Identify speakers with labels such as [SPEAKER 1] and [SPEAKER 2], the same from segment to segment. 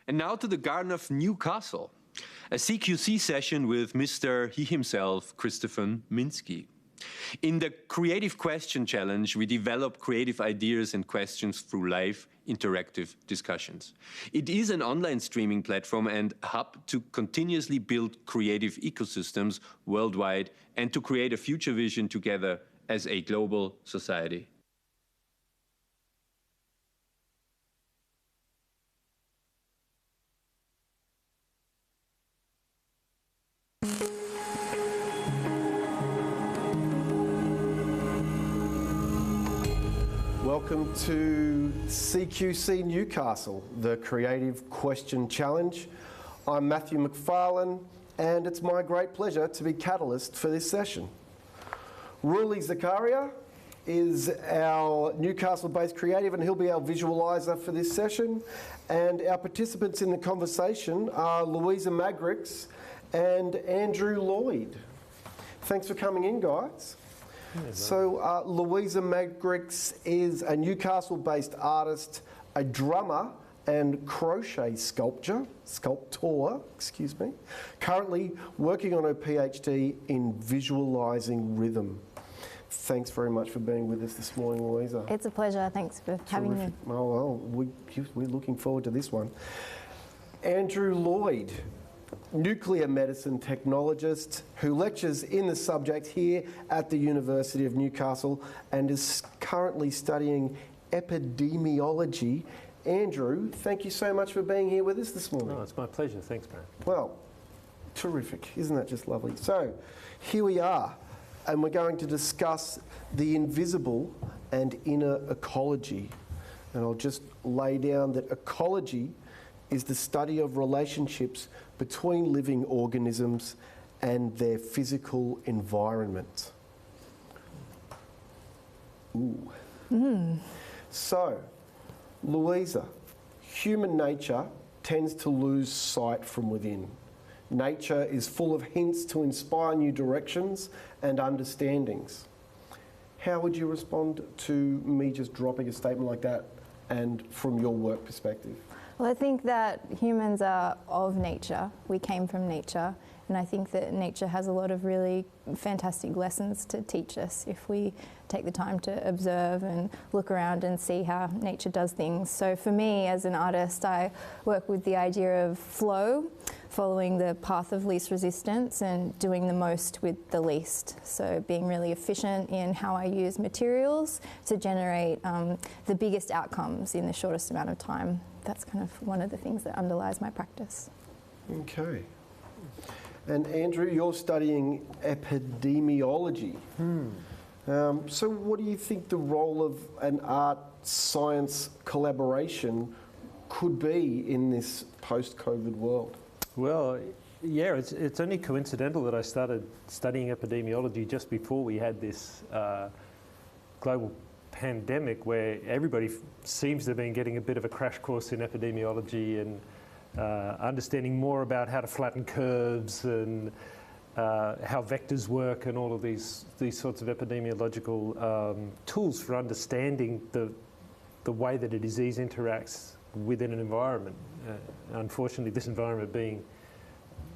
[SPEAKER 1] And now to the Garden of Newcastle, a CQC session with Mr. He himself, Stefan Minsky. In the Creative Question Challenge, we develop creative ideas and questions through live interactive discussions. It is an online streaming platform and hub to continuously build creative ecosystems worldwide and to create a future vision together as a global society.
[SPEAKER 2] Welcome to CQC Newcastle, the Creative Question Challenge. I'm Matthew McFarlane, and it's my great pleasure to be catalyst for this session. Ruli Zakaria is our Newcastle-based creative, and he'll be our visualiser for this session. And our participants in the conversation are Louisa Magrix and Andrew Lloyd. Thanks for coming in, guys. So Louisa Magrix is a Newcastle-based artist, a drummer and crochet sculptor, currently working on her PhD in visualising rhythm. Thanks very much for being with us this morning, Louisa.
[SPEAKER 3] It's a pleasure. Thanks for having me.
[SPEAKER 2] Oh, well, we're looking forward to this one. Andrew Lloyd, nuclear medicine technologist who lectures in the subject here at the University of Newcastle and is currently studying epidemiology. Andrew, thank you so much for being here with us this morning.
[SPEAKER 4] Oh, it's my pleasure. Thanks, Matt.
[SPEAKER 2] Well, terrific. Isn't that just lovely? So, here we are, and we're going to discuss the invisible and inner ecology. And I'll just lay down that ecology is the study of relationships between living organisms and their physical environment. Ooh. So, Louisa, human nature tends to lose sight from within. Nature is full of hints to inspire new directions and understandings. How would you respond to me just dropping a statement like that, and from your work perspective?
[SPEAKER 3] Well, I think that humans are of nature. We came from nature, and I think that nature has a lot of really fantastic lessons to teach us if we take the time to observe and look around and see how nature does things. So for me, as an artist, I work with the idea of flow, following the path of least resistance and doing the most with the least. So being really efficient in how I use materials to generate the biggest outcomes in the shortest amount of time. That's kind of one of the things that underlies my practice.
[SPEAKER 2] Okay. And Andrew, you're studying epidemiology. So what do you think the role of an art-science collaboration could be in this post-COVID world?
[SPEAKER 4] Well, yeah, it's only coincidental that I started studying epidemiology just before we had this global pandemic, where everybody seems to have been getting a bit of a crash course in epidemiology and understanding more about how to flatten curves and how vectors work and all of these sorts of epidemiological tools for understanding the way that a disease interacts within an environment. Unfortunately, this environment being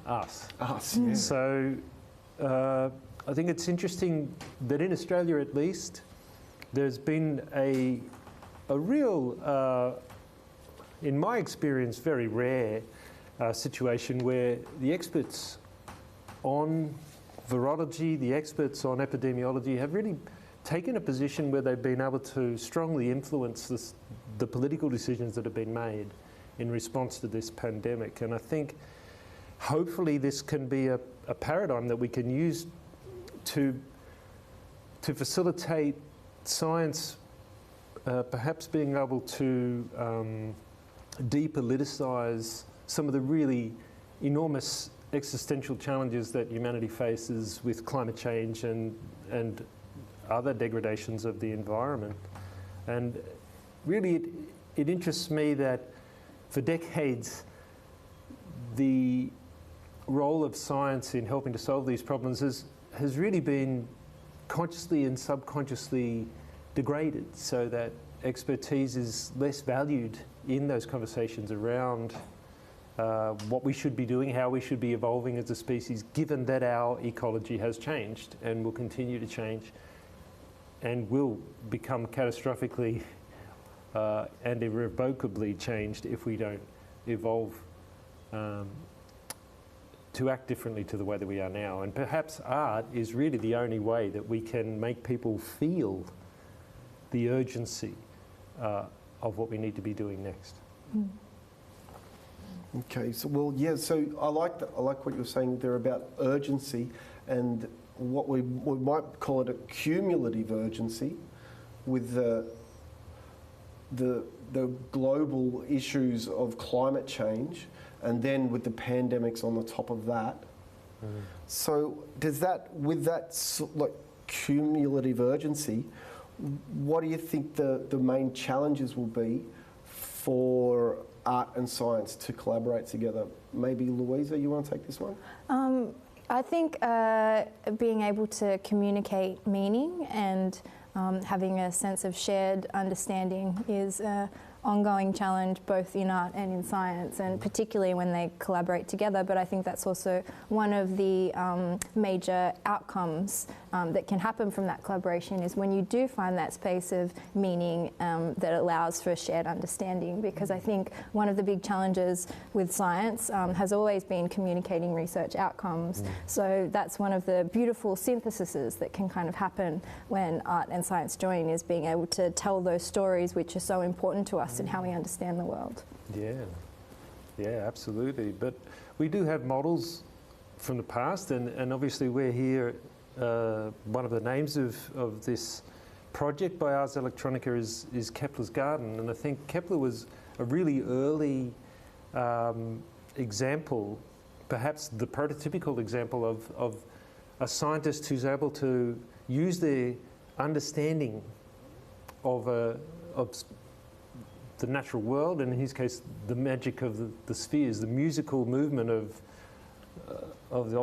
[SPEAKER 4] us.
[SPEAKER 2] Yeah.
[SPEAKER 4] So I think it's interesting that in Australia, at least, there's been a real, in my experience, very rare situation where the experts on virology, the experts on epidemiology have really taken a position where they've been able to strongly influence the political decisions that have been made in response to this pandemic. And I think hopefully this can be a paradigm that we can use to facilitate science perhaps being able to depoliticize some of the really enormous existential challenges that humanity faces with climate change and other degradations of the environment. And really it interests me that for decades the role of science in helping to solve these problems has really been consciously and subconsciously degraded, so that expertise is less valued in those conversations around what we should be doing, how we should be evolving as a species, given that our ecology has changed and will continue to change and will become catastrophically and irrevocably changed if we don't evolve to act differently to the way that we are now. And perhaps art is really the only way that we can make people feel the urgency of what we need to be doing next.
[SPEAKER 2] Okay, so well, yeah. So I like that. I like what you're saying there about urgency, and what we might call it a cumulative urgency, with the global issues of climate change, and then with the pandemics on the top of that. So does that, with that like cumulative urgency, what do you think the main challenges will be for art and science to collaborate together? Maybe Louisa, you want to take this one?
[SPEAKER 3] I think being able to communicate meaning and having a sense of shared understanding is an ongoing challenge both in art and in science, and particularly when they collaborate together. But I think that's also one of the major outcomes that can happen from that collaboration, is when you do find that space of meaning that allows for a shared understanding. Because I think one of the big challenges with science has always been communicating research outcomes. So that's one of the beautiful syntheses that can kind of happen when art and science join, is being able to tell those stories which are so important to us and how we understand the world.
[SPEAKER 4] Yeah, absolutely. But we do have models from the past, and obviously we're here. One of the names of this project by Ars Electronica is Kepler's Garden, and I think Kepler was a really early example, perhaps the prototypical example of a scientist who's able to use their understanding of the natural world, and in his case the magic of the spheres, the musical movement of the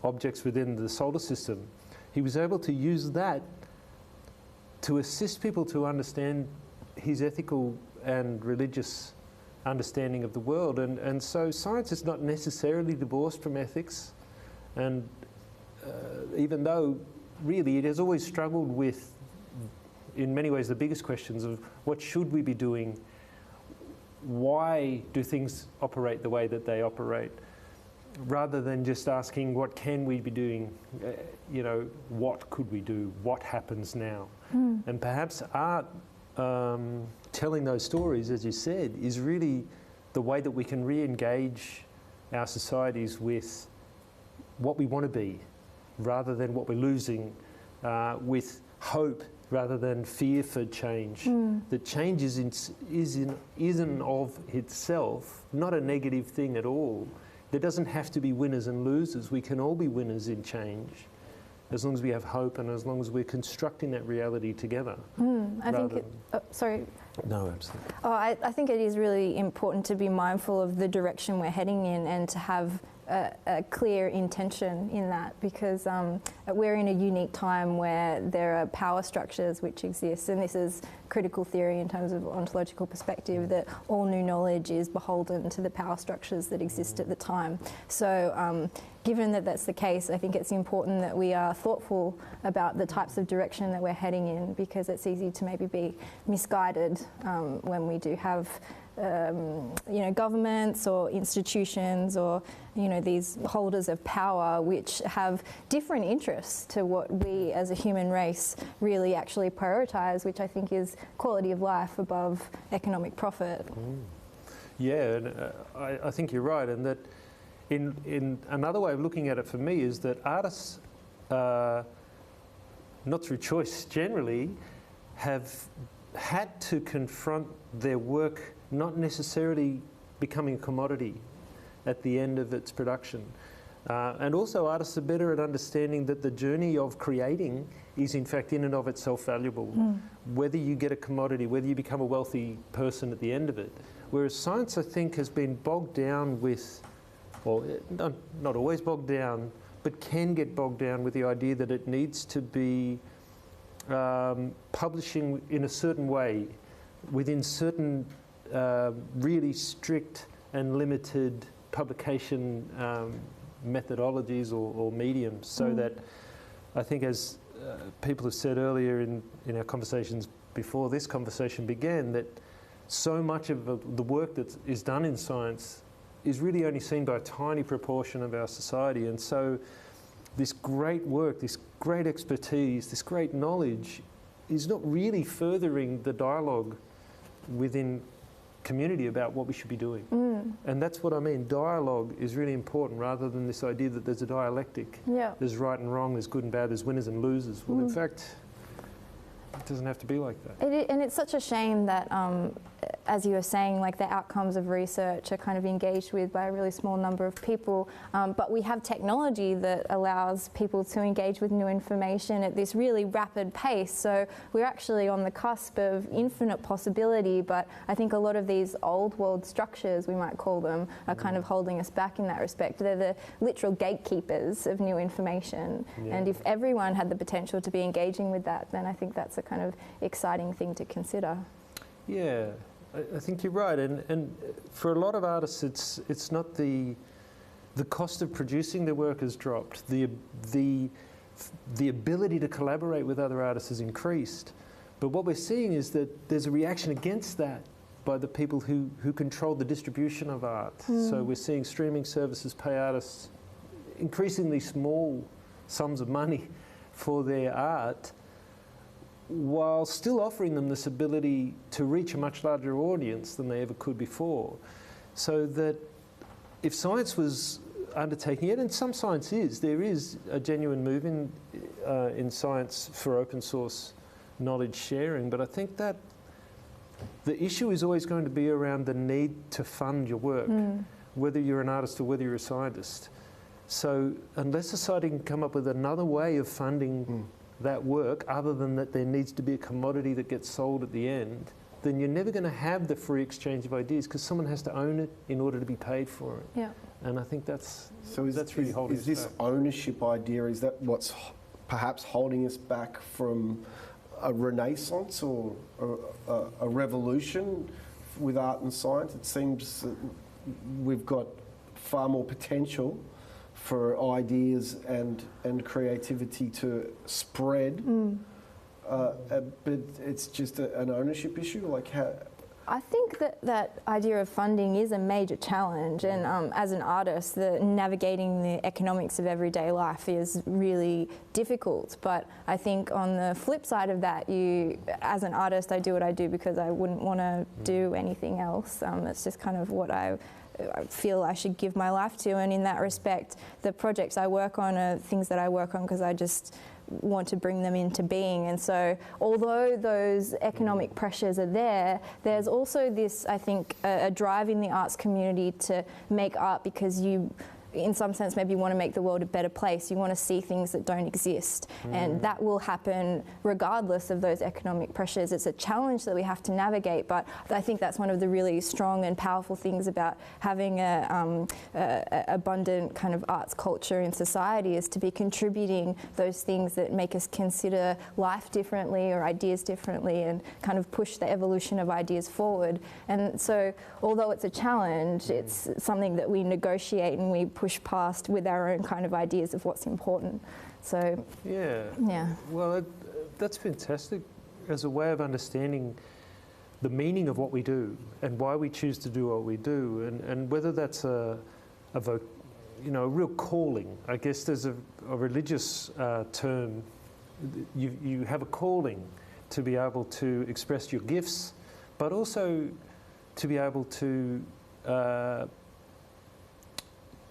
[SPEAKER 4] objects within the solar system. He was able to use that to assist people to understand his ethical and religious understanding of the world. And so science is not necessarily divorced from ethics, and even though really it has always struggled with, in many ways, the biggest questions of what should we be doing, why do things operate the way that they operate, rather than just asking what can we be doing, what could we do, what happens now. And perhaps art, telling those stories, as you said, is really the way that we can re-engage our societies with what we want to be, rather than what we're losing, with hope rather than fear for change. That change isn't of itself not a negative thing at all. There doesn't have to be winners and losers. We can all be winners in change, as long as we have hope and as long as we're constructing that reality together.
[SPEAKER 3] I think sorry.
[SPEAKER 4] No, absolutely.
[SPEAKER 3] I think it is really important to be mindful of the direction we're heading in, and to have a clear intention in that, because we're in a unique time where there are power structures which exist, and this is critical theory in terms of ontological perspective, that all new knowledge is beholden to the power structures that exist at the time. So given that that's the case, I think it's important that we are thoughtful about the types of direction that we're heading in, because it's easy to maybe be misguided when we do have governments or institutions or these holders of power which have different interests to what we as a human race really actually prioritise, which I think is quality of life above economic profit.
[SPEAKER 4] Yeah, and I think you're right, and that in another way of looking at it for me is that artists, not through choice generally, have had to confront their work not necessarily becoming a commodity at the end of its production. And also artists are better at understanding that the journey of creating is in fact in and of itself valuable, whether you get a commodity, whether you become a wealthy person at the end of it. Whereas science, I think, has been bogged down with, or not always bogged down, but can get bogged down with the idea that it needs to be publishing in a certain way, within certain really strict and limited publication methodologies or mediums, so that I think, as people have said earlier in our conversations before this conversation began, that so much of the work that is done in science is really only seen by a tiny proportion of our society. And so this great work, this great expertise, this great knowledge is not really furthering the dialogue within community about what we should be doing. And that's what I mean. Dialogue is really important, rather than this idea that there's a dialectic.
[SPEAKER 3] Yeah.
[SPEAKER 4] There's right and wrong, there's good and bad, there's winners and losers. Well, in fact, it doesn't have to be like that.
[SPEAKER 3] And it's such a shame that, as you were saying, like the outcomes of research are kind of engaged with by a really small number of people. But we have technology that allows people to engage with new information at this really rapid pace. So we're actually on the cusp of infinite possibility. But I think a lot of these old world structures, we might call them, are kind of holding us back in that respect. They're the literal gatekeepers of new information.
[SPEAKER 4] Yeah.
[SPEAKER 3] And if everyone had the potential to be engaging with that, then I think that's a kind of exciting thing to consider.
[SPEAKER 4] Yeah, I think you're right, and for a lot of artists, it's not the cost of producing their work has dropped. The ability to collaborate with other artists has increased, but what we're seeing is that there's a reaction against that by the people who control the distribution of art. So we're seeing streaming services pay artists increasingly small sums of money for their art, while still offering them this ability to reach a much larger audience than they ever could before. So that if science was undertaking it, and some science is, there is a genuine move in science for open source knowledge sharing, but I think that the issue is always going to be around the need to fund your work, whether you're an artist or whether you're a scientist. So unless society can come up with another way of funding that work, other than that there needs to be a commodity that gets sold at the end, then you're never going to have the free exchange of ideas, because someone has to own it in order to be paid for it.
[SPEAKER 3] Yeah.
[SPEAKER 4] And I think that's really holding us back.
[SPEAKER 2] Is this ownership idea, is that what's perhaps holding us back from a renaissance or a revolution with art and science? It seems that we've got far more potential for ideas and creativity to spread, but it's just an ownership issue. Like how?
[SPEAKER 3] I think that idea of funding is a major challenge, and as an artist, navigating the economics of everyday life is really difficult. But I think on the flip side of that, as an artist, I do what I do because I wouldn't want to do anything else. It's just kind of what I feel I should give my life to, and in that respect, the projects I work on are things that I work on because I just want to bring them into being. And so although those economic pressures are there, there's also this, I think, a drive in the arts community to make art because you, in some sense, maybe want to make the world a better place. You want to see things that don't exist. And that will happen regardless of those economic pressures. It's a challenge that we have to navigate, but I think that's one of the really strong and powerful things about having a abundant kind of arts culture in society, is to be contributing those things that make us consider life differently or ideas differently, and kind of push the evolution of ideas forward. And so although it's a challenge, it's something that we negotiate and we push past with our own kind of ideas of what's important. So yeah.
[SPEAKER 4] Well, that's fantastic as a way of understanding the meaning of what we do and why we choose to do what we do, and whether that's a real calling. I guess there's a religious term. You have a calling to be able to express your gifts, but also to be able to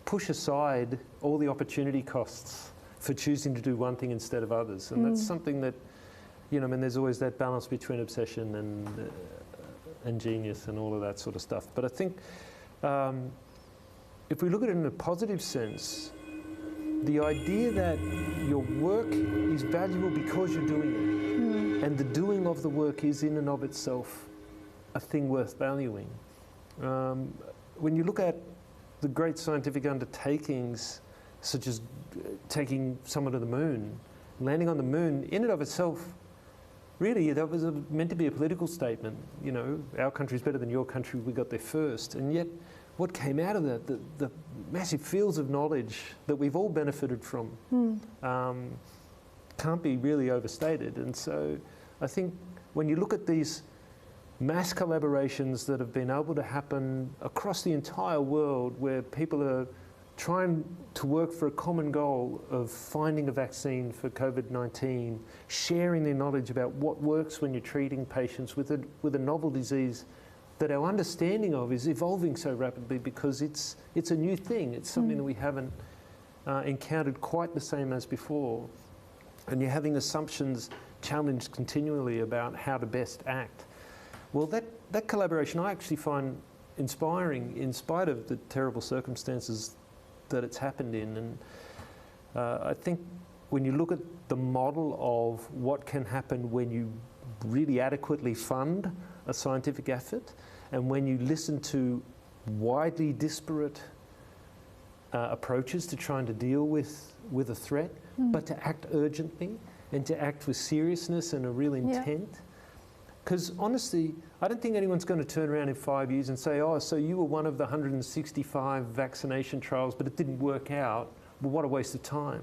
[SPEAKER 4] push aside all the opportunity costs for choosing to do one thing instead of others. And that's something that, there's always that balance between obsession and genius and all of that sort of stuff. But I think if we look at it in a positive sense, the idea that your work is valuable because you're doing it, and the doing of the work is in and of itself a thing worth valuing. When you look at the great scientific undertakings, such as taking someone to the moon, landing on the moon, in and of itself, really, that was meant to be a political statement. Our country's better than your country, we got there first. And yet, what came out of that, the massive fields of knowledge that we've all benefited from, can't be really overstated. And so I think when you look at these mass collaborations that have been able to happen across the entire world, where people are trying to work for a common goal of finding a vaccine for COVID-19, sharing their knowledge about what works when you're treating patients with a novel disease that our understanding of is evolving so rapidly because it's a new thing. It's something that we haven't encountered quite the same as before. And you're having assumptions challenged continually about how to best act. Well, that collaboration I actually find inspiring in spite of the terrible circumstances that it's happened in. And I think when you look at the model of what can happen when you really adequately fund a scientific effort, and when you listen to widely disparate approaches to trying to deal with a threat, but to act urgently and to act with seriousness and a real intent. Because honestly, I don't think anyone's going to turn around in 5 years and say, oh, so you were one of the 165 vaccination trials, but it didn't work out. Well, what a waste of time.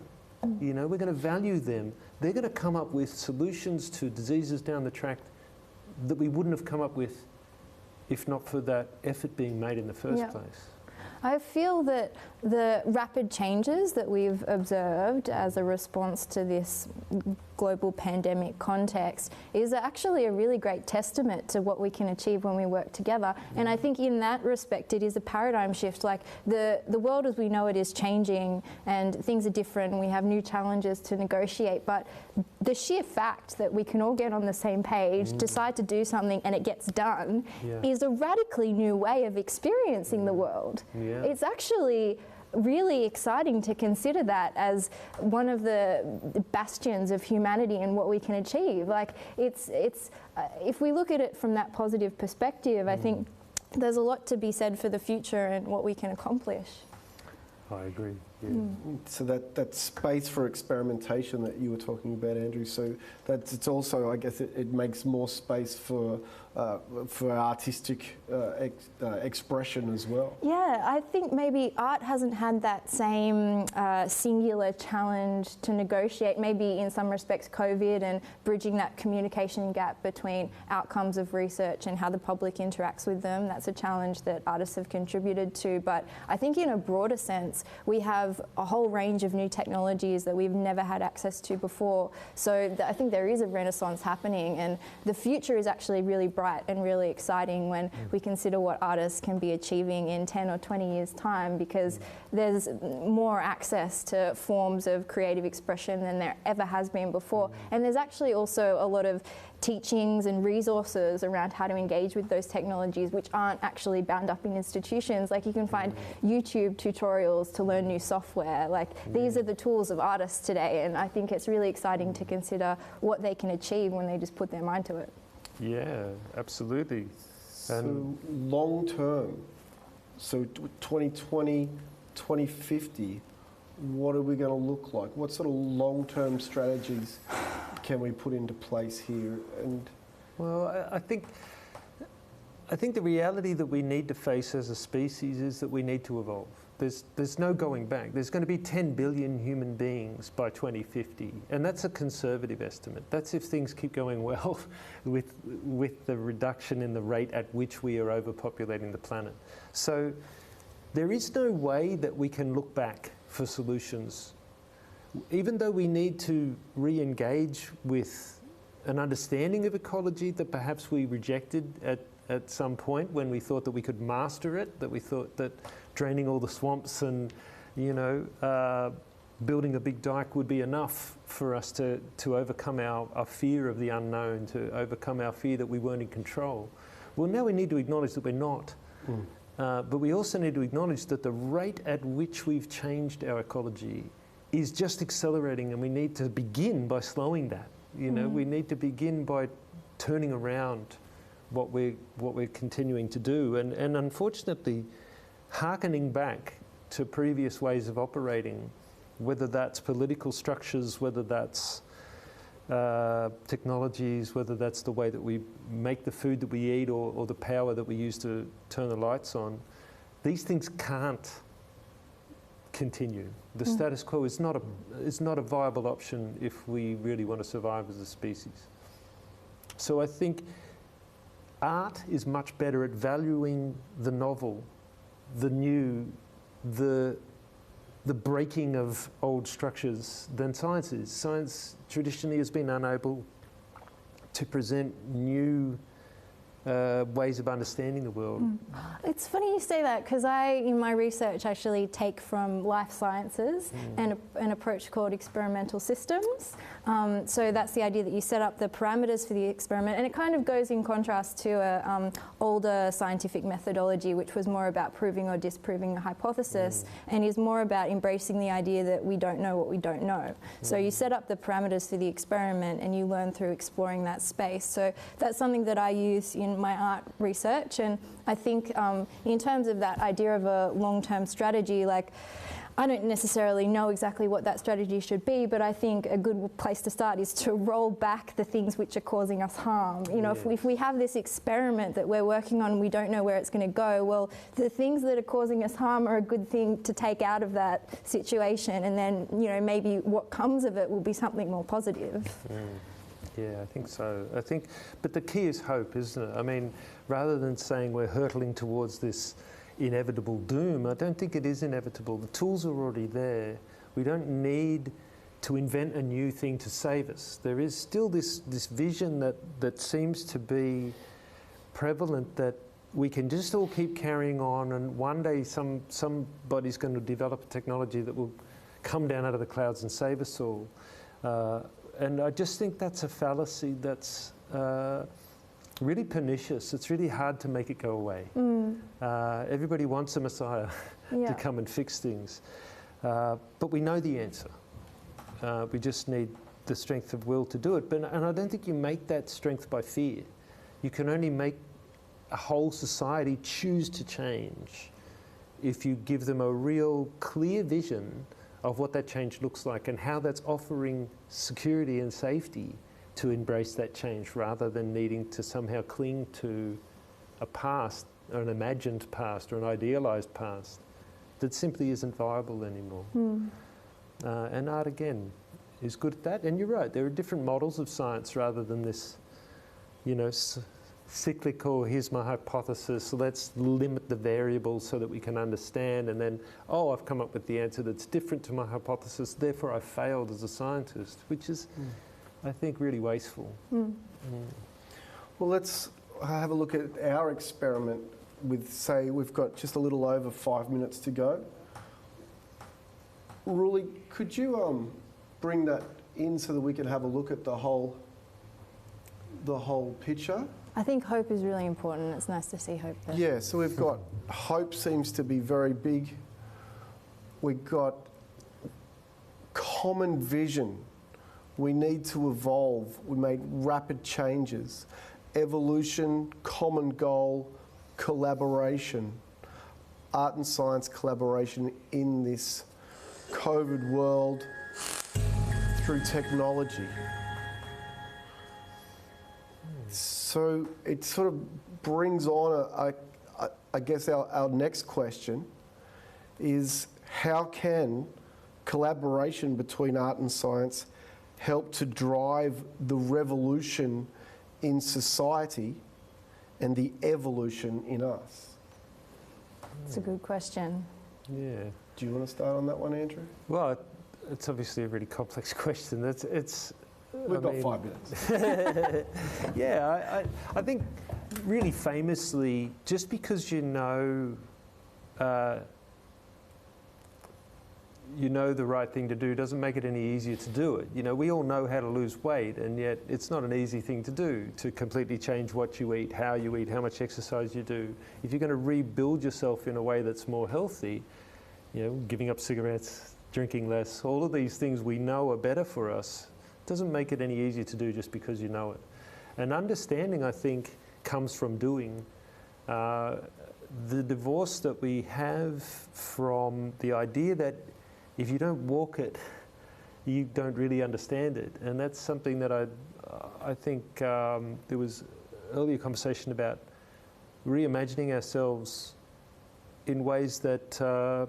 [SPEAKER 4] You know, we're going to value them. They're going to come up with solutions to diseases down the track that we wouldn't have come up with if not for that effort being made in the first place.
[SPEAKER 3] I feel that the rapid changes that we've observed as a response to this global pandemic context is actually a really great testament to what we can achieve when we work together. And I think in that respect, it is a paradigm shift. Like the world as we know it is changing and things are different and we have new challenges to negotiate. But the sheer fact that we can all get on the same page, decide to do something and it gets done is a radically new way of experiencing the world. It's actually really exciting to consider that as one of the bastions of humanity and what we can achieve. Like it's if we look at it from that positive perspective, I think there's a lot to be said for the future and what we can accomplish.
[SPEAKER 4] I agree.
[SPEAKER 2] So that space for experimentation that you were talking about, Andrew, so that's it's also, I guess, it makes more space for artistic expression as well.
[SPEAKER 3] Yeah, I think maybe art hasn't had that same singular challenge to negotiate. Maybe in some respects COVID and bridging that communication gap between outcomes of research and how the public interacts with them. That's a challenge that artists have contributed to. But I think in a broader sense, we have a whole range of new technologies that we've never had access to before. So I think there is a renaissance happening, and the future is actually really bright and really exciting when we consider what artists can be achieving in 10 or 20 years' time, because there's more access to forms of creative expression than there ever has been before. And there's actually also a lot of teachings and resources around how to engage with those technologies which aren't actually bound up in institutions. Like you can find YouTube tutorials to learn new software. Like these are the tools of artists today, and I think it's really exciting to consider what they can achieve when they just put their mind to it.
[SPEAKER 4] Yeah, absolutely.
[SPEAKER 2] So long term, so 2020, 2050, what are we going to look like? What sort of long-term strategies can we put into place here? And
[SPEAKER 4] well, I think the reality that we need to face as a species is that we need to evolve. There's no going back. There's going to be 10 billion human beings by 2050, and that's a conservative estimate. That's if things keep going well with the reduction in the rate at which we are overpopulating the planet. So there is no way that we can look back for solutions. Even though we need to re-engage with an understanding of ecology that perhaps we rejected at some point when we thought that we could master it, that we thought that draining all the swamps and, building a big dike would be enough for us to overcome our fear of the unknown, to overcome our fear that we weren't in control. Well, now we need to acknowledge that we're not. But we also need to acknowledge that the rate at which we've changed our ecology is just accelerating, and we need to begin by slowing that. We need to begin by turning around what we're continuing to do. And unfortunately, hearkening back to previous ways of operating, whether that's political structures, whether that's technologies, whether that's the way that we make the food that we eat or the power that we use to turn the lights on, these things can't continue. The status quo is not a viable option if we really want to survive as a species. So I think art is much better at valuing the novel, the new, the breaking of old structures than science is. Science traditionally has been unable to present new ways of understanding the world.
[SPEAKER 3] It's funny you say that, because I, in my research, actually take from life sciences and an approach called experimental systems. So that's the idea that you set up the parameters for the experiment, and it kind of goes in contrast to a older scientific methodology, which was more about proving or disproving a hypothesis, and is more about embracing the idea that we don't know what we don't know. So you set up the parameters for the experiment, and you learn through exploring that space. So that's something that I use in my art research, and I think in terms of that idea of a long-term strategy, like, I don't necessarily know exactly what that strategy should be, but I think a good place to start is to roll back the things which are causing us harm. You know, if we have this experiment that we're working on and we don't know where it's going to go, well, the things that are causing us harm are a good thing to take out of that situation, and then, you know, maybe what comes of it will be something more positive.
[SPEAKER 4] Yeah, I think so. But the key is hope, isn't it? I mean, rather than saying we're hurtling towards this inevitable doom, I don't think it is inevitable. The tools are already there. We don't need to invent a new thing to save us. There is still this vision that seems to be prevalent, that we can just all keep carrying on, and one day somebody's going to develop a technology that will come down out of the clouds and save us all. And I just think that's a fallacy that's really pernicious. It's really hard to make it go away. Everybody wants a messiah to come and fix things. But we know the answer. We just need the strength of will to do it. And I don't think you make that strength by fear. You can only make a whole society choose to change if you give them a real clear vision of what that change looks like and how that's offering security and safety to embrace that change, rather than needing to somehow cling to a past, or an imagined past, or an idealized past that simply isn't viable anymore. And art, again, is good at that. And you're right, there are different models of science rather than this, you know, cyclical, here's my hypothesis, let's limit the variables so that we can understand, and then, oh, I've come up with the answer that's different to my hypothesis, therefore I failed as a scientist, which is, I think, really wasteful.
[SPEAKER 2] Well, let's have a look at our experiment with, say, we've got just a little over 5 minutes to go. Ruli, could you bring that in so that we can have a look at the whole picture?
[SPEAKER 3] I think hope is really important. It's nice to see hope there.
[SPEAKER 2] Yeah, so we've got hope seems to be very big. We've got common vision. We need to evolve. We made rapid changes. Evolution, common goal, collaboration. Art and science collaboration in this COVID world through technology. So it sort of brings on, I guess, our next question is, how can collaboration between art and science help to drive the revolution in society and the evolution in us?
[SPEAKER 3] It's a good question.
[SPEAKER 4] Yeah.
[SPEAKER 2] Do you want to start on that one, Andrew?
[SPEAKER 4] Well, it's obviously a really complex question.
[SPEAKER 2] We've got 5 minutes.
[SPEAKER 4] Yeah, I think really famously, just because you know the right thing to do doesn't make it any easier to do it. You know, we all know how to lose weight, and yet it's not an easy thing to do, to completely change what you eat, how much exercise you do. If you're going to rebuild yourself in a way that's more healthy, you know, giving up cigarettes, drinking less, all of these things we know are better for us, doesn't make it any easier to do just because you know it. And understanding, I think, comes from doing. The divorce that we have from the idea that if you don't walk it, you don't really understand it. And that's something that I think there was earlier conversation about reimagining ourselves in ways that are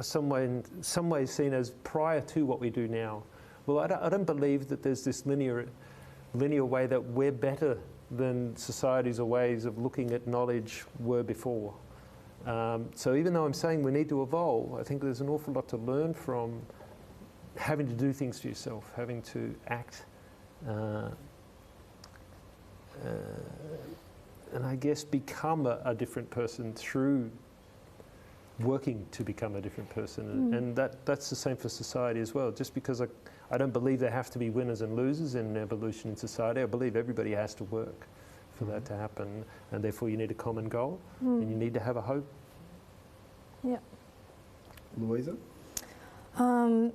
[SPEAKER 4] some ways seen as prior to what we do now. Well, I don't believe that there's this linear way that we're better than societies or ways of looking at knowledge were before. So even though I'm saying we need to evolve, I think there's an awful lot to learn from having to do things for yourself, having to act, and I guess become a different person through working to become a different person. And that's the same for society as well. Just because I don't believe there have to be winners and losers in evolution in society, I believe everybody has to work for that to happen, and therefore you need a common goal and you need to have a hope.
[SPEAKER 3] Yeah.
[SPEAKER 2] Louisa?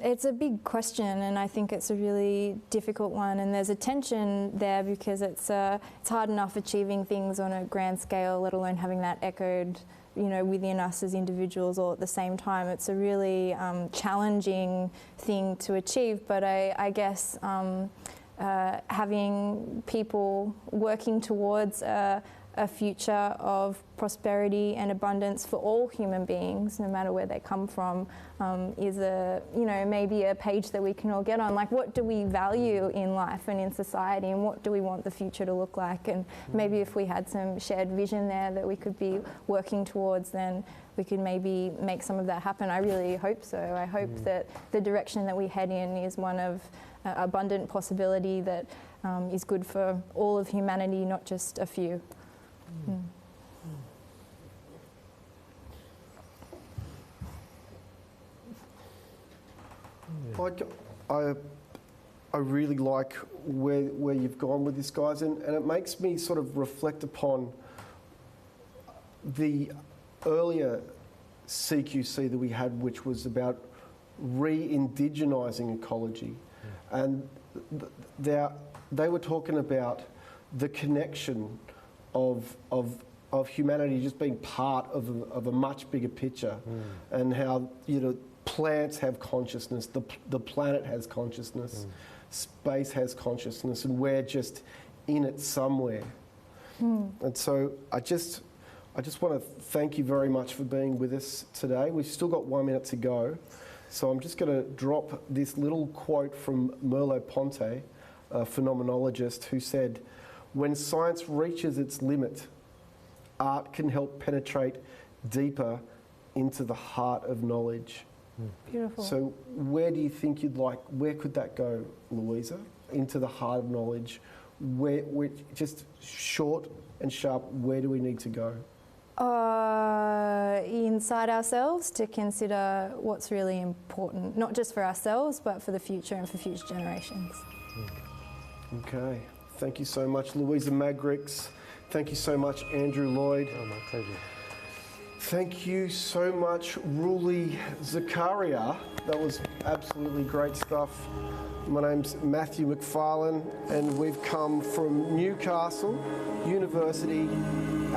[SPEAKER 3] It's a big question, and I think it's a really difficult one, and there's a tension there because it's hard enough achieving things on a grand scale, let alone having that echoed, you know, within us as individuals all at the same time. It's a really challenging thing to achieve, but I guess having people working towards a future of prosperity and abundance for all human beings, no matter where they come from, is maybe a page that we can all get on. Like, what do we value in life and in society, and what do we want the future to look like? And maybe if we had some shared vision there that we could be working towards, then we could maybe make some of that happen. I really hope so. I hope that the direction that we head in is one of abundant possibility that is good for all of humanity, not just a few.
[SPEAKER 2] I really like where you've gone with this, guys, and it makes me sort of reflect upon the earlier CQC that we had, which was about re-indigenising ecology. And they were talking about the connection of humanity just being part of a much bigger picture, and how, you know, plants have consciousness, the planet has consciousness, space has consciousness, and we're just in it somewhere. And so I just want to thank you very much for being with us today. We've still got 1 minute to go, so I'm just going to drop this little quote from Merleau-Ponty, a phenomenologist, who said, "When science reaches its limit, art can help penetrate deeper into the heart of knowledge."
[SPEAKER 3] Beautiful.
[SPEAKER 2] So where do you think where could that go, Louisa? Into the heart of knowledge. Where just short and sharp, where do we need to go?
[SPEAKER 3] Inside ourselves, to consider what's really important, not just for ourselves, but for the future and for future generations.
[SPEAKER 2] Okay. Thank you so much, Louisa Magrix. Thank you so much, Andrew Lloyd.
[SPEAKER 4] Oh, my pleasure.
[SPEAKER 2] Thank you so much, Ruli Zakaria. That was absolutely great stuff. My name's Matthew McFarlane, and we've come from Newcastle University,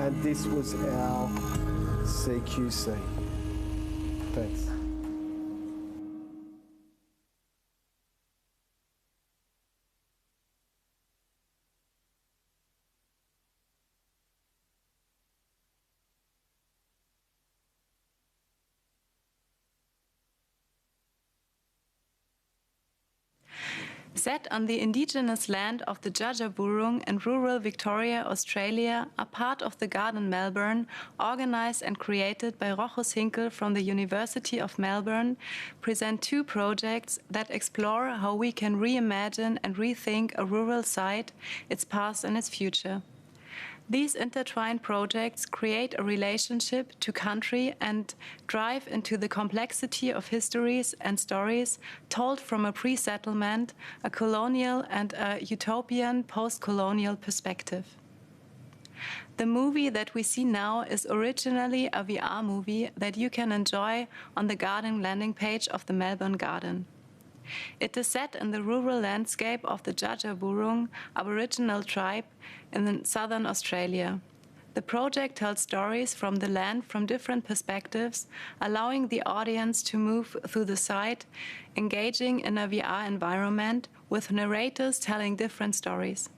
[SPEAKER 2] and this was our CQC. Thanks.
[SPEAKER 5] Set on the indigenous land of the Djadja in rural Victoria, Australia, are part of the Garden Melbourne, organised and created by Rochus Hinkel from the University of Melbourne, present two projects that explore how we can reimagine and rethink a rural site, its past and its future. These intertwined projects create a relationship to country and drive into the complexity of histories and stories told from a pre-settlement, a colonial and a utopian post-colonial perspective. The movie that we see now is originally a VR movie that you can enjoy on the Garden landing page of the Melbourne Garden. It is set in the rural landscape of the Djadja Aboriginal tribe in southern Australia. The project tells stories from the land from different perspectives, allowing the audience to move through the site, engaging in a VR environment with narrators telling different stories.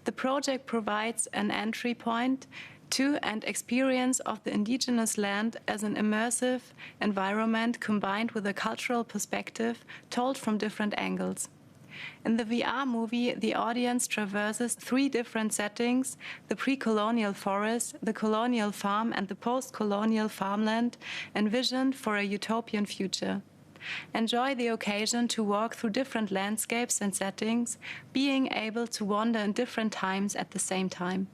[SPEAKER 5] The project provides an entry point to and experience of the indigenous land as an immersive environment combined with a cultural perspective told from different angles. In the VR movie, the audience traverses 3 different settings: the pre-colonial forest, the colonial farm, and the post-colonial farmland, envisioned for a utopian future. Enjoy the occasion to walk through different landscapes and settings, being able to wander in different times at the same time.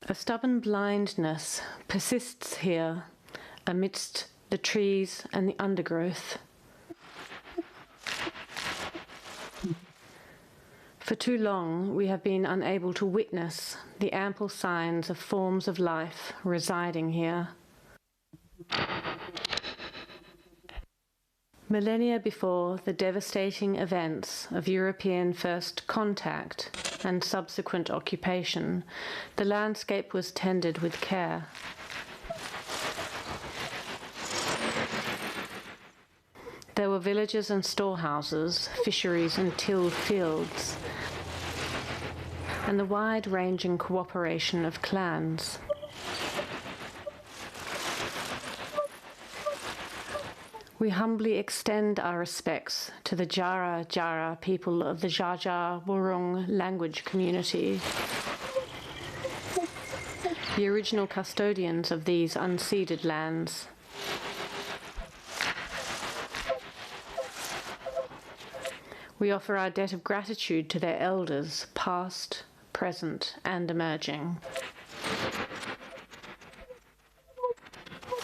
[SPEAKER 6] A stubborn blindness persists here amidst the trees and the undergrowth. For too long, we have been unable to witness the ample signs of forms of life residing here. Millennia before the devastating events of European first contact and subsequent occupation, the landscape was tended with care. There were villages and storehouses, fisheries and tilled fields, and the wide-ranging cooperation of clans. We humbly extend our respects to the Jara Jara people of the Jaja Wurrung language community, the original custodians of these unceded lands. We offer our debt of gratitude to their elders, past, present, and emerging.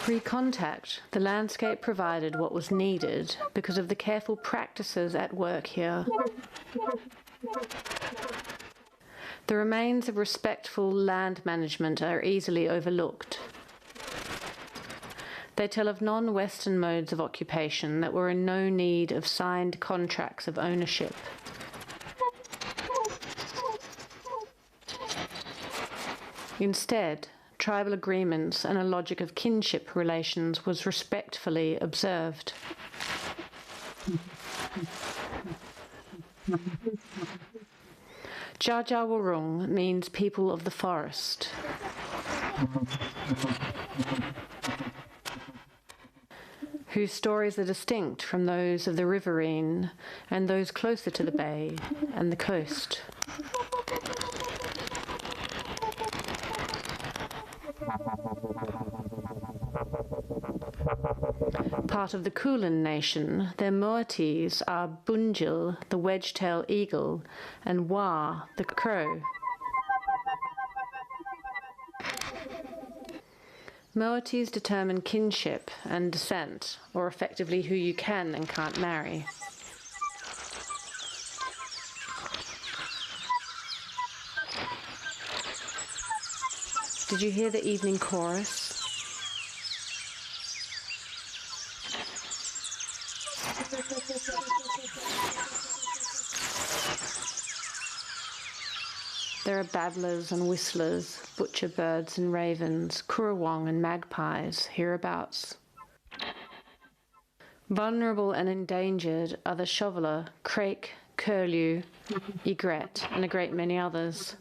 [SPEAKER 6] Pre-contact, the landscape provided what was needed because of the careful practices at work here. The remains of respectful land management are easily overlooked. They tell of non-Western modes of occupation that were in no need of signed contracts of ownership. Instead, tribal agreements and a logic of kinship relations was respectfully observed. Jaja Wurrung means people of the forest. Whose stories are distinct from those of the riverine and those closer to the bay and the coast. Part of the Kulin nation, their moieties are Bunjil, the wedge-tailed eagle, and Wa, the crow. Moieties determine kinship and descent, or effectively who you can and can't marry. Did you hear the evening chorus? There are babblers and whistlers, butcher birds and ravens, currawong and magpies hereabouts. Vulnerable and endangered are the shoveler, crake, curlew, egret, and a great many others.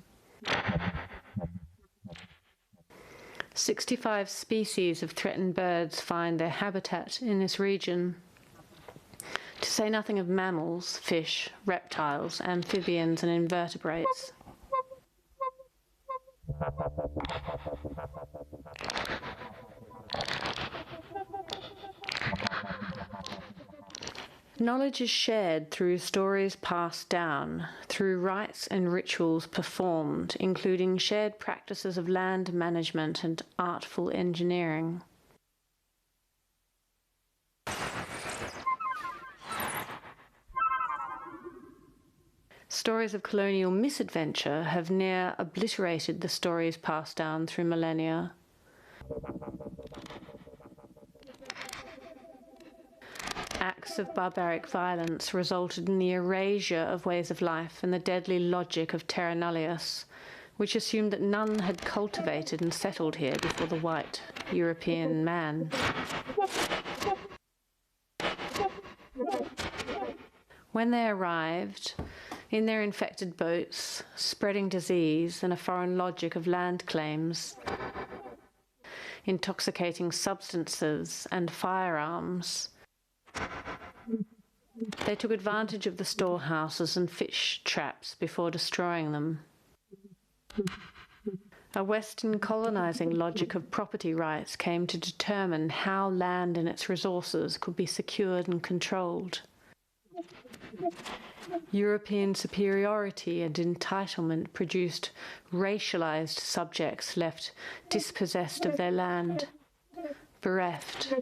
[SPEAKER 6] 65 species of threatened birds find their habitat in this region, to say nothing of mammals, fish, reptiles, amphibians, and invertebrates. Knowledge is shared through stories passed down, through rites and rituals performed, including shared practices of land management and artful engineering. Stories of colonial misadventure have near obliterated the stories passed down through millennia. Acts of barbaric violence resulted in the erasure of ways of life and the deadly logic of terra nullius, which assumed that none had cultivated and settled here before the white European man. When they arrived, in their infected boats, spreading disease and a foreign logic of land claims, intoxicating substances and firearms, they took advantage of the storehouses and fish traps before destroying them. A Western colonizing logic of property rights came to determine how land and its resources could be secured and controlled. European superiority and entitlement produced racialized subjects left dispossessed of their land, bereft.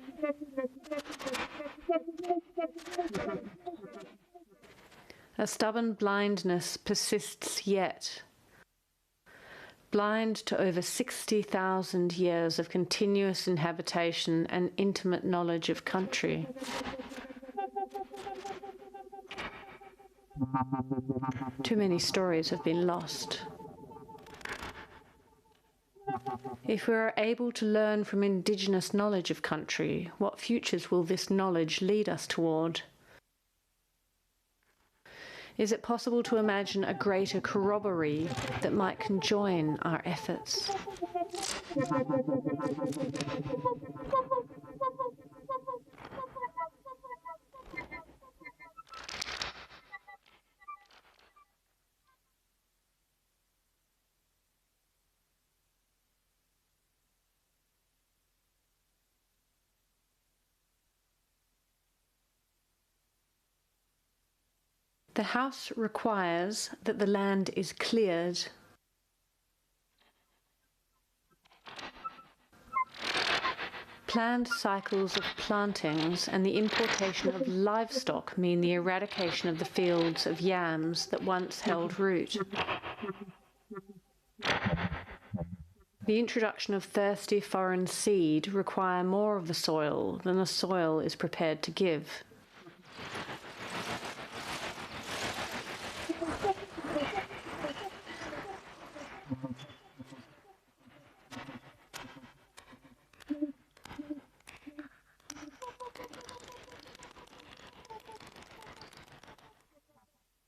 [SPEAKER 6] A stubborn blindness persists yet, blind to over 60,000 years of continuous inhabitation and intimate knowledge of country. Too many stories have been lost. If we are able to learn from indigenous knowledge of country, what futures will this knowledge lead us toward? Is it possible to imagine a greater corroboree that might conjoin our efforts? The House requires that the land is cleared. Planned cycles of plantings and the importation of livestock mean the eradication of the fields of yams that once held root. The introduction of thirsty foreign seed require more of the soil than the soil is prepared to give.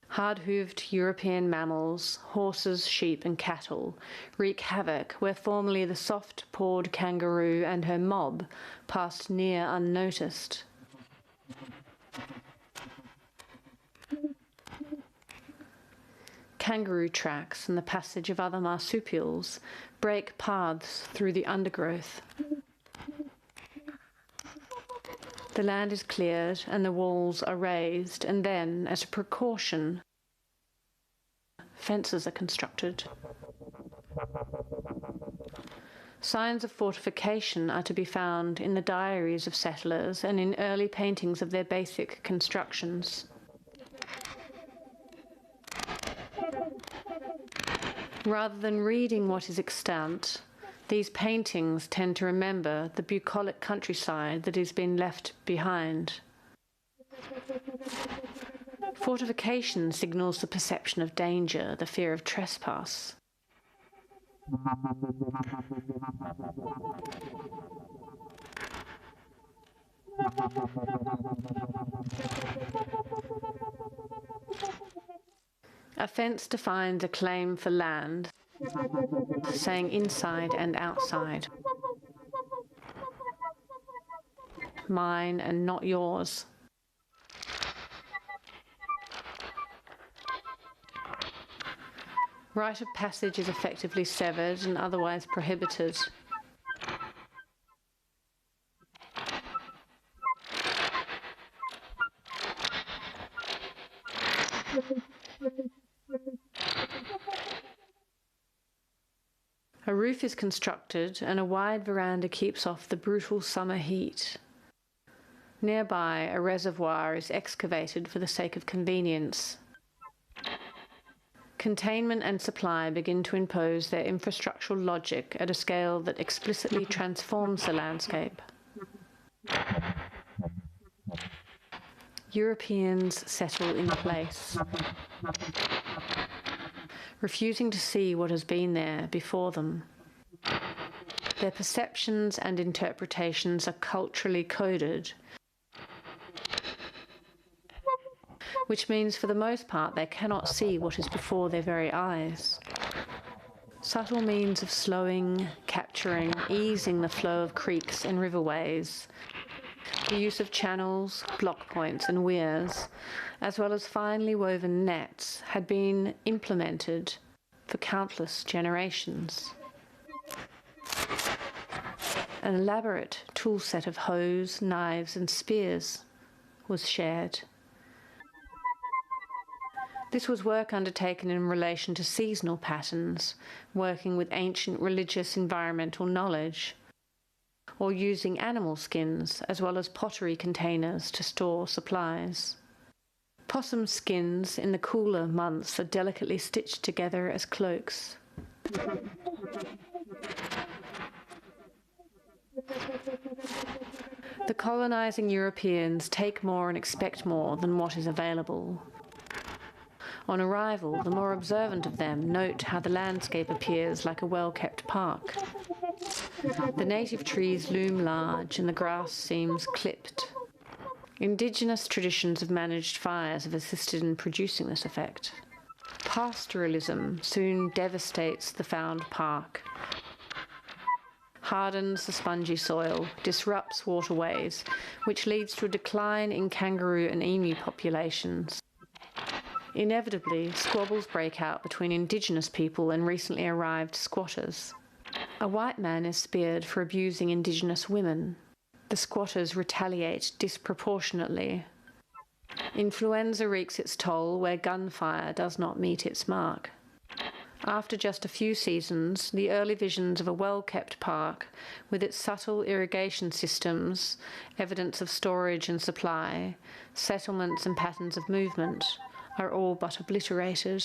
[SPEAKER 6] Hard-hooved European mammals, horses, sheep and cattle, wreak havoc where formerly the soft-pawed kangaroo and her mob passed near unnoticed. Kangaroo tracks and the passage of other marsupials break paths through the undergrowth. The land is cleared and the walls are raised, and then, as a precaution, fences are constructed. Signs of fortification are to be found in the diaries of settlers and in early paintings of their basic constructions. Rather than reading what is extant, these paintings tend to remember the bucolic countryside that has been left behind. Fortification signals the perception of danger, the fear of trespass. A fence defines a claim for land, saying inside and outside. Mine and not yours. Right of passage is effectively severed and otherwise prohibited. A roof is constructed and a wide veranda keeps off the brutal summer heat. Nearby, a reservoir is excavated for the sake of convenience. Containment and supply begin to impose their infrastructural logic at a scale that explicitly transforms the landscape. Europeans settle in place, refusing to see what has been there before them. Their perceptions and interpretations are culturally coded, which means for the most part they cannot see what is before their very eyes. Subtle means of slowing, capturing, easing the flow of creeks and riverways, the use of channels, block points and weirs, as well as finely woven nets, had been implemented for countless generations. An elaborate tool set of hoes, knives and spears was shared. This was work undertaken in relation to seasonal patterns, working with ancient religious environmental knowledge, or using animal skins as well as pottery containers to store supplies. Possum skins in the cooler months are delicately stitched together as cloaks. The colonizing Europeans take more and expect more than what is available. On arrival, the more observant of them note how the landscape appears like a well-kept park. The native trees loom large and the grass seems clipped. Indigenous traditions of managed fires have assisted in producing this effect. Pastoralism soon devastates the found park, hardens the spongy soil, disrupts waterways, which leads to a decline in kangaroo and emu populations. Inevitably, squabbles break out between indigenous people and recently arrived squatters. A white man is speared for abusing indigenous women. The squatters retaliate disproportionately. Influenza wreaks its toll where gunfire does not meet its mark. After just a few seasons, the early visions of a well-kept park, with its subtle irrigation systems, evidence of storage and supply, settlements and patterns of movement, are all but obliterated.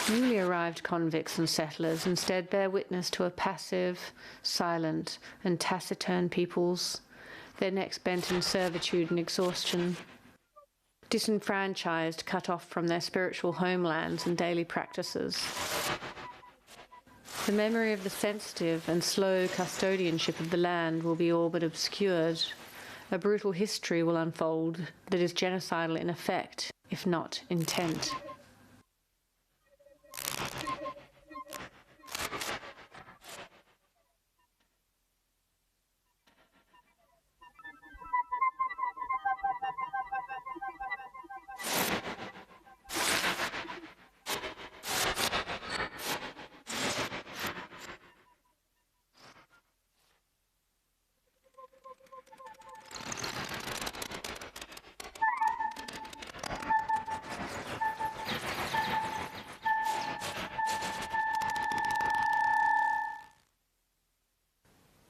[SPEAKER 6] Newly arrived convicts and settlers instead bear witness to a passive, silent, and taciturn peoples, their necks bent in servitude and exhaustion. Disenfranchised, cut off from their spiritual homelands and daily practices. The memory of the sensitive and slow custodianship of the land will be all but obscured. A brutal history will unfold that is genocidal in effect, if not intent.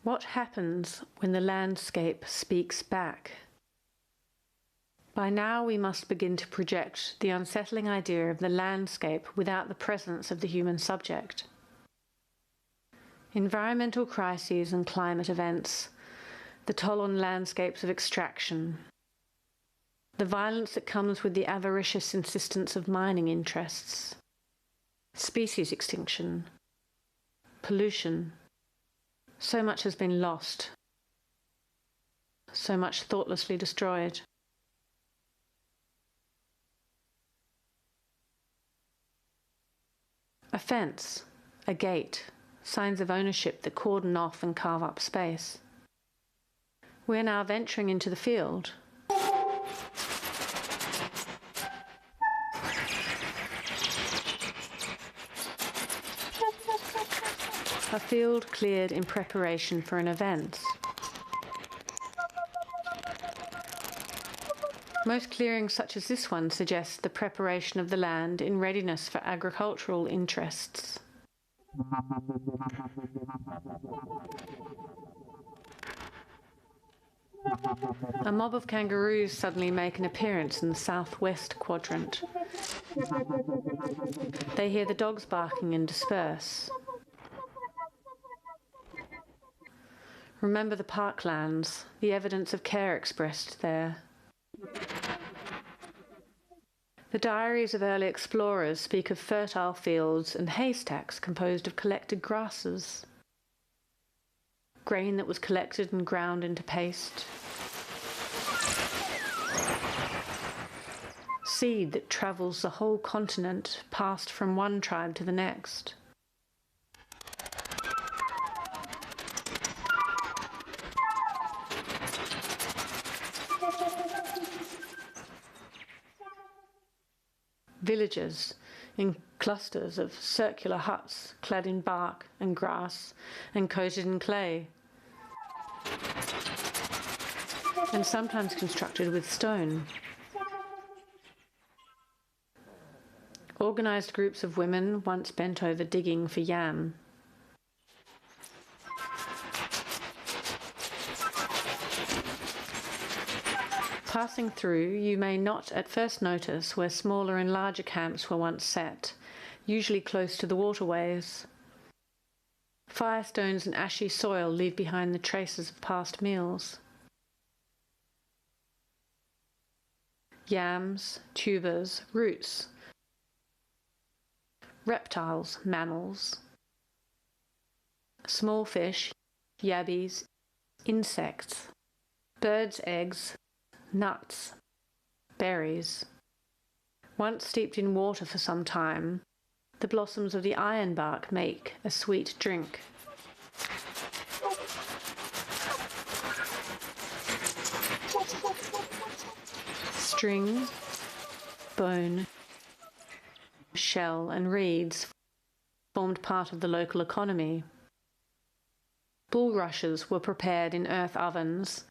[SPEAKER 6] What happens when the landscape speaks back? By now we must begin to project the unsettling idea of the landscape without the presence of the human subject. Environmental crises and climate events, the toll on landscapes of extraction, the violence that comes with the avaricious insistence of mining interests, species extinction, pollution. So much has been lost, so much thoughtlessly destroyed. A fence, a gate, signs of ownership that cordon off and carve up space. We're now venturing into the field. A field cleared in preparation for an event. Most clearings such as this one suggest the preparation of the land in readiness for agricultural interests. A mob of kangaroos suddenly make an appearance in the southwest quadrant. They hear the dogs barking and disperse. Remember the parklands, the evidence of care expressed there. The diaries of early explorers speak of fertile fields and haystacks composed of collected grasses, grain that was collected and ground into paste, seed that travels the whole continent, passed from one tribe to the next. Villages in clusters of circular huts clad in bark and grass and coated in clay, and sometimes constructed with stone. Organised groups of women once bent over digging for yam. Passing through, you may not at first notice where smaller and larger camps were once set, usually close to the waterways. Firestones and ashy soil leave behind the traces of past meals. Yams, tubers, roots, reptiles, mammals, small fish, yabbies, insects, birds' eggs, nuts, berries. Once steeped in water for some time, the blossoms of the ironbark make a sweet drink. String, bone, shell and reeds formed part of the local economy. Bulrushes were prepared in earth ovens.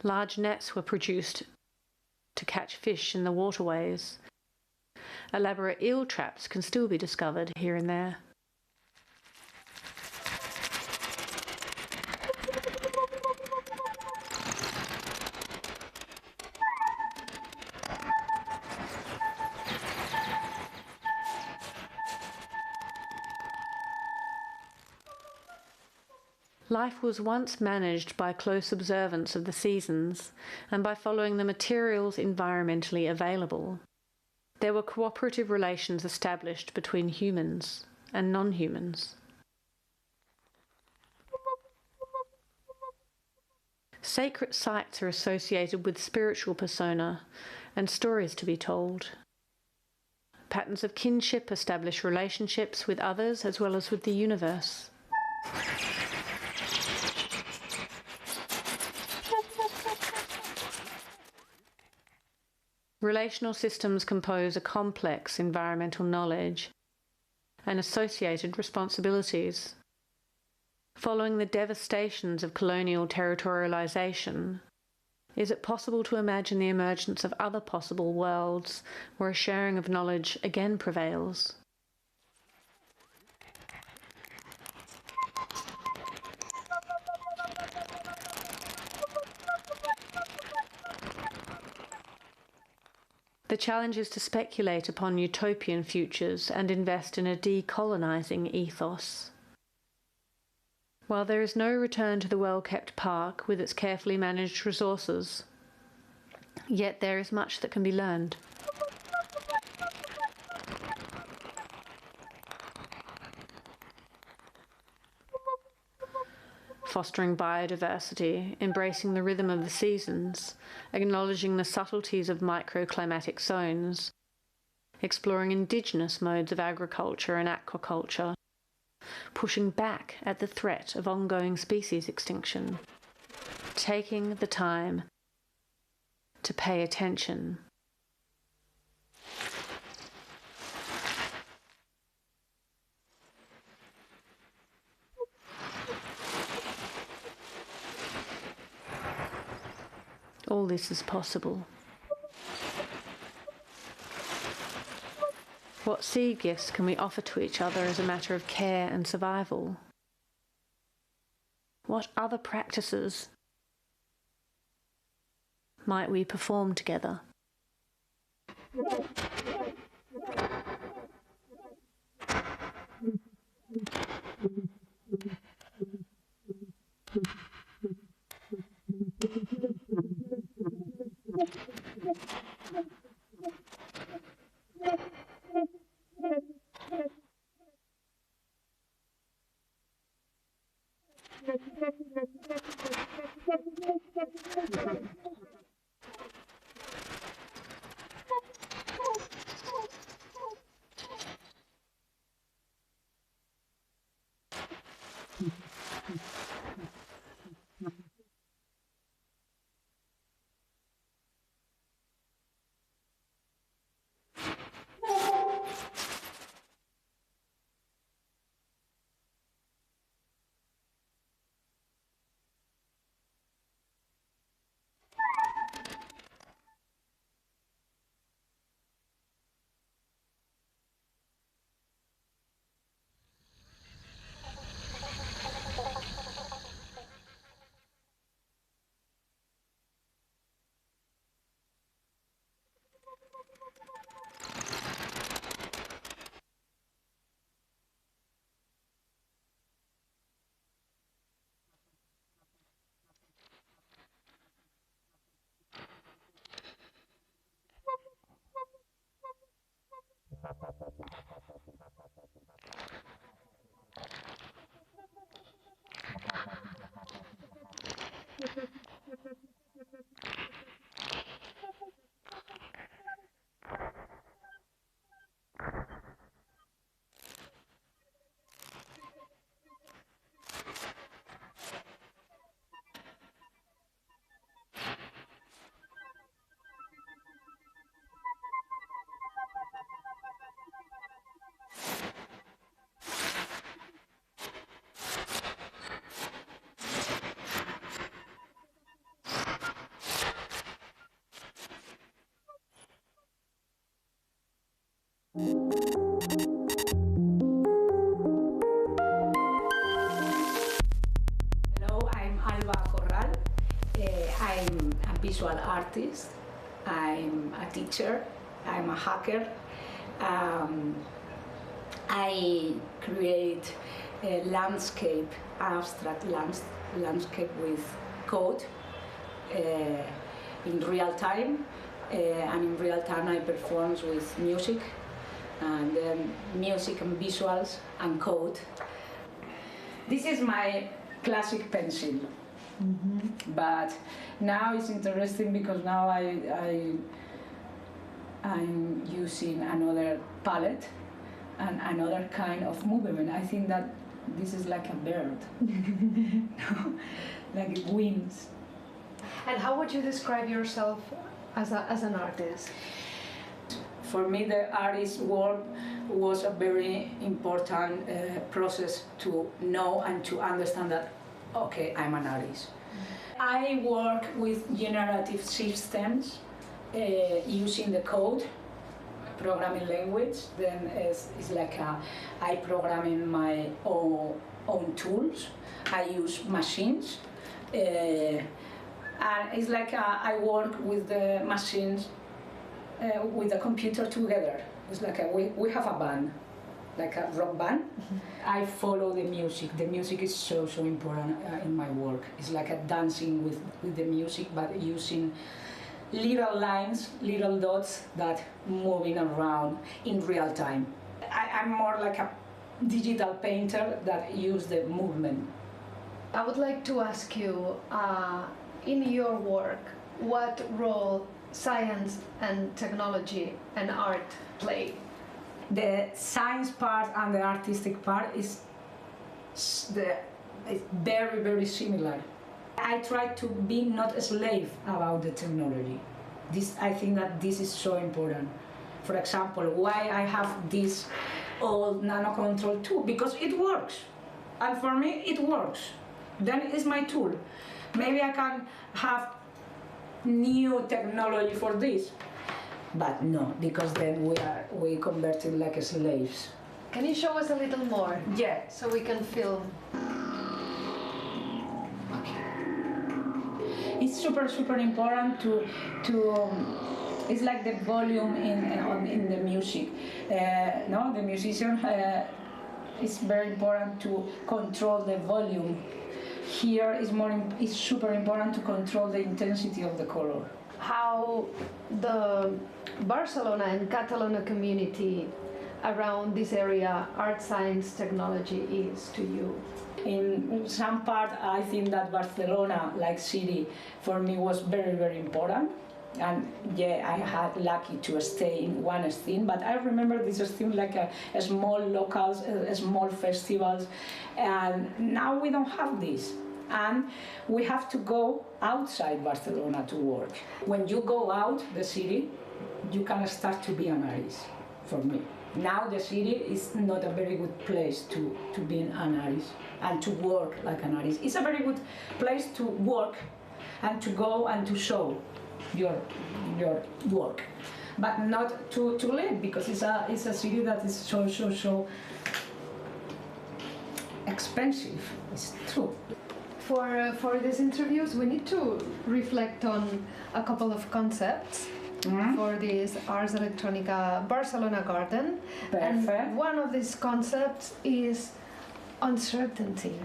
[SPEAKER 6] Large nets were produced to catch fish in the waterways. Elaborate eel traps can still be discovered here and there. Life was once managed by close observance of the seasons and by following the materials environmentally available. There were cooperative relations established between humans and non-humans. Sacred sites are associated with spiritual persona and stories to be told. Patterns of kinship establish relationships with others as well as with the universe. Relational systems compose a complex environmental knowledge and associated responsibilities. Following the devastations of colonial territorialization, is it possible to imagine the emergence of other possible worlds where a sharing of knowledge again prevails? The challenge is to speculate upon utopian futures and invest in a decolonizing ethos. While there is no return to the well-kept park with its carefully managed resources, yet there is much that can be learned. Fostering biodiversity, embracing the rhythm of the seasons, acknowledging the subtleties of microclimatic zones, exploring indigenous modes of agriculture and aquaculture, pushing back at the threat of ongoing species extinction, taking the time to pay attention. All this is possible. What seed gifts can we offer to each other as a matter of care and survival? What other practices might we perform together?
[SPEAKER 7] Visual artist, I'm a teacher, I'm a hacker. I create a landscape, abstract landscape with code in real time, and in real time I perform with music, and music and visuals and code. This is my classic pencil. Mm-hmm. But now it's interesting because now I'm using another palette and another kind of movement. I think that this is like a bird, like wings.
[SPEAKER 8] And how would you describe yourself as an artist?
[SPEAKER 7] For me, the artist work was a very important process to know and to understand that, okay, I'm an artist. I work with generative systems using the code, programming language. Then it's like I program in my own tools. I use machines. And it's like I work with the machines, with the computer together. It's like we have a band, like a rock band. Mm-hmm. I follow the music. The music is so important in my work. It's like a dancing with the music, but using little lines, little dots that moving around in real time. I'm more like a digital painter that use the movement.
[SPEAKER 8] I would like to ask you, in your work, what role science and technology and art play?
[SPEAKER 7] The science part and the artistic part is very, very similar. I try to be not a slave about the technology. I think that this is so important. For example, why I have this old nano control tool? Because it works. And for me, it works. Then it's my tool. Maybe I can have new technology for this. But no, because then we converted like slaves.
[SPEAKER 8] Can you show us a little more?
[SPEAKER 7] Yeah.
[SPEAKER 8] So we can film.
[SPEAKER 7] It's super, super important to it's like the volume in the music. No, the musician, it's very important to control the volume. Here it's super important to control the intensity of the color.
[SPEAKER 8] How the Barcelona and Catalonia community around this area, art, science, technology, is to you?
[SPEAKER 7] In some part, I think that Barcelona, like city, for me was very, very important. And yeah, I had lucky to stay in one scene, but I remember this scene like a small locals, small festivals, and now we don't have this. And we have to go outside Barcelona to work. When you go out the city, you can start to be an artist, for me. Now the city is not a very good place to be an artist and to work like an artist. It's a very good place to work and to go and to show your work, but not to live, because it's a city that is so expensive. It's true.
[SPEAKER 8] For these interviews, we need to reflect on a couple of concepts. For this Ars Electronica Barcelona garden.
[SPEAKER 7] Perfect.
[SPEAKER 8] And one of these concepts is uncertainty.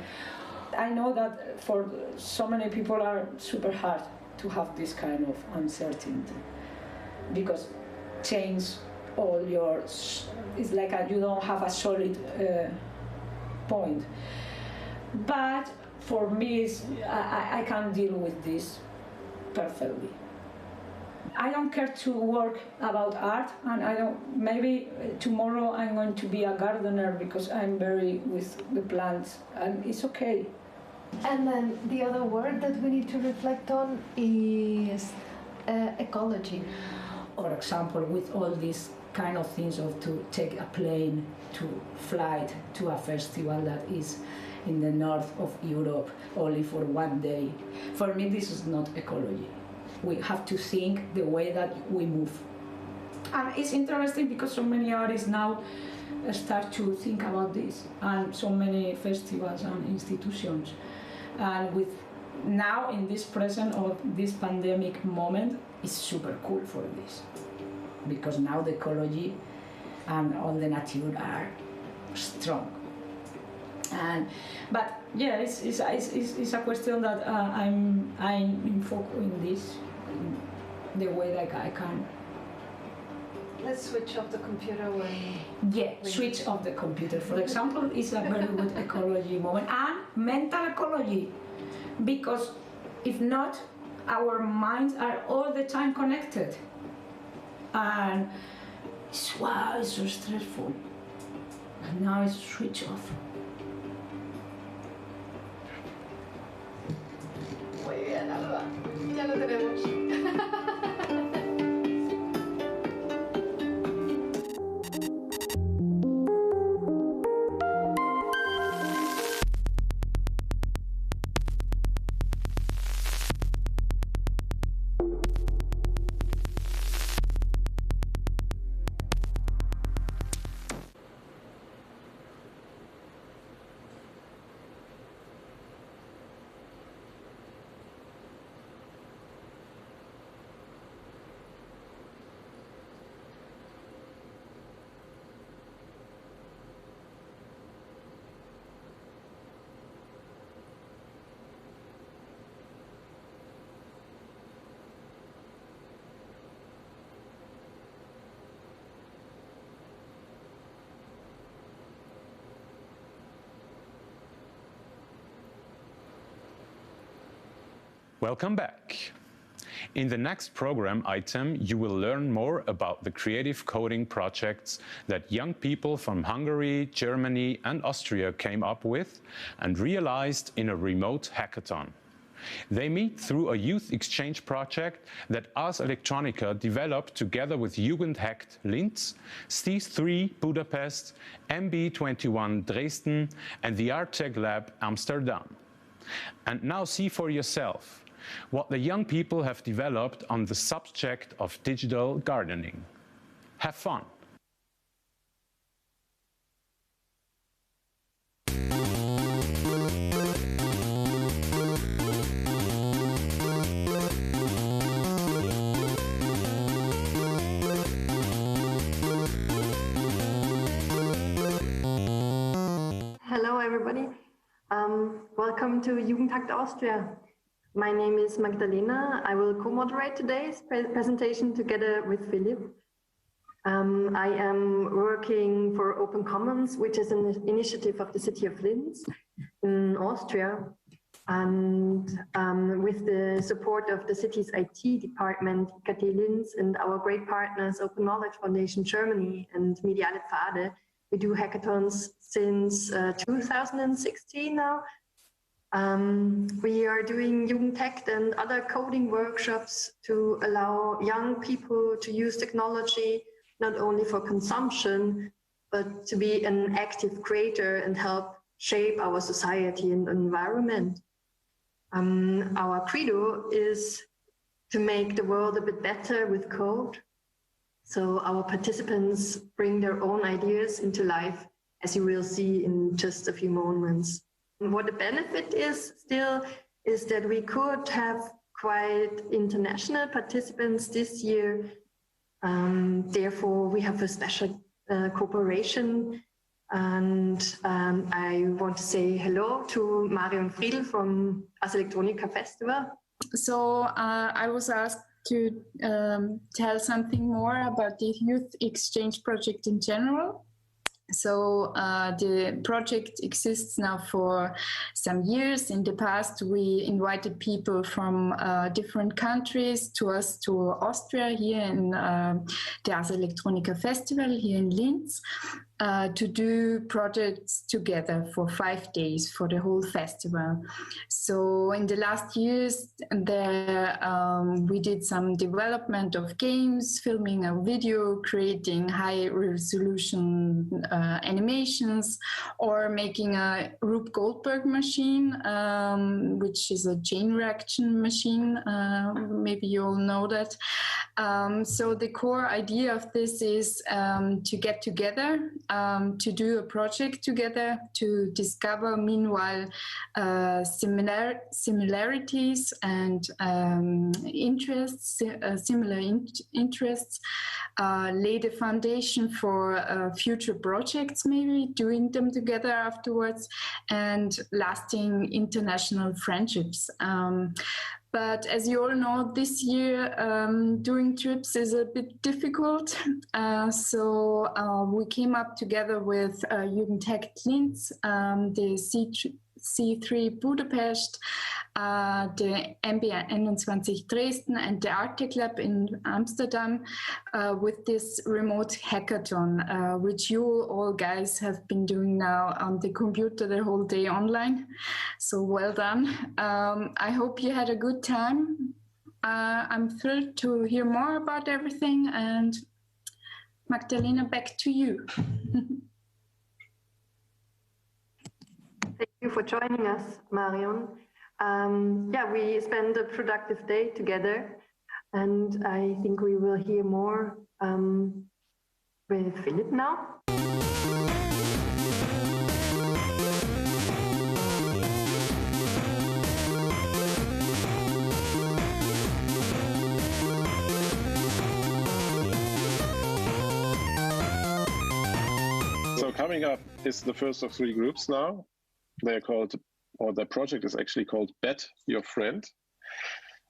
[SPEAKER 7] I know that for so many people are super hard to have this kind of uncertainty, because change all your, it's like you don't have a solid point. But for me, I can deal with this perfectly. I don't care to work about art, and maybe tomorrow I'm going to be a gardener because I'm very with the plants, and it's okay.
[SPEAKER 8] And then the other word that we need to reflect on is ecology.
[SPEAKER 7] For example, with all these kind of things of to take a plane to flight to a festival that is in the north of Europe only for one day. For me, this is not ecology. We have to think the way that we move. And it's interesting because so many artists now start to think about this, and so many festivals and institutions. And with now in this present of this pandemic moment, it's super cool for this, because now the ecology and all the nature are strong. But yeah, it's a question that I'm in focus in this, in the way that I can.
[SPEAKER 8] Let's switch off the computer when...
[SPEAKER 7] Yeah, switch off the computer, for example, is a very good ecology moment, and mental ecology, because if not, our minds are all the time connected, and it's so stressful. And now it's switch off.
[SPEAKER 8] Muy bien, Alba. Ya lo tenemos.
[SPEAKER 1] Welcome back.
[SPEAKER 9] In the next program item, you will learn more about the creative coding projects that young people from Hungary, Germany, and Austria came up with and realized in a remote hackathon. They meet through a youth exchange project that Ars Electronica developed together with Jugend hackt LInz, Sleeth 3 Budapest, MB21 Dresden, and the Artec Lab Amsterdam. And now see for yourself what the young people have developed on the subject of digital gardening. Have fun!
[SPEAKER 10] Hello everybody, welcome to Jugend hackt Austria. My name is Magdalena. I will co-moderate today's presentation together with Philip. I am working for Open Commons, which is an initiative of the city of Linz in Austria. And with the support of the city's IT department, IKT Linz, and our great partners, Open Knowledge Foundation Germany and Mediale Pfade, we do hackathons since 2016 now. We are doing Jugend hackt and other coding workshops to allow young people to use technology not only for consumption, but to be an active creator and help shape our society and environment. Our credo is to make the world a bit better with code. So our participants bring their own ideas into life, as you will see in just a few moments. What the benefit is still is that we could have quite international participants this year. Therefore, we have a special cooperation. And I want to say hello to Marion Friedl from Ars Electronica Festival.
[SPEAKER 11] So I was asked to tell something more about the youth exchange project in general. So the project exists now for some years. In the past, we invited people from different countries to us, to Austria, here in the Ars Electronica Festival here in Linz, to do projects together for 5 days for the whole festival. So in the last years, we did some development of games, filming a video, creating high-resolution animations, or making a Rube Goldberg machine, which is a chain reaction machine. Maybe you all know that. So the core idea of this is to get together, to do a project together, to discover meanwhile similarities and interests, similar interests, lay the foundation for future projects, maybe doing them together afterwards, and lasting international friendships. But as you all know, this year doing trips is a bit difficult. So we came up together with Jugend hackt LInz, the C3 Budapest, the MB21 Dresden, and the Artec Lab in Amsterdam with this remote hackathon, which you all guys have been doing now on the computer the whole day online. So well done. I hope you had a good time. I'm thrilled to hear more about everything, and Magdalena, back to you.
[SPEAKER 10] Thank you for joining us, Marion. Yeah, we spent a productive day together, and I think we will hear more with Philip now.
[SPEAKER 12] So coming up is the first of 3 groups now. They're called, or the project is actually called Bet Your Friend.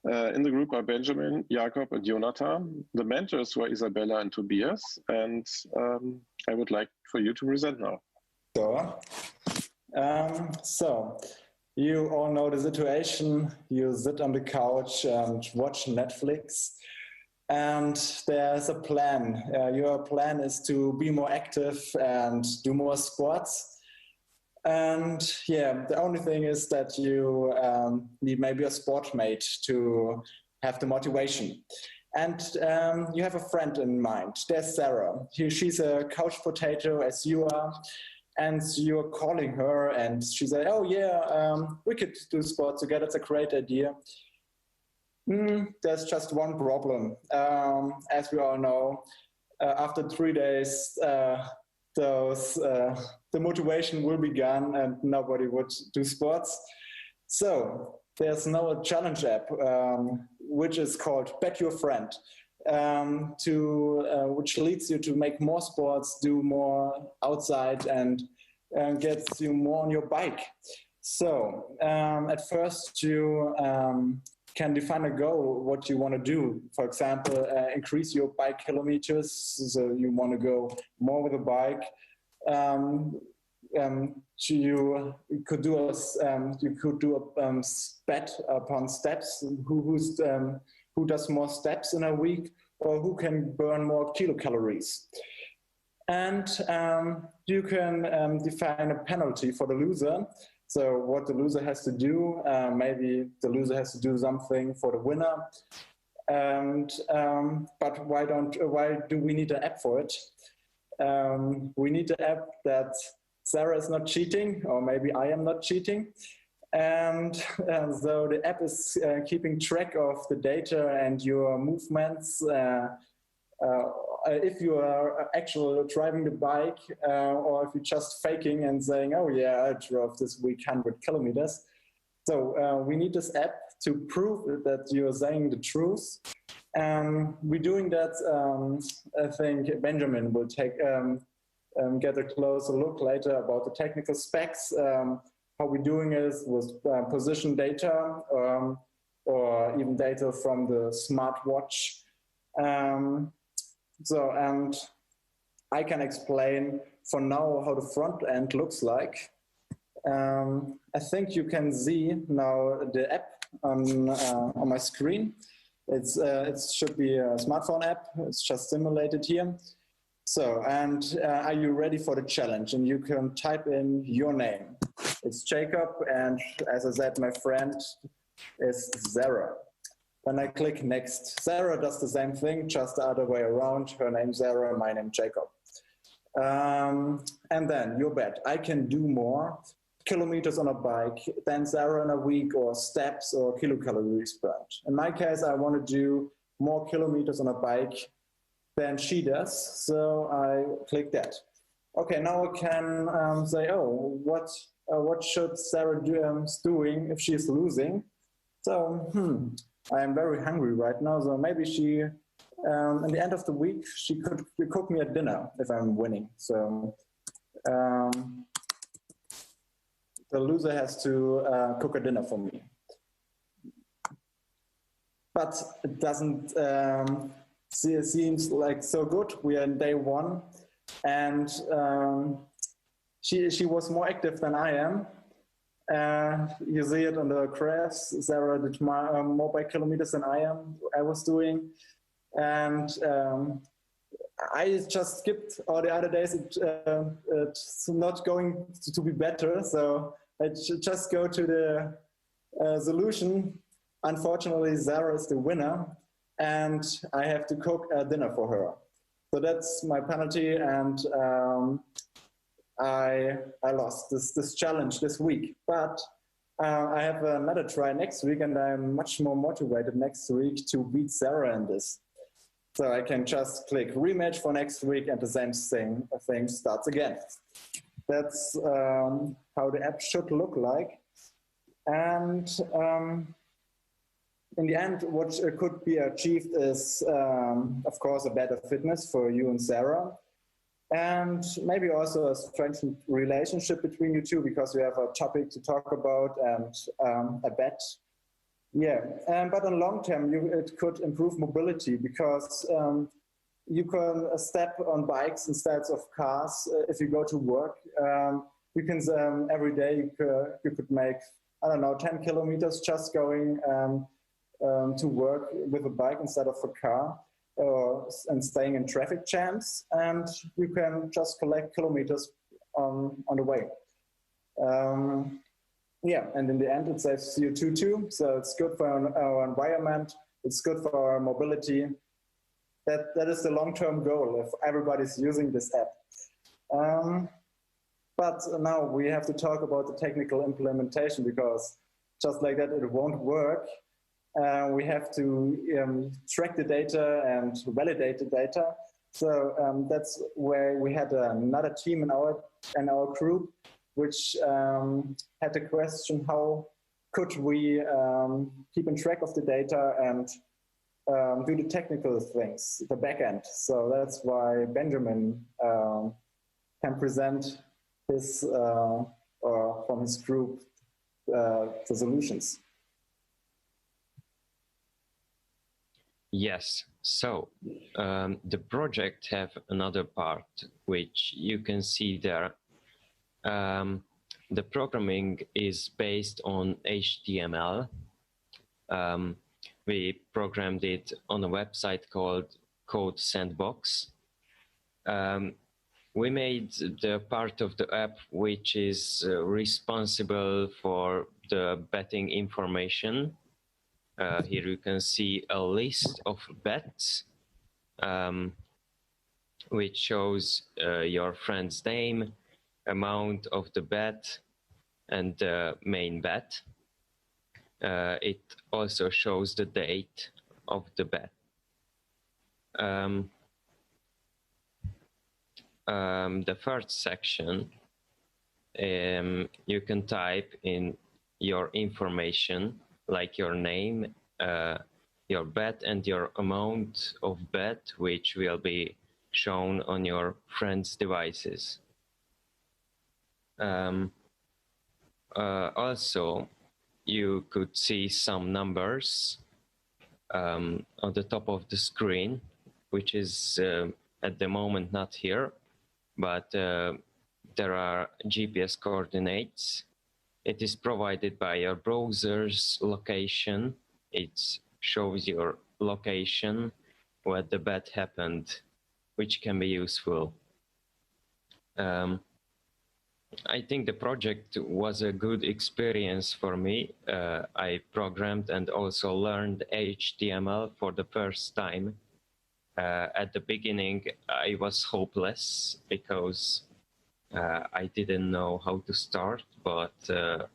[SPEAKER 12] In the group are Benjamin, Jakob, and Jonathan. The mentors were Isabella and Tobias, and I would like for you to present now.
[SPEAKER 13] So You all know the situation. You sit on the couch and watch Netflix. And there's a plan. Your plan is to be more active and do more sports. And yeah, the only thing is that you need maybe a sport mate to have the motivation. And you have a friend in mind. There's Sarah. She's a couch potato as you are. And you're calling her and she said, oh yeah, we could do sports together. It's a great idea. There's just one problem. As we all know, after 3 days, the motivation will be gone and nobody would do sports. So there's now a challenge app, which is called Bet Your Friend, which leads you to make more sports, do more outside, and gets you more on your bike. So at first you can define a goal, what you want to do. For example, increase your bike kilometers, so you want to go more with a bike. You could do a bet upon steps. Who does more steps in a week, or who can burn more kilocalories? And you can define a penalty for the loser. So what the loser has to do, maybe the loser has to do something for the winner. And but why do we need an app for it? We need an app that Sarah is not cheating, or maybe I am not cheating. And so the app is keeping track of the data and your movements. If you are actually driving the bike, or if you're just faking and saying, oh yeah, I drove this week 100 kilometers. So we need this app to prove that you're saying the truth. We're doing that. I think Benjamin will get a closer look later about the technical specs. How we're doing is with position data, or even data from the smartwatch. And I can explain for now how the front end looks like. I think you can see now the app on my screen. It should be a smartphone app. It's just simulated here. So, and are you ready for the challenge? And you can type in your name. It's Jacob, and as I said, my friend is Sarah. When I click next, Sarah does the same thing, just the other way around. Her name Sarah, my name Jacob. And then your bet. I can do more kilometers on a bike than Sarah in a week, or steps or kilocalories burned. In my case, I want to do more kilometers on a bike than she does, so I click that. Okay, now I can say, oh, what should Sarah doing if she's losing? So, I am very hungry right now, so maybe she, in the end of the week, she could cook me a dinner if I'm winning. So, the loser has to cook a dinner for me. But it doesn't seems like so good. We are in day one, and she was more active than I am. You see it on the graphs. Sarah did more bike kilometers than I was doing. And I just skipped all the other days. It's not going to be better. So I just go to the solution. Unfortunately, Sarah is the winner, and I have to cook a dinner for her. So that's my penalty, and I lost this challenge this week. But I have another try next week, and I'm much more motivated next week to beat Sarah in this. So I can just click rematch for next week, and the same thing starts again. That's how the app should look like. And in the end, what could be achieved is, of course, a better fitness for you and Sarah. And maybe also a strengthened relationship between you two, because you have a topic to talk about and a bet. Yeah, but in long term, it could improve mobility, because you can step on bikes instead of cars if you go to work. You can every day you could make I don't know, 10 kilometers just going to work with a bike instead of a car, and staying in traffic jams, and you can just collect kilometers on the way. Yeah, and in the end it saves CO2 too, so it's good for our environment, it's good for our mobility. That is the long-term goal if everybody's using this app. But now we have to talk about the technical implementation, because just like that it won't work. We have to track the data and validate the data. So that's where we had another team in our group, which had the question, how could we keep in track of the data and do the technical things, the back end. So that's why Benjamin can present his, or from his group, the solutions.
[SPEAKER 14] Yes, so the project have another part which you can see there. The programming is based on HTML. We programmed it on a website called Code Sandbox. We made the part of the app which is responsible for the betting information. Here you can see a list of bets, which shows your friend's name, amount of the bet, and the main bet. It also shows the date of the bet. The first section, you can type in your information, like your name, your bet, and your amount of bet, which will be shown on your friend's devices. Also, you could see some numbers on the top of the screen, which is at the moment not here, but there are GPS coordinates. It is provided by your browser's location. It shows your location where the bet happened, which can be useful. I think the project was a good experience for me. I programmed and also learned HTML for the first time. At the beginning, I was hopeless because I didn't know how to start, but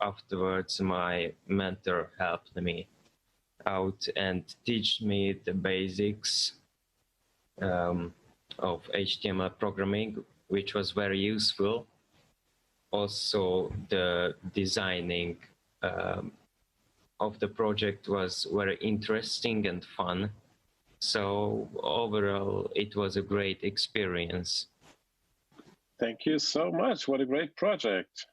[SPEAKER 14] afterwards my mentor helped me out and teach me the basics of HTML programming, which was very useful. Also, the designing of the project was very interesting and fun. So overall, it was a great experience.
[SPEAKER 12] Thank you so much. What a great project.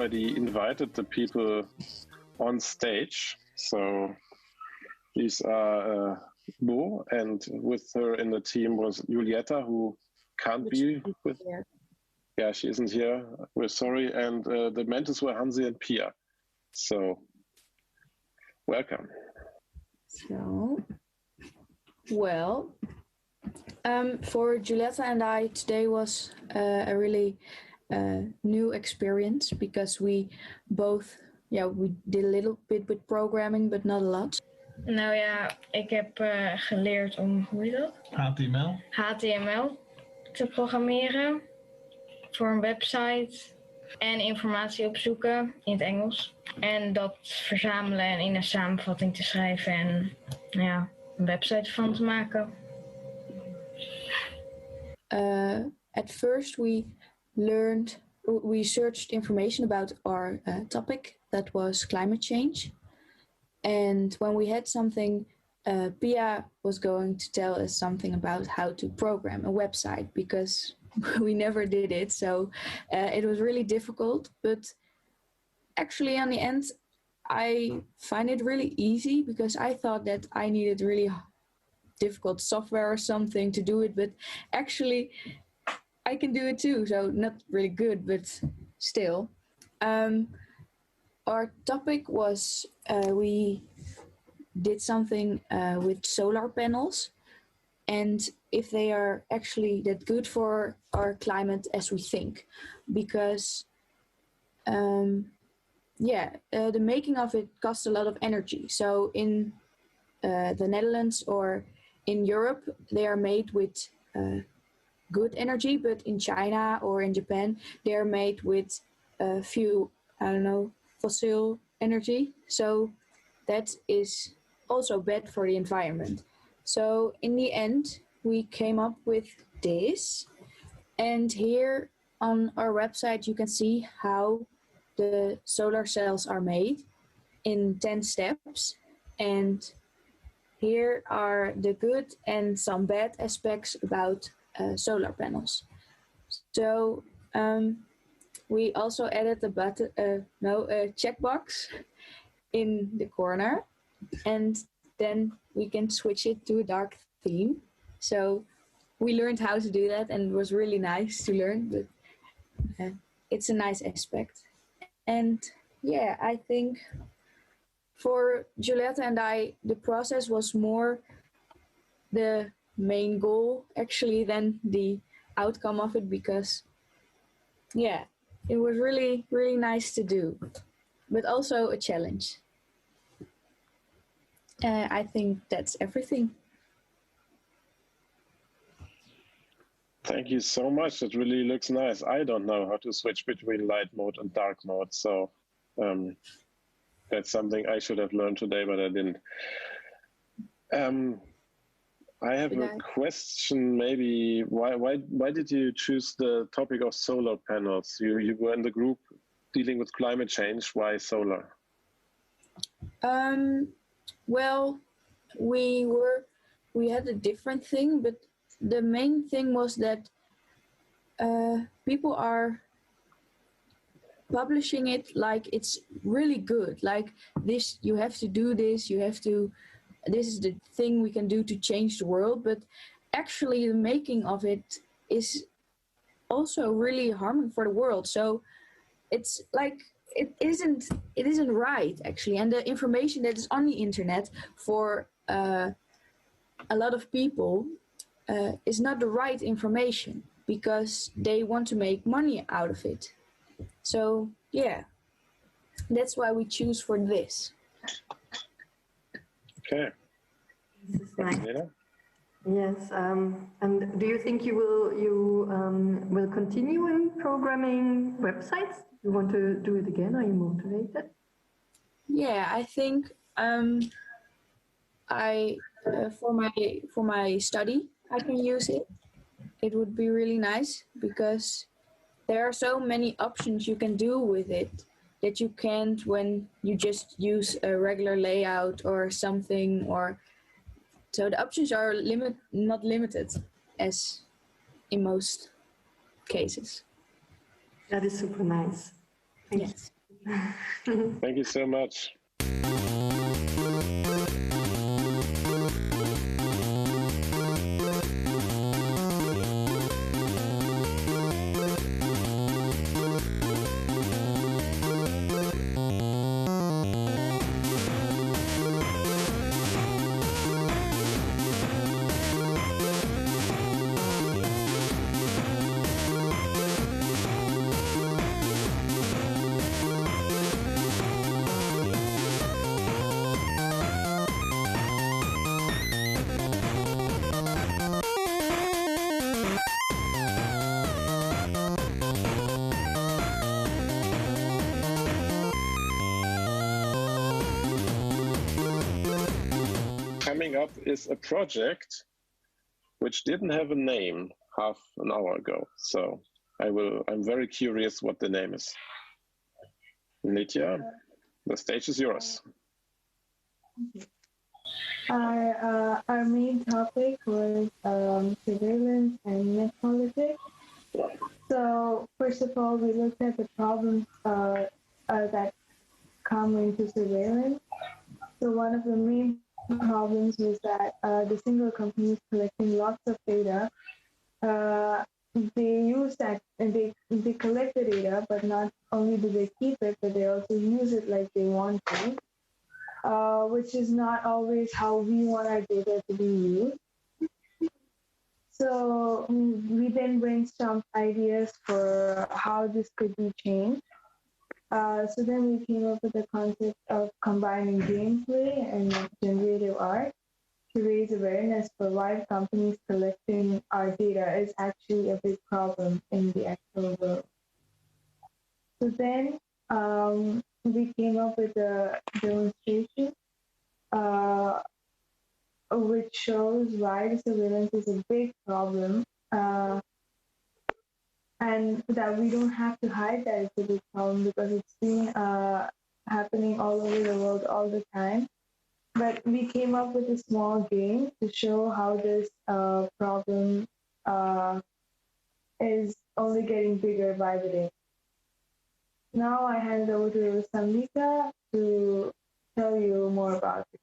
[SPEAKER 12] Invited the people on stage. So these are Bo, and with her in the team was Julieta, who can't be with. Yeah, she isn't here. We're sorry. And the mentors were Hansi and Pia. So welcome.
[SPEAKER 15] So, well, for Julieta and I, today was a really new experience, because we both, we did a little bit with programming, but not a lot.
[SPEAKER 16] Nou ja, ik heb geleerd om, hoe heet dat? HTML te programmeren voor een website en informatie opzoeken in het Engels. En dat verzamelen en in een samenvatting te schrijven en een website van te maken.
[SPEAKER 15] At first we searched information about our topic, that was climate change. And when we had something Pia was going to tell us something about how to program a website, because we never did it. So it was really difficult, but actually in the end, I find it really easy, because I thought that I needed really difficult software or something to do it, but actually I can do it too. So not really good, but still. Our topic was we did something with solar panels, and if they are actually that good for our climate as we think, because the making of it costs a lot of energy. So in the Netherlands or in Europe, they are made with good energy, but in China or in Japan, they are made with a few, fossil energy. So that is also bad for the environment. So in the end, we came up with this. And here on our website, you can see how the solar cells are made in 10 steps. And here are the good and some bad aspects about solar panels. So we also added a button, a checkbox in the corner, and then we can switch it to a dark theme. So we learned how to do that, and it was really nice to learn, but it's a nice aspect. And yeah, I think for Juliette and I, the process was more the main goal actually than the outcome of it, because yeah, it was really, really nice to do, but also a challenge. I think that's everything.
[SPEAKER 12] Thank you so much. It really looks nice. I don't know how to switch between light mode and dark mode, so that's something I should have learned today, but I didn't. I have a question. Maybe why did you choose the topic of solar panels? You were in the group dealing with climate change. Why solar?
[SPEAKER 15] Well, we had a different thing, but the main thing was that people are publishing it like it's really good, like this, you have to do this, this is the thing we can do to change the world, but actually the making of it is also really harming for the world. So it's like it isn't right actually, and the information that is on the internet for a lot of people is not the right information, because they want to make money out of it. So yeah, that's why we choose for this.
[SPEAKER 12] Okay.
[SPEAKER 10] This is nice. Yes, and do you think you will continue in programming websites? You want to do it again? Are you motivated?
[SPEAKER 15] Yeah, I think for my study I can use it. It would be really nice, because there are so many options you can do with it that you can't when you just use a regular layout or something, or so the options are not limited as in most cases.
[SPEAKER 10] That is super nice.
[SPEAKER 15] Yes.
[SPEAKER 12] Thank you so much. Coming up is a project which didn't have a name half an hour ago. So I'm very curious what the name is. Nitya, the stage is yours.
[SPEAKER 16] Our main topic was surveillance and net politics. So first of all, we looked at the problems that come into surveillance. So one of the main problems was that the single companies collecting lots of data, they use that and they collect the data, but not only do they keep it, but they also use it like they want to, which is not always how we want our data to be used. So we then brainstormed ideas for how this could be changed. So then we came up with the concept of combining gameplay and generative art to raise awareness for why companies collecting our data is actually a big problem in the actual world. So then we came up with a demonstration which shows why the surveillance is a big problem and that we don't have to hide that it's a big problem because it's been happening all over the world all the time. But we came up with a small game to show how this problem is only getting bigger by the day. Now I hand over to Samnika to tell you more about it.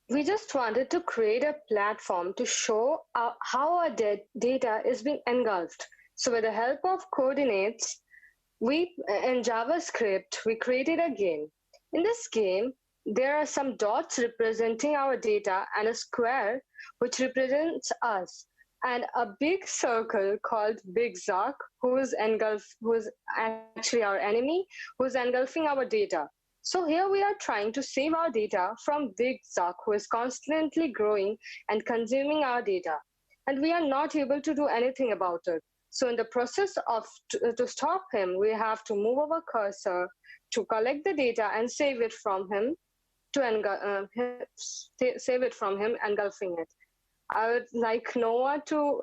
[SPEAKER 17] We just wanted to create a platform to show how our data is being engulfed. So with the help of coordinates, in JavaScript, we created a game. In this game, there are some dots representing our data and a square which represents us, and a big circle called Big Zuck, who is actually our enemy, who's engulfing our data. So here we are trying to save our data from Big Zuck, who is constantly growing and consuming our data. And we are not able to do anything about it. So in the process of to stop him, we have to move our cursor to collect the data and save it from him, engulfing it. I would like Noah to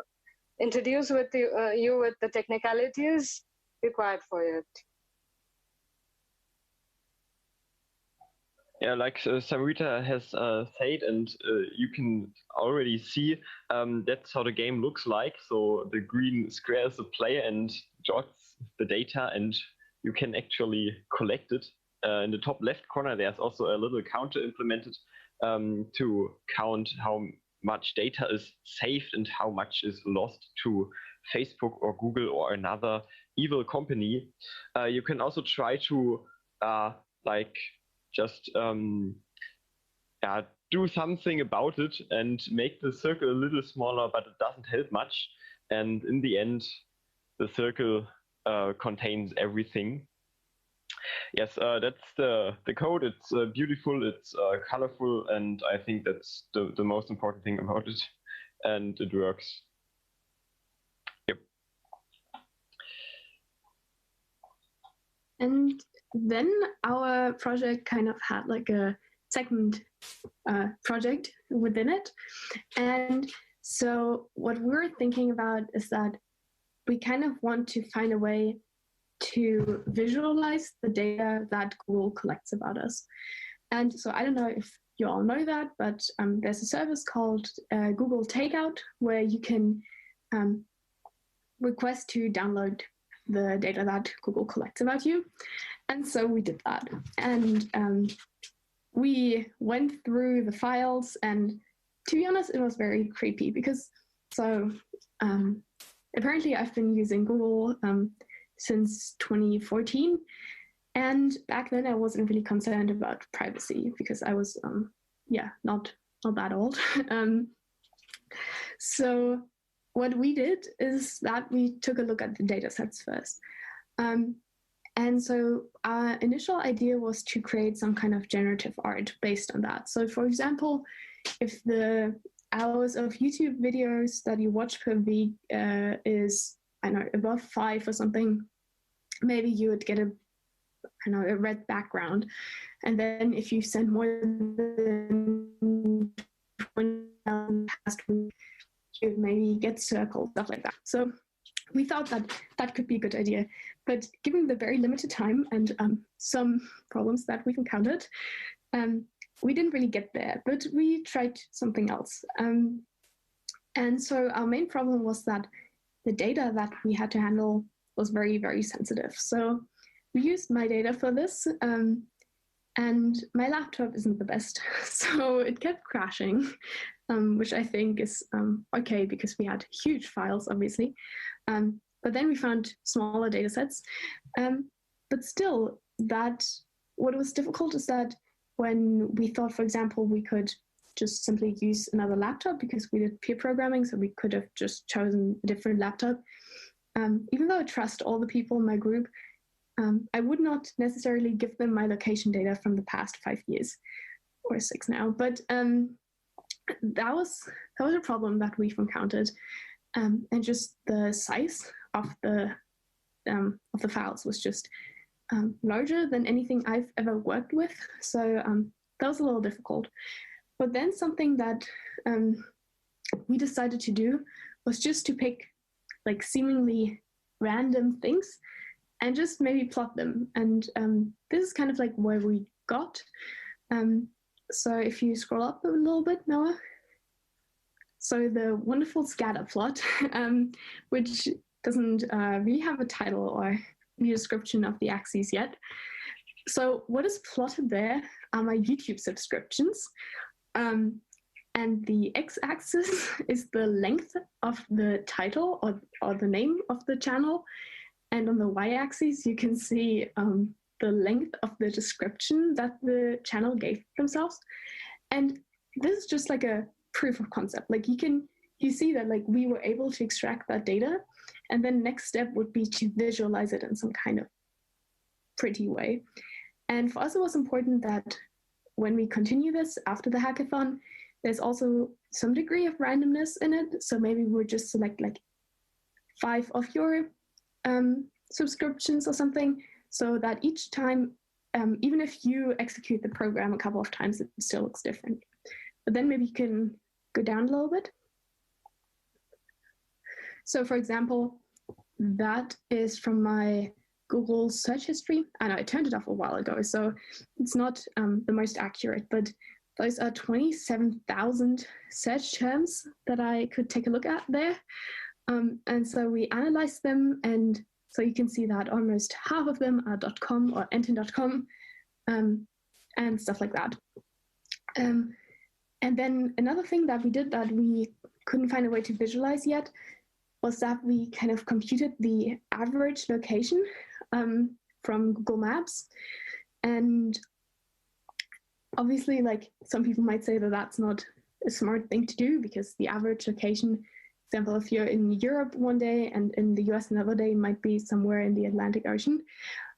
[SPEAKER 17] introduce you with the technicalities required for it.
[SPEAKER 14] Yeah, like Samrita has said, and you can already see that's how the game looks like. So the green square is the player and jots the data, and you can actually collect it. In the top left corner, there's also a little counter implemented to count how much data is saved and how much is lost to Facebook or Google or another evil company. You can also try to just do something about it and make the circle a little smaller, but it doesn't help much. And in the end, the circle contains everything. Yes, that's the code. It's beautiful, it's colorful, and I think that's the most important thing about it. And it works. Yep.
[SPEAKER 18] And then our project kind of had like a second project within it. And so what we're thinking about is that we kind of want to find a way to visualize the data that Google collects about us. And so I don't know if you all know that, but there's a service called Google Takeout where you can request to download the data that Google collects about you. And so we did that. And we went through the files, and to be honest, it was very creepy because apparently I've been using Google since 2014. And back then I wasn't really concerned about privacy because I was, not that old. So what we did is that we took a look at the data sets first. And so our initial idea was to create some kind of generative art based on that. So for example, if the hours of YouTube videos that you watch per week is, I don't know, above 5 or something, maybe you would get a red background. And then if you send more than 20,000 past week, you maybe get circled, stuff like that. So we thought that that could be a good idea. But given the very limited time and some problems that we've encountered, we didn't really get there, but we tried something else. And so our main problem was that the data that we had to handle was very, very sensitive. So we used my data for this, and my laptop isn't the best. So it kept crashing, which I think is okay because we had huge files, obviously. But then we found smaller data sets. But still, what was difficult is that when we thought, for example, we could just simply use another laptop because we did peer programming, so we could have just chosen a different laptop. Even though I trust all the people in my group, I would not necessarily give them my location data from the past 5 years, or 6 now. But that was a problem that we've encountered, and just the size of the files was just larger than anything I've ever worked with. So that was a little difficult. But then something that we decided to do was just to pick like seemingly random things and just maybe plot them. And this is kind of like where we got. So if you scroll up a little bit, Noah. So the wonderful scatter plot, which doesn't really have a title or a description of the axes yet. So what is plotted there are my YouTube subscriptions. And the x-axis is the length of the title or the name of the channel. And on the y-axis, you can see the length of the description that the channel gave themselves. And this is just like a proof of concept. Like you see that like we were able to extract that data, and then next step would be to visualize it in some kind of pretty way. And for us, it was important that when we continue this after the hackathon, there's also some degree of randomness in it. So maybe we'll just select like 5 of your subscriptions or something, so that each time, even if you execute the program a couple of times, it still looks different. But then maybe you can go down a little bit. So for example, that is from my Google search history. And I turned it off a while ago, so it's not the most accurate, but those are 27,000 search terms that I could take a look at there. And so we analyzed them, and so you can see that almost half of them are .com or enten.com and stuff like that. And then another thing that we did that we couldn't find a way to visualize yet was that we kind of computed the average location from Google Maps. And obviously, like, some people might say that that's not a smart thing to do, because the average location, for example, if you're in Europe one day and in the US another day, might be somewhere in the Atlantic Ocean.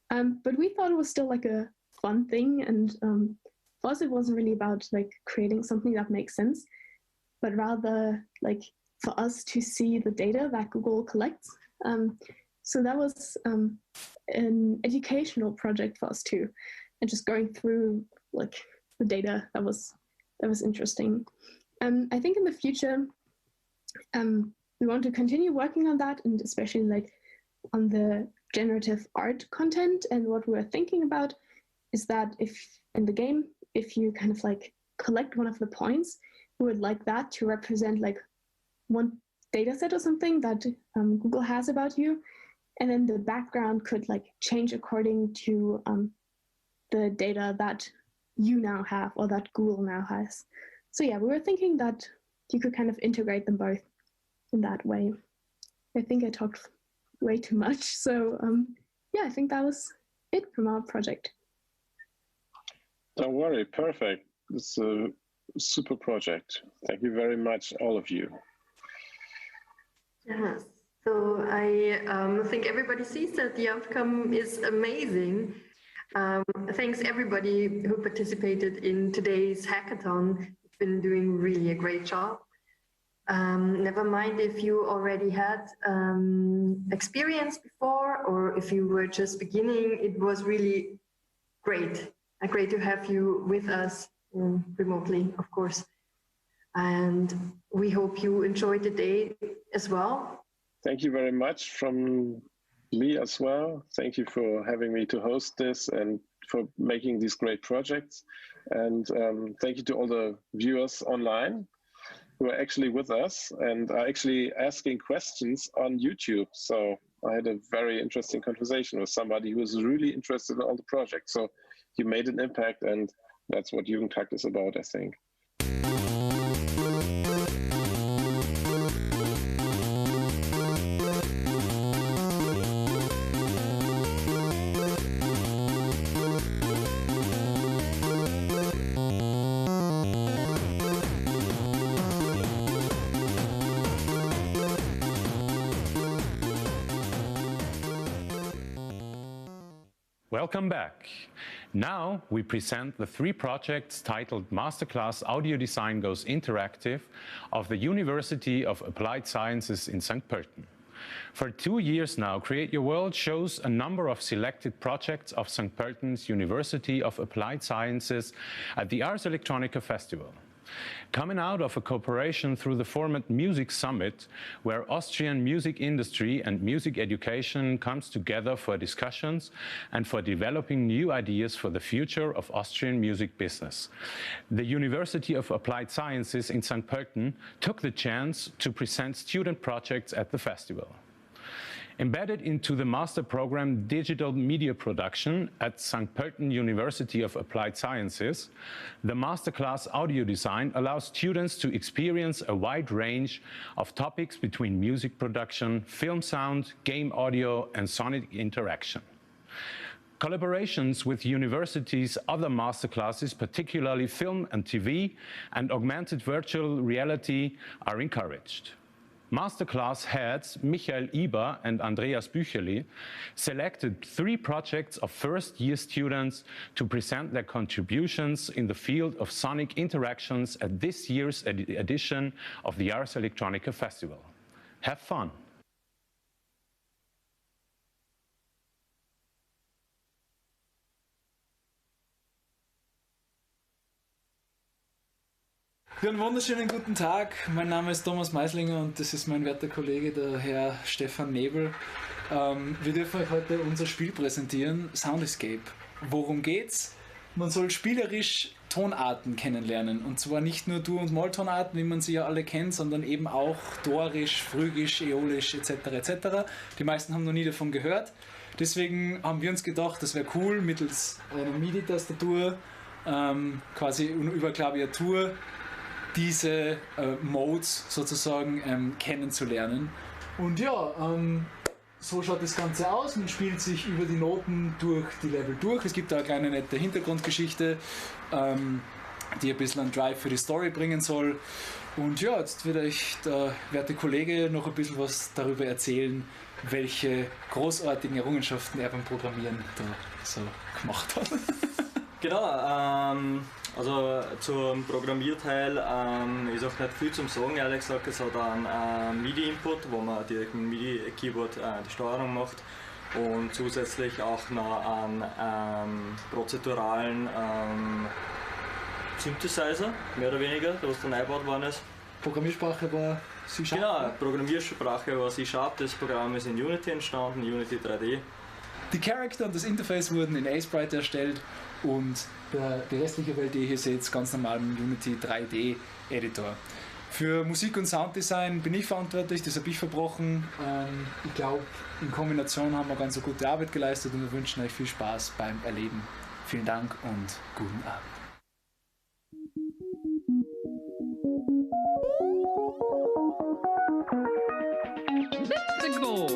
[SPEAKER 18] But we thought it was still like a fun thing, and for us, it wasn't really about like creating something that makes sense, but rather like for us to see the data that Google collects. So that was an educational project for us too, and just going through like the data. That was interesting. I think in the future, we want to continue working on that, and especially like on the generative art content. And what we're thinking about is that if in the game, if you kind of like collect one of the points, we would like that to represent like one data set or something that Google has about you. And then the background could like change according to the data that you now have or that Google now has. So yeah, we were thinking that you could kind of integrate them both in that way. I think I talked way too much. So yeah, I think that was it from our project.
[SPEAKER 12] Don't worry, perfect. It's a super project. Thank you very much, all of you.
[SPEAKER 10] Yeah, so I think everybody sees that the outcome is amazing. Thanks everybody who participated in today's hackathon. You've been doing really a great job. Never mind if you already had experience before, or if you were just beginning, it was really great. Great to have you with us remotely, of course. And we hope you enjoyed the day as well.
[SPEAKER 12] Thank you very much from me as well. Thank you for having me to host this and for making these great projects. And thank you to all the viewers online who are actually with us and are actually asking questions on YouTube. So I had a very interesting conversation with somebody who was really interested in all the projects. So you made an impact, and that's what Jugendtakt is about, I think.
[SPEAKER 9] Welcome back. Now we present the 3 projects titled Masterclass Audio Design Goes Interactive of the University of Applied Sciences in St. Pölten. For 2 years now, Create Your World shows a number of selected projects of St. Pölten's University of Applied Sciences at the Ars Electronica Festival. Coming out of a cooperation through the format Music Summit, where Austrian music industry and music education comes together for discussions and for developing new ideas for the future of Austrian music business. The University of Applied Sciences in St. Pölten took the chance to present student projects at the festival. Embedded into the master program Digital Media Production at St. Pölten University of Applied Sciences, the masterclass Audio Design allows students to experience a wide range of topics between music production, film sound, game audio, and sonic interaction. Collaborations with universities' other masterclasses, particularly film and TV, and augmented virtual reality are encouraged. Masterclass heads Michael Iber and Andreas Bücherli selected 3 projects of first-year students to present their contributions in the field of sonic interactions at this year's edition of the Ars Electronica Festival. Have fun!
[SPEAKER 19] Ja, einen wunderschönen guten Tag. Mein Name ist Thomas Meislinger und das ist mein werter Kollege, der Herr Stefan Nebel. Wir dürfen euch heute unser Spiel präsentieren, Sound Escape. Worum geht's? Man soll spielerisch Tonarten kennenlernen. Und zwar nicht nur Dur- und Molltonarten, wie man sie ja alle kennt, sondern eben auch Dorisch, Phrygisch, Äolisch etc. etc. Die meisten haben noch nie davon gehört. Deswegen haben wir uns gedacht, das wäre cool, mittels einer MIDI-Tastatur, quasi über Klaviatur, diese Modes sozusagen kennenzulernen. Und ja, so schaut das Ganze aus. Man spielt sich über die Noten durch die Level durch. Es gibt da eine kleine nette Hintergrundgeschichte, die ein bisschen einen Drive für die Story bringen soll. Und ja, jetzt wird euch der werte Kollege noch ein bisschen was darüber erzählen, welche großartigen Errungenschaften er beim Programmieren da so gemacht hat.
[SPEAKER 20] Genau, also zum Programmierteil ist auch nicht viel zum Sagen, ehrlich gesagt. Es hat einen MIDI-Input, wo man direkt mit dem MIDI-Keyboard die Steuerung macht und zusätzlich auch noch einen prozeduralen Synthesizer, mehr oder weniger, der was dann eingebaut worden ist.
[SPEAKER 19] Programmiersprache war C#?
[SPEAKER 20] Genau, Programmiersprache war C#. Das Programm ist in Unity entstanden, Unity 3D.
[SPEAKER 19] Die Charakter und das Interface wurden in Sprite erstellt und die restliche Welt, die ihr hier seht, ganz normal im Unity 3D Editor. Für Musik- und Sounddesign bin ich verantwortlich, das habe ich verbrochen. Ich glaube, in Kombination haben wir ganz eine gute Arbeit geleistet und wir wünschen euch viel Spaß beim Erleben. Vielen Dank und guten Abend.
[SPEAKER 21] Let's go!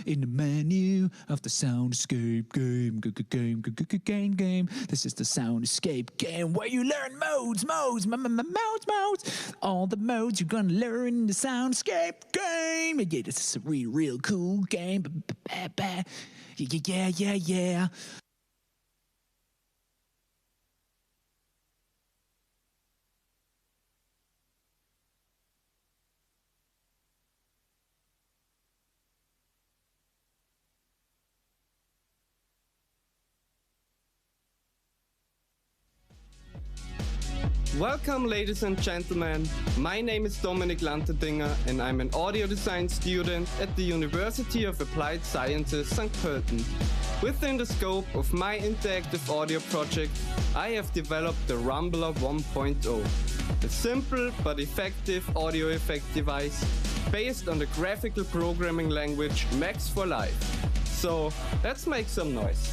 [SPEAKER 21] In the menu of the Sound Escape game. This is the Sound Escape game where you learn modes. All the modes you're gonna learn in the Sound Escape game. Yeah, this is a real cool game. Yeah.
[SPEAKER 3] Welcome, ladies and gentlemen. My name is Dominik Lantedinger and I'm an audio design student at the University of Applied Sciences, St. Pölten. Within the scope of my interactive audio project, I have developed the Rumbler 1.0, a simple but effective audio effect device based on the graphical programming language Max for Live. So let's make some noise.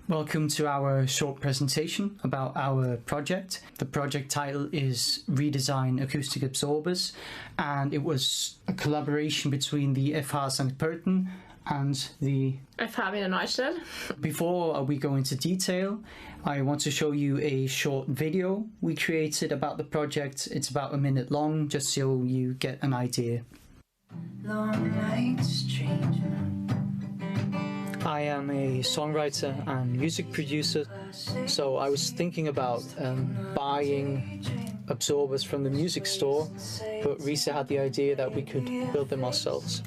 [SPEAKER 4] Welcome to our short presentation about our project. The project title is Redesign Acoustic Absorbers, and it was a collaboration between the FH St. Pölten and the
[SPEAKER 22] FH Wiener Neustadt.
[SPEAKER 4] Before we go into detail, I want to show you a short video we created about the project. It's about a minute long, just so you get an idea.
[SPEAKER 23] Long nights, stranger.
[SPEAKER 4] I am a songwriter and music producer, so I was thinking about buying absorbers from the music store, but Risa had the idea that we could build them ourselves.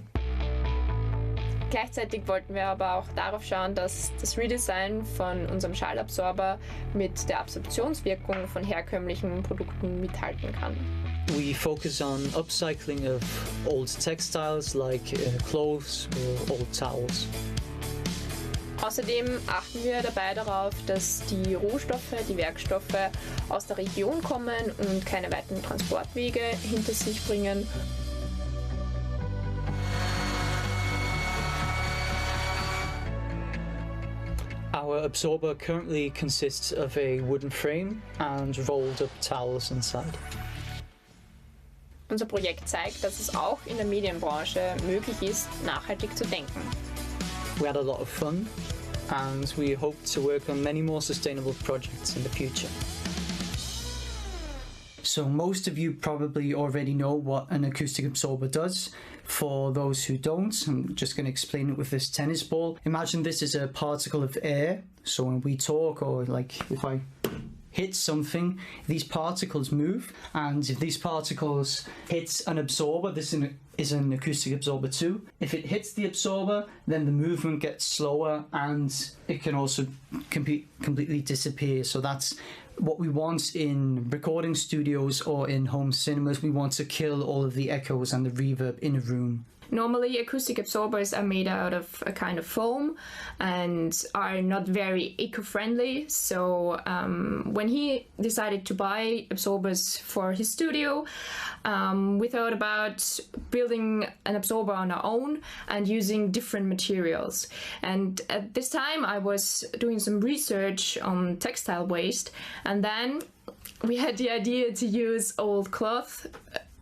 [SPEAKER 22] Gleichzeitig wollten wir aber auch darauf schauen, dass das Redesign von unserem Schallabsorber mit der Absorptionswirkung von herkömmlichen Produkten mithalten kann.
[SPEAKER 4] We focus on upcycling of old textiles like clothes or old towels.
[SPEAKER 22] Außerdem achten wir dabei darauf, dass die Rohstoffe, die Werkstoffe aus der Region kommen und keine weiten Transportwege hinter sich bringen.
[SPEAKER 4] Our absorber currently consists of a wooden frame and rolled up towels inside.
[SPEAKER 22] Unser Projekt zeigt, dass es auch in der Medienbranche möglich ist, nachhaltig zu denken.
[SPEAKER 4] We had a lot of fun, and we hope to work on many more sustainable projects in the future. So most of you probably already know what an acoustic absorber does. For those who don't, I'm just going to explain it with this tennis ball. Imagine this is a particle of air, so when we talk, or like if I hit something, these particles move, and if these particles hit an absorber, this is an acoustic absorber too. If it hits the absorber, then the movement gets slower and it can also completely disappear. So that's what we want in recording studios or in home cinemas. We want to kill all of the echoes and the reverb in a room.
[SPEAKER 22] Normally, acoustic absorbers are made out of a kind of foam and are not very eco-friendly. So when he decided to buy absorbers for his studio, we thought about building an absorber on our own and using different materials. And at this time, I was doing some research on textile waste, and then we had the idea to use old cloth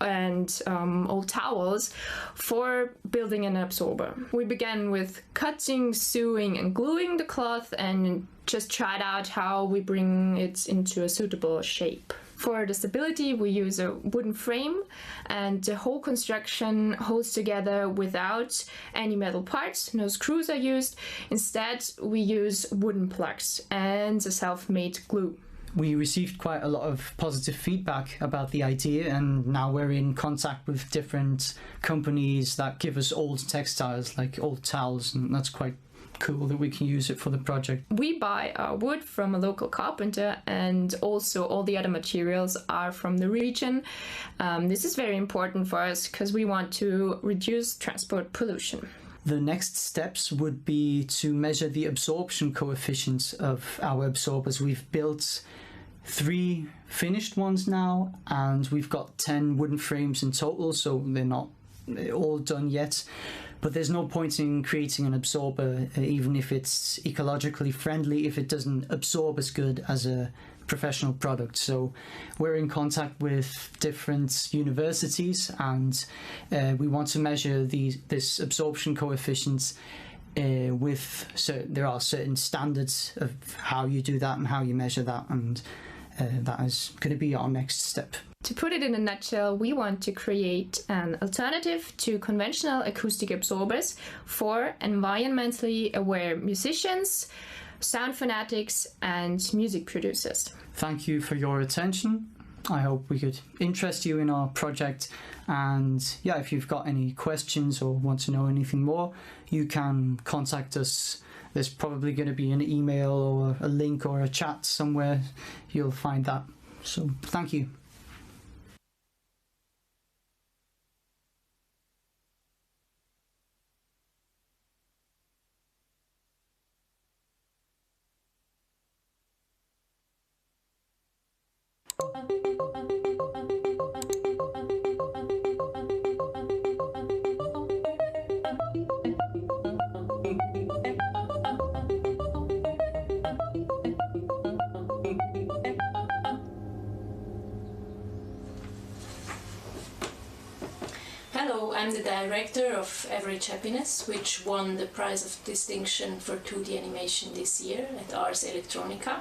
[SPEAKER 22] and old towels for building an absorber. We began with cutting, sewing and gluing the cloth and just tried out how we bring it into a suitable shape. For the stability, we use a wooden frame, and the whole construction holds together without any metal parts. No screws are used. Instead, we use wooden plugs and a self-made glue.
[SPEAKER 4] We received quite a lot of positive feedback about the idea, and now we're in contact with different companies that give us old textiles, like old towels, and that's quite cool that we can use it for the project.
[SPEAKER 22] We buy our wood from a local carpenter, and also all the other materials are from the region. This is very important for us because we want to reduce transport pollution.
[SPEAKER 4] The next steps would be to measure the absorption coefficients of our absorbers. We've built 3 finished ones now, and we've got 10 wooden frames in total, so they're not all done yet. But there's no point in creating an absorber, even if it's ecologically friendly, if it doesn't absorb as good as a professional product. So we're in contact with different universities, and we want to measure this absorption coefficients there are certain standards of how you do that and how you measure that, and that is going to be our next step.
[SPEAKER 22] To put it in a nutshell, we want to create an alternative to conventional acoustic absorbers for environmentally aware musicians, sound fanatics and music producers.
[SPEAKER 4] Thank you for your attention. I hope we could interest you in our project, and yeah, if you've got any questions or want to know anything more, you can contact us. There's probably going to be an email or a link or a chat somewhere. You'll find that. So thank you.
[SPEAKER 22] Hello, I'm the director of Average Happiness, which won the prize of distinction for 2D animation this year at Ars Electronica.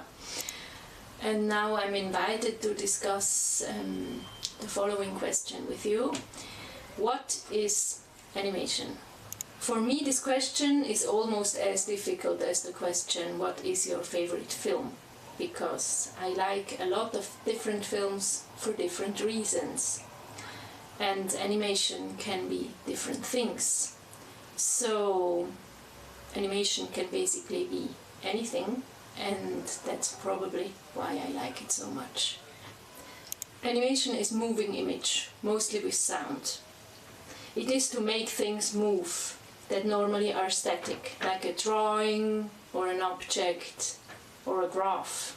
[SPEAKER 22] And now I'm invited to discuss the following question with you. What is animation? For me, this question is almost as difficult as the question, what is your favorite film? Because I like a lot of different films for different reasons. And animation can be different things. So animation can basically be anything, and that's probably why I like it so much. Animation is moving image, mostly with sound. It is to make things move that normally are static, like a drawing or an object or a graph,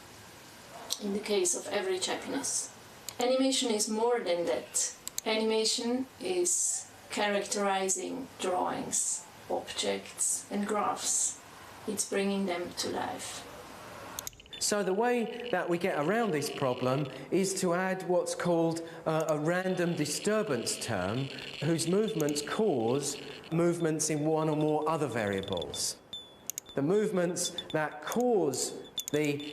[SPEAKER 22] in the case of Average Happiness. Animation is more than that. Animation is characterizing drawings, objects and graphs. It's bringing them to life.
[SPEAKER 2] So the way that we get around this problem is to add what's called a random disturbance term, whose movements cause movements in one or more other variables. The movements that cause the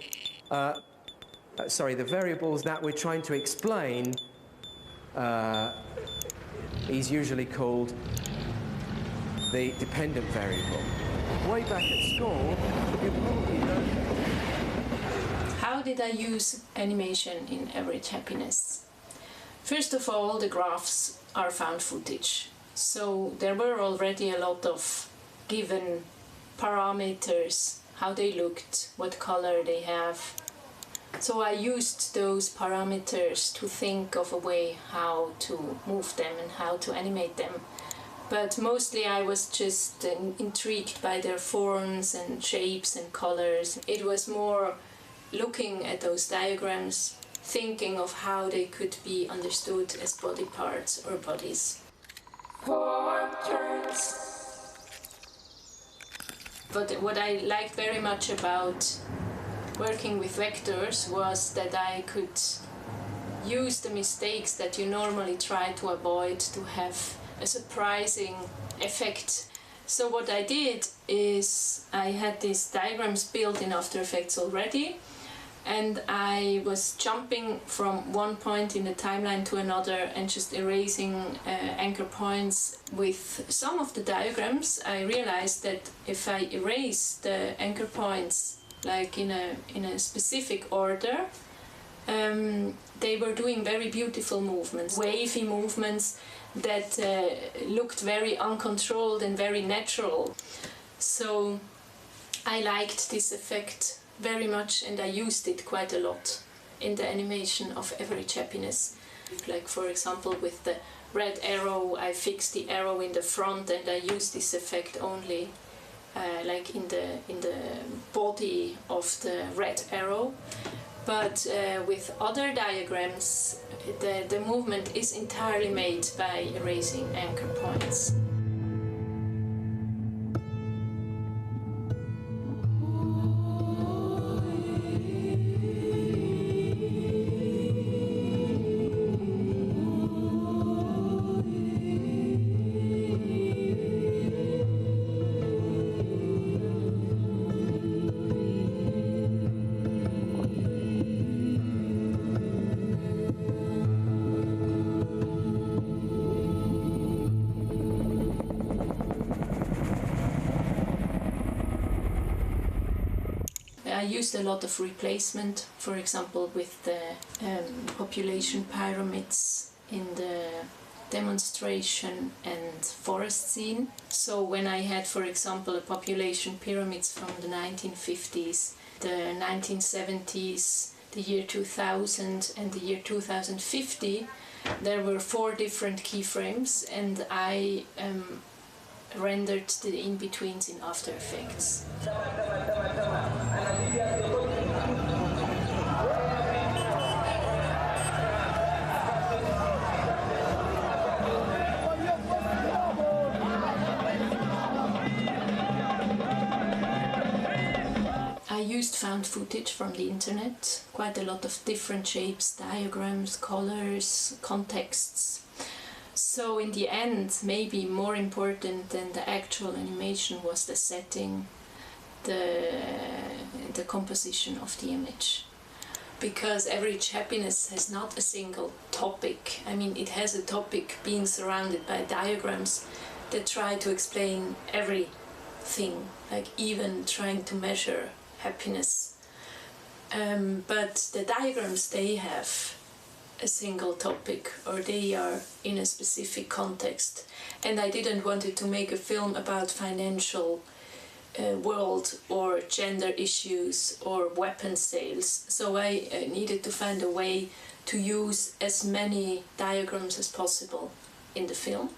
[SPEAKER 2] variables that we're trying to explain is usually called the dependent variable. Way back at school, you probably know.
[SPEAKER 22] How did I use animation in Average Happiness? First of all, the graphs are found footage. So there were already a lot of given parameters, how they looked, what color they have. So I used those parameters to think of a way how to move them and how to animate them. But mostly I was just intrigued by their forms and shapes and colors. It was more looking at those diagrams, thinking of how they could be understood as body parts or bodies. 4 turns. But what I liked very much about working with vectors was that I could use the mistakes that you normally try to avoid to have a surprising effect. So what I did is I had these diagrams built in After Effects already, and I was jumping from one point in the timeline to another and just erasing anchor points. With some of the diagrams, I realized that if I erase the anchor points like in a specific order, they were doing very beautiful movements, wavy movements that looked very uncontrolled and very natural. So I liked this effect very much, and I used it quite a lot in the animation of Average Happiness. Like for example with the red arrow, I fixed the arrow in the front and I used this effect only like in the body of the red arrow. But with other diagrams, the movement is entirely made by erasing anchor points. I used a lot of replacement, for example with the population pyramids in the demonstration and forest scene. So when I had, for example, a population pyramids from the 1950s, the 1970s, the year 2000 and the year 2050, there were 4 different keyframes, and I rendered the in-betweens in After Effects. I used found footage from the internet, quite a lot of different shapes, diagrams, colors, contexts. So in the end, maybe more important than the actual animation was the setting, the composition of the image. Because average happiness has not a single topic. I mean, it has a topic being surrounded by diagrams that try to explain everything, like even trying to measure happiness. But the diagrams, they have a single topic, or they are in a specific context. And I didn't want to make a film about financial world or gender issues or weapon sales. So I needed to find a way to use as many diagrams as possible in the film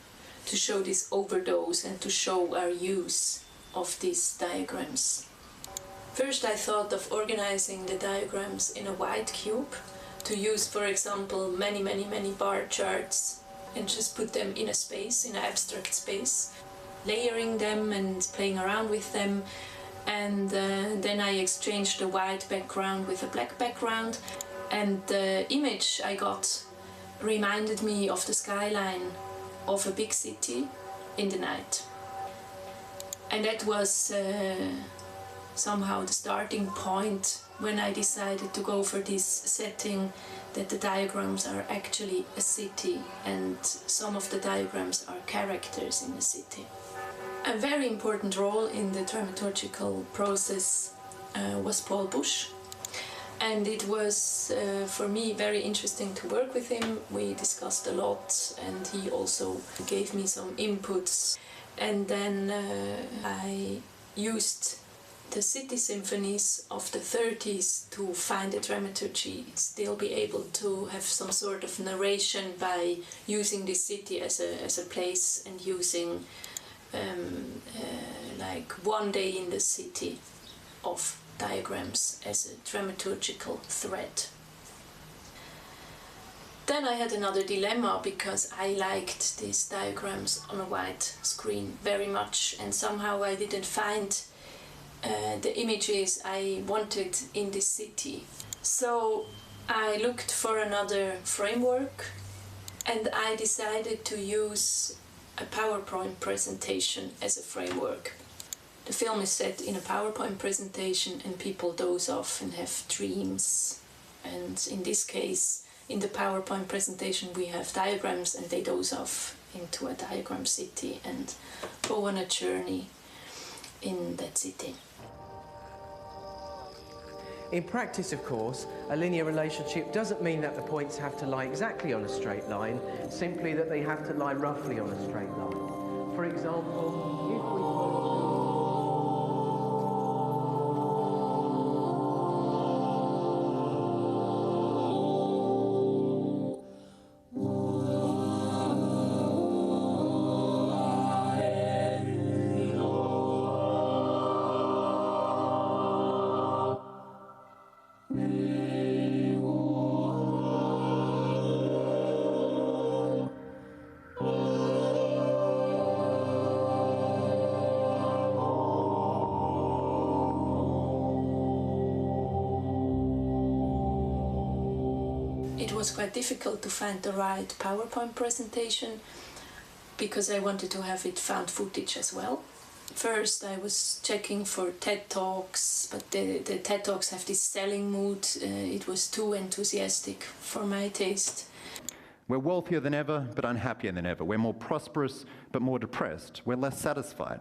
[SPEAKER 22] to show this overdose and to show our use of these diagrams. First, I thought of organizing the diagrams in a white cube to use, for example, many bar charts and just put them in a space, in an abstract space, layering them and playing around with them. And then I exchanged the white background with a black background, and the image I got reminded me of the skyline of a big city in the night. And that was somehow the starting point when I decided to go for this setting, that the diagrams are actually a city and some of the diagrams are characters in the city. A very important role in the dramaturgical process was Paul Busch, and it was for me very interesting to work with him. We discussed a lot and he also gave me some inputs, and then I used the city symphonies of the 30s to find a dramaturgy, still be able to have some sort of narration by using this city as a place and using like one day in the city of diagrams as a dramaturgical thread. Then I had another dilemma, because I liked these diagrams on a white screen very much, and somehow I didn't find the images I wanted in this city. So I looked for another framework, and I decided to use a PowerPoint presentation as a framework. The film is set in a PowerPoint presentation and people doze off and have dreams. And in this case, in the PowerPoint presentation we have diagrams and they doze off into a diagram city and go on a journey in that city.
[SPEAKER 2] In practice, of course, a linear relationship doesn't mean that the points have to lie exactly on a straight line, simply that they have to lie roughly on a straight line. For example, if we...
[SPEAKER 22] It was quite difficult to find the right PowerPoint presentation because I wanted to have it found footage as well. First I was checking for TED Talks, but the TED Talks have this selling mood. It was too enthusiastic for my taste.
[SPEAKER 5] We're wealthier than ever, but unhappier than ever. We're more prosperous, but more depressed. We're less satisfied.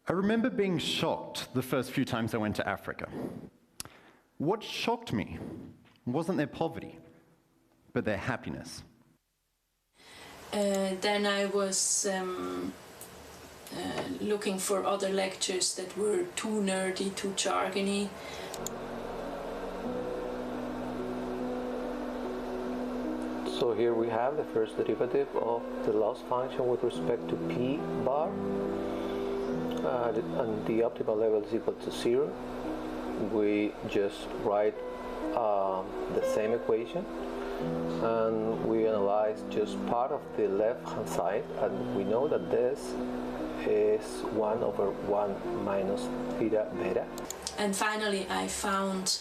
[SPEAKER 5] I remember being shocked the first few times I went to Africa. What shocked me wasn't their poverty, but their happiness.
[SPEAKER 22] Then I was looking for other lectures that were too nerdy, too jargony.
[SPEAKER 6] So here we have the first derivative of the loss function with respect to p bar, and the optimal level is equal to 0. We just write the same equation, and we analyze just part of the left-hand side, and we know that this is 1 over 1 minus theta beta.
[SPEAKER 22] And finally I found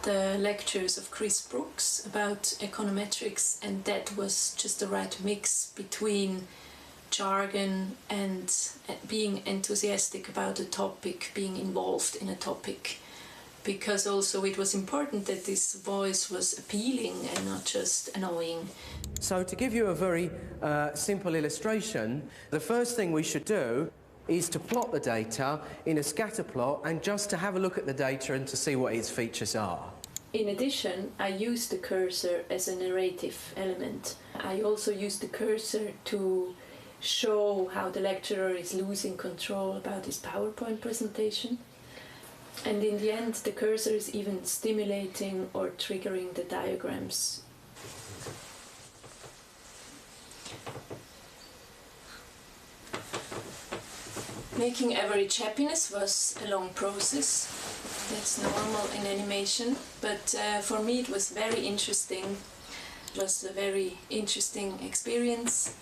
[SPEAKER 1] the lectures of Chris Brooks about econometrics, and that was just the right mix between jargon and being enthusiastic about a topic, being involved in a topic, because also it was important that this voice was appealing and not just annoying.
[SPEAKER 2] So to give you a very simple illustration, the first thing we should do is to plot the data in a scatter plot and just to have a look at the data and to see what its features are.
[SPEAKER 1] In addition, I use the cursor as a narrative element. I also use the cursor to show how the lecturer is losing control about his PowerPoint presentation. And in the end, the cursor is even stimulating or triggering the diagrams. Making average happiness was a long process. That's normal in animation, but for me it was very interesting. It was a very interesting experience.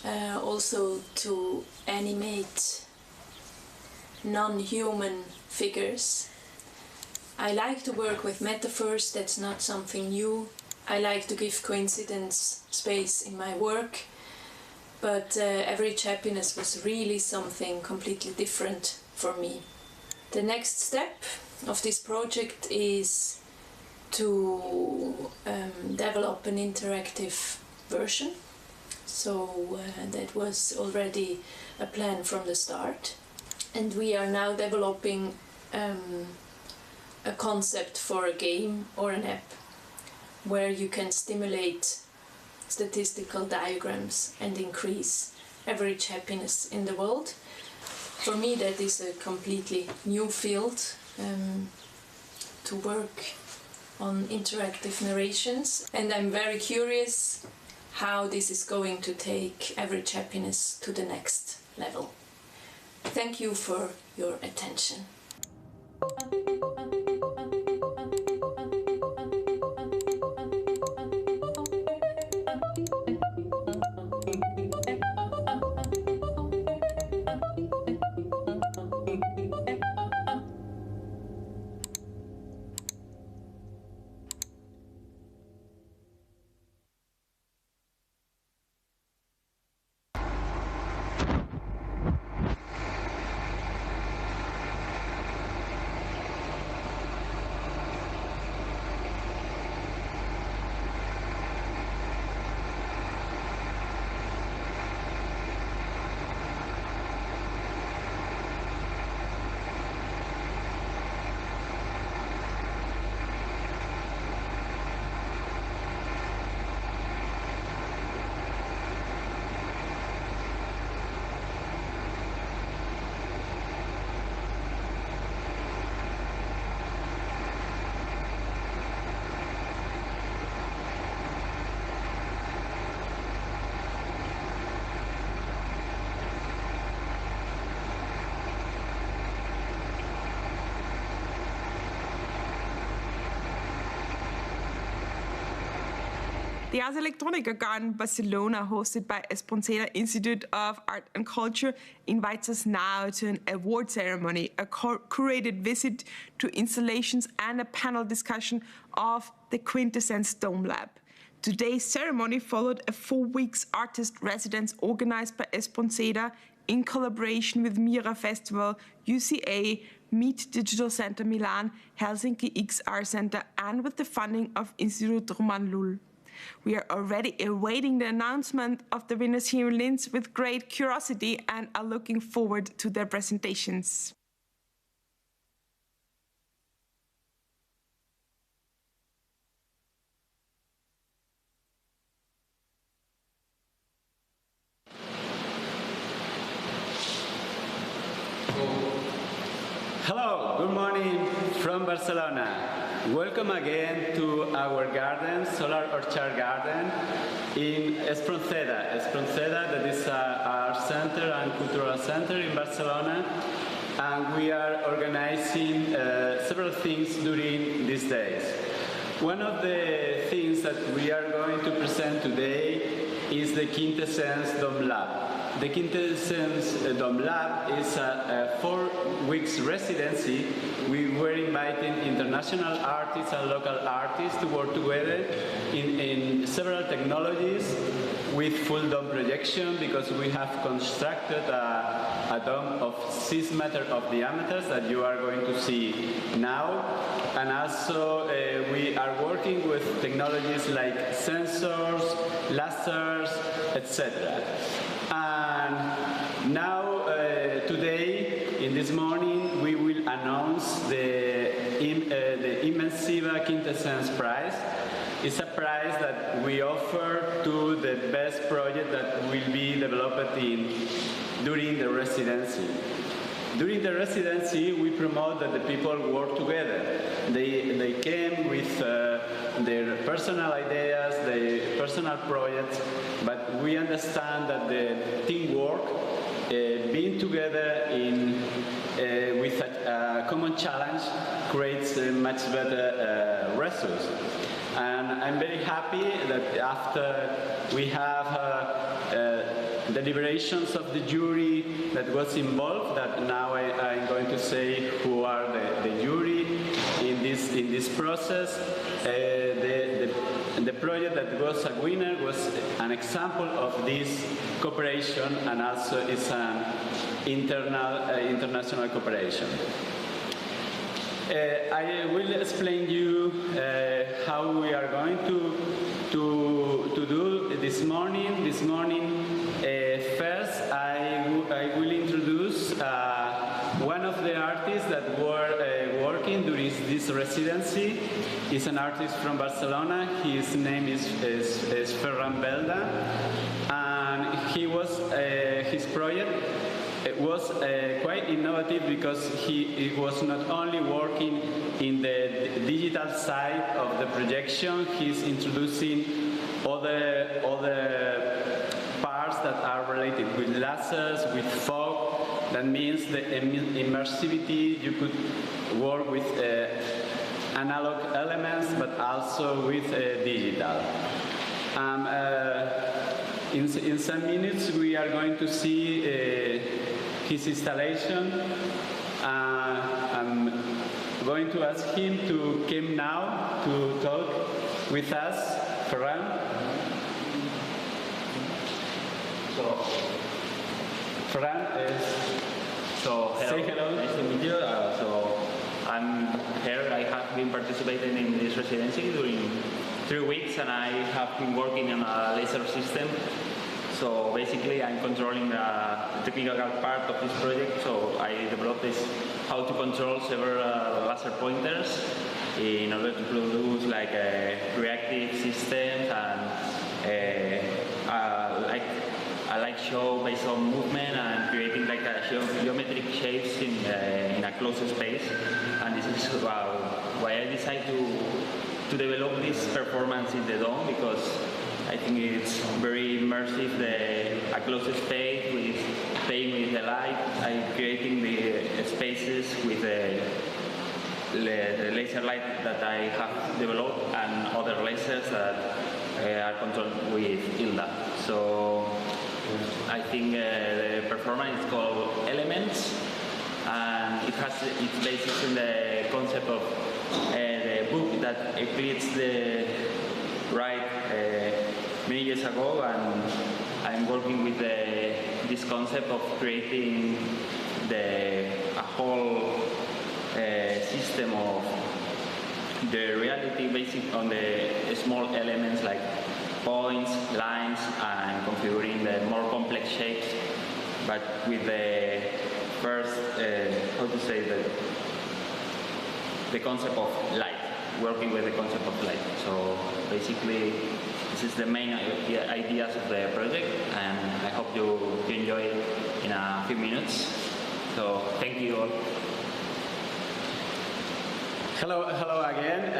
[SPEAKER 1] Also to animate non-human figures. I like to work with metaphors, that's not something new. I like to give coincidence space in my work, but average happiness was really something completely different for me. The next step of this project is to develop an interactive version. So that was already a plan from the start. And we are now developing a concept for a game or an app where you can stimulate statistical diagrams and increase average happiness in the world. For me, that is a completely new field to work on interactive narrations, and I'm very curious how this is going to take average happiness to the next level. Thank you for your attention.
[SPEAKER 7] The Ars Electronica Garden Barcelona, hosted by Espronceda Institute of Art and Culture, invites us now to an award ceremony, a curated visit to installations and a panel discussion of the Quintessence Dome Lab. Today's ceremony followed a 4-week artist residence organized by Espronceda in collaboration with Mira Festival, UCLA, Meet Digital Center Milan, Helsinki XR Center, and with the funding of Institut Roman Lull. We are already awaiting the announcement of the winners here in Linz with great curiosity and are looking forward to their presentations.
[SPEAKER 8] Hello, good morning from Barcelona. Welcome again to our garden, Solar Orchard Garden in Espronceda. Espronceda, that is our center and cultural center in Barcelona. And we are organizing several things during these days. One of the things that we are going to present today is the Quintessence Dome Lab. the Quintessence Dome Lab is a 4 weeks residency. We were inviting international artists and local artists to work together in several technologies with full dome projection, because we have constructed a dome of 6 meters of diameter that you are going to see now. And also we are working with technologies like sensors, lasers, etc. And now, today, in this morning, we will announce the Immersiva Quintessence Prize. It's a prize that we offer to the best project that will be developed during the residency. During the residency, we promote that the people work together. They came with their personal ideas, their personal projects, but we understand that the teamwork, being together with a common challenge, creates much better results. And I'm very happy that after we have deliberations of the jury that was involved, that now I'm going to say who are the jury in this process. The project that was a winner was an example of this cooperation, and also is an international cooperation. I will explain you how we are going to do this morning. This morning, first I will introduce one of the artists that were working during this residency. He's an artist from Barcelona. His name is Ferran Belda, and his project was quite innovative, because he was not only working in the digital side of the projection, he's introducing other parts that are related with lasers, with fog. That means the immersivity. You could work with analog elements, but also with digital. In some minutes, we are going to see his installation. I'm going to ask him to come now to talk with us. Ferran.
[SPEAKER 11] So,
[SPEAKER 8] Ferran is.
[SPEAKER 11] So, hello.
[SPEAKER 8] Say hello.
[SPEAKER 11] Nice to meet you. So, I'm here. I have been participating in this residency during 3 weeks, and I have been working on a laser system. So basically, I'm controlling the technical part of this project. So I developed this how to control several laser pointers in order to produce like reactive systems and a light show based on movement and creating like a geometric shapes in a closed space. And this is why I decided to develop this performance in the dome, because I think it's very immersive, a closed space with playing with the light, creating the spaces with the laser light that I have developed, and other lasers that are controlled with Hilda. So I think the performance is called Elements, and it has its basis in the concept of the book that Eclipse the right many years ago, and I'm working with this concept of creating a whole system of the reality based on the small elements like points, lines, and configuring the more complex shapes, but with the first, how to say, the concept of light, working with the concept of light. So basically, this is the main ideas of the project, and I hope you enjoy it in a few minutes. So thank you all.
[SPEAKER 8] Hello again.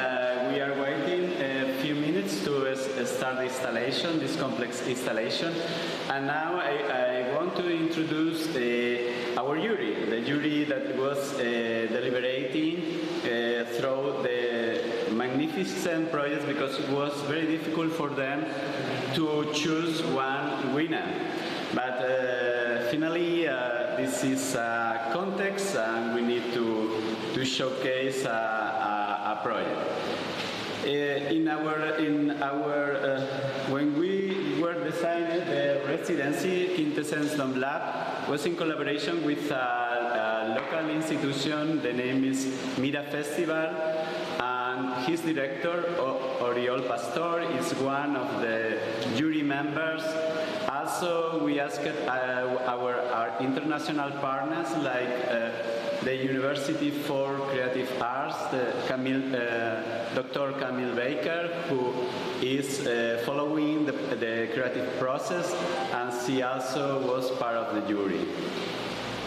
[SPEAKER 8] We are waiting a few minutes to start the installation, this complex installation. And now I want to introduce our jury, the jury that was deliberating through the magnificent projects, because it was very difficult for them to choose one winner. But finally, this is a context, and we need to showcase a project. When we were designing the residency, Quintessence Dom Lab was in collaboration with a local institution. The name is Mira Festival, and his director, Oriol Pastor, is one of the jury members. Also, we asked our international partners, like the University for Creative Arts, Dr. Camille Baker, who is following the creative process, and she also was part of the jury.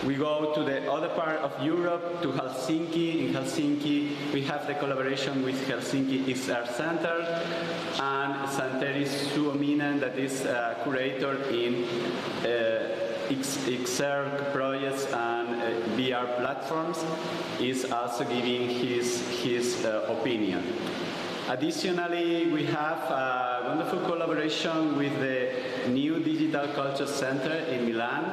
[SPEAKER 8] We go to the other part of Europe, to Helsinki. In Helsinki, we have the collaboration with Helsinki Art Center, and Santeri Suominen, that is a curator in XR projects and VR platforms, is also giving his opinion. Additionally, we have a wonderful collaboration with the new Digital Culture Center in Milan,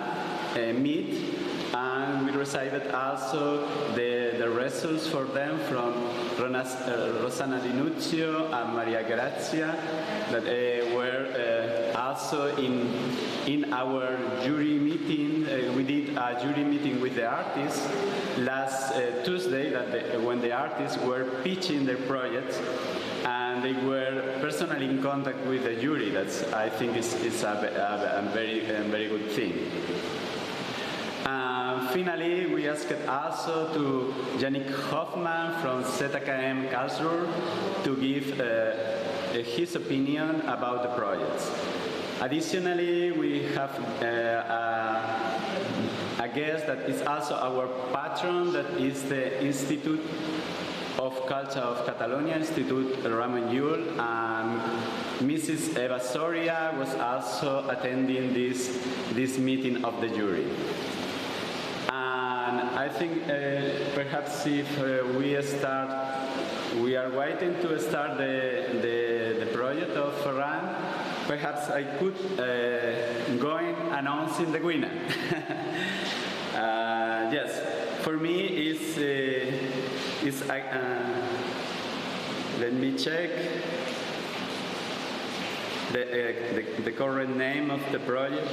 [SPEAKER 8] MIT, and we received also the results for them from Rosanna Di Nuzio and Maria Grazia, that were also in our jury meeting. We did a jury meeting with the artists last Tuesday, when the artists were pitching their projects, and they were personally in contact with the jury. That's, I think, is a very good thing. Finally, we asked also to Yannick Hoffman from ZKM Karlsruhe to give his opinion about the projects. Additionally, we have a guest that is also our patron, that is the Institute of Culture of Catalonia, Institute Ramon Llull, and Mrs. Eva Soria was also attending this meeting of the jury. And I think perhaps if we are waiting to start the project of Ferran, perhaps I could go in announcing the winner. Yes, for me let me check the current name of the project.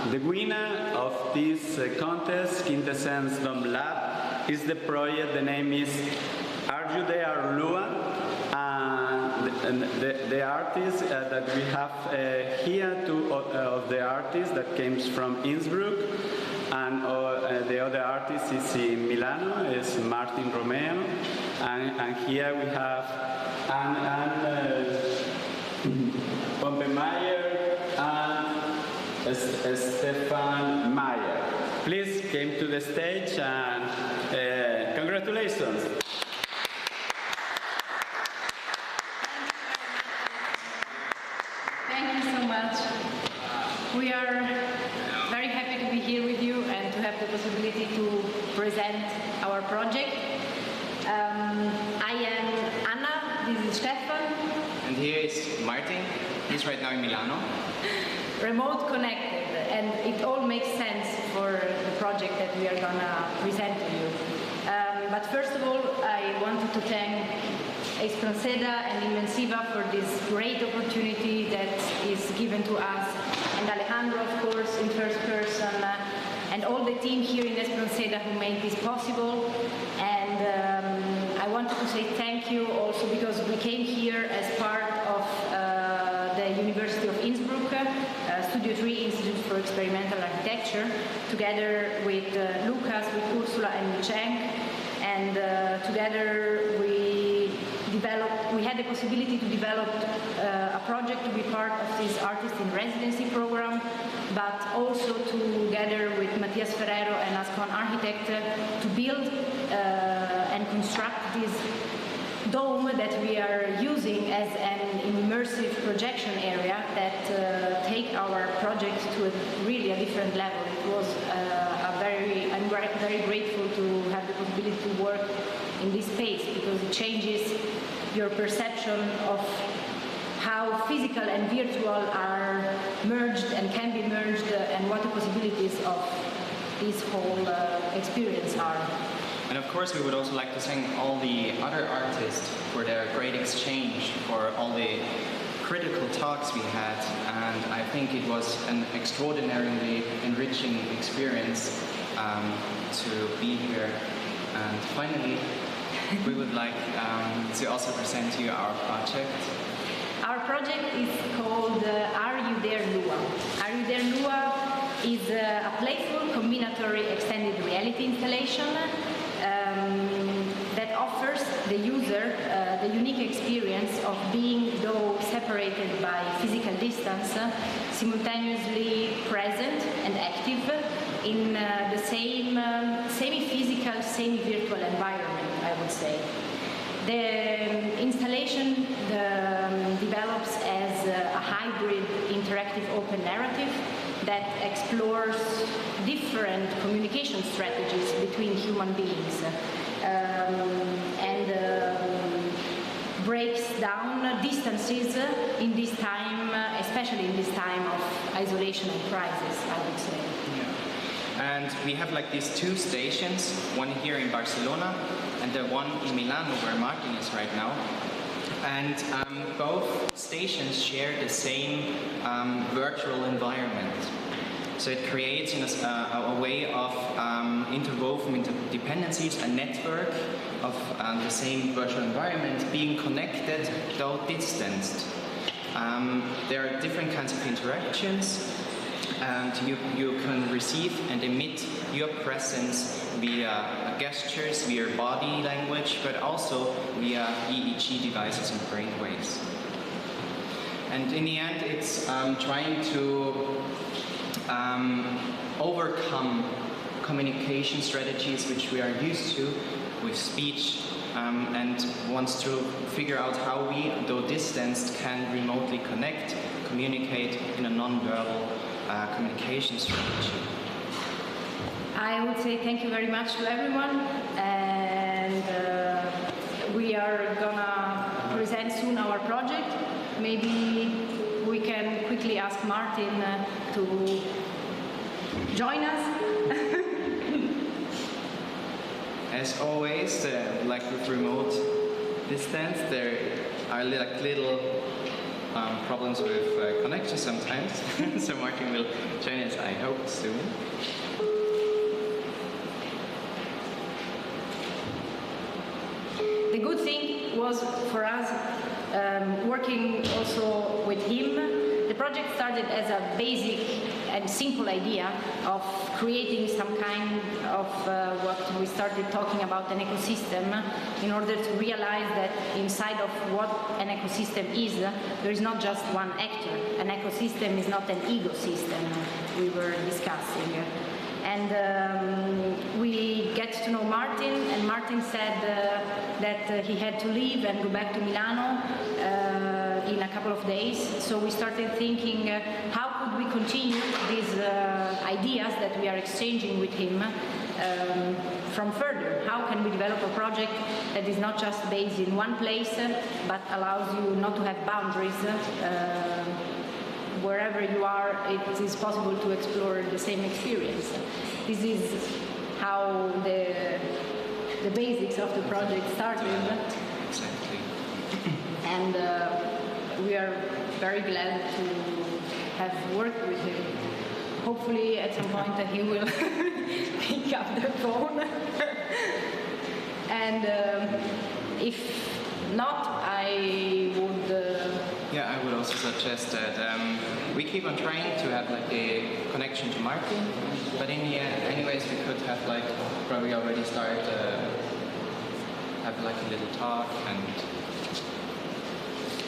[SPEAKER 8] The winner of this contest, Quintessence Dom Lab, is the project. The name is Are You There, Lua? And the artists that we have here, two of the artists that came from Innsbruck, and the other artist is in Milano, is Martin Romeo, and here we have Anne Pompemeyer and Stefan Meyer. Please came to the stage, and congratulations.
[SPEAKER 13] Thank you so much. We are very happy to be here with you and to have the possibility to present our project. I am Anna, this is Stefan.
[SPEAKER 15] And here is Martin, he's right now in Milano.
[SPEAKER 13] Remote connected, and it all makes sense for the project that we are gonna present to you. But first of all, I wanted to thank Espronceda and Invensiva for this great opportunity that is given to us, and Alejandro, of course, in first person, and all the team here in Espronceda who made this possible. And I wanted to say thank you also because we came here as part of the University of Innsbruck, Studio 3 Institute for Experimental Architecture, together with Lucas, with Ursula and with Cenk, and together we had the possibility to develop a project to be part of this artist in residency program, but also together with Matthias Ferrero and Ascon Architect to build and construct this dome that we are using as an immersive projection area that take our project to really a different level. It was I'm very grateful to have the possibility to work in this space, because it changes your perception of how physical and virtual are merged and can be merged, and what the possibilities of this whole experience are.
[SPEAKER 15] And of course, we would also like to thank all the other artists for their great exchange, for all the critical talks we had, and I think it was an extraordinarily enriching experience to be here. And finally, we would like to also present to you our project.
[SPEAKER 13] Our project is called Are You There, Lua? Are You There, Lua is a playful combinatory extended reality installation that offers the user the unique experience of being, though separated by physical distance, simultaneously present and active in the same semi-physical, semi-virtual environment, I would say. The installation develops as a hybrid interactive open narrative that explores different communication strategies between human beings and breaks down distances in this time, especially in this time of isolation and crisis, I would say.
[SPEAKER 15] And we have like these two stations, one here in Barcelona and the one in Milano where Martin is right now. And both stations share the same virtual environment. So it creates a way of interwoven dependencies, a network of the same virtual environment being connected though distanced. There are different kinds of interactions, and you can receive and emit your presence via gestures, via body language, but also via EEG devices and brainwaves. And in the end, it's trying to overcome communication strategies which we are used to with speech, and wants to figure out how we, though distanced, can remotely connect, communicate in a non-verbal communication strategy.
[SPEAKER 13] I would say thank you very much to everyone, and we are gonna present soon our project. Maybe we can quickly ask Martin to join us.
[SPEAKER 15] As always, like with remote distance, there are like little problems with connection sometimes. So Martin will join us, I hope, soon.
[SPEAKER 13] The good thing was for us working also with him. The project started as a basic and simple idea of creating some kind of what we started talking about an ecosystem, in order to realize that inside of what an ecosystem is, there is not just one actor. An ecosystem is not an ecosystem, we were discussing. And we get to know Martin, and Martin said that he had to leave and go back to Milano in a couple of days. So we started thinking, how could we continue these ideas that we are exchanging with him from further? How can we develop a project that is not just based in one place, but allows you not to have boundaries? Wherever you are, it is possible to explore the same experience. This is how the basics of the project started.
[SPEAKER 15] Exactly.
[SPEAKER 13] And we are very glad to have worked with him. Hopefully at some point he will pick up the phone. And if not, I would...
[SPEAKER 15] Yeah, I would also suggest that we keep on trying to have like a connection to Martin, but in the end, anyways, we could have like probably already start have like a little talk and.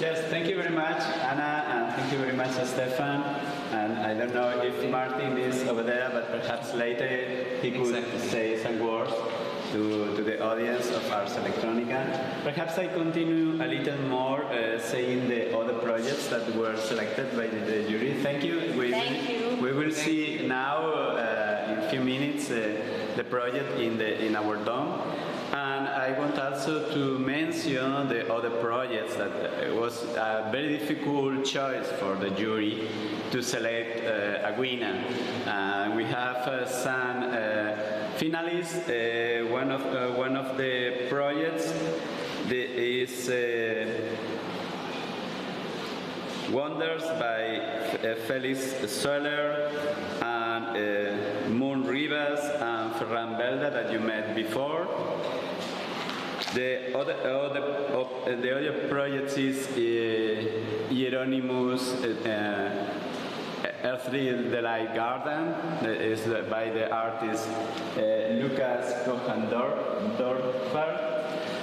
[SPEAKER 8] Yes, thank you very much, Anna, and thank you very much, Stefan. And I don't know if Martin is over there, but perhaps later he could say some words. to the audience of Ars Electronica. Perhaps I continue a little more saying the other projects that were selected by the jury. Thank you. We will see now in a few minutes the project in our dome. And I want also to mention the other projects that was a very difficult choice for the jury to select a winner. We have some finalists. One of the projects is Wonders by Felix Soler and Moon Rivas and Ferran Belda that you met before. The other project is Hieronymus Earthly Delight Garden. That is by the artist Lucas Kochandorfer.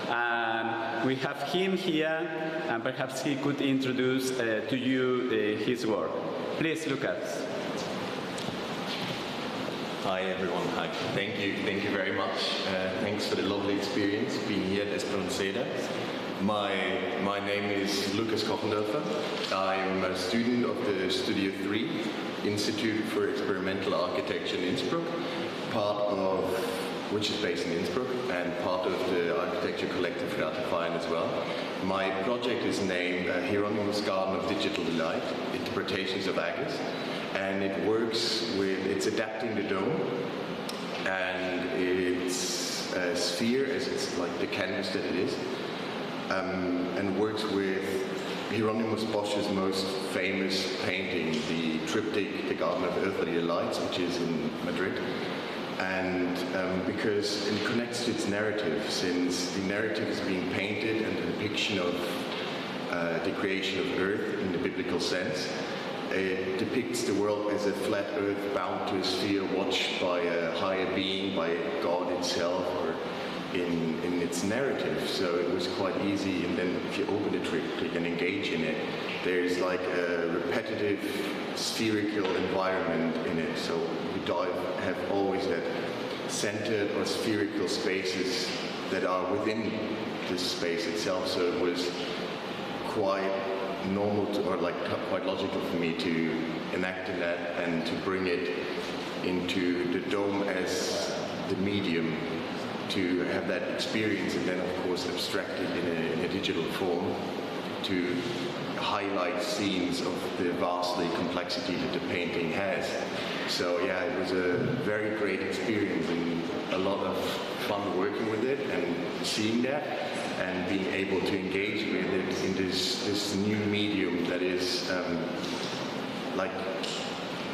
[SPEAKER 8] And we have him here, and perhaps he could introduce to you his work. Please, Lucas.
[SPEAKER 14] Hi everyone, hi. Thank you very much. Thanks for the lovely experience being here at Espronceda. My name is Lucas Kochendorfer. I'm a student of the Studio 3 Institute for Experimental Architecture in Innsbruck, which is based in Innsbruck, and part of the architecture collective Ratifine as well. My project is named Hieronymus Garden of Digital Delight, Interpretations of Agis. And it works with, it's adapting the dome, and it's a sphere, as it's like the canvas that it is, and works with Hieronymus Bosch's most famous painting, the triptych, The Garden of Earthly Delights, which is in Madrid. And because it connects to its narrative, since the narrative is being painted and the depiction of the creation of Earth in the biblical sense. It depicts the world as a flat earth bound to a sphere, watched by a higher being, by God itself, or in its narrative. So it was quite easy, and then if you open the triptych and engage in it, there's like a repetitive spherical environment in it. So you have always that centered or spherical spaces that are within this space itself. So it was quite normal or quite logical for me to enact in that and to bring it into the dome as the medium to have that experience, and then of course abstract it in a digital form to highlight scenes of the vastly complexity that the painting has. So yeah, it was a very great experience and a lot of fun working with it and seeing that and being able to engage with it in this new medium that is like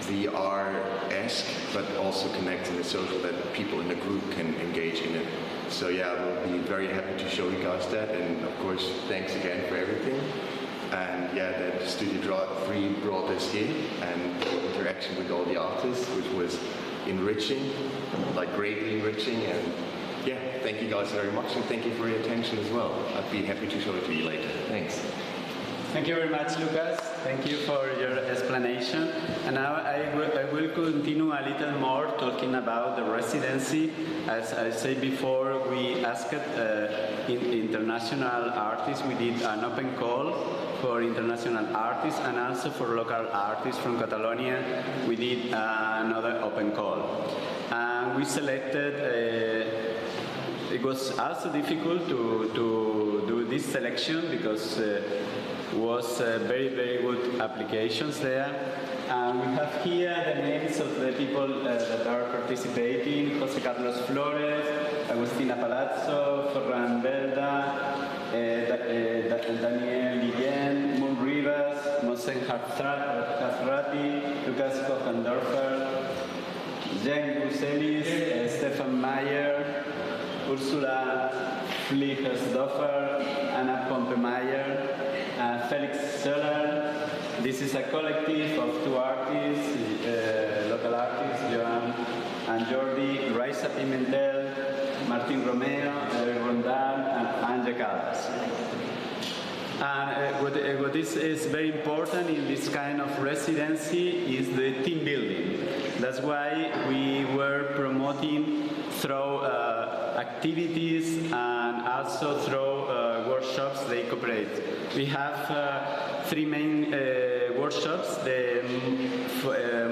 [SPEAKER 14] VR-esque, but also connecting the social, that people in the group can engage in it. So yeah, we'll be very happy to show you guys that, and of course, thanks again for everything. And yeah, that Studio 3 brought us here, and the interaction with all the artists, which was enriching, like greatly enriching, and yeah, thank you guys very much, and thank you for your attention as well. I'd be happy to show it to you later. Thanks.
[SPEAKER 8] Thank you very much, Lucas. Thank you for your explanation. And now I will continue a little more talking about the residency. As I said before, we asked international artists. We did an open call for international artists and also for local artists from Catalonia. We did another open call. And we selected, it was also difficult to do this selection because was very, very good applications there. And we have here the names of the people that are participating: José Carlos Flores, Agustina Palazzo, Ferran Belda, Daniel Guillén, Moon Rivas, Mohsen Hazrati, Lucas Kochendorfer, Jen Guselis, Stefan Meyer, Ursula Fliegelsdorfer, Anna Pompemeyer, Felix Soler. This is a collective of two artists, local artists, Joan and Jordi, Raisa Pimentel, Martin Romeo, Rondal, and Anja Caldas. And what is very important in this kind of residency is the team building. That's why we were promoting through a activities, and also through workshops they cooperate. We have 3 main workshops. The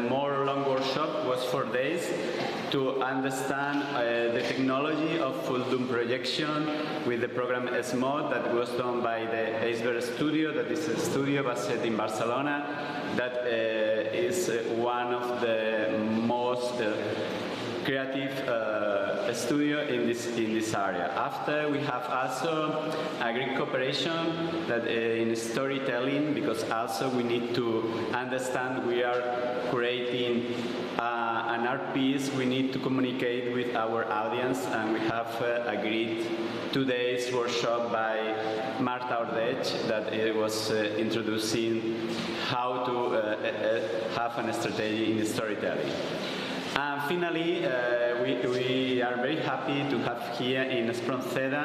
[SPEAKER 8] more long workshop was 4 days to understand the technology of full dome projection with the program SMOD that was done by the Iceberg Studio, that is a studio based in Barcelona, that is one of the most creative studio in this area. After, we have also a great cooperation that in storytelling, because also we need to understand we are creating an art piece, we need to communicate with our audience, and we have agreed 2 days workshop by Marta Ötsch that was introducing how to have a strategy in storytelling. And finally, we are very happy to have here in Espronceda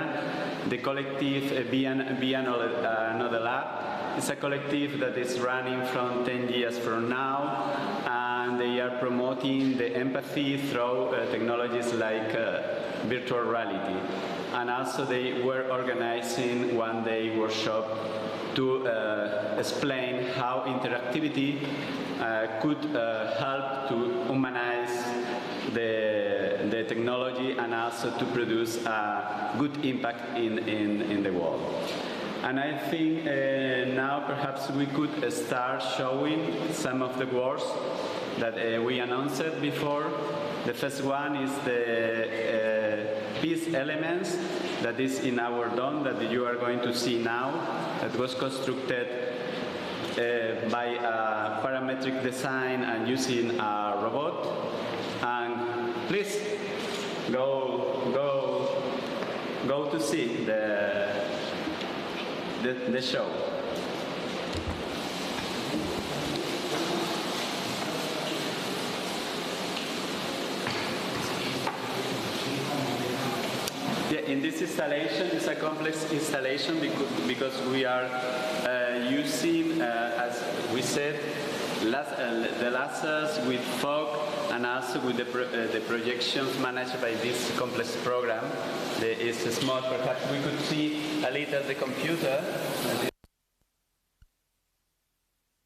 [SPEAKER 8] the collective Be Another Lab. It's a collective that is running from 10 years from now, and they are promoting the empathy through technologies like virtual reality. And also they were organizing one-day workshop to explain how interactivity could help to humanize the technology and also to produce a good impact in the world. And I think now perhaps we could start showing some of the works that we announced before. The first one is the piece elements that is in our dome that you are going to see now, that was constructed by a parametric design and using a robot. And please go to see the show. Yeah, in this installation, it's a complex installation because we are using, as we said, the lasers with fog and also with the projections managed by this complex program. It's small. Perhaps we could see a little the computer.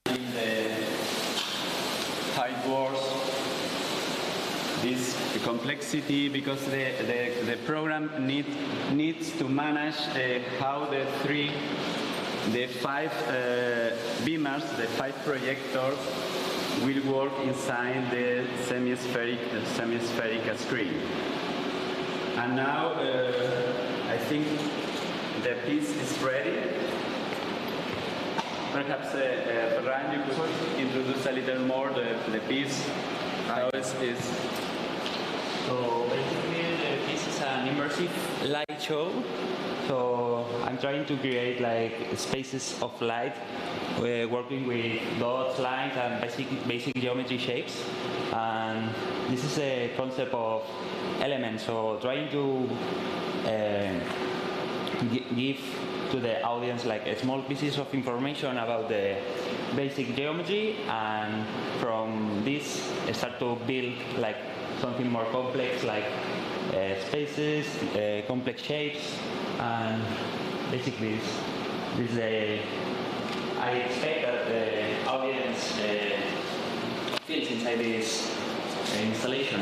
[SPEAKER 8] In the height wars, this complexity, because the program needs to manage how the 5 beamers, the 5 projectors, will work inside the semi-spherical screen. And now I think the piece is ready. Perhaps Ferran, you could introduce a little more the piece, how it is.
[SPEAKER 11] So basically the piece is an immersive light show. So I'm trying to create like spaces of light, working with dots, lines, and basic geometry shapes. And this is a concept of elements. So trying to give to the audience like small pieces of information about the basic geometry, and from this start to build like something more complex, like spaces, complex shapes. And basically, I expect that the audience feels inside this installation.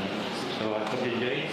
[SPEAKER 11] So I hope you enjoy it.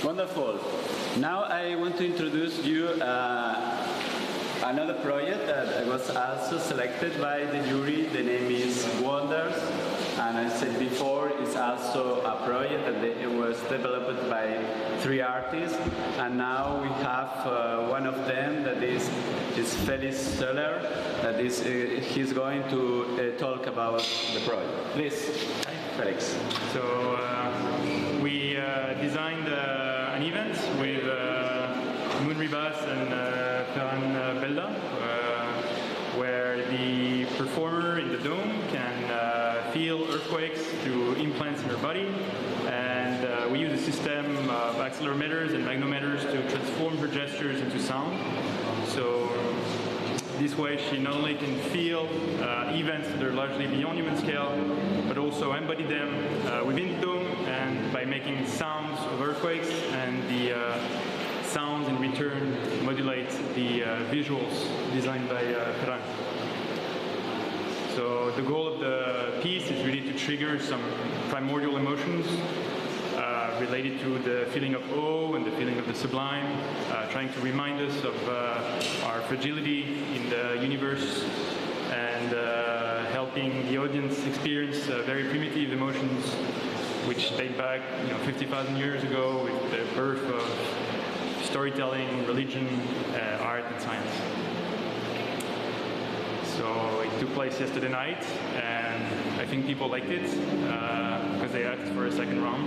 [SPEAKER 8] Wonderful. Now I want to introduce you another project that was also selected by the jury. The name is Wonders, and I said before, it's also a project that it was developed by 3 artists, and now we have one of them that is Felix Seller, that is he's going to talk about the project. Please, Felix.
[SPEAKER 16] So we designed an event with Moon Ribas and Ferran Belda, where the performer in the dome can feel earthquakes through implants in her body, and we use a system of accelerometers and magnometers to transform her gestures into sound. So this way she not only can feel events that are largely beyond human scale, but also embody them within the dome, and by making sounds of earthquakes, and the sounds in return modulate the visuals designed by Ferran. So the goal of the piece is really to trigger some primordial emotions related to the feeling of awe and the feeling of the sublime, trying to remind us of our fragility in the universe, and helping the audience experience very primitive emotions which date back 50,000 years ago with the birth of storytelling, religion, art and science. So it took place yesterday night, and I think people liked it because they asked for a second round.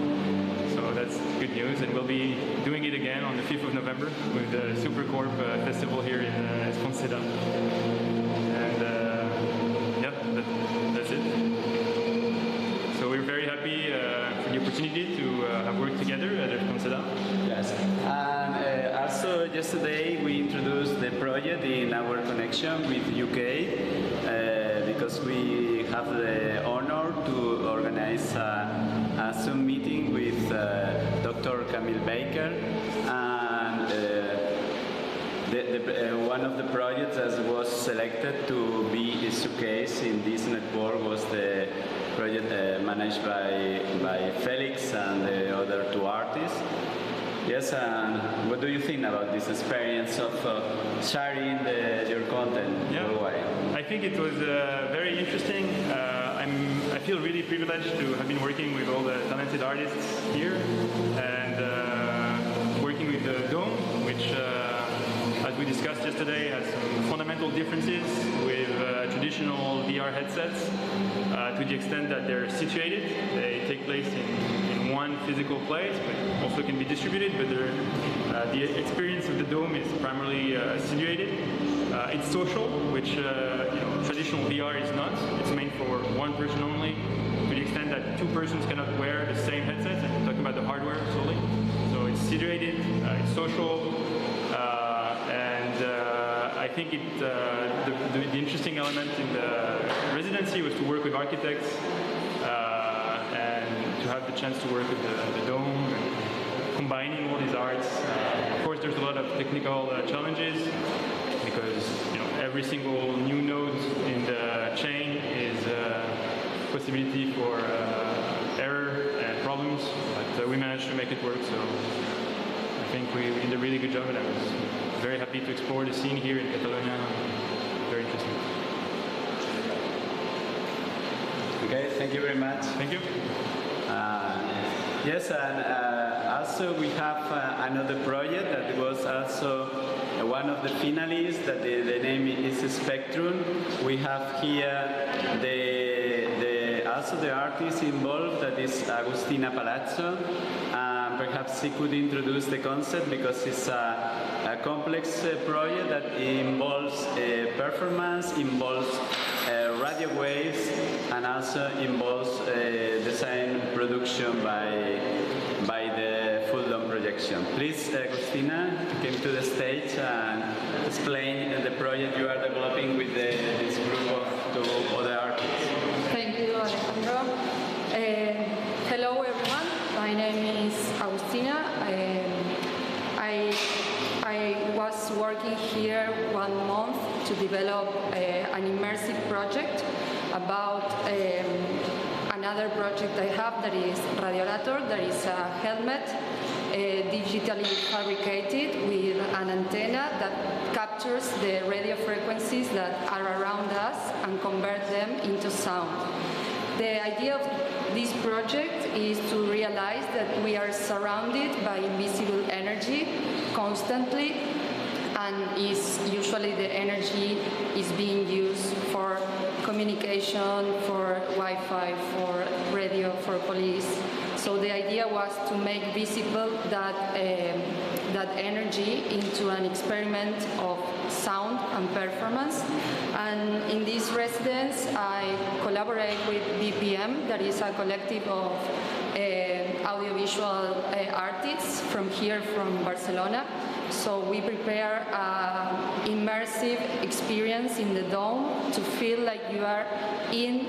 [SPEAKER 16] So that's good news, and we'll be doing it again on the 5th of November with the Supercorp Festival here in Espronceda. And yeah, that's it. So we're very happy for the opportunity to have worked together at Espronceda.
[SPEAKER 8] Yes, and also yesterday we introduced the project in our connection with UK because we have the honor to Dr. Camille Baker, and one of the projects that was selected to be a showcase in this network was the project managed by Felix and the other two artists. Yes, and what do you think about this experience of sharing your content worldwide?
[SPEAKER 16] I think it was very interesting. I feel really privileged to have been working with all the talented artists here and working with the Dome, which, as we discussed yesterday, has some fundamental differences with traditional VR headsets to the extent that they're situated. They take place in one physical place, but also can be distributed, but the experience of the Dome is primarily situated. It's social, which traditional VR is not. It's meant for one person only, to the extent that two persons cannot wear the same headsets, and we're talking about the hardware solely. So it's situated, it's social, and I think the interesting element in the residency was to work with architects and to have the chance to work with the Dome, and combining all these arts. Of course, there's a lot of technical challenges, because every single new node in the chain is a possibility for error and problems, but we managed to make it work, so I think we did a really good job, and I was very happy to explore the scene here in Catalonia. Very interesting.
[SPEAKER 8] Okay, thank you very much.
[SPEAKER 16] Thank you.
[SPEAKER 8] Yes, and also we have another project that was also one of the finalists, that the name is Spectrum. We have here also the artist involved, that is Agustina Palazzo. Perhaps she could introduce the concept, because it's a complex project that involves performance, involves radio waves, and also involves design production by the full dome projection. Please, Agustina, come to the stage and explain the project you are developing with this group of two other artists.
[SPEAKER 10] Thank you, Alejandro. Hello, everyone. My name is Agustina. I was working here 1 month to develop an immersive project about another project I have, that is Radiorator. That is a helmet digitally fabricated with an antenna that captures the radio frequencies that are around us and convert them into sound. The idea of this project is to realize that we are surrounded by invisible energy constantly, and usually the energy is being used for communication, for Wi-Fi, for radio, for police. So the idea was to make visible that energy into an experiment of sound and performance. And in this residence, I collaborate with BPM, that is a collective of audiovisual artists from here, from Barcelona. So we prepare an immersive experience in the dome to feel like you are in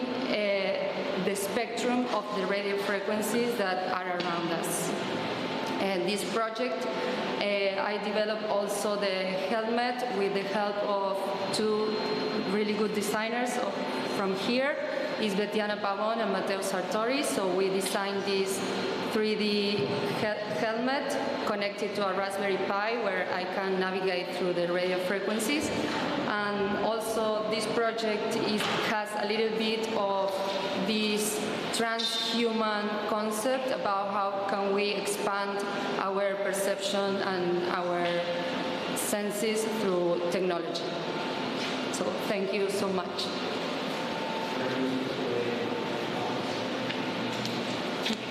[SPEAKER 10] the spectrum of the radio frequencies that are around us. And this project, I developed also the helmet with the help of two really good designers from here, is Betiana Pavon and Matteo Sartori. So we designed this 3D helmet connected to a Raspberry Pi, where I can navigate through the radio frequencies. And also this project has a little bit of this transhuman concept about how can we expand our perception and our senses through technology. So thank you so much.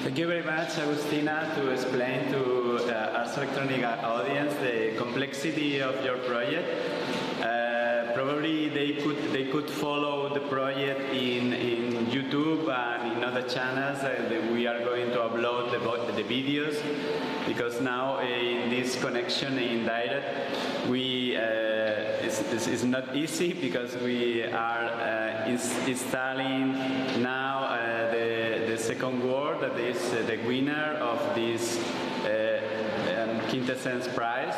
[SPEAKER 8] Thank you very much, Agustina, to explain to Ars Electronica audience the complexity of your project. Probably they could follow the project in YouTube and in other channels. We are going to upload the videos, because now in this connection in direct, this is not easy, because we are installing now the second word, that is the winner of this quintessence prize.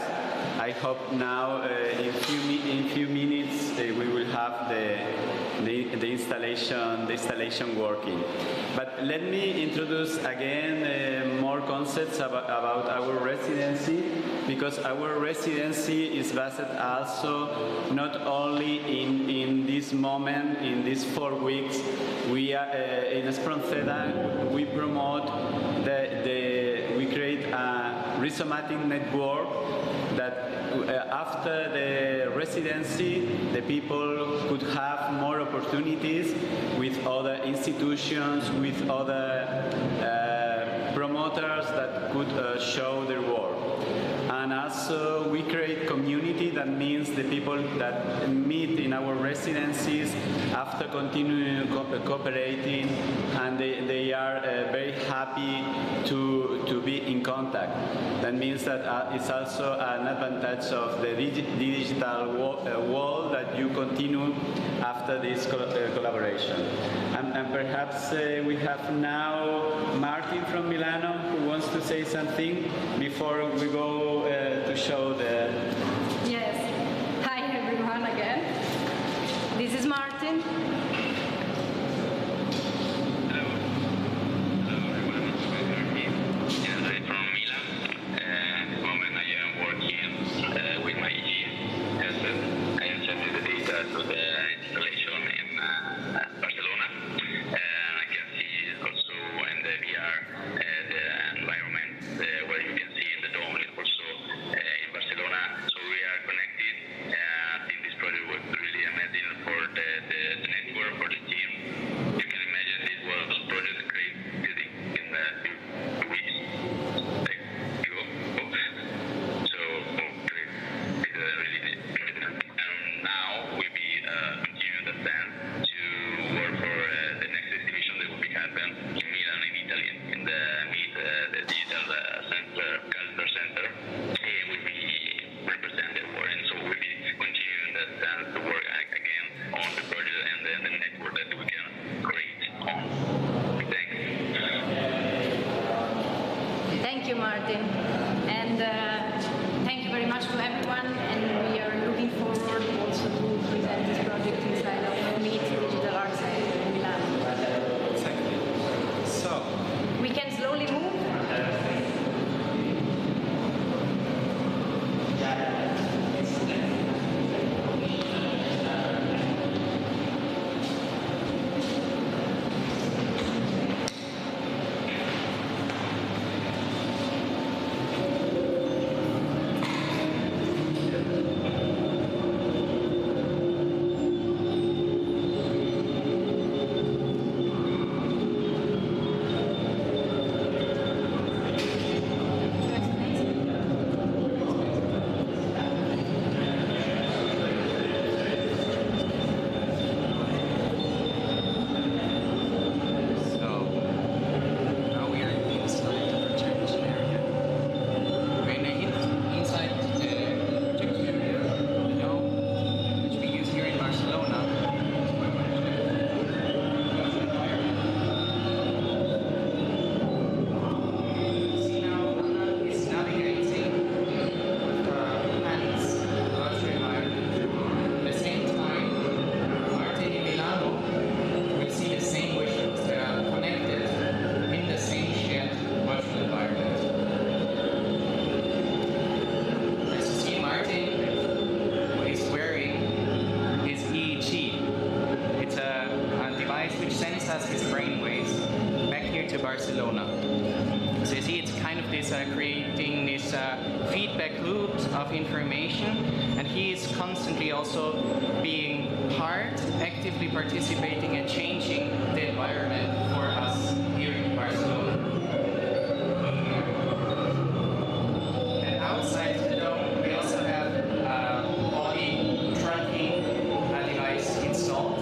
[SPEAKER 8] I hope now in few minutes we will have the installation working. But let me introduce again more concepts about our residency, because our residency is based also not only in this moment, in these 4 weeks. We are in Espronceda, we promote we create a rhizomatic network that after the residency, the people could have more opportunities with other institutions, with other promoters that could show their work. And also we create community, that means the people that meet in our residencies after continuing cooperating, and they are very happy to be in contact. That means that it's also an advantage of the digital world that you continue after this collaboration. And perhaps we have now Martin from Milano who wants to say something before we go to show the...
[SPEAKER 13] Yes. Hi everyone again. This is Martin.
[SPEAKER 12] To the installation in Barcelona. I can see also in the VR the environment where you can see in the dome also in Barcelona. So we are connected. I think this project was really amazing for the network, for the team. You can imagine this was a project created in the 2 weeks. So it's really now we continue the plan to work for the next exhibition that will be happen in Milan, in Italy, in the digital center, Curator Center. It will be represented work, and so we'll be continuing the plan to work again on the project and then the network that we can create on. Thanks.
[SPEAKER 13] Thank you, Martin. And thank you very much to everyone, and we are looking forward also to present this project inside of Meet Digital Art Center in Milan.
[SPEAKER 15] Exactly. So
[SPEAKER 13] we can slowly move.
[SPEAKER 15] Barcelona. So you see, it's kind of this creating this feedback loops of information, and he is constantly also being actively participating and changing the environment for us here in Barcelona. And outside the dome, we also have a body tracking device installed,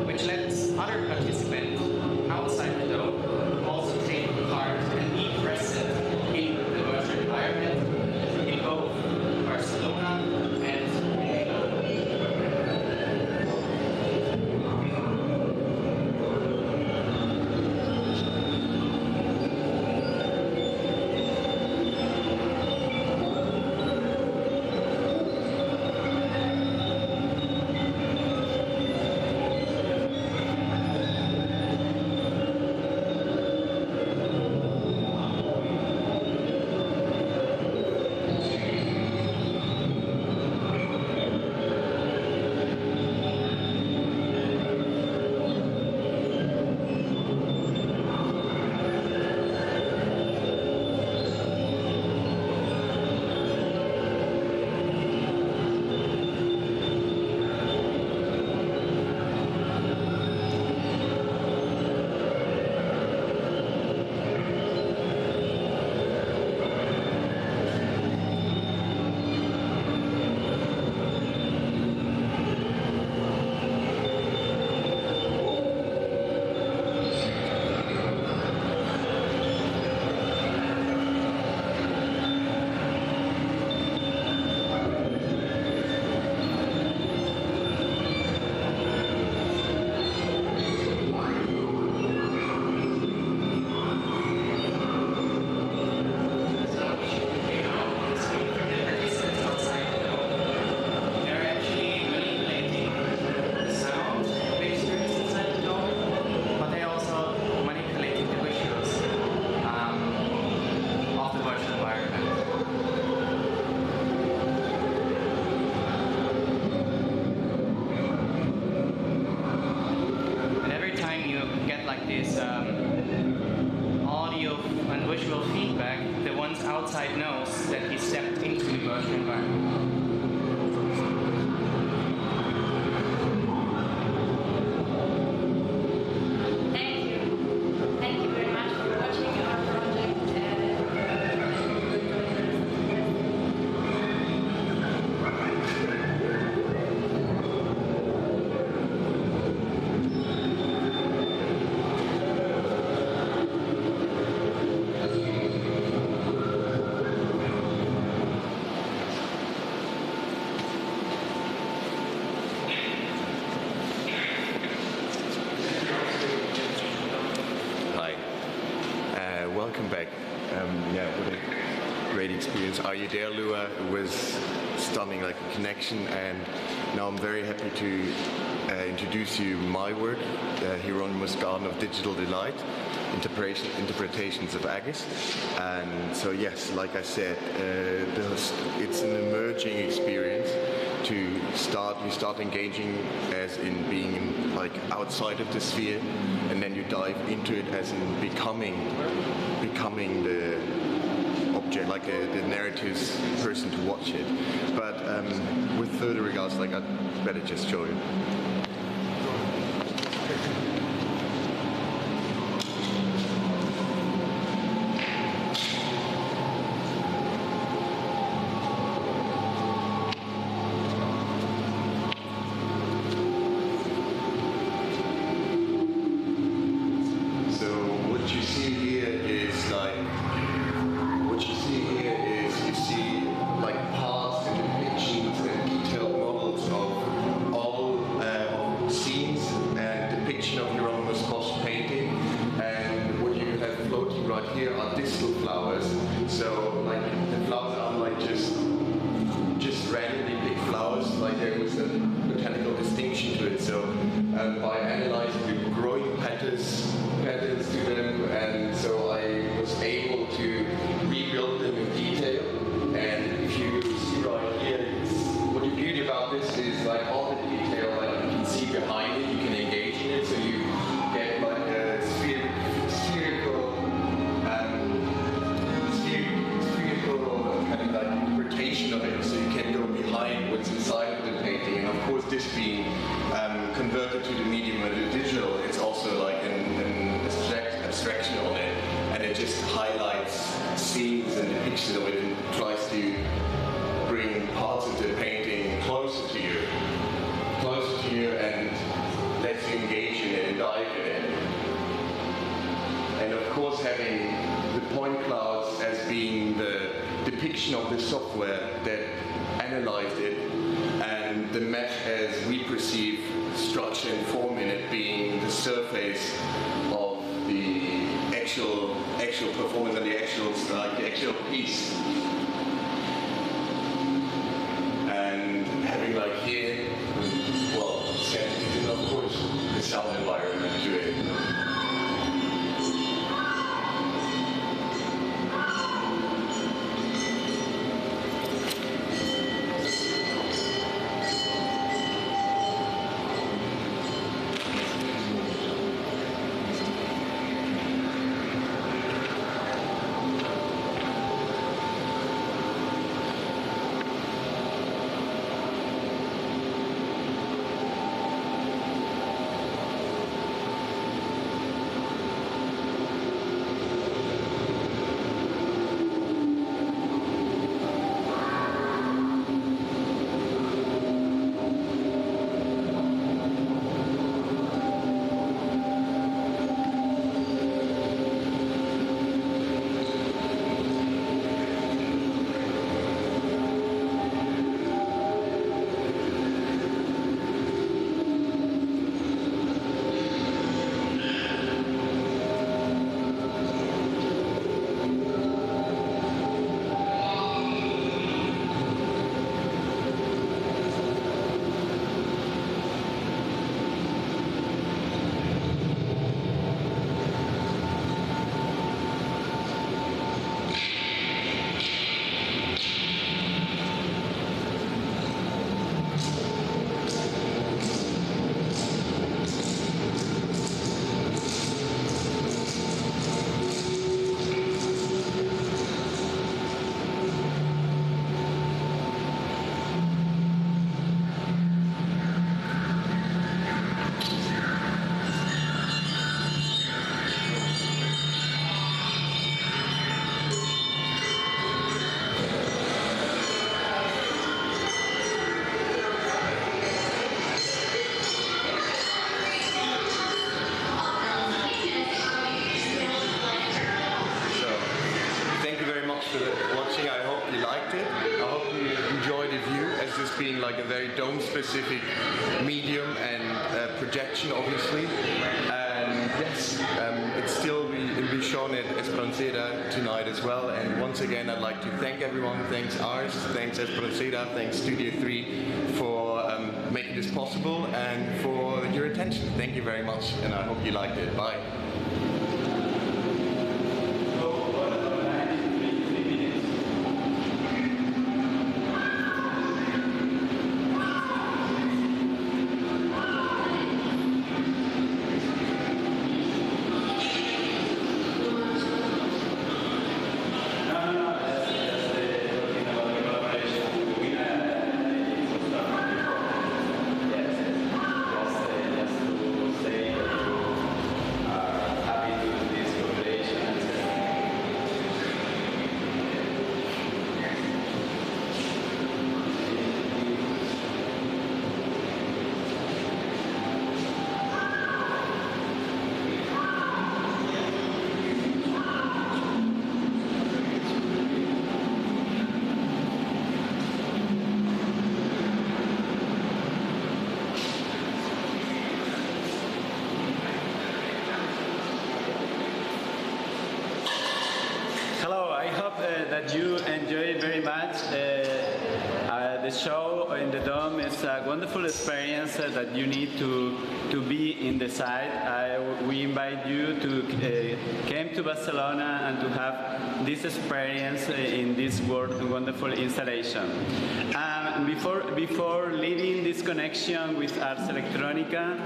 [SPEAKER 15] which lets other participants outside the dome also take part and be present in the virtual environment in both Barcelona and
[SPEAKER 11] was schön rein.
[SPEAKER 14] Welcome back. Yeah, what a great experience. Are you there, Lua? It was stunning, like a connection, and now I'm very happy to introduce you my work, Hieronymus Garden of Digital Delight, interpretations of Agus. And so yes, like I said, it's an emerging experience to start engaging as in being like outside of the sphere, and then you dive into it as in becoming the object, like the narrative's person to watch it. But with further regards, like I'd better just show you. Of the software that analyzed it, and the mesh as we perceive structure and form in it being the surface of the actual performance and the actual piece. And having like here, well, sensitive, of course, the sound environment to it. like a very dome-specific medium and projection, obviously. And yes, it's still be shown at Espronceda tonight as well. And once again, I'd like to thank everyone. Thanks Ars, thanks Espronceda, thanks Studio 3 for making this possible and for your attention. Thank you very much, and I hope you liked it. Bye.
[SPEAKER 8] That you enjoyed very much. The show in the Dome is a wonderful experience that you need to be in the site. We invite you to come to Barcelona and to have this experience in this wonderful installation. Before leaving this connection with Ars Electronica,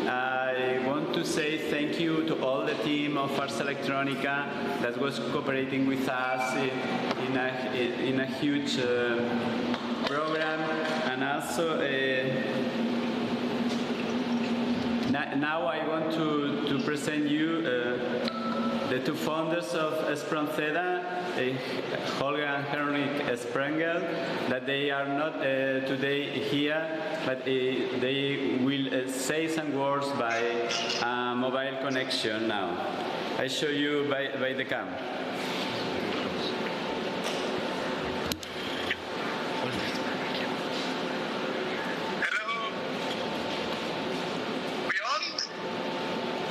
[SPEAKER 8] I want to say thank you to all the team of Ars Electronica that was cooperating with us in a huge program, and also now I want to present you the two founders of Espronceda, Holger and Henrik Sprengel, that they are not today here, but they will say some words by mobile connection now. I show you by the cam.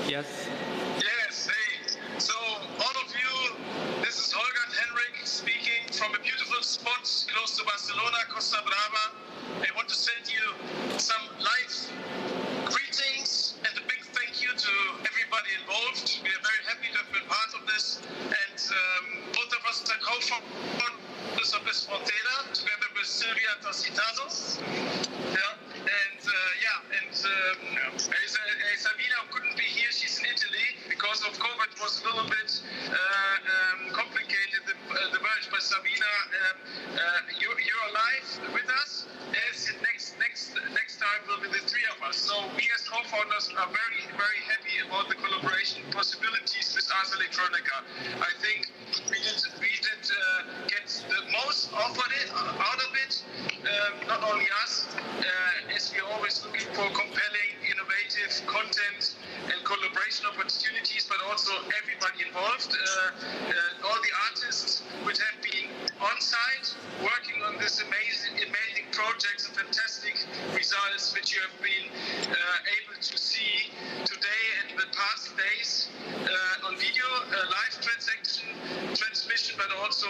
[SPEAKER 8] Yes.
[SPEAKER 9] Yes, hey. So, all of you, this is Holger and Henrik speaking from a beautiful spot close to Barcelona, Costa Brava. I want to send you some live greetings and a big thank you to everybody involved. We are very happy to have been part of this. And both of us are co-founders of Espronceda, together with Silvia Tassitano. Sabina couldn't be here. She's in Italy because of COVID. It was a little bit complicated, the merge. But Sabina, you're alive with us. Yes, next time will be the three of us. So we as co-founders are very, very happy about the collaboration possibilities with Ars Electronica. I think we did get the most out of it. Not only us, as we're always looking for compelling, innovative content and collaboration opportunities, but also everybody involved, all the artists which have been on site working on this amazing projects and fantastic results which you have been able to see today and the past days on video, live transmission, but also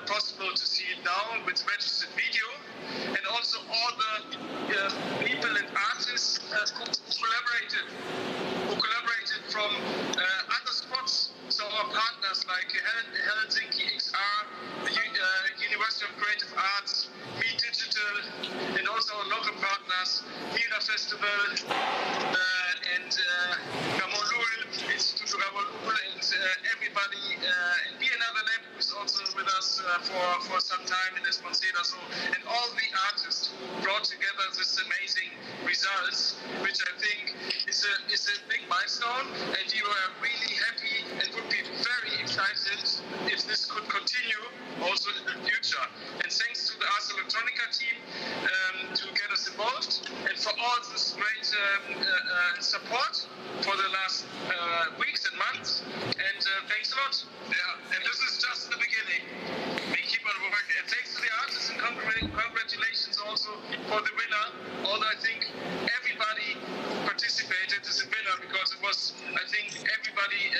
[SPEAKER 9] possible to see it now with registered video, and also all the people and artists who collaborated from other spots. So our partners like Helsinki XR, the University of Creative Arts, Me Digital, and also our local partners, Mira Festival, and Gamolul, Instituto Gamolul, and everybody, and Be Another Lab, who is also with us for some time in Espronceda. So, and all the artists who brought together this amazing results, which I think is a big milestone, and we were really happy and would be very excited if this could continue also in the future. And thanks to the Ars Electronica team to get us involved, and for all this great support for the last weeks and months. And thanks a lot. Yeah, and this is just the beginning. We keep excellent work. And thanks to the artists and congratulations also for the winner. Although I think everybody who participated is a winner because it was, I think, everybody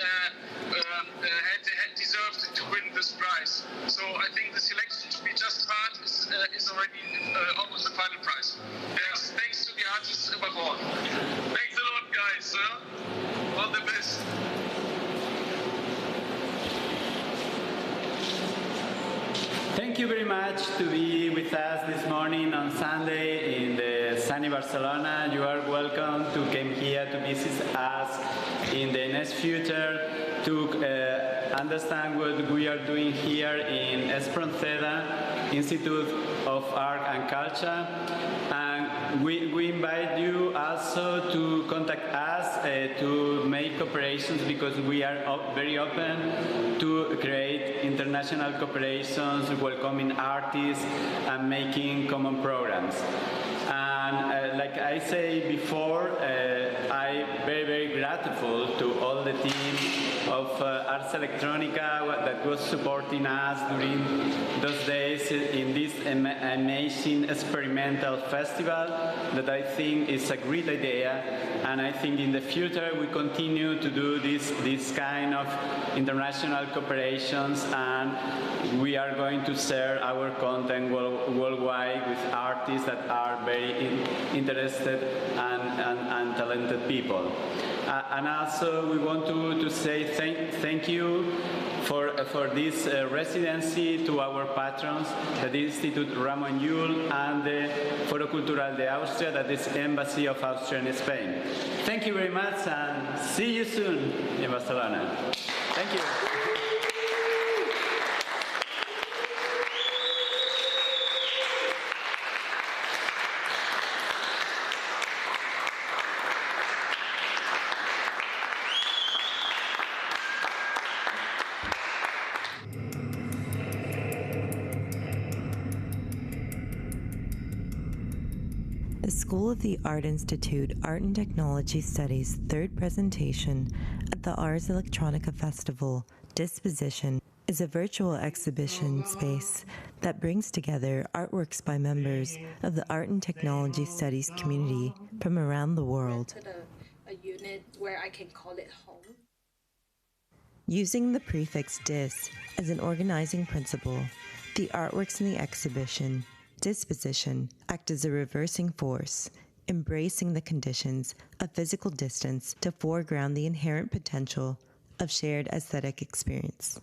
[SPEAKER 9] had deserved to win this prize. So I think the selection to be just part is already almost the final prize. Yes, thanks to the artists above all. Thanks a lot, guys. All the best.
[SPEAKER 8] Thank you very much to be with us this morning on Sunday in the sunny Barcelona. You are welcome to come here to visit us in the next future to understand what we are doing here in Espronceda, Institute of Art and Culture. And we invite you also to contact us to make cooperations because we are very open to create international cooperations, welcoming artists and making common programs. And like I said before, I'm very grateful to all the team of Ars Electronica that was supporting us during those days in this amazing experimental festival that I think is a great idea. And I think in the future we continue to do this kind of international cooperations, and we are going to share our content worldwide with artists that are very interested and talented people. And also we want to say thank you for this residency to our patrons, the Institute Ramon Llull and the Foro Cultural de Austria, that is Embassy of Austria in Spain. Thank you very much and see you soon in Barcelona. Thank you.
[SPEAKER 17] The School of the Art Institute Art and Technology Studies' third presentation at the Ars Electronica Festival, Disposition, is a virtual exhibition space that brings together artworks by members of the Art and Technology Studies community from around the world.
[SPEAKER 18] A unit where I can call it home.
[SPEAKER 17] Using the prefix dis as an organizing principle, the artworks in the exhibition Disposition act as a reversing force, embracing the conditions of physical distance to foreground the inherent potential of shared aesthetic experience.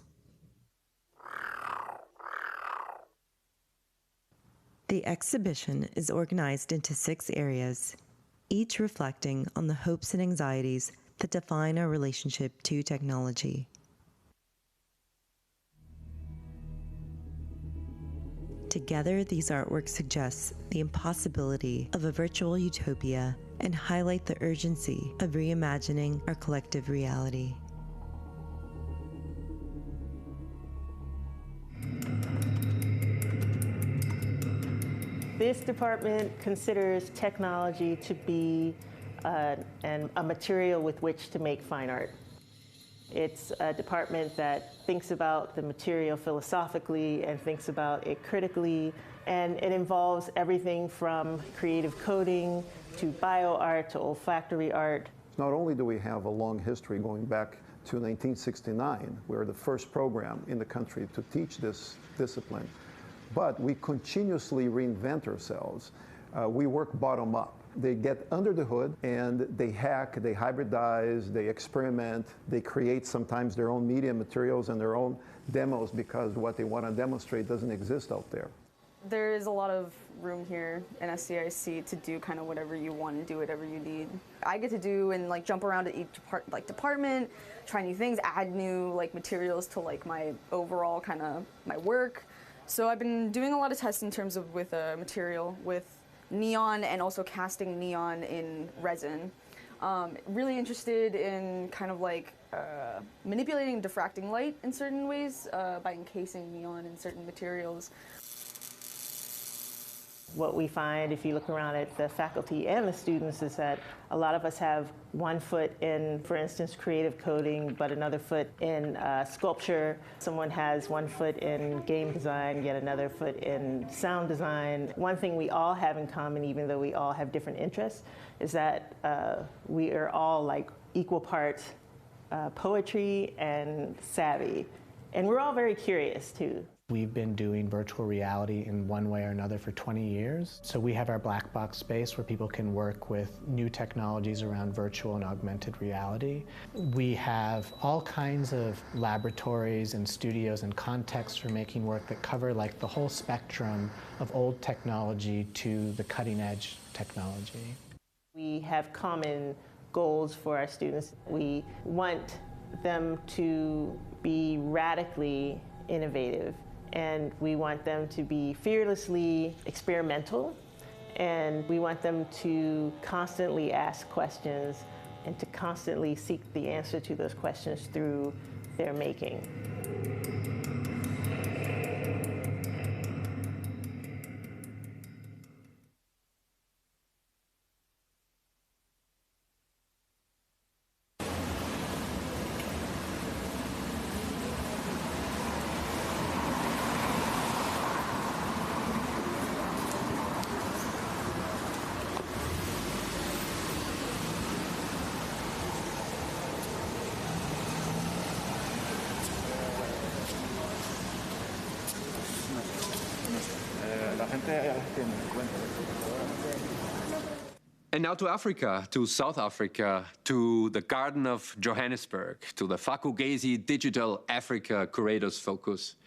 [SPEAKER 17] The exhibition is organized into 6 areas, each reflecting on the hopes and anxieties that define our relationship to technology. Together, these artworks suggest the impossibility of a virtual utopia and highlight the urgency of reimagining our collective reality.
[SPEAKER 20] This department considers technology to be a material with which to make fine art. It's a department that thinks about the material philosophically and thinks about it critically, and it involves everything from creative coding to bioart to olfactory art.
[SPEAKER 24] Not only do we have a long history going back to 1969, we're the first program in the country to teach this discipline, but we continuously reinvent ourselves. We work bottom up. They get under the hood and they hack, they hybridize, they experiment, they create sometimes their own media materials and their own demos because what they want to demonstrate doesn't exist out there.
[SPEAKER 25] There is a lot of room here in SCIC to do kind of whatever you want and do whatever you need. I get to do and like jump around to each department, try new things, add new materials to my overall kind of my work. So I've been doing a lot of tests in terms of with material, with neon and also casting neon in resin. Really interested in kind of manipulating and diffracting light in certain ways by encasing neon in certain materials.
[SPEAKER 20] What we find, if you look around at the faculty and the students, is that a lot of us have one foot in, for instance, creative coding, but another foot in sculpture. Someone has one foot in game design, yet another foot in sound design. One thing we all have in common, even though we all have different interests, is that we are all like equal parts poetry and savvy. And we're all very curious, too.
[SPEAKER 3] We've been doing virtual reality in one way or another for 20 years. So we have our black box space where people can work with new technologies around virtual and augmented reality. We have all kinds of laboratories and studios and contexts for making work that cover like the whole spectrum of old technology to the cutting edge technology.
[SPEAKER 20] We have common goals for our students. We want them to be radically innovative, and we want them to be fearlessly experimental, and we want them to constantly ask questions and to constantly seek the answer to those questions through their making.
[SPEAKER 4] And now to Africa, to South Africa, to the Garden of Johannesburg, to the Fak'ugesi Digital Africa Curators Focus.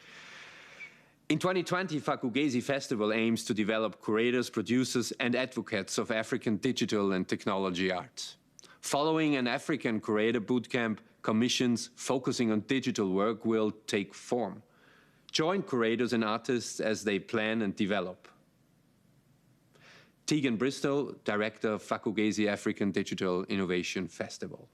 [SPEAKER 4] In 2020, Fak'ugesi Festival aims to develop curators, producers, and advocates of African digital and technology arts. Following an African Curator Bootcamp, commissions focusing on digital work will take form. Join curators and artists as they plan and develop. Tegan Bristow, Director of Fak'ugesi African Digital Innovation Festival.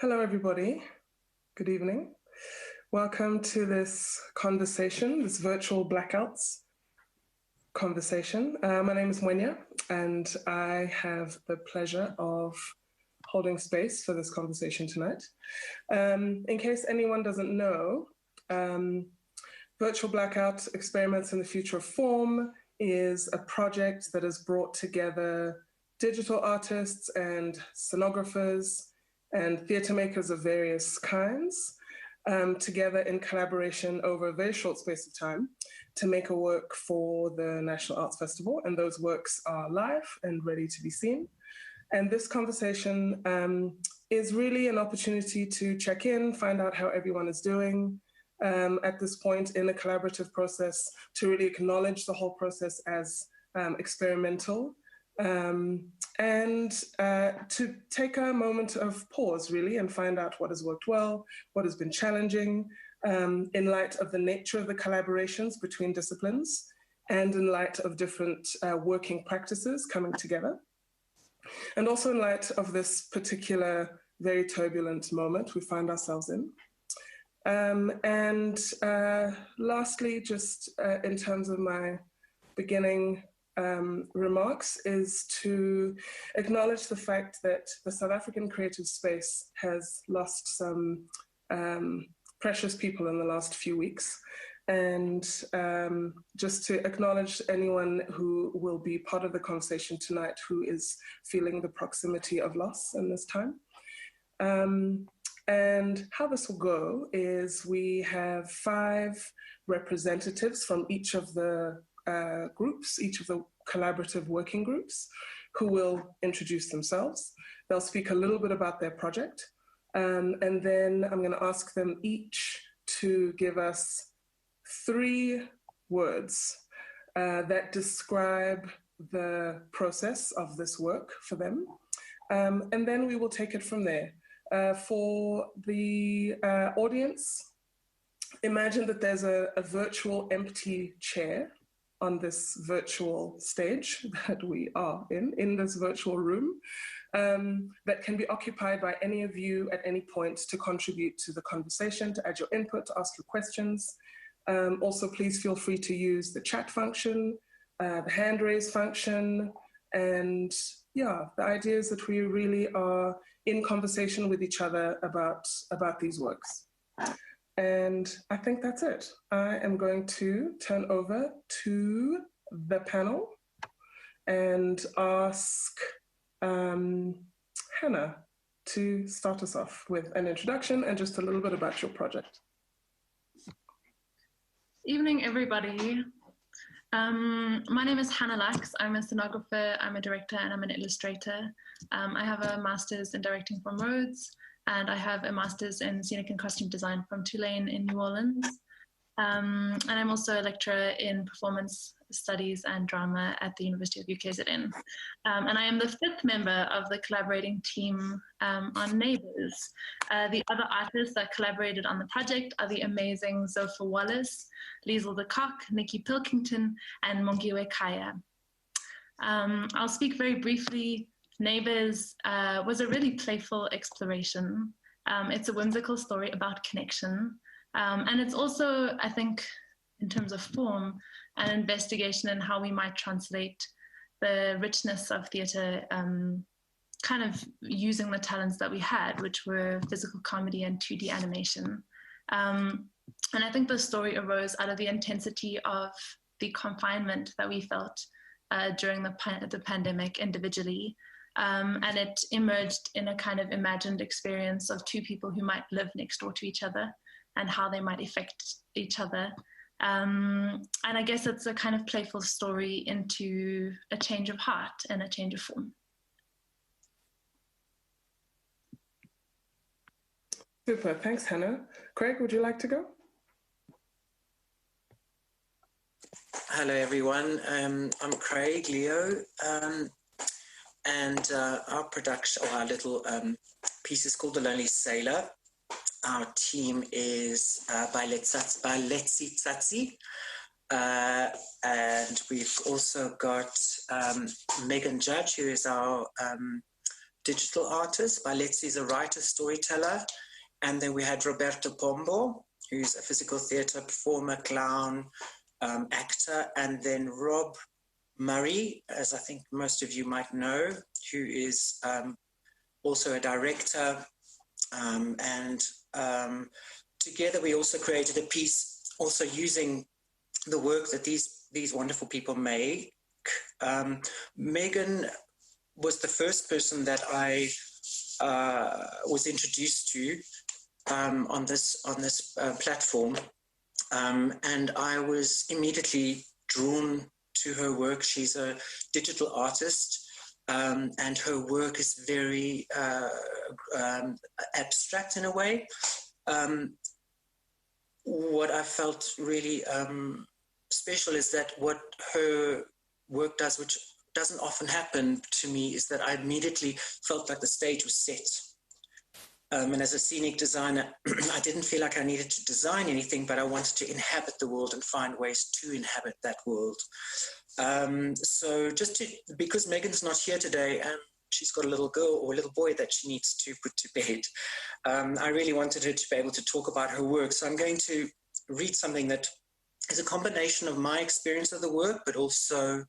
[SPEAKER 19] Hello, everybody. Good evening. Welcome to this conversation, this virtual blackouts conversation. My name is Mwenya, and I have the pleasure of holding space for this conversation tonight. In case anyone doesn't know, Virtual Blackout Experiments in the Future of Form is a project that has brought together digital artists and scenographers and theatre makers of various kinds together in collaboration over a very short space of time to make a work for the National Arts Festival. And those works are live and ready to be seen. And this conversation is really an opportunity to check in, find out how everyone is doing at this point in the collaborative process, to really acknowledge the whole process as experimental, and to take a moment of pause, really, and find out what has worked well, what has been challenging, in light of the nature of the collaborations between disciplines, and in light of different working practices coming together. And also in light of this particular very turbulent moment we find ourselves in. Lastly, just in terms of my beginning remarks, is to acknowledge the fact that the South African creative space has lost some precious people in the last few weeks. And just to acknowledge anyone who will be part of the conversation tonight who is feeling the proximity of loss in this time. And how this will go is we have 5 representatives from each of the groups, each of the collaborative working groups, who will introduce themselves. They'll speak a little bit about their project, and then I'm going to ask them each to give us 3 words that describe the process of this work for them, and then we will take it from there. For the audience, imagine that there's a virtual empty chair on this virtual stage that we are in this virtual room, that can be occupied by any of you at any point to contribute to the conversation, to add your input, to ask your questions. Also, please feel free to use the chat function, the hand raise function, and yeah, the idea is that we really are in conversation with each other about these works. And I think that's it. I am going to turn over to the panel and ask Hannah to start us off with an introduction and just a little bit about your project.
[SPEAKER 5] Evening, everybody. My name is Hannah Lax. I'm a scenographer, I'm a director, and I'm an illustrator. I have a master's in directing from Rhodes, and I have a master's in scenic and costume design from Tulane in New Orleans. And I'm also a lecturer in performance studies and drama at the University of UKZN. And I am the 5th member of the collaborating team on Neighbours. The other artists that collaborated on the project are the amazing Zofa Wallace, Liesl de Kock, Nikki Pilkington, and Mongiwe Kaya. I'll speak very briefly. Neighbours was a really playful exploration. It's a whimsical story about connection. And it's also, I think, in terms of form, an investigation in how we might translate the richness of theatre, kind of using the talents that we had, which were physical comedy and 2D animation. And I think the story arose out of the intensity of the confinement that we felt during the pandemic individually. And it emerged in a kind of imagined experience of two people who might live next door to each other and how they might affect each other. And I guess it's a kind of playful story into a change of heart and a change of form.
[SPEAKER 19] Super, thanks, Hannah. Craig, would you like to go?
[SPEAKER 6] Hello, everyone. I'm Craig Leo, and our production, or our little piece is called The Lonely Sailor. Our team is by Letzi Tsatsi, and we've also got Megan Judge, who is our digital artist. Letzi is a writer, storyteller, and then we had Roberto Pombo, who's a physical theatre performer, clown, actor, and then Rob Murray, as I think most of you might know, who is also a director, and together we also created a piece also using the work that these wonderful people make. Megan was the first person that I was introduced to on this platform, and I was immediately drawn to her work. She's a digital artist, and her work is very abstract in a way. What I felt really special is that what her work does, which doesn't often happen to me, is that I immediately felt like the stage was set. And as a scenic designer, I didn't feel like I needed to design anything, but I wanted to inhabit the world and find ways to inhabit that world. So because Megan's not here today, she's got a little girl or a little boy that she needs to put to bed, I really wanted her to be able to talk about her work. So I'm going to read something that is a combination of my experience of the work, but also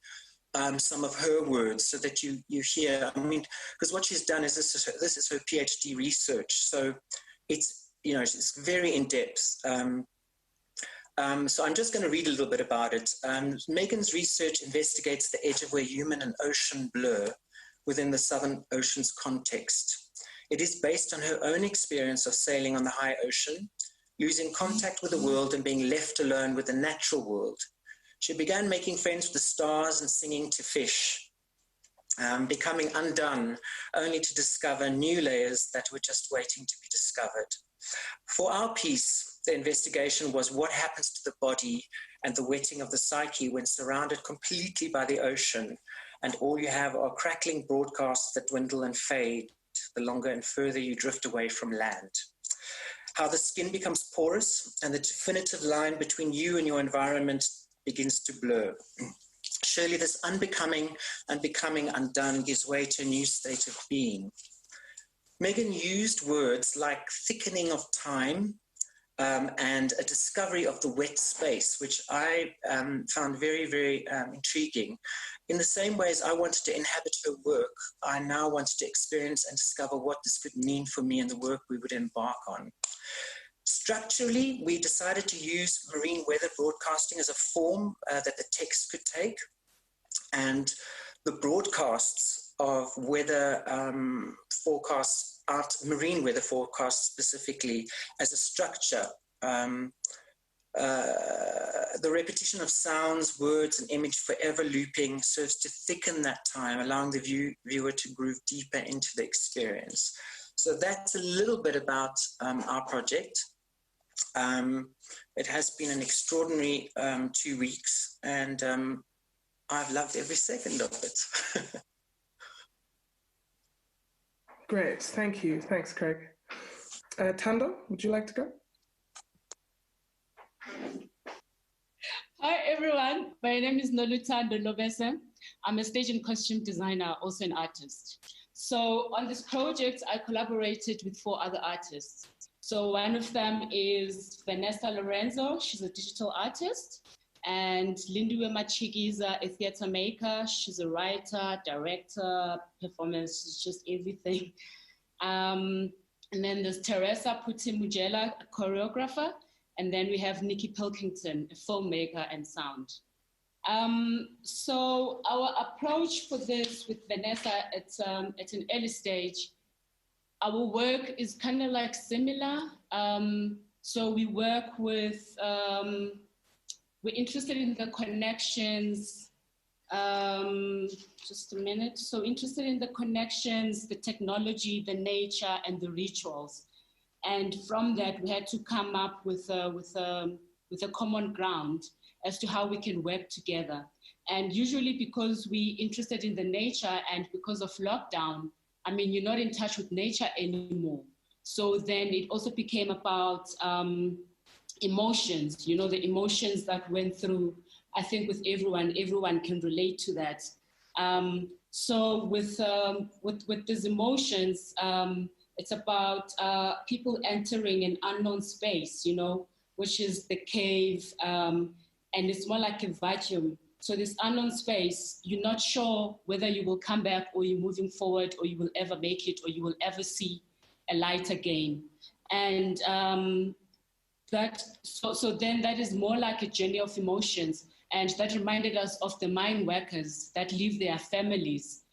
[SPEAKER 6] some of her words, so that you hear. I mean, because what she's done is this is her PhD research, so it's very in depth. So I'm just going to read a little bit about it. Megan's research investigates the edge of where human and ocean blur within the Southern Ocean's context. It is based on her own experience of sailing on the high ocean, losing contact with the world and being left alone with the natural world. She began making friends with the stars and singing to fish, becoming undone, only to discover new layers that were just waiting to be discovered. For our piece, the investigation was what happens to the body and the wetting of the psyche when surrounded completely by the ocean, and all you have are crackling broadcasts that dwindle and fade the longer and further you drift away from land. how the skin becomes porous and the definitive line between you and your environment begins to blur. Surely this unbecoming and becoming undone gives way to a new state of being. Megan used words like thickening of time and a discovery of the wet space, which I found very, very intriguing. In the same way as I wanted to inhabit her work, I now wanted to experience and discover what this could mean for me and the work we would embark on. Structurally, we decided to use marine weather broadcasting as a form that the text could take, and the broadcasts of weather forecasts, marine weather forecasts specifically, as a structure. The repetition of sounds, words, and image forever looping serves to thicken that time, allowing the viewer to groove deeper into the experience. So that's a little bit about our project. It has been an extraordinary 2 weeks, and I've loved every second of it.
[SPEAKER 19] Great, thank you. Thanks, Craig. Tando, would you like to go?
[SPEAKER 1] Hi, everyone. My name is Nolutando Lobese. I'm a stage and costume designer, also an artist. So on this project, I collaborated with 4 other artists. So one of them is Vanessa Lorenzo. She's a digital artist. And Lindiwe Machigiza, a theater maker. She's a writer, director, performance, she's just everything. And then there's Teresa Putimujela, a choreographer. And then we have Nikki Pilkington, a filmmaker and sound. So our approach for this with Vanessa, it's at an early stage. Our work is kind of like similar. So we work with, we're interested in the connections, just a minute. So interested in the connections, the technology, the nature, and the rituals. And from that, we had to come up with a common ground as to how we can work together. And usually because we're interested in the nature and because of lockdown, I mean, you're not in touch with nature anymore. So then it also became about emotions, you know, the emotions that went through, I think with everyone can relate to that. So with these emotions, it's about people entering an unknown space, you know, which is the cave, and it's more like a vacuum. So this unknown space, you're not sure whether you will come back or you're moving forward or you will ever make it or you will ever see a light again. And so then that is more like a journey of emotions. And that reminded us of the mine workers that leave their families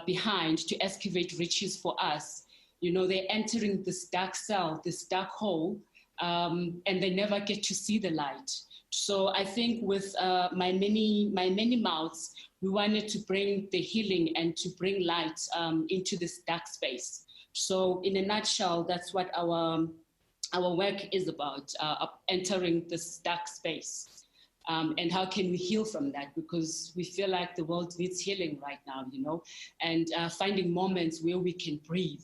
[SPEAKER 1] behind to excavate riches for us. You know, they're entering this dark cell, this dark hole, and they never get to see the light. So I think with my many mouths, we wanted to bring the healing and to bring light into this dark space. So in a nutshell, that's what our work is about, entering this dark space. And how can we heal from that? Because we feel like the world needs healing right now, you know, and finding moments where we can breathe.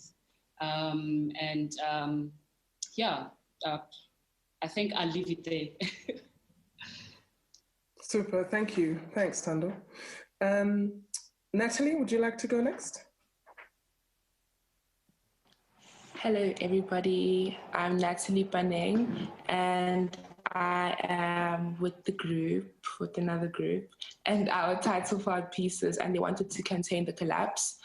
[SPEAKER 1] I think I'll leave it there.
[SPEAKER 19] Super, thank you. Thanks, Tando. Natalie, would you like to go next?
[SPEAKER 2] Hello, everybody. I'm Natalie Baneng, and I am with another group, and our title for our pieces, and they wanted to contain the collapse.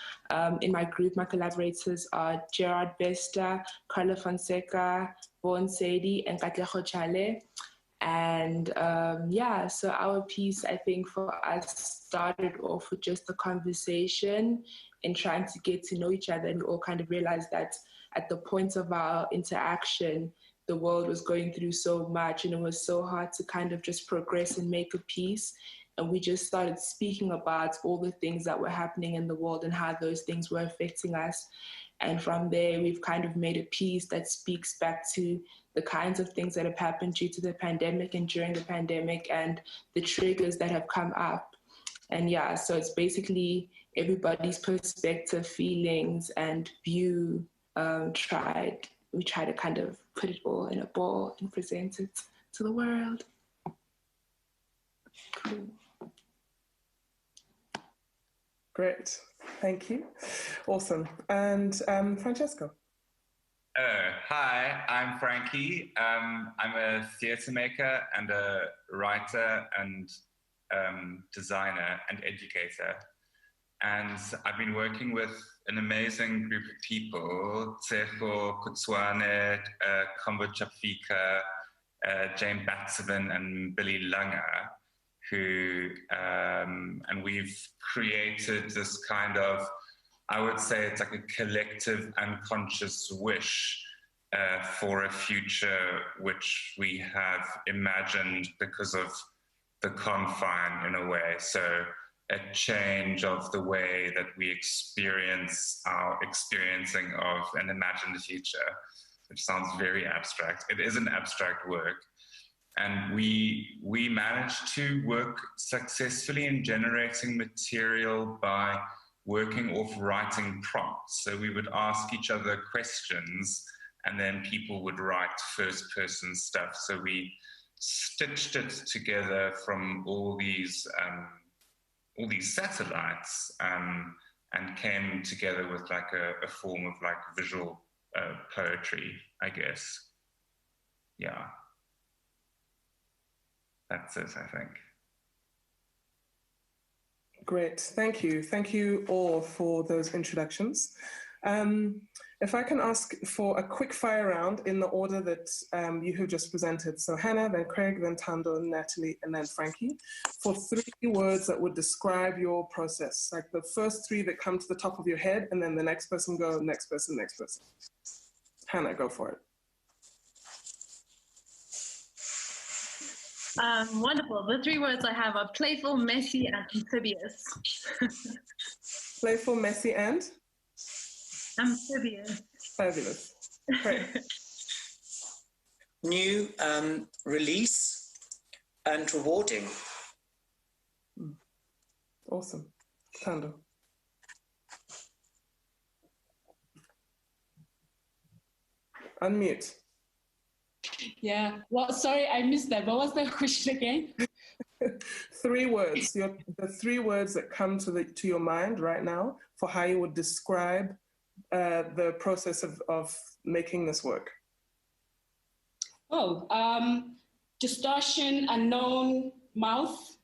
[SPEAKER 2] In my group, my collaborators are Gerard Besta, Carla Fonseca, Bon Sedi, and Katlejo Chale. And so our piece, I think for us, started off with just a conversation and trying to get to know each other, and we all kind of realized that at the point of our interaction, the world was going through so much and it was so hard to kind of just progress and make a piece. And we just started speaking about all the things that were happening in the world and how those things were affecting us. And from there, we've kind of made a piece that speaks back to the kinds of things that have happened due to the pandemic and during the pandemic and the triggers that have come up. And so it's basically everybody's perspective, feelings, and view we try to kind of put it all in a ball and present it to the world. Cool.
[SPEAKER 19] Great, thank you. Awesome. And Francesco.
[SPEAKER 7] Hi, I'm Frankie. I'm a theatre maker and a writer and designer and educator. And I've been working with an amazing group of people, Tshepo Kutswane, Kombo Chapfika, Jane Batsavan and Billy Langer, who, and we've created this kind of, I would say it's like a collective unconscious wish for a future which we have imagined because of the confine in a way. So a change of the way that we experience our experiencing of an imagined future, which sounds very abstract. It is an abstract work. And we managed to work successfully in generating material by working off writing prompts. So we would ask each other questions and then people would write first person stuff. So we stitched it together from all these satellites and came together with like a form of like visual poetry, I guess. Yeah. That's it, I think.
[SPEAKER 19] Great, thank you. Thank you all for those introductions. If I can ask for a quick fire round in the order that you have just presented. So Hannah, then Craig, then Tando, Natalie, and then Frankie, for 3 words that would describe your process. Like the first 3 that come to the top of your head, and then the next person go, next person, next person. Hannah, go for it.
[SPEAKER 5] Wonderful. The 3 words I have are playful, messy, and amphibious.
[SPEAKER 19] Playful, messy, and?
[SPEAKER 5] Amphibious.
[SPEAKER 19] Fabulous. Great.
[SPEAKER 6] New, release, and rewarding.
[SPEAKER 19] Awesome. Tando. Unmute.
[SPEAKER 1] Yeah, well, sorry, I missed that. What was the question again?
[SPEAKER 19] 3 words, the 3 words that come to your mind right now for how you would describe the process of making this work.
[SPEAKER 1] Oh, distortion, unknown, mouth.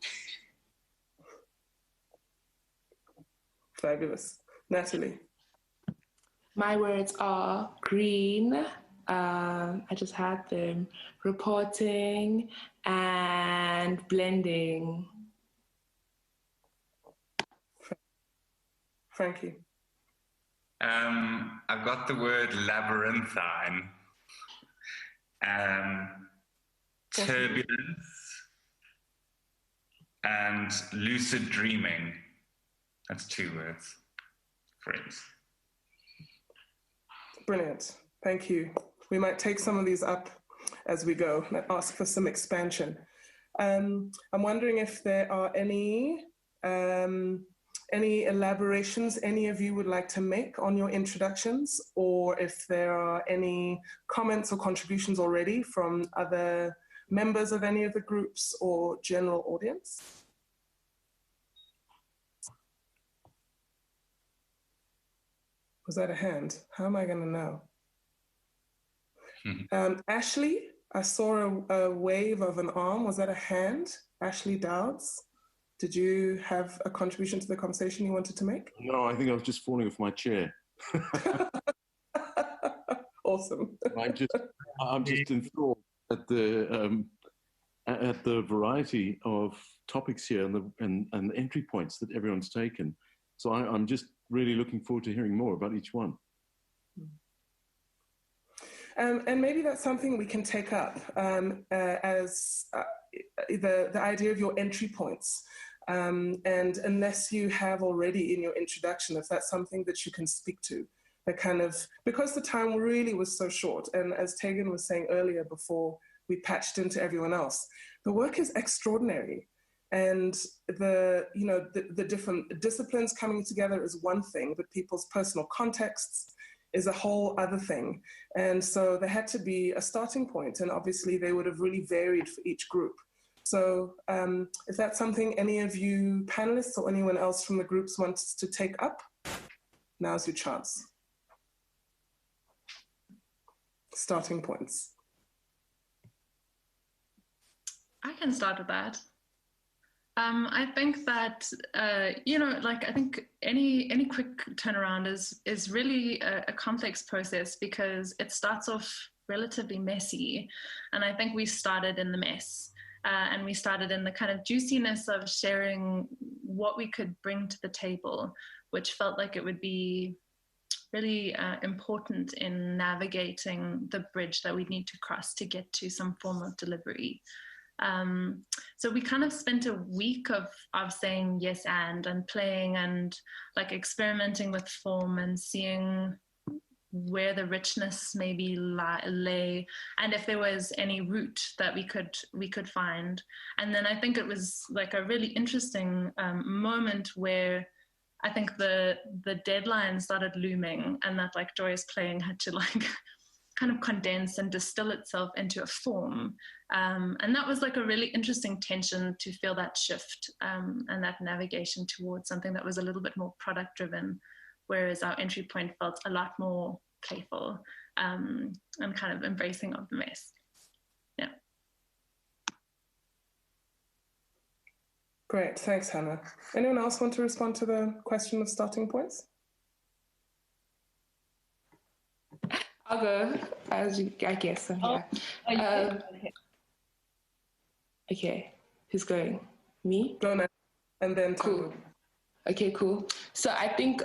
[SPEAKER 19] Fabulous. Natalie.
[SPEAKER 2] My words are green. I just had them. Reporting and blending.
[SPEAKER 19] Frankie.
[SPEAKER 7] I've got the word labyrinthine, turbulence, and lucid dreaming. That's 2 words. Great.
[SPEAKER 19] Brilliant. Thank you. We might take some of these up as we go and ask for some expansion. I'm wondering if there are any elaborations any of you would like to make on your introductions, or if there are any comments or contributions already from other members of any of the groups or general audience. Was that a hand? How am I going to know? Ashley, I saw a wave of an arm. Was that a hand? Ashley Dowds, did you have a contribution to the conversation you wanted to make?
[SPEAKER 16] No, I think I was just falling off my chair.
[SPEAKER 19] Awesome.
[SPEAKER 16] I'm just enthralled at the variety of topics here and the entry points that everyone's taken. So I'm just really looking forward to hearing more about each one.
[SPEAKER 19] And maybe that's something we can take up as the idea of your entry points. And unless you have already in your introduction, if that's something that you can speak to, that kind of, because the time really was so short, and as Tegan was saying earlier before we patched into everyone else, the work is extraordinary. And the different disciplines coming together is one thing, but people's personal contexts, is a whole other thing. And so there had to be a starting point, and obviously they would have really varied for each group. So if that's something any of you panelists or anyone else from the groups wants to take up, now's your chance. Starting points.
[SPEAKER 5] I can start with that. I think that, you know, like I think any quick turnaround is really a complex process because it starts off relatively messy. And I think we started in the mess. And we started in the kind of juiciness of sharing what we could bring to the table, which felt like it would be really important in navigating the bridge that we need to cross to get to some form of delivery. So we kind of spent a week of saying yes and playing and like experimenting with form and seeing where the richness maybe lay, and if there was any route that we could find. And then I think it was like a really interesting moment where I think the deadline started looming, and that like joyous playing had to like kind of condense and distill itself into a form. And that was like a really interesting tension to feel that shift and that navigation towards something that was a little bit more product driven, whereas our entry point felt a lot more playful and kind of embracing of the mess. Yeah.
[SPEAKER 19] Great, thanks, Hannah. Anyone else want to respond to the question of starting points?
[SPEAKER 2] I'll go, I guess. So, yeah. Okay, who's going? Me?
[SPEAKER 19] Go now, and then
[SPEAKER 2] cool. Okay, cool. So I think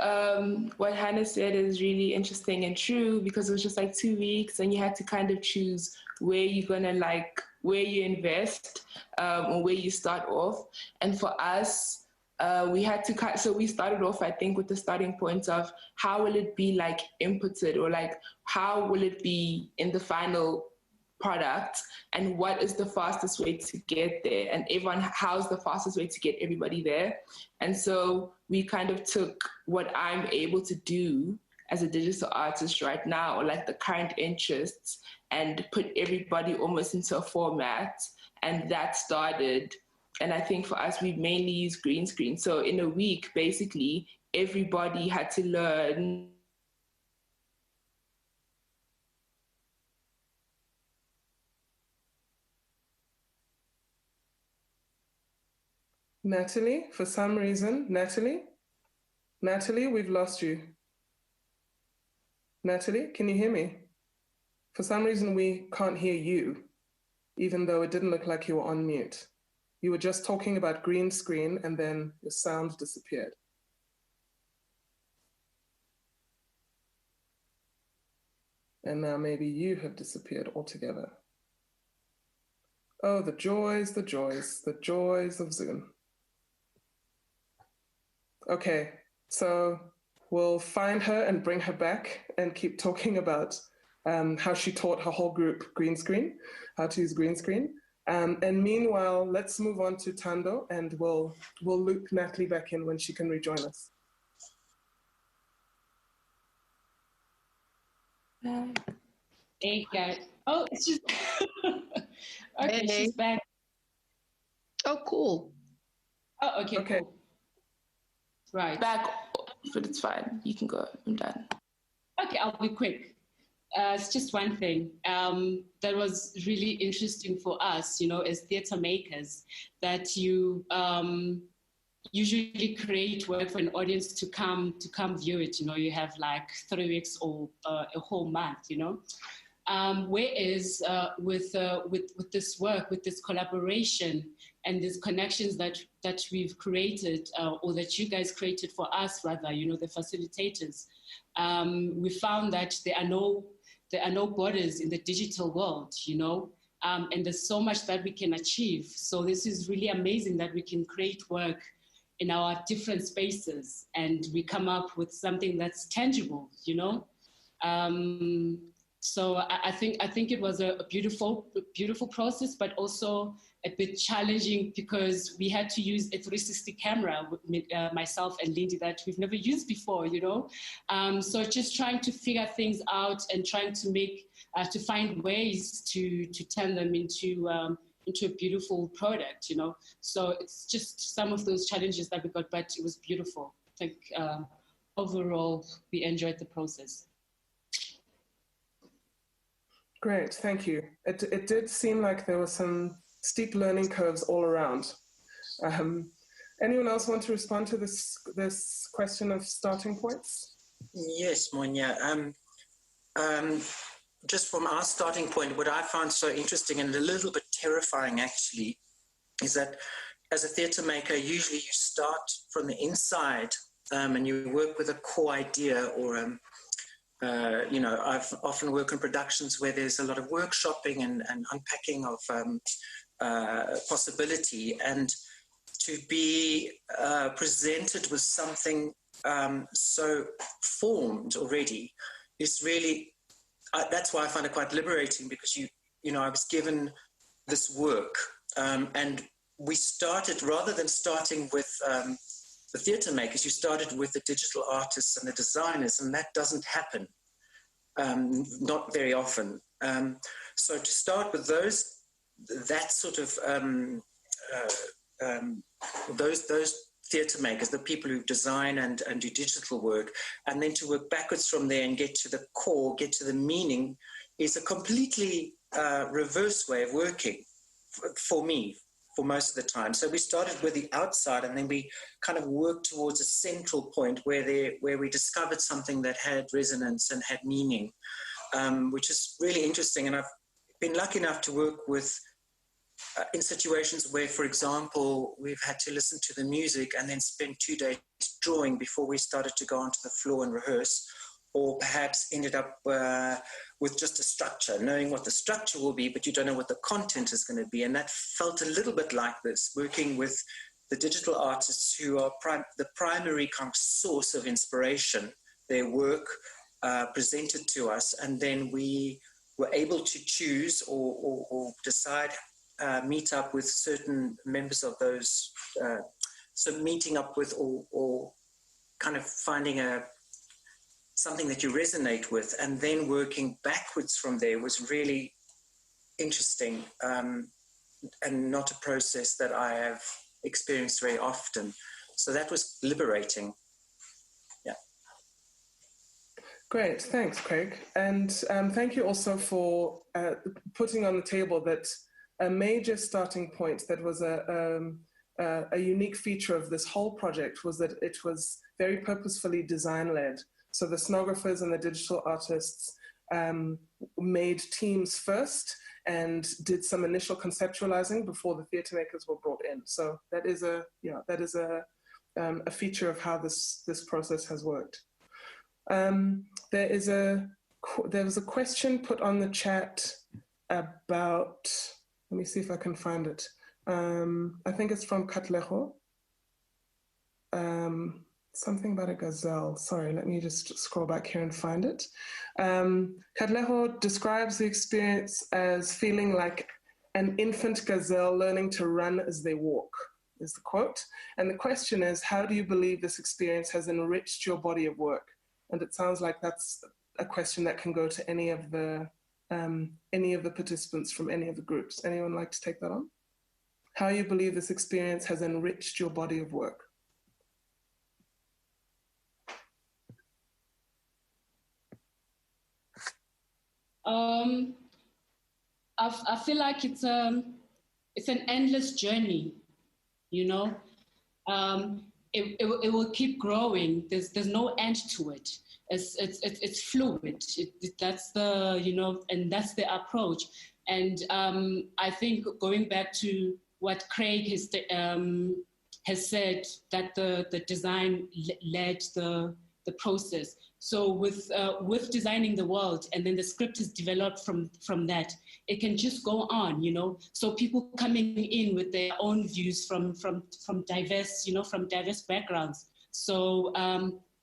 [SPEAKER 2] what Hannah said is really interesting and true, because it was just like 2 weeks and you had to kind of choose where you're gonna where you invest or where you start off. And for us, we had to so we started off, I think, with the starting point of how will it be like inputted, or like how will it be in the final product, and what is the fastest way to get there, and how's the fastest way to get everybody there. And so we kind of took what I'm able to do as a digital artist right now, or like the current interests, and put everybody almost into a format, and that started. And I think for us, we mainly use green screen. So in a week, basically, everybody had to learn
[SPEAKER 19] Natalie, for some reason, Natalie, we've lost you. Natalie, can you hear me? For some reason, we can't hear you, even though it didn't look like you were on mute. You were just talking about green screen and then your sound disappeared. And now maybe you have disappeared altogether. Oh, the joys, the joys, the joys of Zoom. Okay, so we'll find her and bring her back and keep talking about how she taught her whole group green screen, how to use green screen. And meanwhile, let's move on to Tando, and we'll loop Natalie back in when she can rejoin us.
[SPEAKER 1] Hey guys. Oh, it's just okay. Hey. She's back.
[SPEAKER 10] Oh, cool.
[SPEAKER 1] Oh, okay.
[SPEAKER 19] Okay.
[SPEAKER 1] Cool. Right.
[SPEAKER 2] Back, but it's fine. You can go. I'm done.
[SPEAKER 1] Okay, I'll be quick. It's just one thing that was really interesting for us, you know, as theatre makers, that you usually create work for an audience to come view it. You know, you have like 3 weeks or a whole month, you know. Whereas with this work, with this collaboration and these connections that we've created, or that you guys created for us, rather, you know, the facilitators, we found that there are no borders in the digital world, you know, and there's so much that we can achieve. So this is really amazing that we can create work in our different spaces and we come up with something that's tangible, you know. So I think it was a beautiful process, but also a bit challenging because we had to use a 360 camera with myself and Lindy that we've never used before, you know. So just trying to figure things out and trying to make, to find ways to turn them into a beautiful product, you know. So it's just some of those challenges that we got, but it was beautiful. I think overall, we enjoyed the process.
[SPEAKER 19] Great, thank you. It did seem like there were some steep learning curves all around. Anyone else want to respond to this question of starting points?
[SPEAKER 6] Yes, Monia. Just from our starting point, what I found so interesting and a little bit terrifying actually is that as a theatre maker, usually you start from the inside and you work with a core idea or you know, I've often worked in productions where there's a lot of workshopping and unpacking of possibility, and to be presented with something so formed already is really, that's why I find it quite liberating, because you know, I was given this work and we started, rather than starting with the theatre makers, you started with the digital artists and the designers, and that doesn't happen, not very often. So to start with those, that sort of, those theatre makers, the people who design and do digital work, and then to work backwards from there and get to the core, get to the meaning, is a completely reverse way of working for me, for most of the time. So we started with the outside, and then we kind of worked towards a central point where we discovered something that had resonance and had meaning, which is really interesting. And I've been lucky enough to work with in situations where, for example, we've had to listen to the music and then spend 2 days drawing before we started to go onto the floor and rehearse, or perhaps ended up with just a structure, knowing what the structure will be, but you don't know what the content is going to be. And that felt a little bit like this, working with the digital artists who are the primary kind of source of inspiration, their work presented to us, and then we were able to choose or decide, meet up with certain members of those, so meeting up with or kind of finding something that you resonate with, and then working backwards from there was really interesting, and not a process that I have experienced very often. So that was liberating. Yeah.
[SPEAKER 19] Great, thanks, Craig. And thank you also for putting on the table that a major starting point that was a unique feature of this whole project was that it was very purposefully design-led. So the snographers and the digital artists made teams first and did some initial conceptualizing before the theatre makers were brought in. So that is a feature of how this process has worked. There was a question put on the chat about, let me see if I can find it. I think it's from Katleho. Something about a gazelle. Sorry, let me just scroll back here and find it. Katleho describes the experience as feeling like an infant gazelle learning to run as they walk, is the quote. And the question is, how do you believe this experience has enriched your body of work? And it sounds like that's a question that can go to any of the participants from any of the groups. Anyone like to take that on? How you believe this experience has enriched your body of work?
[SPEAKER 1] I feel like it's an endless journey, you know. It will keep growing. There's no end to it. It's fluid. That's the, you know, and that's the approach. And I think going back to what Craig has said, that the design led the process. So with designing the world, and then the script is developed from that, it can just go on, you know. So people coming in with their own views from diverse, you know, from diverse backgrounds. So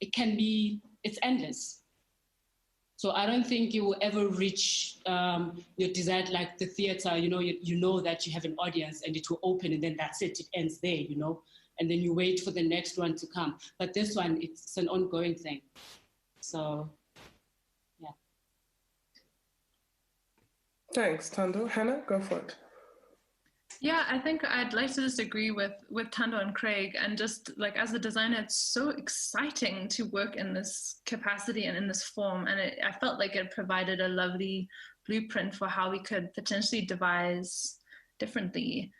[SPEAKER 1] it's endless. So I don't think you will ever reach your desired, like the theater, you know that you have an audience and it will open and then that's it, it ends there, and then you wait for the next one to come. But this one, it's an ongoing thing. So, yeah.
[SPEAKER 19] Thanks, Tando. Hannah, go for it.
[SPEAKER 5] Yeah, I think I'd like to just agree with Tando and Craig, and just like as a designer, it's so exciting to work in this capacity and in this form. And I felt like it provided a lovely blueprint for how we could potentially devise differently.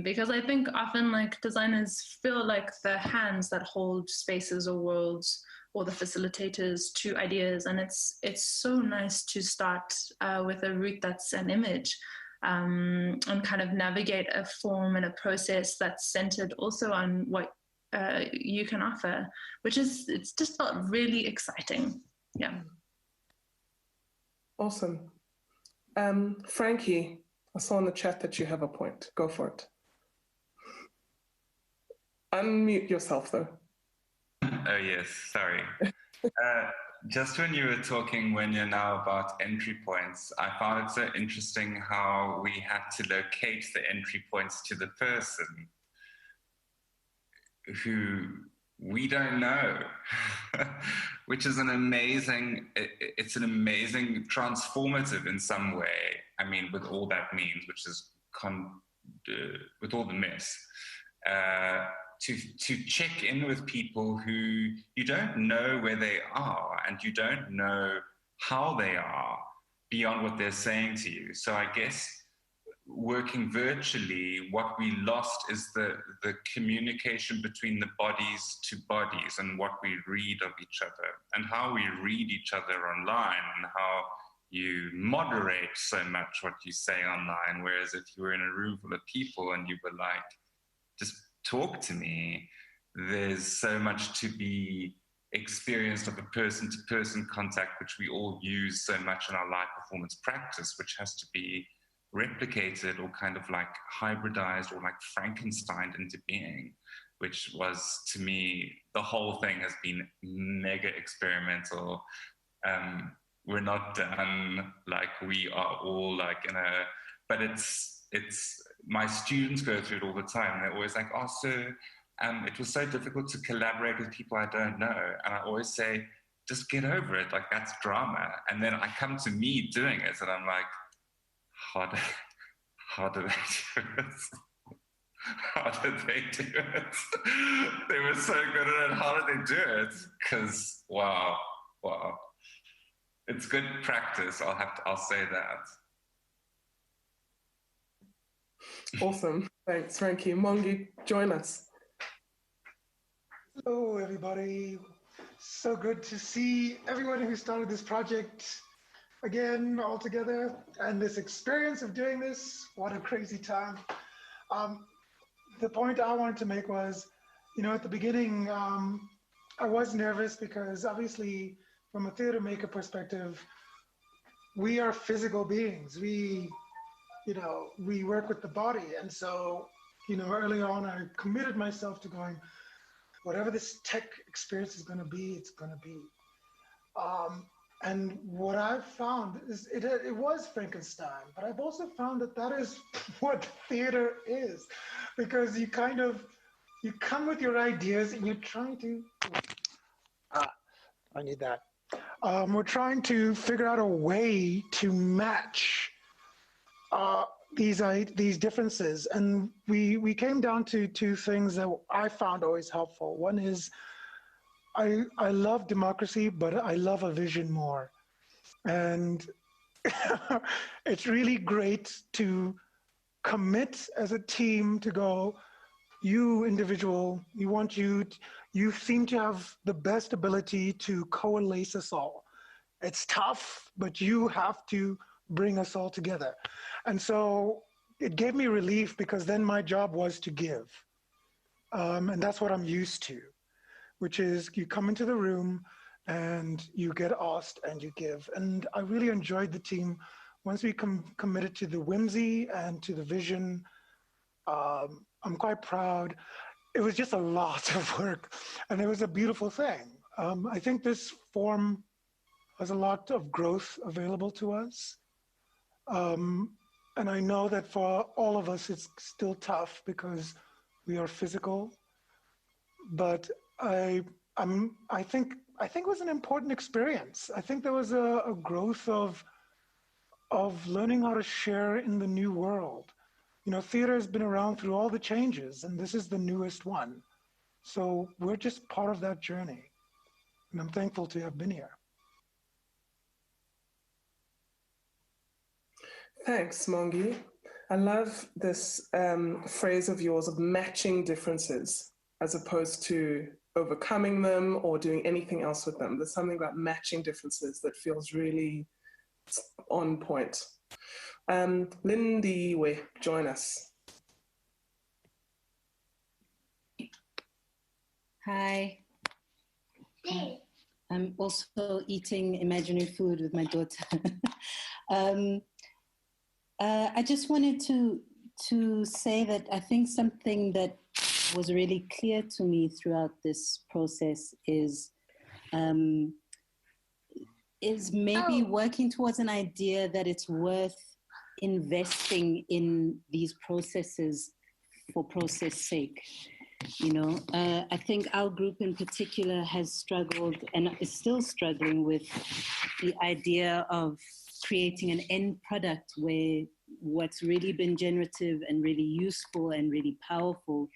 [SPEAKER 5] Because I think often like designers feel like the hands that hold spaces or worlds or the facilitators to ideas. And it's so nice to start with a route that's an image. And kind of navigate a form and a process that's centered also on what you can offer, it's just felt really exciting. Yeah.
[SPEAKER 19] Awesome. Frankie, I saw in the chat that you have a point. Go for it. Unmute yourself though.
[SPEAKER 7] Oh yes, sorry. Just when you were talking when you're now about entry points, I found it so interesting how we had to locate the entry points to the person who we don't know, which is an amazing transformative in some way. I mean, with all that means, which is with all the mess. To check in with people who you don't know where they are and you don't know how they are beyond what they're saying to you. So I guess working virtually, what we lost is the communication between the bodies to bodies and what we read of each other and how we read each other online and how you moderate so much what you say online. Whereas if you were in a room full of people and you were like, just talk to me, there's so much to be experienced of a person-to-person contact, which we all use so much in our live performance practice, which has to be replicated or kind of like hybridized or like Frankensteined into being, which was, to me, the whole thing has been mega experimental. We're not done, like we are all like but it's my students go through it all the time. They're always like, oh, so it was so difficult to collaborate with people I don't know. And I always say, just get over it. Like, that's drama. And then I come to me doing it and I'm like, how do they do it? How did they do it? They were so good at it. How did they do it? Because, wow. It's good practice. I'll say that.
[SPEAKER 19] Awesome. Thanks, Frankie. Mongi, join us.
[SPEAKER 12] Hello, everybody. So good to see everyone who started this project again all together, and this experience of doing this. What a crazy time. The point I wanted to make was, at the beginning, I was nervous because obviously from a theater maker perspective, we are physical beings. We work with the body. And so, early on, I committed myself to going, whatever this tech experience is going to be, it's going to be. And what I've found is it was Frankenstein, but I've also found that is what theater is, because you come with your ideas and you're trying to, I need that. We're trying to figure out a way to match these differences, and we came down to two things that I found always helpful. One is I love democracy, but I love a vision more, and it's really great to commit as a team to go. You individual, you seem to have the best ability to coalesce us all. It's tough, but you have to bring us all together. And so it gave me relief, because then my job was to give. And that's what I'm used to, which is you come into the room and you get asked and you give. And I really enjoyed the team. Once we committed to the whimsy and to the vision, I'm quite proud. It was just a lot of work, and it was a beautiful thing. I think this form There's a lot of growth available to us. And I know that for all of us, it's still tough because we are physical. But I think it was an important experience. I think there was a growth of learning how to share in the new world. You know, theater has been around through all the changes, and this is the newest one. So we're just part of that journey. And I'm thankful to have been here.
[SPEAKER 19] Thanks, Mongi. I love this phrase of yours of matching differences as opposed to overcoming them or doing anything else with them. There's something about matching differences that feels really on point. Lindy, join us.
[SPEAKER 13] Hi. I'm also eating imaginary food with my daughter. I just wanted to say that I think something that was really clear to me throughout this process is maybe working towards an idea that it's worth investing in these processes for process sake. You know, I think our group in particular has struggled and is still struggling with the idea of creating an end product where what's really been generative and really useful and really powerful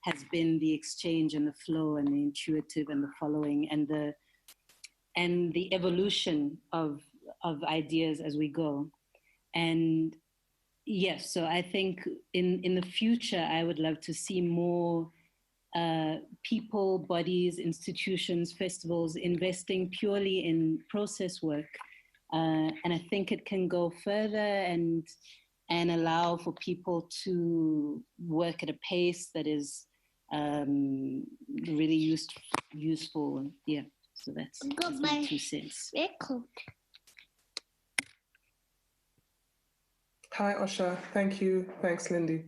[SPEAKER 13] has been the exchange and the flow and the intuitive and the following and the evolution of ideas as we go. And yes, so I think in the future, I would love to see more people, bodies, institutions, festivals investing purely in process work. And I think it can go further and allow for people to work at a pace that is really useful. Yeah, so that's my 2 cents.
[SPEAKER 19] Hi, Osha. Thank you. Thanks, Lindy.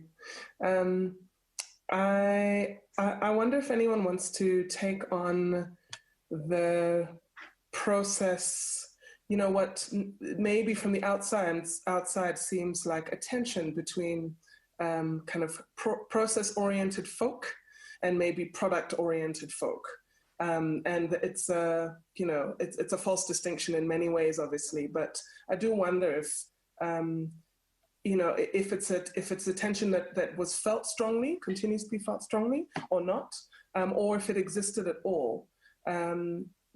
[SPEAKER 19] I wonder if anyone wants to take on the process. You know, what maybe from the outside seems like a tension between kind of process-oriented folk and maybe product-oriented folk. And it's a false distinction in many ways, obviously. But I do wonder if if it's a tension that was felt strongly, continues to be felt strongly, or not, or if it existed at all.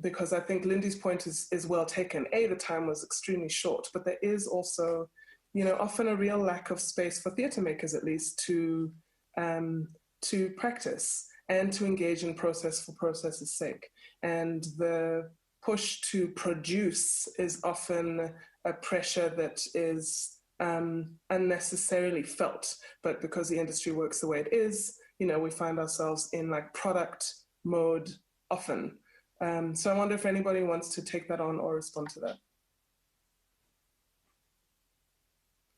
[SPEAKER 19] Because I think Lindy's point is well taken. The time was extremely short, but there is also, often a real lack of space for theatre makers, at least, to practice and to engage in process for process's sake. And the push to produce is often a pressure that is unnecessarily felt, but because the industry works the way it is, we find ourselves in like product mode often. So I wonder if anybody wants to take that on or respond to that.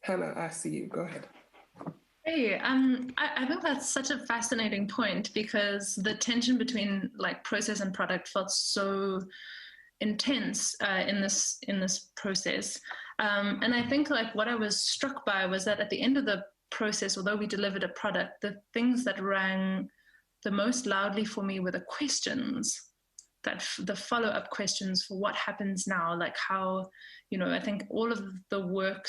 [SPEAKER 19] Hannah, I see you. Go ahead.
[SPEAKER 5] Hey, I think that's such a fascinating point because the tension between like process and product felt so intense in this process. And I think like what I was struck by was that at the end of the process, although we delivered a product, the things that rang the most loudly for me were the questions, the follow-up questions for what happens now, like how, I think all the work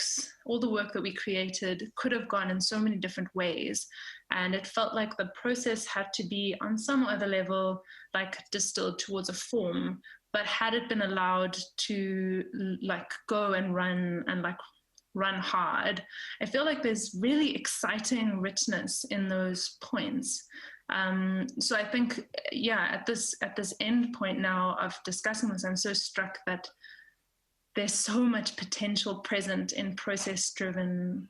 [SPEAKER 5] that we created could have gone in so many different ways. And it felt like the process had to be on some other level, like distilled towards a form, but had it been allowed to like go and run hard, I feel like there's really exciting richness in those points. So I think, at this end point now of discussing this, I'm so struck that there's so much potential present in process-driven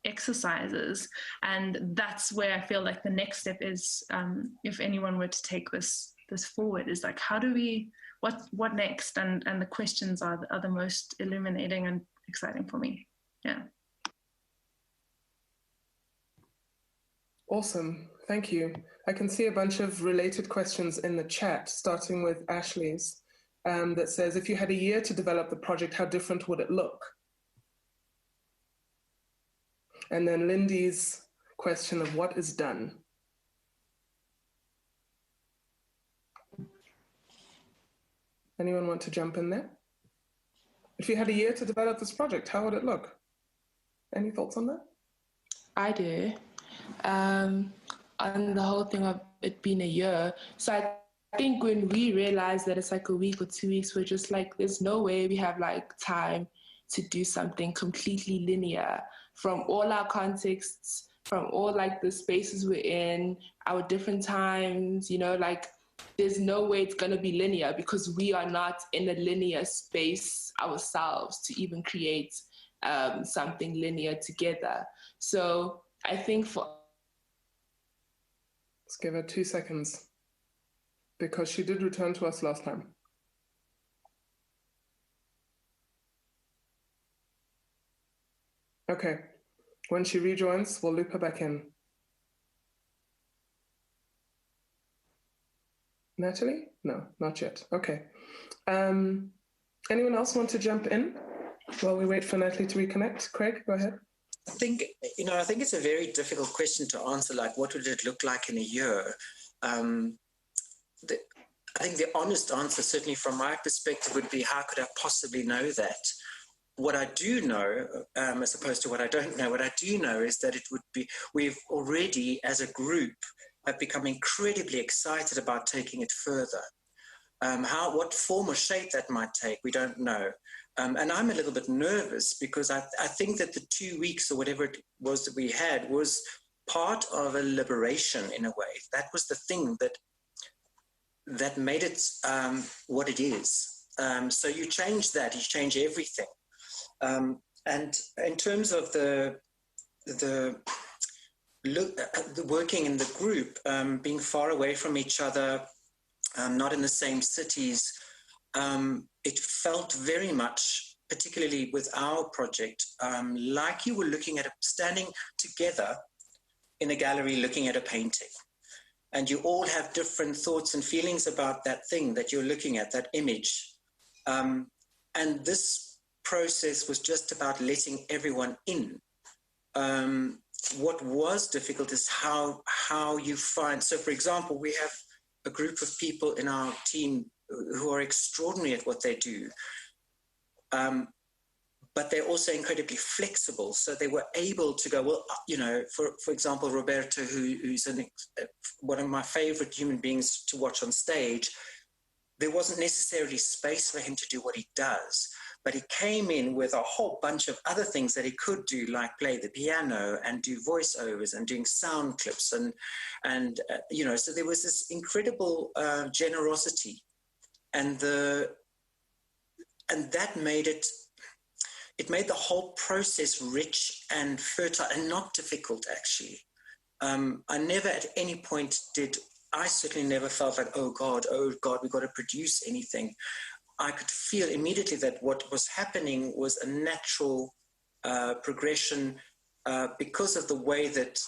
[SPEAKER 5] exercises. And that's where I feel like the next step is, if anyone were to take this forward, is like, how do we, what next? And the questions are the most illuminating and exciting for me. Yeah.
[SPEAKER 19] Awesome. Thank you. I can see a bunch of related questions in the chat, starting with Ashley's. that says, if you had a year to develop the project, how different would it look? And then Lindy's question of what is done. Anyone want to jump in there? If you had a year to develop this project, how would it look? Any thoughts on that?
[SPEAKER 2] I do. On the whole thing of it being a year. So I think when we realized that it's like a week or 2 weeks, we're just like, there's no way we have like time to do something completely linear from all our contexts, from all like the spaces we're in, our different times, you know, like there's no way it's going to be linear because we are not in a linear space ourselves to even create something linear together. So I think for...
[SPEAKER 19] Let's give her 2 seconds because she did return to us last time. Okay, when she rejoins, we'll loop her back in. Natalie? No, not yet. Okay. Anyone else want to jump in while we wait for Natalie to reconnect? Craig, go ahead.
[SPEAKER 6] I think it's a very difficult question to answer, like what would it look like in a year? I think the honest answer, certainly from my perspective, would be how could I possibly know that? What I do know, as opposed to what I don't know, what I do know is that it would be, we've already as a group have become incredibly excited about taking it further. What form or shape that might take, we don't know. And I'm a little bit nervous because I think that the 2 weeks or whatever it was that we had was part of a liberation in a way. That was the thing that made it what it is. So you change that, you change everything. And in terms of the working in the group, being far away from each other, not in the same cities, it felt very much, particularly with our project, like you were looking at standing together in a gallery looking at a painting. And you all have different thoughts and feelings about that thing that you're looking at, that image. And this process was just about letting everyone in. What was difficult is how you find, so for example, we have a group of people in our team who are extraordinary at what they do, but they're also incredibly flexible. So they were able to go, well, you know, for example, Roberto, who's one of my favorite human beings to watch on stage, there wasn't necessarily space for him to do what he does, but he came in with a whole bunch of other things that he could do, like play the piano and do voiceovers and doing sound clips. And you know, so there was this incredible generosity. And that made it made the whole process rich and fertile and not difficult, actually. I never at any point I certainly never felt like, oh God, we've got to produce anything. I could feel immediately that what was happening was a natural progression because of the way that,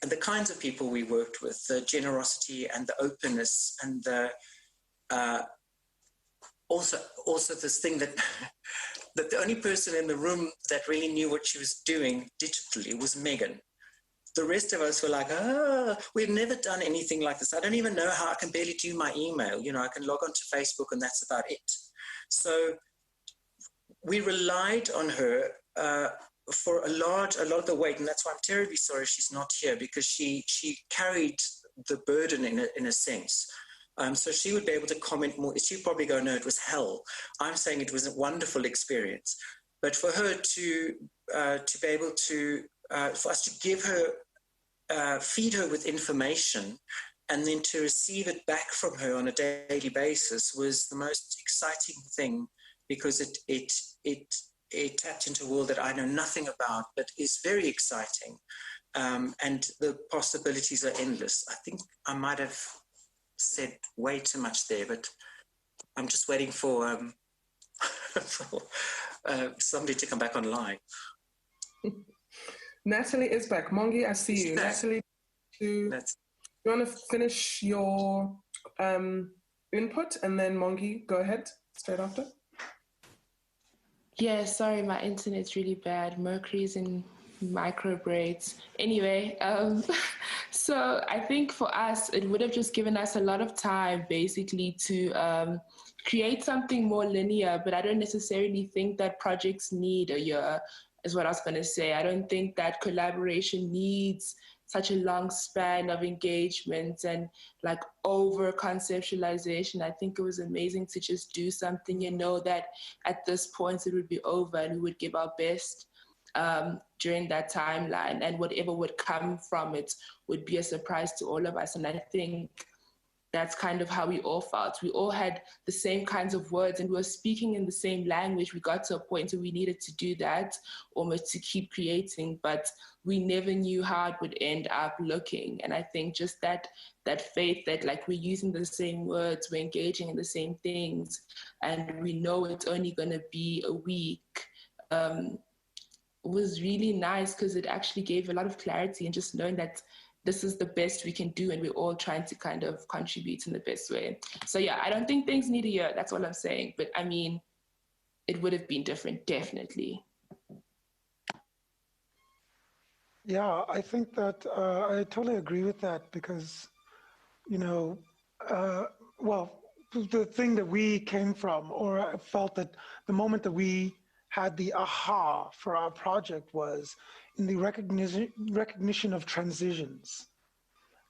[SPEAKER 6] and the kinds of people we worked with, the generosity and the openness and the also this thing that that the only person in the room that really knew what she was doing digitally was Megan. The rest of us were like, we've never done anything like this. I don't even know how I can barely do my email. You know, I can log on to Facebook and that's about it. So we relied on her for a lot of the weight. And that's why I'm terribly sorry she's not here, because she carried the burden in a sense. So she would be able to comment more. She'd probably go, no, it was hell. I'm saying it was a wonderful experience. But for her to be able to, for us to give her, feed her with information and then to receive it back from her on a daily basis was the most exciting thing, because it tapped into a world that I know nothing about, but is very exciting. And the possibilities are endless. I think I might have said way too much there, but I'm just waiting for, somebody to come back online.
[SPEAKER 19] Natalie is back. Mongi, I see you. Natalie, you want to finish your input, and then Mongi, go ahead. straight after.
[SPEAKER 2] Yeah, sorry, my internet's really bad. Mercury's in micro braids. Anyway, so I think for us, it would have just given us a lot of time basically to create something more linear, but I don't necessarily think that projects need a year, is what I was going to say. I don't think that collaboration needs such a long span of engagement and like over conceptualization. I think it was amazing to just do something and know that at this point it would be over and we would give our best during that timeline, and whatever would come from it would be a surprise to all of us. And I think that's kind of how we all felt. We all had the same kinds of words and we were speaking in the same language. We got to a point where we needed to do that almost to keep creating, but we never knew how it would end up looking. And I think just that faith that like we're using the same words, we're engaging in the same things, and we know it's only going to be a week, was really nice, because it actually gave a lot of clarity, and just knowing that this is the best we can do and we're all trying to kind of contribute in the best way. So yeah, I don't think things need a year, that's all I'm saying. But I mean, it would have been different, definitely.
[SPEAKER 12] Yeah, I think that I totally agree with that, because, you know, well, the thing that we came from, or I felt that the moment that we had the aha for our project was in the recognition of transitions,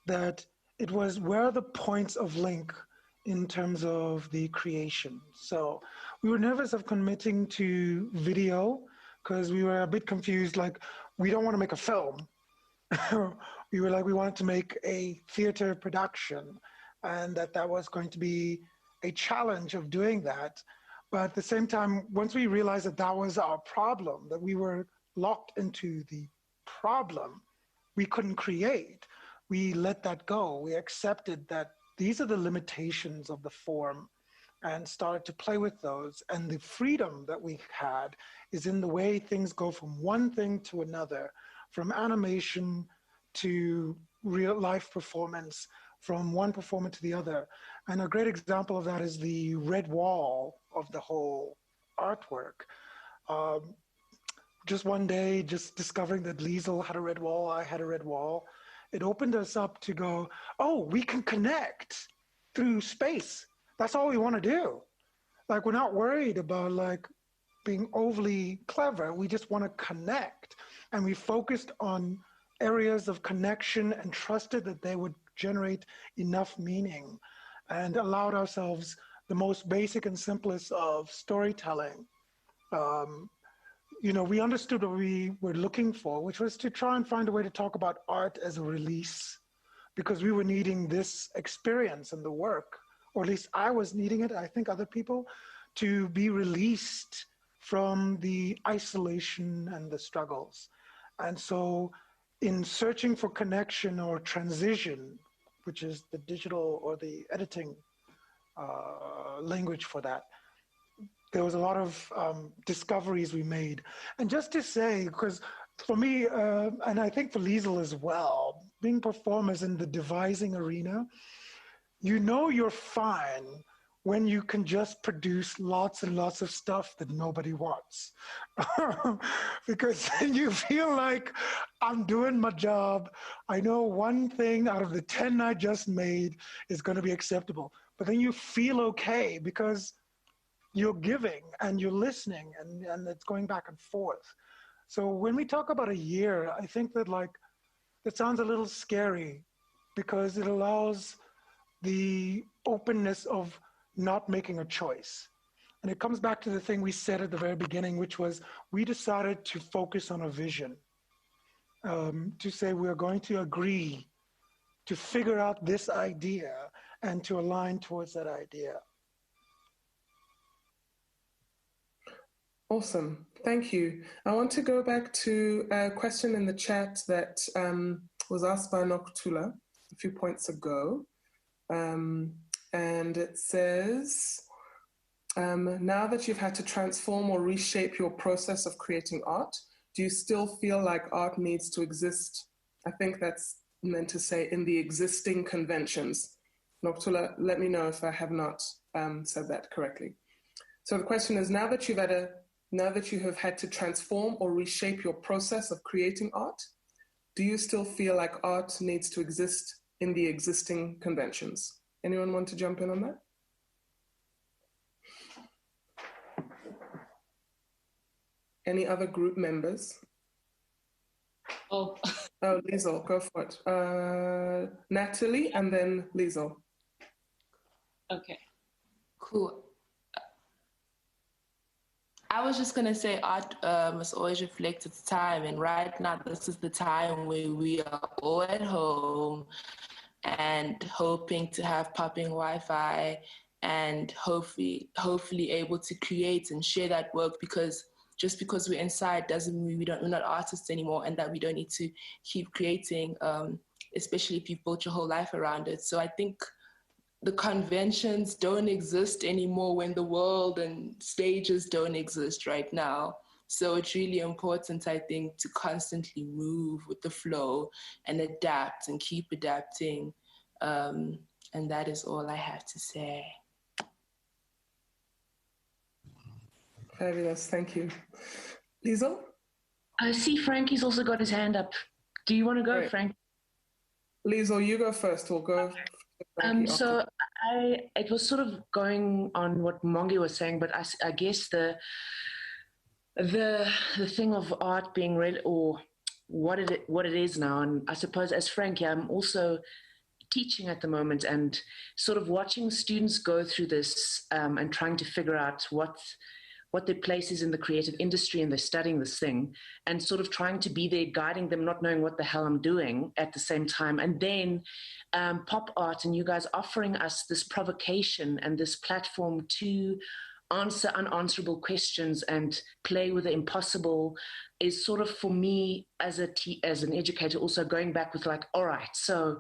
[SPEAKER 12] that it was where are the points of link in terms of the creation. So we were nervous of committing to video because we were a bit confused, like we don't want to make a film. We were like, we wanted to make a theater production, and that was going to be a challenge of doing that. But at the same time, once we realized that that was our problem, that we were locked into the problem, we couldn't create. We let that go. We accepted that these are the limitations of the form and started to play with those. And the freedom that we had is in the way things go from one thing to another, from animation to real life performance, from one performer to the other. And a great example of that is the red wall of the whole artwork. Just one day, just discovering that Liesl had a red wall, I had a red wall, it opened us up to go, oh, we can connect through space. That's all we want to do. Like, we're not worried about like being overly clever. We just want to connect. And we focused on areas of connection and trusted that they would generate enough meaning, and allowed ourselves the most basic and simplest of storytelling. You know, we understood what we were looking for, which was to try and find a way to talk about art as a release, because we were needing this experience and the work, or at least I was needing it, I think other people, to be released from the isolation and the struggles. And so in searching for connection or transition, which is the digital or the editing language for that, there was a lot of discoveries we made. And just to say, because for me, and I think for Liesl as well, being performers in the devising arena, you know you're fine when you can just produce lots and lots of stuff that nobody wants. Because you feel like, I'm doing my job. I know one thing out of the 10 I just made is going to be acceptable. But then you feel okay because you're giving and you're listening, and it's going back and forth. So when we talk about a year, I think that like, that sounds a little scary, because it allows the openness of not making a choice. And it comes back to the thing we said at the very beginning, which was we decided to focus on a vision, to say we're going to agree to figure out this idea and to align towards that idea.
[SPEAKER 19] Awesome, thank you. I want to go back to a question in the chat that was asked by Noktula a few points ago. And it says, now that you've had to transform or reshape your process of creating art, do you still feel like art needs to exist? I think that's meant to say in the existing conventions. Noktula, let me know if I have not said that correctly. So the question is, now that you have had to transform or reshape your process of creating art, do you still feel like art needs to exist in the existing conventions? Anyone want to jump in on that? Any other group members?
[SPEAKER 1] Oh,
[SPEAKER 19] Liesel, go for it. Natalie and then Liesel.
[SPEAKER 1] Okay.
[SPEAKER 2] Cool. I was just going to say art must always reflect its time. And right now, this is the time where we are all at home and hoping to have popping Wi-Fi and hopefully able to create and share that work, because just because we're inside doesn't mean we're not artists anymore, and that we don't need to keep creating, especially if you've built your whole life around it. So I think the conventions don't exist anymore when the world and stages don't exist right now. So it's really important, I think, to constantly move with the flow and adapt and keep adapting. And that is all I have to say.
[SPEAKER 19] Fabulous, thank you. Liesel?
[SPEAKER 10] I see Frankie's also got his hand up. Do you want to go,
[SPEAKER 19] Great.
[SPEAKER 10] Frank?
[SPEAKER 19] Liesel, you go first. We'll go.
[SPEAKER 10] So it was sort of going on what Mongi was saying, but I guess the thing of art being real, or what it is now, and I suppose as Frankie, I'm also teaching at the moment and sort of watching students go through this and trying to figure out what their place is in the creative industry, and they're studying this thing and sort of trying to be there, guiding them, not knowing what the hell I'm doing at the same time. And then pop art and you guys offering us this provocation and this platform to answer unanswerable questions and play with the impossible is sort of, for me as an educator, also going back with like, all right, so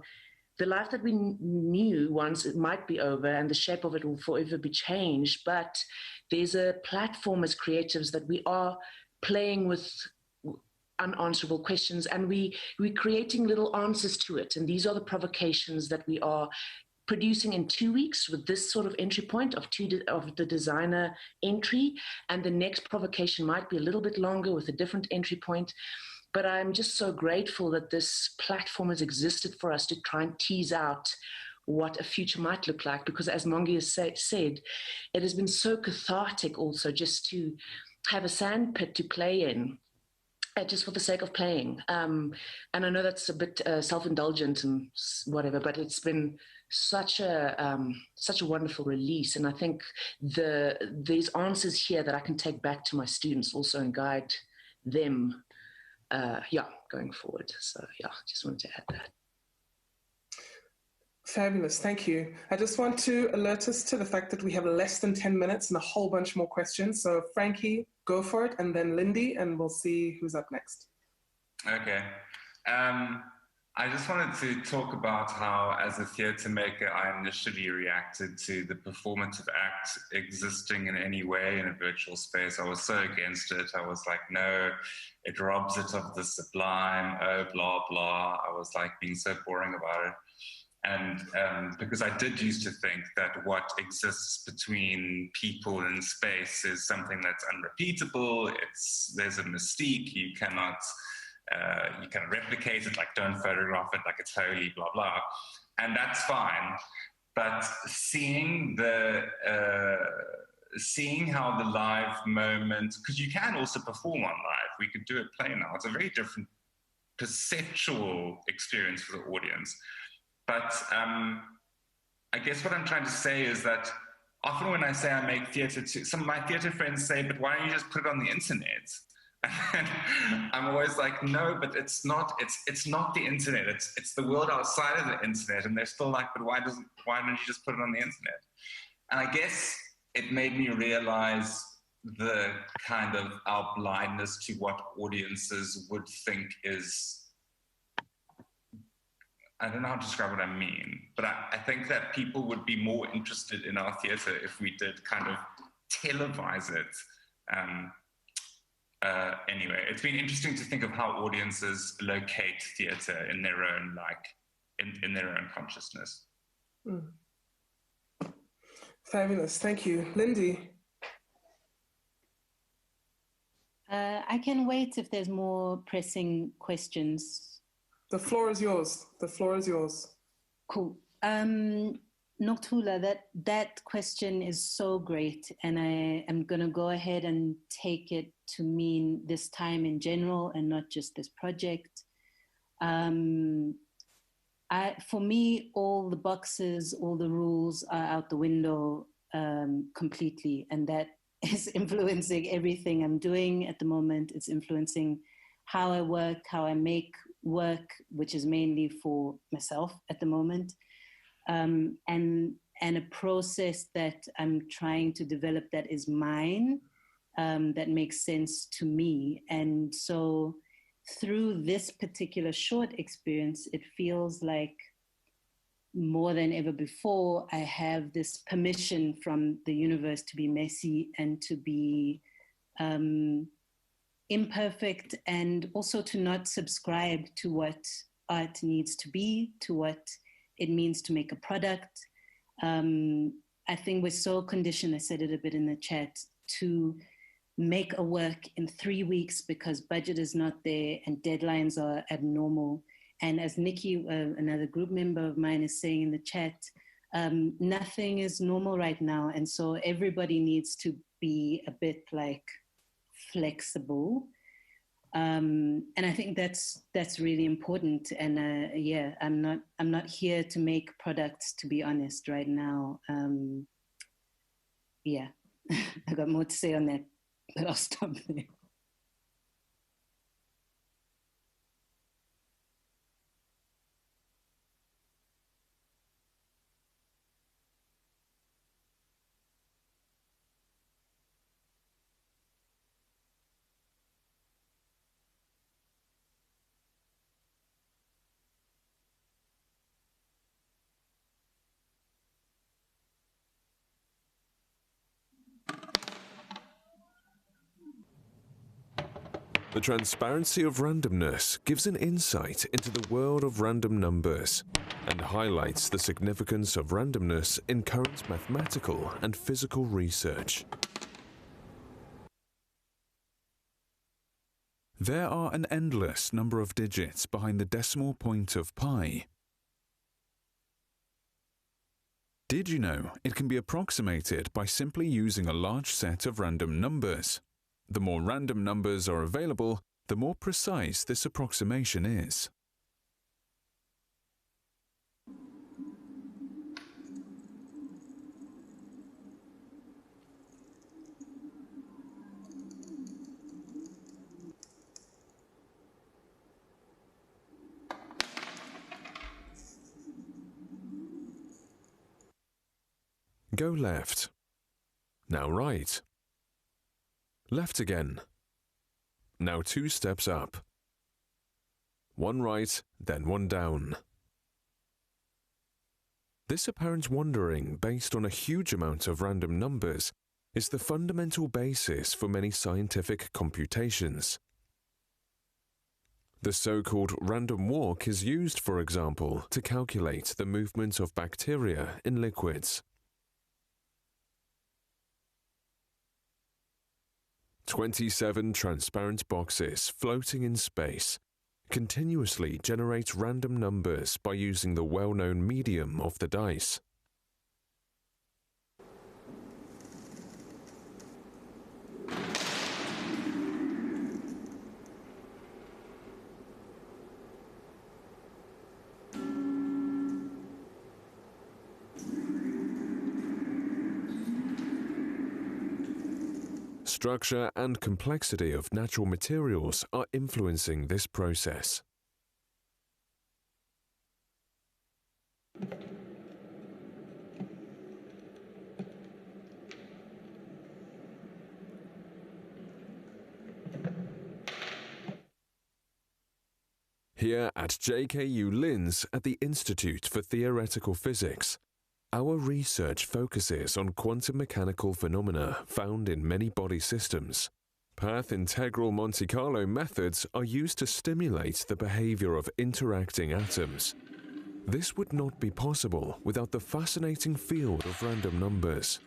[SPEAKER 10] the life that we knew once, it might be over and the shape of it will forever be changed, but there's a platform as creatives that we are playing with unanswerable questions, and we're creating little answers to it. And these are the provocations that we are producing in 2 weeks with this sort of entry point of the designer entry. And the next provocation might be a little bit longer with a different entry point. But I'm just so grateful that this platform has existed for us to try and tease out what a future might look like, because as Mongi has said, it has been so cathartic also just to have a sandpit to play in, just for the sake of playing. And I know that's a bit self-indulgent and whatever, but it's been such a wonderful release. And I think there's answers here that I can take back to my students also and guide them, going forward. So just wanted to add that.
[SPEAKER 19] Fabulous, thank you. I just want to alert us to the fact that we have less than 10 minutes and a whole bunch more questions. So Frankie, go for it, and then Lindy, and we'll see who's up next.
[SPEAKER 7] Okay. I just wanted to talk about how, as a theatre maker, I initially reacted to the performative act existing in any way in a virtual space. I was so against it. I was like, no, it robs it of the sublime, oh, blah, blah. I was like being so boring about it. And because I did used to think that what exists between people in space is something that's unrepeatable. There's a mystique. You cannot replicate it, like don't photograph it like it's holy, blah, blah. And that's fine. But seeing how the live moment, because you can also perform on live, we could do it play now. It's a very different perceptual experience for the audience. But I guess what I'm trying to say is that often when I say I make theatre, some of my theatre friends say, but why don't you just put it on the internet? And I'm always like, no, but it's not the internet. It's the world outside of the internet. And they're still like, but why don't you just put it on the internet? And I guess it made me realize the kind of our blindness to what audiences would think is, I don't know how to describe what I mean, but I think that people would be more interested in our theatre if we did kind of televise it. Anyway, it's been interesting to think of how audiences locate theatre in their own, in their own consciousness.
[SPEAKER 19] Fabulous, thank you. Lindy?
[SPEAKER 13] I can wait if there's more pressing questions.
[SPEAKER 19] The floor is yours. The floor is yours.
[SPEAKER 13] Cool. Noktula, that question is so great, and I am going to go ahead and take it to mean this time in general and not just this project. For me, all the boxes, all the rules are out the window completely, and that is influencing everything I'm doing at the moment. It's influencing how I work, how I make work, which is mainly for myself at the moment. And a process that I'm trying to develop that is mine, that makes sense to me. And so through this particular short experience, it feels like more than ever before, I have this permission from the universe to be messy and to be imperfect, and also to not subscribe to what art needs to be, to what it means to make a product. I think we're so conditioned, I said it a bit in the chat, to make a work in 3 weeks because budget is not there and deadlines are abnormal. And as Nikki, another group member of mine, is saying in the chat, nothing is normal right now. And so everybody needs to be a bit like flexible. And I think that's really important. And yeah, I'm not here to make products, to be honest, right now. Yeah, I got more to say on that, but I'll stop there.
[SPEAKER 11] The transparency of randomness gives an insight into the world of random numbers and highlights the significance of randomness in current mathematical and physical research.
[SPEAKER 15] There are an endless number of digits behind the decimal point of pi. Did you know it can be approximated by simply using a large set of random numbers? The more random numbers are available, the more precise this approximation is.
[SPEAKER 11] Go left. Now right. Left again. Now 2 steps up. 1 right, then 1 down. This apparent wandering based on a huge amount of random numbers is the fundamental basis for many scientific computations. The so-called random walk is used, for example, to calculate the movement of bacteria in liquids. 27 transparent boxes floating in space continuously generate random numbers by using the well-known medium of the dice. Structure and complexity of natural materials are influencing this process. Here at JKU LInz at the Institute for Theoretical Physics, our research focuses on quantum mechanical phenomena found in many body systems. Path integral Monte Carlo methods are used to stimulate the behavior of interacting atoms. This would not be possible without the fascinating field of random numbers.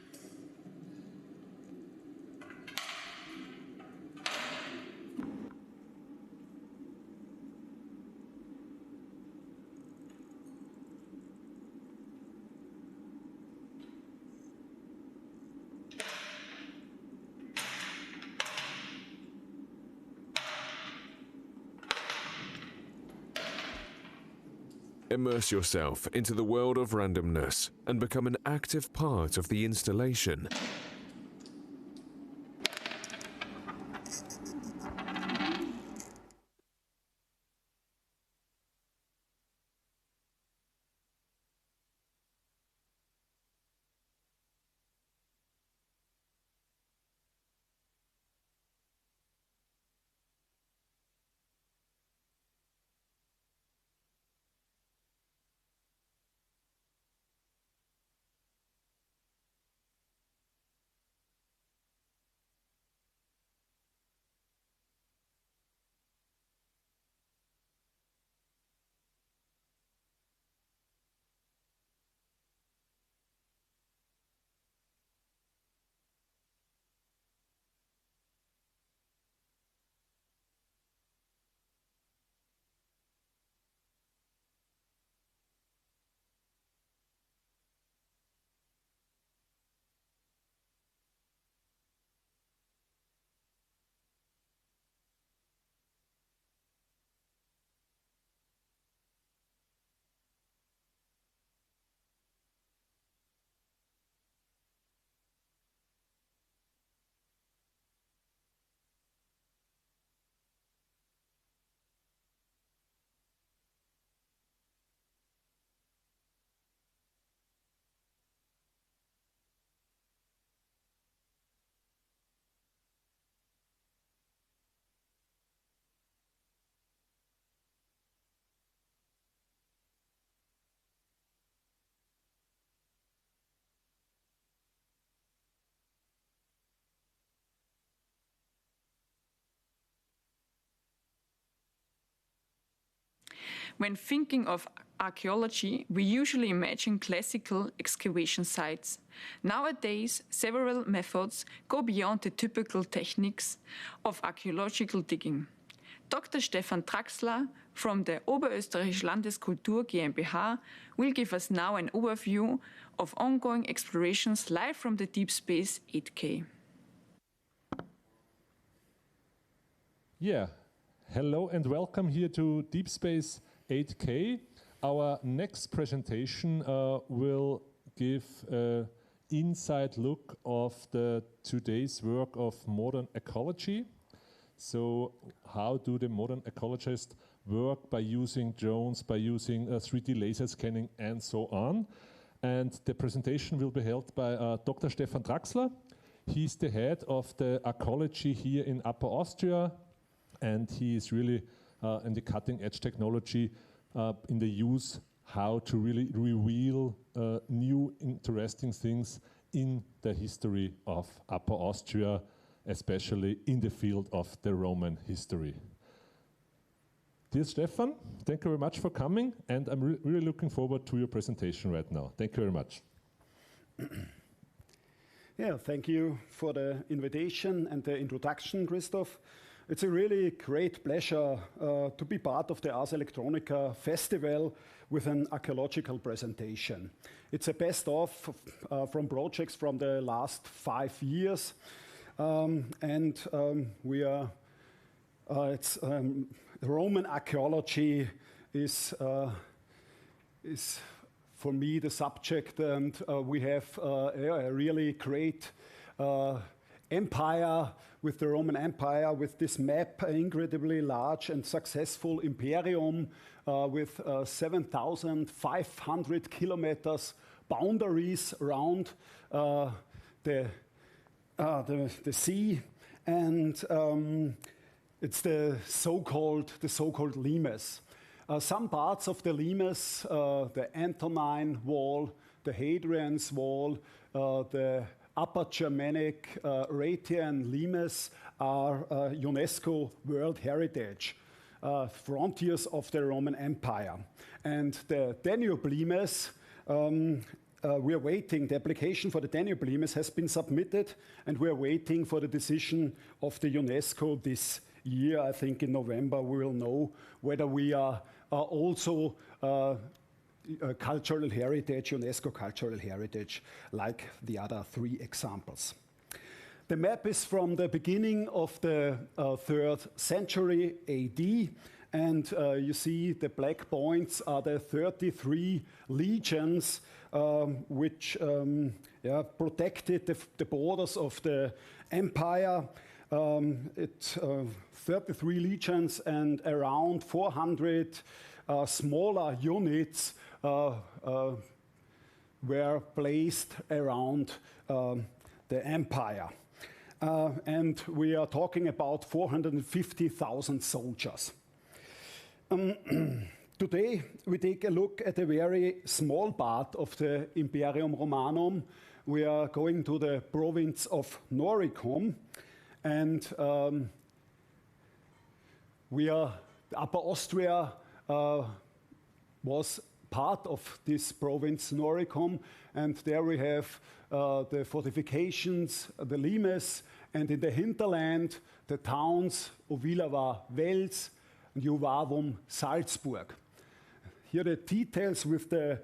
[SPEAKER 11] Immerse yourself into the world of randomness and become an active part of the installation.
[SPEAKER 9] When thinking of archaeology, we usually imagine classical excavation sites. Nowadays, several methods go beyond the typical techniques of archaeological digging. Dr. Stefan Traxler from the Oberösterreichische Landeskultur GmbH will give us now an overview of ongoing explorations live from the Deep Space 8K.
[SPEAKER 14] Yeah, hello and welcome here to Deep Space 8K. Our next presentation will give an inside look of today's work of modern ecology. So how do the modern ecologists work by using drones, by using 3D laser scanning and so on. And the presentation will be held by Dr. Stefan Traxler. He's the head of the archaeology here in Upper Austria, and he is really in the cutting edge technology in the use how to really reveal new interesting things in the history of Upper Austria, especially in the field of the Roman history. Dear Stefan, thank you very much for coming, and I'm really looking forward to your presentation right now. Thank you very much.
[SPEAKER 21] Yeah, thank you for the invitation and the introduction, Christoph. It's a really great pleasure to be part of the Ars Electronica festival with an archaeological presentation. It's a best of from projects from the last 5 years. Roman archaeology is for me the subject, and we have a really great empire with the Roman Empire, with this map, incredibly large and successful imperium with 7,500 kilometers boundaries around the sea, and it's the so-called limes. Some parts of the limes, the Antonine Wall, the Hadrian's Wall, the Upper Germanic Ratian limes are UNESCO World Heritage, frontiers of the Roman Empire. And the Danube limes, we are waiting, the application for the Danube limes has been submitted, and we are waiting for the decision of the UNESCO this year. I think in November we will know whether we are also cultural heritage, UNESCO cultural heritage, like the other 3 examples. The map is from the beginning of the 3rd century AD, And you see the black points are the 33 legions which protected the borders of the empire. 33 legions and around 400 smaller units were placed around the empire. And we are talking about 450,000 soldiers. Today we take a look at a very small part of the Imperium Romanum. We are going to the province of Noricum, and Upper Austria was part of this province Noricum, and there we have the fortifications, the limes, and in the hinterland the towns Ovilava Wels and Juvavum Salzburg. Here the details with the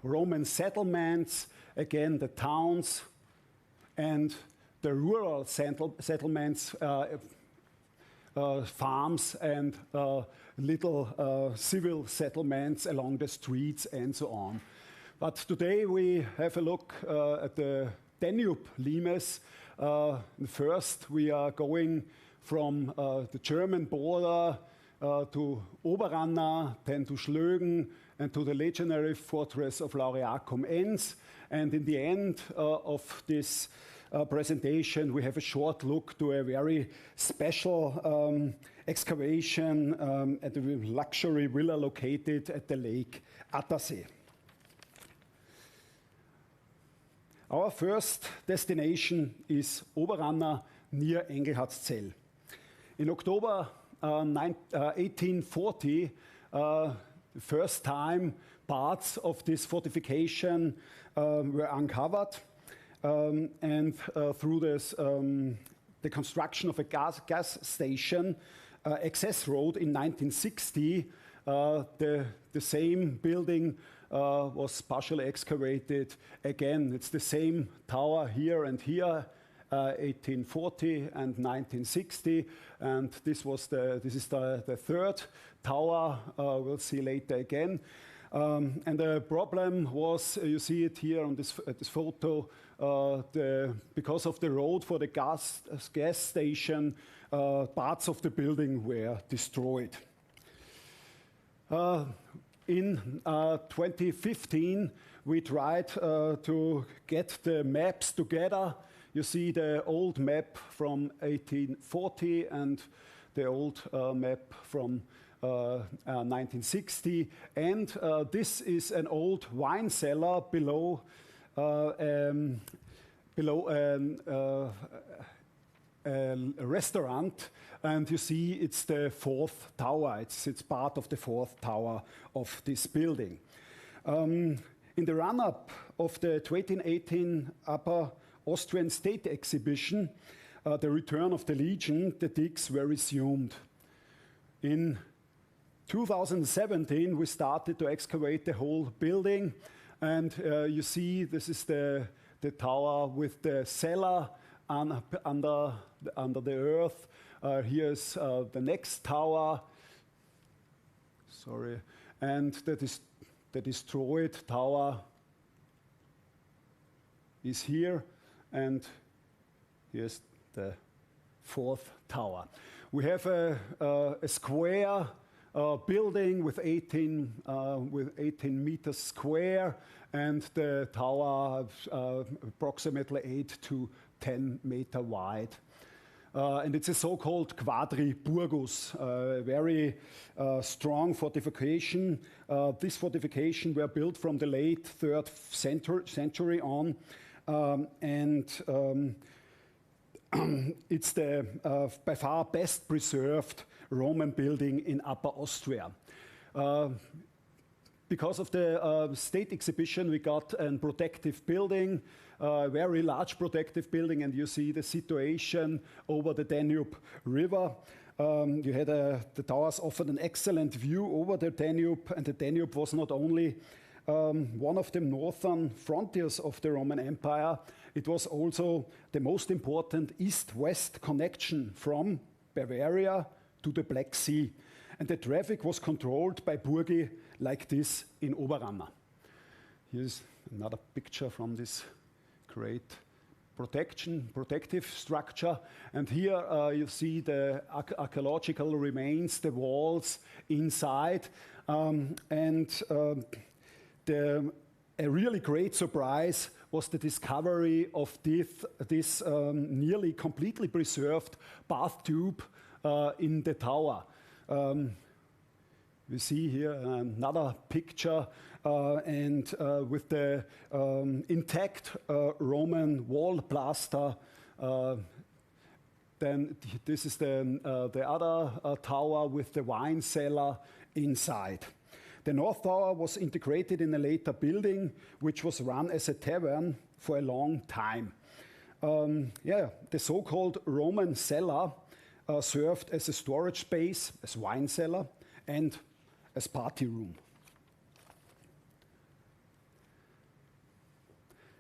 [SPEAKER 21] Roman settlements, again the towns and the rural settlements, farms and little civil settlements along the streets and so on. But today we have a look at the Danube limes. First we are going from the German border to Oberanna, then to Schlögen, and to the legendary fortress of Lauriacum Enns. And in the end of this presentation, we have a short look to a very special excavation at a luxury villa located at the lake Attersee. Our first destination is Oberanna near Engelhartszell. In October 1840, the first time parts of this fortification were uncovered, and through this, the construction of a gas station access road in 1960, the same building was partially excavated. Again, it's the same tower here and here, 1840 and 1960, and this is the third tower. We'll see later again. And the problem was, you see it here on this photo, because of the road for the gas station, parts of the building were destroyed. In 2015, we tried to get the maps together. You see the old map from 1840 and the old map from 1960. And this is an old wine cellar below a restaurant. And you see it's the fourth tower. It's part of the fourth tower of this building. In the run-up of the 1818 Upper Austrian State Exhibition, the return of the Legion, the digs were resumed. In 2017, we started to excavate the whole building, and you see this is the tower with the cellar under the earth. Here's the next tower. Sorry, and the destroyed tower is here, and here's the fourth tower. We have a square building with 18 meters square, and the tower approximately 8 to 10 meter wide. And it's a so-called quadriburgus, very strong fortification. This fortification were built from the late 3rd century on, and it's the by far best preserved Roman building in Upper Austria. Because of the state exhibition, we got a protective building, a very large protective building, and you see the situation over the Danube River. The towers offered an excellent view over the Danube, and the Danube was not only one of the northern frontiers of the Roman Empire, it was also the most important east-west connection from Bavaria to the Black Sea. and the traffic was controlled by burgi like this in Oberranna. Here's another picture from this great protective structure. And here you see the archaeological remains, the walls inside. A really great surprise was the discovery of this nearly completely preserved bath tube in the tower. We see here another picture with the intact Roman wall plaster. Then this is the other tower with the wine cellar inside. The North Tower was integrated in a later building, which was run as a tavern for a long time. The so-called Roman cellar served as a storage space, as wine cellar, and as party room.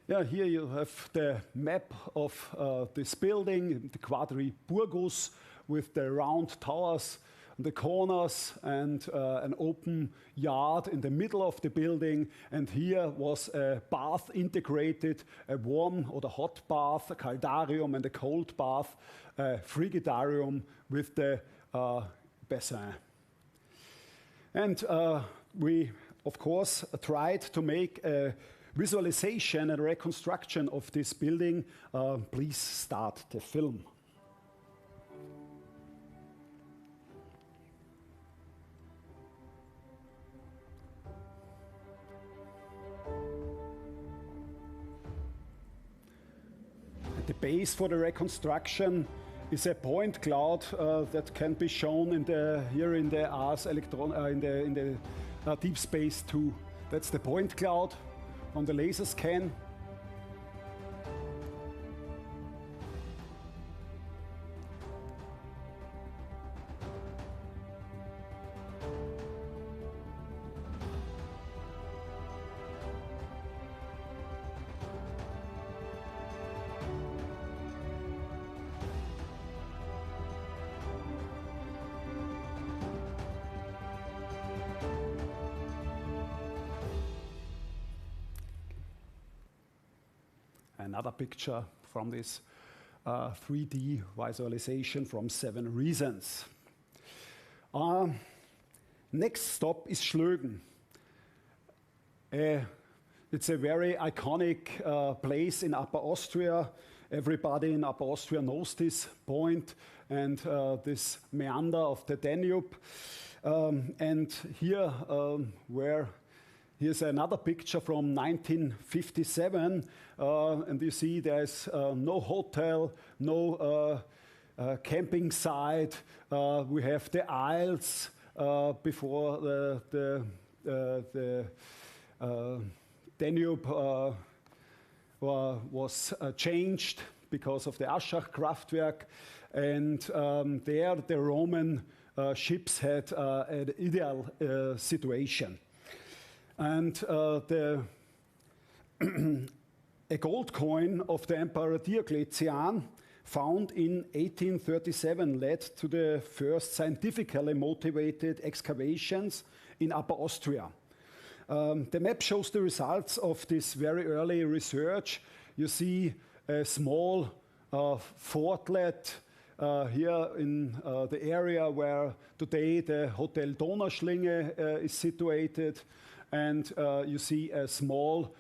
[SPEAKER 21] Here you have the map of this building, the Quadriburgus, with the round towers on the corners and an open yard in the middle of the building. And here was a bath integrated, a warm or the hot bath, a caldarium, and a cold bath, a frigidarium with the bassin. And we, of course, tried to make a visualization and reconstruction of this building. Please start the film. The base for the reconstruction is a point cloud that can be shown here in the Ars Electronica, in the Deep Space 2. That's the point cloud on the laser scan. Another picture from this 3D visualization from 7 reasons. Next stop is Schlögen. It's a very iconic place in Upper Austria. Everybody in Upper Austria knows this point and this meander of the Danube. And here, here's another picture from 1957, and you see there's no hotel, no camping site. We have the aisles before the Danube was changed because of the Aschach Kraftwerk, and there the Roman ships had an ideal situation. And a gold coin of the Emperor Diocletian found in 1837 led to the first scientifically motivated excavations in Upper Austria. The map shows the results of this very early research. You see a small fortlet here in the area where today the Hotel Donauschlinge is situated. And you see a small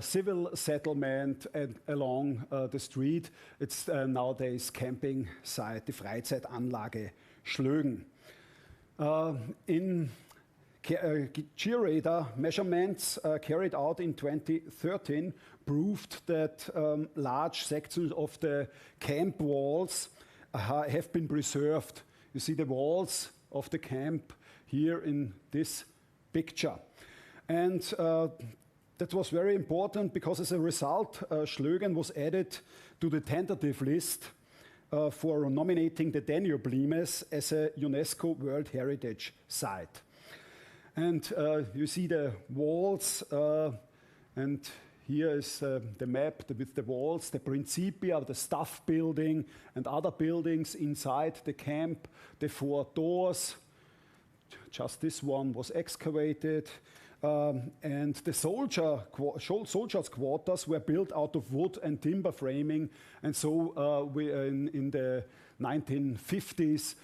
[SPEAKER 21] civil settlement along the street. It's nowadays camping site, the Freizeitanlage Schlögen. In Curator measurements carried out in 2013 proved that large sections of the camp walls have been preserved. You see the walls of the camp here in this picture. And that was very important because as a result, Schlögen was added to the tentative list for nominating the Danube Limes as a UNESCO World Heritage Site. And you see the walls, and here is the map with the walls, the Principia, the staff building, and other buildings inside the camp, the 4 doors, just this one was excavated. And the soldiers' quarters were built out of wood and timber framing. And so in the 1950s,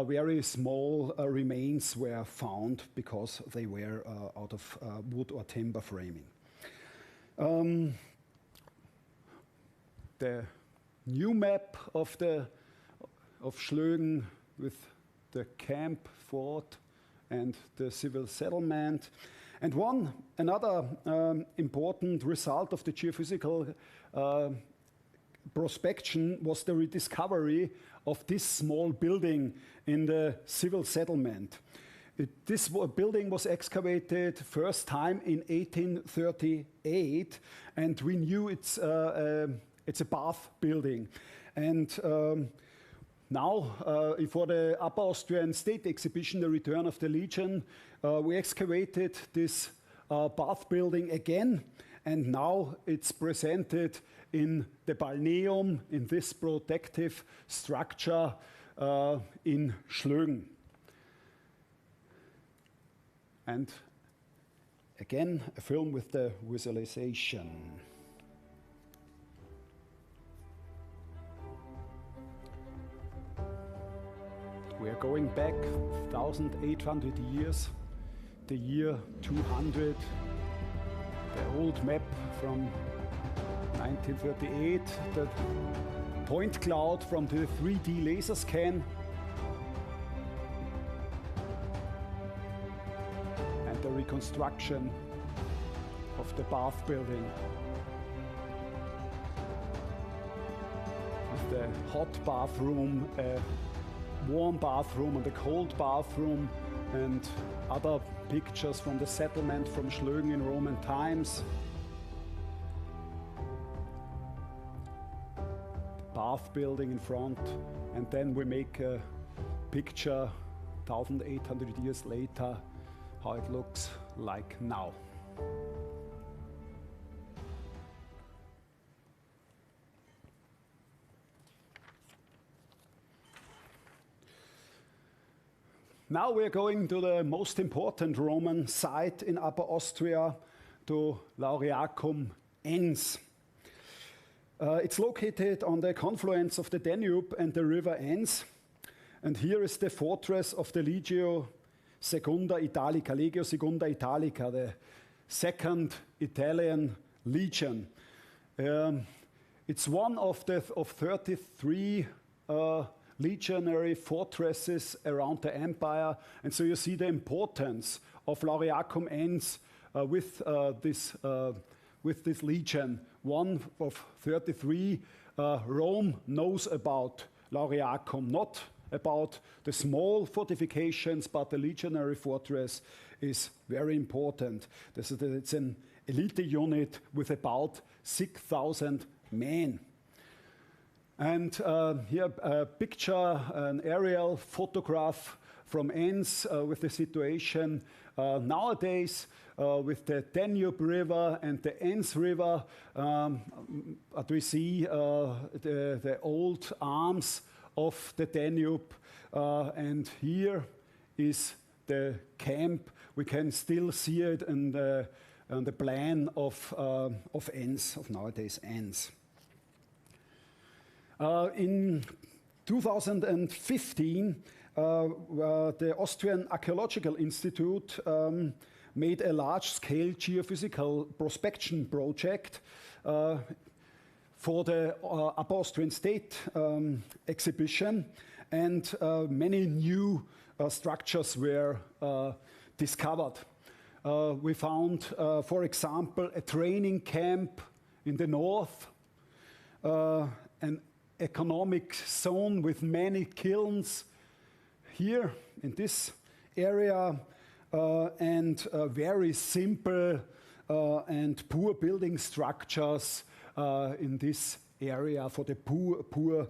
[SPEAKER 21] very small remains were found because they were out of wood or timber framing. The new map of Slögen with the camp, fort, and the civil settlement. And another important result of the geophysical prospection was the rediscovery of this small building in the civil settlement. This building was excavated first time in 1838, and we knew it's a bath building. And now, for the Upper Austrian State Exhibition, The Return of the Legion, we excavated this bath building again, and now it's presented in the Balneum, in this protective structure in Slögen. And again, a film with the visualization. We are going back 1,800 years, the year 200, the old map from 1938, the point cloud from the 3D laser scan, and the reconstruction of the bath building with the hot bathroom, warm bathroom and a cold bathroom, and other pictures from the settlement from Slögen in Roman times. The bath building in front, and then we make a picture 1,800 years later, how it looks like now. Now we're going to the most important Roman site in Upper Austria, to Lauriacum Enns. It's located on the confluence of the Danube and the river Enns. And here is the fortress of the Legio Secunda Italica, the second Italian legion. It's one of 33 legionary fortresses around the empire, and so you see the importance of Lauriacum Enns with this legion. One of 33. Rome knows about Lauriacum, not about the small fortifications, but the legionary fortress is very important. It's an elite unit with about 6,000 men. And here a picture, an aerial photograph from Enns with the situation nowadays with the Danube River and the Enns River. We see the old arms of the Danube, and here is the camp. We can still see it in the plan of Enns, of nowadays Enns. In 2015, the Austrian Archaeological Institute made a large-scale geophysical prospection project for the Upper Austrian State exhibition, and many new structures were discovered. We found, for example, a training camp in the north, an economic zone with many kilns here in this area, and very simple and poor building structures in this area for the poor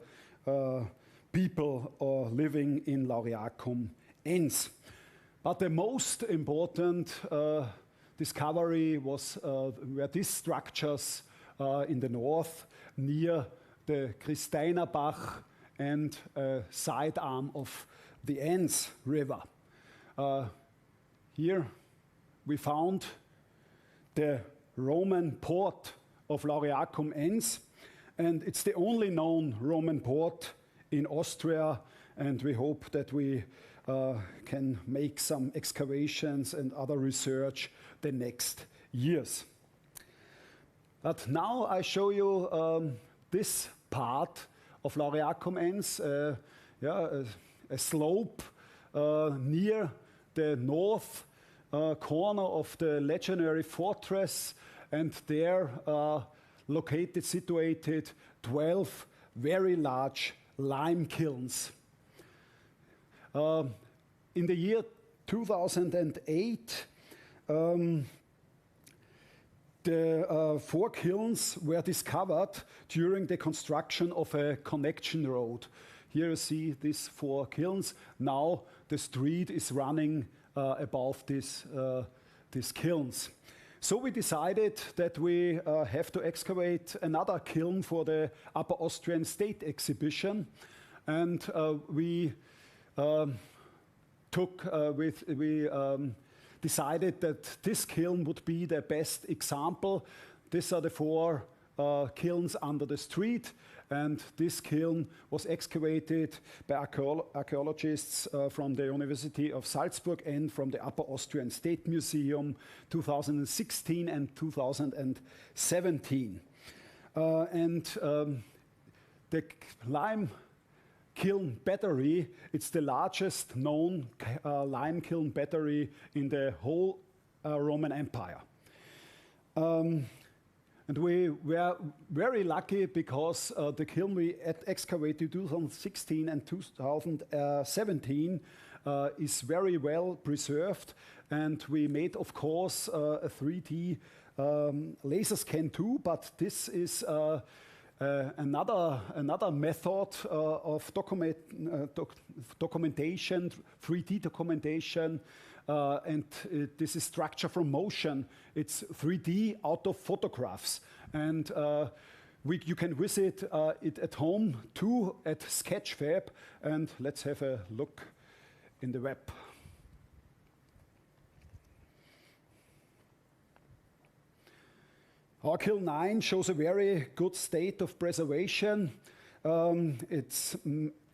[SPEAKER 21] people living in Lauriacum Enns. But the most important discovery were these structures in the north near the Christinerbach and a side arm of the Enns River. Here we found the Roman port of Lauriacum Ens, and it's the only known Roman port in Austria, and we hope that we can make some excavations and other research the next years. But now I show you this part of Lauriacum Ens, a slope near the north corner of the legendary fortress, and there located, situated 12 very large lime kilns. In the year 2008, the 4 kilns were discovered during the construction of a connection road. Here you see these 4 kilns. Now the street is running above these kilns. So we decided that we have to excavate another kiln for the Upper Austrian State Exhibition, and we decided that this kiln would be the best example. These are the 4 kilns under the street, and this kiln was excavated by archaeologists from the University of Salzburg and from the Upper Austrian State Museum 2016 and 2017. The lime kiln battery, it's the largest known lime kiln battery in the whole Roman Empire. And we were very lucky because the kiln we excavated in 2016 and 2017 is very well preserved, and we made, of course, a 3D laser scan too, but this is another method of documentation, 3D documentation, and this is structure from motion. It's 3D out of photographs, and you can visit it at home too at Sketchfab, and let's have a look in the web. Our kiln 9 shows a very good state of preservation. Its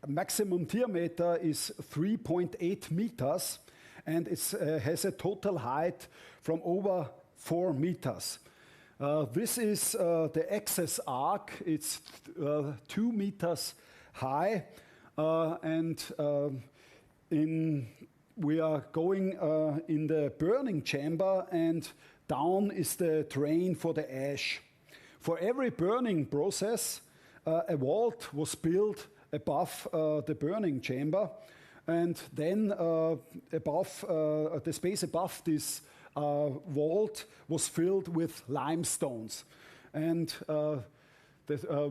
[SPEAKER 21] maximum diameter is 3.8 meters, and it has a total height from over 4 meters. This is the access arc. It's 2 meters high, and we are going in the burning chamber, and down is the drain for the ash. For every burning process, a vault was built above the burning chamber, and then the space above this vault was filled with limestones. And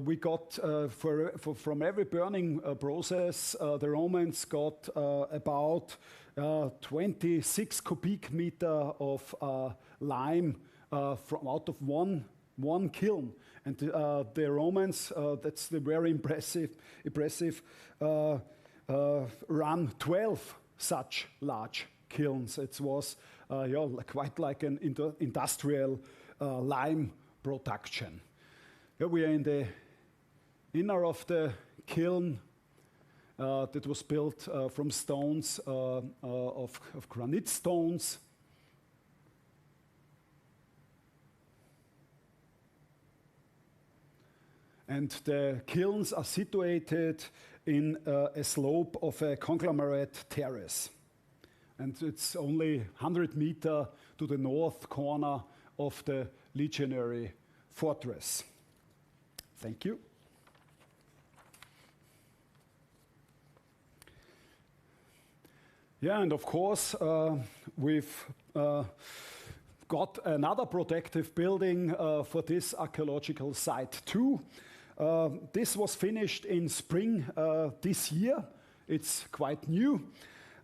[SPEAKER 21] we got, from every burning process, the Romans got about 26 cubic meter of lime out of one kiln. And the Romans, that's the very impressive, run 12 such large kilns. It was quite like an industrial lime production. Here we are in the inner of the kiln that was built from stones, of granite stones. And the kilns are situated in a slope of a conglomerate terrace. And it's only 100 meters to the north corner of the legionary fortress. Thank you. Yeah, and of course, we've got another protective building for this archaeological site too. This was finished in spring this year. It's quite new,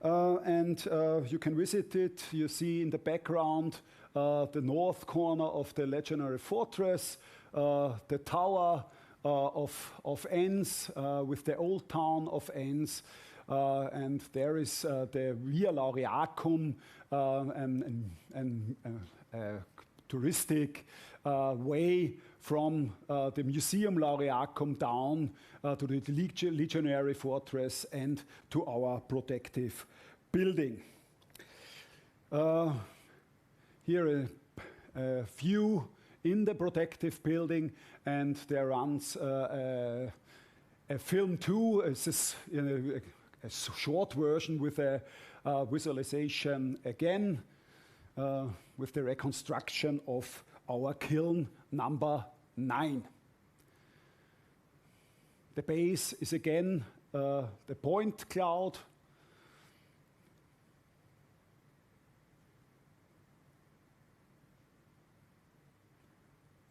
[SPEAKER 21] and you can visit it. You see in the background the north corner of the legendary fortress, the tower of Enns with the old town of Enns. and there is the Via Laureacum, touristic way from the Museum Laureacum down to the Legionary Fortress and to our protective building. Here a view in the protective building, and there runs a film too. It's a short version with a visualization again with the reconstruction of our kiln number 9. The base is again the point cloud.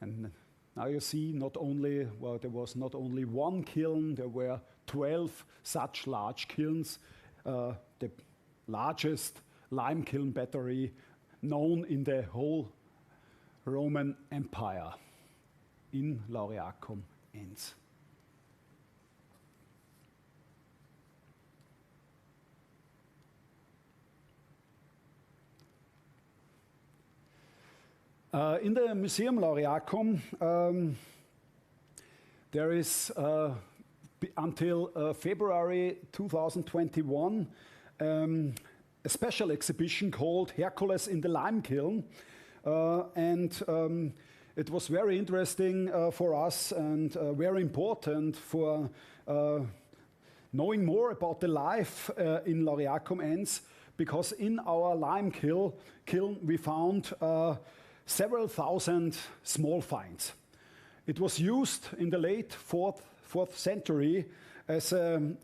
[SPEAKER 21] And now you see there was not only one kiln, there were 12 such large kilns, the largest lime kiln battery known in the whole Roman Empire in Laureacum, Enns. In the Museum Laureacum, there is until February 2021 a special exhibition called Hercules in the Lime Kiln, and it was very interesting for us and very important for knowing more about the life in Laureacum Enns, because in our lime kiln we found several thousand small finds. It was used in the late fourth century as an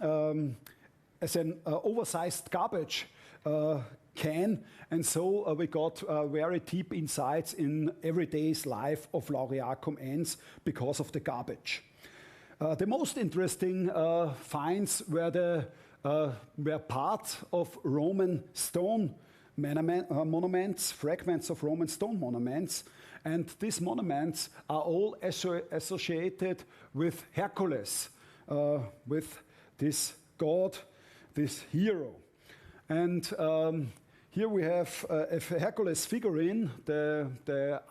[SPEAKER 21] oversized garbage can, and so we got very deep insights in everyday's life of Laureacum Enns because of the garbage. The most interesting finds were parts of Roman stone monuments, fragments of Roman stone monuments, and these monuments are all associated with Hercules, with this god, this hero. And here we have a Hercules figurine. The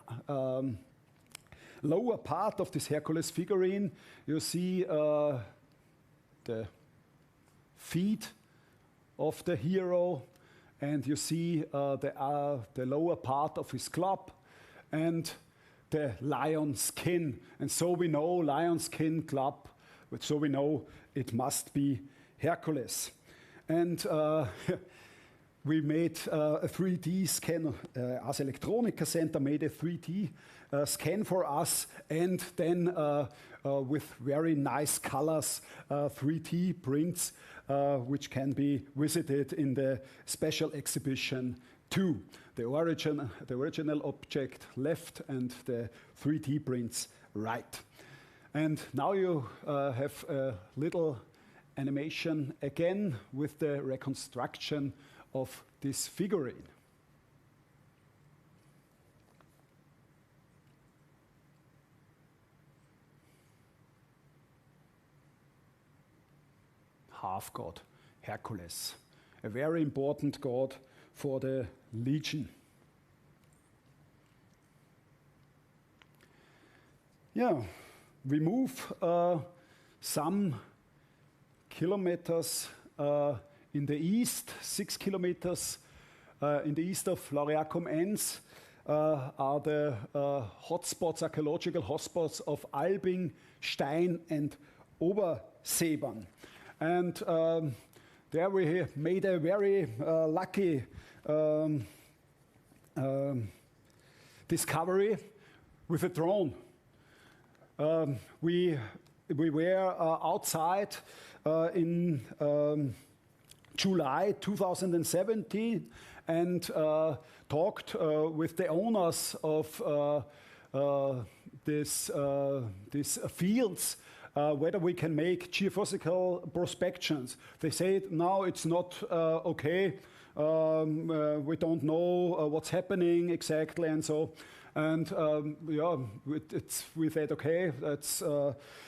[SPEAKER 21] lower part of this Hercules figurine, you see the feet of the hero, and you see the lower part of his club and the lion skin. And so we know lion skin club, so we know it must be Hercules. And we made a 3D scan, Ars Electronica Center made a 3D scan for us, and then with very nice colors, 3D prints, which can be visited in the special exhibition too. The original object left and the 3D prints right. And now you have a little animation again with the reconstruction of this figurine. Half god, Hercules, a very important god for the Legion. Yeah, we move some kilometers in the east, 6 kilometers in the east of Laureacum Enns are the hotspots, archaeological hotspots of Albing, Stein and Obersebern. And there we made a very lucky discovery with a drone. We were outside in July 2017 and talked with the owners of these fields, whether we can make geophysical prospections. They said, no, it's not okay. We don't know what's happening exactly, and so. And yeah, we said, okay, that's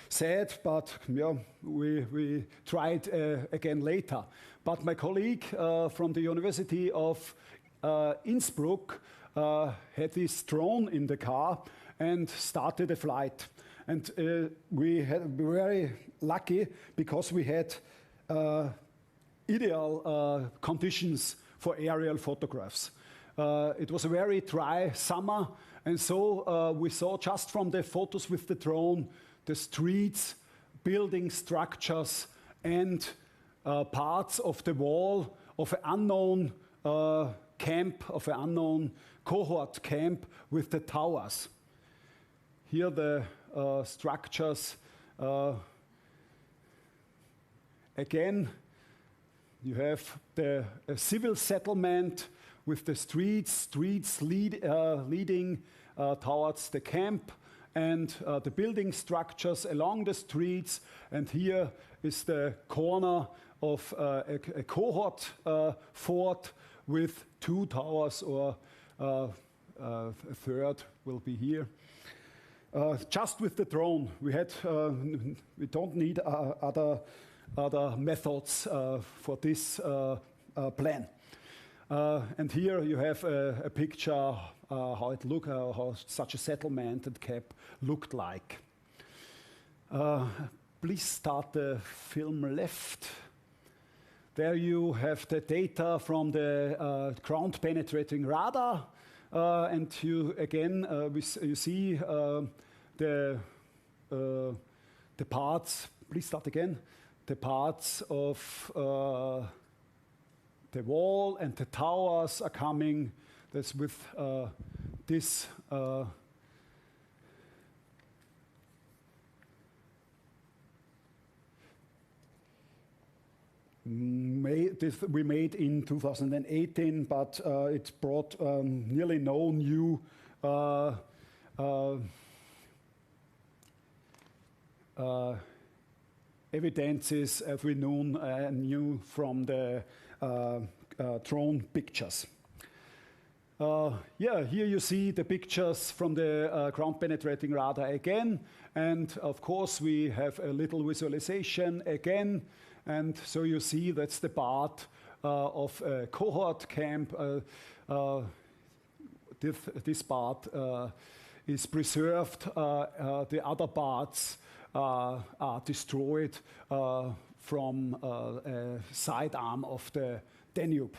[SPEAKER 21] sad, but yeah, we tried again later. But my colleague from the University of Innsbruck had this drone in the car and started a flight. And we were very lucky because we had ideal conditions for aerial photographs. It was a very dry summer, and so we saw just from the photos with the drone the streets, building structures, and parts of the wall of an unknown camp, of an unknown cohort camp with the towers. Here the structures. Again, you have the civil settlement with the streets leading towards the camp, and the building structures along the streets. And here is the corner of a cohort fort with 2 towers, or a third will be here. Just with the drone, we don't need other methods for this plan. And here you have a picture how it looked, how such a settlement and camp looked like. Please start the film left. There you have the data from the ground-penetrating radar, and you again you see the parts. Please start again. The parts of the wall and the towers are coming. That's with this. We made in 2018, but it brought nearly no new evidences as we knew from the drone pictures. Yeah, here you see the pictures from the ground-penetrating radar again, and of course we have a little visualization again. And so you see that's the part of a cohort camp. This part is preserved. The other parts are destroyed from a sidearm of the Danube.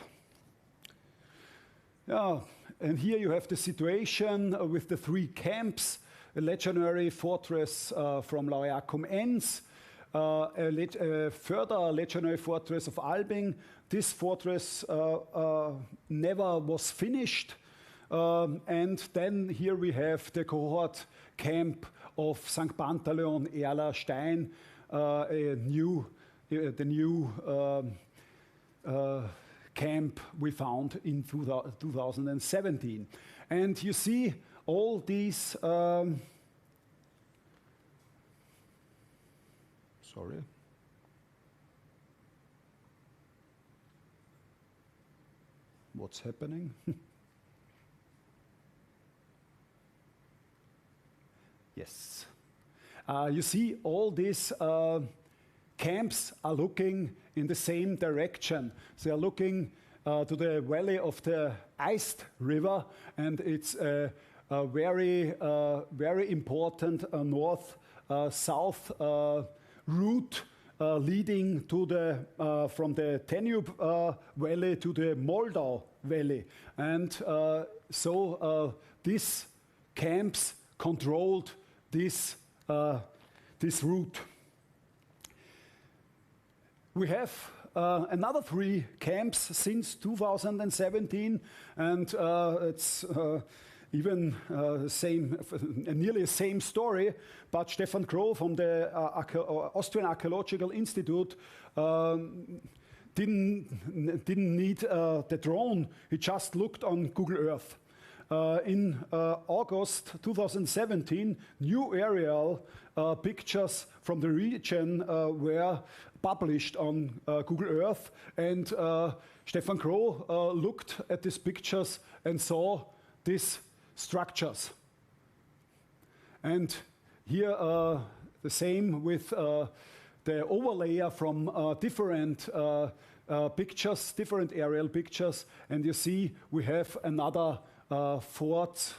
[SPEAKER 21] Yeah, and here you have the situation with the 3 camps: a legionary fortress from Lauriacum Enns, a further legionary fortress of Albing. This fortress never was finished. And then here we have the cohort camp of St. Pantaleon, Erla, Stein, the new camp we found in 2017. And you see all these sorry. What's happening? Yes. You see all these camps are looking in the same direction. They are looking to the valley of the Iced River, and it's a very important north-south route leading to the from the Danube Valley to the Moldau Valley, and so these camps controlled this route. We have another 3 camps since 2017, and it's even nearly the same story, but Stefan Kroh from the Austrian Archaeological Institute didn't need the drone. He just looked on Google Earth. In August 2017, new aerial pictures from the region were published on Google Earth, and Stefan Kroh looked at these pictures and saw these structures. And here the same with the overlayer from different pictures, different aerial pictures. And you see we have another fort,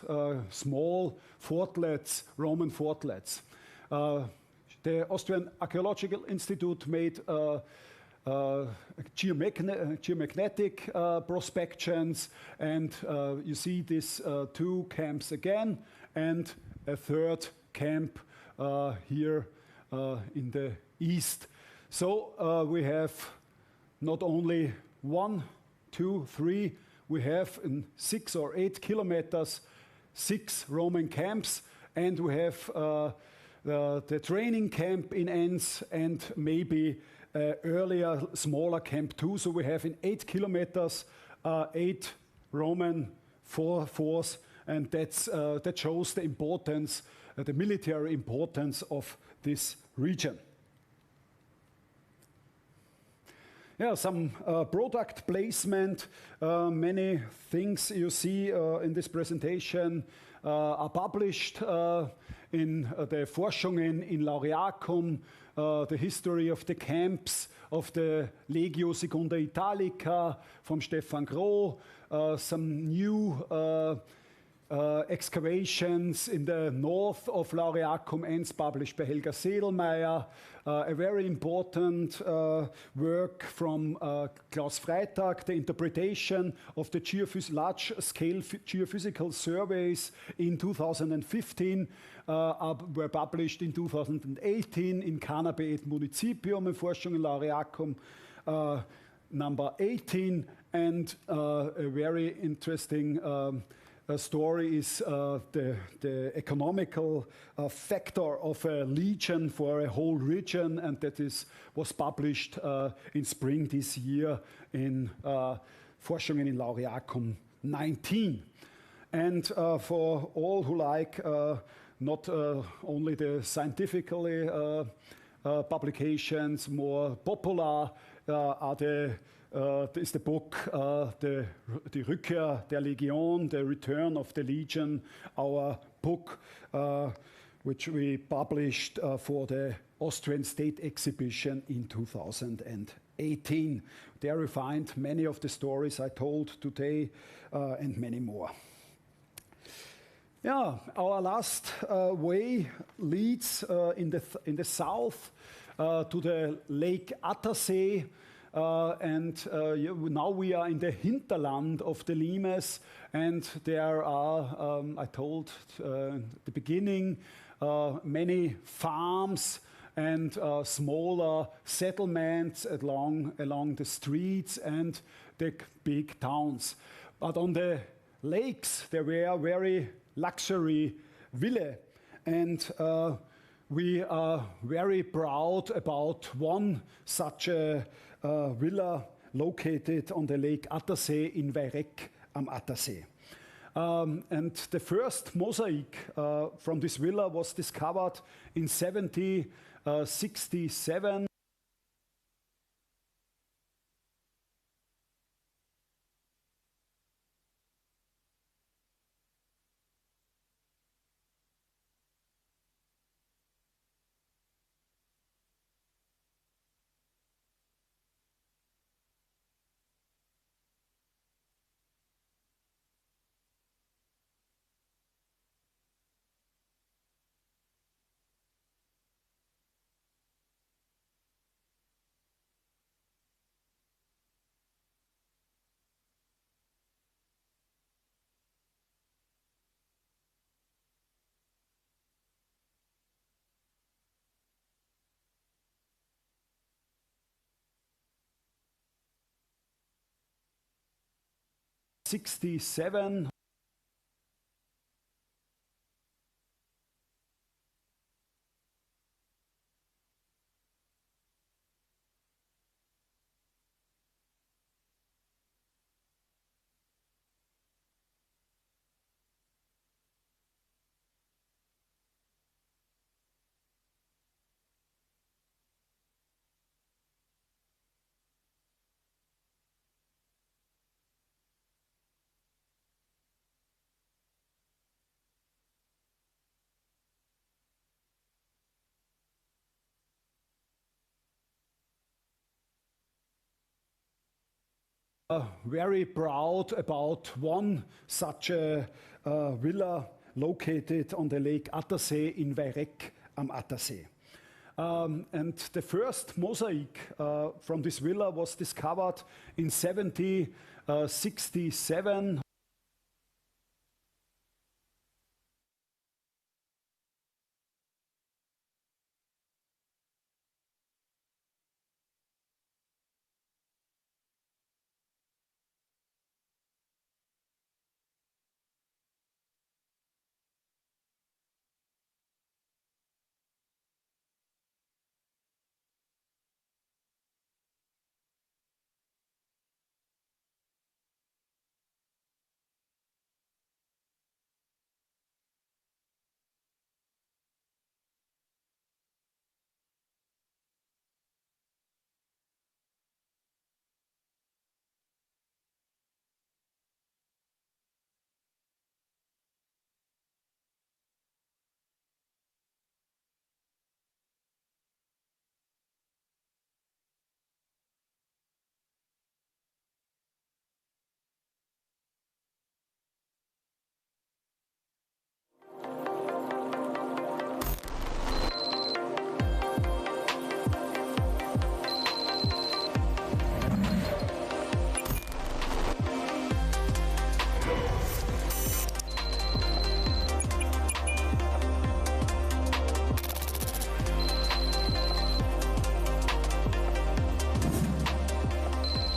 [SPEAKER 21] small fortlets, Roman fortlets. The Austrian Archaeological Institute made geomagnetic prospections, and you see these two camps again, and a third camp here in the east. So we have not only 1, 2, 3, we have in 6 or 8 kilometers 6 Roman camps, and we have the training camp in Enns and maybe earlier smaller camp too. So we have in 8 kilometers 8 Roman forts, and that shows the importance, the military importance of this region. Yeah, some product placement. Many things you see in this presentation are published in the Forschungen in Laureacum, the history of the camps of the Legio Secunda Italica from Stefan Groh, some new excavations in the north of Laureacum, Enns, published by Helga Sedelmeier, a very important work from Klaus Freitag, the interpretation of the large-scale geophysical surveys in 2015 were published in 2018 in Cannabis et Municipium, in Forschung in Laureacum number 18, and a very interesting story is the economical factor of a legion for a whole region, and that was published in spring this year in Forschungen in Laureacum 19. And for all who like not only the scientifically publications, more popular is the book Die Rückkehr der Legion, The Return of the Legion, our book which we published for the Austrian State Exhibition in 2018. There you find many of the stories I told today and many more. Yeah, our last way leads in the south to the Lake Attersee. Now we are in the hinterland of the Limes, and there are, I told at the beginning, many farms and smaller settlements along the streets and the big towns. But on the lakes, there were very luxury villas, and we are very proud about one such a villa located on the Lake Attersee in Weirek am Attersee. And the first mosaic from this villa was discovered in 1767. '67. very proud about one such a villa located on the Lake Attersee in Weirek am Attersee. And the first mosaic from this villa was discovered in 1767.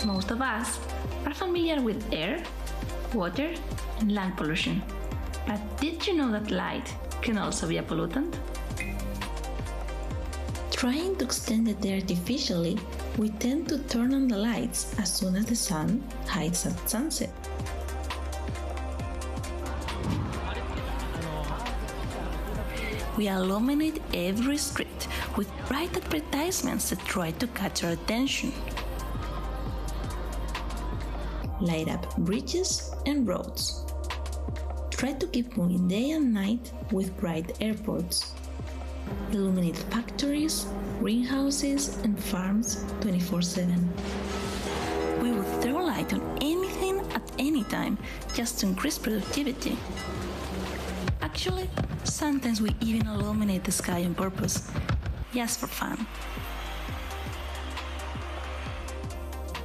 [SPEAKER 8] Most of us are familiar with air, water, and land pollution. But did you know that light can also be a pollutant? Trying to extend the day artificially, we tend to turn on the lights as soon as the sun hides at sunset. We illuminate every street with bright advertisements that try to catch our attention. Light up bridges and roads. Try to keep moving day and night with bright airports. Illuminate factories, greenhouses, and farms 24/7. We will throw light on anything at any time just to increase productivity. Actually, sometimes we even illuminate the sky on purpose, just for fun.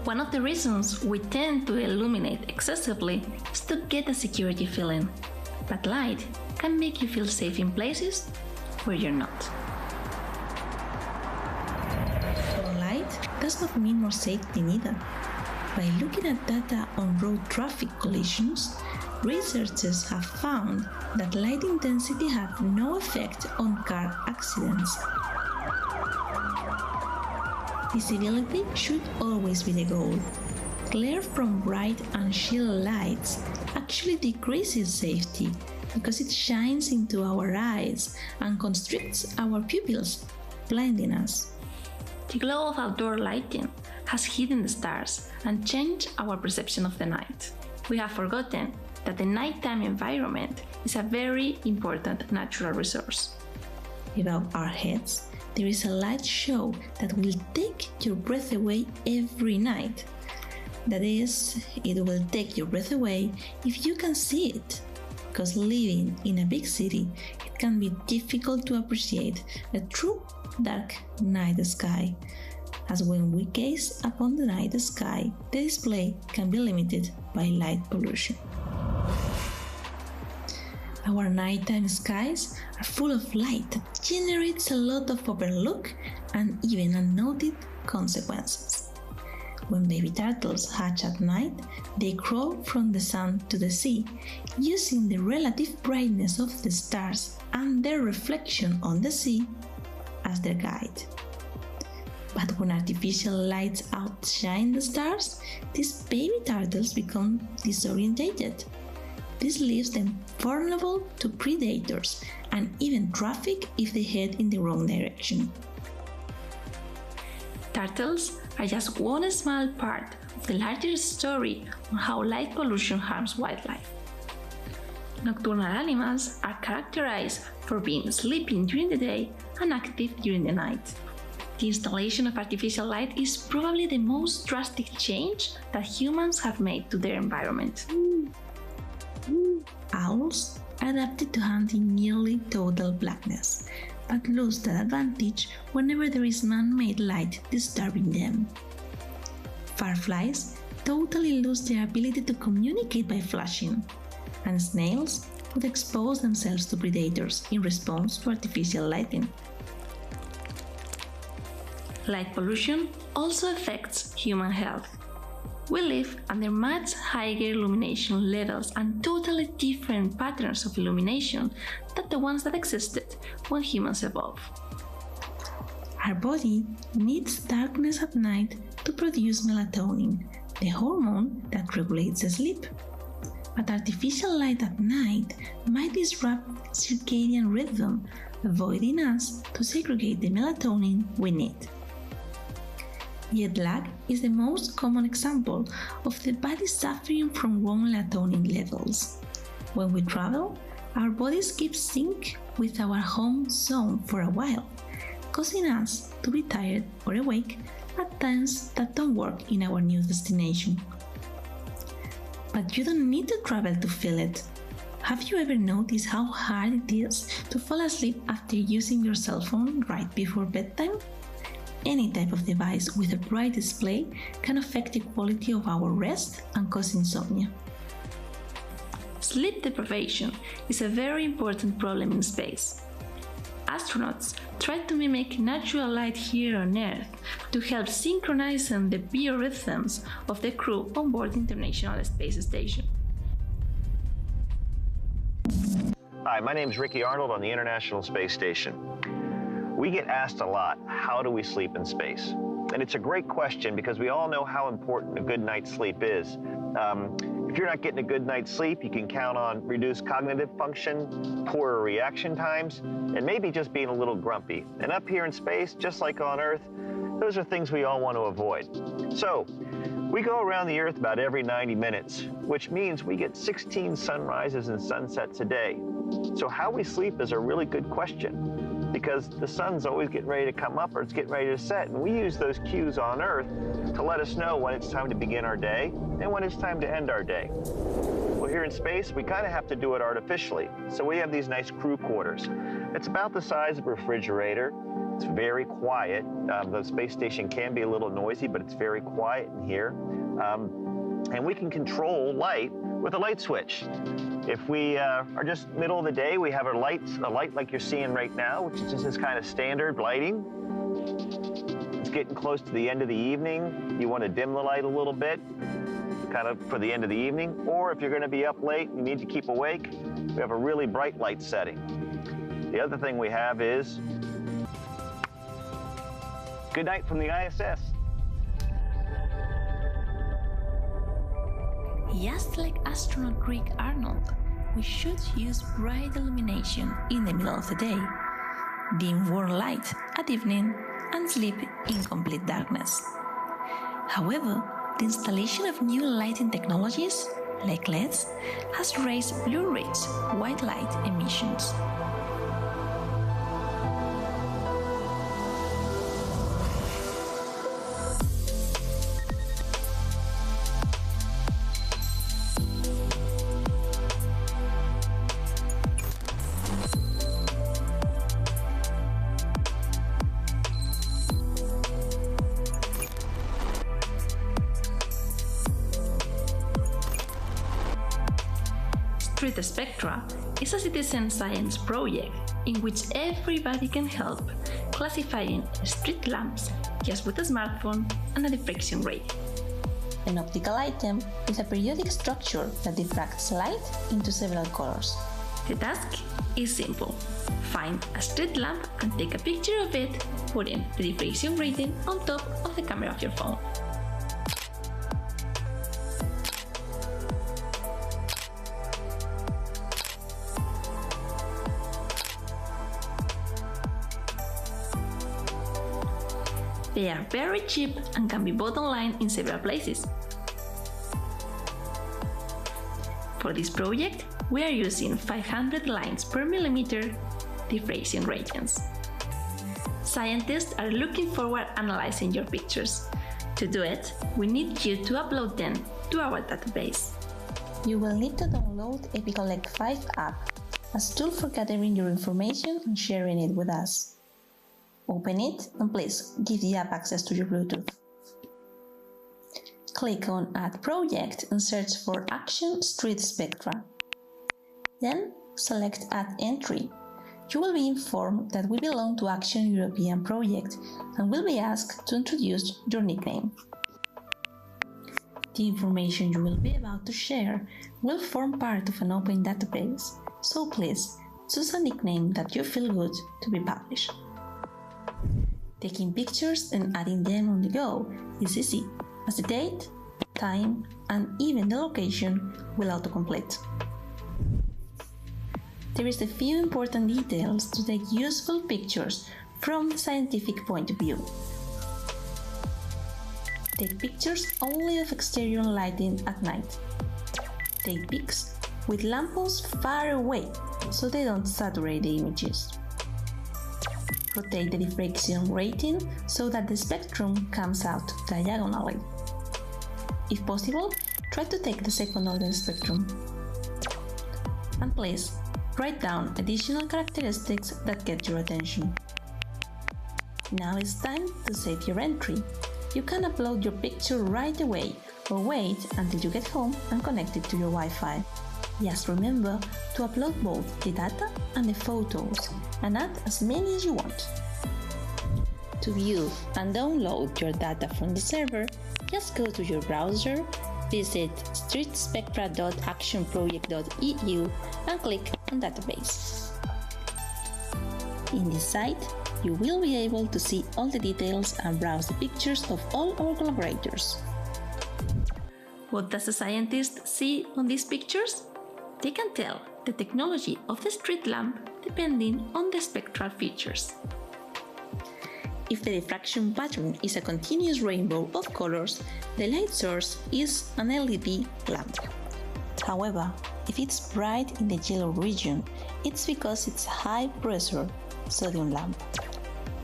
[SPEAKER 8] One of the reasons we tend to illuminate excessively is to get a security feeling, but light can make you feel safe in places where you're not. More light does not mean more safety neither. By looking at data on road traffic collisions, researchers have found that light intensity has no effect on car accidents. Visibility should always be the goal. Glare from bright and shield lights actually decreases safety because it shines into our eyes and constricts our pupils, blinding us. The glow of outdoor lighting has hidden the stars and changed our perception of the night. We have forgotten that the nighttime environment is a very important natural resource. Above our heads, there is a light show that will take your breath away every night. That is, it will take your breath away if you can see it, because living in a big city, it can be difficult to appreciate a true dark night sky, as when we gaze upon the night sky, the display can be limited by light pollution. Our nighttime skies are full of light that generates a lot of overlooked and even unnoted consequences. When baby turtles hatch at night, they crawl from the sun to the sea, using the relative brightness of the stars and their reflection on the sea as their guide. But when artificial lights outshine the stars, these baby turtles become disorientated. This leaves them vulnerable to predators and even traffic if they head in the wrong direction. Turtles are just one small part of the larger story on how light pollution harms wildlife. Nocturnal animals are characterized for being sleeping during the day and active during the night. The installation of artificial light is probably the most drastic change that humans have made to their environment. Owls are adapted to hunt in nearly total blackness, but lose that advantage whenever there is man-made light disturbing them. Fireflies totally lose their ability to communicate by flashing, and snails would expose themselves to predators in response to artificial lighting. Light pollution also affects human health. We live under much higher illumination levels and totally different patterns of illumination than the ones that existed when humans evolved. Our body needs darkness at night to produce melatonin, the hormone that regulates sleep. But artificial light at night might disrupt circadian rhythm, avoiding us to segregate the melatonin we need. Jet lag is the most common example of the body suffering from low melatonin levels. When we travel, our bodies keep sync with our home zone for a while, causing us to be tired or awake at times that don't work in our new destination. But you don't need to travel to feel it. Have you ever noticed how hard it is to fall asleep after using your cell phone right before bedtime? Any type of device with a bright display can affect the quality of our rest and cause insomnia. Sleep deprivation is a very important problem in space. Astronauts try to mimic natural light here on Earth to help synchronize the biorhythms of the crew on board the International Space Station.
[SPEAKER 17] Hi, my name is Ricky Arnold on the International Space Station. We get asked a lot, how do we sleep in space? And it's a great question because we all know how important a good night's sleep is. If you're not getting a good night's sleep, you can count on reduced cognitive function, poorer reaction times, and maybe just being a little grumpy. And up here in space, just like on Earth, those are things we all want to avoid. So, we go around the Earth about every 90 minutes, which means we get 16 sunrises and sunsets a day. So how we sleep is a really good question, because the sun's always getting ready to come up or it's getting ready to set, and we use those cues on Earth to let us know when it's time to begin our day and when it's time to end our day. Well, here in space, we kind of have to do it artificially. So we have these nice crew quarters. It's about the size of a refrigerator. It's very quiet. The space station can be a little noisy, but it's very quiet in here. And we can control light with a light switch. If we are just middle of the day, we have a light like you're seeing right now, which is just this kind of standard lighting. It's getting close to the end of the evening. You want to dim the light a little bit, kind of for the end of the evening. Or if you're going to be up late, you need to keep awake, we have a really bright light setting. The other thing we have is good night from the ISS.
[SPEAKER 8] Just like astronaut Rick Arnold, we should use bright illumination in the middle of the day, dim warm light at evening, and sleep in complete darkness. However, the installation of new lighting technologies, like LInz, has raised blue-rich white light emissions. Street Spectra is a citizen science project in which everybody can help classifying street lamps just with a smartphone and a diffraction rate. An optical item with a periodic structure that diffracts light into several colors. The task is simple. Find a street lamp and take a picture of it, putting the diffraction rating on top of the camera of your phone. They are very cheap and can be bought online in several places. For this project, we are using 500 lines per millimeter diffraction ratings. Scientists are looking forward to analyzing your pictures. To do it, we need you to upload them to our database. You will need to download EpiCollect 5 app as a tool for gathering your information and sharing it with us. Open it and please give the app access to your Bluetooth. Click on Add Project and search for Action Street Spectra. Then select Add Entry. You will be informed that we belong to Action European Project and will be asked to introduce your nickname. The information you will be about to share will form part of an open database, so please choose a nickname that you feel good to be published. Taking pictures and adding them on the go is easy, as the date, time, and even the location will autocomplete. There is a few important details to take useful pictures from the scientific point of view. Take pictures only of exterior lighting at night. Take pics with lampposts far away so they don't saturate the images. Rotate the diffraction rating so that the spectrum comes out diagonally. If possible, try to take the second order spectrum. And please, write down additional characteristics that get your attention. Now it's time to save your entry. You can upload your picture right away or wait until you get home and connect it to your Wi-Fi. Just remember to upload both the data and the photos and add as many as you want. To view and download your data from the server, just go to your browser, visit streetspectra.actionproject.eu and click on Database. In this site, you will be able to see all the details and browse the pictures of all our collaborators. What does a scientist see on these pictures? They can tell the technology of the street lamp depending on the spectral features. If the diffraction pattern is a continuous rainbow of colors, the light source is an LED lamp. However, if it's bright in the yellow region, it's because it's a high-pressure sodium lamp.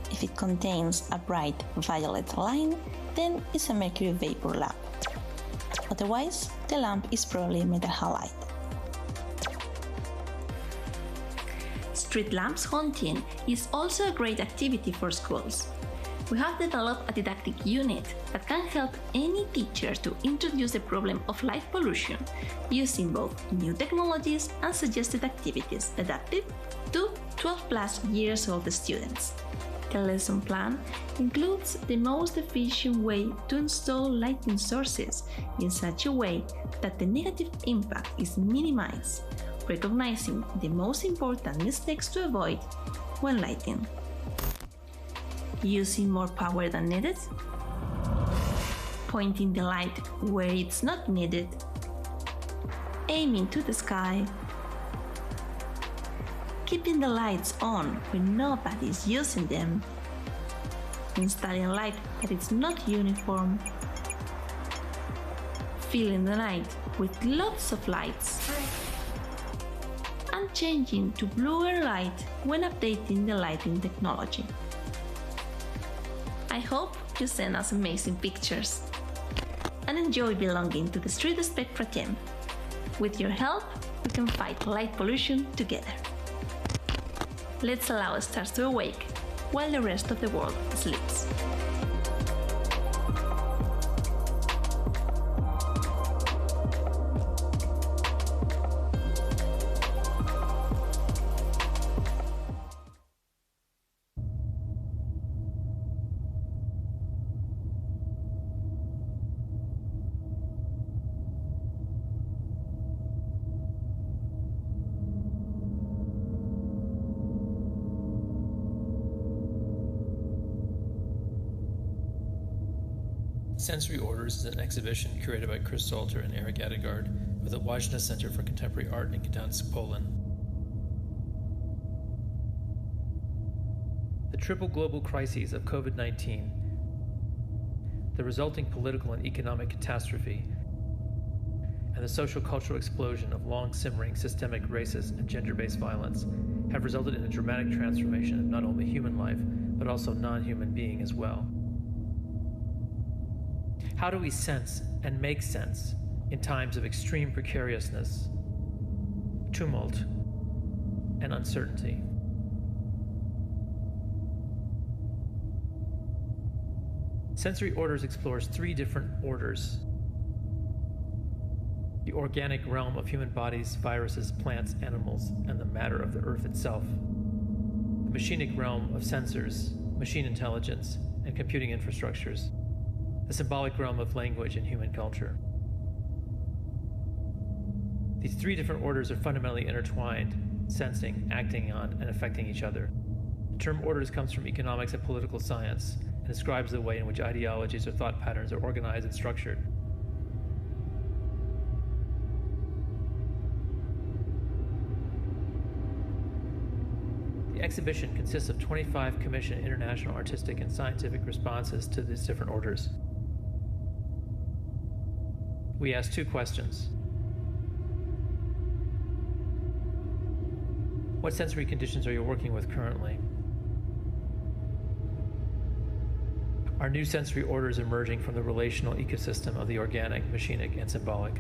[SPEAKER 8] If it contains a bright violet line, then it's a mercury vapor lamp. Otherwise, the lamp is probably a metal halide. Street lamps hunting is also a great activity for schools. We have developed a didactic unit that can help any teacher to introduce the problem of light pollution using both new technologies and suggested activities adapted to 12+ years old students. The lesson plan includes the most efficient way to install lighting sources in such a way that the negative impact is minimized, recognizing the most important mistakes to avoid when lighting. Using more power than needed, pointing the light where it's not needed, aiming to the sky, keeping the lights on when nobody is using them, installing light that is not uniform, filling the night with lots of lights, and changing to bluer light when updating the lighting technology. I hope you send us amazing pictures and enjoy belonging to the Street Spectra team. With your help, we can fight light pollution together. Let's allow stars to awake while the rest of the world sleeps.
[SPEAKER 18] Sensory Orders is an exhibition curated by Chris Salter and Eric Adegaard with the Wajna Center for Contemporary Art in Gdansk, Poland. The triple global crises of COVID-19, the resulting political and economic catastrophe, and the social-cultural explosion of long-simmering systemic racist and gender-based violence have resulted in a dramatic transformation of not only human life, but but also non-human being as well. How do we sense and make sense in times of extreme precariousness, tumult, and uncertainty? Sensory Orders explores three different orders: the organic realm of human bodies, viruses, plants, animals, and the matter of the earth itself; the machinic realm of sensors, machine intelligence, and computing infrastructures; the symbolic realm of language and human culture. These three different orders are fundamentally intertwined, sensing, acting on, and affecting each other. The term orders comes from economics and political science and describes the way in which ideologies or thought patterns are organized and structured. The exhibition consists of 25 commissioned international artistic and scientific responses to these different orders. We asked two questions. What sensory conditions are you working with currently? Are new sensory orders emerging from the relational ecosystem of the organic, machinic, and symbolic?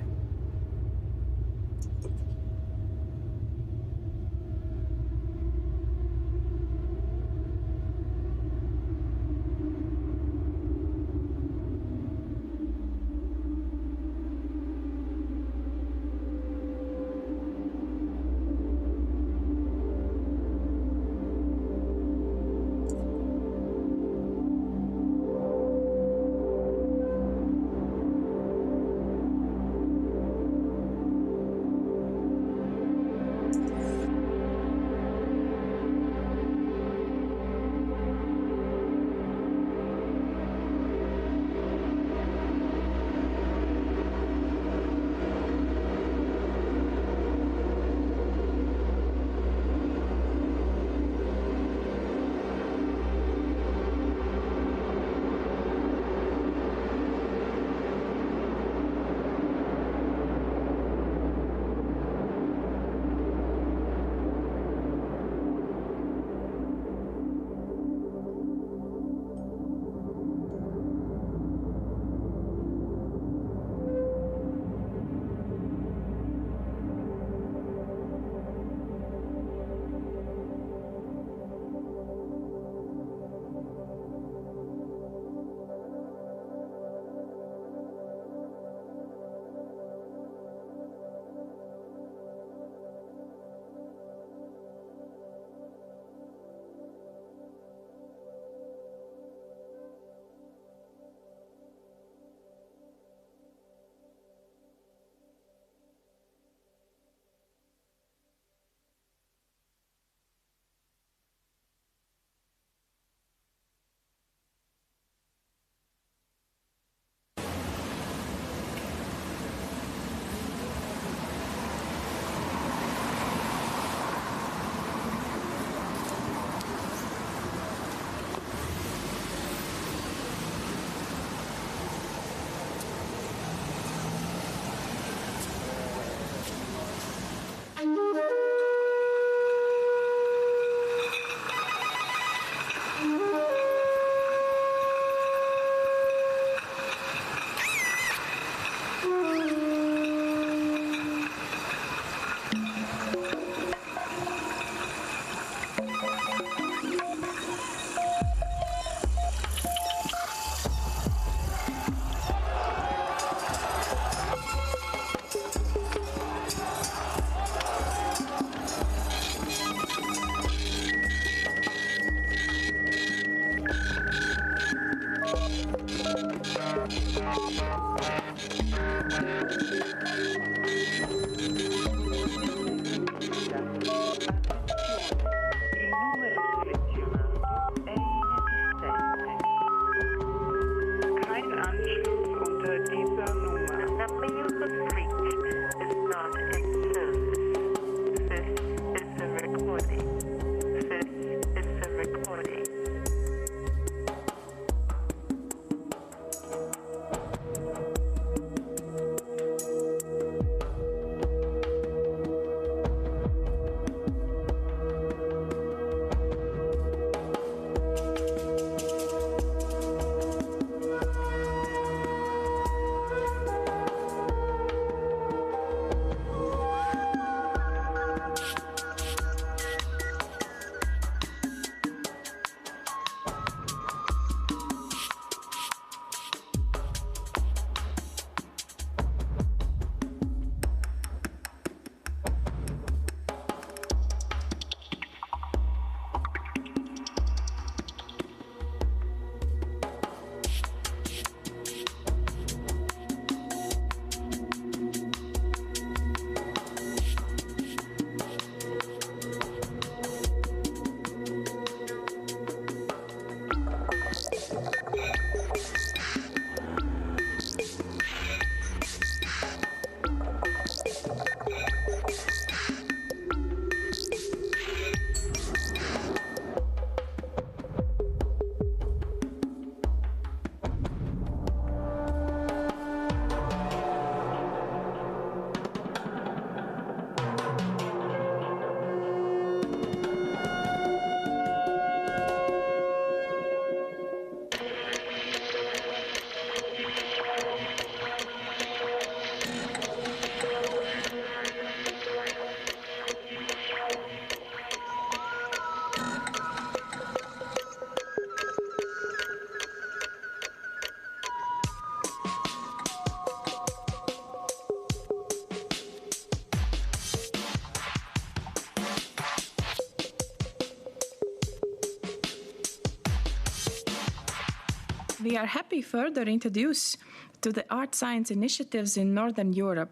[SPEAKER 2] We are happy further introduce to the art science initiatives in Northern Europe.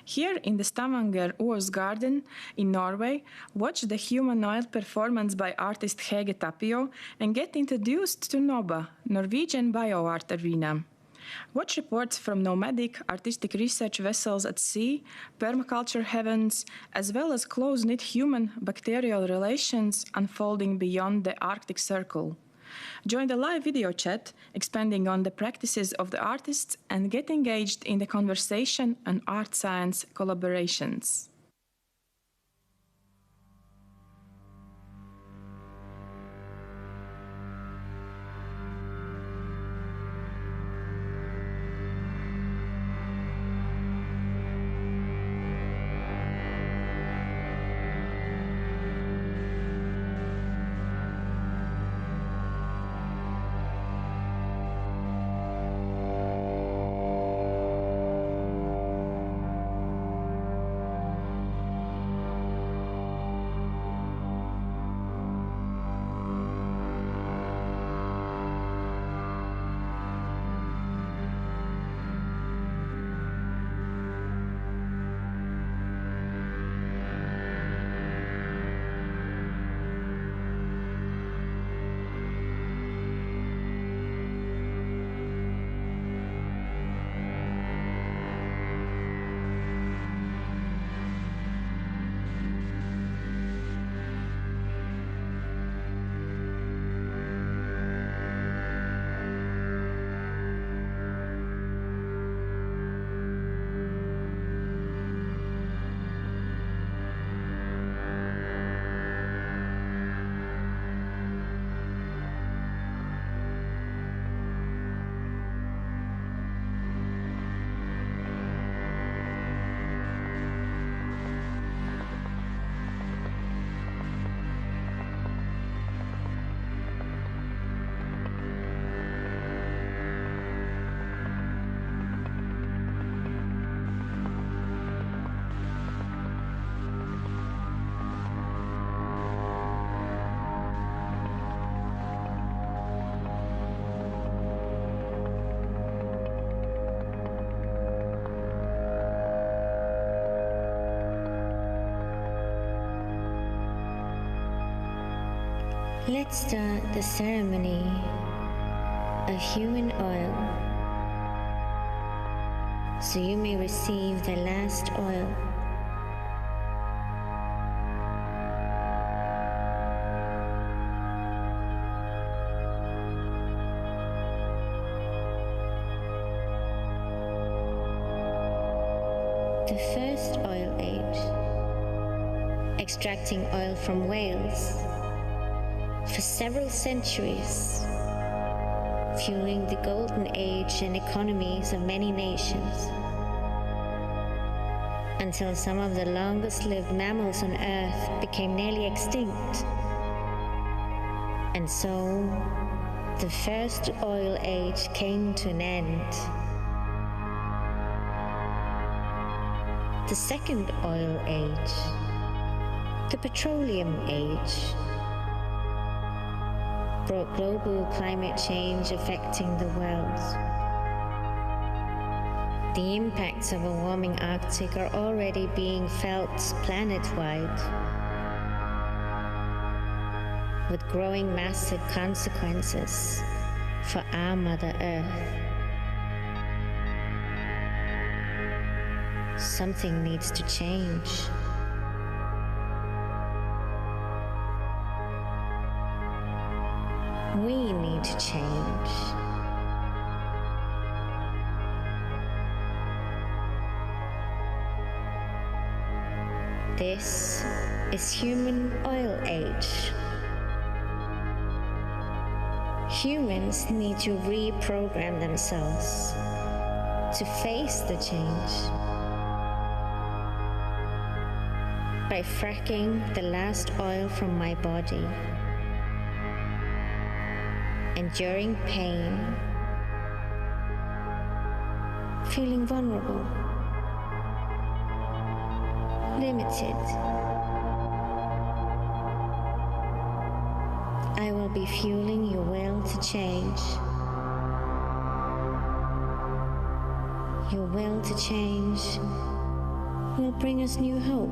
[SPEAKER 2] Here in the Stavanger Ars Garden in Norway, watch the humanoid performance by artist Hege Tapio and get introduced to NOBA, Norwegian Bioart Arena. Watch reports from nomadic artistic research vessels at sea, permaculture heavens, as well as close-knit human-bacterial relations unfolding beyond the Arctic Circle. Join the live video chat, expanding on the practices of the artists and get engaged in the conversation on art science collaborations.
[SPEAKER 3] Let's start the ceremony of human oil, so you may receive the last oil. The first oil age, extracting oil from whales for several centuries, fueling the golden age and economies of many nations, until some of the longest-lived mammals on Earth became nearly extinct. And so, the first oil age came to an end. The second oil age, the petroleum age, brought global climate change affecting the world. The impacts of a warming Arctic are already being felt planet-wide, with growing massive consequences for our Mother Earth. Something needs to change. We need to change. This is human oil age. Humans need to reprogram themselves to face the change by fracking the last oil from my body, enduring pain, feeling vulnerable, limited. I will be fueling your will to change. Your will to change will bring us new hope.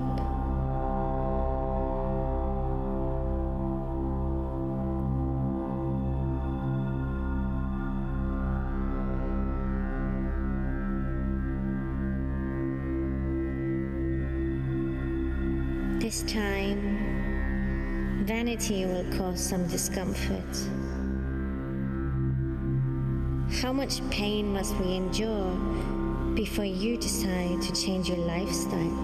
[SPEAKER 3] This time, vanity will cause some discomfort. How much pain must we endure before you decide to change your lifestyle?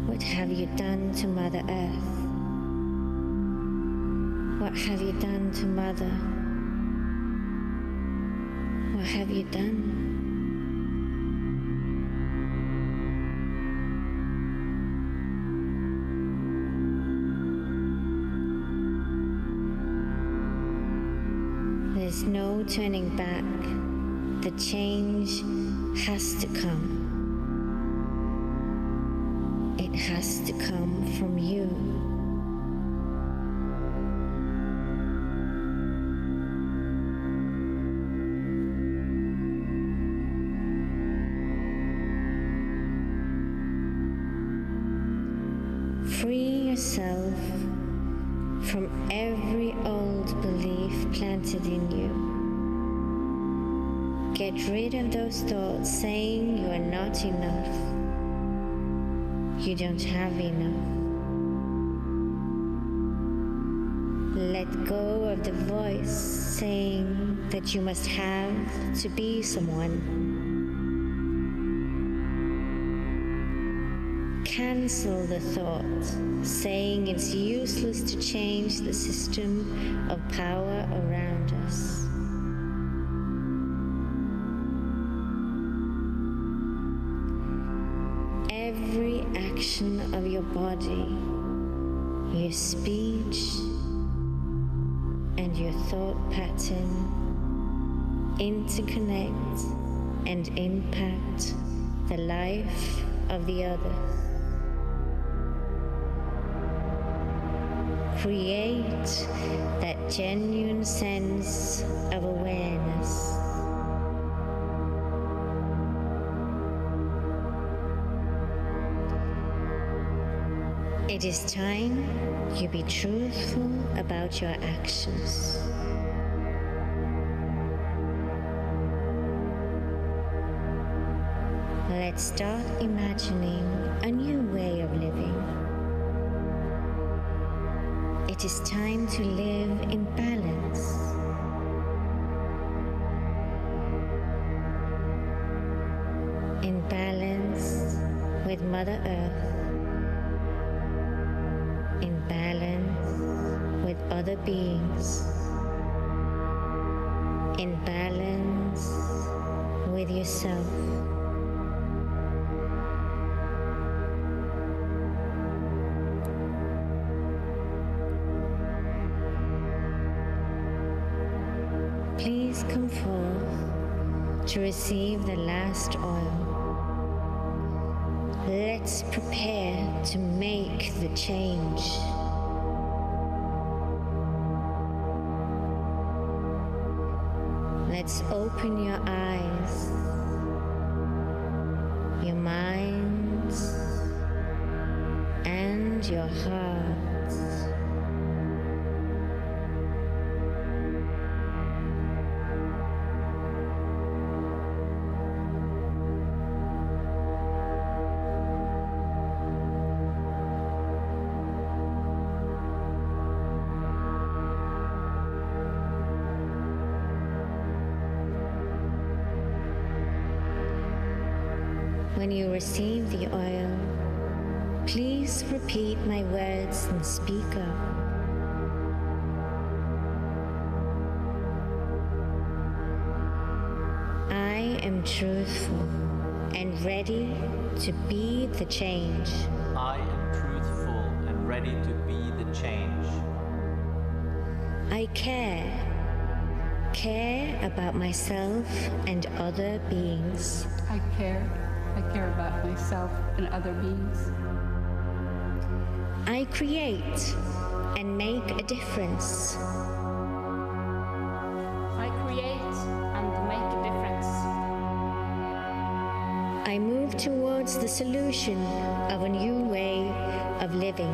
[SPEAKER 3] What have you done to Mother Earth? What have you done to Mother? What have you done? There's no turning back. The change has to come. It has to come from you. Free yourself from every old belief planted in you. Get rid of those thoughts saying you are not enough. You don't have enough. Let go of the voice saying that you must have to be someone. Cancel the thought saying it's useless to change the system of power around us. Every action of your body, your speech, and your thought pattern interconnect and impact the life of the other. Create that genuine sense of awareness. It is time you be truthful about your actions. Let's start imagining a new way of living. It is time to live in balance. In balance with Mother Earth. In balance with other beings. In balance with yourself. Please come forth to receive the last oil. Let's prepare to make the change. Let's open your eyes, your minds, and your hearts. When you receive the oil, please repeat my words and speak up. I am truthful and ready to be the change.
[SPEAKER 20] I am truthful and ready to be the change.
[SPEAKER 3] I care about myself and other beings.
[SPEAKER 22] I care about myself and other beings.
[SPEAKER 3] I create and make a difference. towards the solution of a new way of living.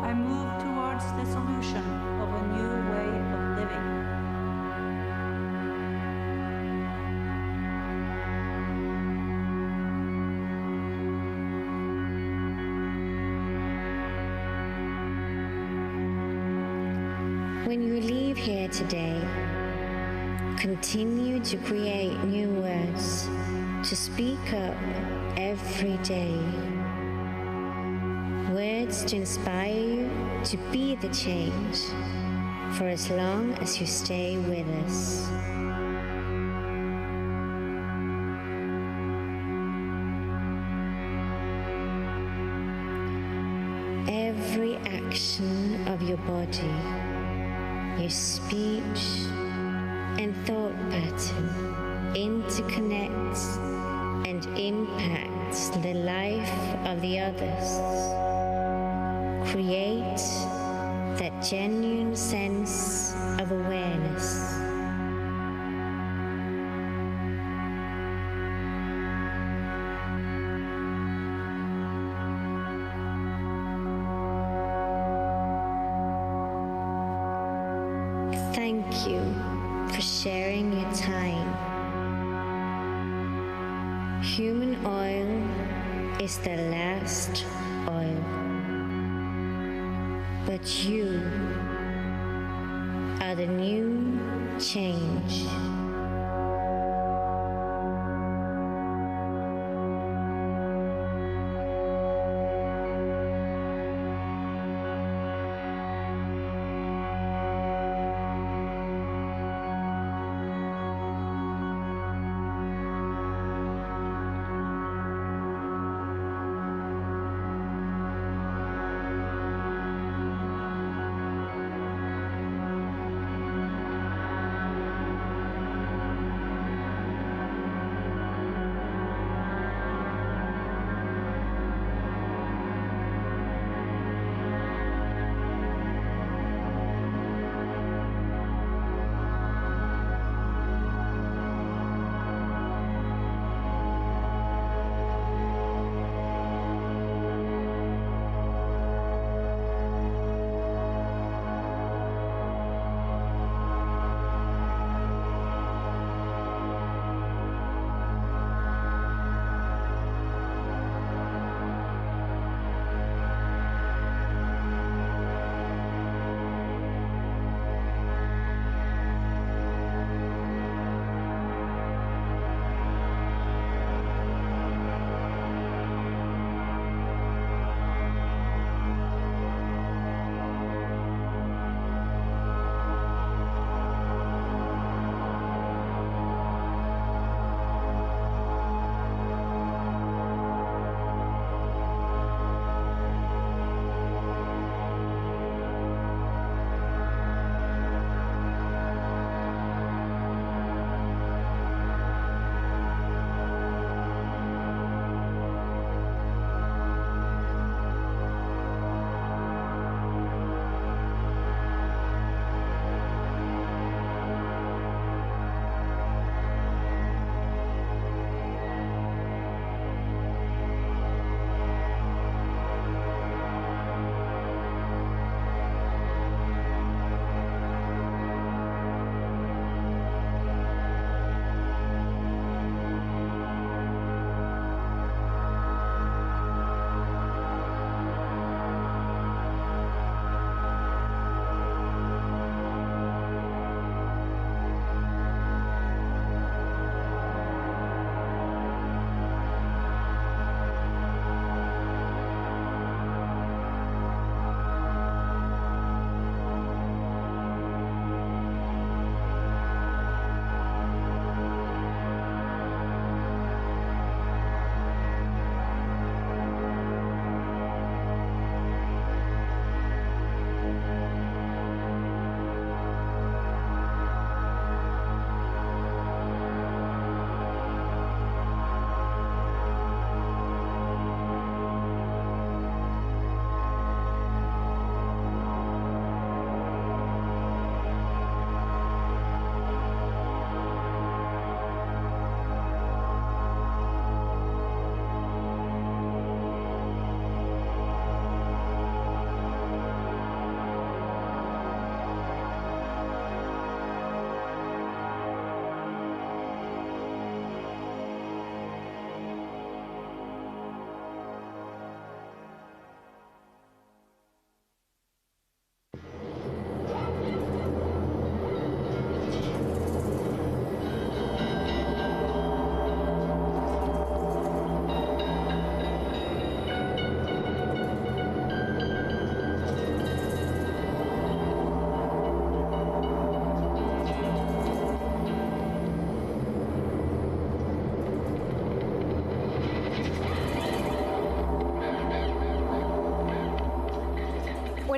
[SPEAKER 22] I move towards the solution of a new way of living.
[SPEAKER 3] When you leave here today, continue to create new words, to speak up every day. Words to inspire you to be the change for as long as you stay with us. Every action of your body, your speech and thought pattern interconnects and impacts the life of the others. Create that genuine sense of awareness. Thank you for sharing your time. Human oil is the last oil, but you are the new change.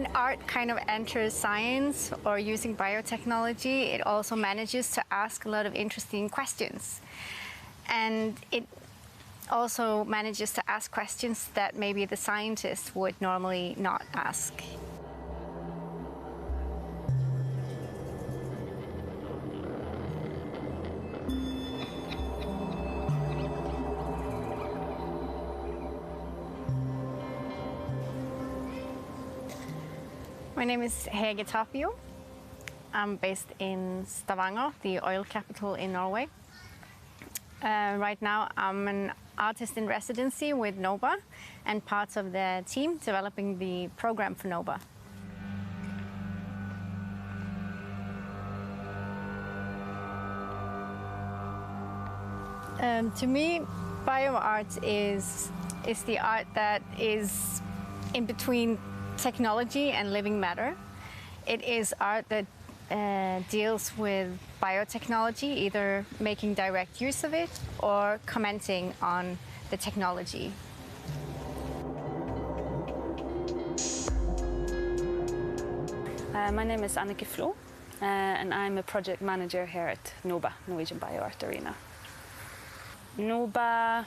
[SPEAKER 4] When art kind of enters science or using biotechnology, it also manages to ask a lot of interesting questions. And it also manages to ask questions that maybe the scientists would normally not ask. My name is Hege Tapio. I'm based in Stavanger, the oil capital in Norway. Right now I'm an artist in residency with NOBA and part of the team developing the program for NOBA. To me, bioart is the art that is in between technology and living matter. It is art that deals with biotechnology, either making direct use of it or commenting on the technology.
[SPEAKER 16] My name is Annike Flo, and I'm a project manager here at NOBA, Norwegian Bioart Arena. NOBA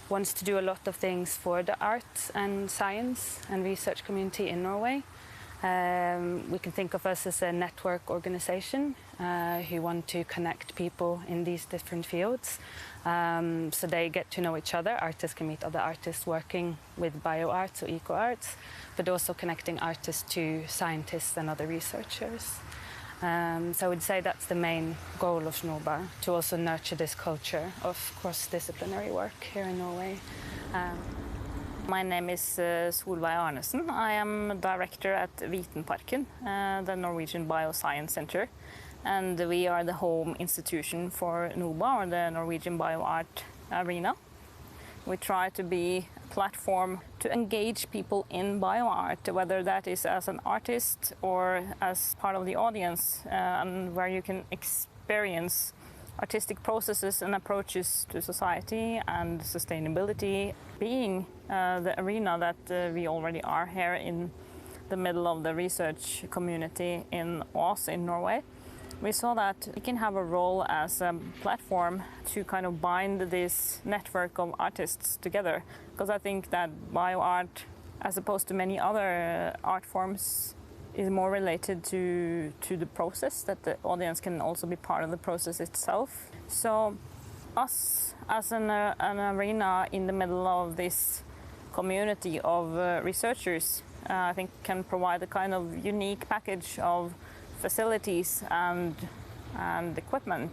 [SPEAKER 16] wants to do a lot of things for the art and science and research community in Norway. We can think of us as a network organization who want to connect people in these different fields so they get to know each other. Artists can meet other artists working with bioarts or eco-arts, but also connecting artists to scientists and other researchers. So I would say that's the main goal of NOBA, to also nurture this culture of cross-disciplinary work here in Norway.
[SPEAKER 23] My name is Solveig Arnesen. I am director at Vitenparken, the Norwegian Bioscience Center. And we are the home institution for NOBA, or the Norwegian Bioart Arena. We try to be a platform to engage people in bioart, whether that is as an artist or as part of the audience, and where you can experience artistic processes and approaches to society and sustainability, being the arena that we already are here in the middle of the research community in Ars in Norway. We saw that we can have a role as a platform to kind of bind this network of artists together, because I think that bioart, as opposed to many other art forms, is more related to the process, that the audience can also be part of the process itself. So us as an arena in the middle of this community of researchers, I think can provide a kind of unique package of facilities and equipment.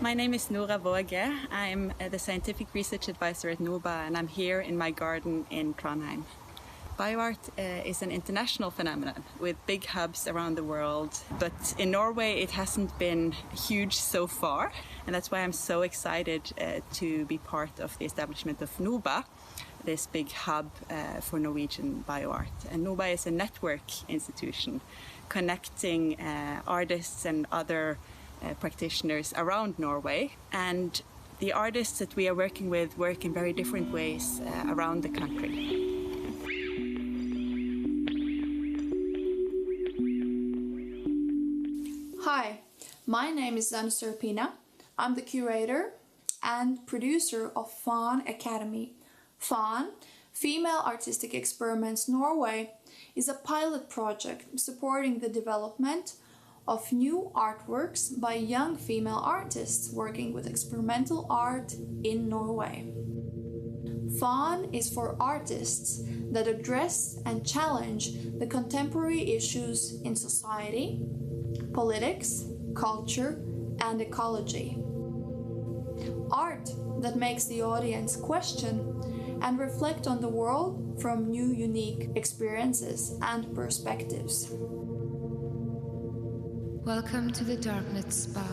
[SPEAKER 24] My name is Nora Våge. I'm the Scientific Research Advisor at NOBA, and I'm here in my garden in Trondheim. Bioart is an international phenomenon with big hubs around the world, but in Norway it hasn't been huge so far, and that's why I'm so excited to be part of the establishment of NOBA, this big hub for Norwegian bioart. And NOBA is a network institution connecting artists and other practitioners around Norway, and the artists that we are working with work in very different ways around the country.
[SPEAKER 25] Hi, my name is Anna Serpina. I'm the curator and producer of FAN Academy. FAN, Female Artistic Experiments Norway, is a pilot project supporting the development of new artworks by young female artists working with experimental art in Norway. FAN is for artists that address and challenge the contemporary issues in society, politics, culture, and ecology. Art that makes the audience question and reflect on the world from new, unique experiences and perspectives.
[SPEAKER 1] Welcome to the Darknet Spa,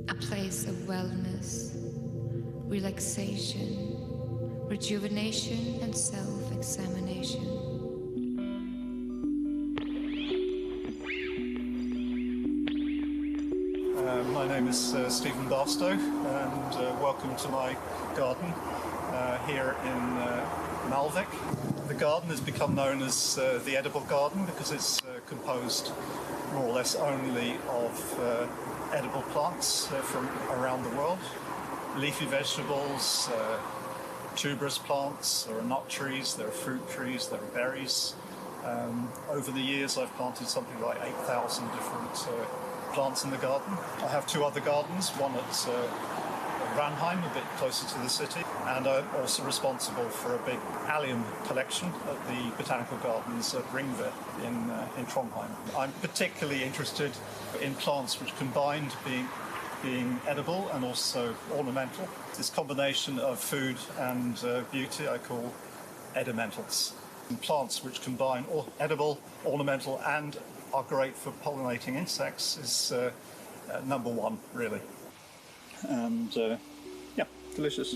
[SPEAKER 1] a place of wellness, relaxation, rejuvenation and self-examination.
[SPEAKER 5] My name is Stephen Barstow, and welcome to my garden here in Malvik. The garden has become known as the edible garden because it's composed more or less only of edible plants from around the world. Leafy vegetables, tuberous plants, there are nut trees, there are fruit trees, there are berries. Over the years I've planted something like 8,000 different plants in the garden. I have two other gardens, one at Ranheim, a bit closer to the city, and I'm also responsible for a big allium collection at the Botanical Gardens at Ringve in Trondheim. I'm particularly interested in plants which combined being edible and also ornamental. This combination of food and beauty I call edimentals. And plants which combine edible, ornamental and are great for pollinating insects is number one, really. And yeah, delicious.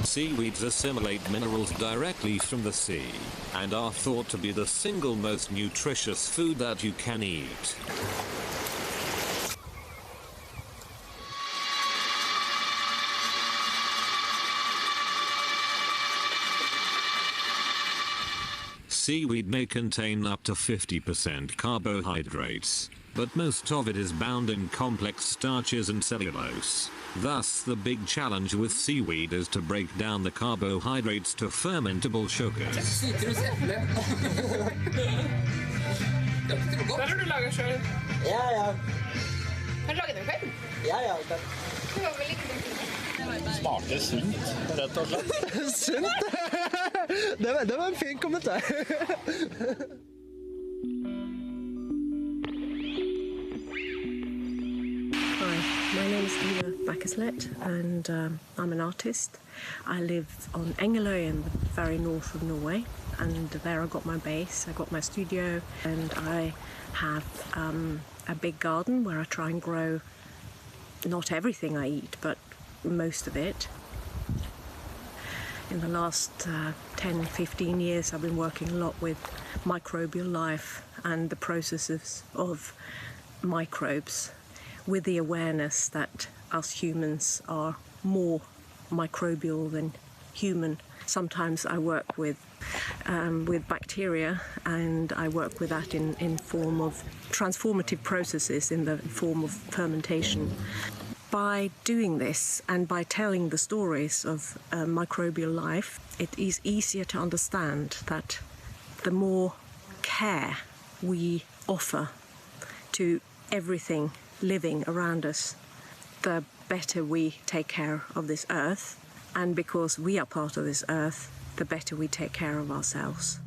[SPEAKER 6] Seaweeds assimilate minerals directly from the sea and are thought to be the single most nutritious food that you can eat. Seaweed may contain up to 50% carbohydrates, but most of it is bound in complex starches and cellulose. Thus, the big challenge with seaweed is to break down the carbohydrates to fermentable sugars.
[SPEAKER 10] Kan du laga själv?
[SPEAKER 12] Ja, ja.
[SPEAKER 10] Har du lagat den själv?
[SPEAKER 12] Ja, ja.
[SPEAKER 10] Det var väl lite
[SPEAKER 12] Smakar sunt, rätt och slett. Sunt? Det var en fin kommentar.
[SPEAKER 26] My name is Amir and I'm an artist. I live on Engeløy in the very north of Norway, and there I got my base, I got my studio, and I have a big garden where I try and grow not everything I eat, but most of it. In the last 10-15 years I've been working a lot with microbial life and the processes of microbes, with the awareness that us humans are more microbial than human. Sometimes I work with bacteria, and I work with that in form of transformative processes in the form of fermentation. By doing this and by telling the stories of microbial life, it is easier to understand that the more care we offer to everything living around us, the better we take care of this earth, and because we are part of this earth, the better we take care of ourselves.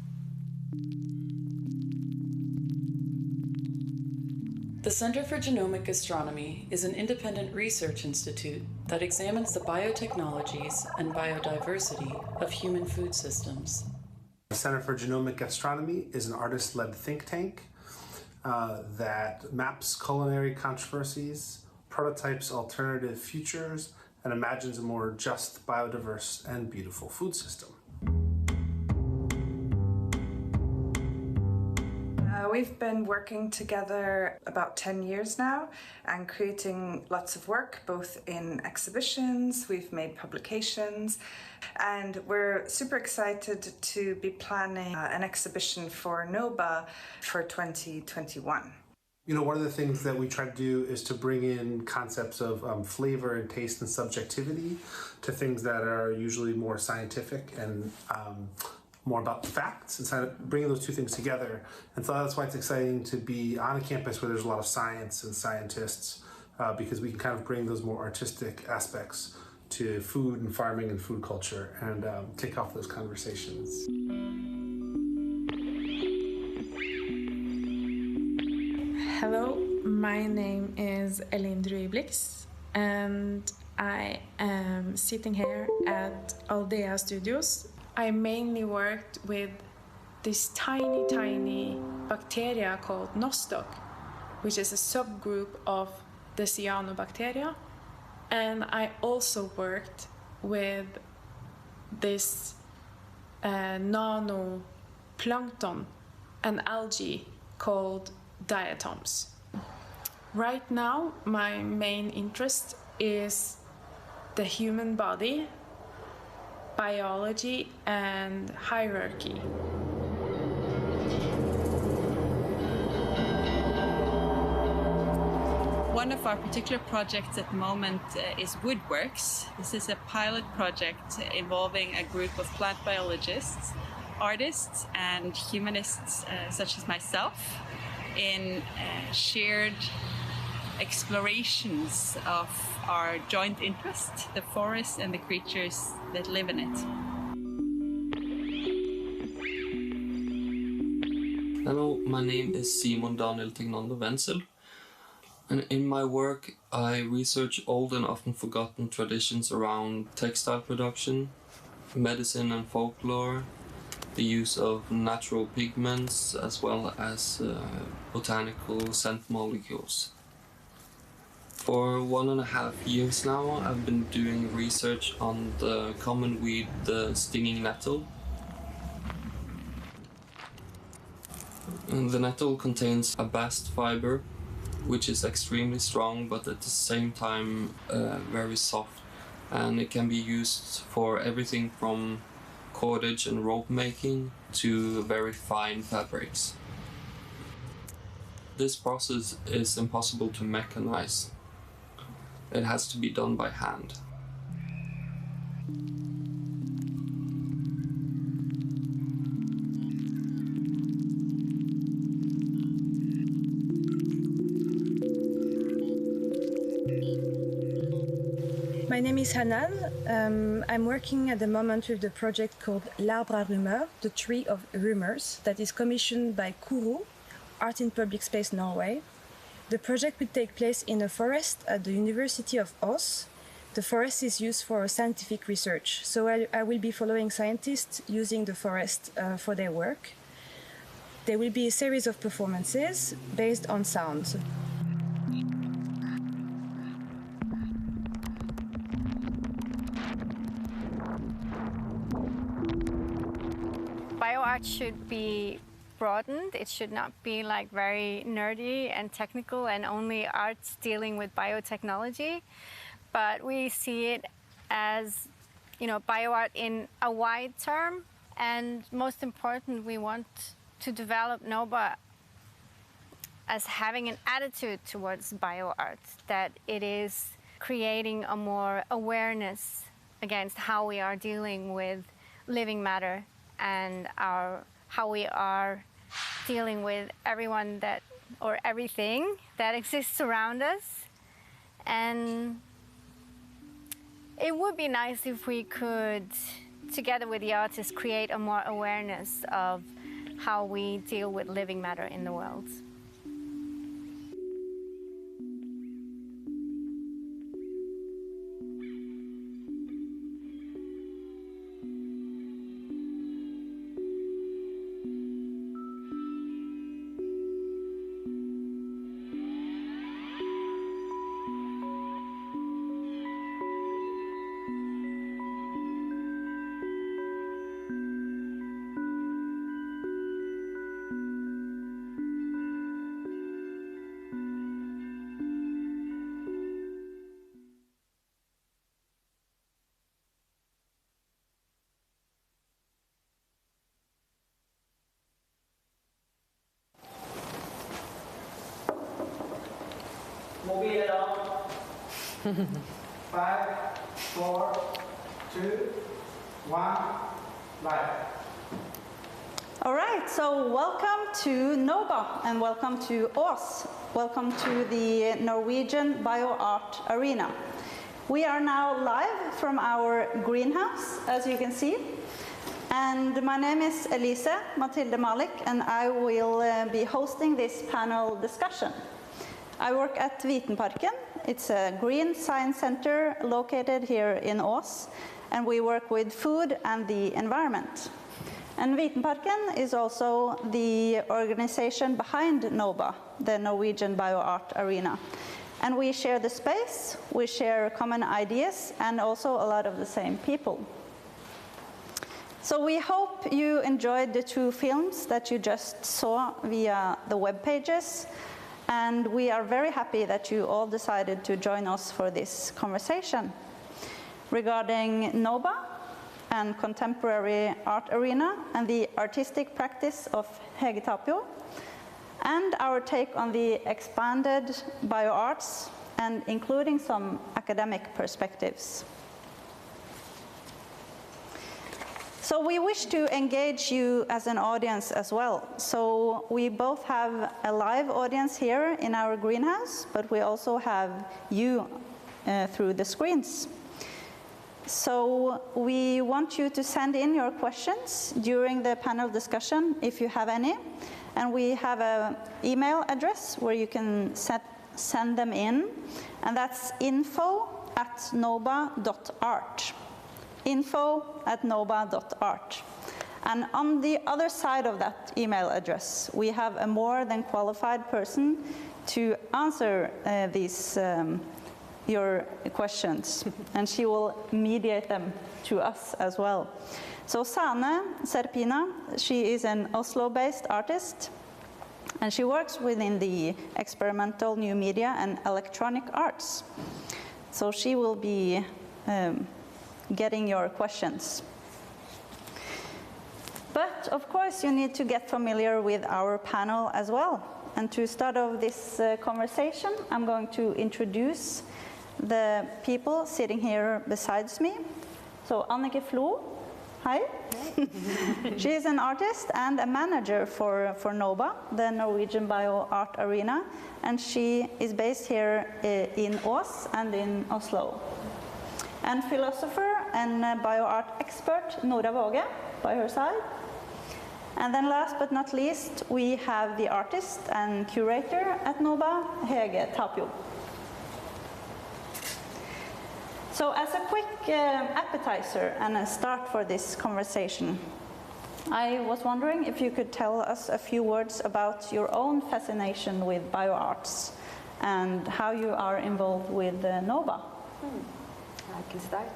[SPEAKER 27] The Center for Genomic Astronomy is an independent research institute that examines the biotechnologies and biodiversity of human food systems.
[SPEAKER 28] The Center for Genomic Astronomy is an artist-led think tank that maps culinary controversies, prototypes alternative futures, and imagines a more just, biodiverse, and beautiful food system.
[SPEAKER 29] We've been working together about 10 years now and creating lots of work, both in exhibitions, we've made publications, and we're super excited to be planning an exhibition for NOBA for 2021.
[SPEAKER 28] One of the things that we try to do is to bring in concepts of flavor and taste and subjectivity to things that are usually more scientific and more about facts, and kind of bringing those two things together. And so that's why it's exciting to be on a campus where there's a lot of science and scientists, because we can kind of bring those more artistic aspects to food and farming and food culture and kick off those conversations.
[SPEAKER 7] Hello, my name is Elin and I am sitting here at Aldea Studios. I mainly worked with this tiny bacteria called nostoc, which is a subgroup of the cyanobacteria. And I also worked with this nanoplankton, an algae called diatoms. Right now, my main interest is the human body, biology, and hierarchy.
[SPEAKER 24] One of our particular projects at the moment is Woodworks. This is a pilot project involving a group of plant biologists, artists, and humanists such as myself in shared explorations of our joint interest, the forest and the creatures that live in it.
[SPEAKER 9] Hello, my name is Simon Daniel Tegnander Wenzel, and in my work I research old and often forgotten traditions around textile production, medicine and folklore, the use of natural pigments, as well as botanical scent molecules. For 1.5 years now, I've been doing research on the common weed, the stinging nettle. And the nettle contains a bast fiber, which is extremely strong, but at the same time very soft, and it can be used for everything from cordage and rope making to very fine fabrics. This process is impossible to mechanize. It has to be done by hand.
[SPEAKER 11] My name is Hanan. I'm working at the moment with the project called L'Arbre à Rumeurs, the Tree of Rumors, that is commissioned by Kuru, Art in Public Space Norway. The project will take place in a forest at the University of Ås. The forest is used for scientific research, so I will be following scientists using the forest for their work. There will be a series of performances based on sound.
[SPEAKER 4] Bioart should be broadened. It should not be like very nerdy and technical and only arts dealing with biotechnology, but we see it as, bioart in a wide term. And most important, we want to develop NOBA as having an attitude towards bioart, that it is creating a more awareness against how we are dealing with living matter and how we are dealing with everyone or everything that exists around us. And it would be nice if we could, together with the artists, create a more awareness of how we deal with living matter in the world.
[SPEAKER 2] 5, 4, 2, 1, live.
[SPEAKER 22] All right, so welcome to NOBA and welcome to Ås. Welcome to the Norwegian BioArt Arena. We are now live from our greenhouse, as you can see. And my name is Elise Mathilde Malik, and I will be hosting this panel discussion. I work at Vitenparken. It's a green science center located here in Ås, and we work with food and the environment. And Vitenparken is also the organization behind NOBA, the Norwegian BioArt Arena. And we share the space, we share common ideas, and also a lot of the same people. So we hope you enjoyed the two films that you just saw via the web pages. And we are very happy that you all decided to join us for this conversation regarding NOBA and contemporary art arena and the artistic practice of Tapio, and our take on the expanded bioarts and including some academic perspectives. So we wish to engage you as an audience as well. So we both have a live audience here in our greenhouse, but we also have you through the screens. So we want you to send in your questions during the panel discussion, if you have any. And we have an email address where you can send them in, and that's info@noba.art. info@noba.art. And on the other side of that email address, we have a more than qualified person to answer your questions, and she will mediate them to us as well. So Sane Serpina, she is an Oslo-based artist, and she works within the experimental new media and electronic arts. So she will be getting your questions. But of course you need to get familiar with our panel as well. And to start off this conversation, I'm going to introduce the people sitting here besides me. So Annike Flo, hi. She is an artist and a manager for NOBA, the Norwegian BioArt Arena, and she is based here in Ås and in Oslo. And philosopher and bioart expert Nora Våge by her side. And then last but not least, we have the artist and curator at NOBA, Hege Tapio. So as a quick appetizer and a start for this conversation, I was wondering if you could tell us a few words about your own fascination with bioarts and how you are involved with NOBA.
[SPEAKER 16] I can start.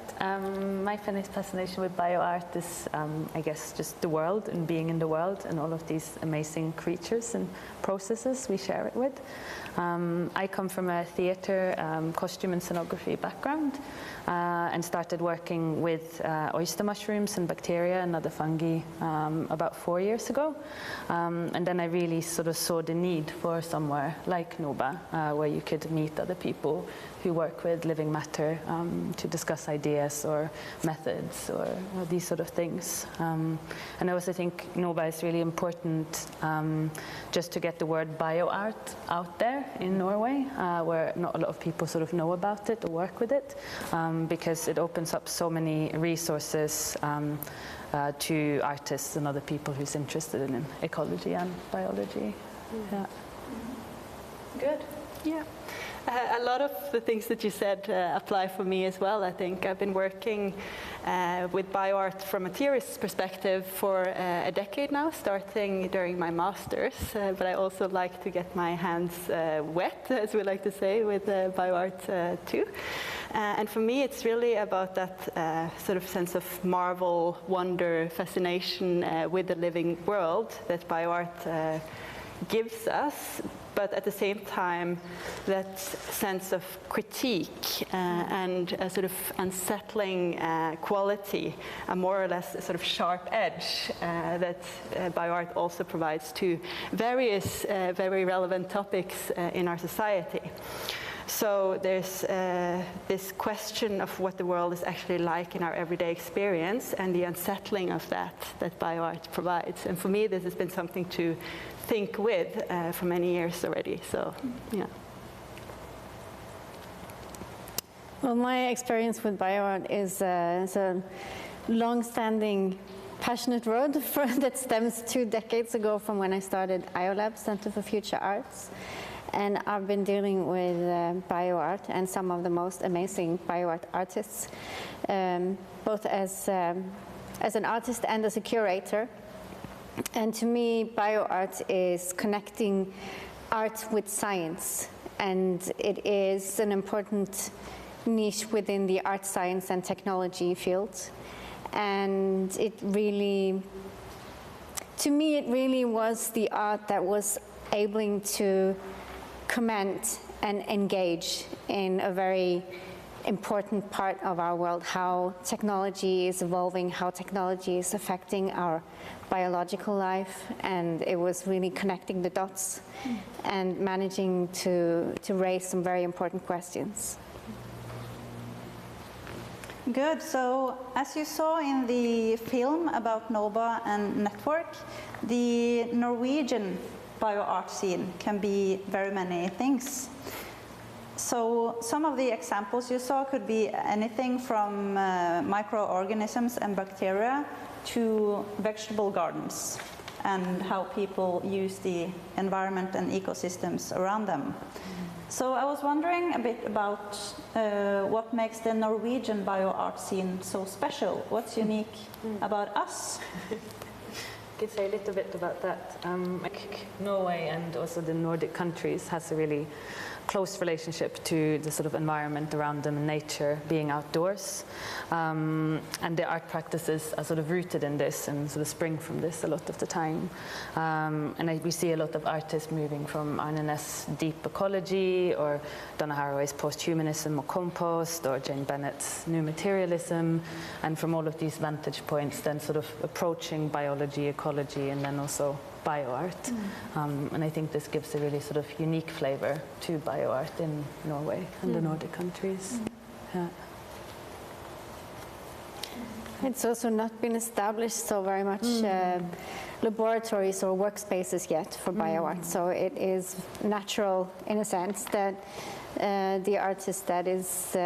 [SPEAKER 16] My fascination with bioart is, I guess, just the world and being in the world and all of these amazing creatures and processes we share it with. I come from a theater, costume and scenography background and started working with oyster mushrooms and bacteria and other fungi about 4 years ago. And then I really sort of saw the need for somewhere like NOBA where you could meet other people who work with living matter to discuss ideas or methods or these sort of things. And I also think NOBA is really important just to get the word bioart out there in Norway, where not a lot of people sort of know about it or work with it, because it opens up so many resources to artists and other people who's interested in ecology and biology. Yeah.
[SPEAKER 22] Good.
[SPEAKER 24] Yeah. A lot of the things that you said apply for me as well, I think. I've been working with bioart from a theorist's perspective for a decade now, starting during my master's, but I also like to get my hands wet, as we like to say, with bioart too. And for me, it's really about that sort of sense of marvel, wonder, fascination with the living world that bioart gives us, but at the same time, that sense of critique and a sort of unsettling quality, a more or less sort of sharp edge that bioart also provides to various very relevant topics in our society.
[SPEAKER 22] So there's this question of what the world is actually like in our everyday experience and the unsettling of that bioart provides. And for me, this has been something to think with for many years already. So, yeah.
[SPEAKER 4] Well, my experience with bioart is a long-standing, passionate road that stems 2 decades ago from when I started IOLAB, Center for Future Arts. And I've been dealing with bioart and some of the most amazing bioart artists, both as an artist and as a curator. And to me, bioart is connecting art with science, and it is an important niche within the art, science, and technology field. And it really, to me, it really was the art that was able to comment and engage in a very important part of our world, how technology is evolving, how technology is affecting our biological life, and it was really connecting the dots and managing to raise some very important questions.
[SPEAKER 22] Good. So, as you saw in the film about NOBA and Network, the Norwegian bioart scene can be very many things. So some of the examples you saw could be anything from microorganisms and bacteria to vegetable gardens and how people use the environment and ecosystems around them. So I was wondering a bit about what makes the Norwegian bioart scene so special. What's unique about us?
[SPEAKER 16] I could say a little bit about that. Norway and also the Nordic countries has a really close relationship to the sort of environment around them and nature, being outdoors. And the art practices are sort of rooted in this and sort of spring from this a lot of the time. And we see a lot of artists moving from Arne Næss' deep ecology, or Donna Haraway's post-humanism or compost, or Jane Bennett's new materialism, and from all of these vantage points then sort of approaching biology, ecology, and then also bioart. And I think this gives a really sort of unique flavor to bioart in Norway and the Nordic countries. Yeah.
[SPEAKER 4] It's also not been established so very much laboratories or workspaces yet for bioart, so it is natural in a sense that the artist that is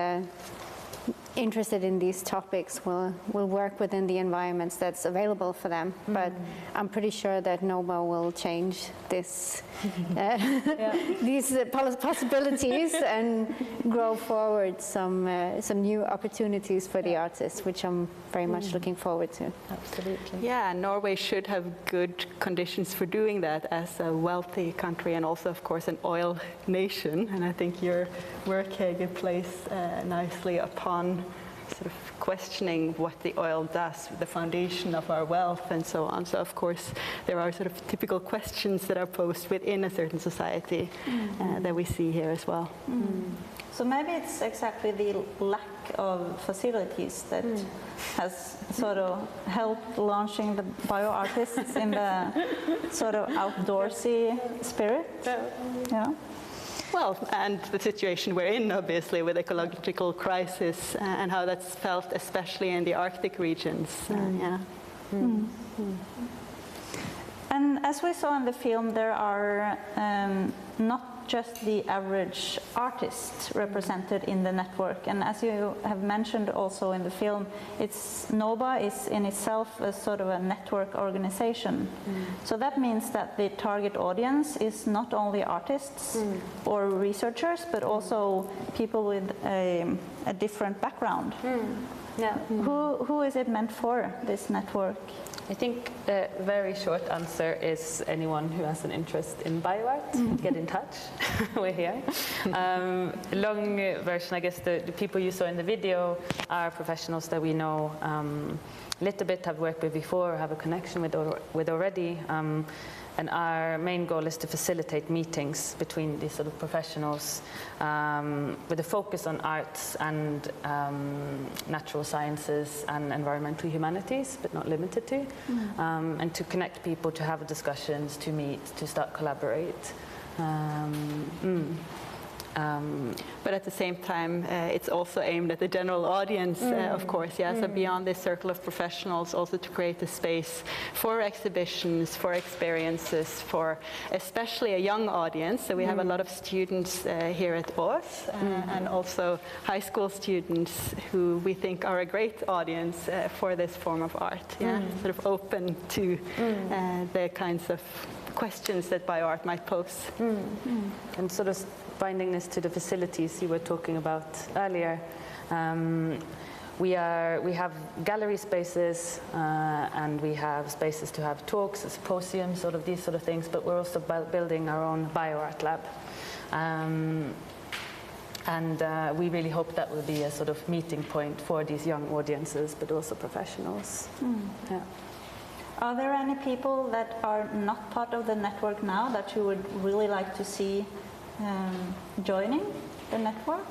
[SPEAKER 4] interested in these topics will work within the environments that's available for them. But I'm pretty sure that NOBA will change this, these possibilities and grow forward some new opportunities for the artists, which I'm very much looking forward to.
[SPEAKER 16] Absolutely.
[SPEAKER 22] Yeah, Norway should have good conditions for doing that as a wealthy country and also, of course, an oil nation. And I think your work, Hege, plays nicely upon sort of questioning what the oil does, the foundation of our wealth and so on. So of course there are sort of typical questions that are posed within a certain society that we see here as well. So maybe it's exactly the lack of facilities that has sort of helped launching the bioartists in the sort of outdoorsy spirit. Yeah. Well, and the situation we're in, obviously, with ecological crisis and how that's felt, especially in the Arctic regions. And as we saw in the film, there are not just the average artists represented in the network. And as you have mentioned also in the film, NOBA is in itself a sort of a network organization. So that means that the target audience is not only artists or researchers, but also people with a different background. Yeah. Who is it meant for, this network?
[SPEAKER 16] I think the very short answer is anyone who has an interest in bioart, get in touch. We're here. Long version, I guess the people you saw in the video are professionals that we know a little bit, have worked with before, have a connection with already. And our main goal is to facilitate meetings between these sort of professionals with a focus on arts and natural sciences and environmental humanities, but not limited to, and to connect people, to have discussions, to meet, to start collaborate.
[SPEAKER 24] But at the same time, it's also aimed at the general audience, of course, yeah. So beyond this circle of professionals, also to create a space for exhibitions, for experiences, for especially a young audience. So we have a lot of students here at Ars, and also high school students who we think are a great audience for this form of art, yeah. Sort of open to the kinds of questions that bioart might pose.
[SPEAKER 16] And sort of binding this to the facilities you were talking about earlier, we have gallery spaces and we have spaces to have talks, symposiums, sort of these sort of things, but we're also building our own bioart lab. And we really hope that will be a sort of meeting point for these young audiences, but also professionals. Yeah.
[SPEAKER 22] Are there any people that are not part of the network now that you would really like to see joining the network?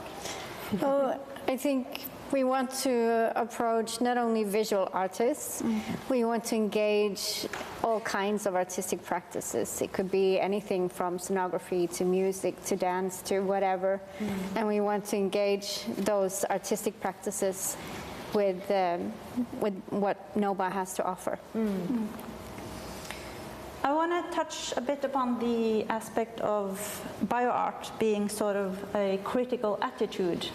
[SPEAKER 4] Well, I think we want to approach not only visual artists, we want to engage all kinds of artistic practices. It could be anything from scenography to music to dance to whatever. And we want to engage those artistic practices with what NOBA has to offer.
[SPEAKER 22] I want to touch a bit upon the aspect of bioart being sort of a critical attitude,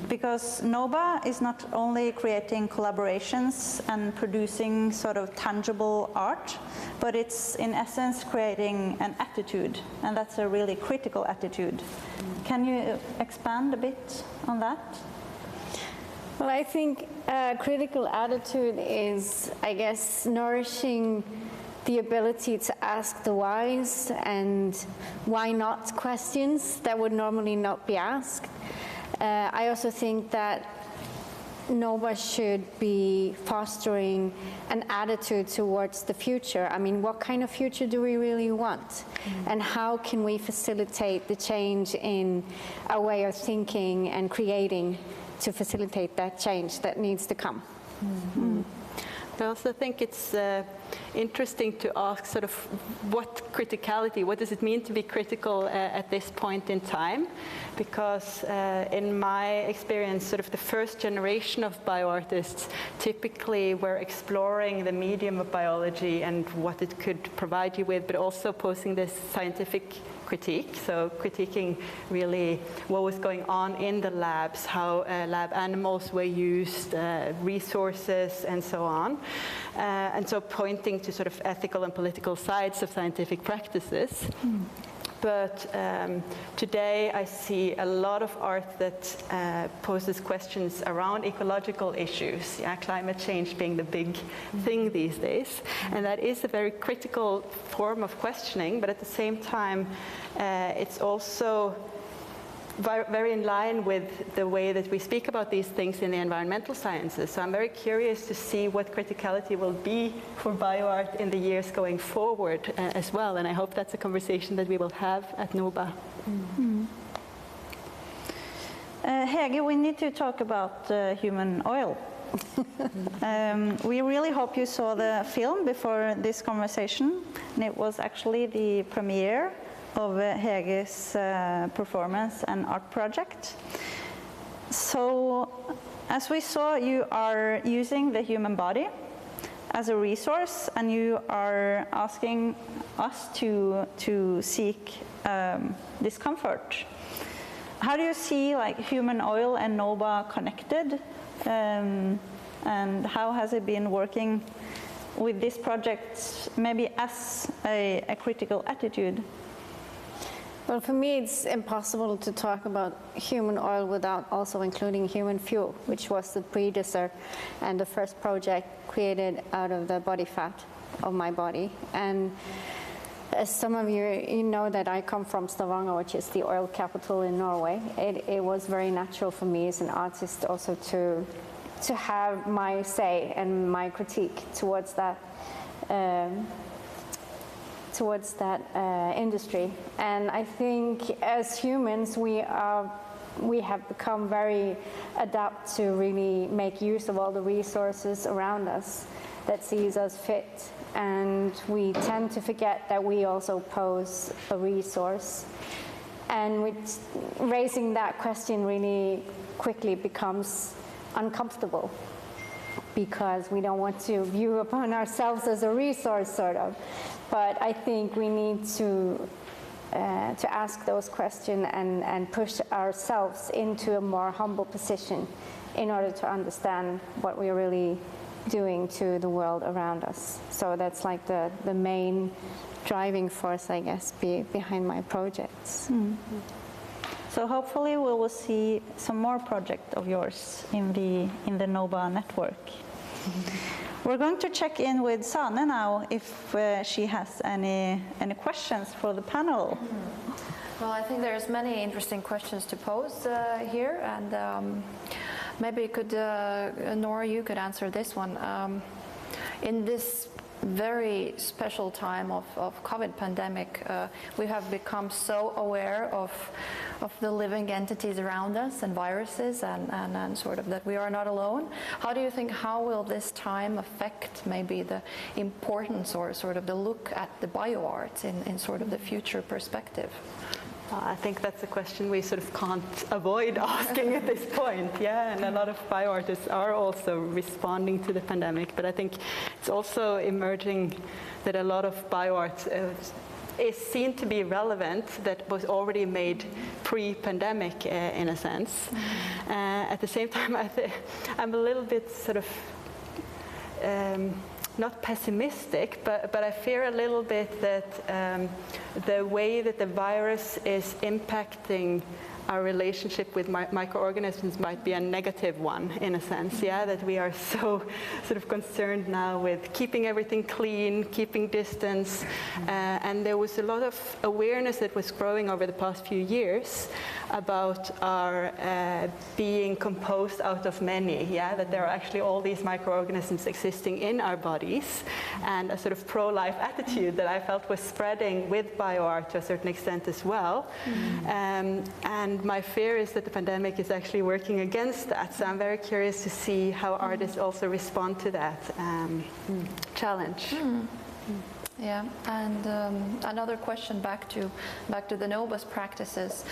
[SPEAKER 22] because NOBA is not only creating collaborations and producing sort of tangible art, but it's in essence creating an attitude, and that's a really critical attitude. Can you expand a bit on that?
[SPEAKER 4] Well, I think a critical attitude is, I guess, nourishing the ability to ask the whys and why not questions that would normally not be asked. I also think that NOBA should be fostering an attitude towards the future. I mean, what kind of future do we really want? And how can we facilitate the change in our way of thinking and creating to facilitate that change that needs to come?
[SPEAKER 24] I also think it's interesting to ask sort of what does it mean to be critical at this point in time? Because in my experience, sort of the first generation of bioartists typically were exploring the medium of biology and what it could provide you with, but also posing this scientific critique, so critiquing really what was going on in the labs, how lab animals were used, resources, and so on. And so pointing to sort of ethical and political sides of scientific practices. But today I see a lot of art that poses questions around ecological issues, climate change being the big thing these days. And that is a very critical form of questioning, but at the same time, it's also very in line with the way that we speak about these things in the environmental sciences. So I'm very curious to see what criticality will be for bioart in the years going forward as well. And I hope that's a conversation that we will have at NOBA.
[SPEAKER 22] Hege, we need to talk about human oil. We really hope you saw the film before this conversation. And it was actually the premiere of Hege's performance and art project. So, as we saw, you are using the human body as a resource, and you are asking us to seek discomfort. How do you see human oil and NOBA connected, and how has it been working with this project, maybe as a critical attitude?
[SPEAKER 4] Well, for me, it's impossible to talk about human oil without also including human fuel, which was the predecessor and the first project created out of the body fat of my body. And as some of you know that I come from Stavanger, which is the oil capital in Norway. It was very natural for me as an artist also to have my say and my critique towards that industry. And I think as humans we have become very adept to really make use of all the resources around us that sees us fit, and we tend to forget that we also pose a resource. And with raising that question really quickly becomes uncomfortable, because we don't want to view upon ourselves as a resource, sort of. But I think we need to ask those questions and push ourselves into a more humble position in order to understand what we're really doing to the world around us. So that's like the main driving force, I guess, behind my projects.
[SPEAKER 22] Mm. So hopefully we will see some more projects of yours in the NOBA network. We're going to check in with Sanne now if she has any questions for the panel.
[SPEAKER 8] Well, I think there's many interesting questions to pose here, and maybe could Nora, you could answer this one. In this very special time of COVID pandemic, we have become so aware of the living entities around us and viruses and sort of that we are not alone. How do you think, how will this time affect maybe the importance or sort of the look at the bioart in sort of the future perspective?
[SPEAKER 24] I think that's a question we sort of can't avoid asking at this point, yeah, and a lot of bioartists are also responding to the pandemic, but I think it's also emerging that a lot of bioart is seen to be relevant that was already made pre-pandemic in a sense. At the same time, I'm a little bit sort of not pessimistic, but I fear a little bit that the way that the virus is impacting our relationship with microorganisms might be a negative one, in a sense, yeah, that we are so sort of concerned now with keeping everything clean, keeping distance, and there was a lot of awareness that was growing over the past few years about our being composed out of many, yeah, that there are actually all these microorganisms existing in our bodies, and a sort of pro-life attitude that I felt was spreading with bioart to a certain extent as well. And my fear is that the pandemic is actually working against that, so I'm very curious to see how artists also respond to that challenge.
[SPEAKER 8] Yeah, and another question back to the NOBA's practices.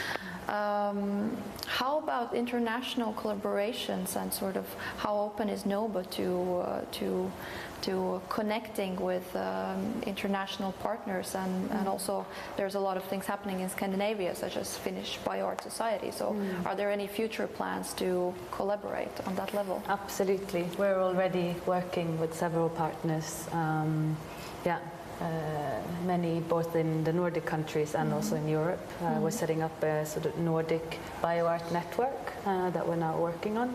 [SPEAKER 8] How about international collaborations, and sort of how open is NOBA to connecting with international partners, and also there's a lot of things happening in Scandinavia, such as Finnish Bioart Society. So are there any future plans to collaborate on that level?
[SPEAKER 13] Absolutely. We're already working with several partners. Many both in the Nordic countries and also in Europe. We're setting up a sort of Nordic bioart network that we're now working on.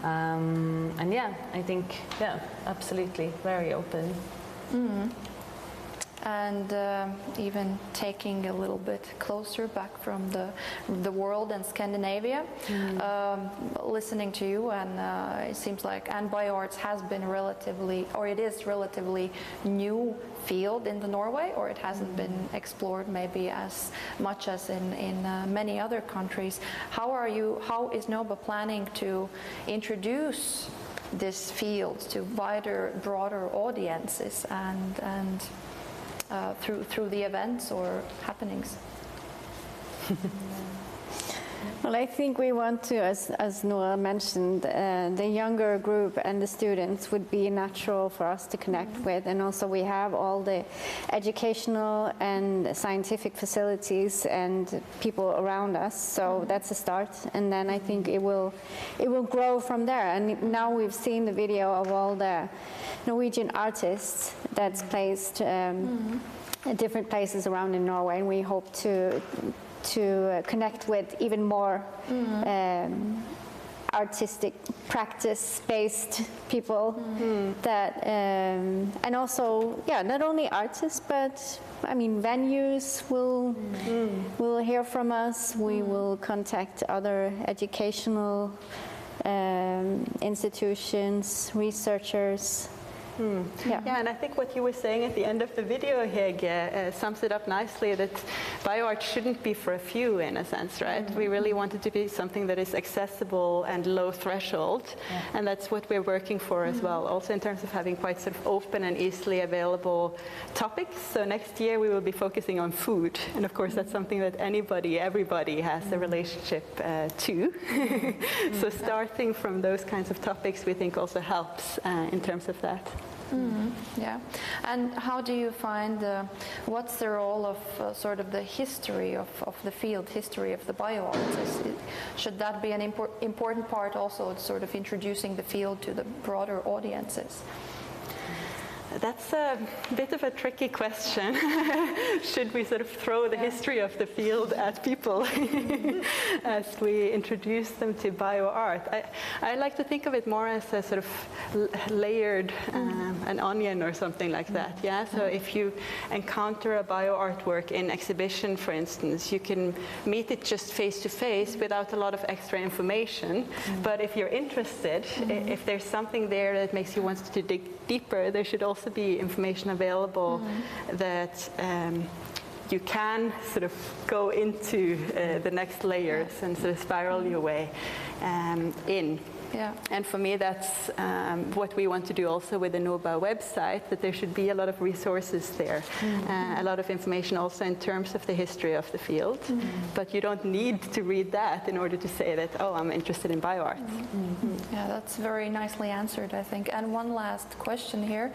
[SPEAKER 13] And yeah, I think, yeah, absolutely, very open.
[SPEAKER 8] And even taking a little bit closer back from the world and Scandinavia, listening to you, and it seems like bioarts has been relatively, or it is relatively new field in Norway, or it hasn't been explored maybe as much as in many other countries. How is NOBA planning to introduce this field to broader audiences and through the events or happenings?
[SPEAKER 4] Well, I think we want to, as Nora mentioned, the younger group and the students would be natural for us to connect with, and also we have all the educational and scientific facilities and people around us, so that's a start, and then I think it will grow from there. And now we've seen the video of all the Norwegian artists that's placed at different places around in Norway, and we hope to connect with even more artistic practice-based people that, and also, yeah, not only artists, but I mean, venues will hear from us. We will contact other educational institutions, researchers,
[SPEAKER 22] Yeah,
[SPEAKER 13] and I think what you were saying at the end of the video here sums it up nicely, that bioart shouldn't be for a few, in a sense, right? We really want it to be something that is accessible and low threshold, and that's what we're working for as well, also in terms of having quite sort of open and easily available topics. So next year we will be focusing on food, and of course that's something that everybody has a relationship to. So starting from those kinds of topics, we think also helps in terms of that.
[SPEAKER 8] Yeah, and how do you find, what's the role of sort of the history of the field, history of the bioart? Should that be an important part also, sort of introducing the field to the broader audiences?
[SPEAKER 13] That's a bit of a tricky question. Should we sort of throw the history of the field at people as we introduce them to bioart? I like to think of it more as a sort of layered an onion or something like that. Yeah. So if you encounter a bioartwork in exhibition, for instance, you can meet it just face to face without a lot of extra information. But if you're interested, if there's something there that makes you want to dig deeper, there should also be information available that you can sort of go into the next layers and sort of spiral your way in.
[SPEAKER 8] Yeah.
[SPEAKER 13] And for me, that's what we want to do also with the NOBA website, that there should be a lot of resources there, a lot of information also in terms of the history of the field. But you don't need to read that in order to say that, oh, I'm interested in bioart.
[SPEAKER 8] Yeah, that's very nicely answered, I think. And one last question here,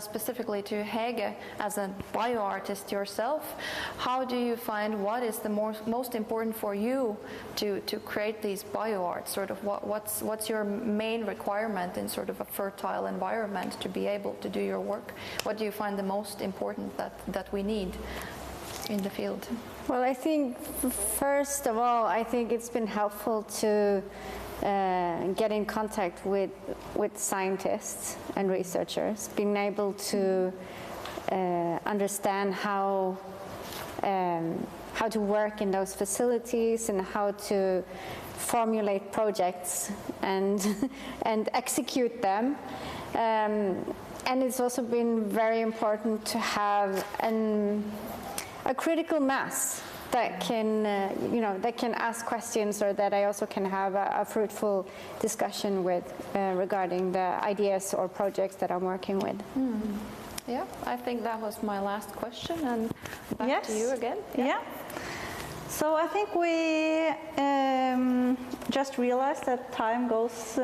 [SPEAKER 8] specifically to Hege, as a bioartist yourself, how do you find, what is the most important for you to create these bioarts? Sort of what's your main requirement in sort of a fertile environment to be able to do your work? What do you find the most important that we need in the field?
[SPEAKER 4] Well, I think first of all, I think it's been helpful to get in contact with scientists and researchers, being able to understand how to work in those facilities and how to formulate projects and execute them. And it's also been very important to have a critical mass that can, that can ask questions, or that I also can have a fruitful discussion with regarding the ideas or projects that I'm working with.
[SPEAKER 8] Yeah, I think that was my last question, and back to you again.
[SPEAKER 22] Yeah. So I think we just realized that time goes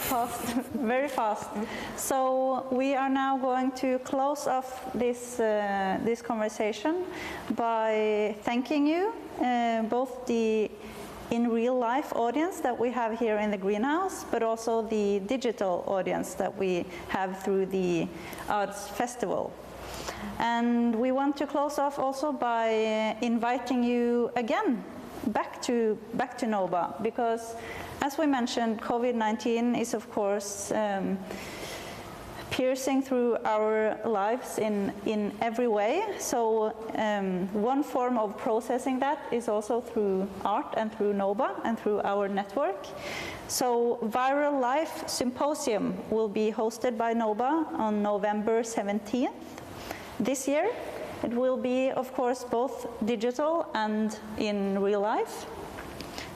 [SPEAKER 22] fast, very fast. So we are now going to close off this conversation by thanking you, both the in real life audience that we have here in the greenhouse, but also the digital audience that we have through the Arts Festival. And we want to close off also by inviting you again back to NOBA, because as we mentioned, COVID-19 is of course piercing through our lives in every way. So one form of processing that is also through art and through NOBA and through our network. So Viral Life Symposium will be hosted by NOBA on November 17th. This year, it will be, of course, both digital and in real life.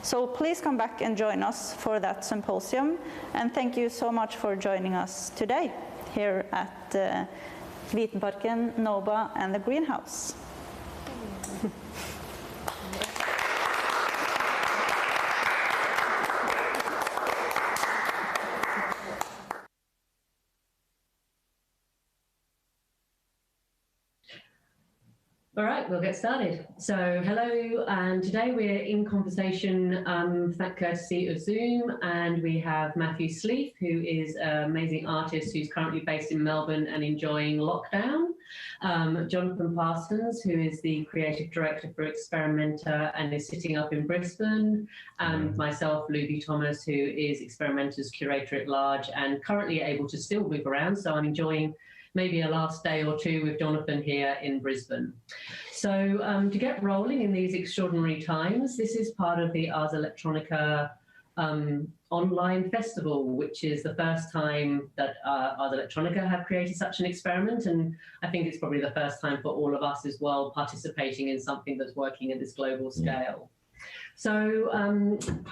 [SPEAKER 22] So please come back and join us for that symposium. And thank you so much for joining us today here at Bergen, NOBA, and the Greenhouse.
[SPEAKER 3] All right, we'll get started. So hello, and today we're in conversation, courtesy of Zoom, and we have Matthew Sleeth, who is an amazing artist who's currently based in Melbourne and enjoying lockdown. Jonathan Parsons, who is the creative director for Experimenta and is sitting up in Brisbane, and myself, Lubi Thomas, who is Experimenta's curator at large and currently able to still move around, so I'm enjoying maybe a last day or two with Jonathan here in Brisbane. So to get rolling in these extraordinary times, this is part of the Ars Electronica online festival, which is the first time that Ars Electronica have created such an experiment. And I think it's probably the first time for all of us as well, participating in something that's working at this global scale. So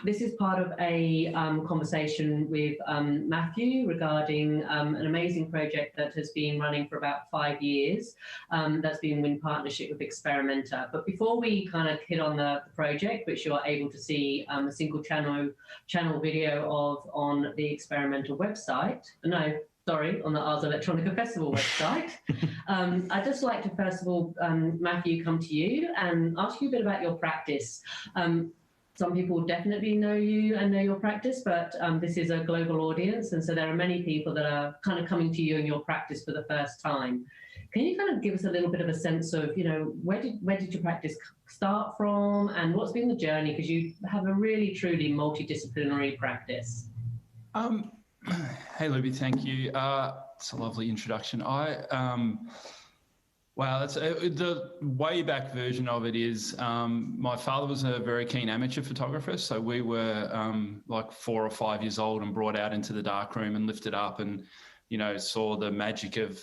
[SPEAKER 3] this is part of a conversation with Matthew regarding an amazing project that has been running for about 5 years, that's been in partnership with Experimenta. But before we kind of hit on the project, which you are able to see a single channel video of on the Experimenta website, no, sorry, on the Ars Electronica Festival website. I'd just like to, first of all, Matthew, come to you and ask you a bit about your practice. Some people definitely know you and know your practice, but this is a global audience, and so there are many people that are kind of coming to you and your practice for the first time. Can you kind of give us a little bit of a sense of, you know, where did your practice start from, and what's been the journey? Because you have a really, truly multidisciplinary practice.
[SPEAKER 14] Hey, Lubi, thank you. It's a lovely introduction. Wow, that's the way back version of it is my father was a very keen amateur photographer. So we were like 4 or 5 years old and brought out into the darkroom and lifted up and, you know, saw the magic of,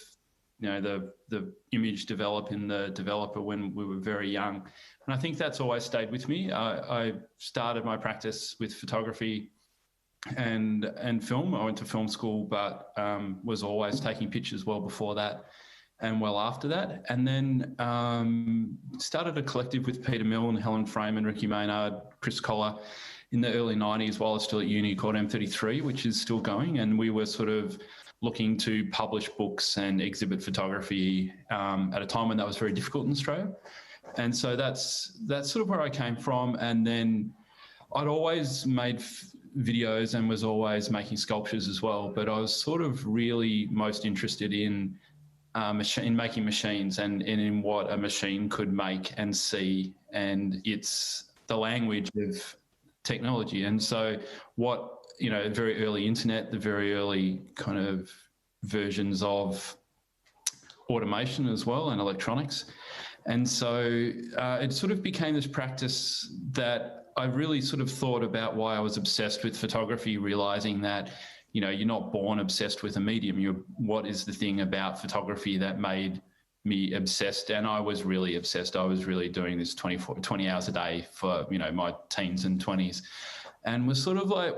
[SPEAKER 14] you know, the image develop in the developer when we were very young. And I think that's always stayed with me. I started my practice with photography and film. I went to film school, but was always taking pictures well before that and well after that. And then started a collective with Peter Mill and Helen Frame and Ricky Maynard, Chris Collar in the early 90s while I was still at uni, called M33, which is still going. And we were sort of looking to publish books and exhibit photography at a time when that was very difficult in Australia. And so that's sort of where I came from. And then I'd always made videos and was always making sculptures as well, but I was sort of really most interested in making machines and in what a machine could make and see, and it's the language of technology. And so what, you know, very early internet, the very early kind of versions of automation as well and electronics. And so it sort of became this practice that I really sort of thought about why I was obsessed with photography, realizing that, you know, you're not born obsessed with a medium. What is the thing about photography that made me obsessed? And I was really obsessed. I was really doing this 20 hours a day for, you know, my teens and 20s, and was sort of like,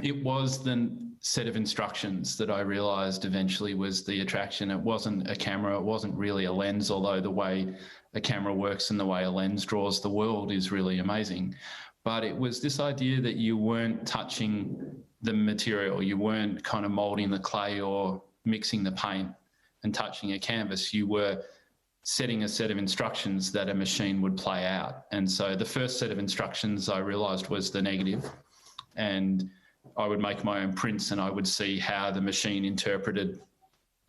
[SPEAKER 14] it was the set of instructions that I realized eventually was the attraction. It wasn't a camera. It wasn't really a lens, although the way a camera works and the way a lens draws the world is really amazing. But it was this idea that you weren't touching the material. You weren't kind of molding the clay or mixing the paint and touching a canvas. You were setting a set of instructions that a machine would play out. And so the first set of instructions I realized was the negative, and I would make my own prints and I would see how the machine interpreted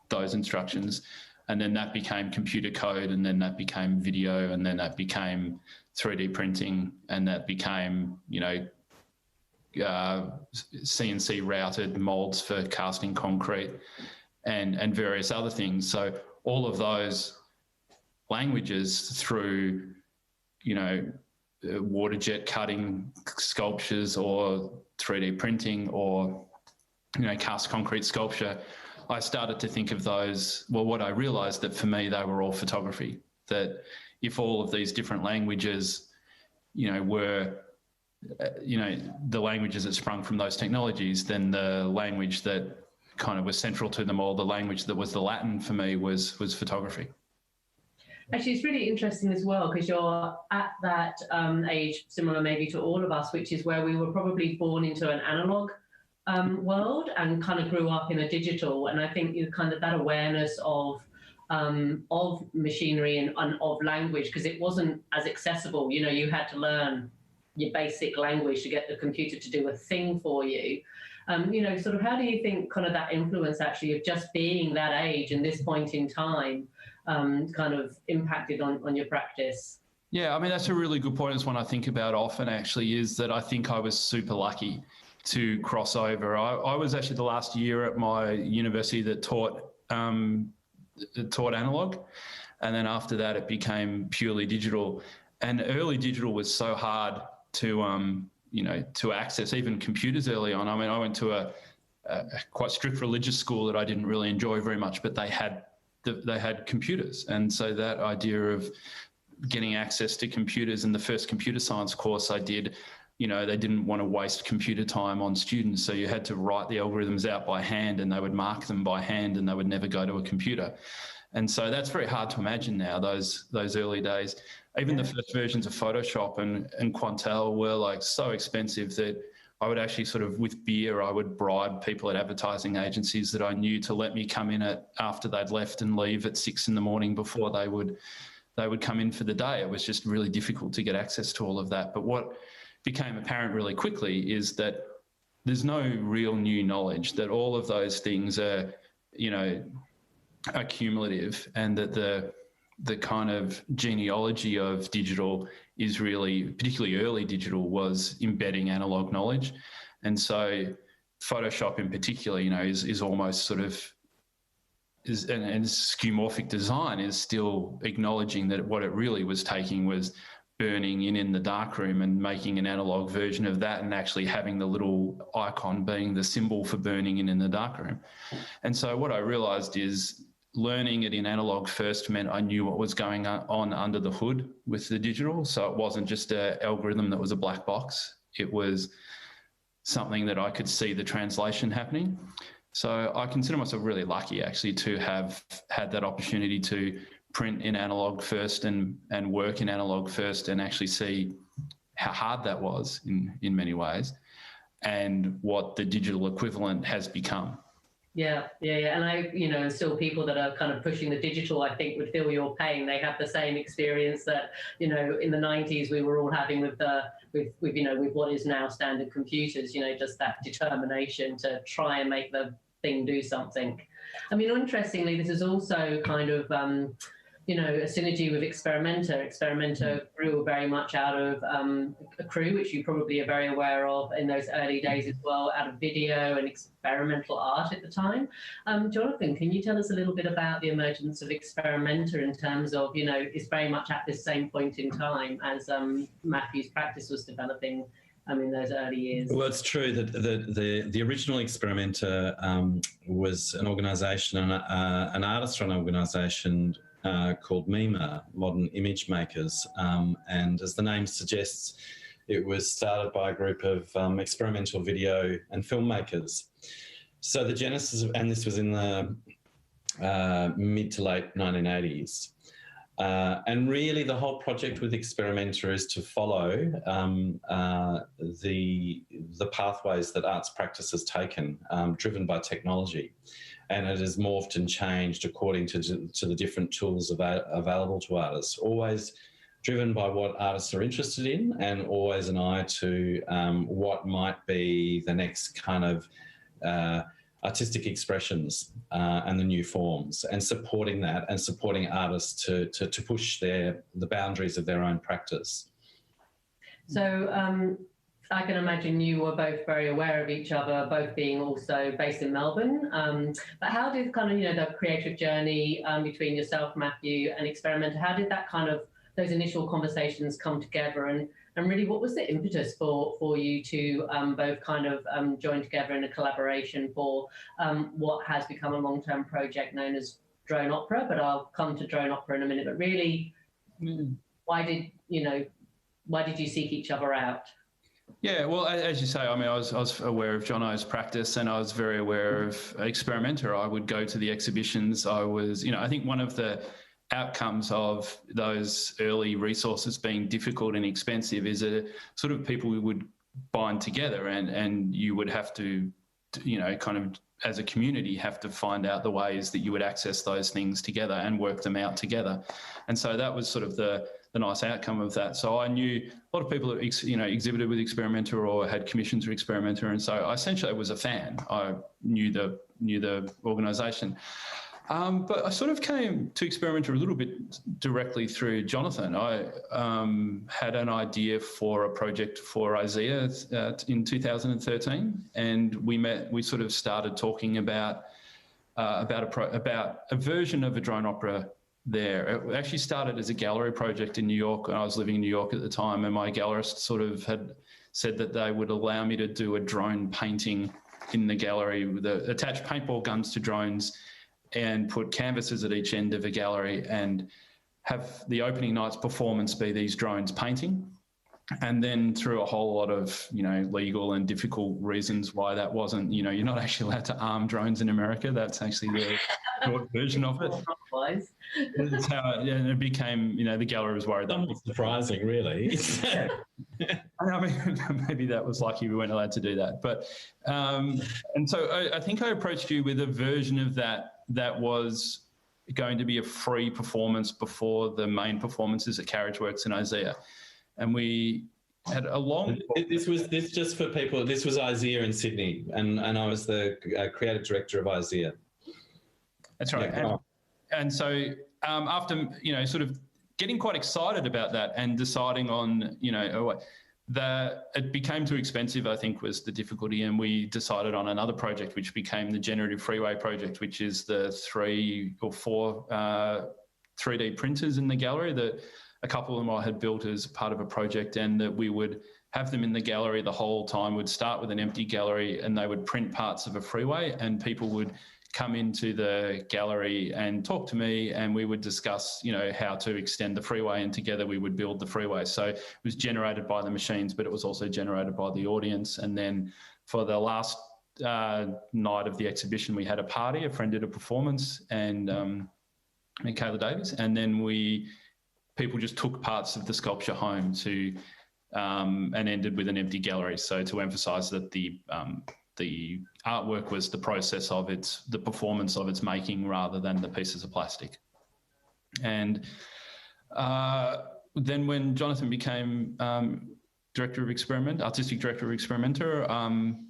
[SPEAKER 14] those instructions. And then that became computer code, and then that became video, and then that became 3D printing, and that became, you know, CNC routed molds for casting concrete and various other things. So all of those languages through, you know, water jet cutting sculptures or 3D printing or, you know, cast concrete sculpture, I started to think of those, well, what I realized that for me, they were all photography, that if all of these different languages, you know, were, you know, the languages that sprung from those technologies, then the language that kind of was central to them all, the language that was the Latin for me was photography.
[SPEAKER 3] Actually, it's really interesting as well, because you're at that age, similar maybe to all of us, which is where we were probably born into an analog world and kind of grew up in a digital. And I think you kind of that awareness of machinery and of language, because it wasn't as accessible. You know, you had to learn your basic language to get the computer to do a thing for you. You know, sort of how do you think kind of that influence actually of just being that age and this point in time kind of impacted on your practice?
[SPEAKER 14] Yeah, I mean, that's a really good point. It's one I think about often actually, is that I think I was super lucky to cross over. I was actually the last year at my university that taught analog. And then after that, it became purely digital. And early digital was so hard to, to access even computers early on. I mean, I went to a quite strict religious school that I didn't really enjoy very much, but they had computers. And so that idea of getting access to computers, in the first computer science course I did, they didn't want to waste computer time on students. So you had to write the algorithms out by hand, and they would mark them by hand, and they would never go to a computer. And so that's very hard to imagine now, those early days. Even the first versions of Photoshop and Quantel were like so expensive that I would actually sort of, with beer, I would bribe people at advertising agencies that I knew to let me come in after they'd left and leave at 6 a.m. before they would come in for the day. It was just really difficult to get access to all of that. But what became apparent really quickly is that there's no real new knowledge, that all of those things are, are cumulative, and that the kind of genealogy of digital is really, particularly early digital, was embedding analog knowledge. And so Photoshop in particular, is almost sort of, and skeuomorphic design is still acknowledging that what it really was taking was burning in the darkroom and making an analog version of that, and actually having the little icon being the symbol for burning in the darkroom. And so what I realized is, learning it in analog first meant I knew what was going on under the hood with the digital. So it wasn't just an algorithm that was a black box. It was something that I could see the translation happening. So I consider myself really lucky, actually, to have had that opportunity to print in analog first and work in analog first, and actually see how hard that was in many ways, and what the digital equivalent has become.
[SPEAKER 3] Yeah. And I, still people that are kind of pushing the digital, I think, would feel your pain. They have the same experience that, in the 90s we were all having with what is now standard computers, just that determination to try and make the thing do something. I mean, interestingly, this is also kind of, a synergy with Experimenter. Experimenter grew very much out of a crew, which you probably are very aware of in those early days as well, out of video and experimental art at the time. Jonathan, can you tell us a little bit about the emergence of Experimenter in terms of, it's very much at this same point in time as Matthew's practice was developing in those early years?
[SPEAKER 1] Well, it's true that the original Experimenter was an organisation, an artist-run organisation called MIMA, Modern Image Makers, and as the name suggests, it was started by a group of experimental video and filmmakers. So the genesis of, and this was in the mid to late 1980s, and really the whole project with Experimenter is to follow the pathways that arts practice has taken, driven by technology. And it has morphed and changed according to the different tools available to artists, always driven by what artists are interested in, and always an eye to what might be the next kind of artistic expressions and the new forms, and supporting that, and supporting artists to push the boundaries of their own practice.
[SPEAKER 3] So I can imagine you were both very aware of each other, both being also based in Melbourne. But how did kind of, the creative journey between yourself, Matthew, and Experimenter, how did that kind of, those initial conversations come together? And really, what was the impetus for you to both kind of join together in a collaboration for what has become a long-term project known as Drone Opera? But I'll come to Drone Opera in a minute. But really, why did you seek each other out?
[SPEAKER 14] Yeah, well, as you say, I was aware of Jono's practice, and I was very aware of Experimenter. I would go to the exhibitions. I was, I think one of the outcomes of those early resources being difficult and expensive is a sort of people who would bind together, and you would have to, kind of as a community have to find out the ways that you would access those things together and work them out together. And so that was sort of the nice outcome of that. So I knew a lot of people that exhibited with Experimenter or had commissions for Experimenter, and so I essentially was a fan. I knew the organisation. But I sort of came to Experimenter a little bit directly through Jonathan. I had an idea for a project for Isaiah in 2013, and we sort of started talking about a version of a drone opera there. It actually started as a gallery project in New York, and I was living in New York at the time, and my gallerist sort of had said that they would allow me to do a drone painting in the gallery with attach paintball guns to drones and put canvases at each end of a gallery and have the opening night's performance be these drones painting. And then through a whole lot of, legal and difficult reasons why that wasn't, you're not actually allowed to arm drones in America. That's actually the short version of it. That's how it became, the gallery was worried.
[SPEAKER 1] That was surprising, really.
[SPEAKER 14] I mean, maybe that was lucky we weren't allowed to do that. But, and so I think I approached you with a version of that was going to be a free performance before the main performances at Carriageworks in Isaiah. And we had a long...
[SPEAKER 1] This just for people, this was Isaiah in Sydney, and I was the creative director of Isaiah.
[SPEAKER 14] That's right.
[SPEAKER 1] Yeah,
[SPEAKER 14] and so after, sort of getting quite excited about that and deciding on, it became too expensive, I think, was the difficulty. And we decided on another project, which became the Generative Freeway project, which is the 3 or 4 3D printers in the gallery that a couple of them I had built as part of a project, and that we would have them in the gallery the whole time. We'd start with an empty gallery and they would print parts of a freeway, and people would come into the gallery and talk to me, and we would discuss, how to extend the freeway, and together we would build the freeway. So it was generated by the machines, but it was also generated by the audience. And then for the last night of the exhibition, we had a party, a friend did a performance, and Kayla Davies, and then people just took parts of the sculpture home to and ended with an empty gallery. So to emphasise that the artwork was the process of the performance of its making rather than the pieces of plastic. And then when Jonathan became artistic director of Experimenter, I'm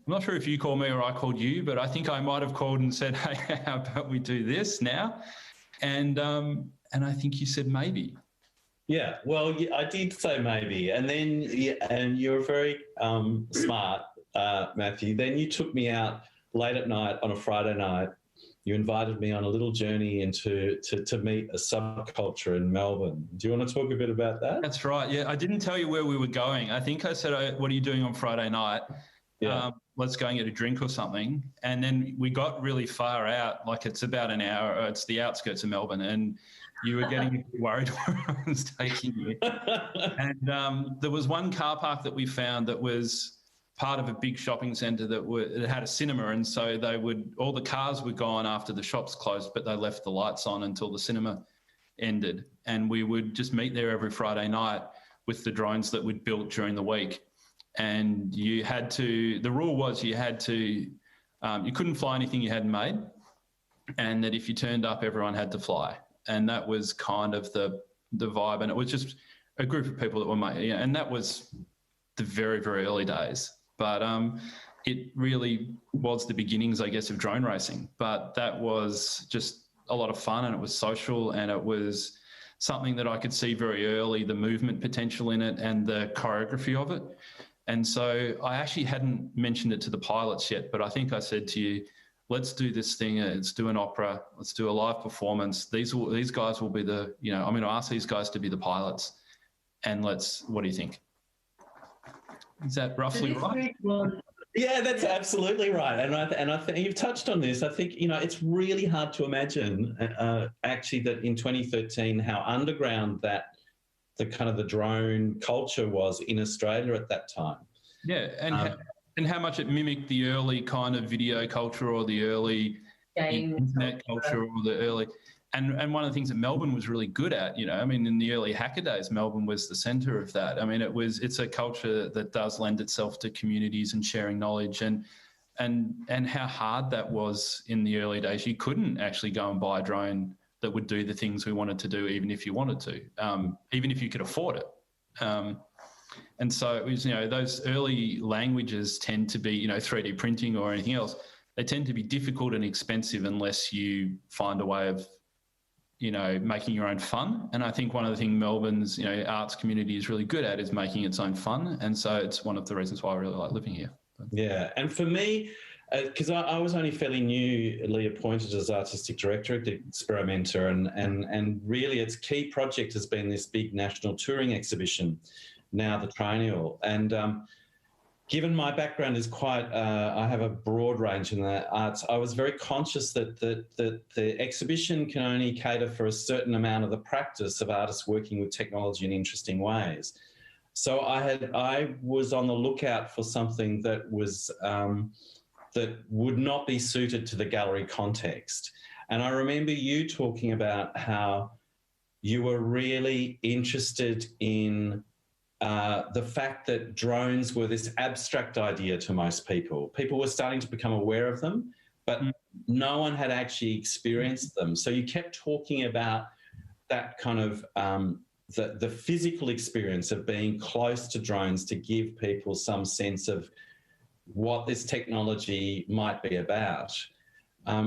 [SPEAKER 14] not sure if you called me or I called you, but I think I might have called and said, hey, how about we do this now? And I think you said maybe.
[SPEAKER 1] Yeah, well, I did say maybe. And then, and you were very smart, Matthew. Then you took me out late at night on a Friday night. You invited me on a little journey to meet a subculture in Melbourne. Do you want to talk a bit about that?
[SPEAKER 14] That's right. Yeah, I didn't tell you where we were going. I think I said, what are you doing on Friday night?
[SPEAKER 1] Yeah.
[SPEAKER 14] Let's go and get a drink or something. And then we got really far out, like it's about an hour. It's the outskirts of Melbourne, and you were getting worried where I was taking you. And there was one car park that we found that was part of a big shopping centre it had a cinema, and so all the cars were gone after the shops closed, but they left the lights on until the cinema ended. And we would just meet there every Friday night with the drones that we'd built during the week. And the rule was you couldn't fly anything you hadn't made, and that if you turned up, everyone had to fly. And that was kind of the vibe. And it was just a group of people that were made, and that was the very, very early days. But it really was the beginnings, I guess, of drone racing. But that was just a lot of fun, and it was social, and it was something that I could see very early, the movement potential in it and the choreography of it. And so I actually hadn't mentioned it to the pilots yet, but I think I said to you, let's do this thing. Let's do an opera. Let's do a live performance. These guys will be I'm going to ask these guys to be the pilots, and what do you think? Is that roughly right?
[SPEAKER 1] Yeah, that's absolutely right. And I think you've touched on this. I think, it's really hard to imagine actually that in 2013, how underground the kind of the drone culture was in Australia at that time.
[SPEAKER 14] Yeah, and how much it mimicked the early kind of video culture or the early internet culture or the early... And one of the things that Melbourne was really good at, in the early hacker days, Melbourne was the centre of that. It's a culture that does lend itself to communities and sharing knowledge, and how hard that was in the early days. You couldn't actually go and buy a drone that would do the things we wanted to do, even if you wanted to, even if you could afford it. And so it was, those early languages tend to be, 3D printing or anything else, they tend to be difficult and expensive unless you find a way of, making your own fun. And I think one of the things Melbourne's, arts community is really good at is making its own fun. And so it's one of the reasons why I really like living here.
[SPEAKER 1] Yeah. And for me, because I was only fairly newly appointed as artistic director at the Experimenter, and really its key project has been this big national touring exhibition, now the Triennial. And given my background is quite, I have a broad range in the arts, I was very conscious that the exhibition can only cater for a certain amount of the practice of artists working with technology in interesting ways. So I was on the lookout for something that was that would not be suited to the gallery context. And I remember you talking about how you were really interested in the fact that drones were this abstract idea to most people. People were starting to become aware of them, but no one had actually experienced them. So you kept talking about that kind of the physical experience of being close to drones to give people some sense of what this technology might be about,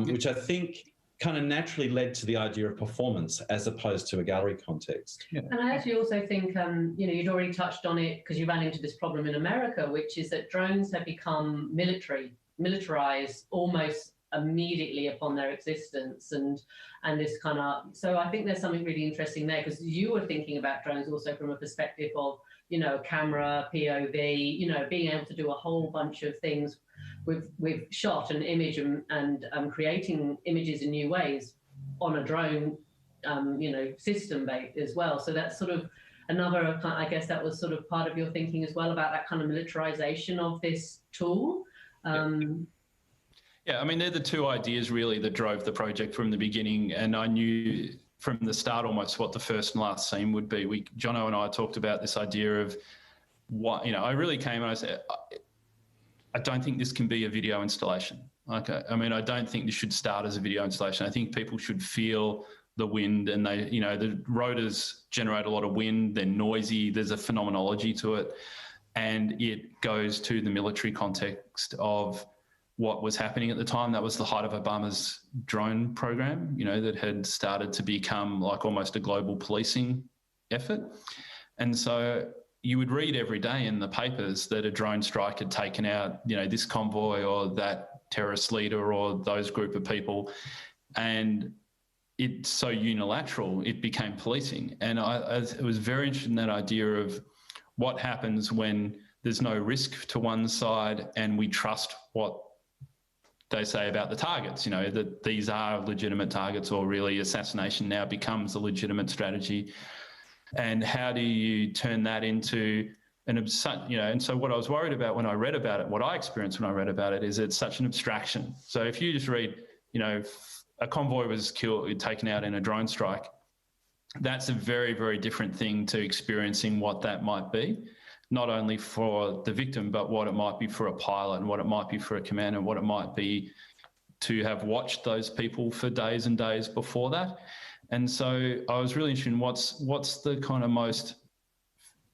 [SPEAKER 1] which I think kind of naturally led to the idea of performance as opposed to a gallery context.
[SPEAKER 3] Yeah. And I actually also think, you know, you'd already touched on it because you ran into this problem in America, which is that drones have become militarized almost immediately upon their existence, and this kind of, so I think there's something really interesting there, because you were thinking about drones also from a perspective of, you know, camera, POV, you know, being able to do a whole bunch of things with shot and image and creating images in new ways on a drone, you know, system based as well. So that's sort of another, I guess that was sort of part of your thinking as well about that kind of militarization of this tool.
[SPEAKER 14] Yeah, I mean, they're the two ideas really that drove the project from the beginning, and I knew from the start almost what the first and last scene would be. Jono and I talked about this idea of what, you know, I really came and I said, I don't think this can be a video installation. Okay, I mean, I don't think this should start as a video installation. I think people should feel the wind, and they, you know, the rotors generate a lot of wind, they're noisy, there's a phenomenology to it, and it goes to the military context of what was happening at the time. That was the height of Obama's drone program, you know, that had started to become like almost a global policing effort. And so you would read every day in the papers that a drone strike had taken out, you know, this convoy or that terrorist leader or those group of people. And it's so unilateral, it became policing. And I was very interested in that idea of what happens when there's no risk to one side and we trust what they say about the targets, you know, that these are legitimate targets, or really assassination now becomes a legitimate strategy. And how do you turn that into an, you know, and so what I was worried about when I read about it, what I experienced when I read about it, is it's such an abstraction. So if you just read, you know, a convoy was killed, taken out in a drone strike, that's a very, very different thing to experiencing what that might be, not only for the victim, but what it might be for a pilot, and what it might be for a commander, and what it might be to have watched those people for days and days before that. And so I was really interested in what's the kind of most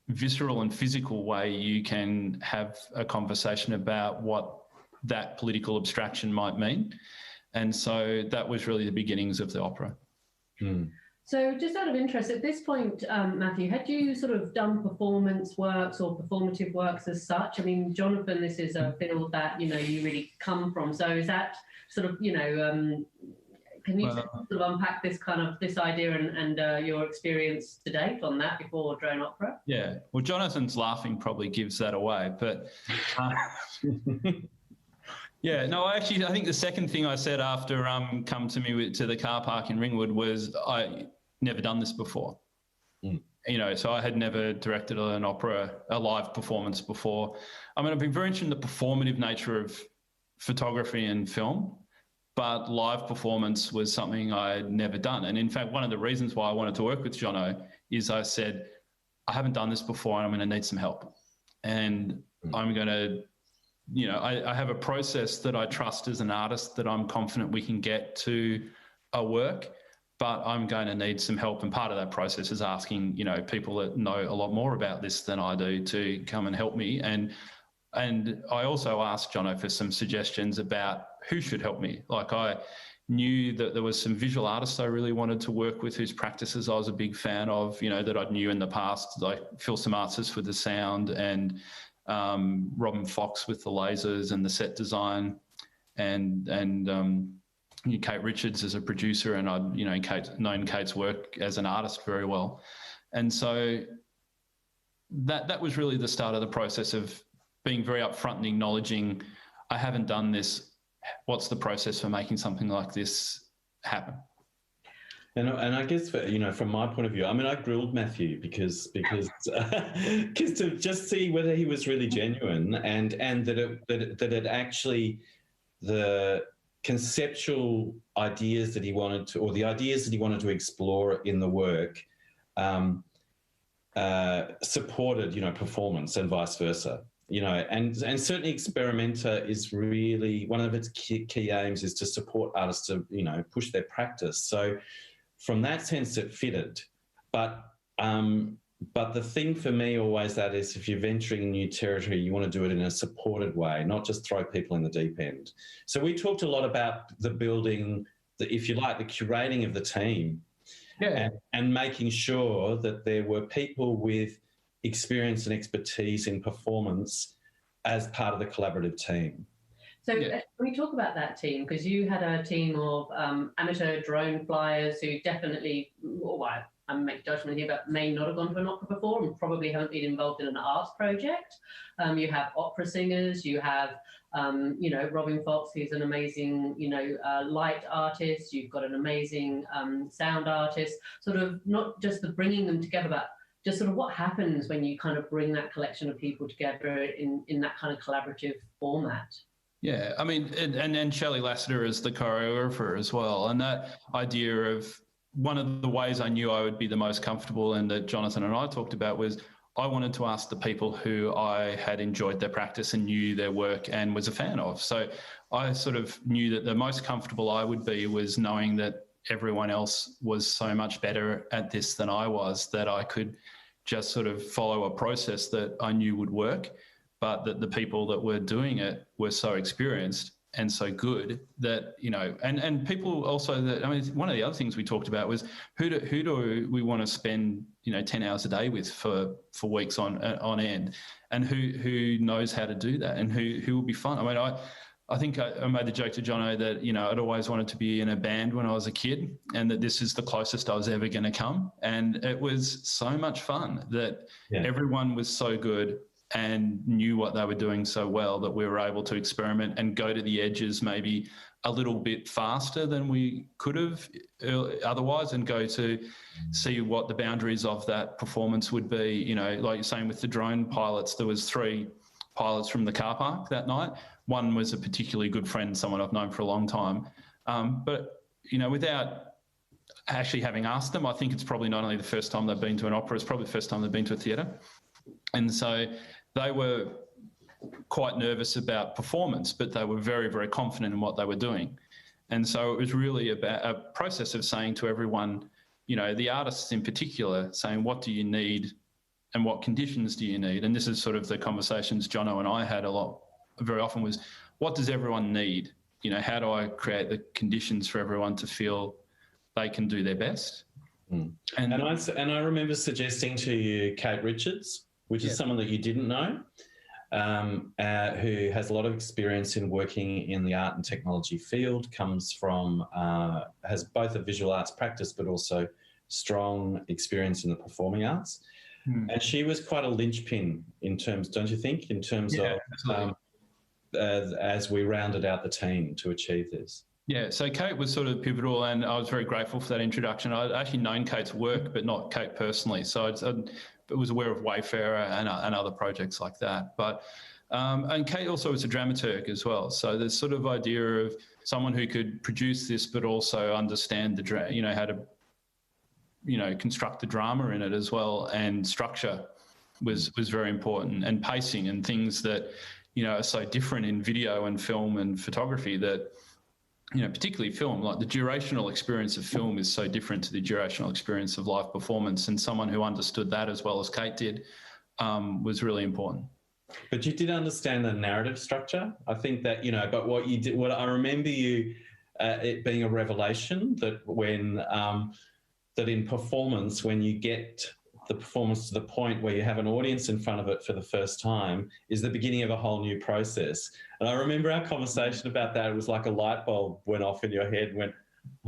[SPEAKER 14] visceral and physical way you can have a conversation about what that political abstraction might mean. And so that was really the beginnings of the opera.
[SPEAKER 3] So just out of interest, at this point, Matthew, had you sort of done performance works or performative works as such? I mean, Jonathan, this is a field that, you know, you really come from. So is that sort of, you know, can you sort of unpack this kind of, this idea and your experience to date on that before drone opera?
[SPEAKER 14] Yeah, well, Jonathan's laughing probably gives that away, but yeah, no, actually, I think the second thing I said after come to me to the car park in Ringwood was I never done this before. You know, so I had never directed an opera, a live performance before. I mean, I've been very interested in the performative nature of photography and film, but live performance was something I had never done. And in fact, one of the reasons why I wanted to work with Jono is I said, I haven't done this before and I'm going to need some help. And I'm going to, you know, I have a process that I trust as an artist that I'm confident we can get to a work, but I'm going to need some help. And part of that process is asking, you know, people that know a lot more about this than I do to come and help me. And I also asked Jono for some suggestions about who should help me. Like, I knew that there was some visual artists I really wanted to work with whose practices I was a big fan of, you know, that I knew in the past, like Phil Samartzis with the sound and Robin Fox with the lasers and the set design. and Kate Richards as a producer, and I'd known Kate's work as an artist very well, and so that was really the start of the process of being very upfront and acknowledging, I haven't done this. What's the process for making something like this happen?
[SPEAKER 1] And I guess from my point of view, I mean, I grilled Matthew because to just see whether he was really genuine and that it actually, the conceptual ideas that he wanted to, or the ideas that he wanted to explore in the work, supported performance and vice versa. And certainly Experimenta is really one of its key aims is to support artists to push their practice. So from that sense, it fitted. But the thing for me always that is, if you're venturing in new territory, you want to do it in a supported way, not just throw people in the deep end. So we talked a lot about the building, if you like, the curating of the team, and making sure that there were people with experience and expertise in performance as part of the collaborative team.
[SPEAKER 3] So can we talk about that team? Because you had a team of amateur drone flyers who definitely, I make judgment here, but may not have gone to an opera before and probably haven't been involved in an arts project. You have opera singers, you have, Robin Fox, who's an amazing, light artist. You've got an amazing sound artist, sort of not just the bringing them together, but just sort of what happens when you kind of bring that collection of people together in that kind of collaborative format.
[SPEAKER 14] Yeah, I mean, and Shelley Lassiter is the choreographer as well. And that idea of one of the ways I knew I would be the most comfortable, and that Jonathan and I talked about, was I wanted to ask the people who I had enjoyed their practice and knew their work and was a fan of. So I sort of knew that the most comfortable I would be was knowing that everyone else was so much better at this than I was, that I could just sort of follow a process that I knew would work, but that the people that were doing it were so experienced and so good that, and people also that, I mean, one of the other things we talked about was who do we want to spend, 10 hours a day with for weeks on end, and who knows how to do that, and who will be fun. I mean, I think I made the joke to Jono that, I'd always wanted to be in a band when I was a kid, and that this is the closest I was ever going to come. And it was so much fun that everyone was so good and knew what they were doing so well that we were able to experiment and go to the edges maybe a little bit faster than we could have otherwise, and go to see what the boundaries of that performance would be. Like you're saying with the drone pilots, there was 3 pilots from the car park that night. One was a particularly good friend, someone I've known for a long time. But, without actually having asked them, I think it's probably not only the first time they've been to an opera, it's probably the first time they've been to a theatre. And so they were quite nervous about performance, but they were very, very confident in what they were doing. And so it was really about a process of saying to everyone, the artists in particular, saying, what do you need and what conditions do you need? And this is sort of the conversations Jono and I had very often was, what does everyone need? How do I create the conditions for everyone to feel they can do their best?
[SPEAKER 1] And I remember suggesting to you Kate Richards, which is someone that you didn't know, who has a lot of experience in working in the art and technology field, has both a visual arts practice but also strong experience in the performing arts. And she was quite a linchpin in terms, don't you think, in terms of as we rounded out the team to achieve this?
[SPEAKER 14] Yeah, so Kate was sort of pivotal, and I was very grateful for that introduction. I'd actually known Kate's work, but not Kate personally. So I was aware of Wayfarer and other projects like that. But and Kate also was a dramaturg as well. So there's sort of idea of someone who could produce this, but also understand how to construct the drama in it as well, and structure was very important, and pacing and things that are so different in video and film and photography that. Particularly film, like the durational experience of film is so different to the durational experience of live performance, and someone who understood that as well as Kate did was really important.
[SPEAKER 1] But you did understand the narrative structure. I think that, but what you did, what I remember it being a revelation that when, that in performance, when you get the performance to the point where you have an audience in front of it for the first time is the beginning of a whole new process. And I remember our conversation about that. It was like a light bulb went off in your head and went,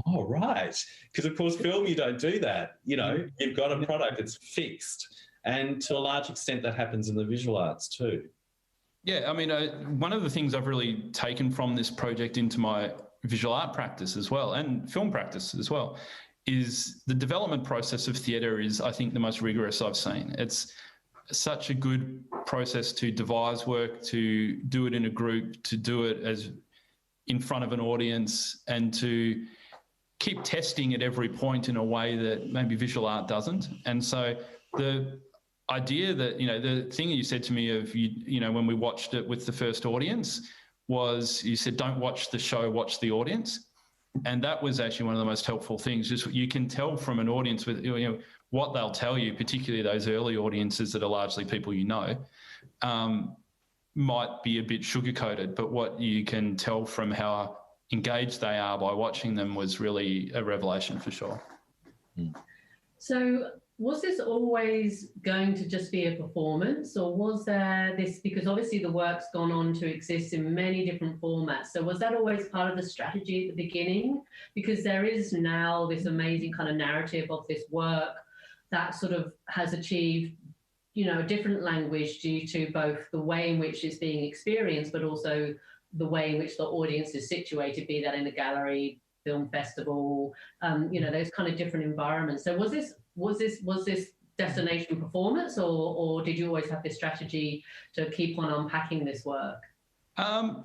[SPEAKER 1] oh, right. Because, of course, film, you don't do that. You know, you've got a product, it's fixed. And to a large extent, that happens in the visual arts too.
[SPEAKER 14] Yeah, I mean, one of the things I've really taken from this project into my visual art practice as well, and film practice as well, is the development process of theatre is, I think, the most rigorous I've seen. It's such a good process to devise work, to do it in a group, to do it as in front of an audience, and to keep testing at every point in a way that maybe visual art doesn't. And so the idea that, you know, the thing that you said to me of, you know, when we watched it with the first audience was, you said, don't watch the show, watch the audience. And that was actually one of the most helpful things. Just you can tell from an audience with, you know, what they'll tell you, particularly those early audiences that are largely people you know, might be a bit sugar-coated, but what you can tell from how engaged they are by watching them was really a revelation for sure.
[SPEAKER 3] So was this always going to just be a performance, or was there this, because obviously the work's gone on to exist in many different formats, so was that always part of the strategy at the beginning? Because there is now this amazing kind of narrative of this work that sort of has achieved, you know, a different language due to both the way in which it's being experienced, but also the way in which the audience is situated, be that in a gallery, film festival, you know, those kind of different environments. So was this destination performance, or did you always have this strategy to keep on unpacking this work?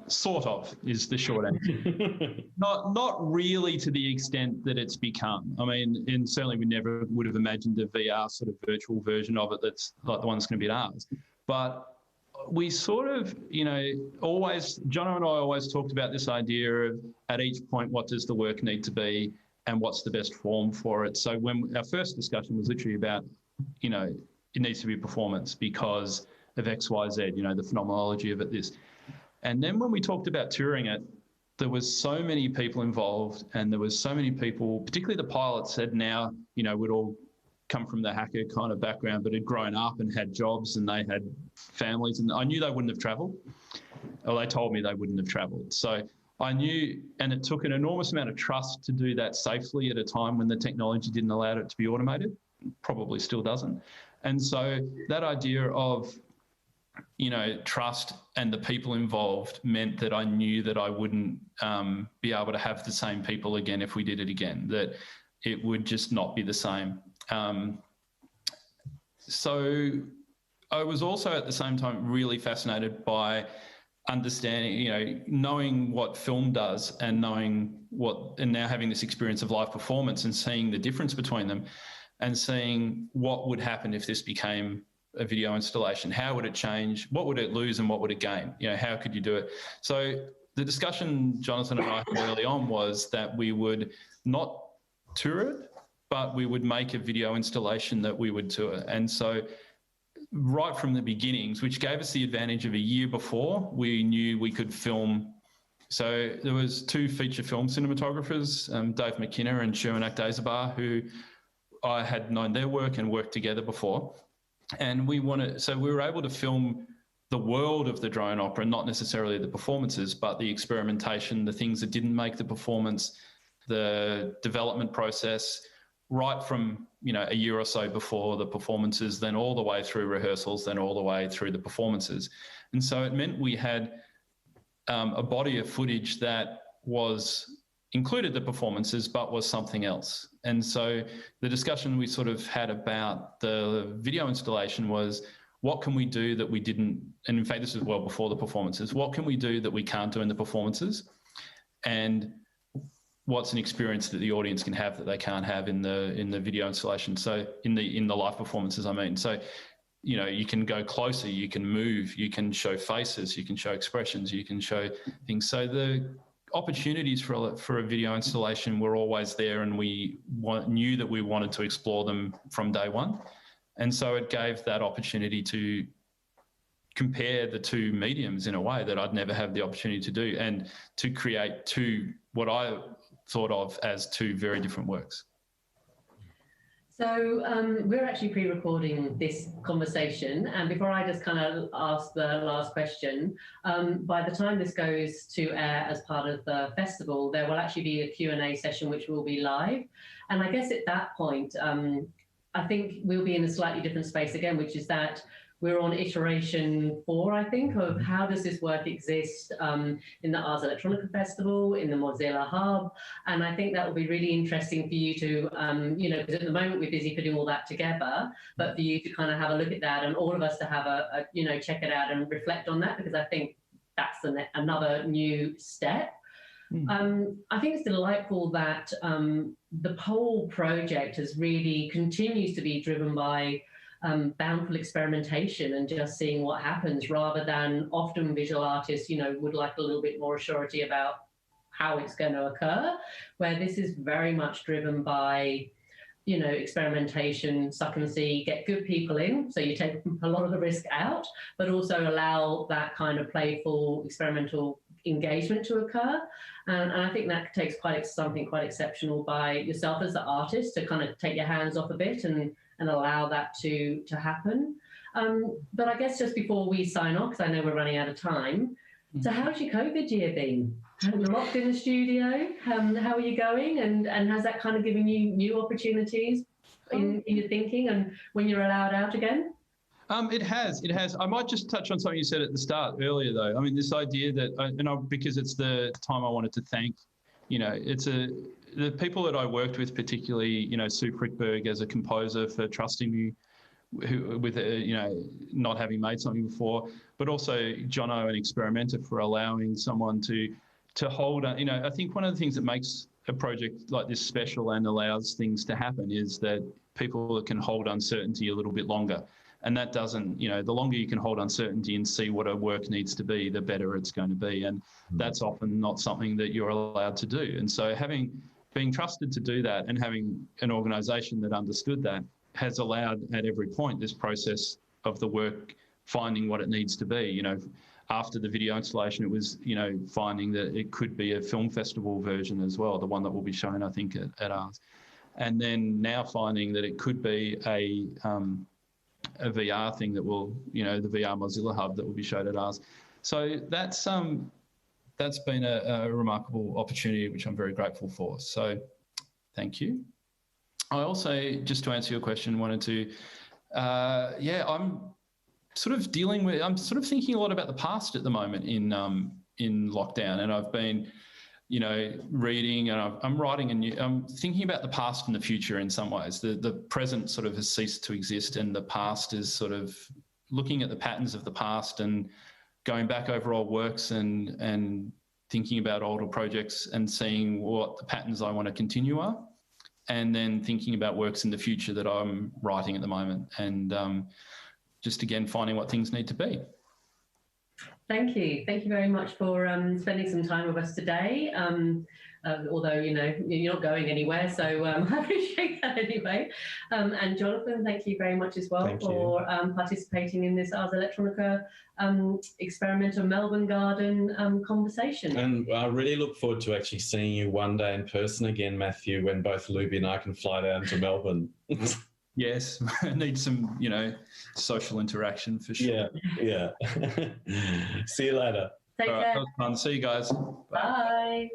[SPEAKER 14] Sort of is the short answer. Not really to the extent that it's become. I mean, and certainly we never would have imagined a VR sort of virtual version of it that's like the one that's going to be at Ars. But we sort of, you know, always, John and I always talked about this idea of at each point, what does the work need to be and what's the best form for it. So when our first discussion was literally about, you know, it needs to be a performance because of X, Y, Z, you know, the phenomenology of it, this. And then when we talked about touring it, there was so many people involved, and there was so many people, particularly the pilots, had now, you know, we'd all come from the hacker kind of background, but had grown up and had jobs and they had families, and I knew they wouldn't have travelled, or they told me they wouldn't have travelled. So I knew, and it took an enormous amount of trust to do that safely at a time when the technology didn't allow it to be automated, probably still doesn't. And so that idea of, you know, trust and the people involved meant that I knew that I wouldn't be able to have the same people again if we did it again, that it would just not be the same. So I was also at the same time really fascinated by understanding, you know, knowing what film does and knowing what, and now having this experience of live performance and seeing the difference between them and seeing what would happen if this became a video installation. How would it change? What would it lose and what would it gain? You know, how could you do it? So the discussion Jonathan and I had early on was that we would not tour it, but we would make a video installation that we would tour. And so right from the beginnings, which gave us the advantage of a year before, we knew we could film. So there was two feature film cinematographers, Dave McKinnon and Sherman Akdazabar, who I had known their work and worked together before. And we were able to film the world of the drone opera, not necessarily the performances, but the experimentation, the things that didn't make the performance, the development process, right from, you know, a year or so before the performances, then all the way through rehearsals, then all the way through the performances. And so it meant we had a body of footage that included the performances, but was something else. And so the discussion we sort of had about the video installation was, what can we do that we didn't, and in fact, this is well before the performances, what can we do that we can't do in the performances? And what's an experience that the audience can have that they can't have in the video installation? So in the live performances, I mean. So, you know, you can go closer, you can move, you can show faces, you can show expressions, you can show things. So the opportunities for a video installation were always there, and we knew that we wanted to explore them from day one. And so it gave that opportunity to compare the two mediums in a way that I'd never had the opportunity to do, and to create what I thought of as two very different works.
[SPEAKER 3] So we're actually pre-recording this conversation, and before I just kind of ask the last question, by the time this goes to air as part of the festival, there will actually be a Q&A session which will be live. And I guess at that point, I think we'll be in a slightly different space again, which is that we're on iteration 4, I think, of how does this work exist in the Ars Electronica Festival, in the Mozilla Hub. And I think that will be really interesting for you to, you know, because at the moment we're busy putting all that together, but for you to kind of have a look at that and all of us to have a you know, check it out and reflect on that, because I think that's another new step. I think it's delightful that the whole project has really continues to be driven by bountiful experimentation and just seeing what happens, rather than often visual artists, you know, would like a little bit more surety about how it's going to occur, where this is very much driven by, you know, experimentation, suck and see, get good people in, so you take a lot of the risk out, but also allow that kind of playful experimental engagement to occur. And I think that takes something quite exceptional by yourself as the artist to kind of take your hands off a bit and allow that to happen. But I guess just before we sign off, because I know we're running out of time, so how's your COVID year been? Locked in the studio, how are you going? And has that kind of given you new opportunities in your thinking and when you're allowed out again?
[SPEAKER 14] It has. I might just touch on something you said at the start earlier, though. I mean, this idea that, because it's the time I wanted to thank, you know, the people that I worked with, particularly, you know, Sue Frickberg as a composer for trusting me with you know, not having made something before, but also Jono, an experimenter, for allowing someone to hold, you know, I think one of the things that makes a project like this special and allows things to happen is that people can hold uncertainty a little bit longer. And that doesn't, you know, the longer you can hold uncertainty and see what a work needs to be, the better it's going to be. And that's often not something that you're allowed to do. And so being trusted to do that and having an organisation that understood that has allowed at every point this process of the work finding what it needs to be. You know, after the video installation, it was, you know, finding that it could be a film festival version as well, the one that will be shown, I think, at Ars. And then now finding that it could be a VR thing that will, you know, the VR Mozilla Hub that will be showed at Ars. So that's been a remarkable opportunity, which I'm very grateful for. So thank you. I also, just to answer your question, wanted to, I'm sort of thinking a lot about the past at the moment in lockdown, and I've been, you know, reading, and I'm thinking about the past and the future in some ways. The present sort of has ceased to exist, and the past is sort of looking at the patterns of the past and going back over old works and thinking about older projects and seeing what the patterns I want to continue are, and then thinking about works in the future that I'm writing at the moment, and just again finding what things need to be.
[SPEAKER 3] Thank you very much for spending some time with us today. Although, you know, you're not going anywhere, so I appreciate that anyway. And Jonathan, thank you very much as well for participating in this Ars Electronica experimental Melbourne Garden conversation.
[SPEAKER 1] And I really look forward to actually seeing you one day in person again, Matthew, when both Lubi and I can fly down to Melbourne.
[SPEAKER 14] Yes, I need some, you know, social interaction for sure.
[SPEAKER 1] Yeah. See you later.
[SPEAKER 3] Take care.
[SPEAKER 14] That was fun. See you guys.
[SPEAKER 3] Bye.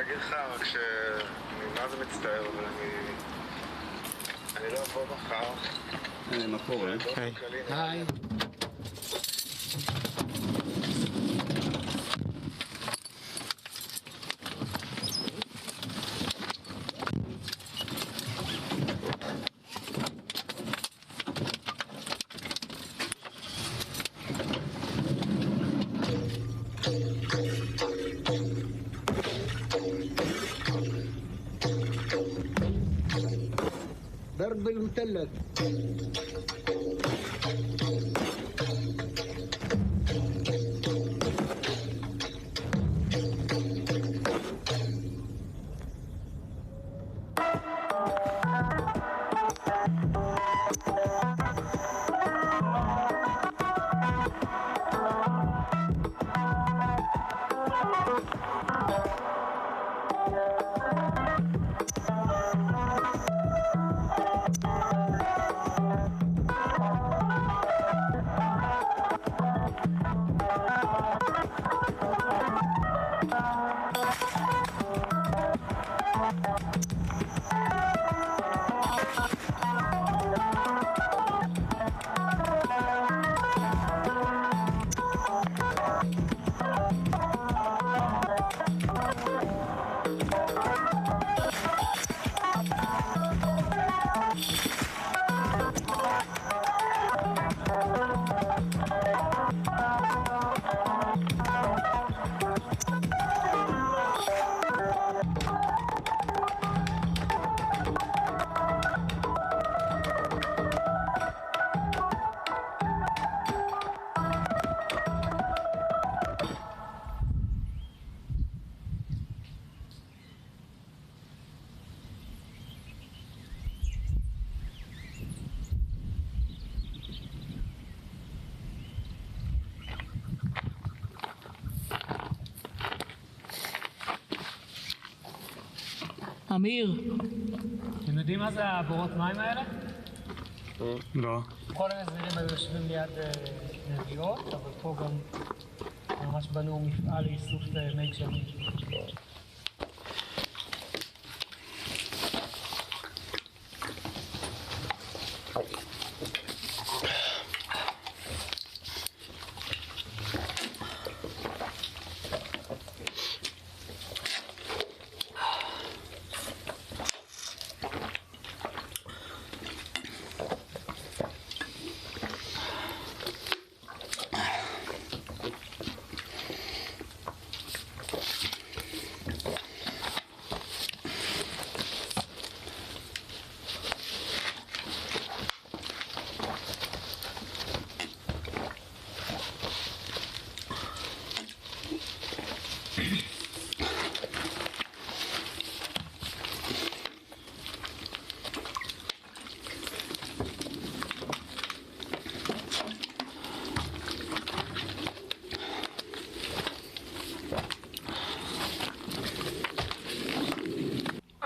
[SPEAKER 5] להגיד לך רק שאני מה זה מצטער, אבל אני לא אבוא מחר.
[SPEAKER 12] מה קורה?
[SPEAKER 5] היי.
[SPEAKER 12] ضرب المثلث.
[SPEAKER 15] אמיר, אתם יודעים מה זה הבורות מים האלה?
[SPEAKER 12] לא.
[SPEAKER 15] כל הנזירים היו יושבים ליד נביעות, אבל פה גם ממש בנו מפעל לאיסוף מי גשמים.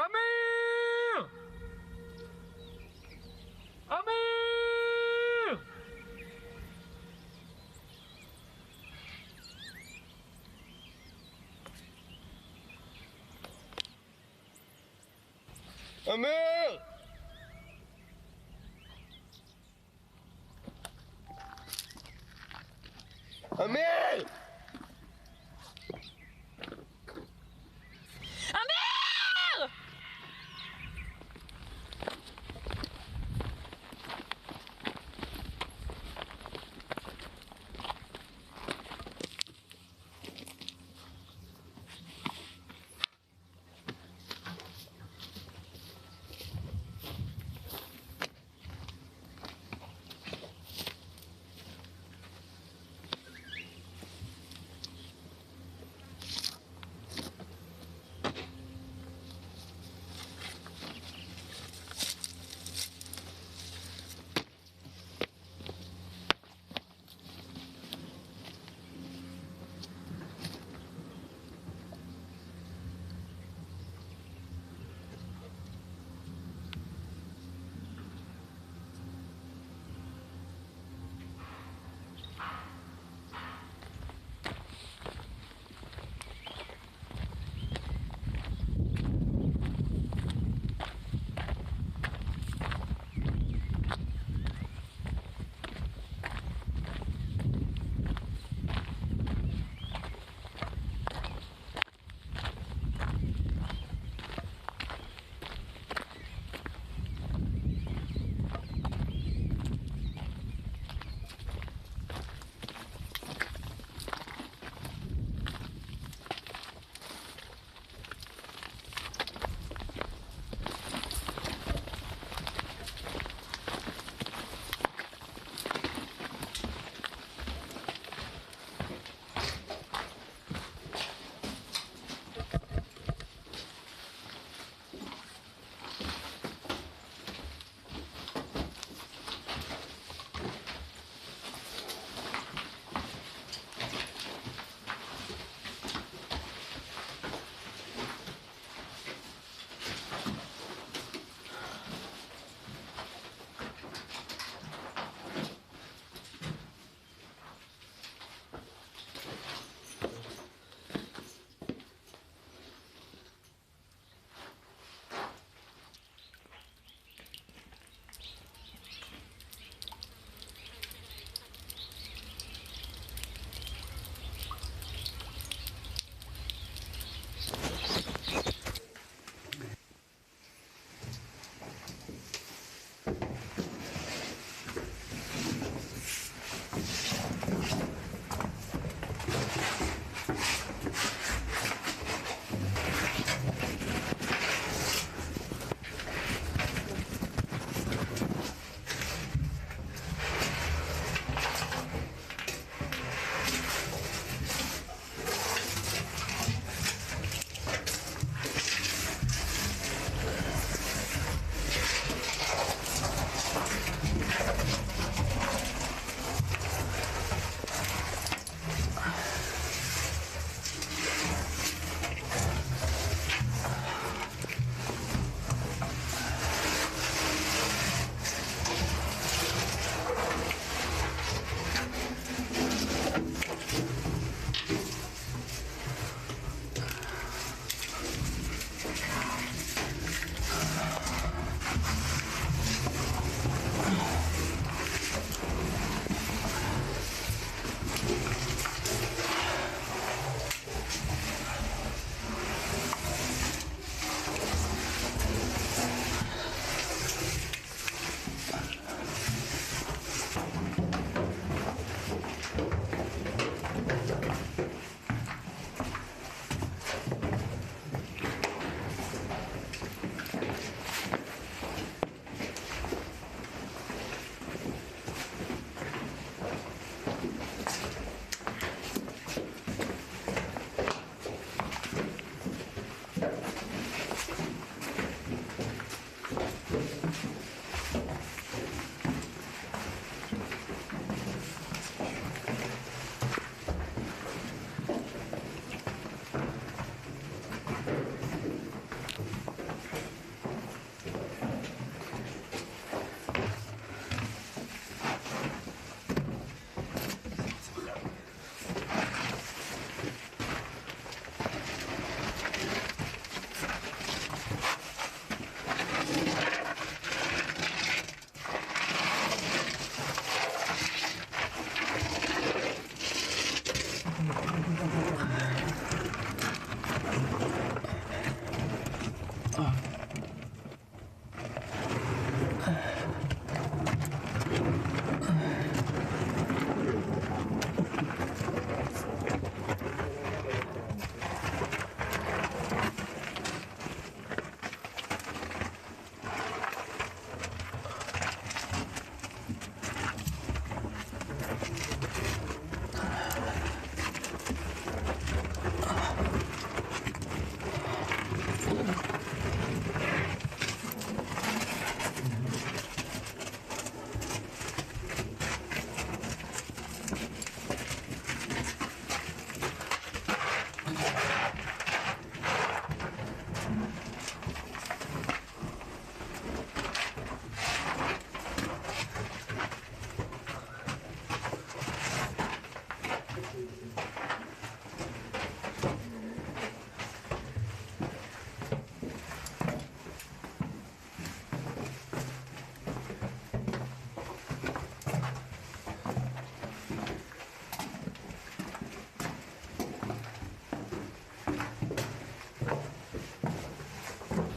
[SPEAKER 12] אמיר! אמיר!
[SPEAKER 10] אמיר!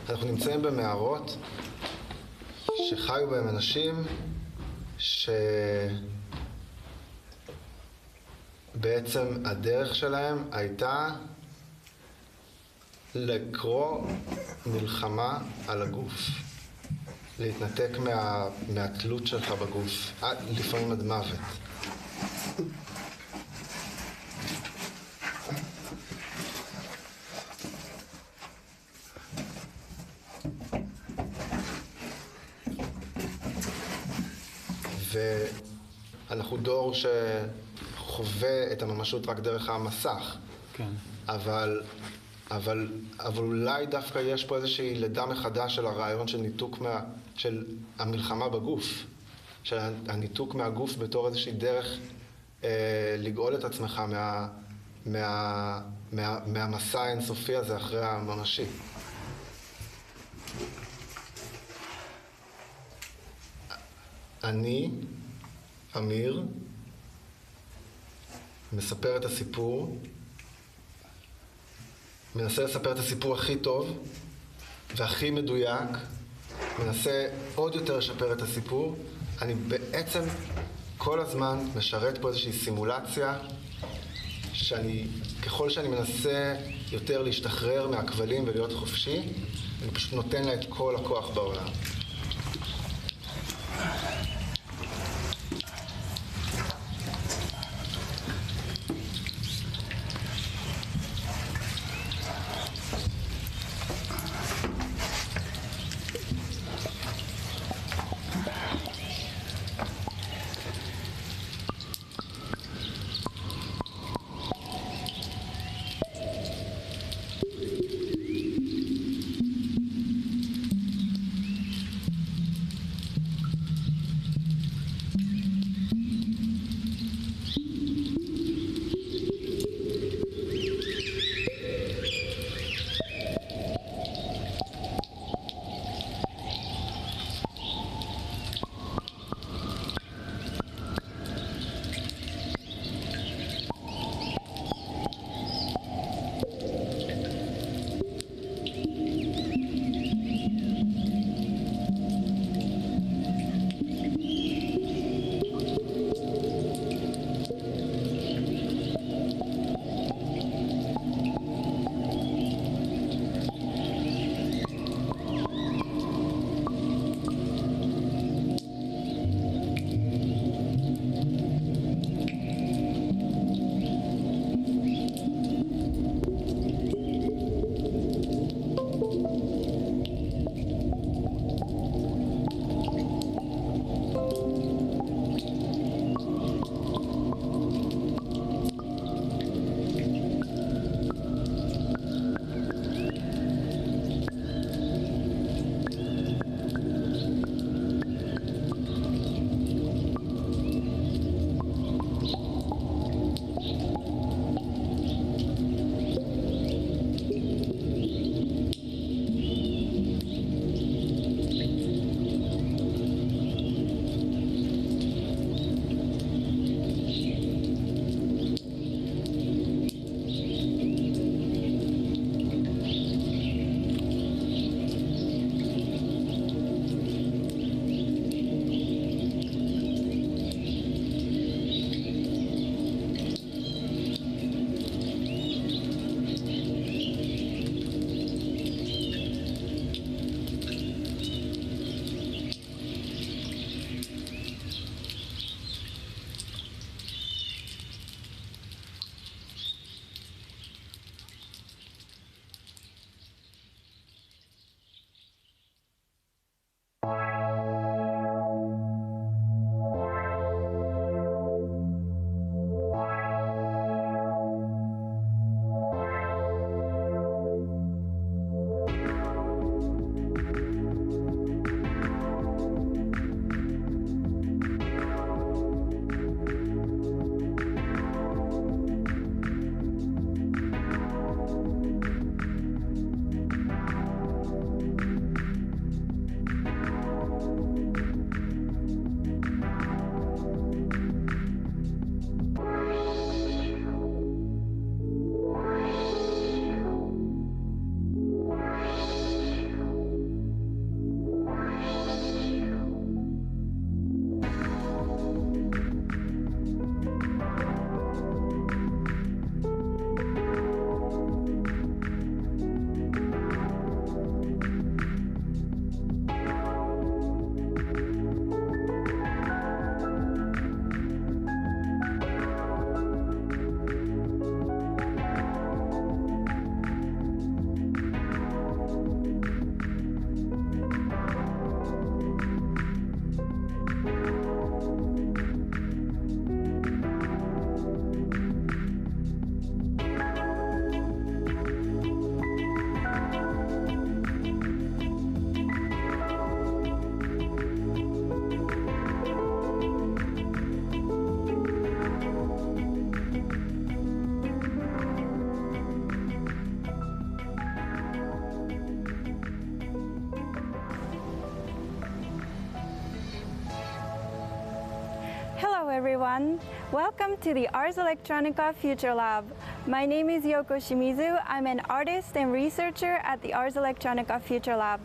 [SPEAKER 6] אנחנו נמצאים במערות שחיו בהם אנשים שבעצם הדרך שלהם הייתה לקרוא מלחמה על הגוף, להתנתק מהתלות שלך בגוף, לפעמים עד מוות. ואנחנו דור שחווה את הממשות רק דרך המסך.
[SPEAKER 17] כן.
[SPEAKER 6] אבל אולי דווקא יש פה איזושהי לידה מחדש של הרעיון של ניתוק של המלחמה בגוף, של הניתוק מהגוף בתור איזושהי דרך לגאול את עצמך מהמסע האינסופי הזה אחרי הממשי. אני, אמיר, מספר את הסיפור, מנסה לספר את הסיפור הכי טוב והכי מדויק, מנסה עוד יותר לשפר את הסיפור. אני בעצם כל הזמן משרת פה איזושהי סימולציה ככל שאני מנסה יותר להשתחרר מהכבלים ולהיות חופשי, אני פשוט נותן לה את כל הכוח בעולם.
[SPEAKER 17] everyone. Welcome to the Ars Electronica Futurelab. My name is Yoko Shimizu. I'm an artist and researcher at the Ars Electronica Futurelab.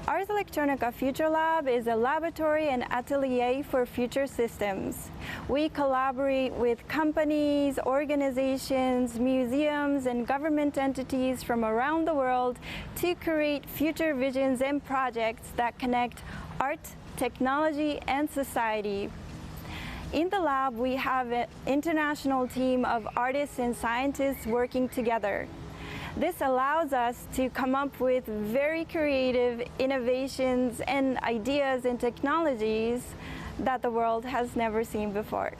[SPEAKER 17] Ars Electronica Futurelab is a laboratory and atelier for future systems. We collaborate with companies, organizations, museums, and government entities from around the world to create future visions and projects that connect art, technology, and society. In the lab, we have an international team of artists and scientists working together. This allows us to come up with very creative innovations and ideas and technologies that the world has never seen before.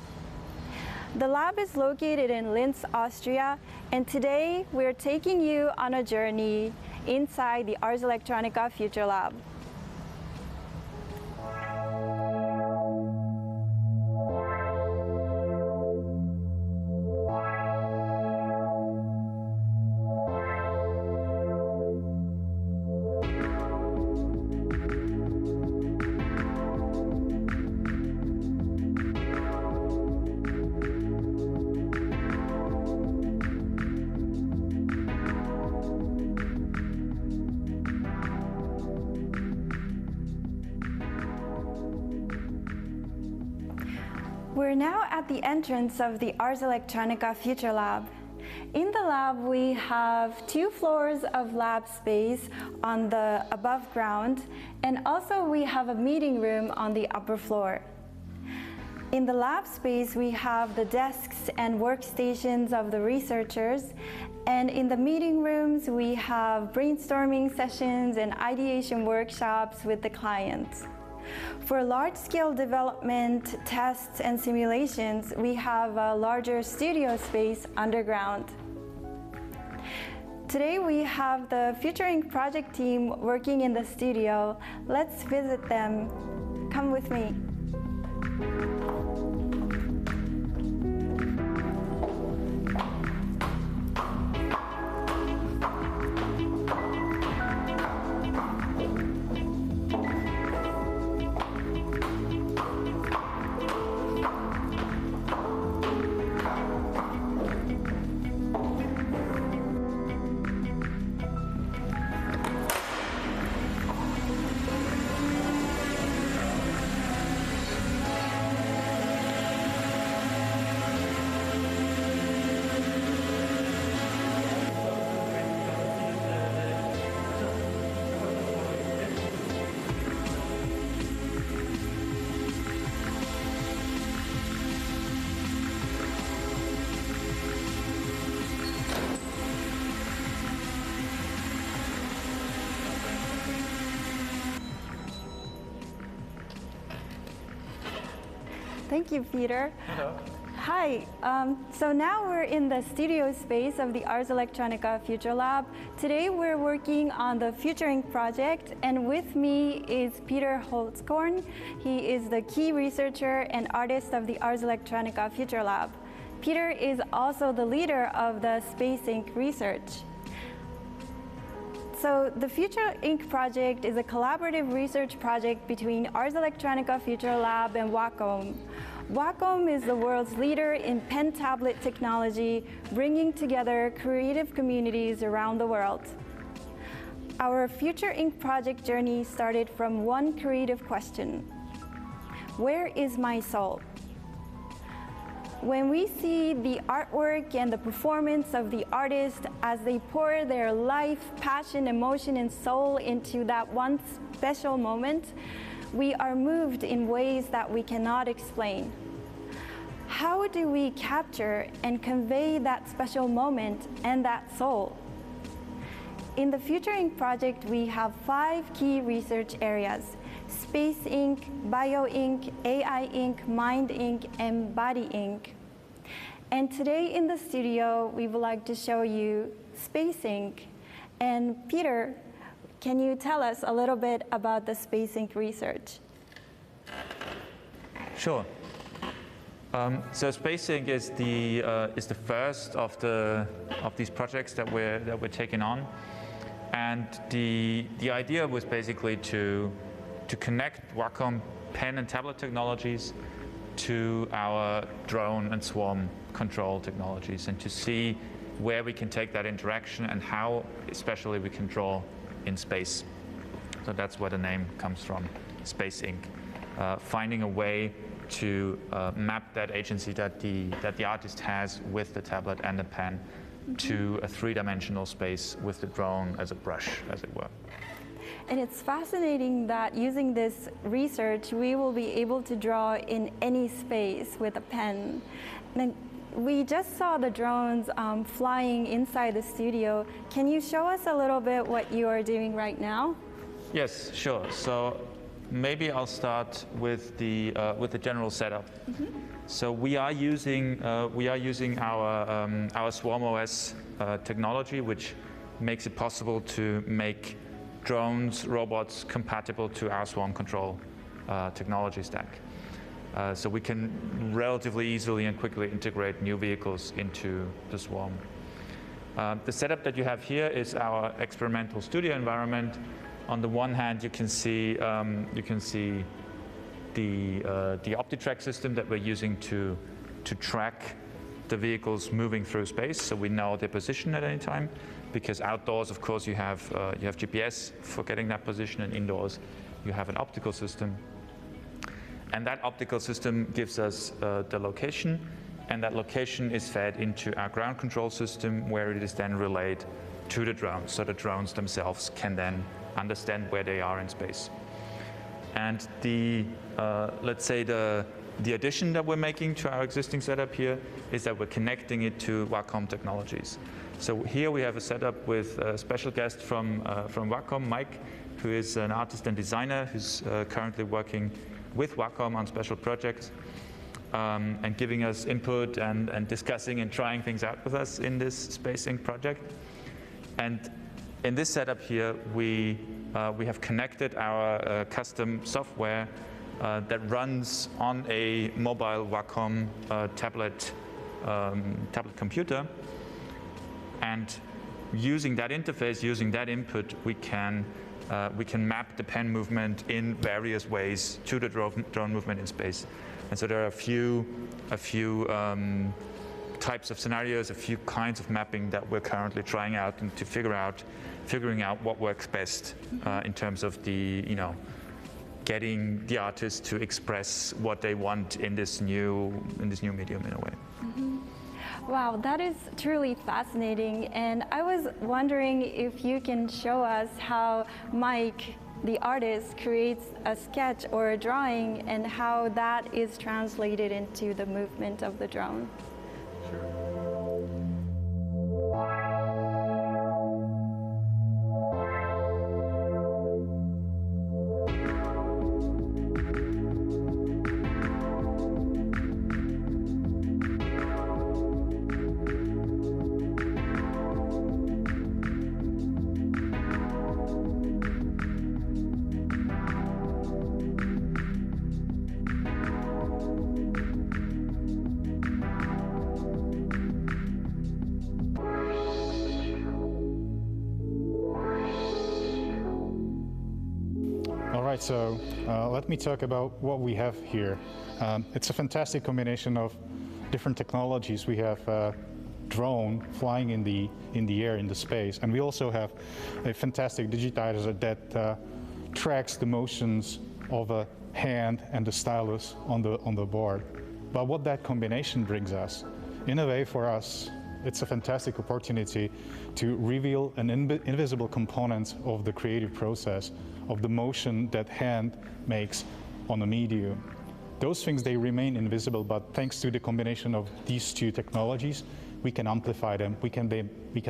[SPEAKER 17] The lab is located in Linz, Austria, and today we're taking you on a journey inside the Ars Electronica Futurelab. We're now at the entrance of the Ars Electronica Futurelab. In the lab, we have 2 floors of lab space on the above ground, and also we have a meeting room on the upper floor. In the lab space, we have the desks and workstations of the researchers, and in the meeting rooms, we have brainstorming sessions and ideation workshops with the clients. For large-scale development, tests, and simulations, we have a larger studio space underground. Today we have the Future Inc. project team working in the studio. Let's visit them. Come with me. Thank you, Peter.
[SPEAKER 18] Hello.
[SPEAKER 17] Hi. So now we're in the studio space of the Ars Electronica Futurelab. Today we're working on the Future Inc. project, and with me is Peter Holtzkorn. He is the key researcher and artist of the Ars Electronica Futurelab. Peter is also the leader of the Space Inc. research. So the Future Inc. project is a collaborative research project between Ars Electronica Futurelab and Wacom. Wacom is the world's leader in pen tablet technology, bringing together creative communities around the world. Our Future Inc. project journey started from one creative question: where is my soul? When we see the artwork and the performance of the artist as they pour their life, passion, emotion, and soul into that one special moment, we are moved in ways that we cannot explain. How do we capture and convey that special moment and that soul? In the Future Inc. project, we have 5 key research areas: Space Inc., Bio Inc., AI Inc., Mind Inc., and Body Inc. And today in the studio, we would like to show you Space Inc. And Peter, can you tell us a little bit about the Space Inc. research?
[SPEAKER 18] Sure. So Space Inc. is the first of these projects that we're taking on, and the idea was basically to connect Wacom pen and tablet technologies to our drone and swarm control technologies, and to see where we can take that interaction and how especially we can draw in space. So that's where the name comes from, Space Ink. Finding a way to map that agency that the artist has with the tablet and the pen to a three-dimensional space with the drone as a brush, as it were.
[SPEAKER 17] And it's fascinating that using this research, we will be able to draw in any space with a pen. And we just saw the drones flying inside the studio. Can you show us a little bit what you are doing right now?
[SPEAKER 18] Yes, sure. So maybe I'll start with the general setup. So we are using our Swarm OS technology, which makes it possible to make drones, robots compatible to our swarm control technology stack. So we can relatively easily and quickly integrate new vehicles into the swarm. The setup that you have here is our experimental studio environment. On the one hand, you can see the OptiTrack system that we're using to track the vehicles moving through space, so we know their position at any time. Because outdoors, of course, you have GPS for getting that position, and indoors you have an optical system. And that optical system gives us the location, and that location is fed into our ground control system, where it is then relayed to the drones, so the drones themselves can then understand where they are in space. And let's say the addition that we're making to our existing setup here is that we're connecting it to Wacom technologies. So here we have a setup with a special guest from Wacom, Mike, who is an artist and designer who's currently working with Wacom on special projects and giving us input and discussing and trying things out with us in this Space Ink project. And in this setup here, we have connected our custom software that runs on a mobile Wacom tablet computer. And using that interface, using that input, we can map the pen movement in various ways to the drone movement in space. And so there are a few types of scenarios, a few kinds of mapping that we're currently trying out and to figuring out what works best in terms of getting the artist to express what they want in this new medium in a way.
[SPEAKER 17] Wow, that is truly fascinating. And I was wondering if you can show us how Mike, the artist, creates a sketch or a drawing and how that is translated into the movement of the drone.
[SPEAKER 19] So let me talk about what we have here. It's a fantastic combination of different technologies. We have a drone flying in the air, in the space, and we also have a fantastic digitizer that tracks the motions of a hand and the stylus on the board. But what that combination brings us, in a way for us, it's a fantastic opportunity to reveal an invisible component of the creative process, of the motion that hand makes on a medium. Those things, they remain invisible, but thanks to the combination of these two technologies, we can amplify them, we can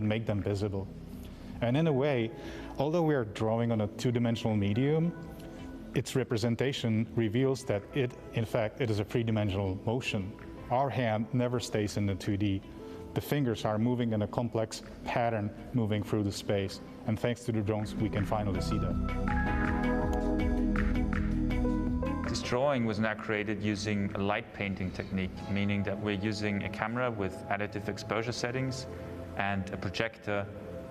[SPEAKER 19] make them visible. And in a way, although we are drawing on a two-dimensional medium, its representation reveals that in fact, it is a three-dimensional motion. Our hand never stays in the 2D. The fingers are moving in a complex pattern moving through the space. And thanks to the drones, we can finally see that.
[SPEAKER 18] This drawing was now created using a light painting technique, meaning that we're using a camera with additive exposure settings and a projector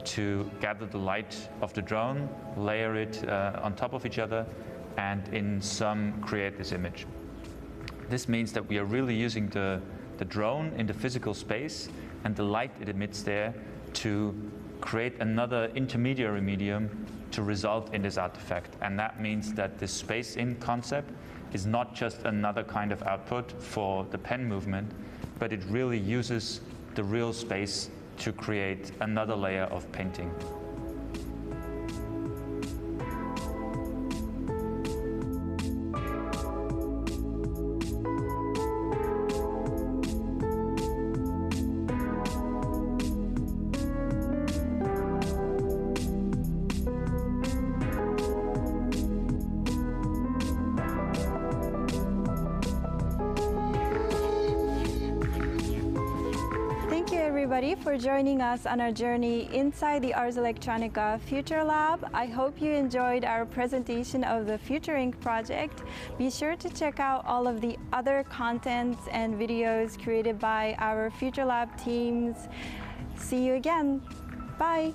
[SPEAKER 18] to gather the light of the drone, layer it on top of each other, and in sum create this image. This means that we are really using the drone in the physical space and the light it emits there to create another intermediary medium to result in this artifact. And that means that this space in concept is not just another kind of output for the pen movement, but it really uses the real space to create another layer of painting.
[SPEAKER 17] For joining us on our journey inside the Ars Electronica Futurelab. I hope you enjoyed our presentation of the Future Ink project. Be sure to check out all of the other contents and videos created by our Futurelab teams. See you again. Bye.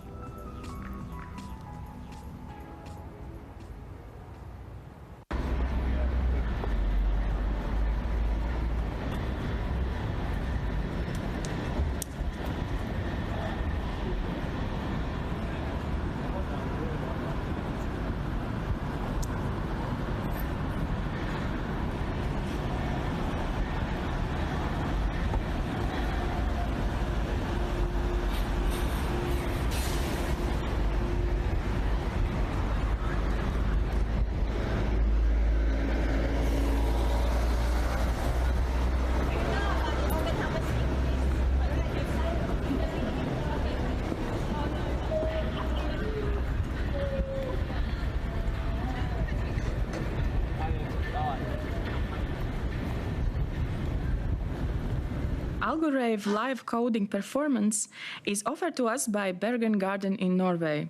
[SPEAKER 7] Algorave live coding performance is offered to us by Bergen Garden in Norway.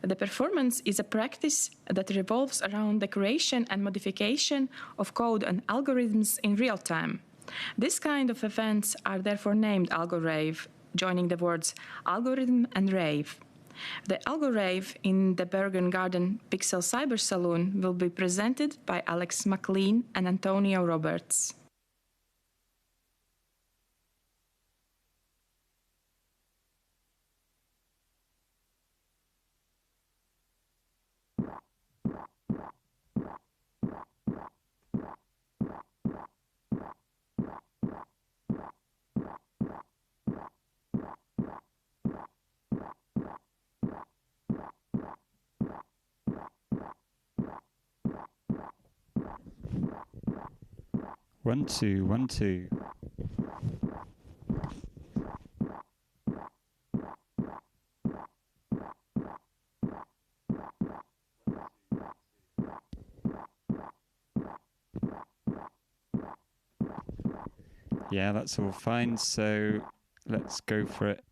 [SPEAKER 7] The performance is a practice that revolves around the creation and modification of code and algorithms in real time. This kind of events are therefore named Algorave, joining the words algorithm and rave. The Algorave in the Bergen Garden Pixel Cyber Saloon will be presented by Alex McLean and Antonio Roberts.
[SPEAKER 20] One, two, 1, 2. Yeah, that's all fine, so let's go for it.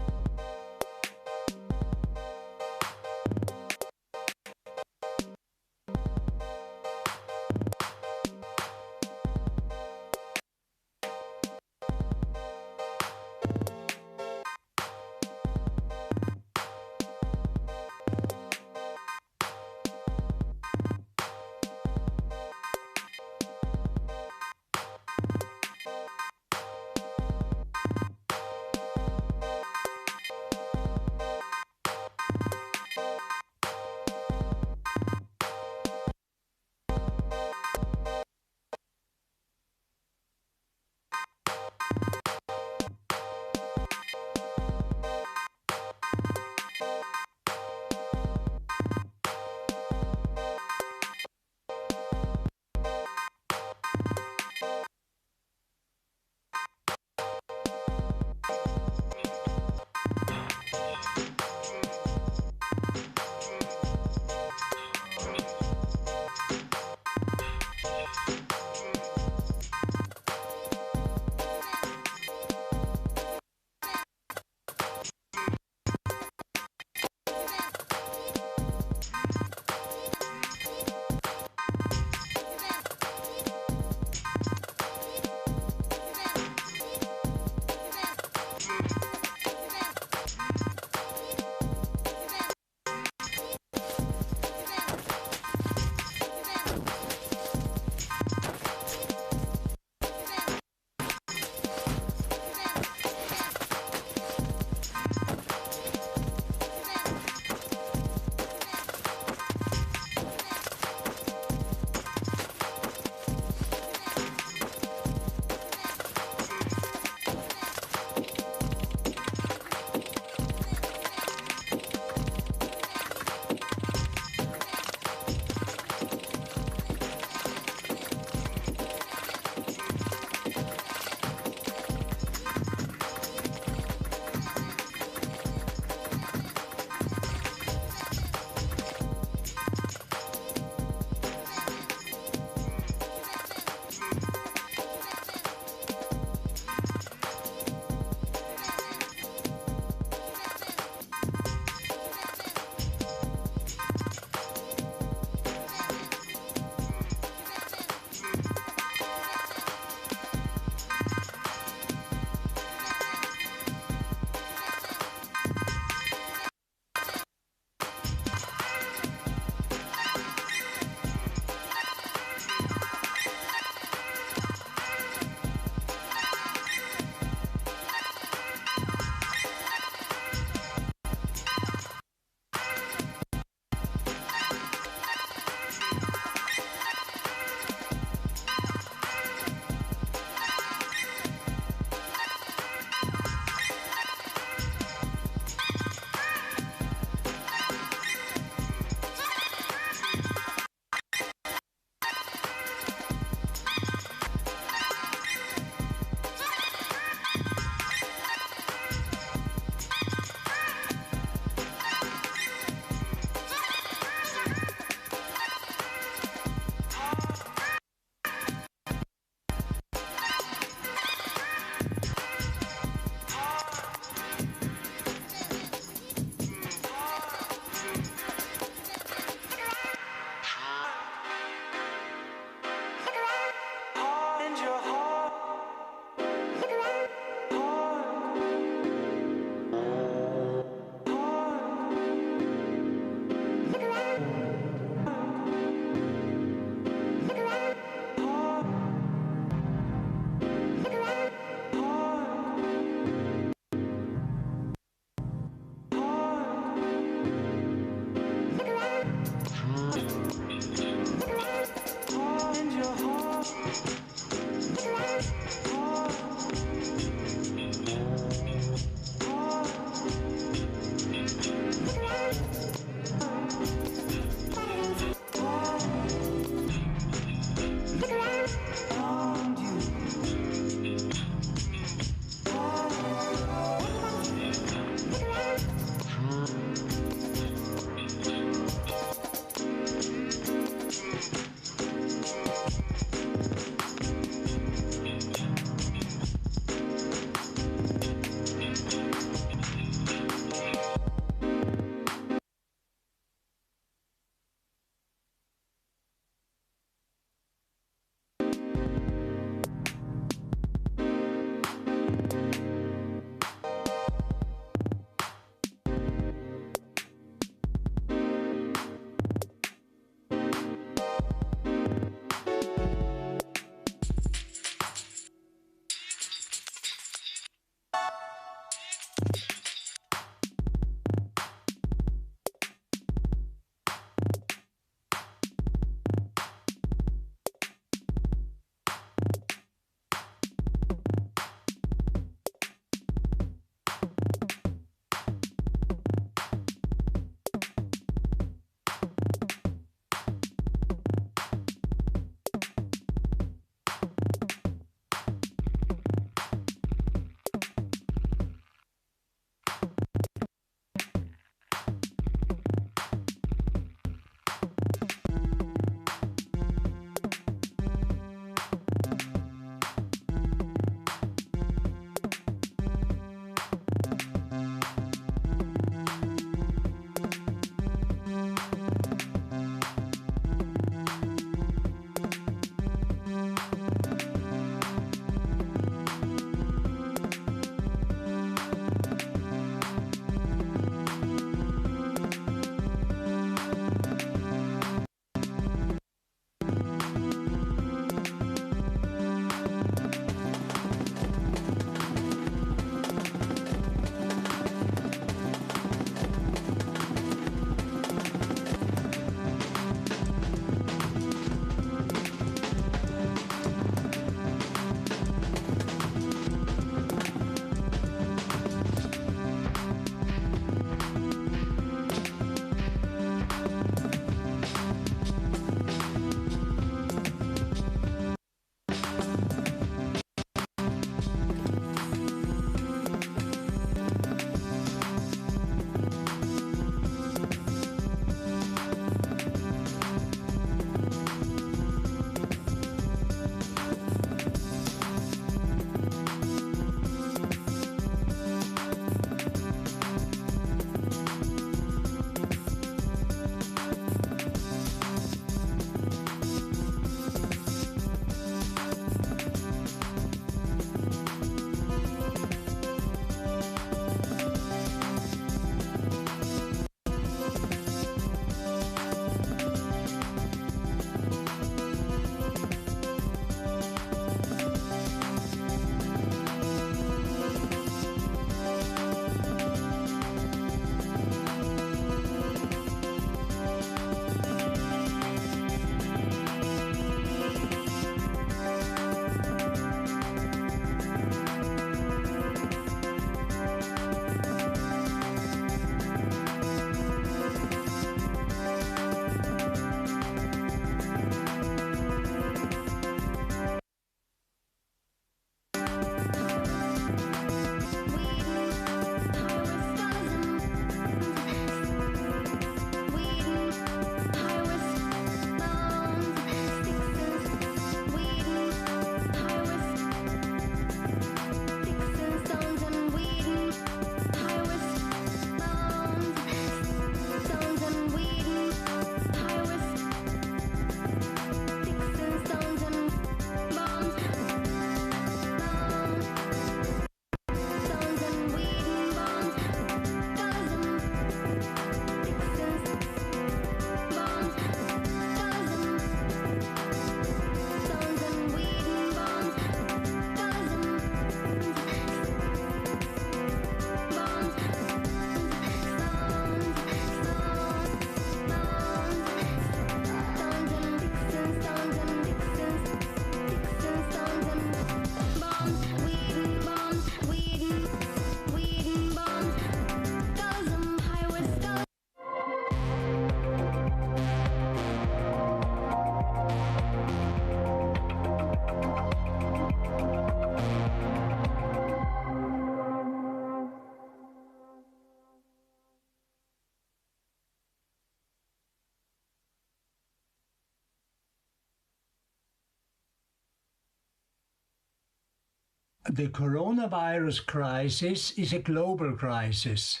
[SPEAKER 2] the coronavirus crisis is a global crisis.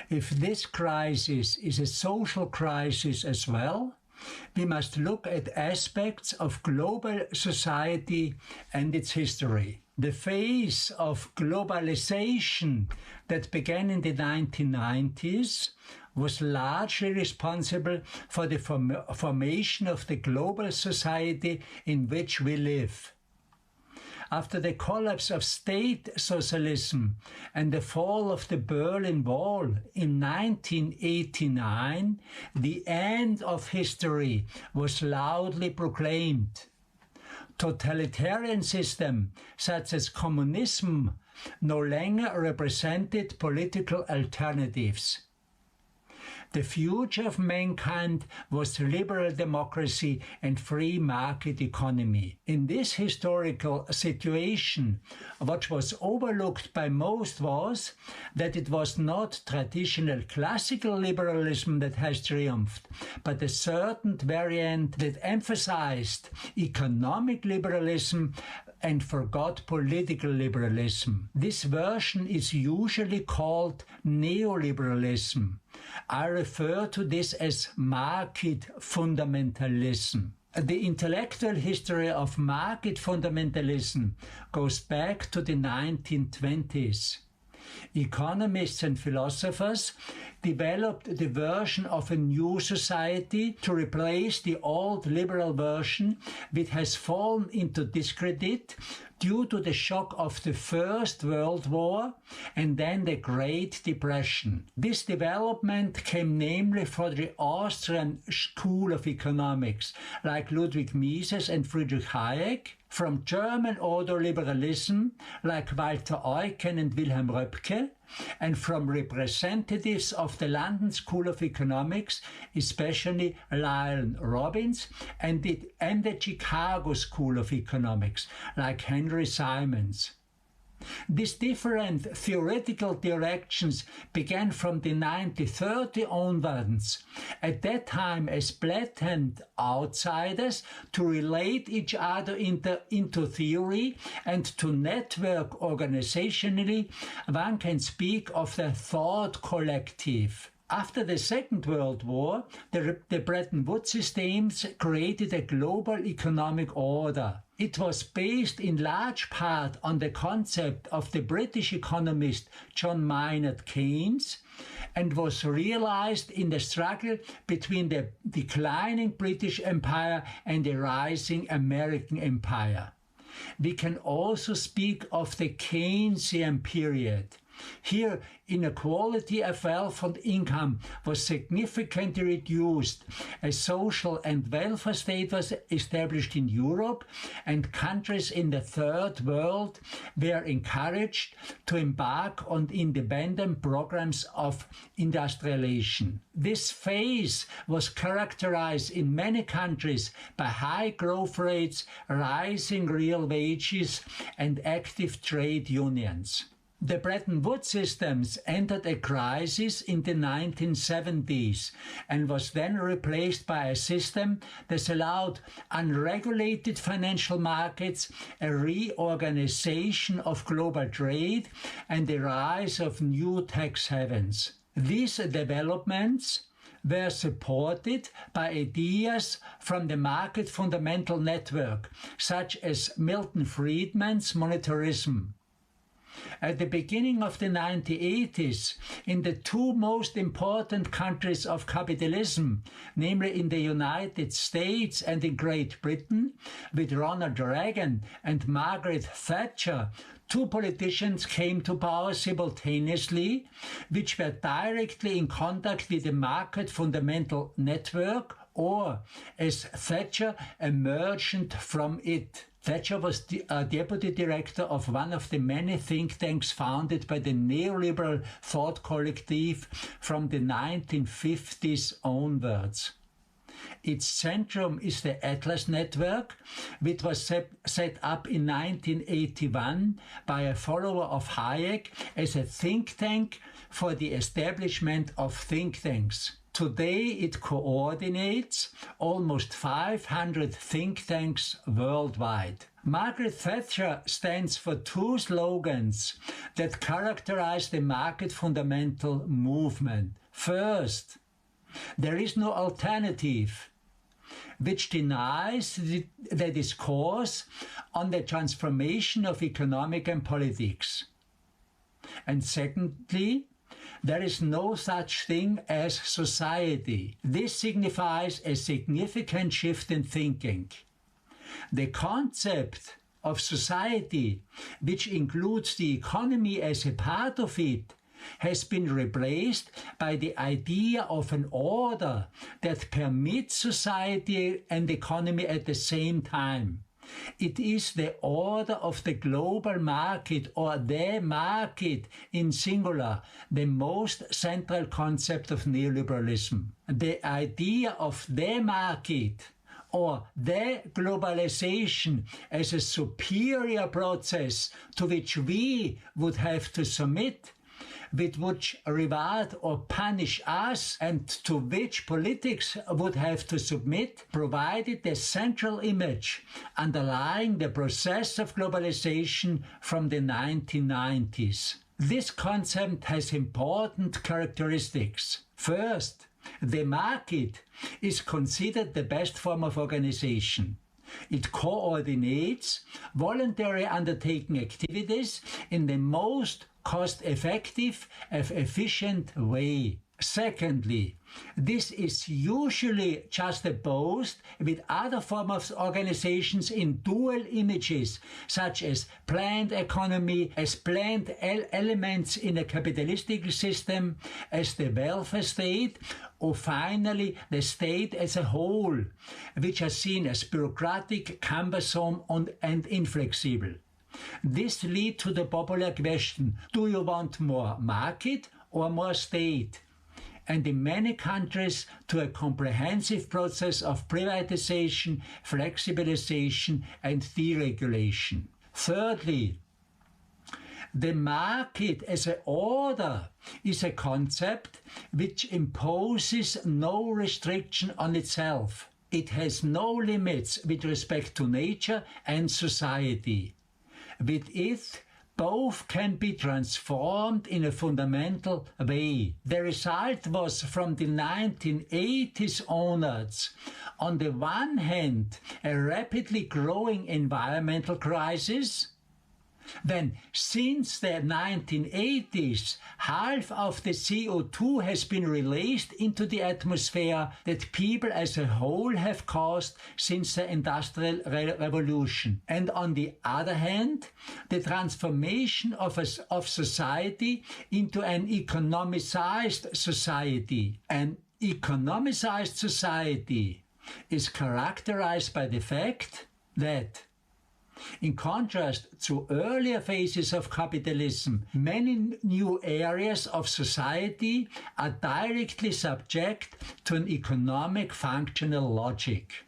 [SPEAKER 2] If this crisis is a social crisis as well, we must look at aspects of global society and its history. The phase of globalization that began in the 1990s was largely responsible for the formation of the global society in which we live. After the collapse of state socialism and the fall of the Berlin Wall in 1989, the end of history was loudly proclaimed. Totalitarian systems such as communism no longer represented political alternatives. The future of mankind was liberal democracy and free market economy. In this historical situation, what was overlooked by most was that it was not traditional classical liberalism that has triumphed, but a certain variant that emphasized economic liberalism and forgot political liberalism. This version is usually called neoliberalism. I refer to this as market fundamentalism. The intellectual history of market fundamentalism goes back to the 1920s. Economists and philosophers developed the version of a new society to replace the old liberal version, which has fallen into discredit due to the shock of the First World War and then the Great Depression. This development came namely from the Austrian School of Economics, like Ludwig Mises and Friedrich Hayek, from German ordoliberalism, like Walter Eucken and Wilhelm Röpke, and from representatives of the London School of Economics, especially Lyon Robbins, and the Chicago School of Economics, like Henry Simons. These different theoretical directions began from the 1930 onwards, at that time as blatant outsiders, to relate each other into theory and to network organizationally. One can speak of the thought collective. After the Second World War, the Bretton Woods systems created a global economic order. It was based in large part on the concept of the British economist John Maynard Keynes and was realized in the struggle between the declining British Empire and the rising American Empire. We can also speak of the Keynesian period. Here, inequality of wealth and income was significantly reduced. A social and welfare state was established in Europe, and countries in the Third World were encouraged to embark on independent programs of industrialization. This phase was characterized in many countries by high growth rates, rising real wages, and active trade unions. The Bretton Woods systems entered a crisis in the 1970s and was then replaced by a system that allowed unregulated financial markets, a reorganization of global trade, and the rise of new tax havens. These developments were supported by ideas from the market fundamental network, such as Milton Friedman's monetarism. At the beginning of the 1980s, in the two most important countries of capitalism, namely in the United States and in Great Britain, with Ronald Reagan and Margaret Thatcher, two politicians came to power simultaneously, which were directly in contact with the market fundamental network, or, as Thatcher, emerged from it. Thatcher was deputy director of one of the many think tanks founded by the neoliberal thought collective from the 1950s onwards. Its centrum is the Atlas Network, which was set up in 1981 by a follower of Hayek as a think tank for the establishment of think tanks. Today it coordinates almost 500 think tanks worldwide. Margaret Thatcher stands for two slogans that characterize the market fundamental movement. First, there is no alternative, which denies the discourse on the transformation of economic and politics. And secondly, there is no such thing as society. This signifies a significant shift in thinking. The concept of society, which includes the economy as a part of it, has been replaced by the idea of an order that permits society and economy at the same time. It is the order of the global market, or the market in singular, the most central concept of neoliberalism. The idea of the market or the globalization as a superior process to which we would have to submit, with which reward or punish us, and to which politics would have to submit, provided the central image underlying the process of globalization from the 1990s. This concept has important characteristics. First, the market is considered the best form of organization. It coordinates voluntary undertaking activities in the most cost-effective and efficient way. Secondly, this is usually juxtaposed with other forms of organizations in dual images, such as planned economy, as planned elements in a capitalistic system, as the welfare state, or finally the state as a whole, which are seen as bureaucratic, cumbersome, and inflexible. This leads to the popular question, do you want more market or more state? And in many countries to a comprehensive process of privatization, flexibilization and deregulation. Thirdly, the market as an order is a concept which imposes no restriction on itself. It has no limits with respect to nature and society. With it, both can be transformed in a fundamental way. The result was from the 1980s onwards, on the one hand, a rapidly growing environmental crisis. Then, since the 1980s, half of the CO2 has been released into the atmosphere that people as a whole have caused since the Industrial Revolution. And on the other hand, the transformation of society into an economicized society. An economicized society is characterized by the fact that, in contrast to earlier phases of capitalism, many new areas of society are directly subject to an economic functional logic.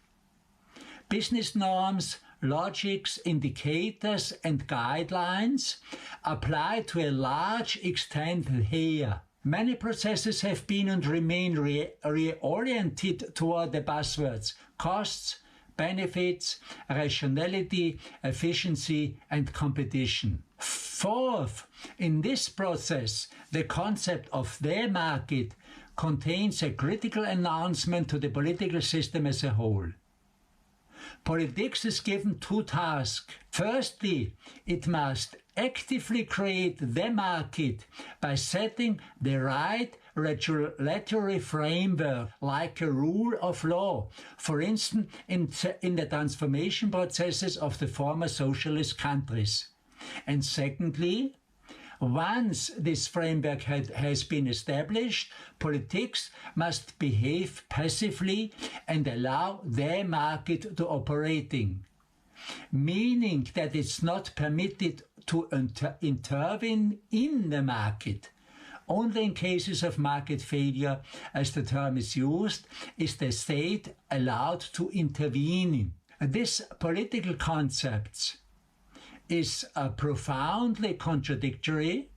[SPEAKER 2] Business norms, logics, indicators and guidelines apply to a large extent here. Many processes have been and remain reoriented toward the buzzwords costs, benefits, rationality, efficiency and competition. Fourth, in this process, the concept of the market contains a critical announcement to the political system as a whole. Politics is given two tasks. Firstly, it must actively create the market by setting the right regulatory framework, like a rule of law, for instance in the transformation processes of the former socialist countries. And secondly, once this framework has been established, politics must behave passively and allow the market to operating, meaning that it's not permitted to intervene in the market. Only in cases of market failure, as the term is used, is the state allowed to intervene. This political concept is profoundly contradictory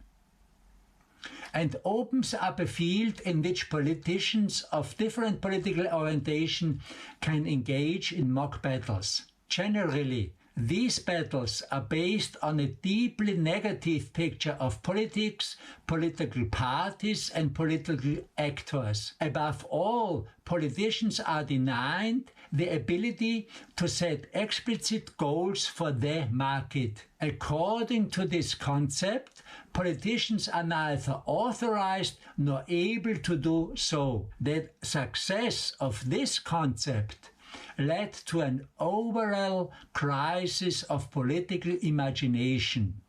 [SPEAKER 2] and opens up a field in which politicians of different political orientation can engage in mock battles. Generally, These battles are based on a deeply negative picture of politics, political parties and political actors. Above all, politicians are denied the ability to set explicit goals for the market. According to this concept, politicians are neither authorized nor able to do so. The success of this concept led to an overall crisis of political imagination.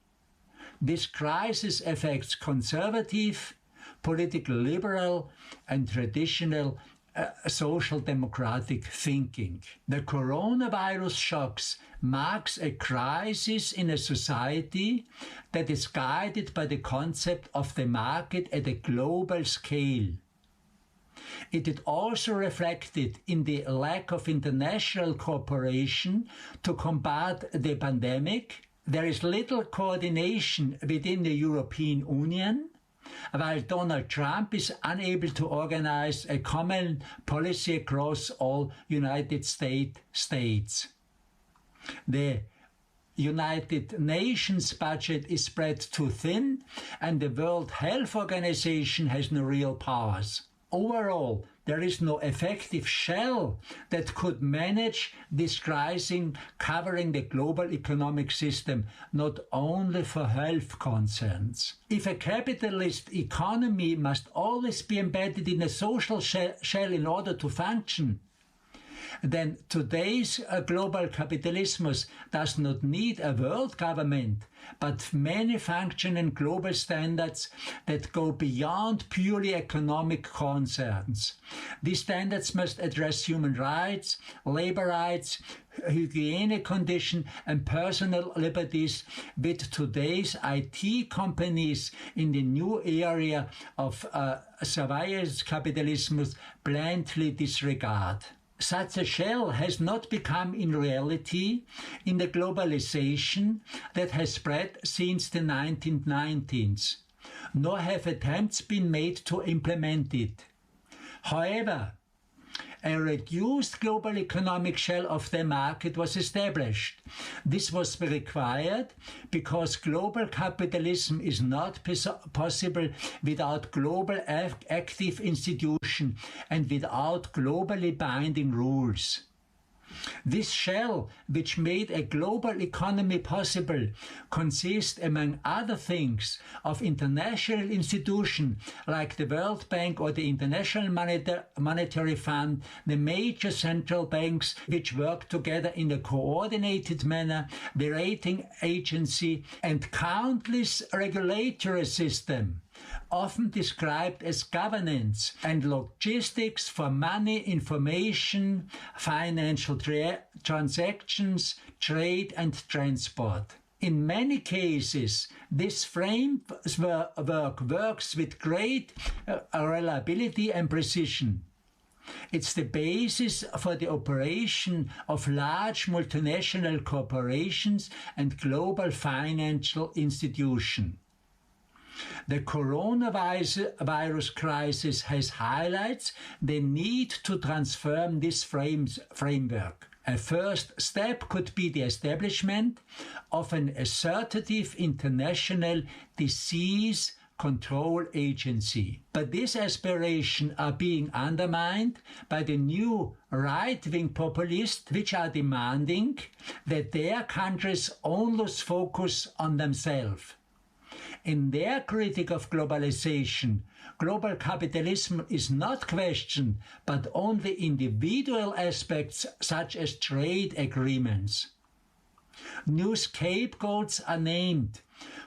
[SPEAKER 2] This crisis affects conservative, political liberal, and traditional social democratic thinking. The coronavirus shocks marks a crisis in a society that is guided by the concept of the market at a global scale. It is also reflected in the lack of international cooperation to combat the pandemic. There is little coordination within the European Union, while Donald Trump is unable to organize a common policy across all United States. The United Nations budget is spread too thin, and the World Health Organization has no real powers. Overall, there is no effective shell that could manage this crisis covering the global economic system, not only for health concerns. If a capitalist economy must always be embedded in a social shell in order to function, then today's global capitalism does not need a world government, but many functioning global standards that go beyond purely economic concerns. These standards must address human rights, labor rights, hygiene conditions, and personal liberties, with today's IT companies in the new area of surveillance capitalism blandly disregard. Such a shell has not become in reality in the globalization that has spread since the 1990s, nor have attempts been made to implement it. However, a reduced global economic shell of the market was established. This was required because global capitalism is not possible without global active institutions and without globally binding rules. This shell, which made a global economy possible, consists, among other things, of international institutions like the World Bank or the International Monetary Fund, the major central banks which work together in a coordinated manner, the rating agency, and countless regulatory systems, often described as governance and logistics for money, information, financial transactions, trade and transport. In many cases, this framework works with great reliability and precision. It's the basis for the operation of large multinational corporations and global financial institutions. The coronavirus crisis has highlighted the need to transform this framework. A first step could be the establishment of an assertive international disease control agency. But these aspirations are being undermined by the new right-wing populists, which are demanding that their countries only focus on themselves. In their critique of globalization, global capitalism is not questioned, but only individual aspects such as trade agreements. New scapegoats are named,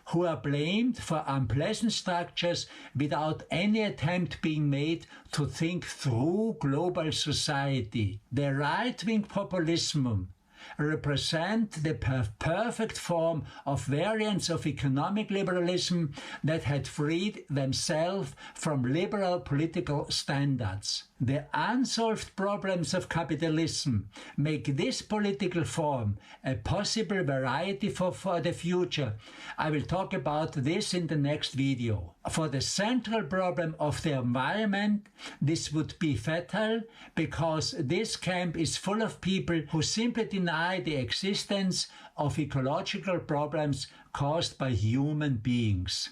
[SPEAKER 2] who are blamed for unpleasant structures without any attempt being made to think through global society. The right-wing populism represent the perfect form of variants of economic liberalism that had freed themselves from liberal political standards. The unsolved problems of capitalism make this political form a possible variety for the future. I will talk about this in the next video. For the central problem of the environment, this would be fatal because this camp is full of people who simply deny deny the existence of ecological problems caused by human beings.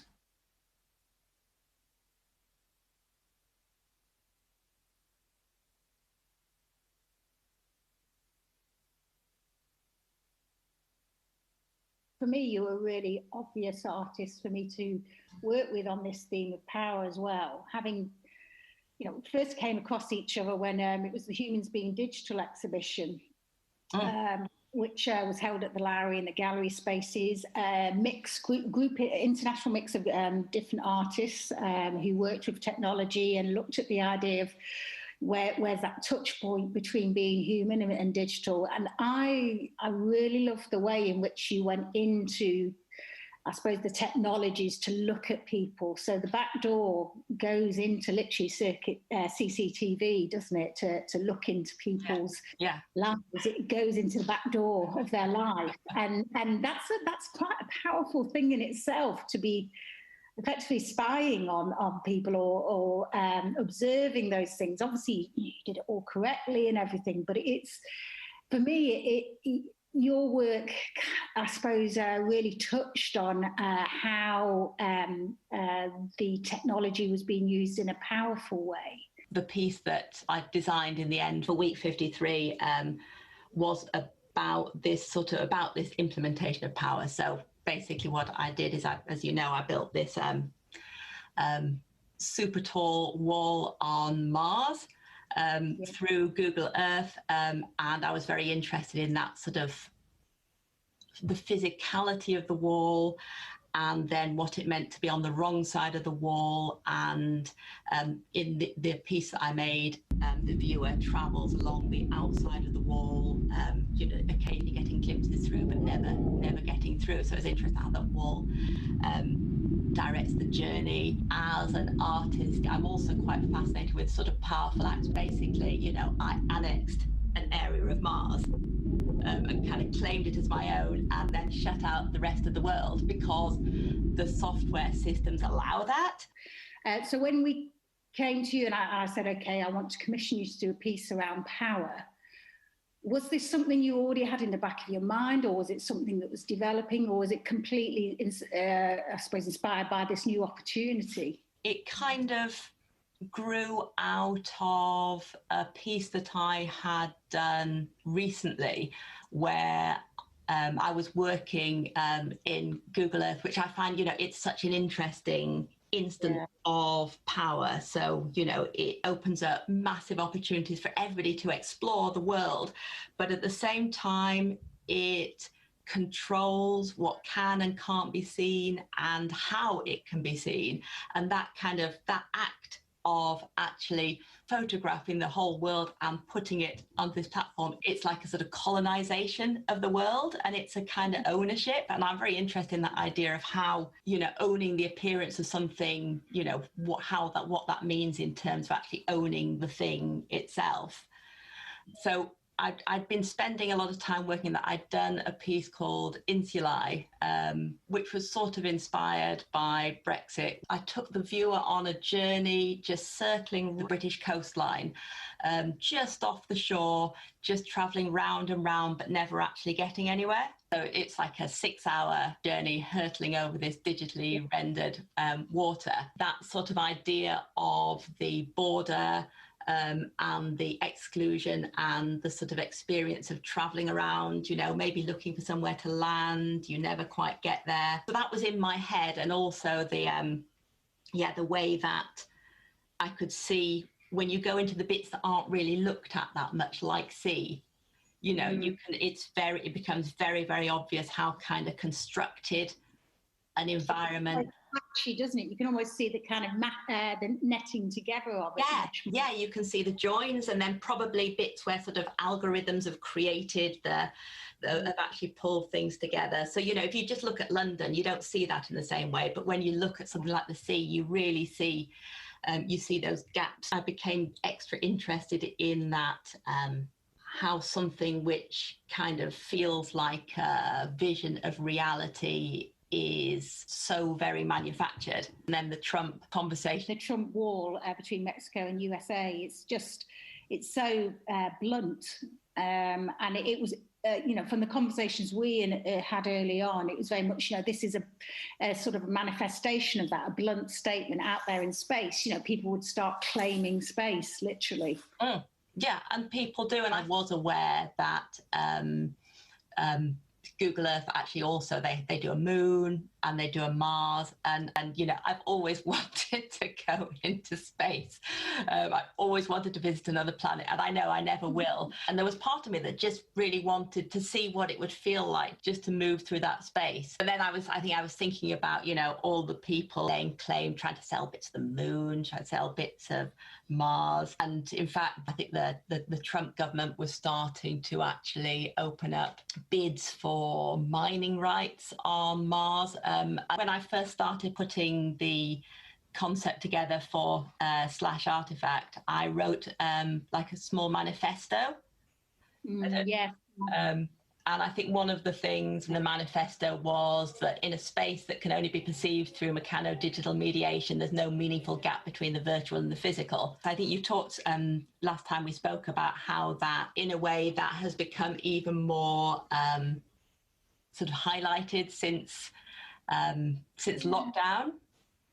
[SPEAKER 9] For me, you were a really obvious artist for me to work with on this theme of power as well. Having, first came across each other when it was the Humans Being Digital exhibition, which was held at the Lowry in the gallery spaces. Mixed group, international mix of different artists who worked with technology and looked at the idea of where's that touch point between being human and digital. And I really loved the way in which you went into, I suppose, the technologies to look at people. So the back door goes into literally CCTV, doesn't it? To look into people's lives. It goes into the back door of their life. And that's quite a powerful thing in itself, to be effectively spying on people or observing those things. Obviously, you did it all correctly and everything, but it's, for me, your work, I suppose, really touched on how the technology was being used in a powerful way.
[SPEAKER 11] The piece that I designed in the end for Week 53 was about this implementation of power. So basically what I did is, as you know, I built this super tall wall on Mars through Google Earth, and I was very interested in that sort of the physicality of the wall, and then what it meant to be on the wrong side of the wall. And in the piece that I made, the viewer travels along the outside of the wall, occasionally getting glimpses through, but never getting through. So it's interesting how that wall directs the journey. As an artist, I'm also quite fascinated with sort of powerful acts. Basically, I annexed an area of Mars and kind of claimed it as my own, and then shut out the rest of the world because the software systems allow that.
[SPEAKER 9] So when we came to you and I said, okay, I want to commission you to do a piece around power, was this something you already had in the back of your mind, or was it something that was developing, or was it completely, I suppose, inspired by this new opportunity?
[SPEAKER 11] It kind of grew out of a piece that I had done recently where I was working in Google Earth, which I find, it's such an interesting instance of power. So, it opens up massive opportunities for everybody to explore the world, but at the same time, it controls what can and can't be seen and how it can be seen. And that act of actually photographing the whole world and putting it on this platform, it's like a sort of colonization of the world, and it's a kind of ownership. And I'm very interested in that idea of how, owning the appearance of something, what that means in terms of actually owning the thing itself. So I'd been spending a lot of time working that. I'd done a piece called Insulae, which was sort of inspired by Brexit. I took the viewer on a journey just circling the British coastline, just off the shore, just travelling round and round, but never actually getting anywhere. So it's like a 6-hour journey hurtling over this digitally rendered water. That sort of idea of the border, and the exclusion and the sort of experience of traveling around, maybe looking for somewhere to land, you never quite get there. So that was in my head. And also the way that I could see when you go into the bits that aren't really looked at that much, like sea, it becomes very, very obvious how kind of constructed an environment.
[SPEAKER 9] Actually, doesn't it? You can almost see the kind of the netting together of it.
[SPEAKER 11] Yeah, you can see the joins, and then probably bits where sort of algorithms have created have actually pulled things together. So, if you just look at London, you don't see that in the same way. But when you look at something like the sea, you really see, you see those gaps. I became extra interested in that, how something which kind of feels like a vision of reality is so very manufactured. And then the Trump conversation.
[SPEAKER 9] The Trump wall between Mexico and USA, it's so blunt. And it was from the conversations we had early on, it was very much, this is a sort of a manifestation of that, a blunt statement out there in space. People would start claiming space, literally.
[SPEAKER 11] Yeah, and people do. And I was aware that Google Earth actually also, they do a moon and they do a Mars, and I've always wanted to go into space. I've always wanted to visit another planet, and I know I never will. And there was part of me that just really wanted to see what it would feel like just to move through that space. And then I think I was thinking about, all the people laying claim, trying to sell bits of the moon, trying to sell bits of Mars. And in fact, I think the Trump government was starting to actually open up bids for mining rights on Mars. When I first started putting the concept together for /Artifact, I wrote like a small manifesto. And I think one of the things in the manifesto was that in a space that can only be perceived through mechano-digital mediation, there's no meaningful gap between the virtual and the physical. I think you talked last time we spoke about how that, in a way, that has become even more sort of highlighted since lockdown.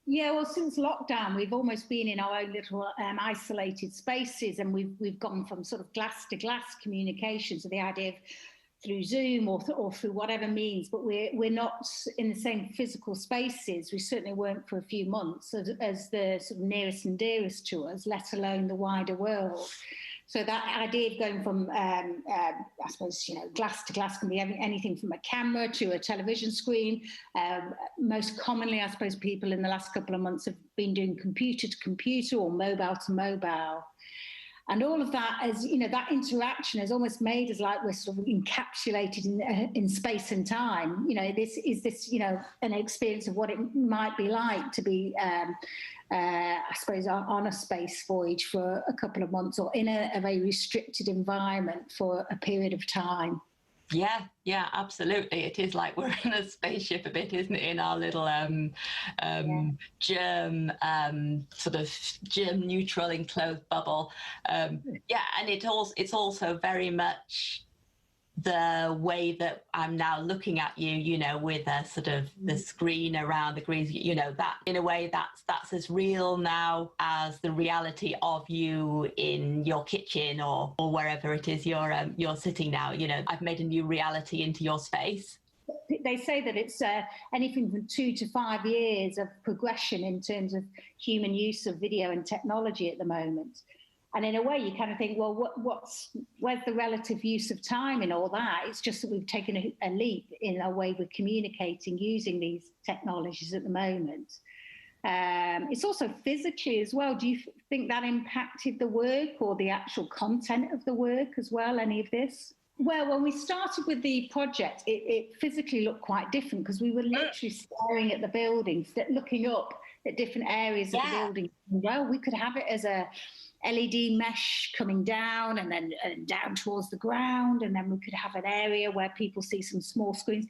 [SPEAKER 9] Yeah, well, since lockdown, we've almost been in our own little isolated spaces, and we've gone from sort of glass-to-glass communication, so the idea of through Zoom or through whatever means, but we're not in the same physical spaces. We certainly weren't for a few months as the sort of nearest and dearest to us, let alone the wider world. So that idea of going from, I suppose, glass to glass can be anything from a camera to a television screen. Most commonly, I suppose, people in the last couple of months have been doing computer to computer or mobile to mobile. And all of that, as that interaction has almost made us like we're sort of encapsulated in space and time. This is an experience of what it might be like to be, I suppose, on a space voyage for a couple of months or in a very restricted environment for a period of time.
[SPEAKER 11] Yeah, absolutely. It is like we're in a spaceship a bit, isn't it? In our little germ neutral enclosed bubble. And it's also very much the way that I'm now looking at you, with a sort of the screen around the green, that in a way that's as real now as the reality of you in your kitchen or wherever it is you're sitting now. I've made a new reality into your space.
[SPEAKER 9] They say that it's anything from 2 to 5 years of progression in terms of human use of video and technology at the moment. And in a way, you kind of think, well, where's the relative use of time in all that? It's just that we've taken a leap in our way we're communicating using these technologies at the moment. It's also physically as well. Do you think that impacted the work or the actual content of the work as well, any of this? Well, when we started with the project, it physically looked quite different because we were literally staring at the buildings, looking up at different areas of the building. Well, we could have it as a LED mesh coming down and then down towards the ground, and then we could have an area where people see some small screens.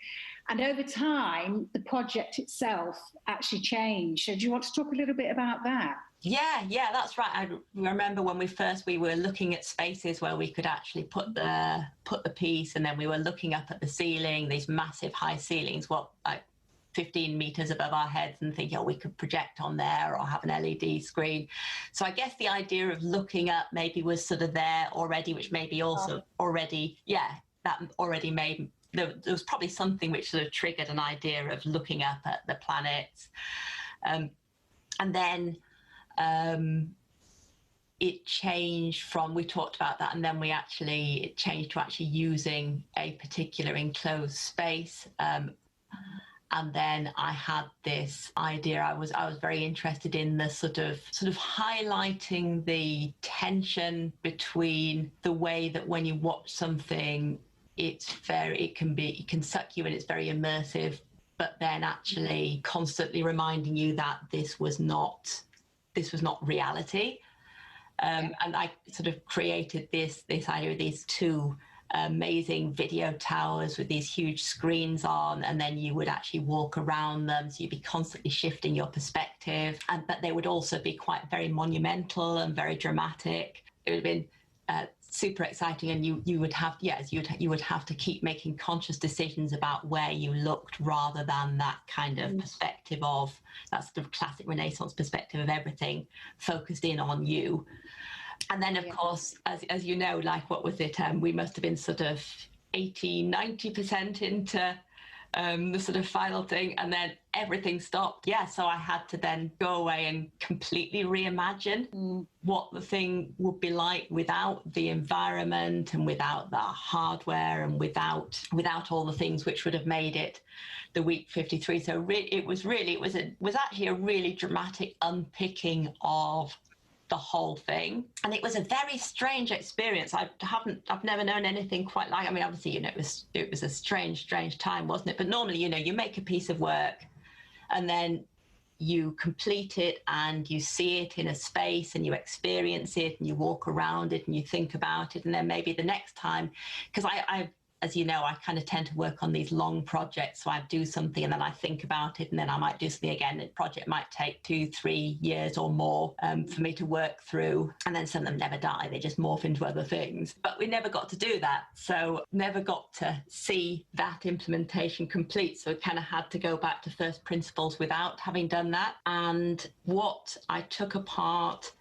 [SPEAKER 9] And over time, the project itself actually changed. So do you want to talk a little bit about that?
[SPEAKER 11] Yeah, that's right. I remember when we were looking at spaces where we could actually put the piece, and then we were looking up at the ceiling, these massive high ceilings, like 15 meters above our heads, and thinking, we could project on there or have an LED screen. So I guess the idea of looking up maybe was sort of there already, which maybe also that already made, there was probably something which sort of triggered an idea of looking up at the planets. And then it changed from, we talked about that, and then it changed to actually using a particular enclosed space. And then I had this idea. I was very interested in the sort of highlighting the tension between the way that when you watch something, it can suck you and it's very immersive, but then actually constantly reminding you that this was not reality. And I sort of created this idea of these two amazing video towers with these huge screens on, and then you would actually walk around them, so you'd be constantly shifting your perspective, but they would also be very monumental and very dramatic. It would have been super exciting, and you would have, yes, you would have to keep making conscious decisions about where you looked, rather than that kind of perspective of that sort of classic Renaissance perspective of everything focused in on you. And then, of course, as you know, like, what was it? We must have been sort of 80-90% into the sort of final thing, and then everything stopped. Yeah, so I had to then go away and completely reimagine what the thing would be like without the environment and without the hardware and without all the things which would have made it the week 53. So it was actually a really dramatic unpicking of the whole thing, and it was a very strange experience. I've never known anything quite like. I mean, obviously, you know, it was a strange time, wasn't it? But normally, you know, you make a piece of work, and then you complete it, and you see it in a space, and you experience it, and you walk around it, and you think about it, and then maybe the next time, because I as you know, I kind of tend to work on these long projects. So I do something and then I think about it, and then I might do something again. The project might take 2-3 years or more for me to work through. And then some of them never die. They just morph into other things. But we never got to do that. So never got to see that implementation complete. So I kind of had to go back to first principles without having done that. And what I took apart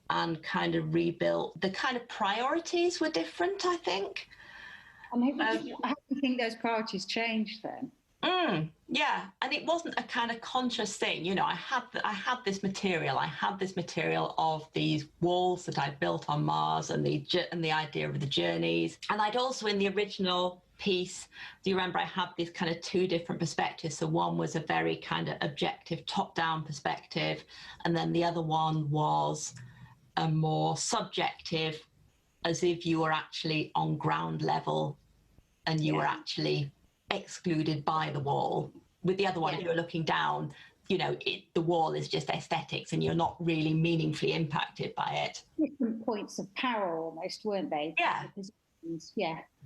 [SPEAKER 11] and kind of rebuilt, the kind of priorities were different, I think.
[SPEAKER 9] How do you think those priorities changed then?
[SPEAKER 11] Yeah, and it wasn't a kind of conscious thing. You know, I had this material of these walls that I'd built on Mars, and the idea of the journeys. And I'd also, in the original piece, do you remember I had these kind of two different perspectives? So one was a very kind of objective top-down perspective, and then the other one was a more subjective, as if you were actually on ground level and you were actually excluded by the wall. With the other one, if you're looking down, you know, the wall is just aesthetics and you're not really meaningfully impacted by it.
[SPEAKER 9] Different points of power almost, weren't they?
[SPEAKER 11] Yeah.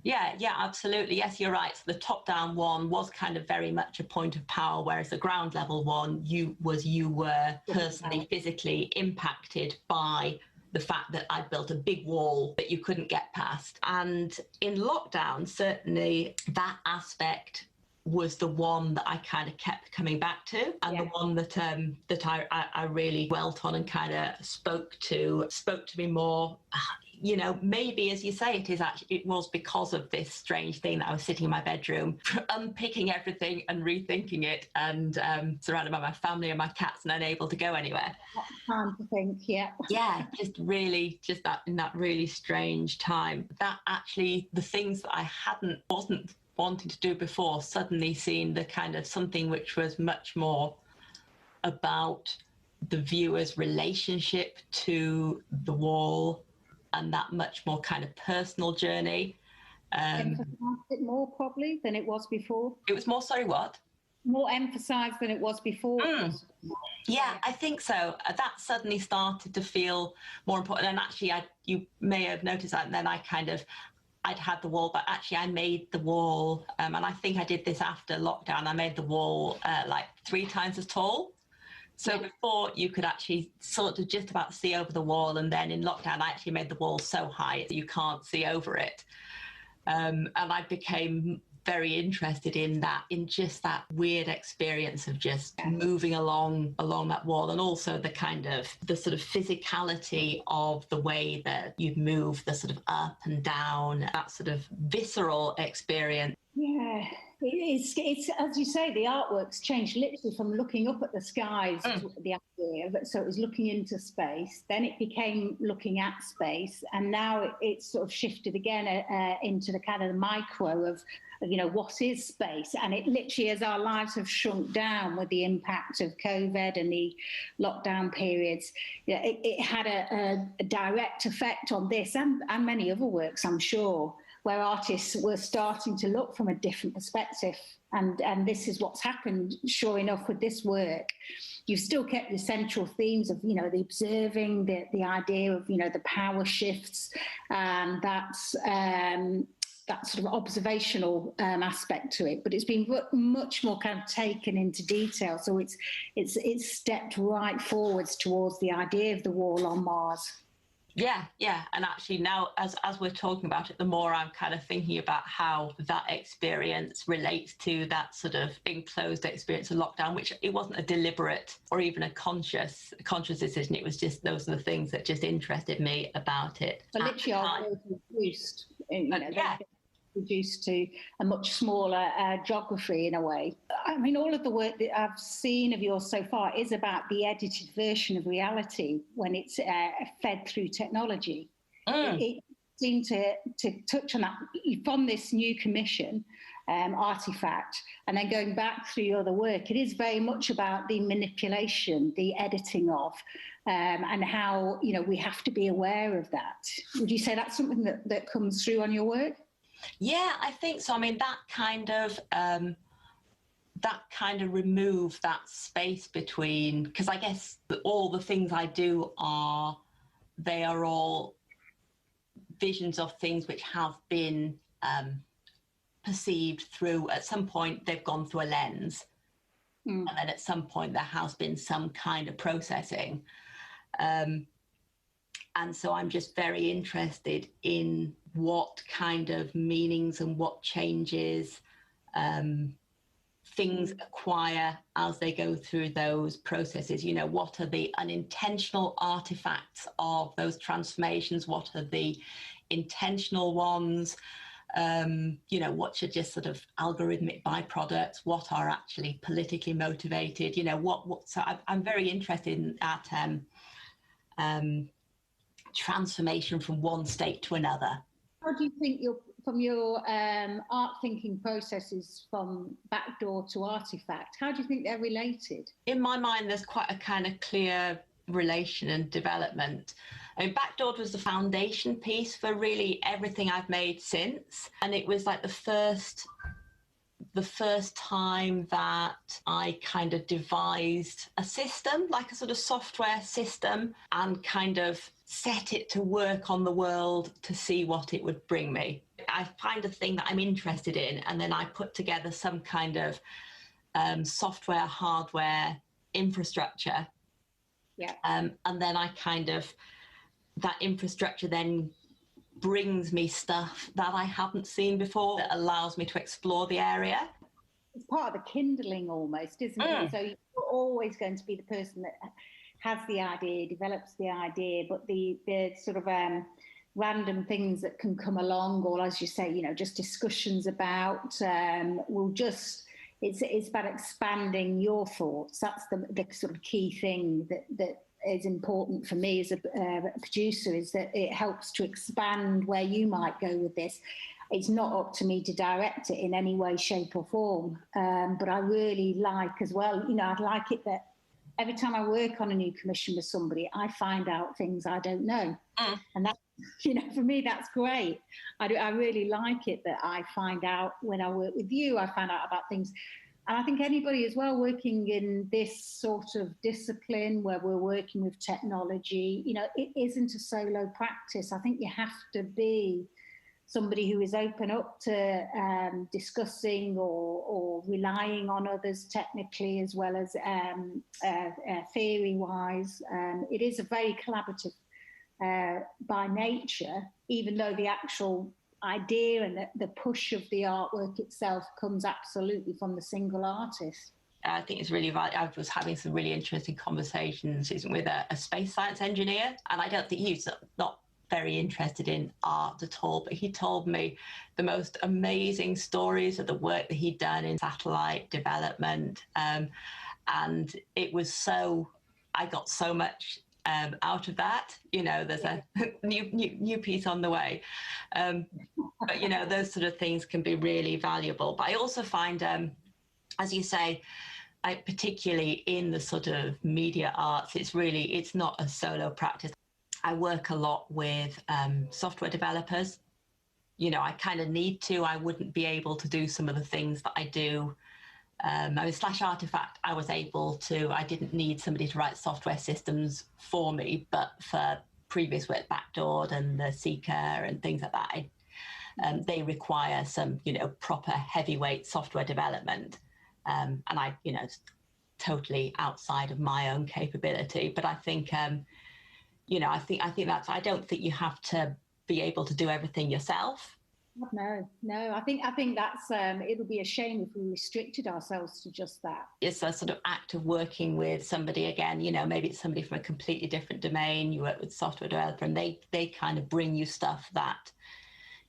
[SPEAKER 11] Yeah, absolutely. Yes, you're right. So the top-down one was kind of very much a point of power, whereas the ground level one, you were personally, physically impacted by the fact that I built a big wall that you couldn't get past. And in lockdown, certainly that aspect was the one that I kind of kept coming back to, and the one that I really dwelt on and kind of spoke to me more. You know, maybe, as you say, it was because of this strange thing that I was sitting in my bedroom, unpicking everything and rethinking it, and surrounded by my family and my cats and unable to go anywhere.
[SPEAKER 9] Time to think, yeah.
[SPEAKER 11] Yeah, just that in that really strange time. That actually, the things that I wasn't wanting to do before, suddenly seeing the kind of something which was much more about the viewer's relationship to the wall, and that much more kind of personal journey.
[SPEAKER 9] Emphasised it more probably than it was before?
[SPEAKER 11] It was more, sorry, what?
[SPEAKER 9] More emphasised than it was before?
[SPEAKER 11] Yeah, I think so. That suddenly started to feel more important. And actually, you may have noticed that, and then I'd had the wall, but actually I made the wall, and I think I did this after lockdown, I made the wall like 3 times as tall. So before you could actually sort of just about see over the wall, and then in lockdown I actually made the wall so high that you can't see over it. And I became very interested in just that weird experience of just moving along that wall, and also the sort of physicality of the way that you'd move, the sort of up and down, that sort of visceral experience.
[SPEAKER 9] Yeah. It's as you say, the artwork's changed literally from looking up at the skies to the idea of it. So it was looking into space, then it became looking at space, and now it's sort of shifted again into the kind of the micro of, you know, what is space? And it literally, as our lives have shrunk down with the impact of COVID and the lockdown periods, it had a direct effect on this and many other works, I'm sure, where artists were starting to look from a different perspective. And this is what's happened, sure enough, with this work. You've still kept the central themes of, you know, the observing, the idea of, you know, the power shifts, and that's that sort of observational aspect to it, but it's been much more kind of taken into detail. So it's stepped right forwards towards the idea of the wall on Mars.
[SPEAKER 11] Yeah. And actually now, as we're talking about it, the more I'm kind of thinking about how that experience relates to that sort of enclosed experience of lockdown, which it wasn't a deliberate or even a conscious decision. It was just, those are the things that just interested me about it.
[SPEAKER 9] So literally our world was reduced, reduced to a much smaller geography in a way. I mean, all of the work that I've seen of yours so far is about the edited version of reality when it's fed through technology. It seemed to touch on that from this new commission artifact, and then going back through your other work. It is very much about the manipulation, the editing of, and how, you know, we have to be aware of that. Would you say that's something that comes through on your work?
[SPEAKER 11] Yeah, I think so. I mean, that kind of remove that space between, because I guess all the things I do are all visions of things which have been perceived through, at some point they've gone through a lens, and then at some point there has been some kind of processing. And so I'm just very interested in what kind of meanings and what changes things acquire as they go through those processes. You know, what are the unintentional artifacts of those transformations? What are the intentional ones? You know, what are just sort of algorithmic byproducts? What are actually politically motivated? You know, so I'm very interested in that transformation from one state to another.
[SPEAKER 9] How do you think from your art thinking processes from backdoor to artifact, how do you think they're related?
[SPEAKER 11] In my mind, there's quite a kind of clear relation and development. I mean, backdoor was the foundation piece for really everything I've made since. And it was like the first time that I kind of devised a system, like a sort of software system, and kind of set it to work on the world to see what it would bring me. I find a thing that I'm interested in, and then I put together some kind of software, hardware, infrastructure.
[SPEAKER 9] Yeah.
[SPEAKER 11] And then I kind of, that infrastructure then brings me stuff that I haven't seen before, that allows me to explore the area.
[SPEAKER 9] It's part of the kindling almost, isn't it? So you're always going to be the person that has the idea, develops the idea, but the sort of random things that can come along, or as you say, you know, just discussions about, will just, it's about expanding your thoughts. That's the sort of key thing that is important for me as a producer, is that it helps to expand where you might go with this. It's not up to me to direct it in any way, shape or form. But I really like as well, you know, I'd like it that every time I work on a new commission with somebody, I find out things I don't know. And that, you know, for me, that's great. I really like it that I find out when I work with you, I find out about things. And I think anybody as well working in this sort of discipline where we're working with technology, you know, it isn't a solo practice. I think you have to be somebody who is open up to discussing or relying on others technically as well as theory-wise. It is a very collaborative by nature, even though the actual idea and the push of the artwork itself comes absolutely from the single artist.
[SPEAKER 11] I think it's really valuable. I was having some really interesting conversations with a space science engineer, and I don't think he's not very interested in art at all, but he told me the most amazing stories of the work that he'd done in satellite development, and it was so, I got so much out of that. You know, there's a new piece on the way, but you know, those sort of things can be really valuable. But I also find, as you say, particularly in the sort of media arts, it's not a solo practice. I work a lot with software developers. You know, I kind of need to. I wouldn't be able to do some of the things that I do. I mean, Slash Artifact, I was able to. I didn't need somebody to write software systems for me, but for previous work, Backdoored and the Seeker and things like that, they require some, you know, proper heavyweight software development. And I, you know, it's totally outside of my own capability. But I think you know, I think that's, I don't think you have to be able to do everything yourself.
[SPEAKER 9] No. I think that's it'll be a shame if we restricted ourselves to just that.
[SPEAKER 11] It's a sort of act of working with somebody again. You know, maybe it's somebody from a completely different domain. You work with software developer, and they kind of bring you stuff that,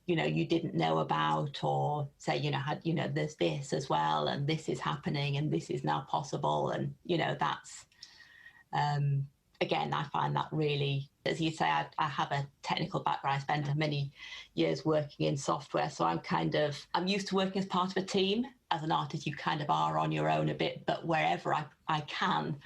[SPEAKER 11] you know, you didn't know about, or say, you know, there's this as well, and this is happening, and this is now possible, and you know, that's again, I find that really, as you say, I have a technical background. I spent many years working in software, so I'm used to working as part of a team. As an artist, you kind of are on your own a bit, but wherever I can,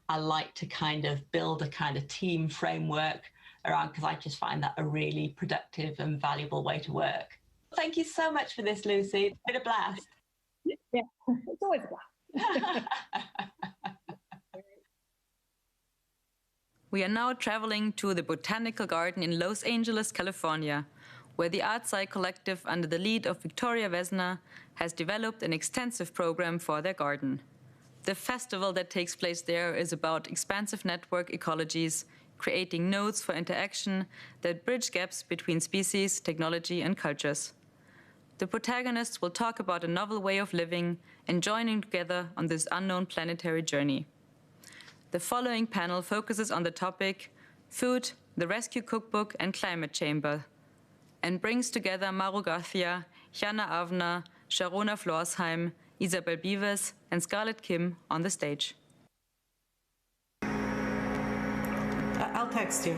[SPEAKER 11] I like to kind of build a kind of team framework around, because I just find that a really productive and valuable way to work. Thank you so much for this, Lucy. It's been a blast.
[SPEAKER 9] Yeah, it's always a blast.
[SPEAKER 16] We are now traveling to the Botanical Garden in Los Angeles, California, where the ArtSci Collective, under the lead of Victoria Vesna, has developed an extensive program for their garden. The festival that takes place there is about expansive network ecologies, creating nodes for interaction that bridge gaps between species, technology, and cultures. The protagonists will talk about a novel way of living and joining together on this unknown planetary journey. The following panel focuses on the topic Food, the Rescue Cookbook and Climate Chamber, and brings together Mauro Garcia, Jana Avner, Sharona Florsheim, Isabel Beavis, and Scarlett Kim on the stage.
[SPEAKER 21] I'll text you.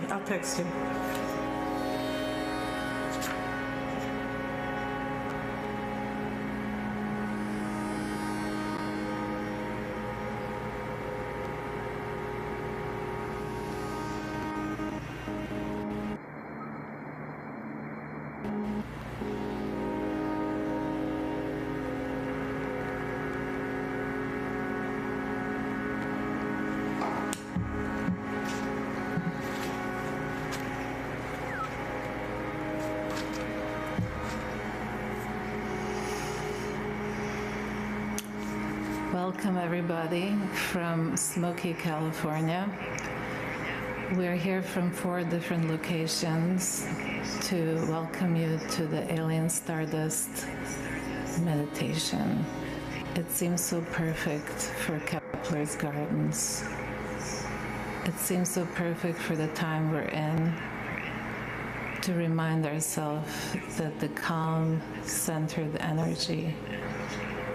[SPEAKER 23] Welcome everybody from smoky California. We're here from 4 different locations to welcome you to the Alien Stardust meditation. It seems so perfect for Kepler's Gardens. It seems so perfect for the time we're in, to remind ourselves that the calm, centered energy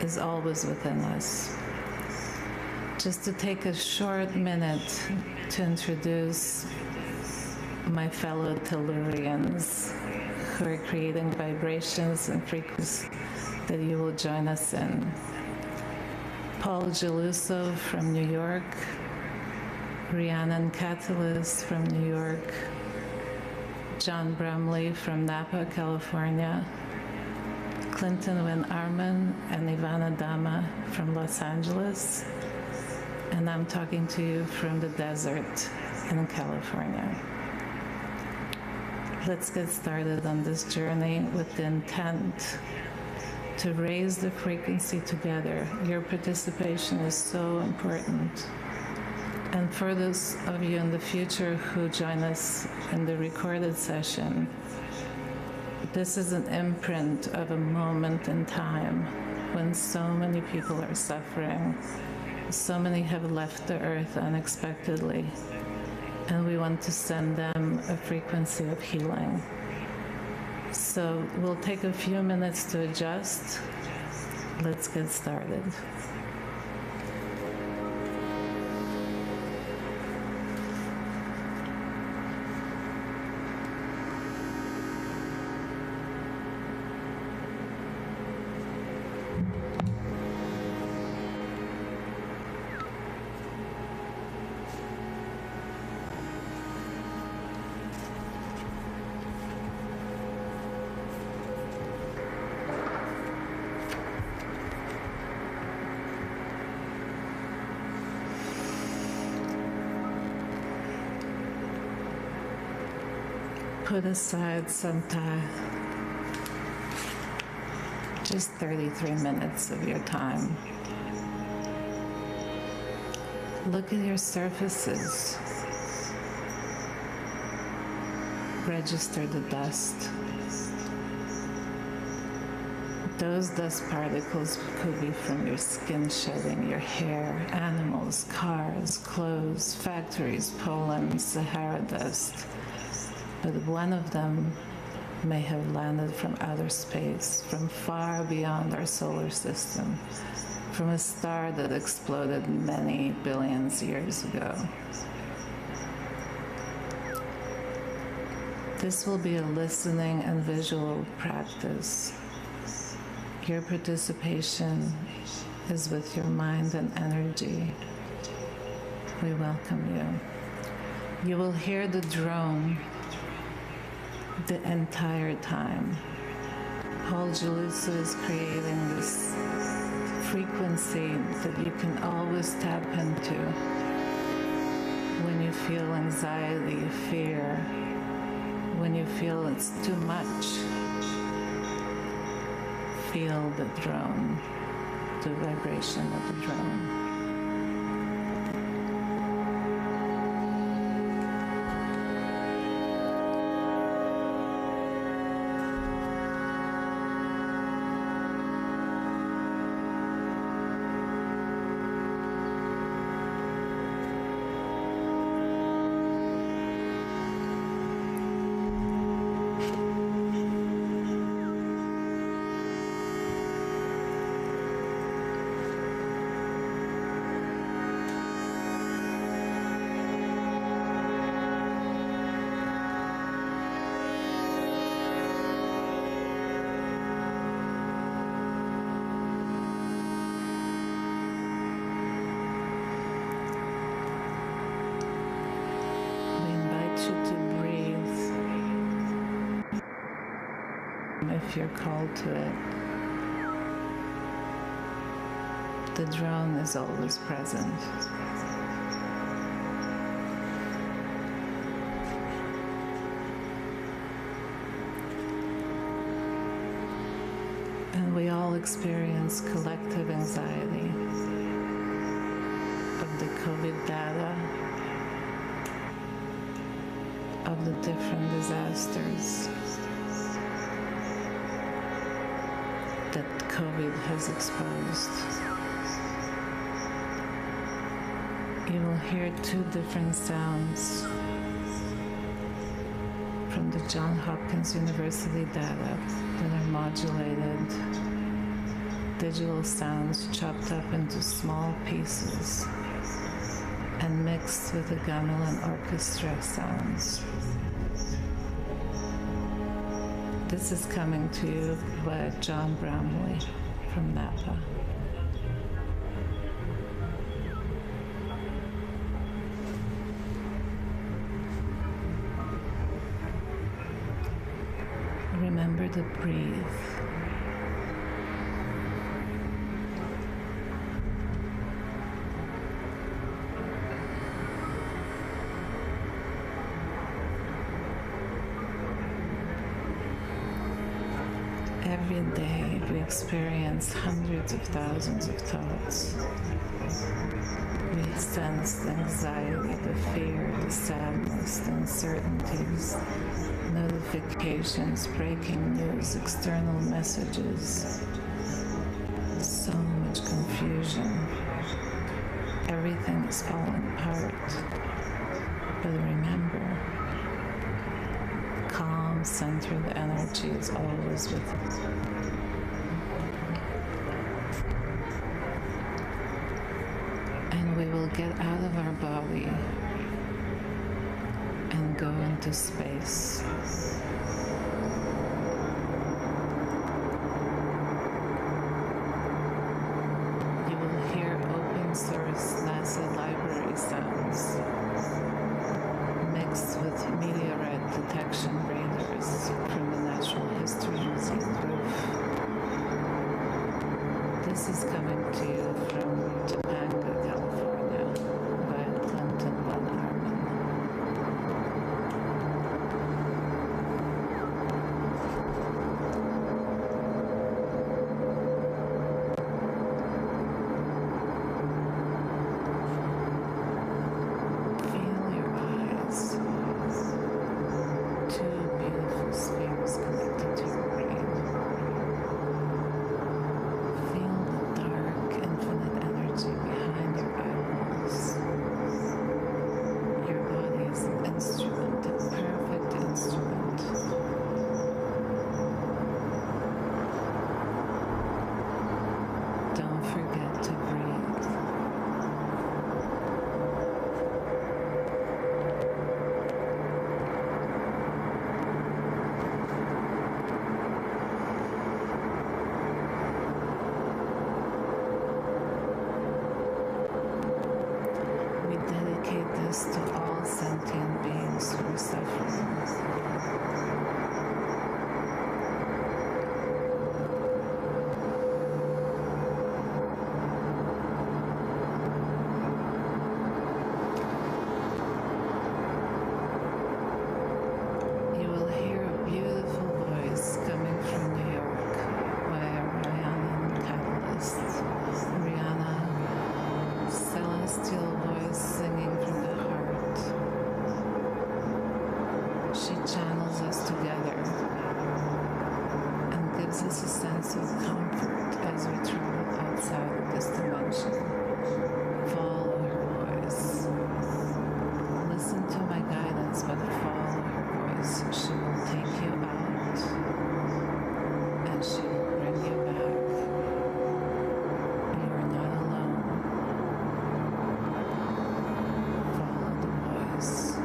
[SPEAKER 23] is always within us. Just to take a short minute to introduce my fellow Tellurians who are creating vibrations and frequencies that you will join us in. Paul Geluso from New York, Rhiannon Catalyst from New York, John Bramley from Napa, California, Clinton Wynn Arman and Ivana Dama from Los Angeles, and I'm talking to you from the desert in California. Let's get started on this journey with the intent to raise the frequency together. Your participation is so important. And for those of you in the future who join us in the recorded session, this is an imprint of a moment in time when so many people are suffering. So many have left the earth unexpectedly, and we want to send them a frequency of healing. So we'll take a few minutes to adjust. Let's get started. Put aside some time, just 33 minutes of your time. Look at your surfaces.
[SPEAKER 22] register the dust. Those dust particles could be from your skin shedding, your hair, animals, cars, clothes, factories, pollen, Sahara dust. But one of them may have landed from outer space, from far beyond our solar system, from a star that exploded many billions years ago. This will be a listening and visual practice. Your participation is with your mind and energy. We welcome you. You will hear the drone the entire time. Whole Julusu is creating this frequency that you can always tap into when you feel anxiety, fear, when you feel it's too much. Feel the drone, the vibration of the drone. If you're called to it. The drone is always present. And we all experience collective anxiety of the COVID data, of the different disasters that COVID has exposed. You will hear two different sounds from the Johns Hopkins University data that are modulated, digital sounds chopped up into small pieces and mixed with the gamelan orchestra sounds. This is coming to you by John Bramley from Napa. Remember to breathe. Every day we experience hundreds of thousands of thoughts. We sense the anxiety, the fear, the sadness, the uncertainties, notifications, breaking news, external messages. So much confusion. Everything is falling apart. But remember, calm, centered energy is always with us. And we will get out of our body and go into space. You will hear open source NASA library sounds mixed with meteorite detection radars from the Natural History Museum roof. This is coming to you from Topanga, California, by Clinton Von Arman.
[SPEAKER 21] forget to breathe. We dedicate this to all sentient beings who are suffering. You will hear a beautiful voice coming from New York via Rhiannon Catalyst. Rihanna, celestial voice singing from the heart. She channels us together and gives us a sense of comfort as we travel outside of this dimension. Follow her voice. Listen to my guidance, but follow her voice. She will take you out and she will bring you back. You are not alone. Follow the voice.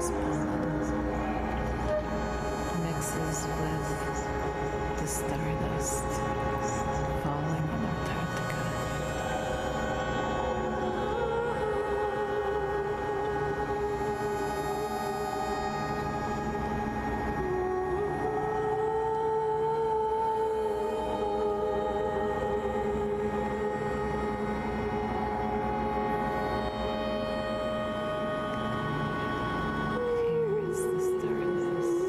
[SPEAKER 21] this pollen mixes with the stardust falling on Antarctica. Here is the stardust.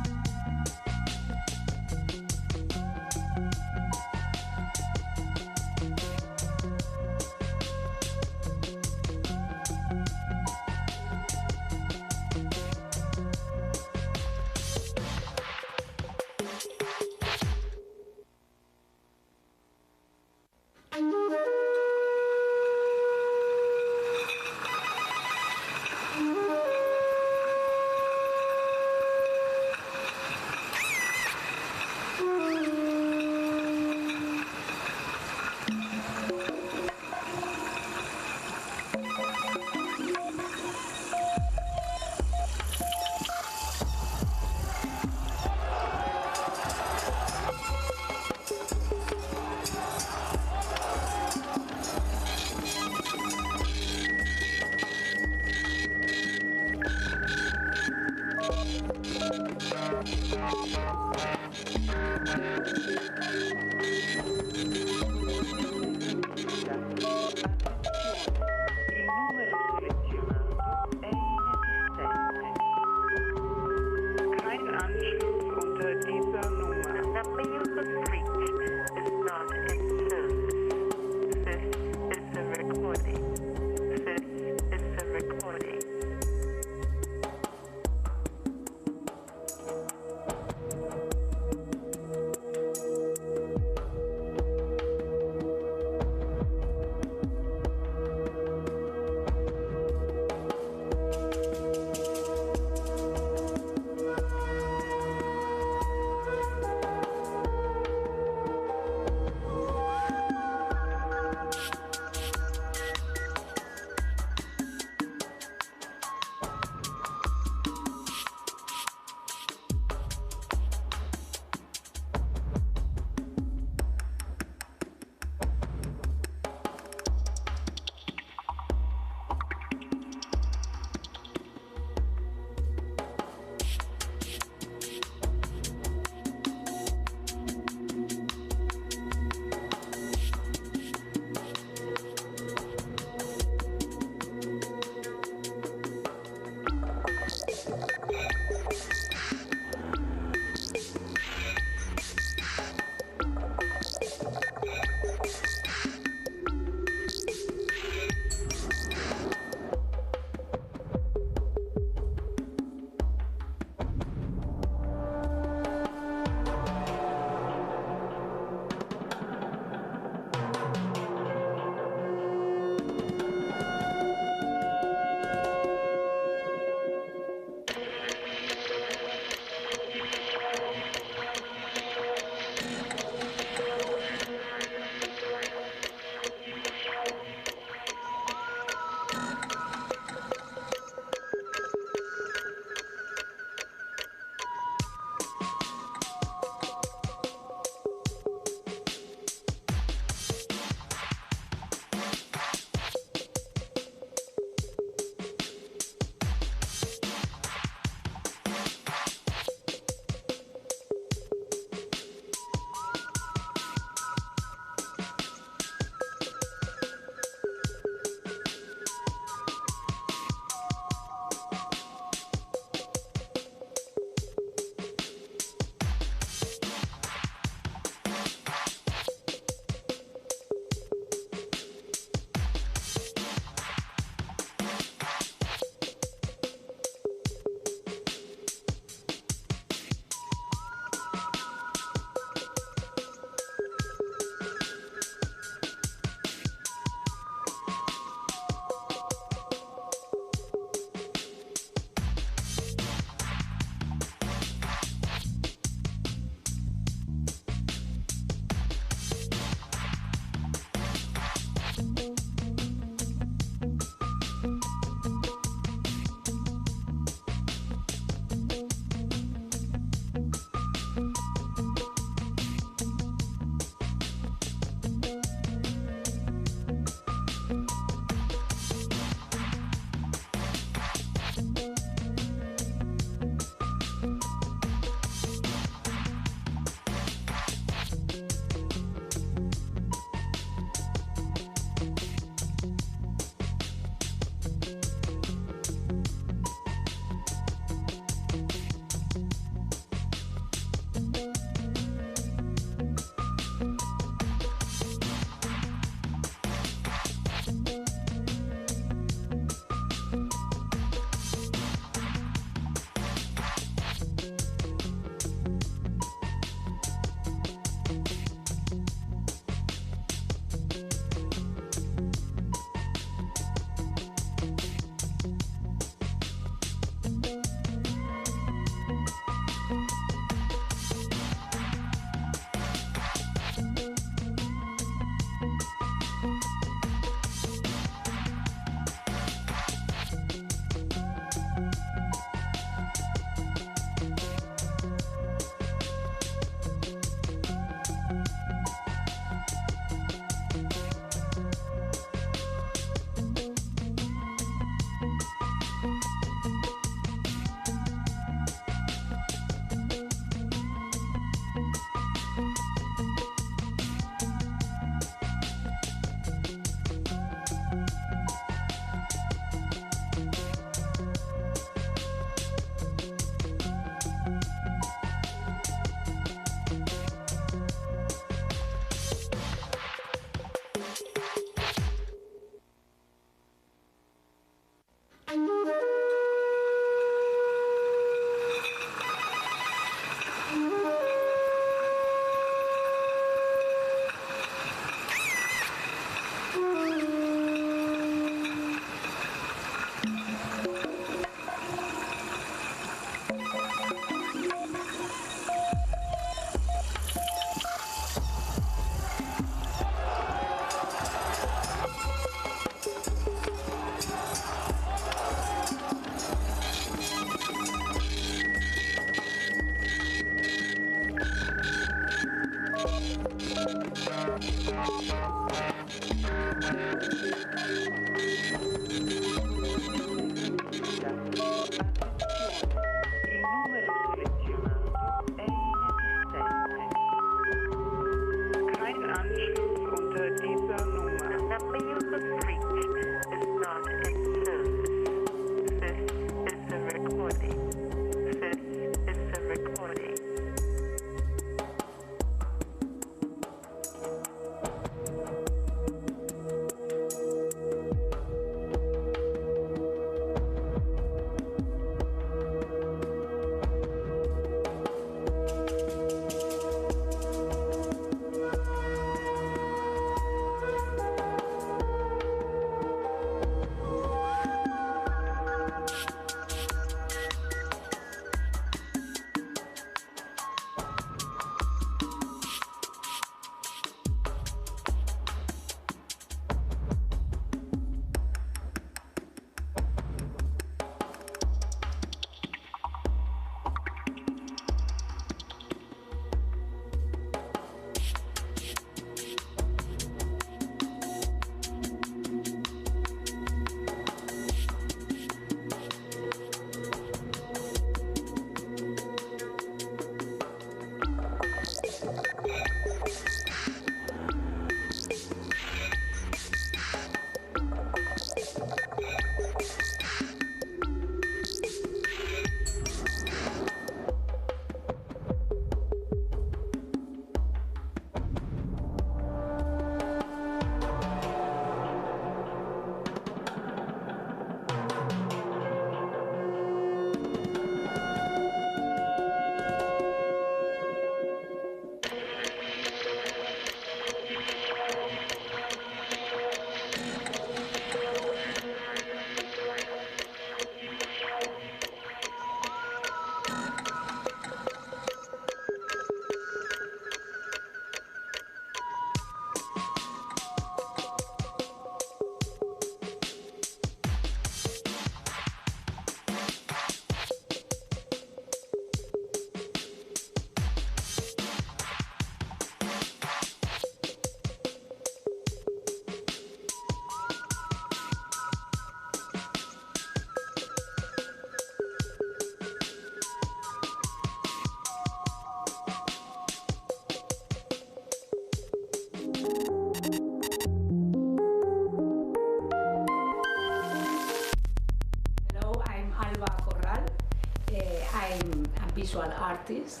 [SPEAKER 4] visual artist,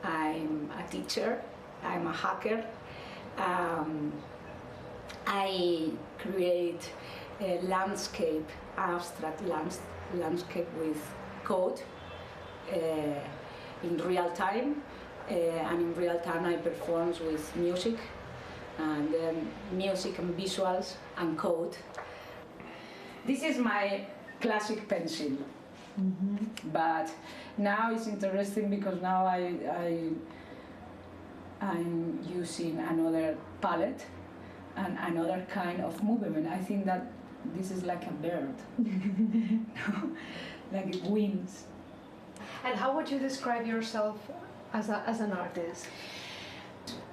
[SPEAKER 4] I'm a teacher, I'm a hacker. I create a landscape, abstract landscape with code in real time, and in real time I perform with music, and then music and visuals and code. This is my classic pencil. Mm-hmm. But now it's interesting because now I'm using another palette and another kind of movement. I think that this is like a bird, like wings.
[SPEAKER 8] And how would you describe yourself as an artist?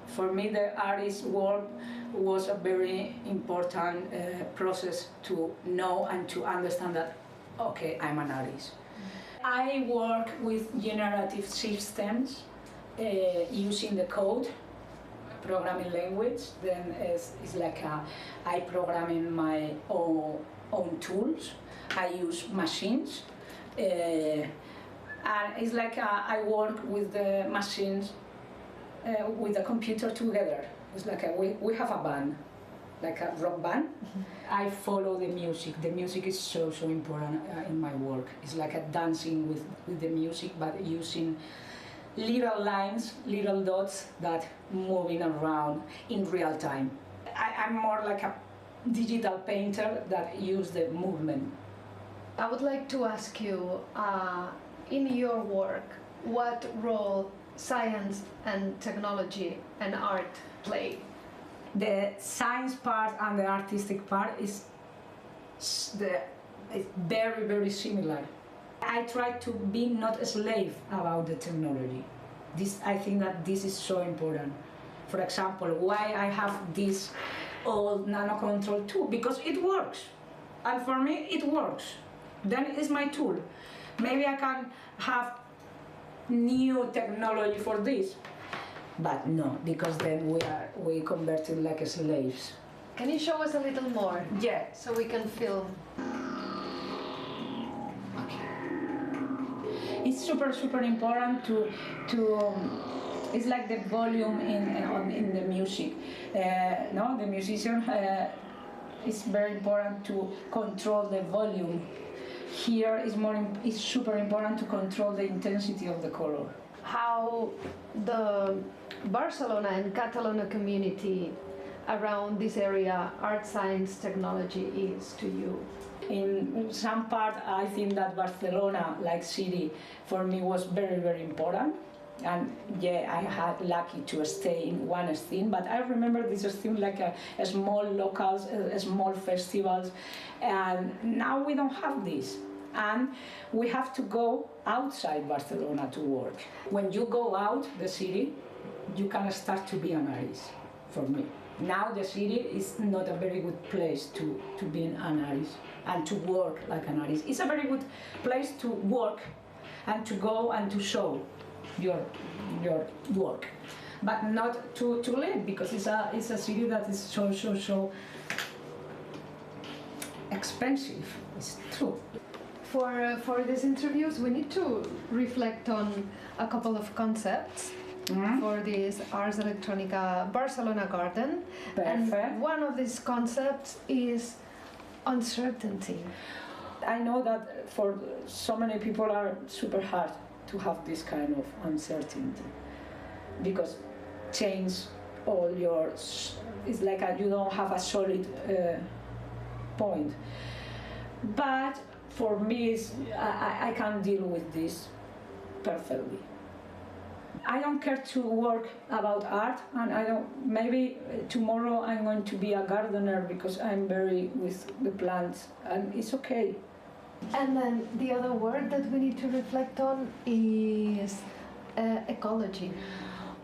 [SPEAKER 4] For me, the artist work was a very important process to know and to understand that, okay, I'm an artist. I work with generative systems using the code, programming language. Then it's like I program in my own tools. I use machines. And it's like I work with the machines, with the computer together. It's like we have a band, like a rock band. Mm-hmm. I follow the music. The music is so important in my work. It's like a dancing with the music, but using little lines, little dots that moving around in real time. I'm more like a digital painter that use the movement.
[SPEAKER 8] I would like to ask you, in your work, what role science and technology and art play?
[SPEAKER 4] The science part and the artistic part is very, very similar. I try to be not a slave about the technology. I think that this is so important. For example, why I have this old nano control tool? Because it works. And for me, it works. Then it's my tool. Maybe I can have new technology for this. But no, because then we converted like slaves.
[SPEAKER 8] Can you show us a little more?
[SPEAKER 4] Yeah.
[SPEAKER 8] So we can film.
[SPEAKER 4] It's super important to it's like the volume in the music. No, the musician it's very important to control the volume. Here it's super important to control the intensity of the color.
[SPEAKER 8] How the Barcelona and Catalonia community around this area, art, science, technology, is to you?
[SPEAKER 4] In some part, I think that Barcelona, like city, for me was very, very important. And yeah, I had lucky to stay in one scene, but I remember this scene like a small locals, small festivals, and now we don't have this. And we have to go outside Barcelona to work. When you go out the city, you can start to be an artist, for me. Now the city is not a very good place to be an artist and to work like an artist. It's a very good place to work and to go and to show your work, but not to live, because it's a city that is so expensive. It's true.
[SPEAKER 8] For these interviews, we need to reflect on a couple of concepts. For this Ars Electronica Barcelona garden.
[SPEAKER 4] Perfect.
[SPEAKER 8] And one of these concepts is uncertainty.
[SPEAKER 4] I know that for so many people are super hard to have this kind of uncertainty, because change all your, it's like you don't have a solid point. But for me, I can deal with this perfectly. I don't care to work about art, and maybe tomorrow I'm going to be a gardener because I'm very with the plants, and it's okay.
[SPEAKER 8] And then the other word that we need to reflect on is ecology.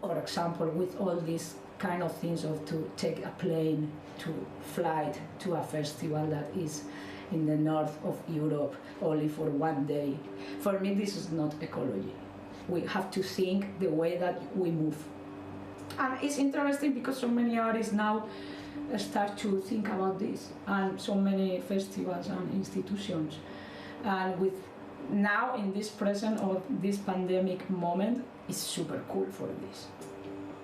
[SPEAKER 4] For example, with all these kind of things of to take a plane to fly to a festival that is in the north of Europe only for one day. For me, this is not ecology. We have to think the way that we move. And it's interesting because so many artists now start to think about this, and so many festivals and institutions. And with now in this present of this pandemic moment, it's super cool for this,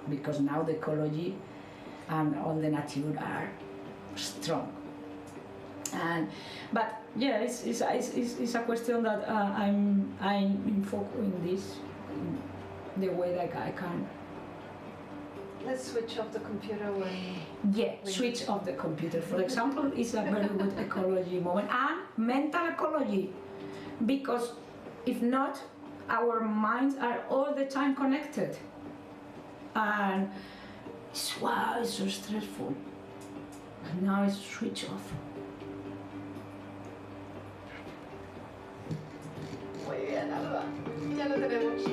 [SPEAKER 4] because now the ecology and all the nature are strong. But yeah, it's a question that I'm in focus in this, in the way that I can.
[SPEAKER 8] Let's switch off the computer when...
[SPEAKER 4] Yeah, switch off the computer, for example, is a very good ecology moment, and mental ecology, because if not, our minds are all the time connected, and wow, it's so stressful. And now it's switch off.
[SPEAKER 8] Muy bien, Alba. Ya lo tenemos.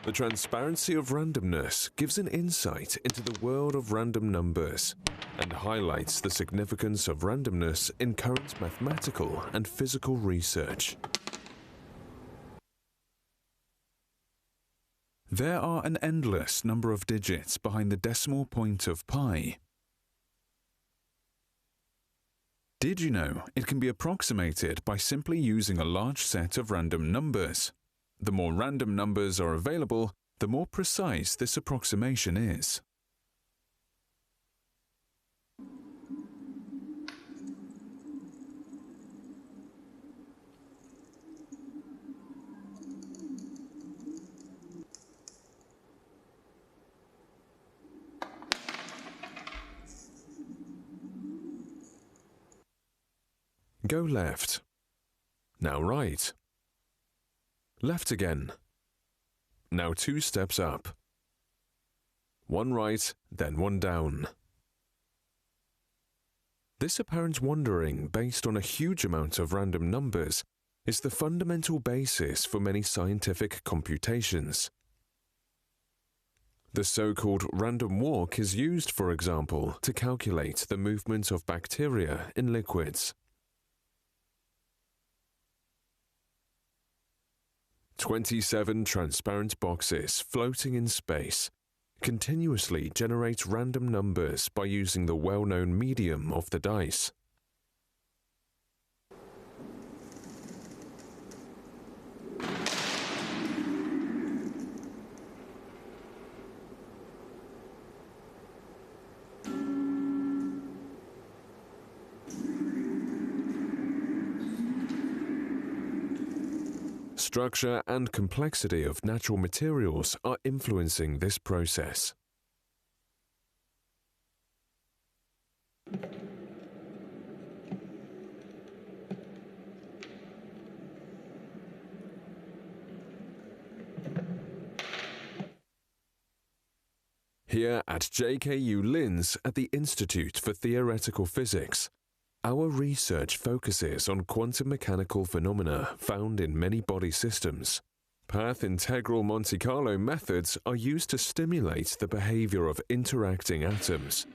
[SPEAKER 1] The transparency of randomness gives an insight into the world of random numbers and highlights the significance of randomness in current mathematical and physical research. There are an endless number of digits behind the decimal point of pi. Did you know it can be approximated by simply using a large set of random numbers? The more random numbers are available, the more precise this approximation is. Go left. Now right. Left again. Now 2 steps up. 1 right, then 1 down. This apparent wandering based on a huge amount of random numbers is the fundamental basis for many scientific computations. The so-called random walk is used, for example, to calculate the movement of bacteria in liquids. 27 transparent boxes floating in space continuously generate random numbers by using the well-known medium of the dice. Structure and complexity of natural materials are influencing this process. Here at JKU LInz at the Institute for Theoretical Physics, our research focuses on quantum mechanical phenomena found in many body systems. Path integral Monte Carlo methods are used to stimulate the behavior of interacting atoms.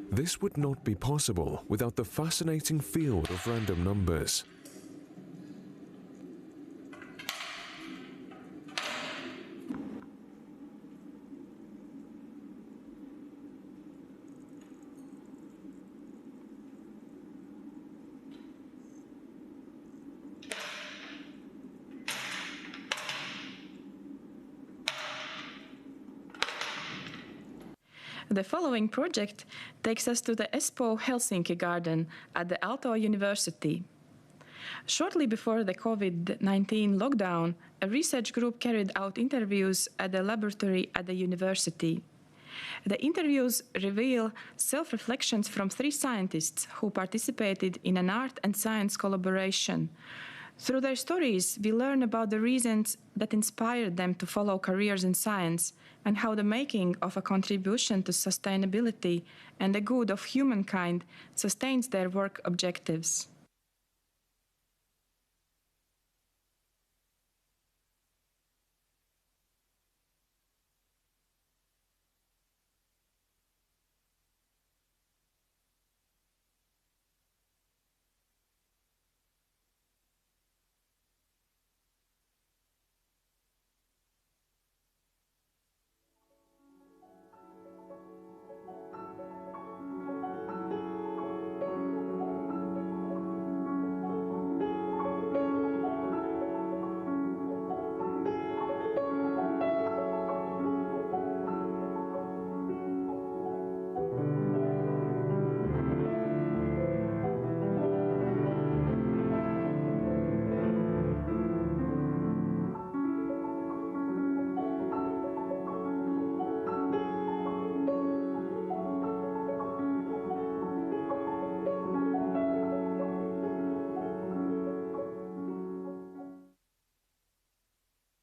[SPEAKER 1] This would not be possible without the fascinating field of random numbers.
[SPEAKER 7] The following project takes us to the Espoo Helsinki garden at the Aalto University. Shortly before the COVID-19 lockdown, a research group carried out interviews at the laboratory at the university. The interviews reveal self-reflections from 3 scientists who participated in an art and science collaboration. Through their stories, we learn about the reasons that inspired them to follow careers in science and how the making of a contribution to sustainability and the good of humankind sustains their work objectives.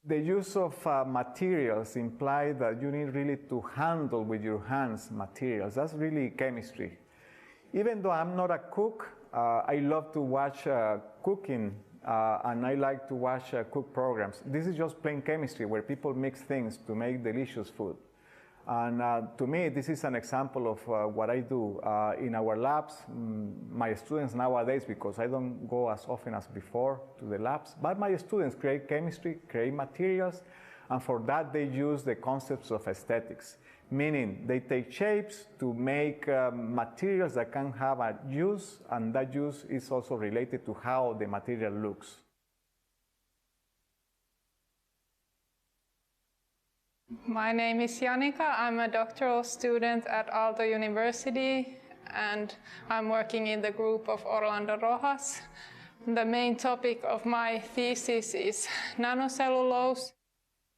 [SPEAKER 3] The use of materials imply that you need really to handle with your hands materials. That's really chemistry. Even though I'm not a cook, I love to watch cooking and I like to watch cook programs. This is just plain chemistry where people mix things to make delicious food. And to me, this is an example of what I do in our labs. My students nowadays, because I don't go as often as before to the labs, but my students create chemistry, create materials, and for that they use the concepts of aesthetics, meaning they take shapes to make materials that can have a use, and that use is also related to how the material looks.
[SPEAKER 13] My name is Janika. I'm a doctoral student at Aalto University, and I'm working in the group of Orlando Rochus. The main topic of my thesis is nanocellulose.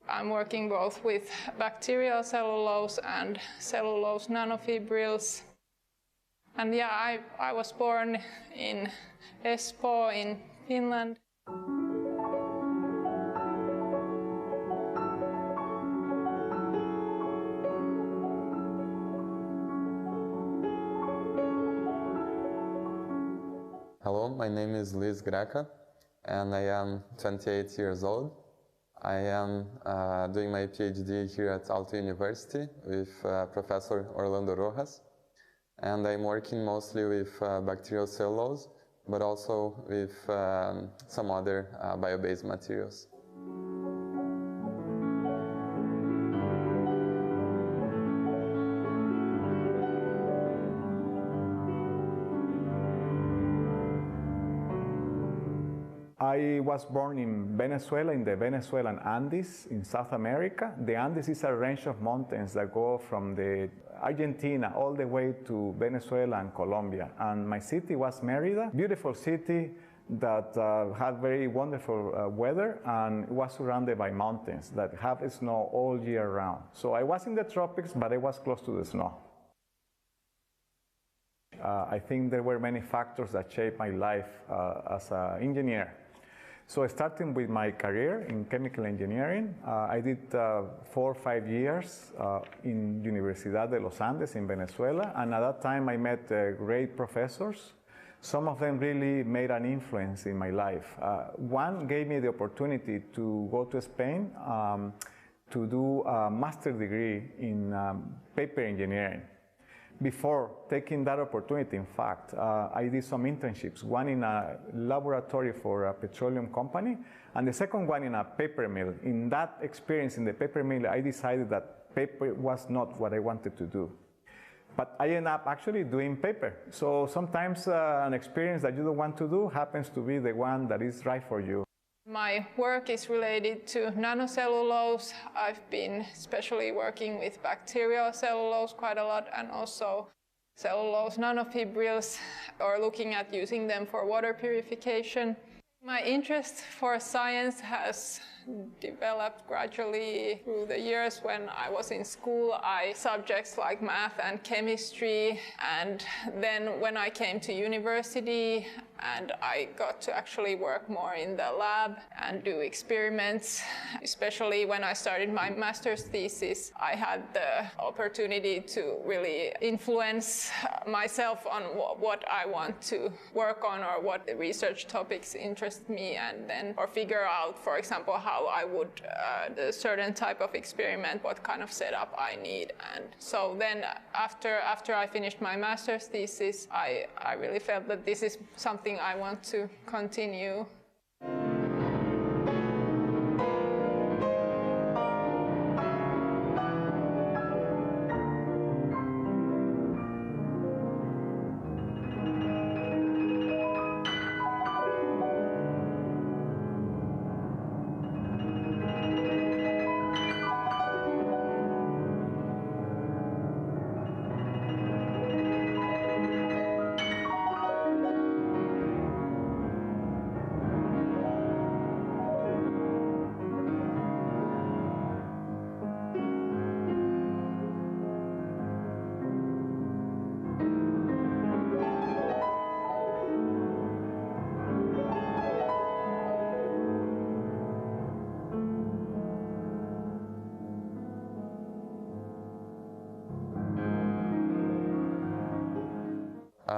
[SPEAKER 13] I'm working both with bacterial cellulose and cellulose nanofibrils. And yeah, I was born in Espoo in Finland.
[SPEAKER 5] Hello, my name is Luis Graca, and I am 28 years old. I am doing my PhD here at Aalto University with Professor Orlando Rochus, and I'm working mostly with bacterial cellulose, but also with some other bio-based materials.
[SPEAKER 3] I was born in Venezuela, in the Venezuelan Andes, in South America. The Andes is a range of mountains that go from the Argentina all the way to Venezuela and Colombia. And my city was Mérida, beautiful city that had very wonderful weather, and it was surrounded by mountains that have snow all year round. So I was in the tropics, but I was close to the snow. I think there were many factors that shaped my life as an engineer. So starting with my career in chemical engineering, I did 4 or 5 years in Universidad de los Andes in Venezuela, and at that time I met great professors. Some of them really made an influence in my life. One gave me the opportunity to go to Spain to do a master's degree in paper engineering. Before taking that opportunity, in fact, I did some internships, one in a laboratory for a petroleum company, and the second one in a paper mill. In that experience in the paper mill, I decided that paper was not what I wanted to do. But I ended up actually doing paper. So sometimes an experience that you don't want to do happens to be the one that is right for you.
[SPEAKER 13] My work is related to nanocellulose. I've been especially working with bacterial cellulose quite a lot, and also cellulose nanofibrils, or looking at using them for water purification. My interest for science has developed gradually through the years. When I was in school, subjects like math and chemistry, and then when I came to university and I got to actually work more in the lab and do experiments, especially when I started my master's thesis, I had the opportunity to really influence myself on what I want to work on, or what research topics interest me, and then or figure out, for example, how I would a certain type of experiment, what kind of setup I need. And so then after I finished my master's thesis, I really felt that this is something I want to continue.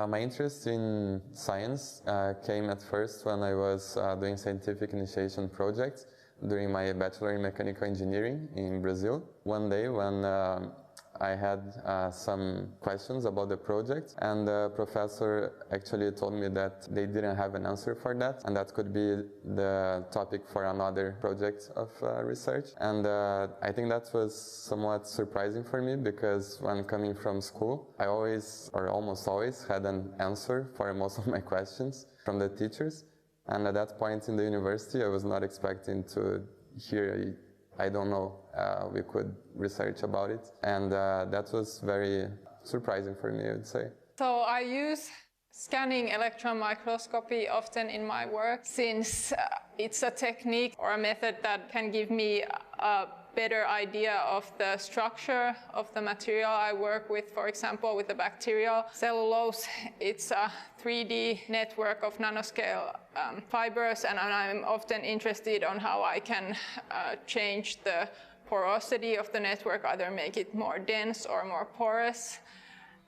[SPEAKER 5] My interest in science came at first when I was doing scientific initiation projects during my bachelor in mechanical engineering in Brazil. One day when I had some questions about the project, and the professor actually told me that they didn't have an answer for that, and that could be the topic for another project of research. And I think that was somewhat surprising for me, because when coming from school, I always, or almost always, had an answer for most of my questions from the teachers. And at that point in the university, I was not expecting to hear, I don't know, we could research about it. And that was very surprising for me, I would say.
[SPEAKER 13] So I use scanning electron microscopy often in my work, since it's a technique or a method that can give me a better idea of the structure of the material I work with. For example, with the bacterial cellulose, it's a 3D network of nanoscale fibers, and I'm often interested on how I can change the porosity of the network, either make it more dense or more porous.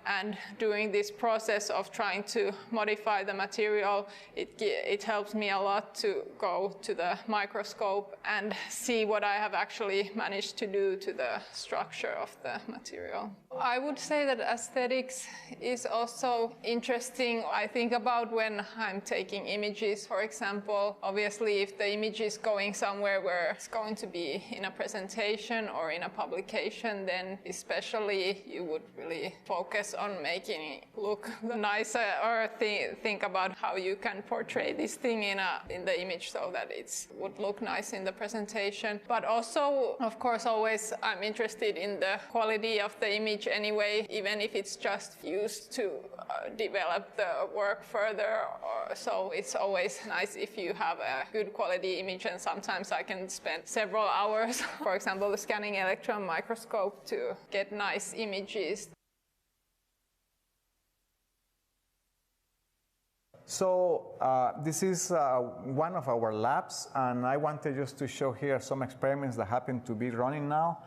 [SPEAKER 13] And during this process of trying to modify the material, it helps me a lot to go to the microscope and see what I have actually managed to do to the structure of the material. I would say that aesthetics is also interesting. I think about when I'm taking images, for example. Obviously, if the image is going somewhere where it's going to be in a presentation or in a publication, then especially you would really focus on making it look nicer, or think about how you can portray this thing in the image so that it would look nice in the presentation. But also, of course, always I'm interested in the quality of the image anyway, even if it's just used to develop the work further. So it's always nice if you have a good quality image, and sometimes I can spend several hours, for example, scanning electron microscope to get nice images.
[SPEAKER 3] So this is one of our labs, and I wanted just to show here some experiments that happen to be running now.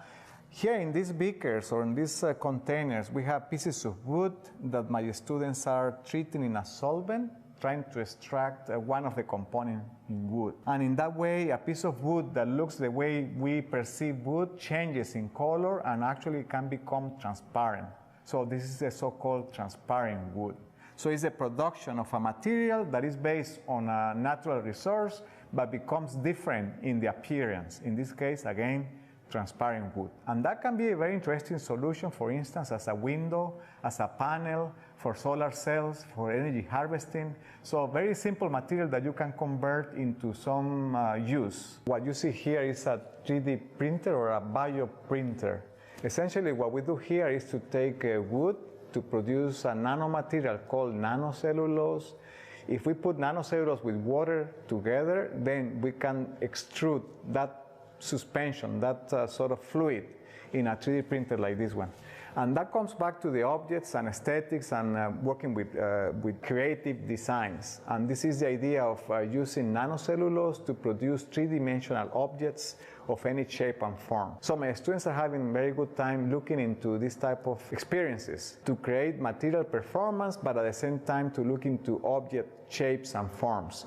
[SPEAKER 3] Here in these beakers or in these containers, we have pieces of wood that my students are treating in a solvent, trying to extract one of the components in wood. And in that way, a piece of wood that looks the way we perceive wood changes in color and actually can become transparent. So this is the so-called transparent wood. So it's the production of a material that is based on a natural resource, but becomes different in the appearance. In this case, again, transparent wood. And that can be a very interesting solution, for instance, as a window, as a panel, for solar cells, for energy harvesting. So a very simple material that you can convert into some use. What you see here is a 3D printer or a bioprinter. Essentially, what we do here is to take wood to produce a nanomaterial called nanocellulose. If we put nanocellulose with water together, then we can extrude that suspension, that sort of fluid, in a 3D printer like this one. And that comes back to the objects and aesthetics and working with creative designs. And this is the idea of using nanocellulose to produce three-dimensional objects of any shape and form. So my students are having a very good time looking into this type of experiences to create material performance, but at the same time to look into object shapes and forms.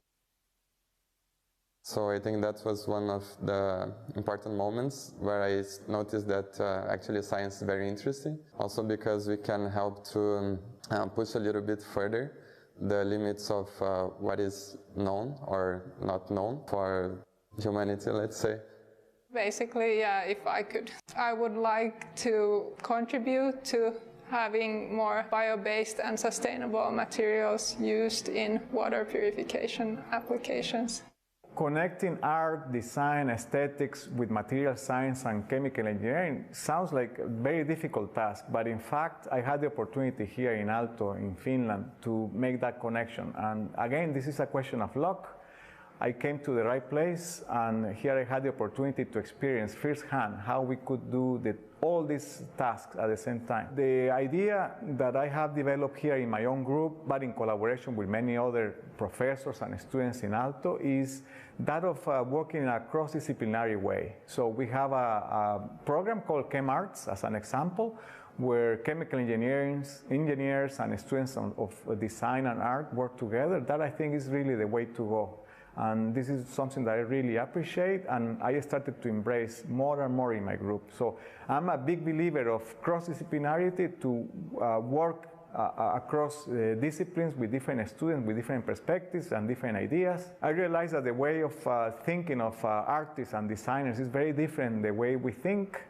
[SPEAKER 5] So I think that was one of the important moments where I noticed that actually science is very interesting. Also because we can help to push a little bit further the limits of what is known or not known for humanity, let's say.
[SPEAKER 13] Basically, yeah, if I could, I would like to contribute to having more bio-based and sustainable materials used in water purification applications.
[SPEAKER 3] Connecting art, design, aesthetics with material science and chemical engineering sounds like a very difficult task, but in fact, I had the opportunity here in Aalto, in Finland, to make that connection. And again, this is a question of luck. I came to the right place, and here I had the opportunity to experience firsthand how we could do all these tasks at the same time. The idea that I have developed here in my own group, but in collaboration with many other professors and students in Aalto, is that of working in a cross-disciplinary way. So we have a program called ChemArts as an example, where chemical engineers and students of design and art work together. That I think is really the way to go. And this is something that I really appreciate, and I started to embrace more and more in my group. So I'm a big believer of cross-disciplinarity, to work across disciplines with different students, with different perspectives and different ideas. I realized that the way of thinking of artists and designers is very different the way we think,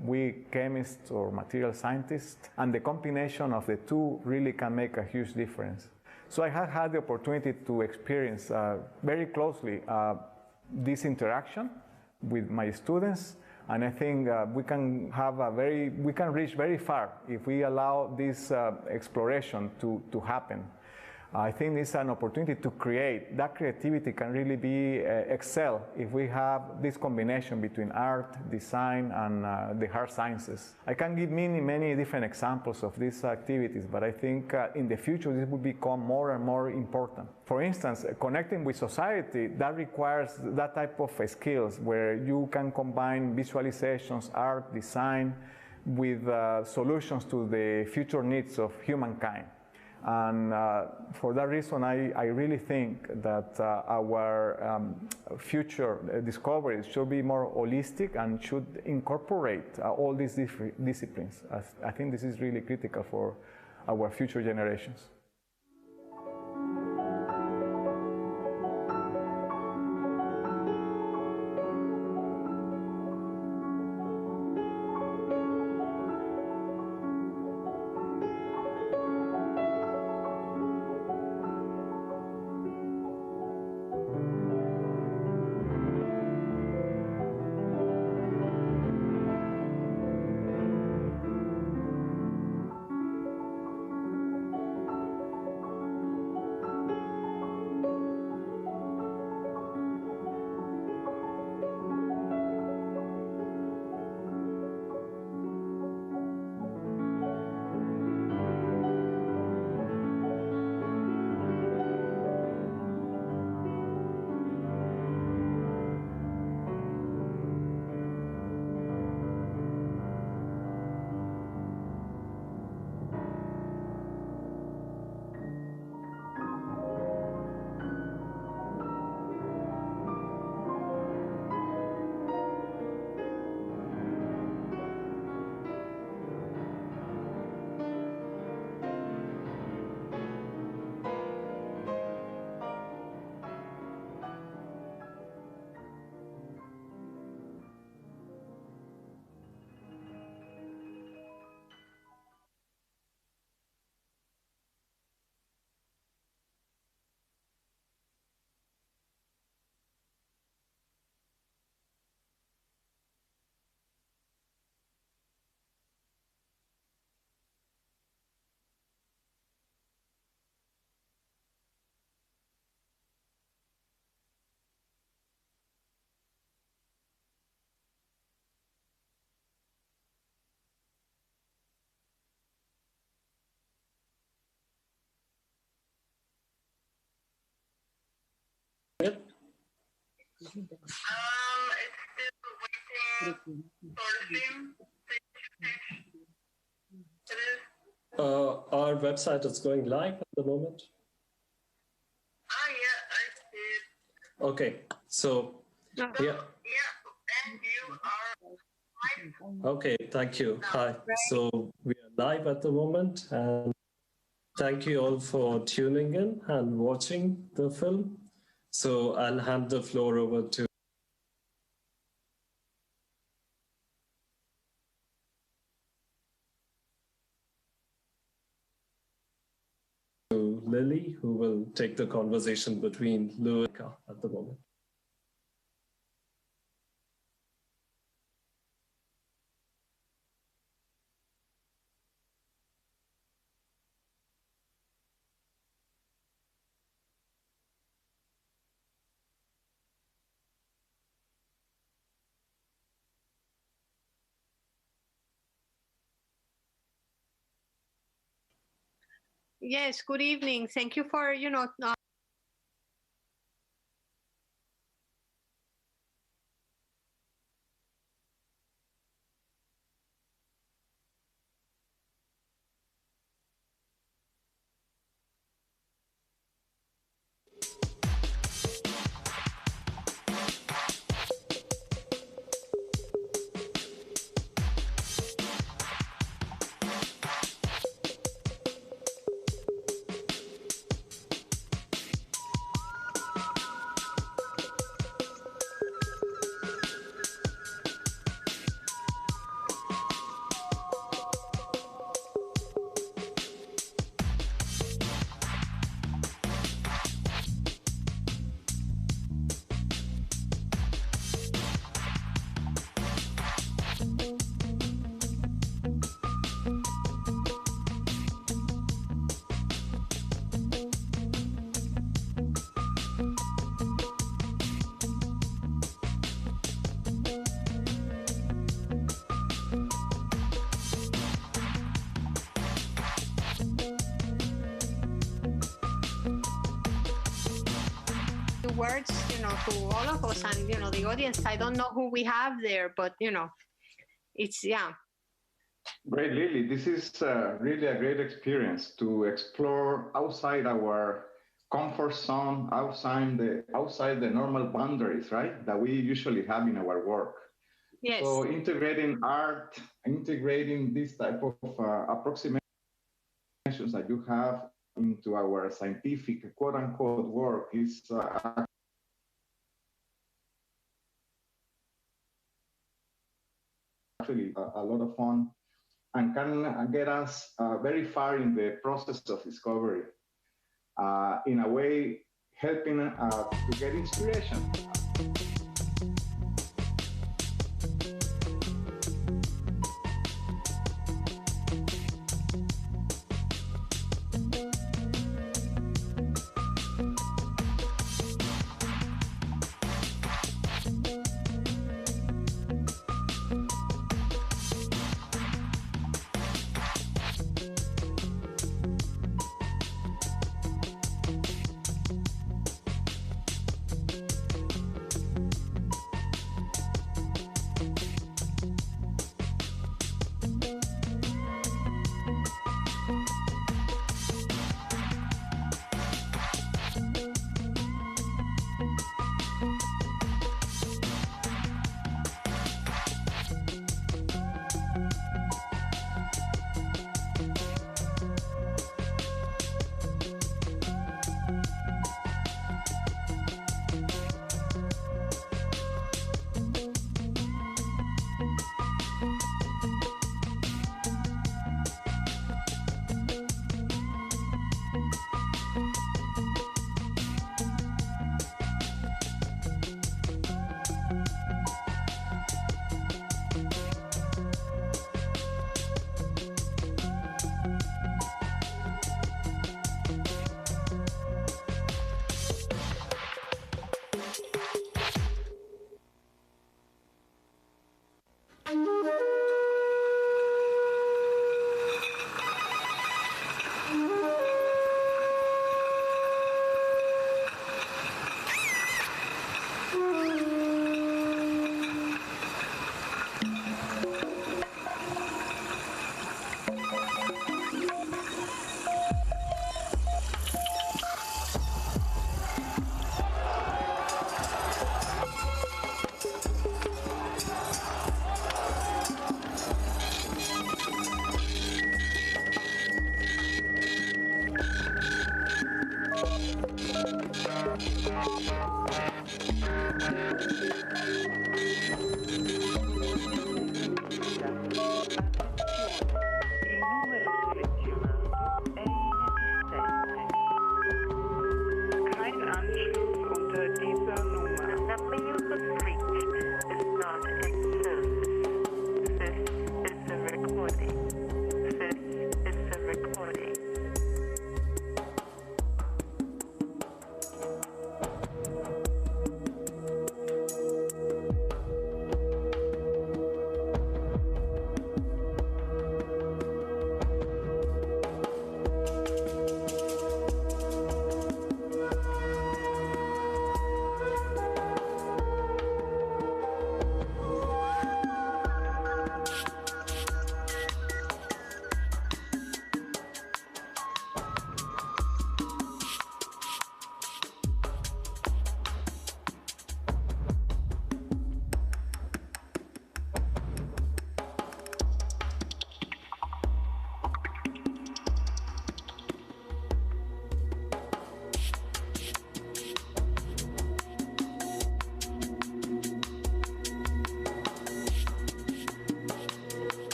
[SPEAKER 3] we chemists or material scientists, and the combination of the two really can make a huge difference. So I have had the opportunity to experience very closely this interaction with my students, and I think we can reach very far if we allow this exploration to happen. I think it's an opportunity to create. That creativity can really be excel if we have this combination between art, design, and the hard sciences. I can give many different examples of these activities, but I think in the future this will become more and more important. For instance, connecting with society, that requires that type of skills where you can combine visualizations, art, design, with solutions to the future needs of humankind. And for that reason, I really think that our future discoveries should be more holistic and should incorporate all these disciplines. I think this is really critical for our future generations.
[SPEAKER 12] It's still waiting for the film.
[SPEAKER 14] Our website is going live at the moment.
[SPEAKER 12] Yeah, I see it.
[SPEAKER 14] Okay, so yeah.
[SPEAKER 12] And you are live.
[SPEAKER 14] Okay, thank you. Hi. So we are live at the moment, and thank you all for tuning in and watching the film. So I'll hand the floor over to Lily, who will take the conversation between Lou and Ka at the moment.
[SPEAKER 15] Yes, good evening. Thank you for, few words, to all of us and, the audience. I don't know who we have there, but, it's, yeah.
[SPEAKER 3] Great, Lily. This is really a great experience to explore outside our comfort zone, outside the normal boundaries, right, that we usually have in our work.
[SPEAKER 15] Yes.
[SPEAKER 3] So integrating art, integrating this type of approximations that you have into our scientific, quote-unquote, work is actually a lot of fun and can get us very far in the process of discovery. In a way, helping to get inspiration.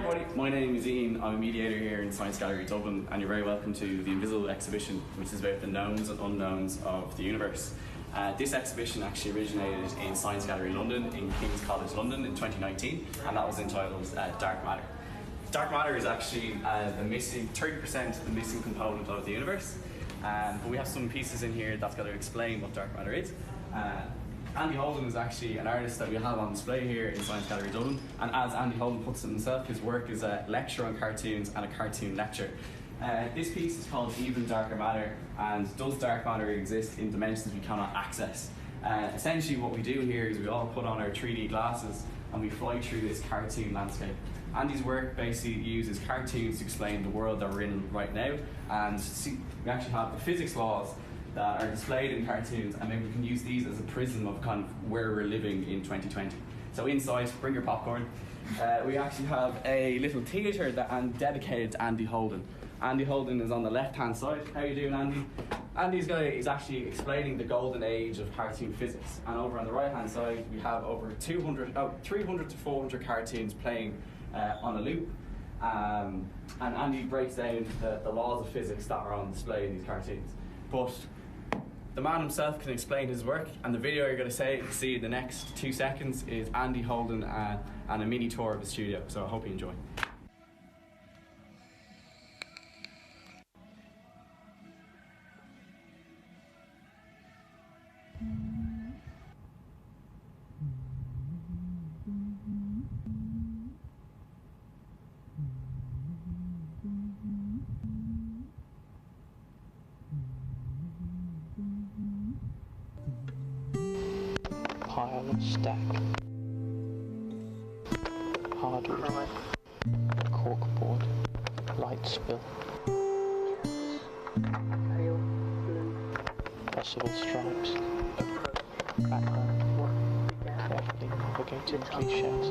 [SPEAKER 6] everybody, my name is Ian. I'm a mediator here in Science Gallery Dublin, and you're very welcome to the Invisible exhibition, which is about the knowns and unknowns of the universe. This exhibition actually originated in Science Gallery London in King's College London in 2019, and that was entitled Dark Matter. Dark matter is actually the missing 30% of the missing component of the universe, but we have some pieces in here that's got to explain what dark matter is. Andy Holden is actually an artist that we have on display here in Science Gallery Dublin, and as Andy Holden puts it himself, his work is a lecture on cartoons and a cartoon lecture. This piece is called Even Darker Matter, and does dark matter exist in dimensions we cannot access? Essentially what we do here is we all put on our 3D glasses and we fly through this cartoon landscape. Andy's work basically uses cartoons to explain the world that we're in right now, and we actually have the physics laws that are displayed in cartoons, and maybe we can use these as a prism of kind of where we're living in 2020. So inside, bring your popcorn, we actually have a little theatre dedicated to Andy Holden. Andy Holden is on the left-hand side. How are you doing, Andy? Andy's actually explaining the golden age of cartoon physics. And over on the right-hand side, we have over 300 to 400 cartoons playing on a loop. And Andy breaks down the laws of physics that are on display in these cartoons. But the man himself can explain his work, and the video you're going to see in the next 2 seconds is Andy Holden and a mini tour of the studio. So I hope you enjoy.
[SPEAKER 10] Pile of stack, hardwood, corkboard, light spill, possible stripes, background, carefully navigating cliches,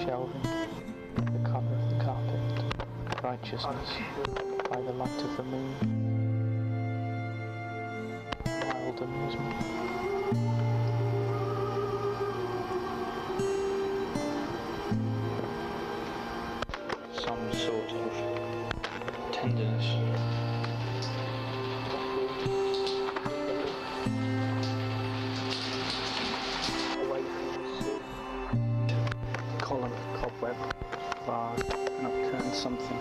[SPEAKER 10] shelving, the colour of the carpet, righteousness, by the light of the moon. Amusement. Some sort of tenderness. Column, cobweb, bar, an upturned something.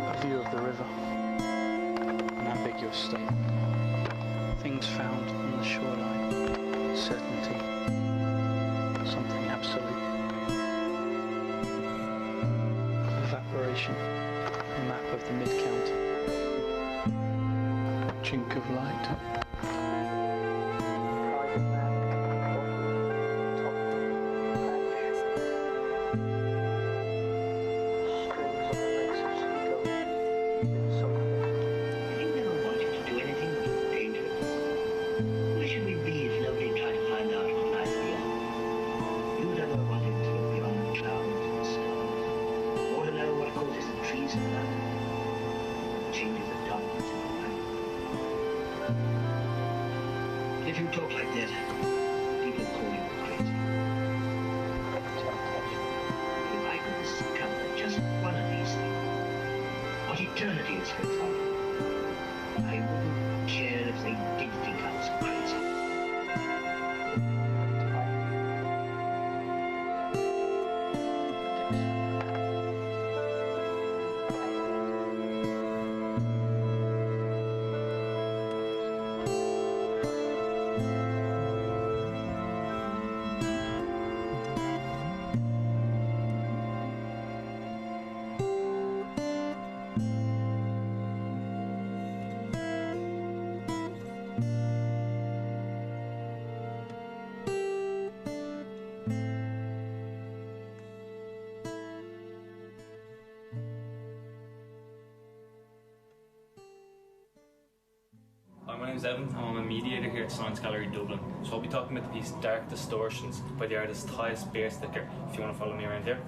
[SPEAKER 10] A view of the river. An ambiguous statement. Things found on the shoreline, certainty, something absolute. Evaporation, a map of the mid-counter. Chink of light.
[SPEAKER 19] If you talk like that, people call you crazy. If I could discover just one of these things, what eternity is, for example, I wouldn't care if they did think I was crazy.
[SPEAKER 24] My name's Evan, and I'm a mediator here at Science Gallery Dublin. So I'll be talking about the piece Dark Distortions by the artist Tyus Beersticker, if you want to follow me around there.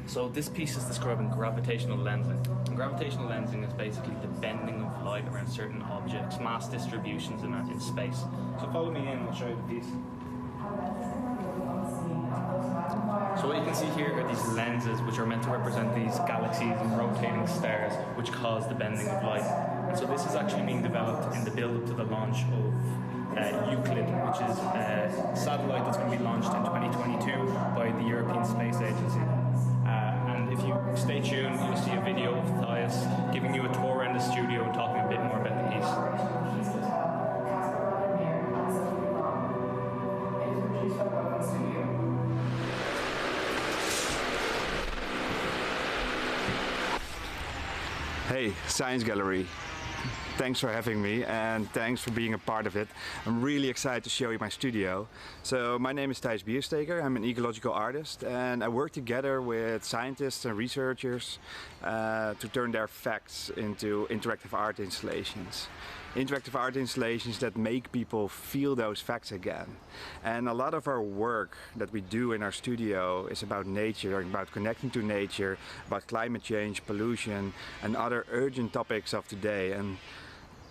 [SPEAKER 24] So this piece is describing gravitational lensing. And gravitational lensing is basically the bending of light around certain objects, mass distributions in space. So follow me in and I'll show you the piece. So what you can see here are these lenses which are meant to represent these galaxies and rotating stars which cause the bending of light. And so this is actually being developed in the build-up to the launch of Euclid, which is a satellite that's going to be launched in 2022 by the European Space Agency. And if you stay tuned, you'll see a video of Thias giving you a tour around the studio and talking a bit more about the piece.
[SPEAKER 2] Hey, Science Gallery. Thanks for having me and thanks for being a part of it. I'm really excited to show you my studio. So my name is Thijs Biersteker. I'm an ecological artist and I work together with scientists and researchers to turn their facts into interactive art installations. Interactive art installations that make people feel those facts again. And a lot of our work that we do in our studio is about nature, about connecting to nature, about climate change, pollution and other urgent topics of today. And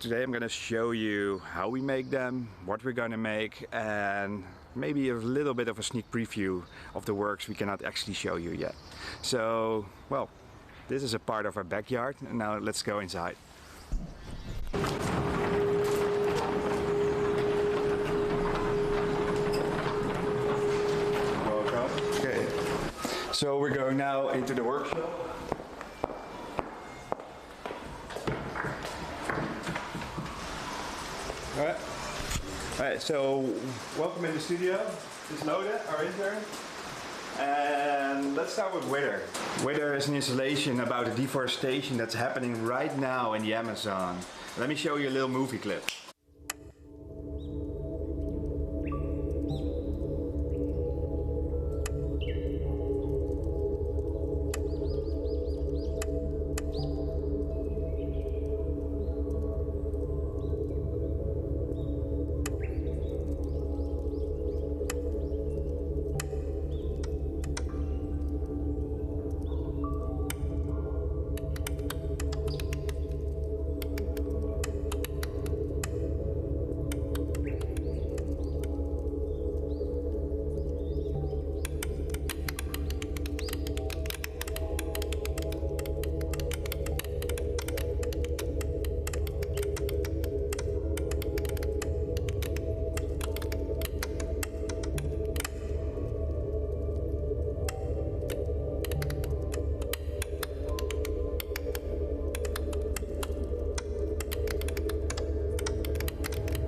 [SPEAKER 2] today I'm going to show you how we make them, what we're going to make, and maybe a little bit of a sneak preview of the works we cannot actually show you yet. So, well, this is a part of our backyard and now let's go inside. So we're going now into the workshop. Alright, so welcome in the studio. This is Lode, our intern. And let's start with Wither. Wither is an installation about the deforestation that's happening right now in the Amazon. Let me show you a little movie clip.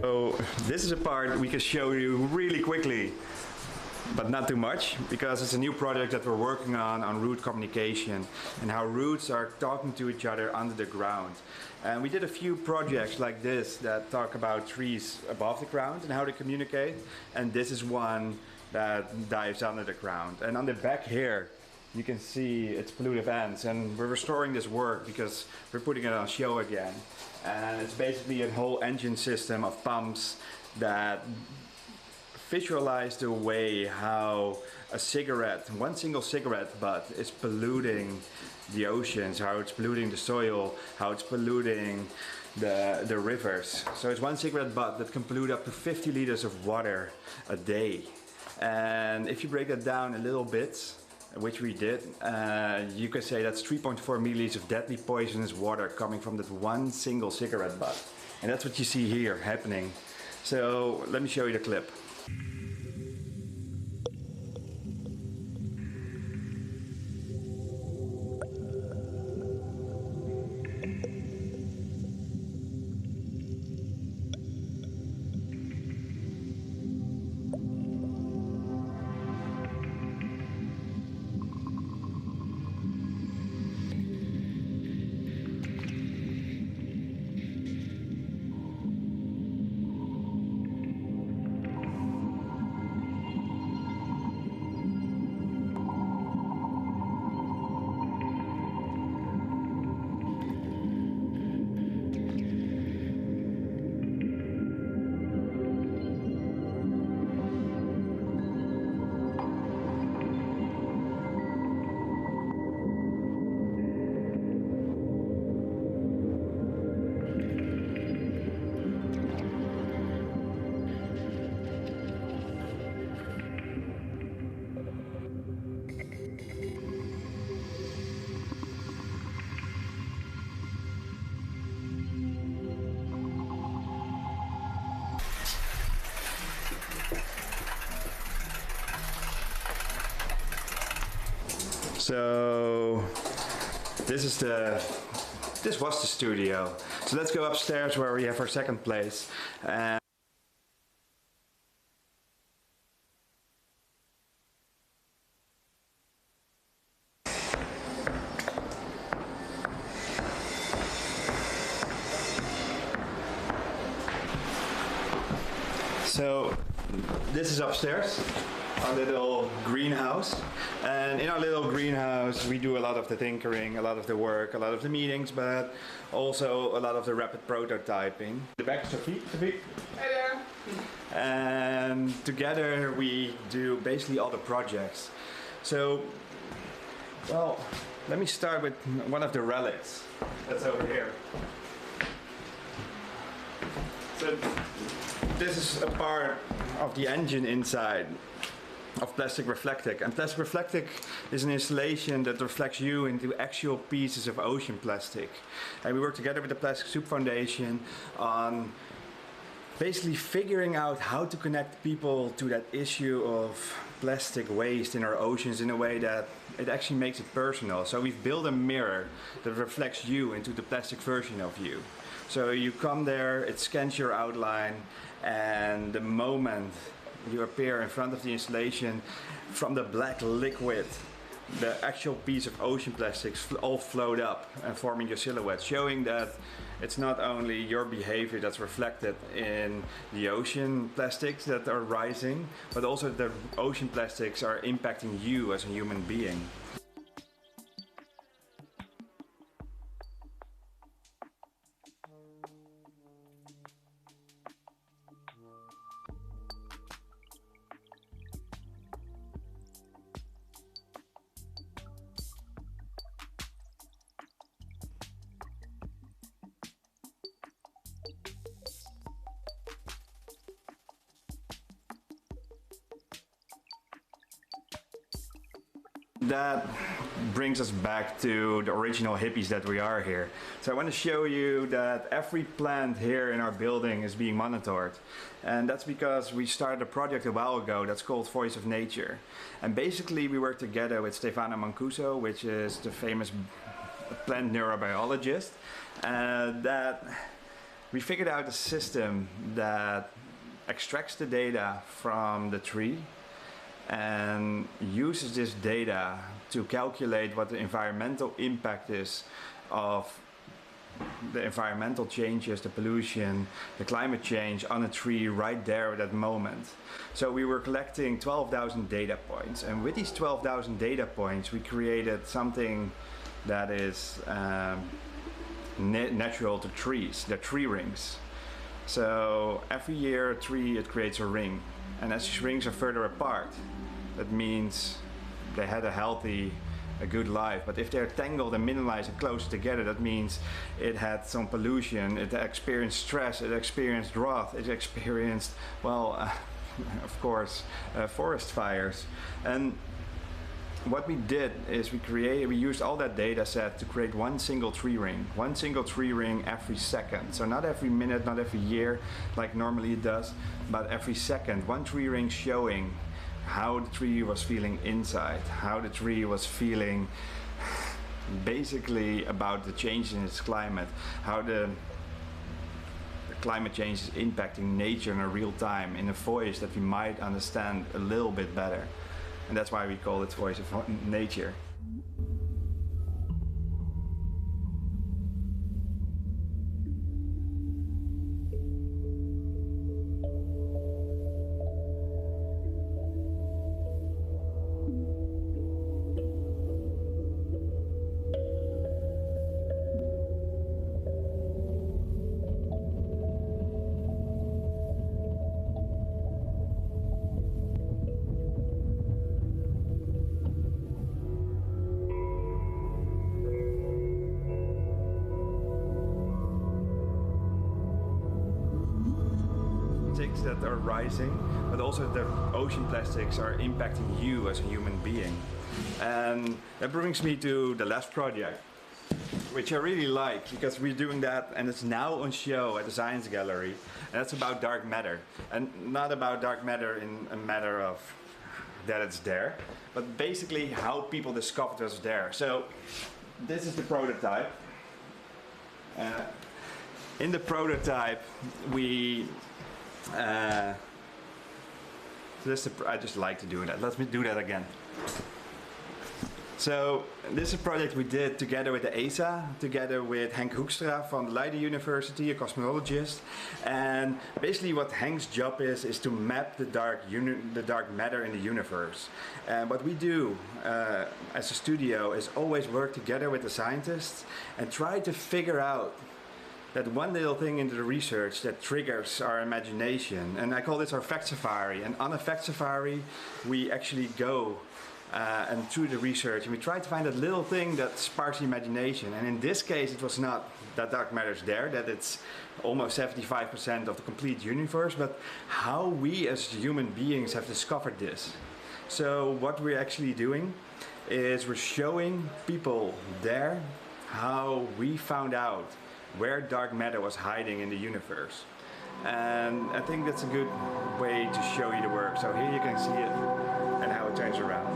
[SPEAKER 2] So this is a part we can show you really quickly, but not too much, because it's a new project that we're working on root communication and how roots are talking to each other under the ground. And we did a few projects like this that talk about trees above the ground and how they communicate, and this is one that dives under the ground. And on the back here, you can see it's pollutive ants, and we're restoring this work because we're putting it on show again. And it's basically a whole engine system of pumps that visualize the way how a cigarette, one single cigarette butt, is polluting the oceans, how it's polluting the soil, how it's polluting the rivers. So it's one cigarette butt that can pollute up to 50 liters of water a day. And if you break that down a little bit, which we did, you can say that's 3.4 milliliters of deadly poisonous water coming from that one single cigarette butt. And that's what you see here happening. So let me show you the clip. So this was the studio. So let's go upstairs where we have our second place. So this is upstairs, our little greenhouse. And in our little greenhouse, we do a lot of the tinkering, a lot of the work, a lot of the meetings, but also a lot of the rapid prototyping. The back is Sophie. Hey there. And together we do basically all the projects. So, well, let me start with one of the relics that's over here. So this is a part of the engine inside of Plastic Reflectic. And Plastic Reflectic is an installation that reflects you into actual pieces of ocean plastic. And we work together with the Plastic Soup Foundation on basically figuring out how to connect people to that issue of plastic waste in our oceans in a way that it actually makes it personal. So we've built a mirror that reflects you into the plastic version of you. So you come there, it scans your outline, and the moment you appear in front of the installation, from the black liquid, the actual piece of ocean plastics all float up and forming your silhouette, showing that it's not only your behavior that's reflected in the ocean plastics that are rising, but also the ocean plastics are impacting you as a human being. That brings us back to the original hippies that we are here. So I want to show you that every plant here in our building is being monitored. And that's because we started a project a while ago that's called Voice of Nature. And basically we work together with Stefan Mancuso, which is the famous plant neurobiologist, that we figured out a system that extracts the data from the tree and uses this data to calculate what the environmental impact is of the environmental changes, the pollution, the climate change on a tree right there at that moment. So we were collecting 12,000 data points, and with these 12,000 data points we created something that is natural to trees, the tree rings. So every year a tree, it creates a ring, and as these rings are further apart, that means they had a good life. But if they're tangled and mineralized and close together, that means it had some pollution, it experienced stress, it experienced drought, it experienced, well, of course, forest fires. And what we did is we used all that data set to create one single tree ring every second. So not every minute, not every year, like normally it does, but every second, one tree ring showing how the tree was feeling inside, how the tree was feeling basically about the change in its climate, how the climate change is impacting nature in a real time, in a voice that we might understand a little bit better. And that's why we call it Voice of Nature. That are rising, but also the ocean plastics are impacting you as a human being. And that brings me to the last project, which I really like because we're doing that and it's now on show at the Science Gallery. And that's about dark matter, and not about dark matter in a matter of that it's there, but basically how people discovered it's there. So this is the prototype. In the prototype, we I just like to do that. Let me do that again. So this is a project we did together with the ESA, together with Henk Hoekstra from Leiden University, a cosmologist. And basically what Henk's job is to map the dark matter in the universe. And what we do as a studio is always work together with the scientists and try to figure out that one little thing into the research that triggers our imagination. And I call this our fact safari. And on a fact safari, we actually go and through the research, and we try to find that little thing that sparks the imagination. And in this case, it was not that dark matter is there, that it's almost 75% of the complete universe, but how we as human beings have discovered this. So what we're actually doing is we're showing people there how we found out where dark matter was hiding in the universe. And I think that's a good way to show you the work. So here you can see it and how it turns around.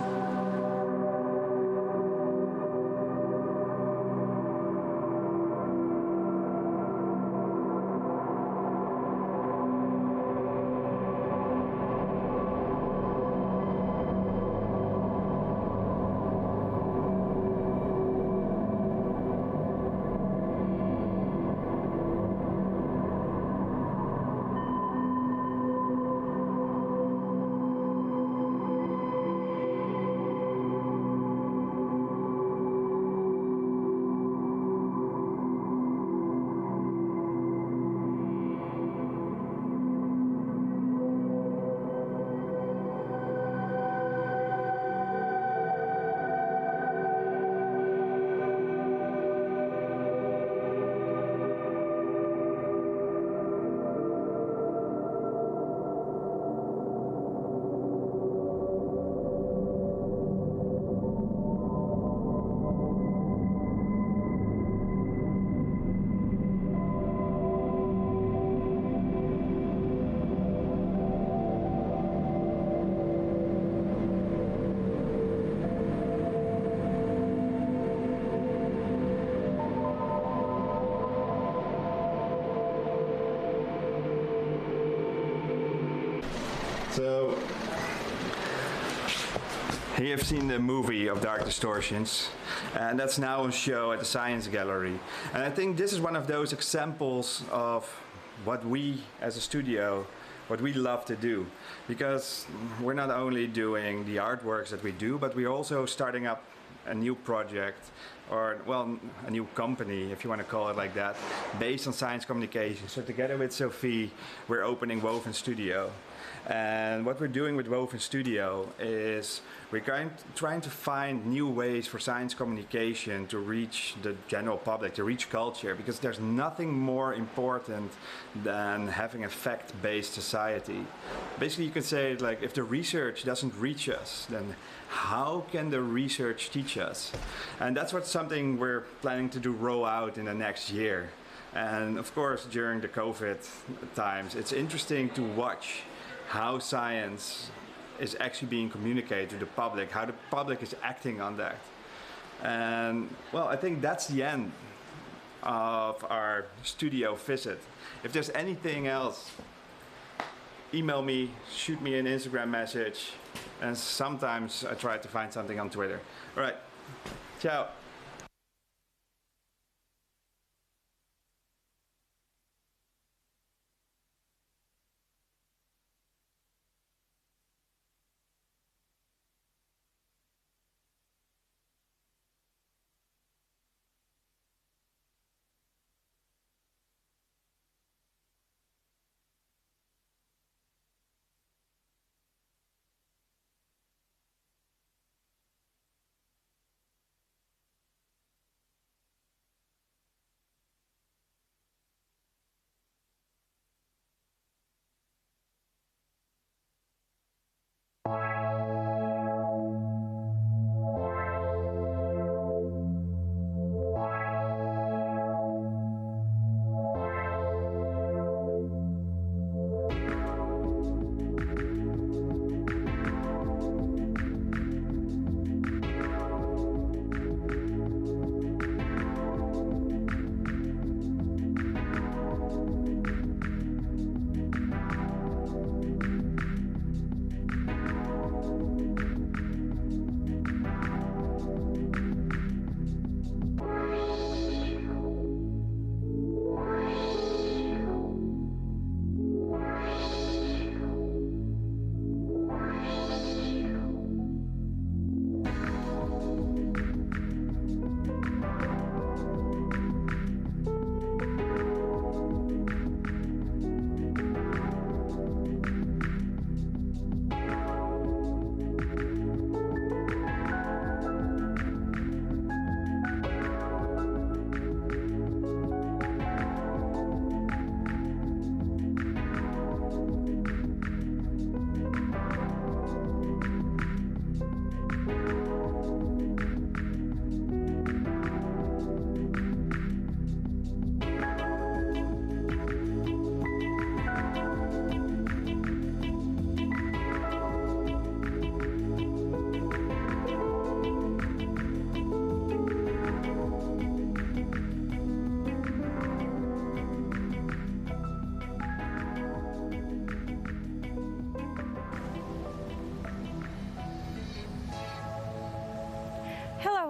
[SPEAKER 2] So here you've seen the movie of Dark Distortions, and that's now on show at the Science Gallery. And I think this is one of those examples of what we as a studio, what we love to do, because we're not only doing the artworks that we do, but we're also starting up a new project, or well, a new company, if you want to call it like that, based on science communication. So together with Sophie, we're opening Woven Studio. And what we're doing with Woven Studio is we're trying to find new ways for science communication to reach the general public, to reach culture, because there's nothing more important than having a fact-based society. Basically, you can say, like, if the research doesn't reach us, then how can the research teach us? And that's something we're planning to roll out in the next year. And of course, during the COVID times, it's interesting to watch how science is actually being communicated to the public, how the public is acting on that. And well, I think that's the end of our studio visit. If there's anything else, email me, shoot me an Instagram message, and sometimes I try to find something on Twitter. All right, ciao.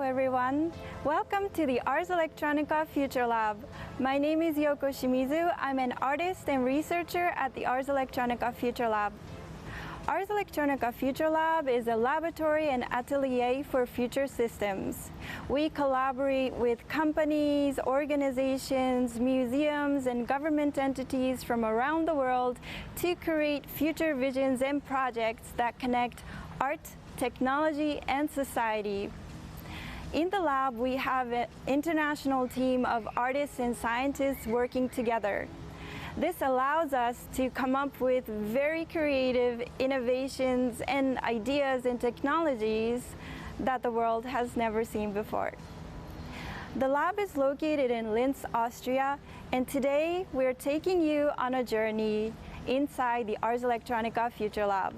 [SPEAKER 11] everyone. Welcome to the Ars Electronica Futurelab. My name is Yoko Shimizu. I'm an artist and researcher at the Ars Electronica Futurelab. Ars Electronica Futurelab is a laboratory and atelier for future systems. We collaborate with companies, organizations, museums, and government entities from around the world to create future visions and projects that connect art, technology, and society. In the lab, we have an international team of artists and scientists working together. This allows us to come up with very creative innovations and ideas and technologies that the world has never seen before. The lab is located in Linz, Austria, and today we're taking you on a journey inside the Ars Electronica Futurelab.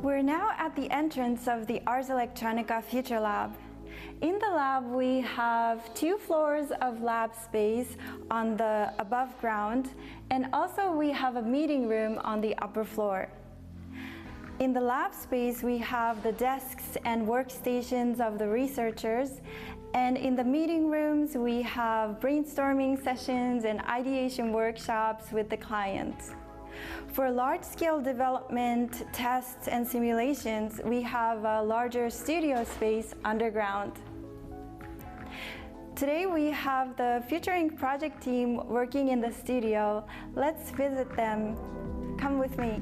[SPEAKER 11] We're now at the entrance of the Ars Electronica Futurelab. In the lab, we have 2 floors of lab space on the above ground, and also we have a meeting room on the upper floor. In the lab space, we have the desks and workstations of the researchers, and in the meeting rooms, we have brainstorming sessions and ideation workshops with the clients. For large-scale development, tests, and simulations, we have a larger studio space underground. Today we have the Future Inc. project team working in the studio. Let's visit them. Come with me.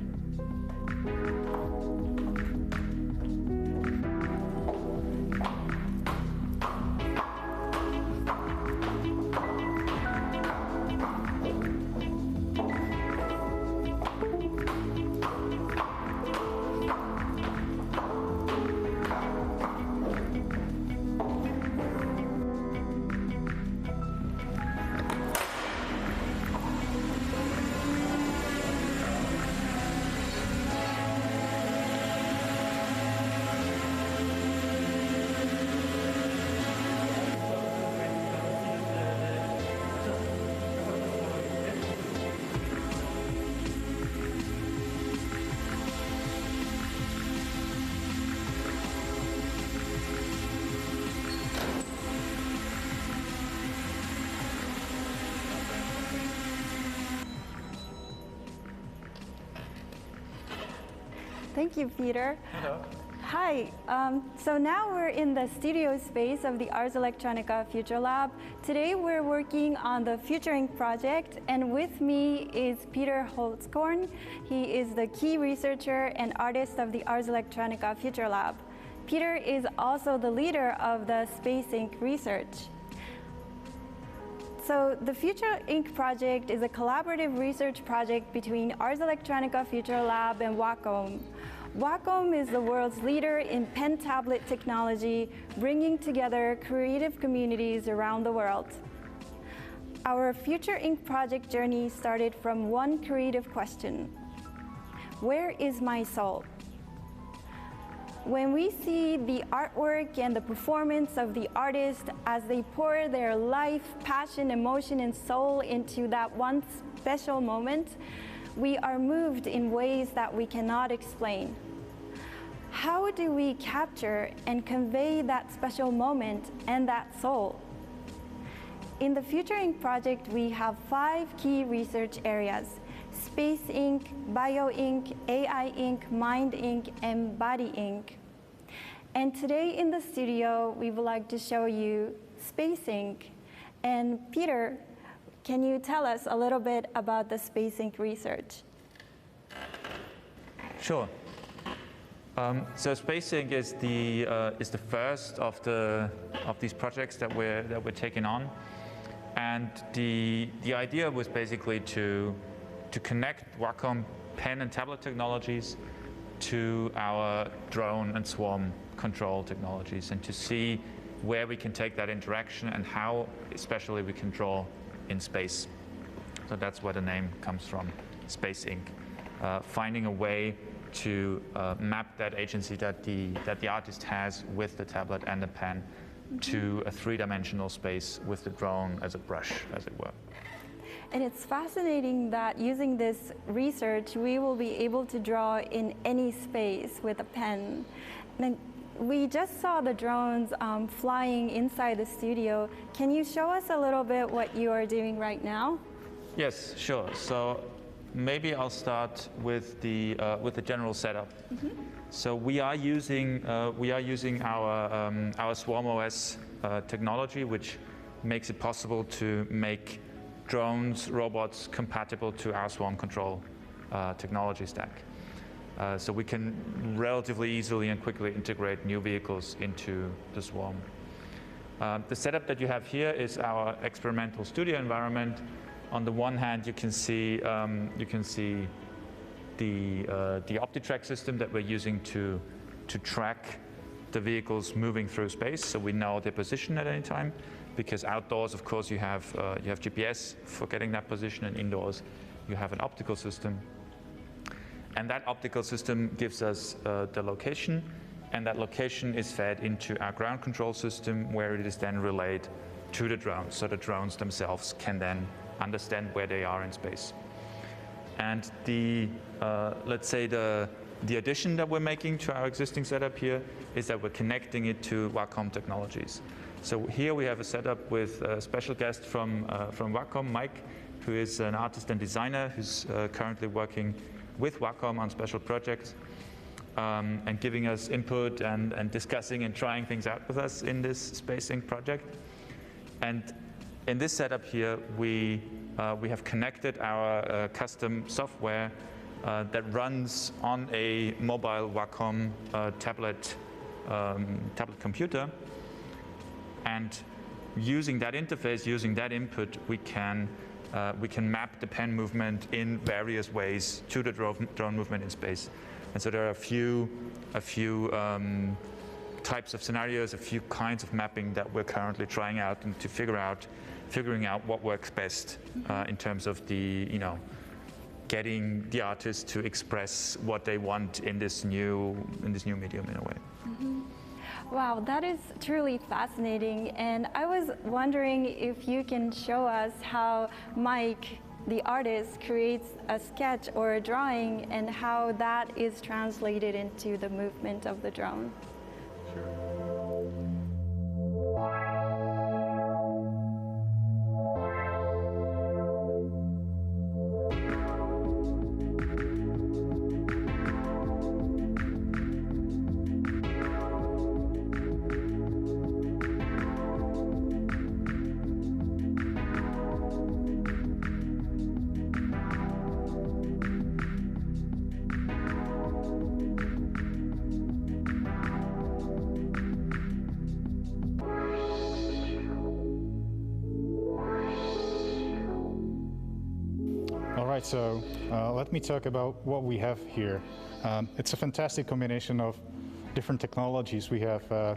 [SPEAKER 11] Thank you, Peter.
[SPEAKER 17] Hello.
[SPEAKER 11] Hi. So now we're in the studio space of the Ars Electronica Futurelab. Today we're working on the Future Inc. project, and with me is Peter Holtzkorn. He is the key researcher and artist of the Ars Electronica Futurelab. Peter is also the leader of the Space Inc. research. So the Future Inc. project is a collaborative research project between Ars Electronica Futurelab and Wacom. Wacom is the world's leader in pen tablet technology, bringing together creative communities around the world. Our Future Inc. project journey started from one creative question: where is my soul? When we see the artwork and the performance of the artist as they pour their life, passion, emotion, and soul into that one special moment, we are moved in ways that we cannot explain. How do we capture and convey that special moment and that soul? In the Future Inc. project, we have 5 key research areas: Space Inc., Bio Inc., AI Inc., Mind Inc., and Body Inc. And today in the studio, we would like to show you Space Inc. And Peter, can you tell us a little bit about the Space Inc. research?
[SPEAKER 17] Sure. So Space Inc. is the first of these projects that we're taking on, and the idea was basically to connect Wacom pen and tablet technologies to our drone and swarm control technologies, and to see where we can take that interaction and how especially we can draw in space. So that's where the name comes from, Space Ink. Finding a way to map that agency that the artist has with the tablet and the pen to a three-dimensional space with the drone as a brush, as it were.
[SPEAKER 11] And it's fascinating that using this research, we will be able to draw in any space with a pen. And we just saw the drones flying inside the studio. Can you show us a little bit what you are doing right now?
[SPEAKER 17] Yes, sure. So maybe I'll start with the general setup. So we are using our Swarm OS technology, which makes it possible to make drones, robots compatible to our swarm control technology stack. So we can relatively easily and quickly integrate new vehicles into the swarm. The setup that you have here is our experimental studio environment. On the one hand, you can see the OptiTrack system that we're using to track the vehicles moving through space, so we know their position at any time. Because outdoors, of course, you have GPS for getting that position, and indoors you have an optical system. And that optical system gives us the location, and that location is fed into our ground control system, where it is then relayed to the drones, so the drones themselves can then understand where they are in space. And let's say the addition that we're making to our existing setup here is that we're connecting it to Wacom technologies. So here we have a setup with a special guest from Wacom, Mike, who is an artist and designer who's currently working with Wacom on special projects and giving us input and discussing and trying things out with us in this Space Ink project. And in this setup here, we have connected our custom software that runs on a mobile Wacom tablet computer. And using that interface, using that input, we can map the pen movement in various ways to the drone movement in space. And so there are a few types of scenarios, a few kinds of mapping that we're currently trying out, and to figuring out what works best in terms of getting the artist to express what they want in this new medium in a way.
[SPEAKER 11] Wow, that is truly fascinating. And I was wondering if you can show us how Mike, the artist, creates a sketch or a drawing and how that is translated into the movement of the drone.
[SPEAKER 9] So let me talk about what we have here. It's a fantastic combination of different technologies. We have a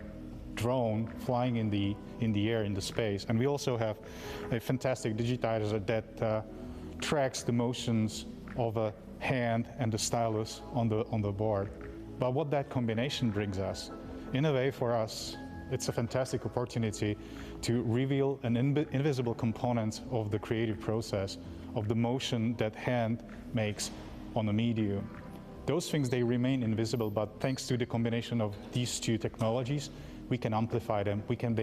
[SPEAKER 9] drone flying in the air, in the space, and we also have a fantastic digitizer that tracks the motions of a hand and the stylus on the board. But what that combination brings us, in a way for us, it's a fantastic opportunity to reveal an invisible component of the creative process, of the motion that hand makes on a medium. Those things, they remain invisible, but thanks to the combination of these two technologies, we can amplify them, we can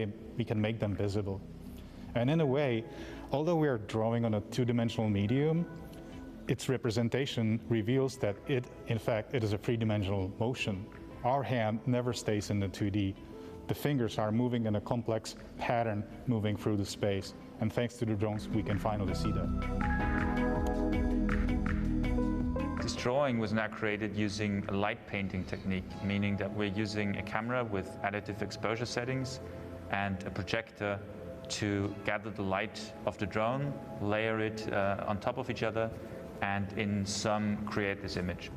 [SPEAKER 9] make them visible. And in a way, although we are drawing on a two-dimensional medium, its representation reveals that in fact, it is a three-dimensional motion. Our hand never stays in the 2D. The fingers are moving in a complex pattern moving through the space. And thanks to the drones, we can finally see that.
[SPEAKER 17] This drawing was now created using a light painting technique, meaning that we're using a camera with additive exposure settings and a projector to gather the light of the drone, layer it on top of each other, and in sum create this image.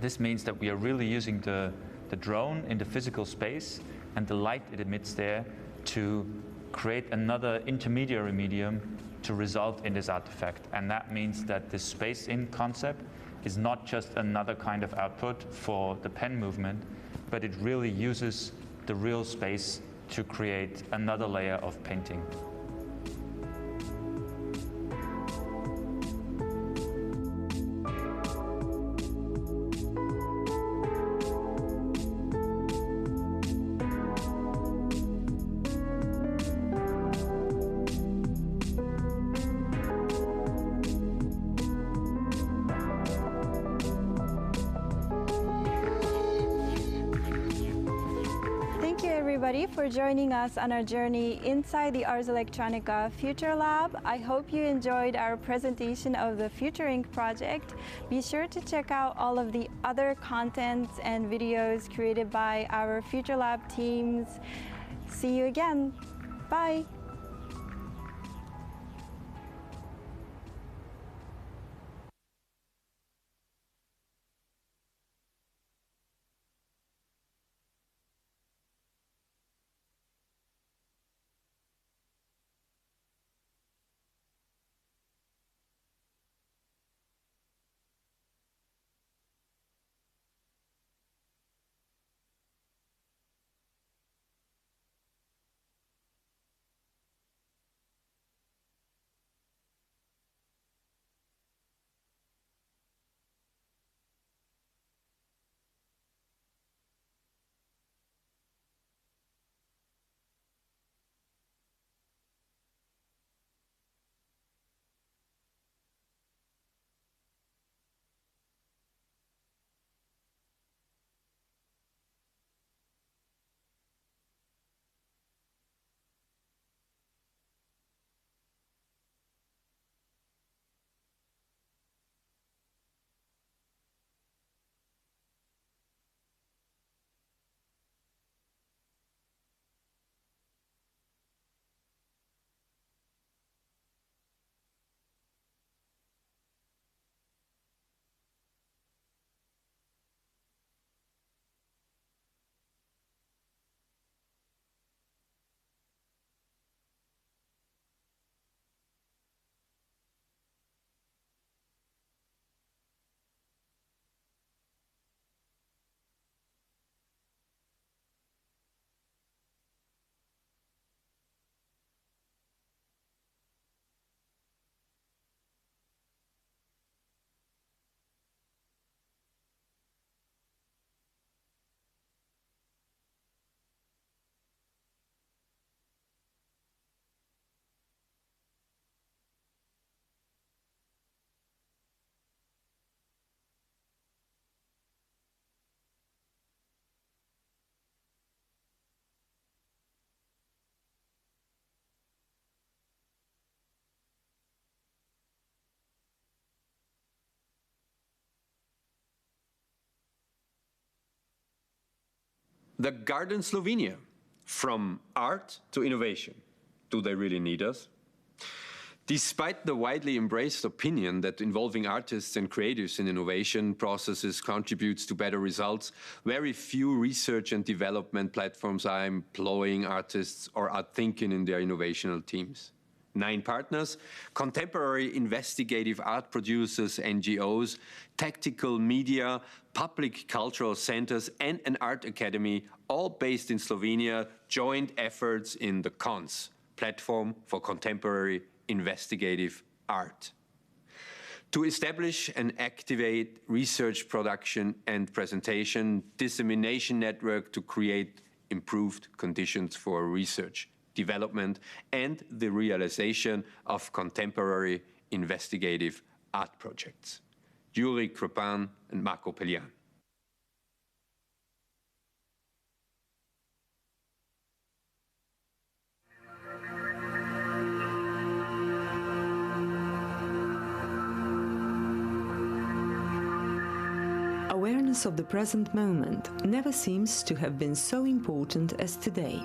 [SPEAKER 17] This means that we are really using the drone in the physical space and the light it emits there to create another intermediary medium to result in this artifact. And that means that the space-in concept is not just another kind of output for the pen movement, but it really uses the real space to create another layer of painting.
[SPEAKER 11] For joining us on our journey inside the Ars Electronica Futurelab. I hope you enjoyed our presentation of the Future Ink project. Be sure to check out all of the other contents and videos created by our Futurelab teams. See you again. Bye.
[SPEAKER 16] The Garden Slovenia, from art to innovation. Do they really need us? Despite the widely embraced opinion that involving artists and creatives in innovation processes contributes to better results, very few research and development platforms are employing artists or are thinking in their innovational teams. 9 partners, contemporary investigative art producers, NGOs, tactical media, public cultural centers, and an art academy, all based in Slovenia, joined efforts in the CONS, Platform for Contemporary Investigative Art, to establish and activate research production and presentation dissemination network to create improved conditions for research, development, and the realization of contemporary investigative art projects. Yuri Krpan and Marco Pellian.
[SPEAKER 18] Awareness of the present moment never seems to have been so important as today.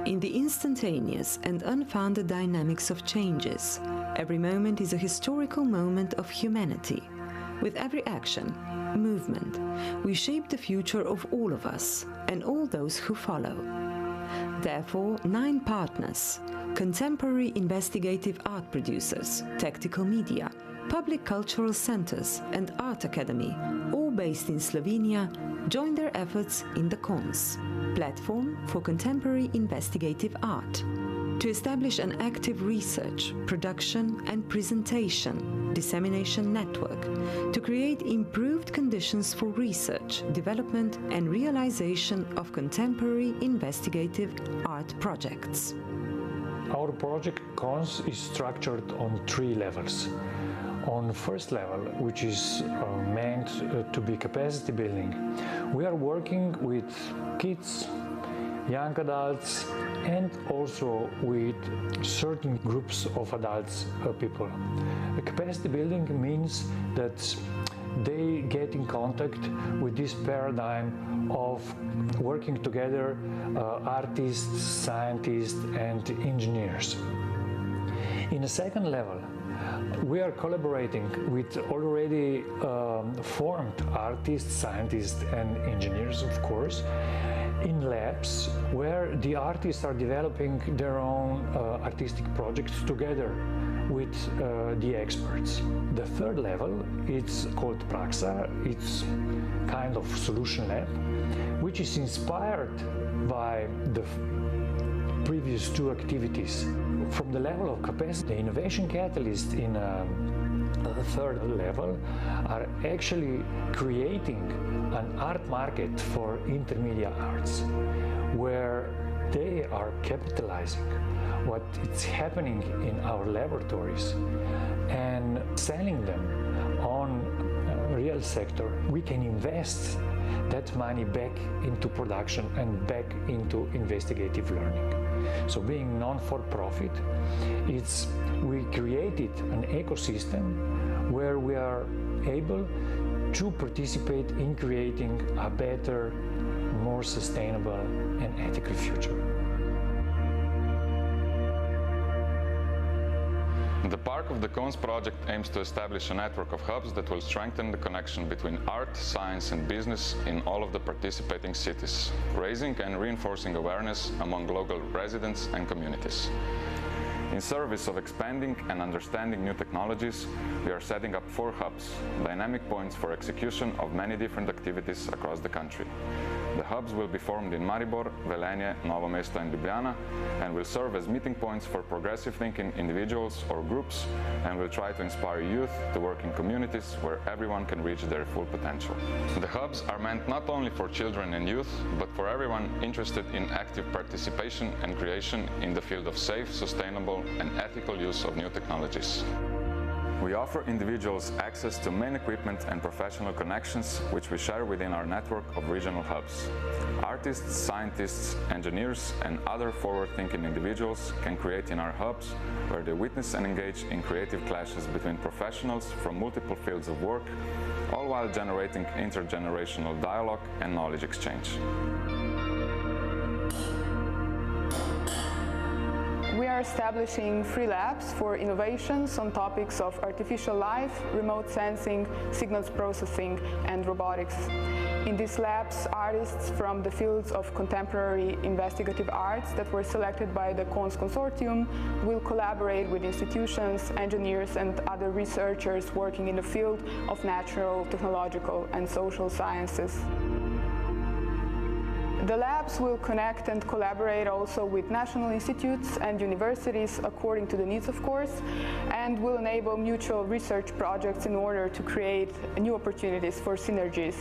[SPEAKER 18] In the instantaneous and unfounded dynamics of changes, every moment is a historical moment of humanity, With every action, movement, we shape the future of all of us and all those who follow. Therefore, 9 partners, contemporary investigative art producers, tactical media, public cultural centers and art academy, all based in Slovenia, join their efforts in the CONS, Platform for Contemporary Investigative Art, to establish an active research, production and presentation, dissemination network, to create improved conditions for research, development and realization of contemporary investigative art projects.
[SPEAKER 20] Our project CONS is structured on 3 levels. On the first level, which is meant to be capacity building, we are working with kids, young adults, and also with certain groups of adults people. The capacity building means that they get in contact with this paradigm of working together, artists, scientists, and engineers. In the second level, we are collaborating with already formed artists, scientists, and engineers, of course, in labs where the artists are developing their own artistic projects together with the experts. The third level, it's called Traxler. It's kind of solution lab, which is inspired by the previous 2 activities. From the level of capacity, the innovation catalysts in the third level are actually creating an art market for intermediate arts, where they are capitalizing what is happening in our laboratories and selling them on real sector. We can invest that money back into production and back into investigative learning. So being non-for-profit, we created an ecosystem where we are able to participate in creating a better, more sustainable and ethical future.
[SPEAKER 21] The Park of the Cones project aims to establish a network of hubs that will strengthen the connection between art, science and business in all of the participating cities, raising and reinforcing awareness among local residents and communities. In service of expanding and understanding new technologies, we are setting up 4 hubs, dynamic points for execution of many different activities across the country. The hubs will be formed in Maribor, Velenje, Novo Mesto and Ljubljana and will serve as meeting points for progressive thinking individuals or groups and will try to inspire youth to work in communities where everyone can reach their full potential. The hubs are meant not only for children and youth, but for everyone interested in active participation and creation in the field of safe, sustainable and ethical use of new technologies. We offer individuals access to main equipment and professional connections, which we share within our network of regional hubs. Artists, scientists, engineers, and other forward-thinking individuals can create in our hubs, where they witness and engage in creative clashes between professionals from multiple fields of work, all while generating intergenerational dialogue and knowledge exchange.
[SPEAKER 22] We are establishing 3 labs for innovations on topics of artificial life, remote sensing, signals processing, and robotics. In these labs, artists from the fields of contemporary investigative arts that were selected by the CONS Consortium will collaborate with institutions, engineers, and other researchers working in the field of natural, technological, and social sciences. The labs will connect and collaborate also with national institutes and universities according to the needs, of course, and will enable mutual research projects in order to create new opportunities for synergies.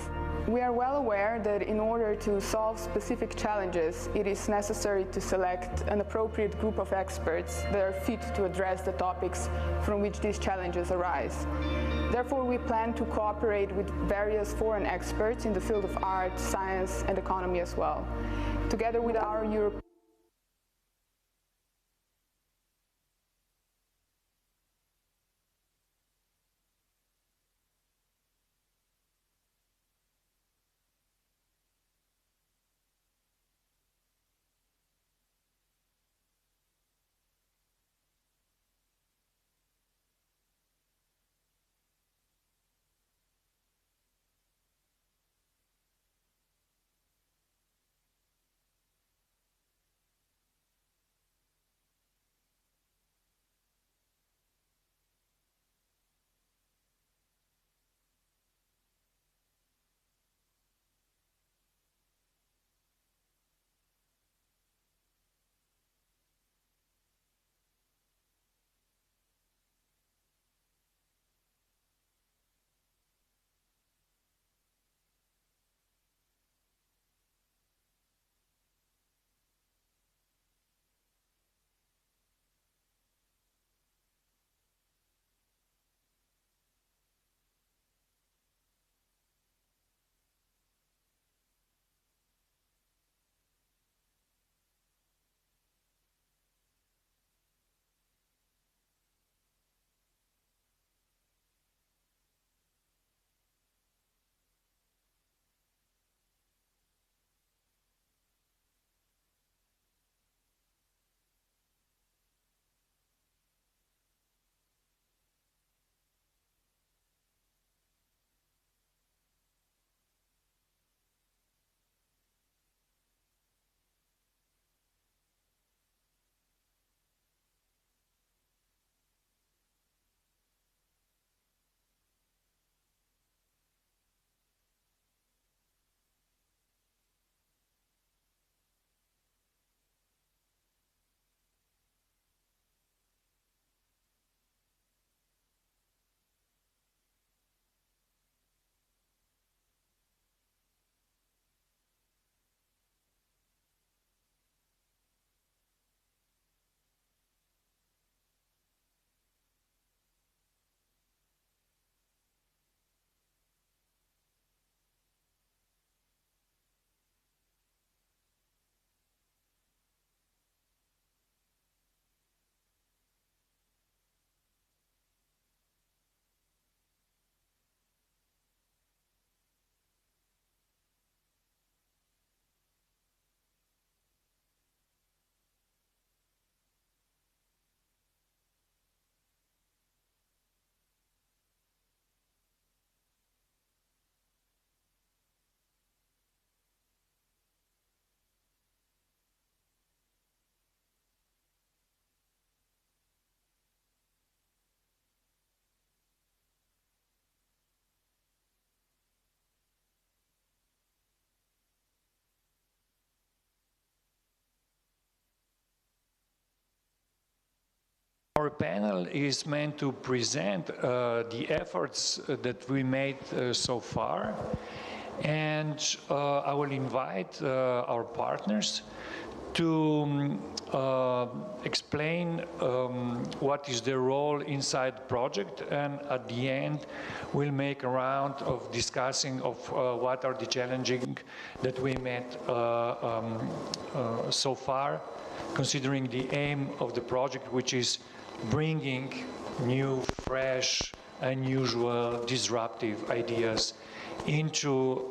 [SPEAKER 22] We are well aware that in order to solve specific challenges, it is necessary to select an appropriate group of experts that are fit to address the topics from which these challenges arise. Therefore, we plan to cooperate with various foreign experts in the field of art, science, and economy as well. Together with our European
[SPEAKER 20] Our panel is meant to present the efforts that we made so far, and I will invite our partners to explain what is their role inside the project, and at the end we'll make a round of discussing of what are the challenges that we met so far, considering the aim of the project, which is bringing new, fresh, unusual, disruptive ideas into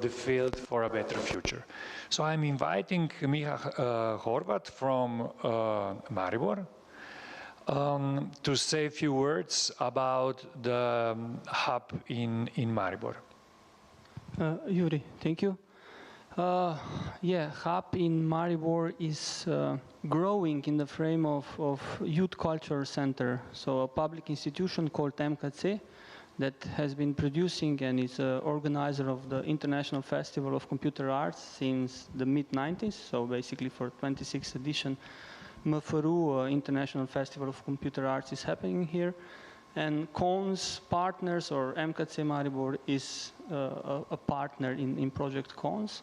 [SPEAKER 20] the field for a better future. So I'm inviting Miha Horvat from Maribor to say a few words about the hub in Maribor.
[SPEAKER 10] Yuri, thank you. Yeah, hub in Maribor is growing in the frame of Youth Culture Center, so a public institution called MKC that has been producing and is an organizer of the International Festival of Computer Arts since the mid-90s, so basically for 26th edition, MFRU, International Festival of Computer Arts, is happening here. And CONS Partners, or MKC Maribor, is a partner in Project CONS.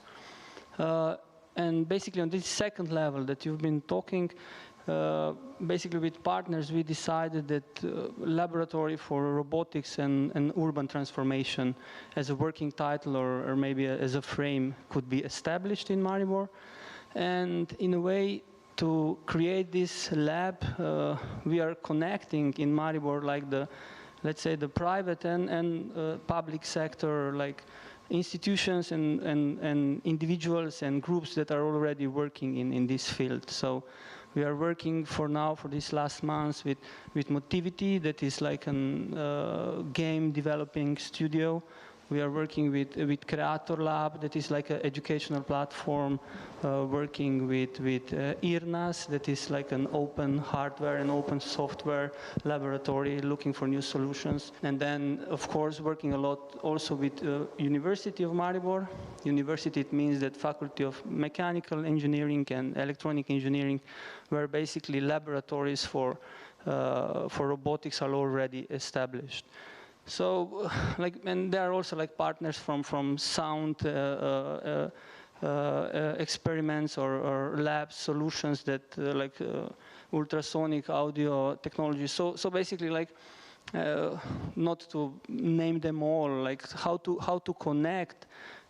[SPEAKER 10] And basically on this second level that you've been talking, basically with partners we decided that Laboratory for Robotics and Urban Transformation as a working title or maybe as a frame could be established in Maribor. And in a way to create this lab, we are connecting in Maribor like the, let's say, the private and public sector, like institutions and individuals and groups that are already working in this field. So we are working for now, for this last month, with Motivity, that is like a game developing studio. We are working with Curator, that is like an educational platform, working with IRNAS, that is like an open hardware and open software laboratory looking for new solutions. And then, of course, working a lot also with University of Maribor. University, it means that Faculty of Mechanical Engineering and Electronic Engineering, where basically laboratories for robotics are already established. So, like, and there are also like partners from sound experiments or lab solutions that like ultrasonic audio technology. So basically, like, not to name them all, like how to connect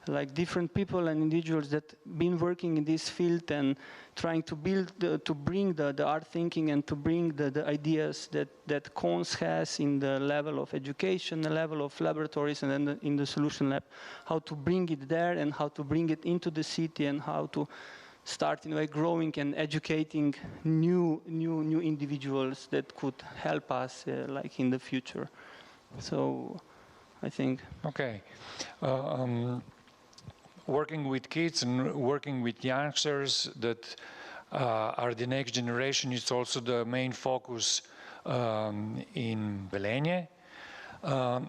[SPEAKER 10] like different people and individuals that been working in this field and trying to build, to bring the art thinking and to bring the ideas that CONS has in the level of education, the level of laboratories, and then in the solution lab, how to bring it there and how to bring it into the city and how to start in a way growing and educating new individuals that could help us like in the future. So I think.
[SPEAKER 20] Okay. Working with kids and working with youngsters that are the next generation is also the main focus in Velenje.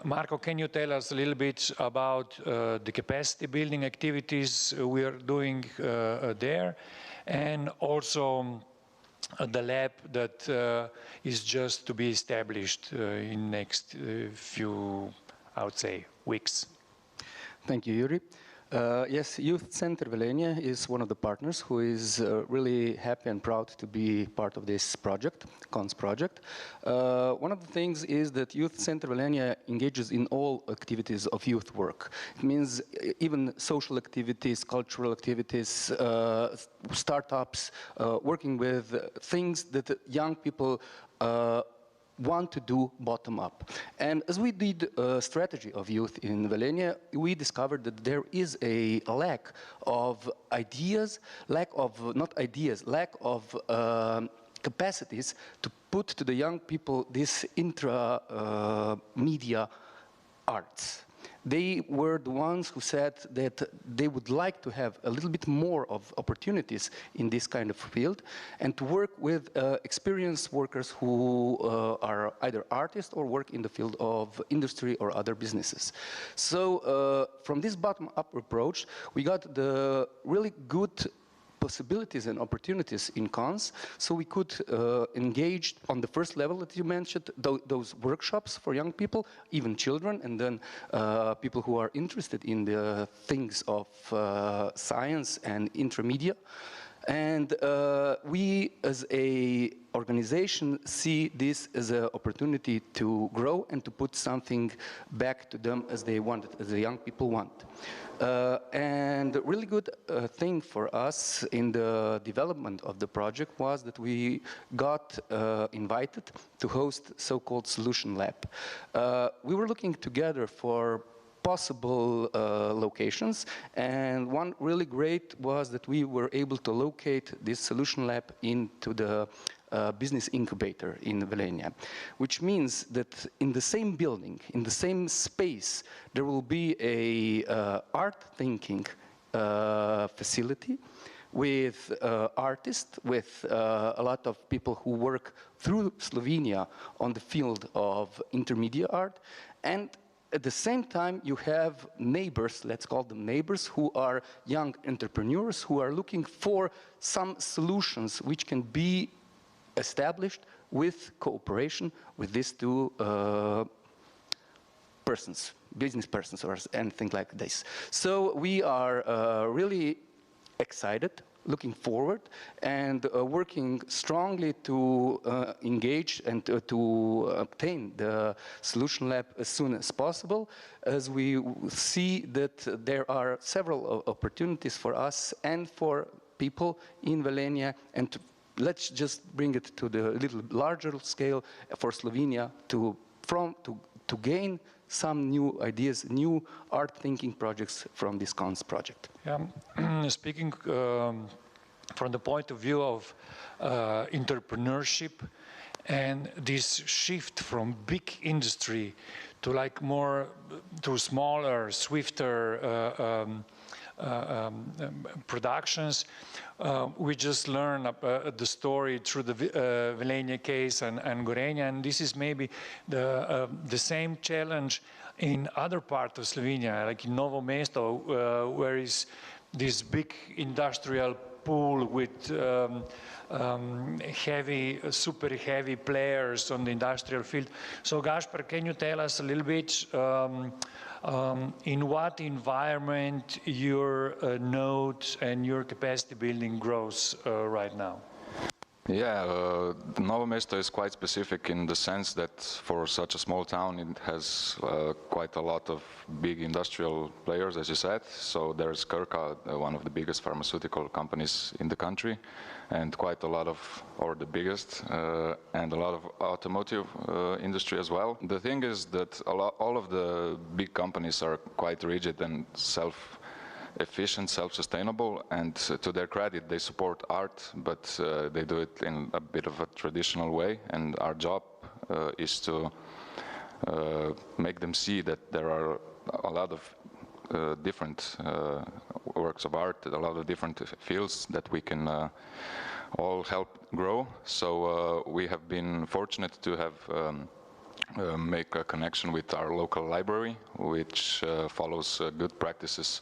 [SPEAKER 20] Marco, can you tell us a little bit about the capacity building activities we are doing there, and also the lab that is just to be established in next few, I would say, weeks?
[SPEAKER 1] Thank you, Yuri. Yes, Youth Center Velenje is one of the partners who is really happy and proud to be part of this project, CONS project. One of the things is that Youth Center Velenje engages in all activities of youth work. It means even social activities, cultural activities, startups, working with things that young people want to do bottom up. And as we did a strategy of youth in Velenje, we discovered that there is a lack of ideas, lack of capacities to put to the young people this intra-media arts. They were the ones who said that they would like to have a little bit more of opportunities in this kind of field and to work with experienced workers who are either artists or work in the field of industry or other businesses. So from this bottom-up approach, we got the really good possibilities and opportunities in cons, so we could engage on the first level that you mentioned, those workshops for young people, even children, and then people who are interested in the things of science and intermedia. And we, as a organization, see this as an opportunity to grow and to put something back to them as they want it, as the young people want. And a really good thing for us in the development of the project was that we got invited to host so-called Solution Lab. We were looking together for possible locations, and one really great was that we were able to locate this Solution Lab into the business incubator in Velenia, which means that in the same building, in the same space, there will be a art thinking facility with artists, with a lot of people who work through Slovenia on the field of intermediate art, and at the same time, you have neighbors, let's call them neighbors, who are young entrepreneurs who are looking for some solutions which can be established with cooperation with these two persons, business persons or anything like this. So we are really excited, looking forward, and working strongly to engage and to obtain the Solution Lab as soon as possible, as we see that there are several opportunities for us and for people in Velenia, and let's just bring it to the little larger scale for Slovenia to gain some new ideas, new art thinking projects from this CONS project.
[SPEAKER 20] Yeah. Speaking from the point of view of entrepreneurship and this shift from big industry to like more to smaller, swifter productions. We just learned the story through the Velenia case and Gorenja, and this is maybe the same challenge in other parts of Slovenia, like in Novo Mesto, where is this big industrial pool with super heavy players on the industrial field. So Gaspar, can you tell us a little bit in what environment your nodes and your capacity building grows right now?
[SPEAKER 4] Yeah, Novo Mesto is quite specific in the sense that for such a small town it has quite a lot of big industrial players, as you said. So there's Krka, one of the biggest pharmaceutical companies in the country, and quite a lot of, or the biggest, and a lot of automotive industry as well. The thing is that all of the big companies are quite rigid and self-efficient, self-sustainable, and to their credit, they support art, but they do it in a bit of a traditional way, and our job is to make them see that there are a lot of different works of art, a lot of different fields that we can all help grow. So we have been fortunate to have make a connection with our local library, which follows good practices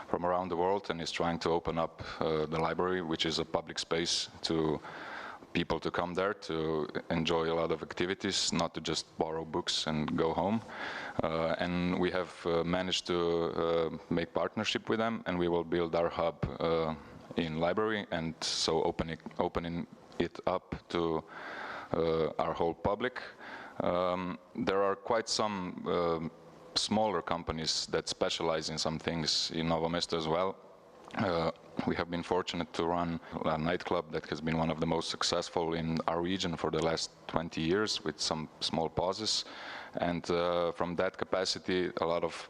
[SPEAKER 4] from around the world and is trying to open up the library, which is a public space to people to come there to enjoy a lot of activities, not to just borrow books and go home. And we have managed to make partnership with them, and we will build our hub in library, and so opening it up to our whole public. There are quite some smaller companies that specialize in some things in Novo Mesto as well. We have been fortunate to run a nightclub that has been one of the most successful in our region for the last 20 years with some small pauses. And from that capacity, a lot of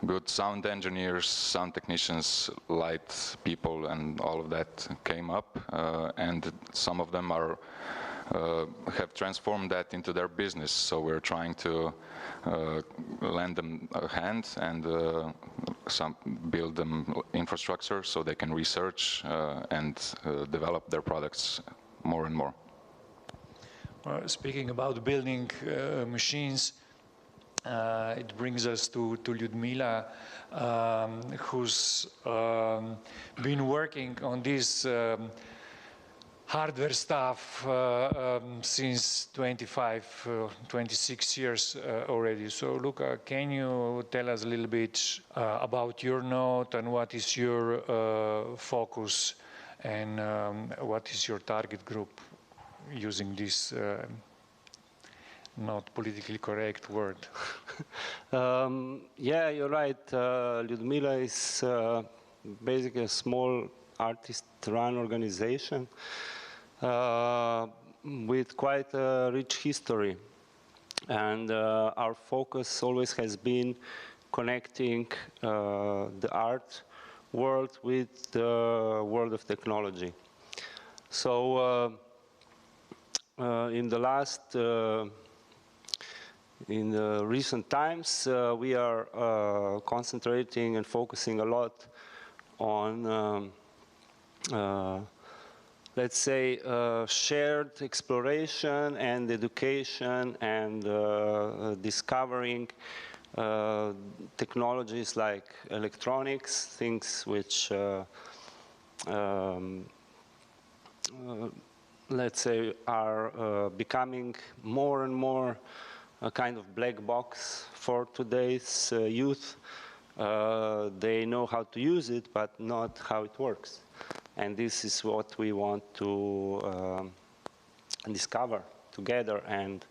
[SPEAKER 4] good sound engineers, sound technicians, light people, and all of that came up. And some of them are have transformed that into their business. So we're trying to lend them a hand and build them infrastructure so they can research and develop their products more and more.
[SPEAKER 20] Speaking about building machines, it brings us to Lyudmila, who's been working on this hardware stuff since 26 years already. So Luca, can you tell us a little bit about your node and what is your focus and what is your target group using this not politically correct word?
[SPEAKER 5] Yeah, you're right. Lyudmila is basically a small artist-run organization with quite a rich history. And our focus always has been connecting the art world with the world of technology. So in the recent times, we are concentrating and focusing a lot on let's say, shared exploration and education and discovering technologies like electronics, things which, let's say, are becoming more and more a kind of black box for today's youth. They know how to use it, but not how it works. And this is what we want to discover together. And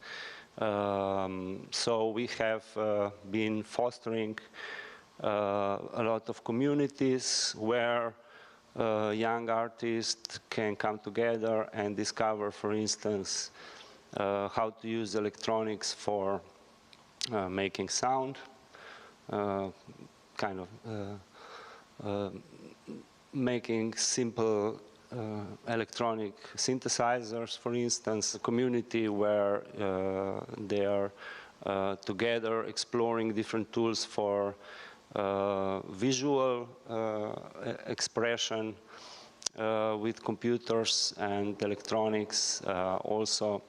[SPEAKER 5] so we have been fostering a lot of communities where young artists can come together and discover, for instance, how to use electronics for making sound, kind of making simple electronic synthesizers, for instance, a community where they are together exploring different tools for visual expression with computers and electronics. Also,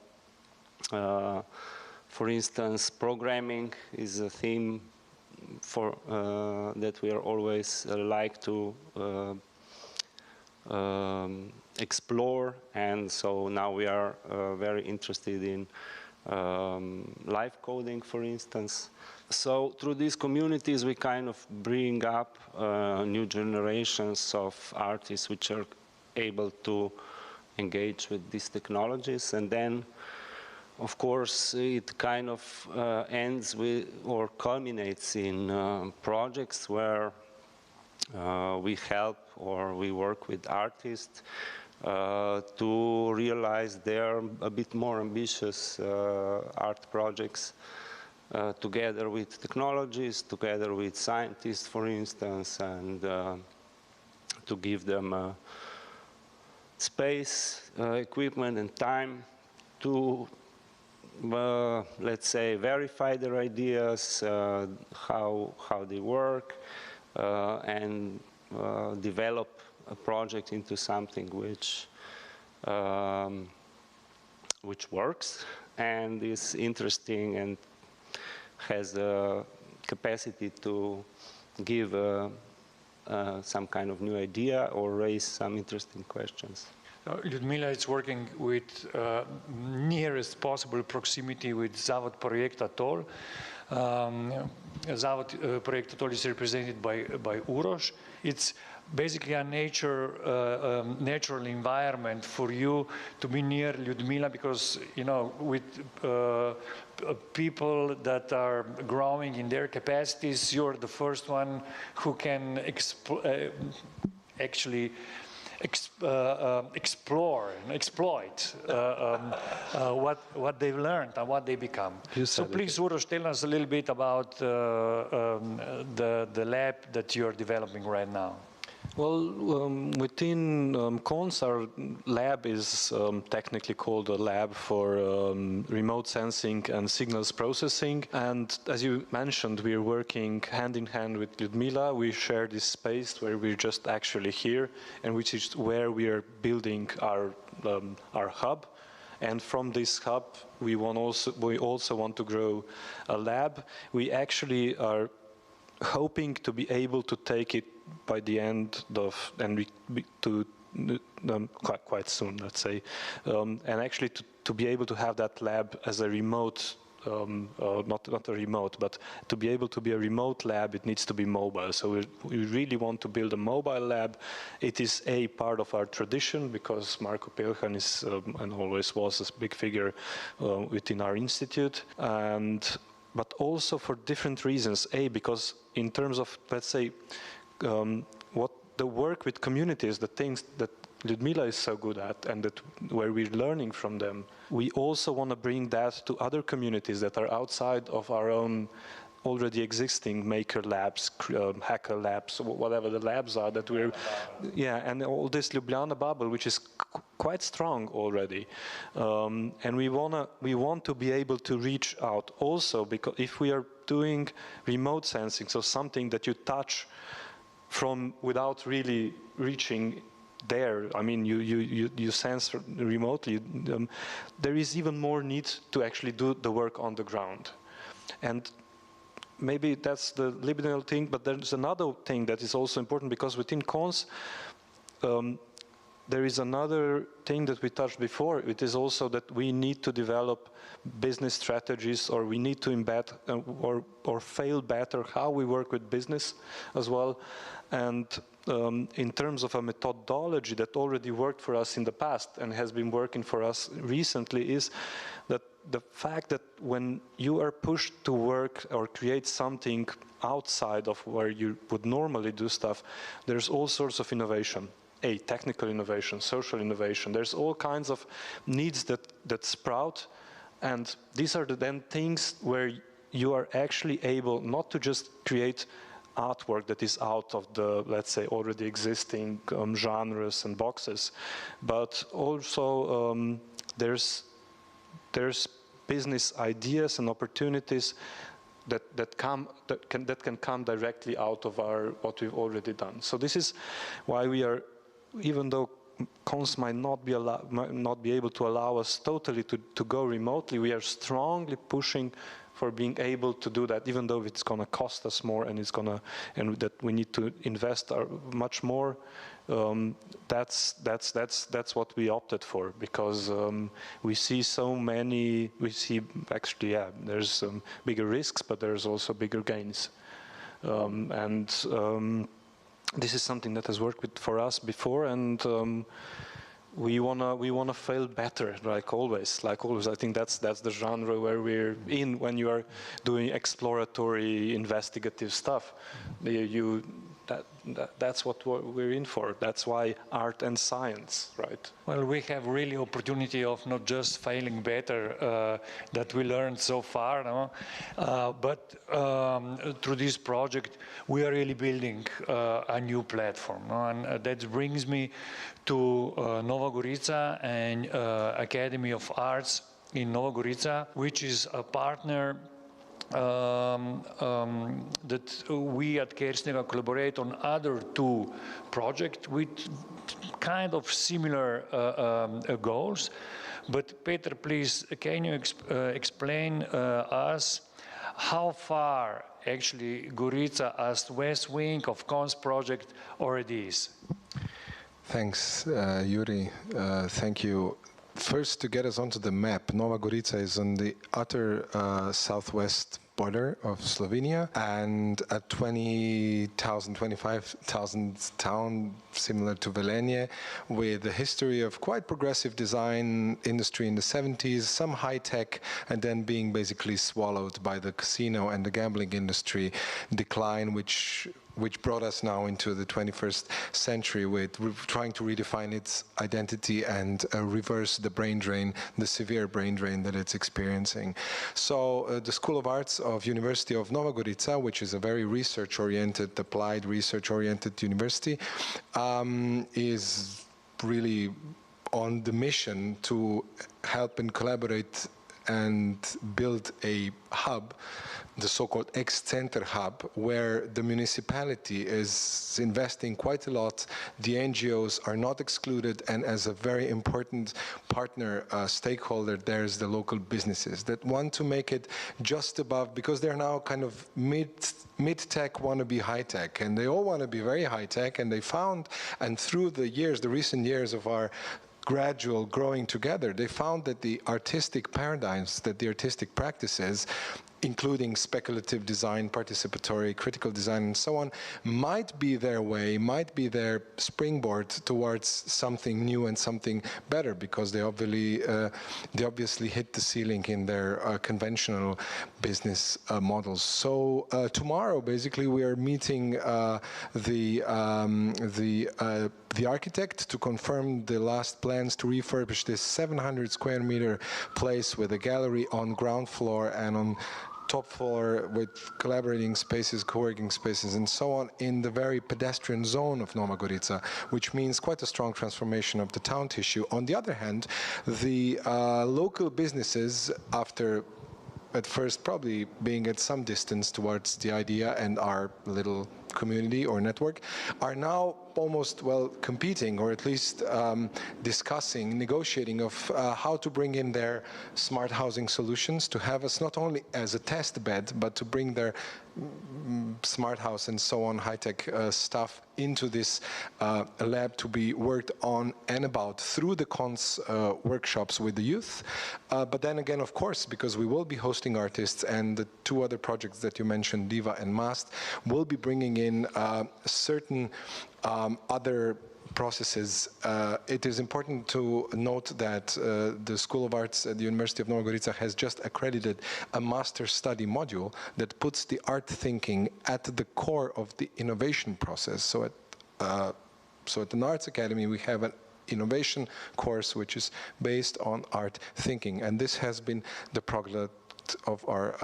[SPEAKER 5] for instance, programming is a theme for that we are always like to explore, and so now we are very interested in live coding, for instance. So through these communities we kind of bring up new generations of artists which are able to engage with these technologies, and then of course it kind of ends with or culminates in projects where we help or we work with artists to realize their a bit more ambitious art projects together with technologies, together with scientists, for instance, and to give them space, equipment, and time to, let's say, verify their ideas, how they work, and develop a project into something which works and is interesting and has a capacity to give some kind of new idea or raise some interesting questions.
[SPEAKER 20] Lyudmila is working with nearest possible proximity with Zavod Projekt Atoll. Zavod Projekt Atoll is represented by Uroš. It's basically a natural environment for you to be near Lyudmila, because, you know, with people that are growing in their capacities, you're the first one who can actually explore and exploit what they've learned and what they become. So please, Uroš, tell us a little bit about the lab that you're developing right now.
[SPEAKER 7] Well, within CONS, our lab is technically called a lab for remote sensing and signals processing. And as you mentioned, we are working hand in hand with Lyudmila. We share this space where we're just actually here, and which is where we are building our hub. And from this hub, we also want to grow a lab. We actually are hoping to be able to take it by the end of, quite soon, let's say, and actually to be able to have that lab as a remote, not a remote, but to be able to be a remote lab, it needs to be mobile. So we really want to build a mobile lab. It is a part of our tradition because Marko Pelhan is and always was a big figure within our institute, but also for different reasons. Because in terms of, let's say, what the work with communities, the things that Ludmila is so good at and that where we're learning from them, we also want to bring that to other communities that are outside of our own already existing maker labs, hacker labs, whatever the labs are that we're, and all this Ljubljana bubble, which is quite strong already. And we want to be able to reach out also, because if we are doing remote sensing, so something that you touch from without really reaching there, I mean, you sense remotely, there is even more need to actually do the work on the ground. And maybe that's the libidinal thing, but there's another thing that is also important, because within cons, there is another thing that we touched before. It is also that we need to develop business strategies, or we need to embed or fail better how we work with business as well. And in terms of a methodology that already worked for us in the past and has been working for us recently, is that the fact that when you are pushed to work or create something outside of where you would normally do stuff, there's all sorts of innovation. Technical innovation, social innovation. There's all kinds of needs that sprout, and these are the then things where you are actually able not to just create artwork that is out of the, let's say, already existing genres and boxes, but also there's business ideas and opportunities that can come directly out of what we've already done. So this is why we are, even though cons might not be able to allow us totally to go remotely, we are strongly pushing for being able to do that, even though it's going to cost us more and that we need to invest much more. That's what we opted for, because we see actually, there's bigger risks, but there's also bigger gains. This is something that has worked for us before, and we wanna fail better, like always. I think that's the genre where we're in when you are doing exploratory, investigative stuff. That's what we're in for. That's why art and science, right?
[SPEAKER 20] Well, we have really opportunity of not just failing better that we learned so far, no? But through this project, we are really building a new platform, no? And that brings me to Nova Gorica and Academy of Arts in Nova Gorica, which is a partner that we at Kersnega collaborate on other two projects with kind of similar goals. But Peter, please, can you explain us how far actually Gorica as west wing of Cons project already is?
[SPEAKER 8] Thanks, Yuri. Thank you. First, to get us onto the map, Nova Gorica is on the utter southwest border of Slovenia, and a 20,000, 25,000 town similar to Velenje, with a history of quite progressive design industry in the 70s, some high tech, and then being basically swallowed by the casino and the gambling industry decline, which brought us now into the 21st century with trying to redefine its identity and reverse the brain drain, the severe brain drain that it's experiencing. So the School of Arts of University of Nova Gorica, which is a very research-oriented, applied research-oriented university, is really on the mission to help and collaborate and build a hub the so-called X-Center hub, where the municipality is investing quite a lot. The NGOs are not excluded, and as a very important partner, stakeholder, there's the local businesses that want to make it just above, because they're now kind of mid-tech want to be high-tech, and they all want to be very high-tech, and they found, and through the years, the recent years of our gradual growing together, they found that the artistic paradigms, that the artistic practices, including speculative design, participatory, critical design, and so on, might be their way, might be their springboard towards something new and something better, because they obviously hit the ceiling in their conventional business models. So tomorrow, basically, we are meeting the architect to confirm the last plans to refurbish this 700 square meter place with a gallery on ground floor and on top floor with collaborating spaces, co-working spaces, and so on in the very pedestrian zone of Nova Gorica, which means quite a strong transformation of the town tissue. On the other hand, the local businesses, after at first probably being at some distance towards the idea and our little community or network, are now almost, well, competing, or at least discussing, negotiating of how to bring in their smart housing solutions, to have us not only as a test bed, but to bring their smart house and so on, high-tech stuff into this lab to be worked on and about through the cons workshops with the youth. But then again, of course, because we will be hosting artists, and the two other projects that you mentioned, Diva and Mast, will be bringing in certain other processes. It is important to note that the School of Arts at the University of Nova Gorica has just accredited a master study module that puts the art thinking at the core of the innovation process. So at an arts academy, we have an innovation course which is based on art thinking, and this has been the product of our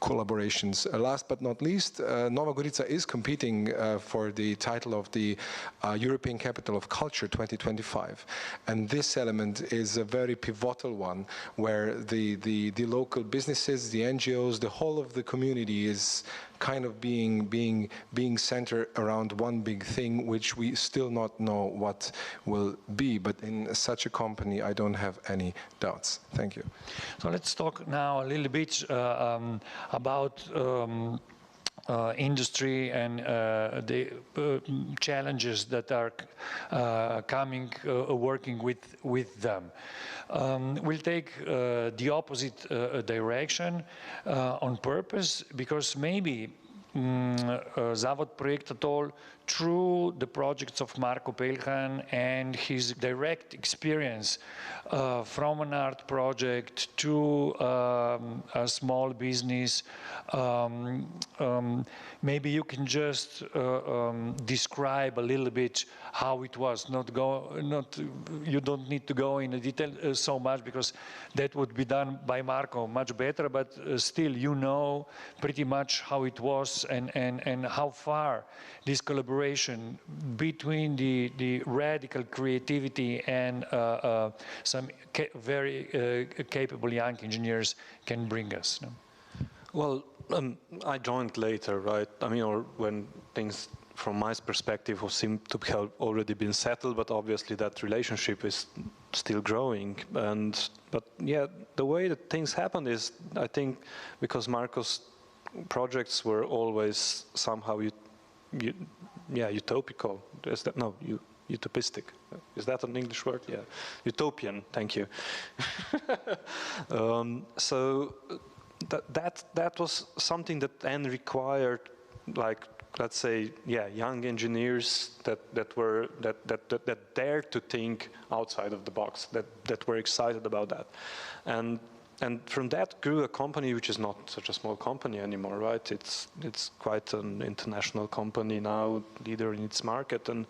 [SPEAKER 8] collaborations. Last but not least, Nova Gorica is competing for the title of the European Capital of Culture 2025. And this element is a very pivotal one, where the local businesses, the NGOs, the whole of the community is kind of being centered around one big thing, which we still not know what will be. But in such a company, I don't have any doubts. Thank you.
[SPEAKER 12] So let's talk now a little bit about industry and the challenges that are coming, working with them. We'll take the opposite direction on purpose, because maybe Zavod Projektatol, through the projects of Marko Pelhan and his direct experience from an art project to a small business, maybe you can just describe a little bit how it was. You don't need to go into detail so much, because that would be done by Marko much better, but still you know pretty much how it was and how far this collaboration between the radical creativity and some very capable young engineers can bring us. No?
[SPEAKER 7] Well, I joined later, right? I mean, or when things, from my perspective, seem to have already been settled, but obviously that relationship is still growing. But yeah, the way that things happened is, I think, because Marko's projects were always somehow utopical. Is that utopistic? Is that an English word? Yeah, utopian. Thank you. So that was something that then required, like, let's say, young engineers that dared to think outside of the box, that were excited about that, and from that grew a company which is not such a small company anymore, right? It's quite an international company now, leader in its market, and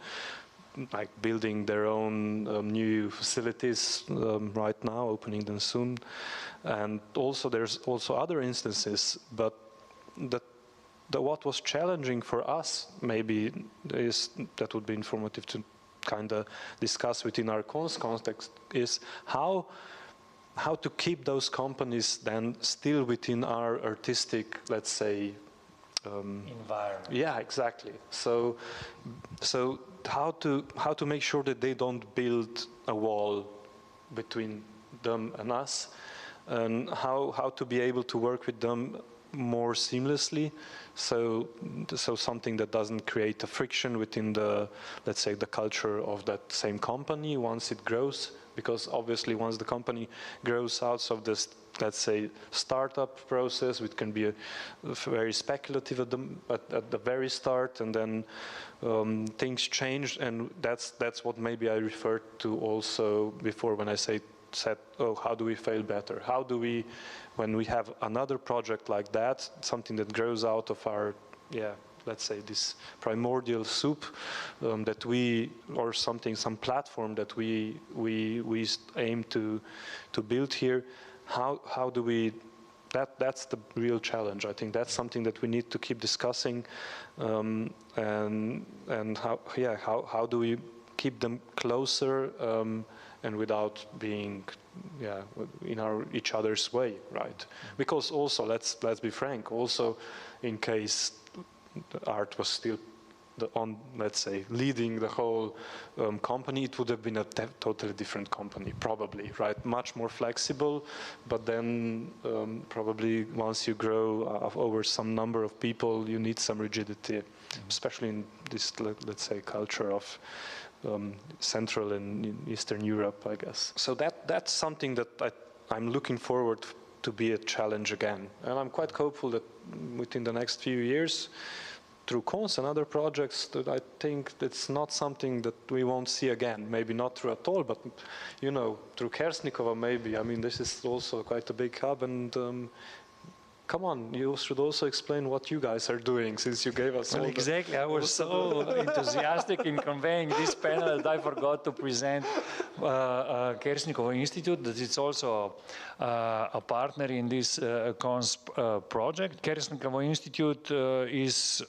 [SPEAKER 7] like building their own new facilities right now, opening them soon. And also there's also other instances, but what was challenging for us maybe is, that would be informative to kind of discuss within our context, is how how to keep those companies then still within our artistic, let's say,
[SPEAKER 12] environment.
[SPEAKER 7] Yeah, exactly. So how to make sure that they don't build a wall between them and us, and how to be able to work with them more seamlessly, so something that doesn't create a friction within the, let's say, the culture of that same company once it grows, because obviously once the company grows out of this, let's say, startup process, which can be very speculative at the very start, and then things change, and that's what maybe I referred to also before when I said, oh, how do we fail better? How do we, when we have another project like that, something that grows out of our, yeah, let's say this primordial soup that we, or something, some platform that we aim to build here, how do we, that's the real challenge. I think that's something that we need to keep discussing, and how do we keep them closer, and without being, yeah, in each other's way, right? Because also, let's be frank, also in case the art was still let's say, leading the whole company, it would have been a totally different company, probably, right? Much more flexible, but then probably once you grow over some number of people, you need some rigidity, especially in this, let's say, culture of Central and Eastern Europe, I guess. So that's something that I'm looking forward to be a challenge again. And I'm quite hopeful that within the next few years, through Cons and other projects, that I think that's not something that we won't see again. Maybe not through at all, but, you know, through Kersnikova maybe. I mean, this is also quite a big hub, and come on, you should also explain what you guys are doing, since you gave us all
[SPEAKER 12] exactly. I was so enthusiastic in conveying this panel that I forgot to present Kersnikova Institute, that it's also a partner in this Cons project. Kersnikova Institute is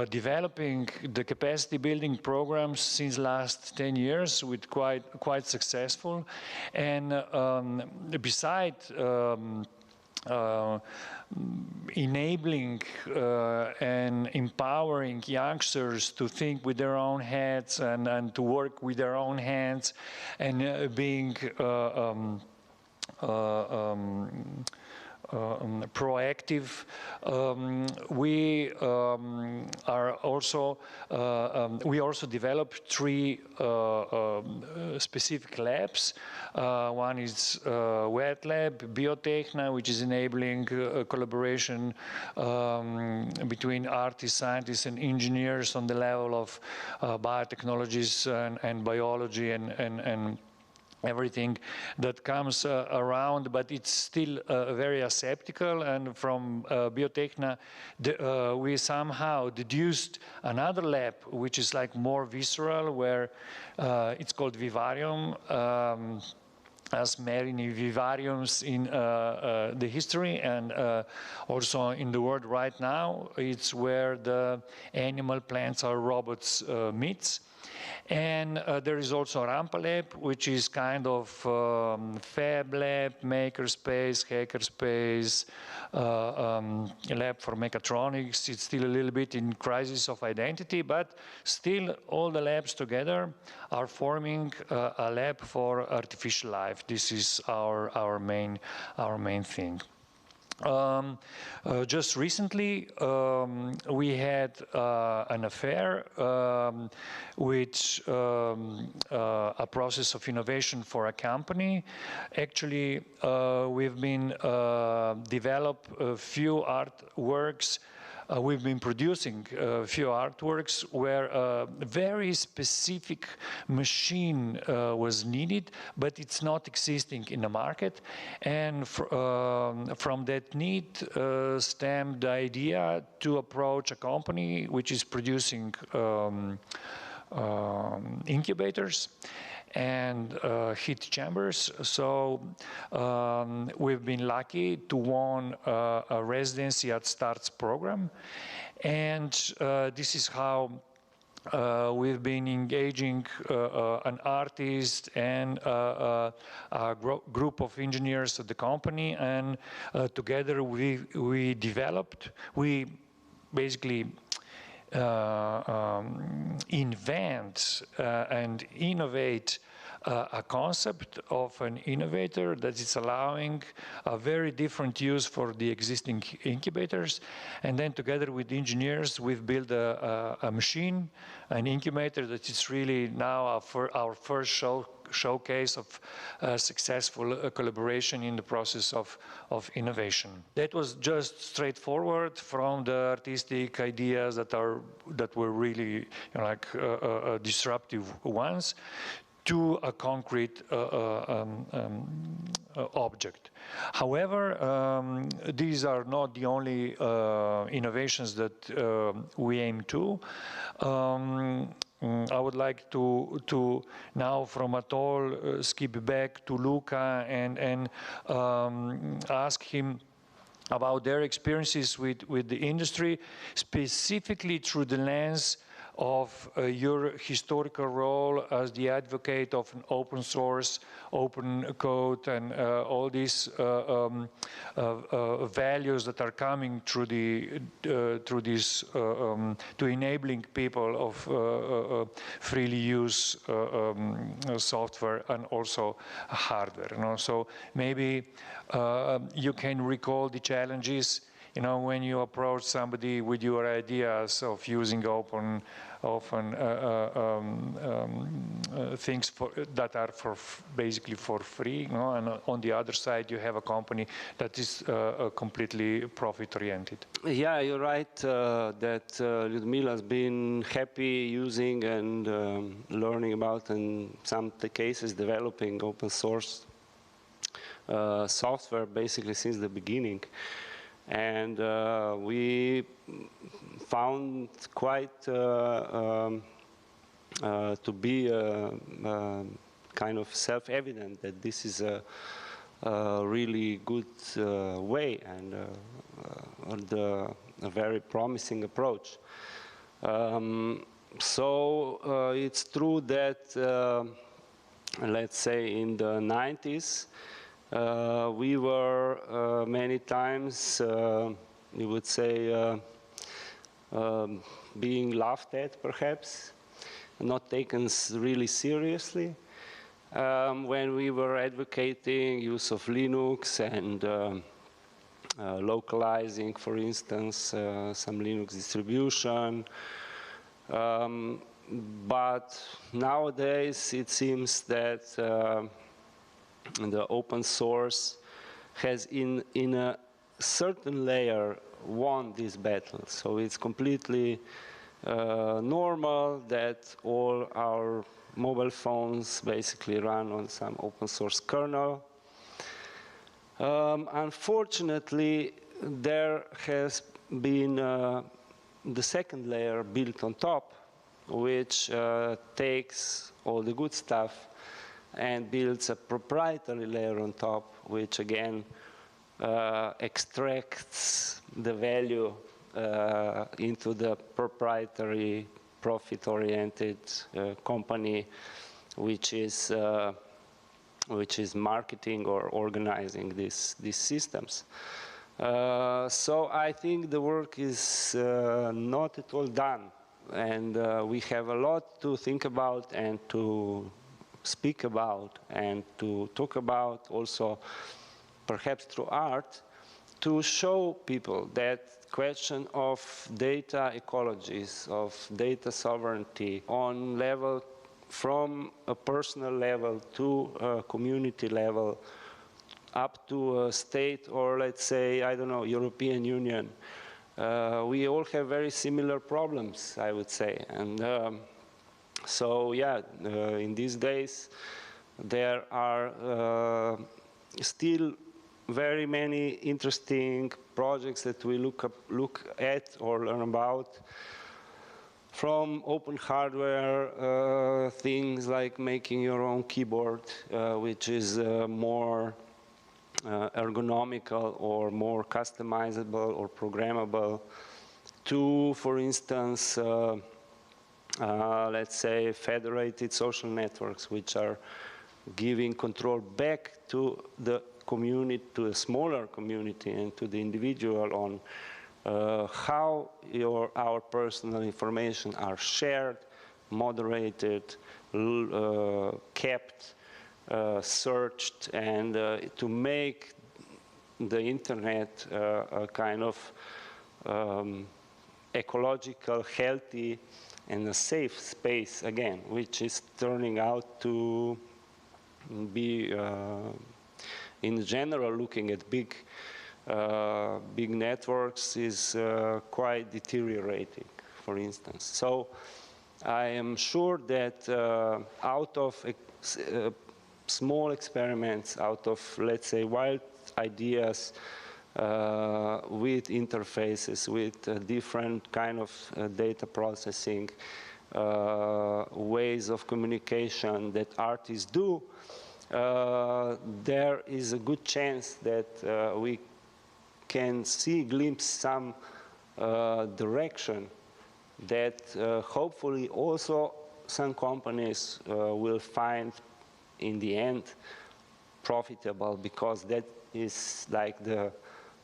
[SPEAKER 12] developing the capacity building programs since last 10 years with quite successful. And beside enabling and empowering youngsters to think with their own heads and to work with their own hands, and being proactive. We also developed 3 specific labs. One is wet lab, Biotechna, which is enabling collaboration between artists, scientists, and engineers on the level of biotechnologies and biology and everything that comes around, but it's still very aseptical. And from Biotechna, we somehow deduced another lab, which is like more visceral, where it's called Vivarium, as many vivariums in the history and also in the world right now. It's where the animal, plants, or robots meets. And there is also Rampa Lab, which is kind of fab lab, maker space, hacker space, lab for mechatronics. It's still a little bit in crisis of identity, but still all the labs together are forming a lab for artificial life. This is our main thing. Just recently, we had an affair, which a process of innovation for a company. Actually, we've been developed a few artworks. We've been producing a few artworks where a very specific machine was needed, but it's not existing in the market. And from that need stemmed the idea to approach a company which is producing incubators and heat chambers. So we've been lucky to win a residency at STARTS program. And this is how we've been engaging an artist and a group of engineers at the company, and together we basically invent and innovate a concept of an innovator that is allowing a very different use for the existing incubators. And then together with the engineers, we've built a machine, an incubator that is really now our first showcase of successful collaboration in the process of innovation. That was just straightforward from the artistic ideas that were really disruptive ones to a concrete object. However, these are not the only innovations that we aim to. I would like to now from Atoll skip back to Luca and ask him about their experiences with the industry, specifically through the lens of your historical role as the advocate of an open source, open code, and all these values that are coming through this to enabling people of freely use software and also hardware. So maybe you can recall the challenges, when you approach somebody with your ideas of using open things that are basically for free, and on the other side you have a company that is completely profit-oriented.
[SPEAKER 5] Yeah, you're right that Ludmila has been happy using and learning about, in some cases developing open source software basically since the beginning. And we found quite to be kind of self-evident that this is a really good way and a very promising approach. So it's true that, let's say in the 90s, we were many times, you would say, being laughed at, perhaps, not taken really seriously. When we were advocating use of Linux and localizing, for instance, some Linux distribution. But nowadays it seems that the open source has in a certain layer won this battle. So it's completely normal that all our mobile phones basically run on some open source kernel. Unfortunately, there has been the second layer built on top, which takes all the good stuff and builds a proprietary layer on top, which again extracts the value into the proprietary, profit-oriented company, which is marketing or organizing these systems. So I think the work is not at all done, and we have a lot to think about and to speak about and to talk about also, perhaps through art, to show people that question of data ecologies, of data sovereignty on level from a personal level to a community level up to a state or, let's say, I don't know, European Union. We all have very similar problems, I would say. And so, yeah, in these days, there are still very many interesting projects that we look at or learn about, from open hardware, things like making your own keyboard, which is more ergonomical or more customizable or programmable, to, for instance, let's say, federated social networks, which are giving control back to the community, to a smaller community, and to the individual on how our personal information are shared, moderated, kept, searched, and to make the internet a kind of ecological, healthy, and a safe space again, which is turning out to be, in general, looking at big networks is quite deteriorating, for instance. So I am sure that out of small experiments, out of, let's say, wild ideas with interfaces, with different kind of data processing, ways of communication that artists do, there is a good chance that we can glimpse some direction that hopefully also some companies will find in the end profitable, because that is like the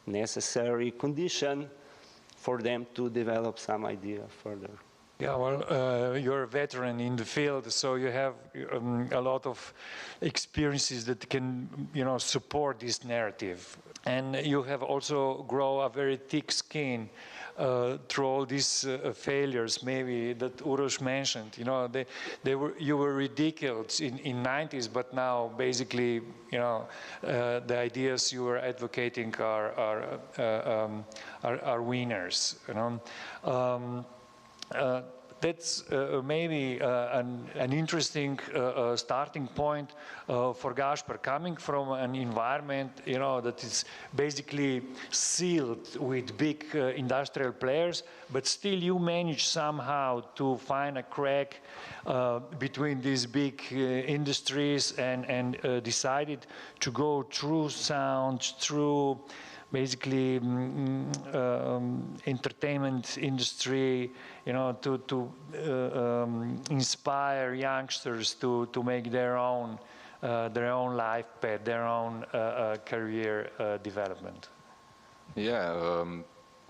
[SPEAKER 5] necessary condition for them to develop some idea further.
[SPEAKER 12] Yeah, well, you're a veteran in the field, so you have a lot of experiences that can, support this narrative. And you have also grown a very thick skin through all these failures, maybe that Uroš mentioned. You were ridiculed in 90s, but now basically, the ideas you were advocating are winners. That's maybe an interesting starting point for Gaspar, coming from an environment, that is basically sealed with big industrial players, but still you manage somehow to find a crack between these big industries and decided to go through sound, through basically entertainment industry, to inspire youngsters to make their own life path, their own career development.
[SPEAKER 4] Yeah,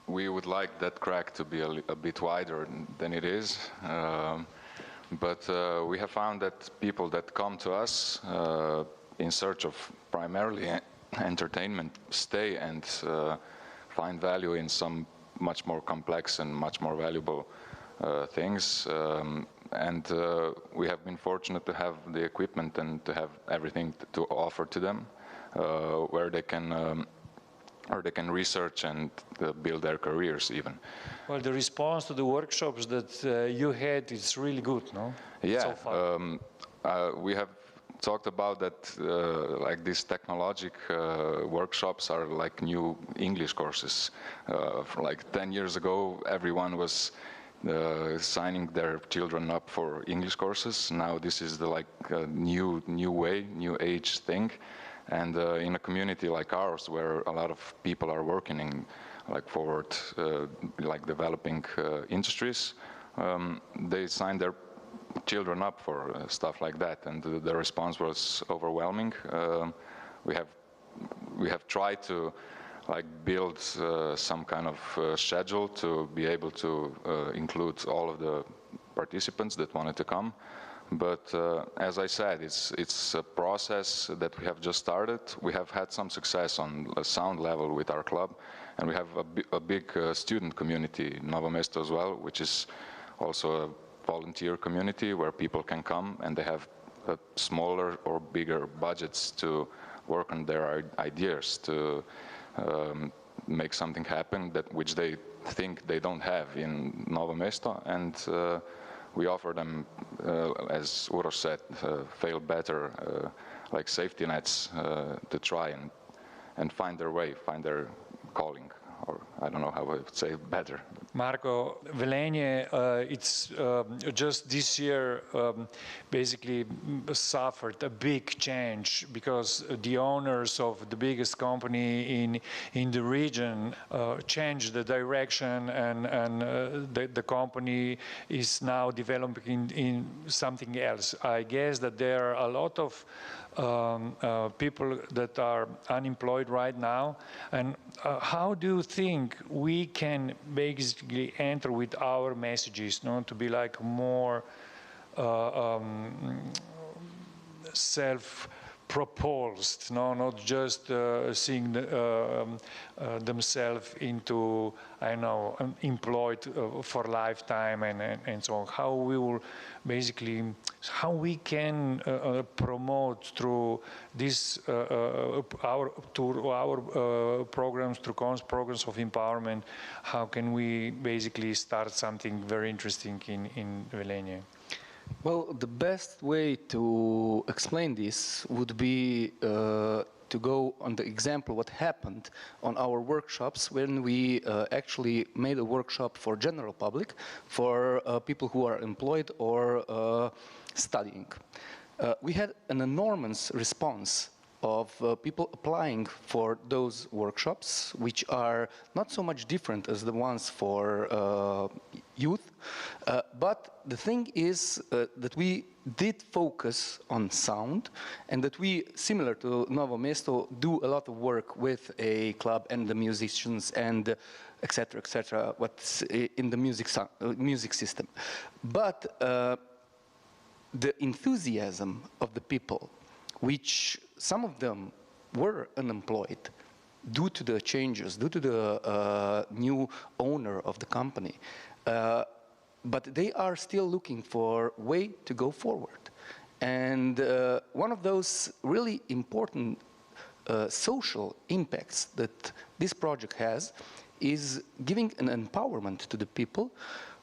[SPEAKER 4] we would like that crack to be a bit wider than it is, but we have found that people that come to us in search of primarily entertainment stay and find value in some much more complex and much more valuable things. And we have been fortunate to have the equipment and to have everything to offer to them, where they can research and build their careers even.
[SPEAKER 12] Well, the response to the workshops that you had is really good, no?
[SPEAKER 4] Yeah,
[SPEAKER 12] so far.
[SPEAKER 4] We have talked about that, like these technologic workshops are like new English courses. Like 10 years ago, everyone was signing their children up for English courses. Now this is the new way, new age thing. And in a community like ours, where a lot of people are working in forward, developing industries, they sign their children up for stuff like that, and the response was overwhelming. We have tried to build some kind of schedule to be able to include all of the participants that wanted to come. But as I said, it's a process that we have just started. We have had some success on a sound level with our club, and we have a big student community in Novo Mesto as well, which is also a volunteer community where people can come and they have smaller or bigger budgets to work on their ideas, to make something happen which they think they don't have in Novo Mesto. And we offer them, as Uroš said, fail better, like safety nets to try and find their way, find their calling, or I don't know how I would say better.
[SPEAKER 12] Marco, Velenje, it's just this year basically suffered a big change because the owners of the biggest company in the region changed the direction, and the company is now developing in something else. I guess that there are a lot of people that are unemployed right now, and how do you think we can basically enter with our messages, to be like more self-proposed, not just seeing themselves into, I know, employed for lifetime and so on. How we will basically, how we can promote through this our programs, through programs of empowerment, how can we basically start something very interesting in Velenje?
[SPEAKER 1] Well, the best way to explain this would be to go on the example what happened on our workshops when we actually made a workshop for general public, for people who are employed or studying. We had an enormous response of people applying for those workshops, which are not so much different as the ones for youth. But the thing is that we did focus on sound, and that we, similar to Novo Mesto, do a lot of work with a club and the musicians and etc., what's in the music system. But the enthusiasm of the people, which some of them were unemployed due to the changes, due to the new owner of the company. But they are still looking for a way to go forward. And one of those really important social impacts that this project has is giving an empowerment to the people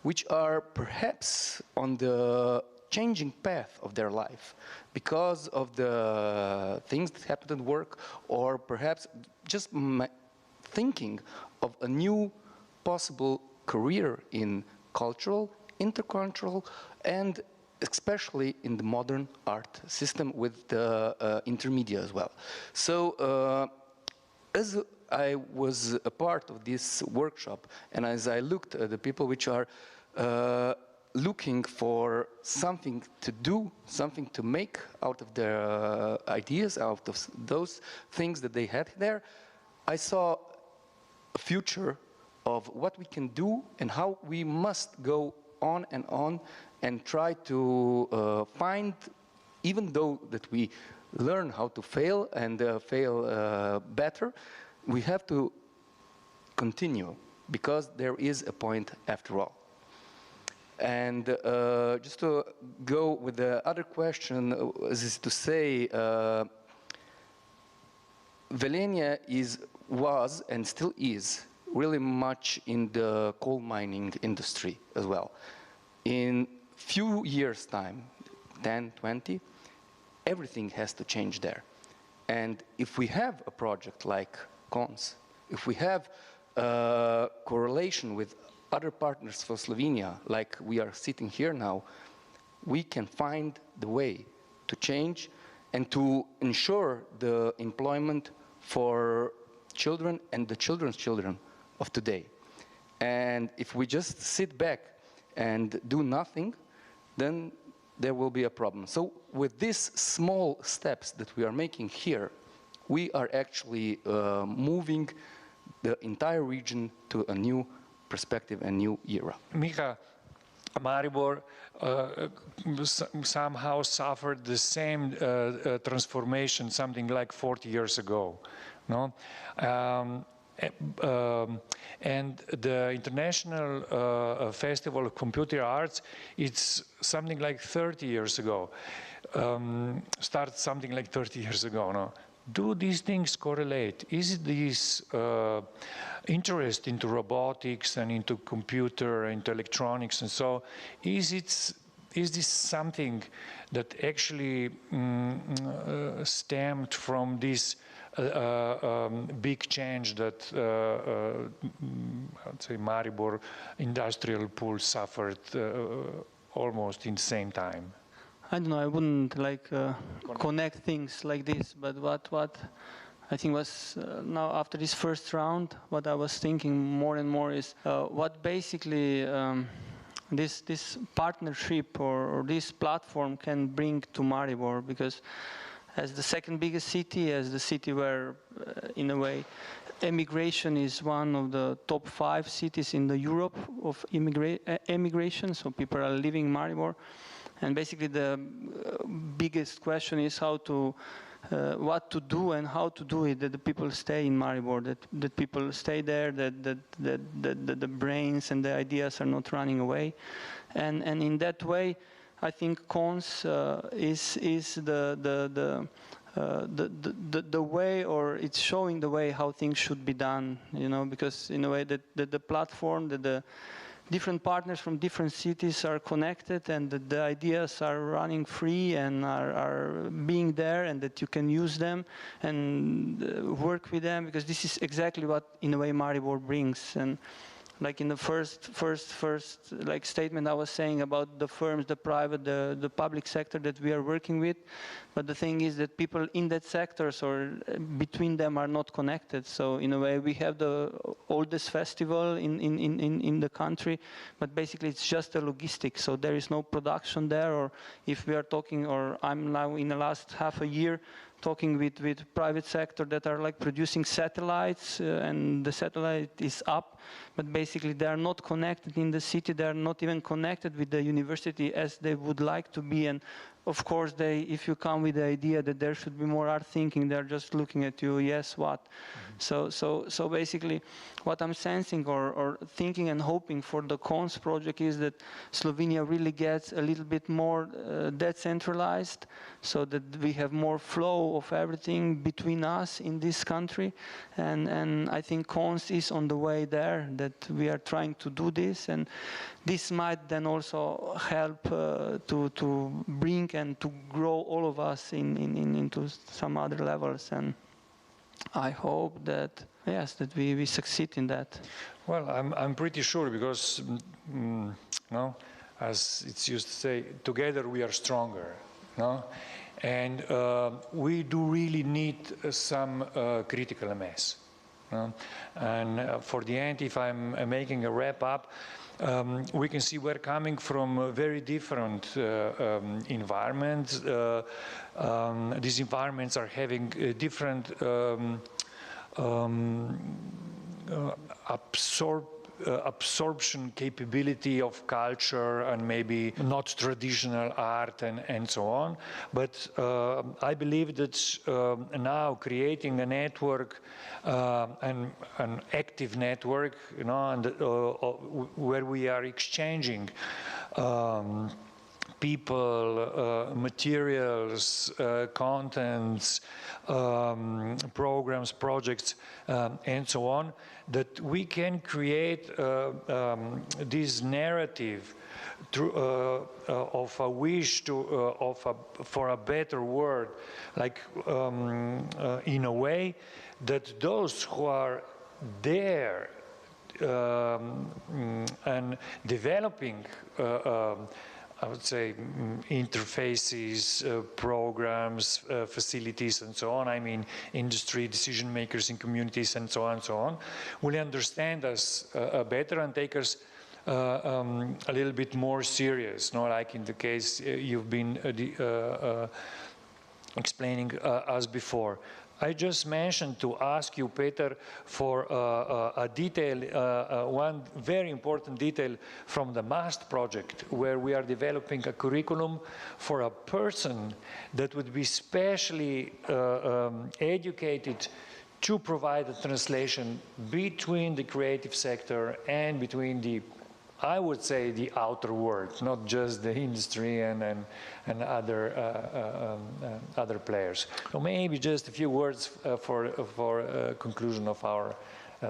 [SPEAKER 1] which are perhaps on the changing path of their life because of the things that happened at work, or perhaps just thinking of a new possible career in cultural, intercultural, and especially in the modern art system with the intermedia as well. So as I was a part of this workshop, and as I looked at the people which are looking for something to do, something to make out of their ideas, out of those things that they had there, I saw a future of what we can do and how we must go on and try to find, even though that we learn how to fail and fail better, we have to continue because there is a point after all. And just to go with the other question, is to say, Velenje was and still is really much in the coal mining industry as well. In few years' time, 10, 20, everything has to change there. And if we have a project like CONS, if we have a correlation with other partners for Slovenia, like we are sitting here now, we can find the way to change and to ensure the employment for children and the children's children of today. And if we just sit back and do nothing, then there will be a problem. So with these small steps that we are making here, we are actually moving the entire region to a new perspective and new era.
[SPEAKER 12] Miha, Maribor somehow suffered the same transformation something like 40 years ago, no? And the International Festival of Computer Arts, it's something like 30 years ago. Started something like 30 years ago, no? Do these things correlate? Is this interest into robotics and into computer, into electronics and so, is is this something that actually stemmed from this big change that I'd say Maribor industrial pool suffered almost in the same time?
[SPEAKER 10] I don't know, I wouldn't like connect things like this, but what I think was now after this first round, what I was thinking more and more is what basically this partnership or this platform can bring to Maribor, because as the second biggest city, as the city where, in a way, emigration is one of the top 5 cities in the Europe of emigration, so people are leaving Maribor. And basically the biggest question is how to, what to do and how to do it, that the people stay in Maribor, that people stay there, that the brains and the ideas are not running away. And in that way, I think Cons is the way, or it's showing the way how things should be done, you know, because in a way that the platform, that the different partners from different cities are connected, and that the ideas are running free and are being there, and that you can use them and work with them, because this is exactly what, in a way, Maribor brings. And like in the first like statement I was saying about the firms, the private, the public sector that we are working with, but the thing is that people in that sectors or between them are not connected. So in a way we have the oldest festival in the country, but basically it's just a logistics. So there is no production there, or if we are talking, or I'm now in the last half a year talking with private sector that are like producing satellites, and the satellite is up, but basically they are not connected in the city, they are not even connected with the university as they would like to be. And of course, if you come with the idea that there should be more art thinking, they're just looking at you, yes, what? Mm-hmm. So basically, what I'm sensing or thinking and hoping for the Cons project is that Slovenia really gets a little bit more decentralized, so that we have more flow of everything between us in this country. And I think Cons is on the way there, that we are trying to do this, and this might then also help to bring and to grow all of us into some other levels. And I hope that, yes, that we succeed in that.
[SPEAKER 12] Well, I'm pretty sure, because no, as it's used to say, together we are stronger, no? And we do really need some critical mass. And for the end, if I'm making a wrap up, we can see we're coming from very different environments. These environments are having different absorption capability of culture, and maybe not traditional art and so on. But I believe that now creating a network, an active network, you know, and where we are exchanging people, materials, contents, programs, projects, and so on, that we can create this narrative of a wish for a better world, like in a way that those who are there and developing I would say interfaces, programs, facilities, and so on. I mean, industry, decision makers in communities, and so on, will understand us better and take us a little bit more serious. No, like in the case you've been explaining us before. I just mentioned to ask you, Peter, for a detail, one very important detail from the MAST project, where we are developing a curriculum for a person that would be specially educated to provide a translation between the creative sector and between the, I would say, the outer world, not just the industry and other players. So maybe just a few words for conclusion of our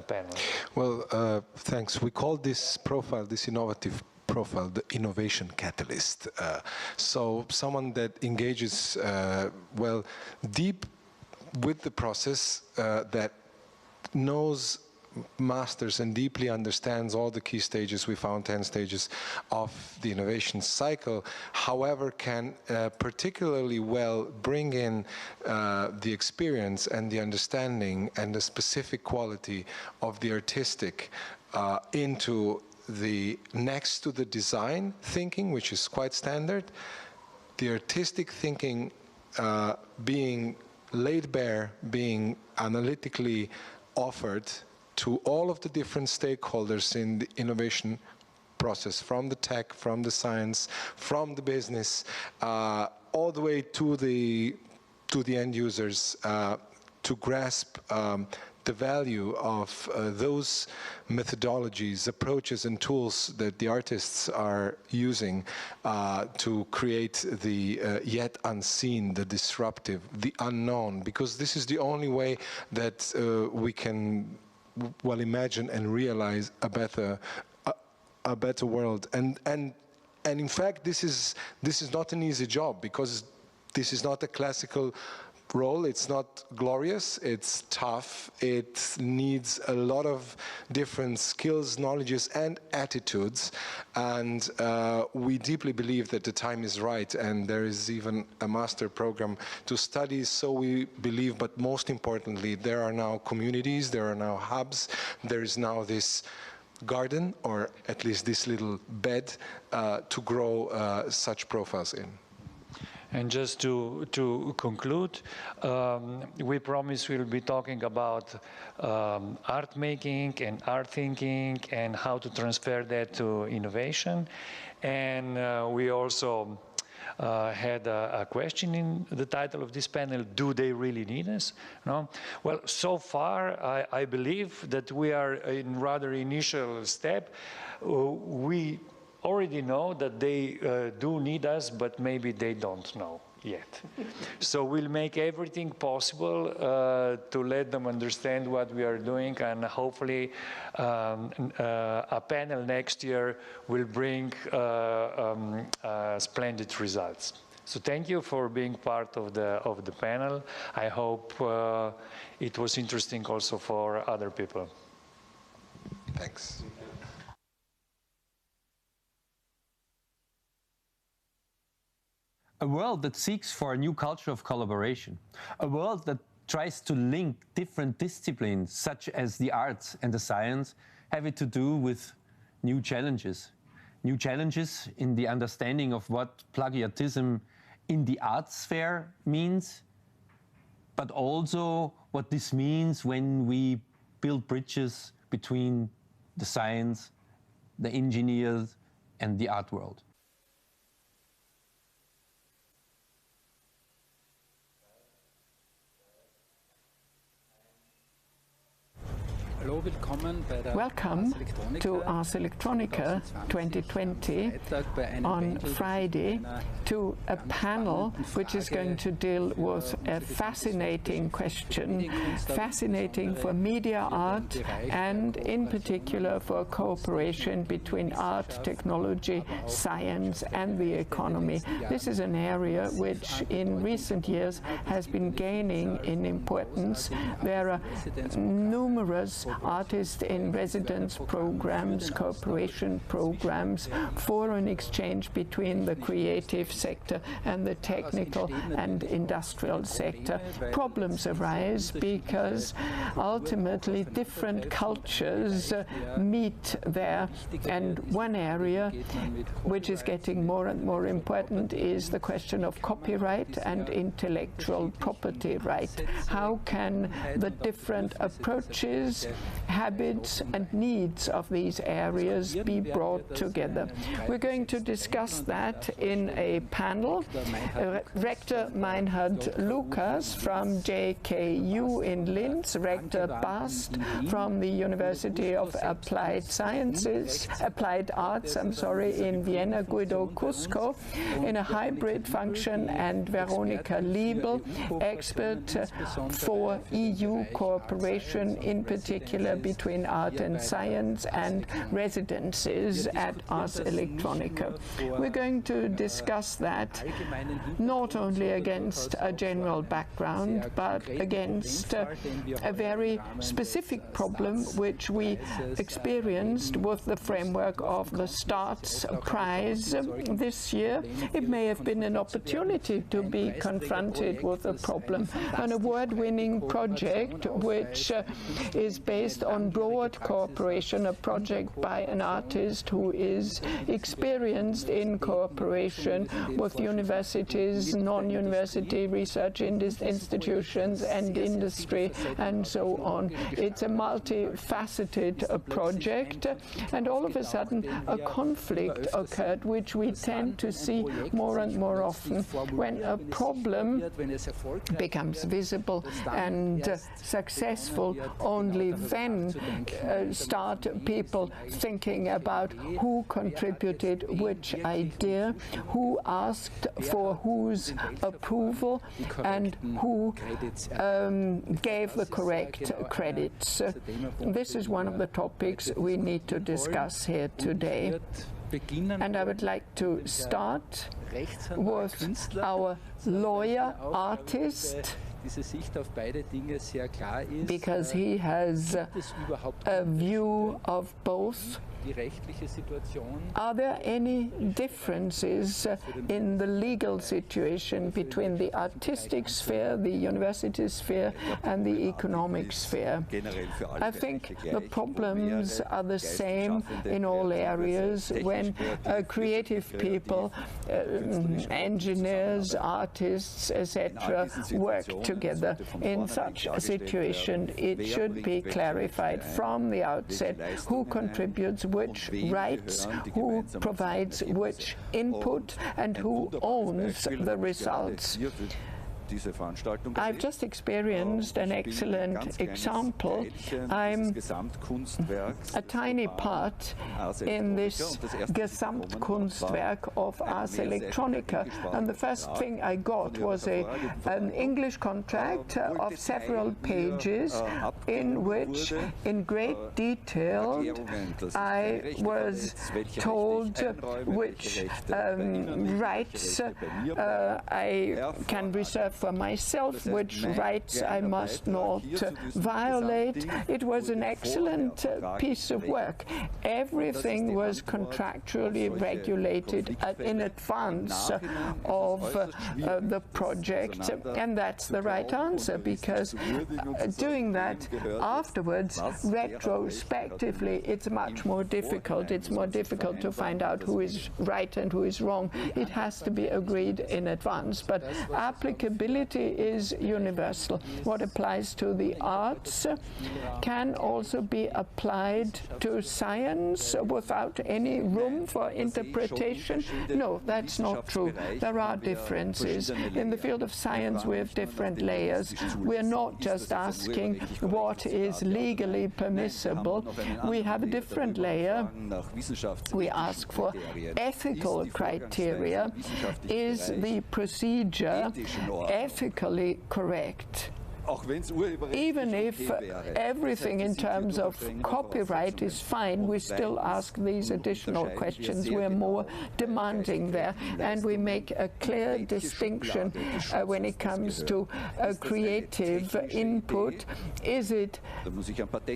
[SPEAKER 12] panel.
[SPEAKER 8] Well, thanks. We call this profile, this innovative profile, the innovation catalyst. So someone that engages, well, deep with the process, that knows, masters and deeply understands all the key stages. We found 10 stages of the innovation cycle, however, can particularly well bring in the experience and the understanding and the specific quality of the artistic into the next to the design thinking, which is quite standard, the artistic thinking being laid bare, being analytically offered to all of the different stakeholders in the innovation process, from the tech, from the science, from the business, all the way to the end users, to grasp the value of those methodologies, approaches, and tools that the artists are using to create the yet unseen, the disruptive, the unknown, because this is the only way that we can well imagine and realize a better world. And in fact, this is not an easy job, because this is not a classical role. It's not glorious. It's tough. It needs a lot of different skills, knowledges, and attitudes. And we deeply believe that the time is right. And there is even a master program to study. So we believe, but most importantly, there are now communities, there are now hubs, there is now this garden, or at least this little bed, to grow such profiles in.
[SPEAKER 12] And just to conclude, we promise we'll be talking about art making and art thinking and how to transfer that to innovation. And we also had a question in the title of this panel: do they really need us? No? Well, so far, I believe that we are in rather initial step. We already know that they do need us, but maybe they don't know yet. So we'll make everything possible to let them understand what we are doing, and hopefully a panel next year will bring splendid results. So thank you for being part of the panel. I hope it was interesting also for other people.
[SPEAKER 8] Thanks.
[SPEAKER 13] A world that seeks for a new culture of collaboration. A world that tries to link different disciplines, such as the arts and the science, having to do with new challenges. New challenges in the understanding of what plagiarism in the art sphere means, but also what this means when we build bridges between the science, the engineers, and the art world.
[SPEAKER 14] Welcome to Ars Electronica 2020 on Friday to a panel which is going to deal with a fascinating question, fascinating for media art and in particular for cooperation between art, technology, science and the economy. This is an area which in recent years has been gaining in importance. There are numerous artist in residence programs, cooperation programs, foreign exchange between the creative sector and the technical and industrial sector. Problems arise because ultimately different cultures meet there, and one area which is getting more and more important is the question of copyright and intellectual property right. How can the different approaches, habits and needs of these areas be brought together? We're going to discuss that in a panel. Rector Meinhard Lukas from JKU in Linz, Rector Bast from the University of Applied Arts, in Vienna, Guido Cusco in a hybrid function, and Veronika Liebel, expert for EU cooperation, in particular particular between art and science, and residencies at Ars Electronica. We're going to discuss that not only against a general background, but against a very specific problem which we experienced with the framework of the STARTS Prize this year. It may have been an opportunity to be confronted with a problem. An award-winning project which is based on broad cooperation, a project by an artist who is experienced in cooperation with universities, non-university research institutions and industry and so on. It's a multifaceted project, and all of a sudden a conflict occurred which we tend to see more and more often. When a problem becomes visible and successful, only then start people thinking about who contributed which idea, who asked for whose approval, and who gave the correct credits. This is one of the topics we need to discuss here today. And I would like to start with our lawyer artist, because he has a view of both. Are there any differences in the legal situation between the artistic sphere, the university sphere, and the economic sphere? I think the problems are the same in all areas when creative people, engineers, artists, etc., work together. In such a situation, it should be clarified from the outset who contributes which rights, who provides which input, and who owns the results. I've just experienced an excellent example. I'm a tiny part in this Gesamtkunstwerk of Ars Electronica, and the first thing I got was an English contract of several pages in which, in great detail, I was told which rights I can reserve for myself, which rights I must not violate. It was an excellent piece of work. Everything was contractually regulated in advance of the project, and that's the right answer, because doing that afterwards, retrospectively, it's much more difficult. It's more difficult to find out who is right and who is wrong. It has to be agreed in advance, but applicability is universal. What applies to the arts can also be applied to science without any room for interpretation. No, that's not true. There are differences. In the field of science, we have different layers. We're not just asking what is legally permissible. We have a different layer. We ask for ethical criteria. Is the procedure ethically correct? Even if everything in terms of copyright is fine, we still ask these additional questions. We're more demanding there, and we make a clear distinction when it comes to creative input. Is it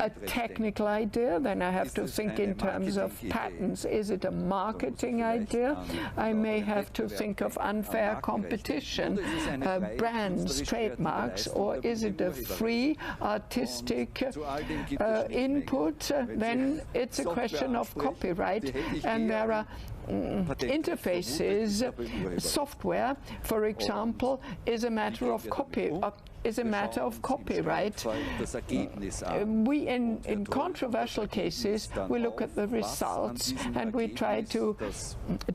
[SPEAKER 14] a technical idea? Then I have to think in terms of patents. Is it a marketing idea? I may have to think of unfair competition, brands, trademarks, or is it a free artistic input? Then it's a question of copyright, and there are interfaces. Software, for example, is a matter of copyright. We, in controversial cases, we look at the results and we try to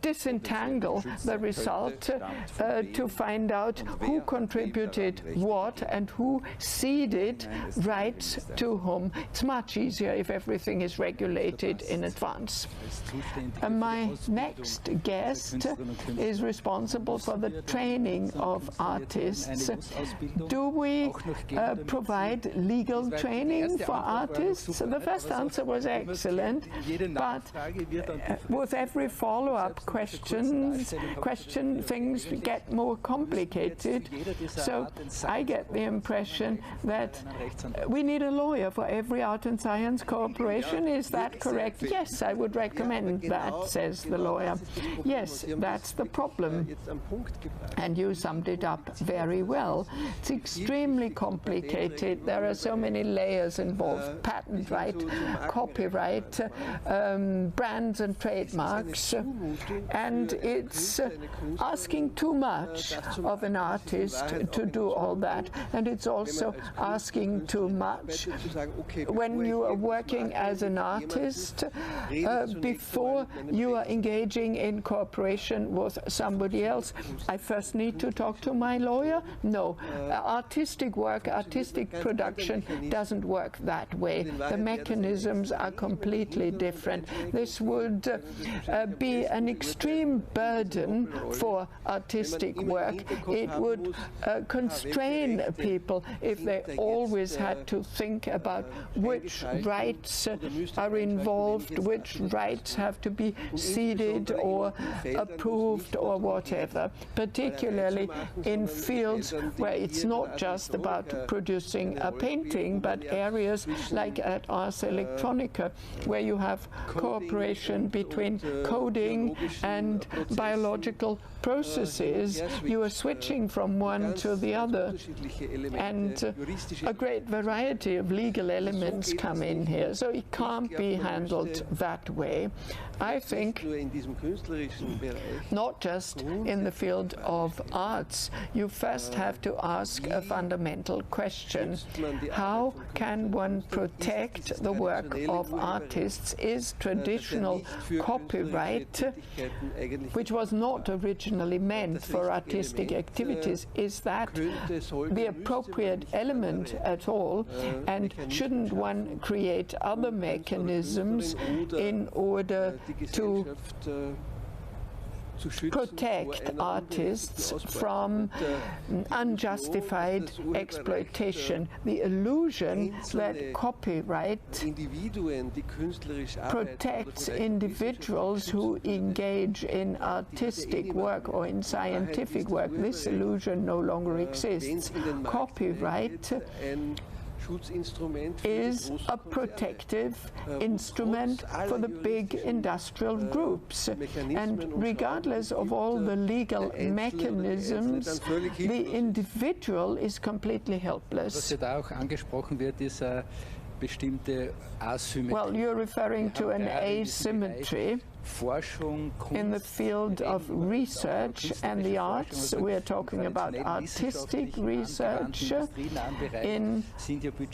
[SPEAKER 14] disentangle the result to find out who contributed what and who ceded rights to whom. It's much easier if everything is regulated in advance. My next guest is responsible for the training of artists. Do we provide legal training for artists? The first answer was excellent, but with every follow-up question, things get more complicated. So I get the impression that we need a lawyer for every art and science cooperation. Is that correct? Yes, I would recommend that, says the lawyer. Yes, that's the problem. And you summed it up very well. It's extremely complicated. There are so many layers involved: patent right, copyright, brands and trademarks, and it's asking too much of an artist to do all that, and it's also asking too much when you are working as an artist before you are engaging in cooperation with somebody else. I first need to talk to my lawyer? No. Artistic work, artistic production doesn't work that way. The mechanisms are completely different. This would be an extreme burden for artistic work. It would constrain people if they always had to think about which rights are involved, which rights have to be ceded or approved or whatever, particularly in fields where it's not just about producing a painting, but areas like at Ars Electronica, where you have cooperation between coding and biological processes. You are switching from one to the other, and a great variety of legal elements come in here, so it can't be handled that way. I think not just in the field of arts. You first have to ask a fundamental question: how can one protect the work of artists? Is traditional copyright, which was not originally meant for artistic activities, is that the appropriate element at all? And shouldn't one create other mechanisms in order to protect artists from unjustified exploitation? The illusion that copyright protects individuals who engage in artistic work or in scientific work, this illusion no longer exists. Copyright is a protective instrument for the big industrial groups, and regardless of all the legal mechanisms, the individual is completely helpless. Well, you're referring to an asymmetry in the field of research and the arts. We're talking about artistic research. In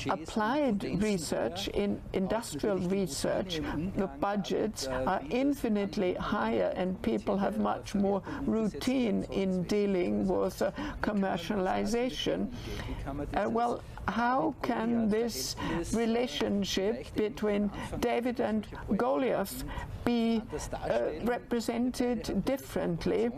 [SPEAKER 14] applied research, in industrial research, the budgets are infinitely higher, and people have much more routine in dealing with commercialization. Well, how can this relationship between David and Goliath be represented differently?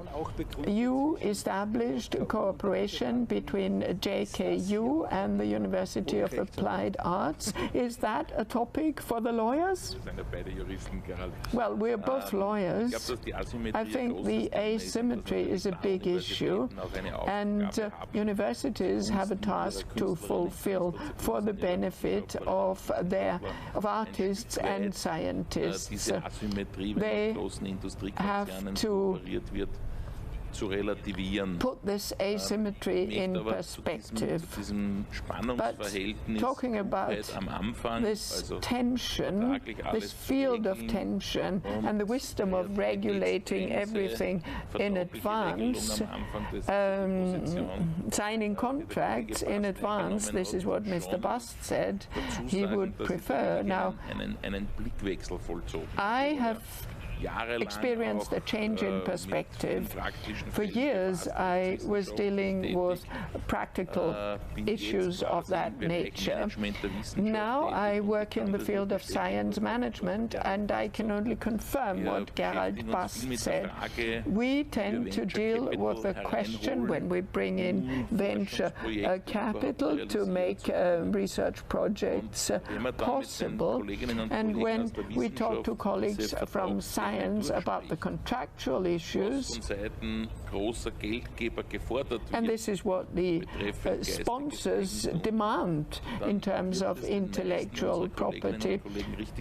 [SPEAKER 14] You established cooperation between JKU and the University of Applied Arts. Is that a topic for the lawyers? Well, we're both lawyers. I think the asymmetry is a big issue, and universities have a task to fulfill for the benefit of artists and scientists. They have to put this asymmetry in perspective. But talking about this tension, this field of tension, and the wisdom of regulating everything in advance, signing contracts in advance, this is what Mr. Bast said he would prefer. Now, I have experienced a change in perspective. For years, I was dealing with practical issues of that nature. Now I work in the field of science management, and I can only confirm what Gerald Bast said. We tend to deal with the question when we bring in venture capital to make research projects possible, and when we talk to colleagues from science about the contractual issues, and this is what the sponsors demand in terms of intellectual property.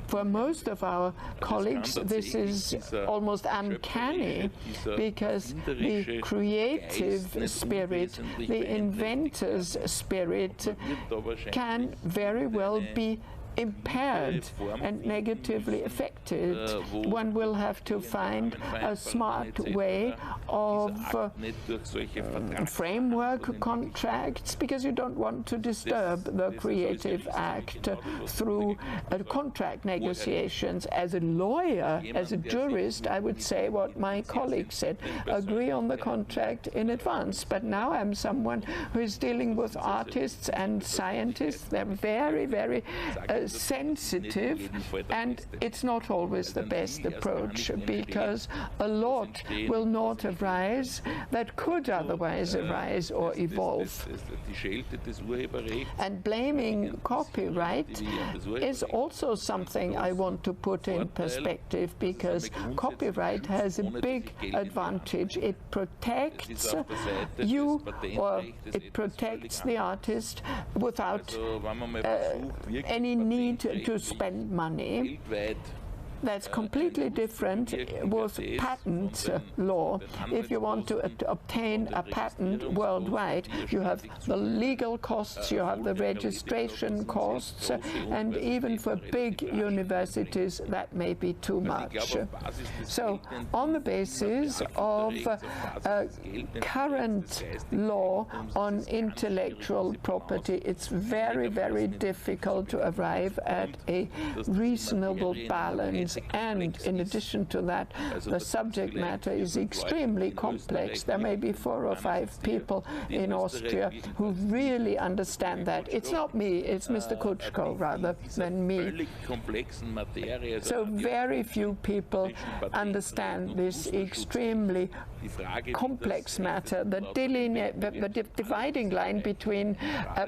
[SPEAKER 14] For most of our colleagues, this is almost uncanny, because the creative spirit, the inventor's spirit, can very well be impaired and negatively affected. One will have to find a smart way of framework contracts, because you don't want to disturb the creative act through contract negotiations. As a lawyer, as a jurist, I would say what my colleague said, agree on the contract in advance. But now I'm someone who is dealing with artists and scientists. They're very, very sensitive, and it's not always the best approach, because a lot will not arise that could otherwise arise or evolve. And blaming copyright is also something I want to put in perspective, because copyright has a big advantage. It protects you, or it protects the artist without any need to spend money. That's completely different with patent law. If you want to obtain a patent worldwide, you have the legal costs, you have the registration costs, and even for big universities, that may be too much. So, on the basis of current law on intellectual property, it's very, very difficult to arrive at a reasonable balance. And in addition to that, the subject matter is extremely complex. There may be 4 or 5 people in Austria who really understand that. It's not me, it's Mr. Kutschko rather than me. So very few people understand this extremely complex matter. The dividing line between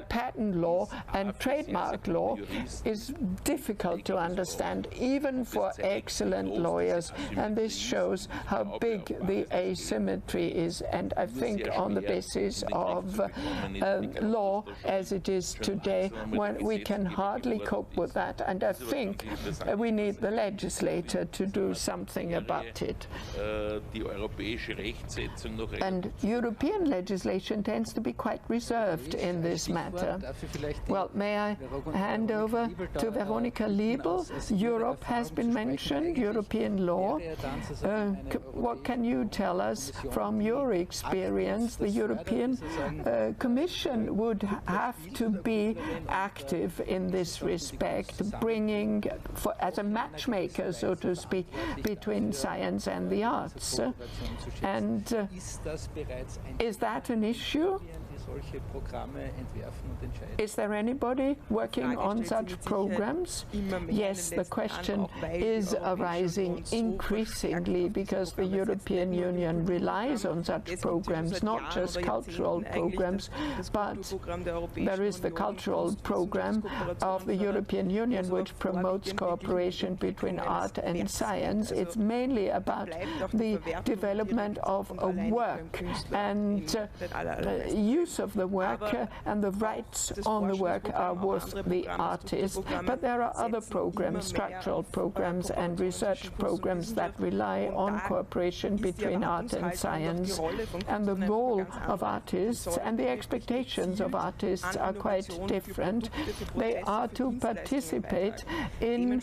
[SPEAKER 14] patent law and trademark law is difficult to understand, even for excellent lawyers, and this shows how big the asymmetry is. And I think on the basis of law as it is today, we can hardly cope with that, and I think we need the legislator to do something about it. And European legislation tends to be quite reserved in this matter. Well, may I hand over to Veronika Liebel? Europe has been mentioned, European law. What can you tell us from your experience? The European Commission would have to be active in this respect, bringing, as a matchmaker, so to speak, between science and the arts. And is that an issue? Is there anybody working on such programs? Yes, the question is arising increasingly, because the European Union relies on such programs, not just cultural programs, but there is the cultural program of the European Union, which promotes cooperation between art and science. It's mainly about the development of a work and use of the work, and the rights on the work are with the artist. But there are other programs, structural programs and research programs, that rely on cooperation between art and science. And the role of artists and the expectations of artists are quite different. They are to participate in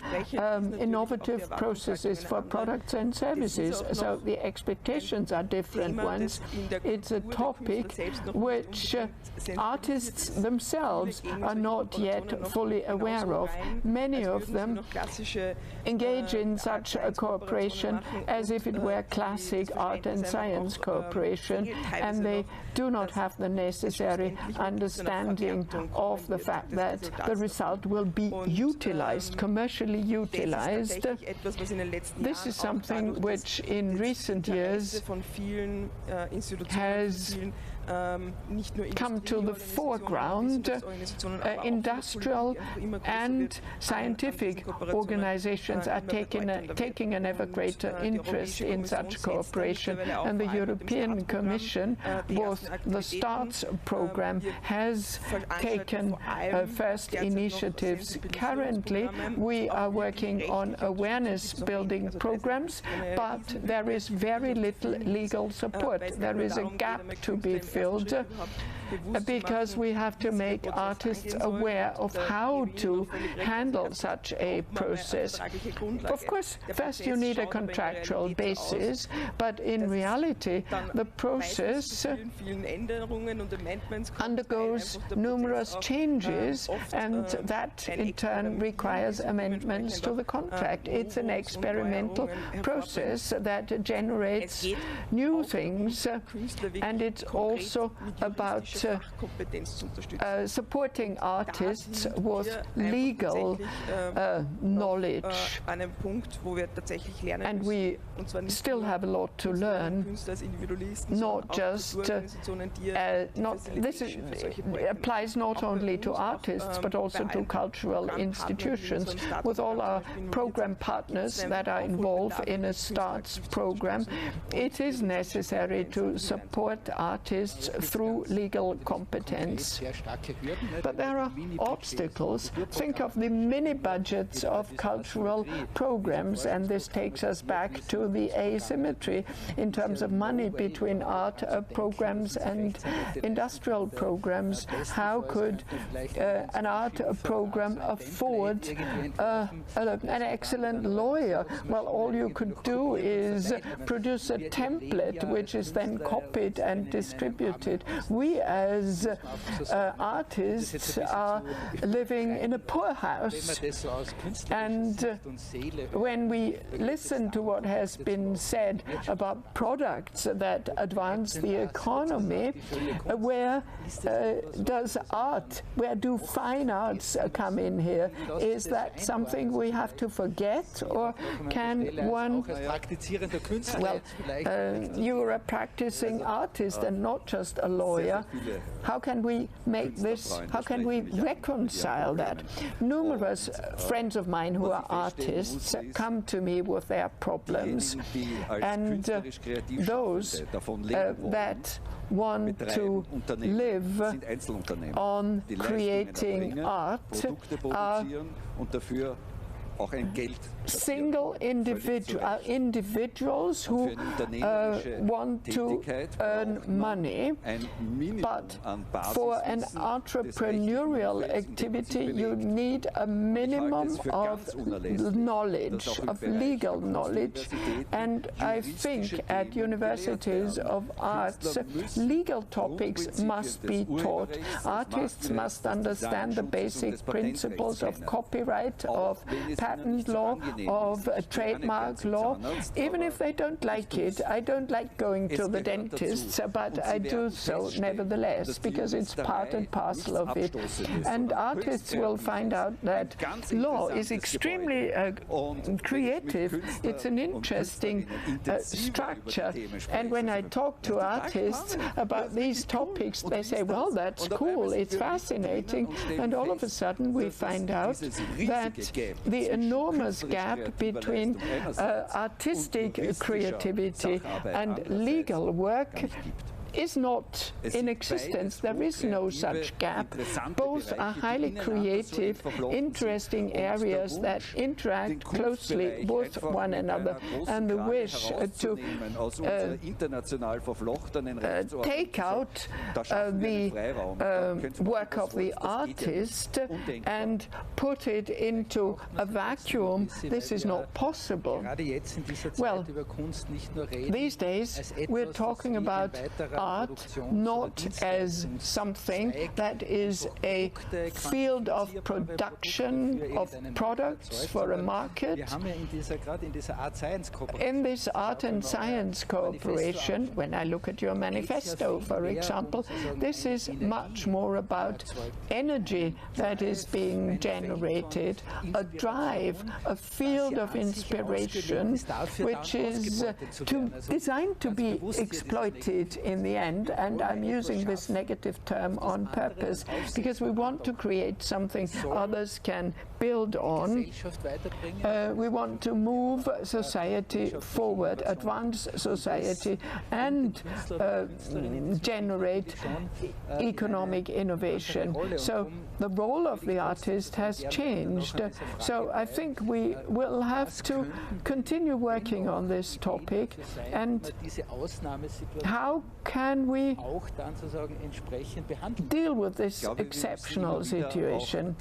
[SPEAKER 14] innovative processes for products and services. So the expectations are different ones. It's a topic which which artists themselves are not yet fully aware of. Many of them engage in such a cooperation as if it were classic art and science cooperation, and they do not have the necessary understanding of the fact that the result will be utilized, commercially utilized. This is something which in recent years has come to the foreground. Industrial and scientific organizations are taking an ever greater interest in such cooperation, and the European Commission, with the STARTS program, has taken first initiatives. Currently, we are working on awareness building programs, but there is very little legal support. There is a gap to be filled because we have to make artists aware of how to handle such a process. Of course, first you need a contractual basis, but in reality, the process undergoes numerous changes, and that in turn requires amendments to the contract. It's an experimental process that generates new things, and it's also about supporting artists with legal knowledge. And we still have a lot to learn, not just, this applies not only to artists, but also to cultural institutions. With all our program partners that are involved in a STARTS program, it is necessary to support artists through legal competence. But there are obstacles. Think of the mini budgets of cultural programs, and this takes us back to the asymmetry in terms of money between art programs and industrial programs. How could an art program afford an excellent lawyer? Well, all you could do is produce a template which is then copied and distributed. We as artists are living in a poor house, and when we listen to what has been said about products that advance the economy, where does art, where do fine arts come in here? Is that something we have to forget, or can one, well, you are a practicing artist and not just a lawyer. How can we make this, how can we reconcile that? Numerous friends of mine who are artists come to me with their problems, and those that want to live on creating art are single individuals who want to earn money, but for an entrepreneurial activity you need a minimum of knowledge, of legal knowledge, and I think at universities of arts legal topics must be taught. Artists must understand the basic principles of copyright, of patent law, of trademark law, even if they don't like it. I don't like going to the dentist, but I do so nevertheless, because it's part and parcel of it. And artists will find out that law is extremely creative. It's an interesting structure. And when I talk to artists about these topics, they say, well, that's cool, it's fascinating. And all of a sudden we find out that the enormous gap between artistic creativity and legal work is not in existence. There is no such gap. Both are highly creative, interesting areas that interact closely with one another, and the wish to take out the work of the artist and put it into a vacuum, this is not possible. Well, these days we're talking about art not as something that is a field of production of products for a market. In this art and science cooperation, when I look at your manifesto, for example, this is much more about energy that is being generated, a drive, a field of inspiration, which is designed to be exploited in the end. And I'm using this negative term on purpose because we want to create something others can build on. We want to move society forward, advance society, and generate economic innovation. So the role of the artist has changed. So I think we will have to continue working on this topic. And how can we deal with this exceptional situation?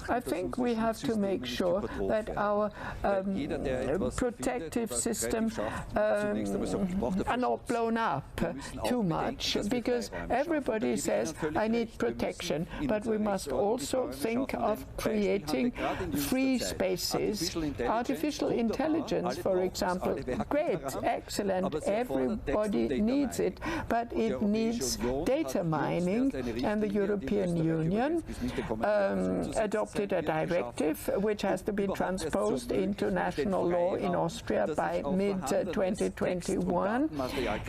[SPEAKER 14] I think we have to make sure that our protective systems are not blown up too much, because everybody says, I need protection, but we must also think of creating free spaces. Artificial intelligence, for example, great, excellent, everybody needs it, but it needs data mining, and the European Union adopted a directive which has to be transposed into national law in Austria by mid-2021,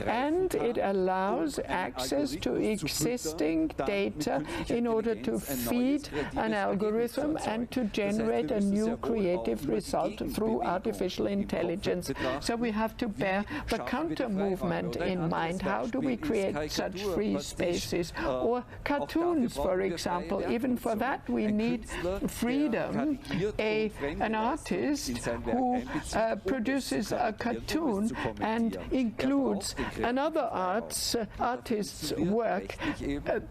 [SPEAKER 14] and it allows access to existing data in order to feed an algorithm and to generate a new creative result through artificial intelligence. So we have to bear the counter movement in mind. How do we create such free spaces? Or cartoons, for example. Even for that we need freedom. An artist who produces a cartoon and includes another artist's work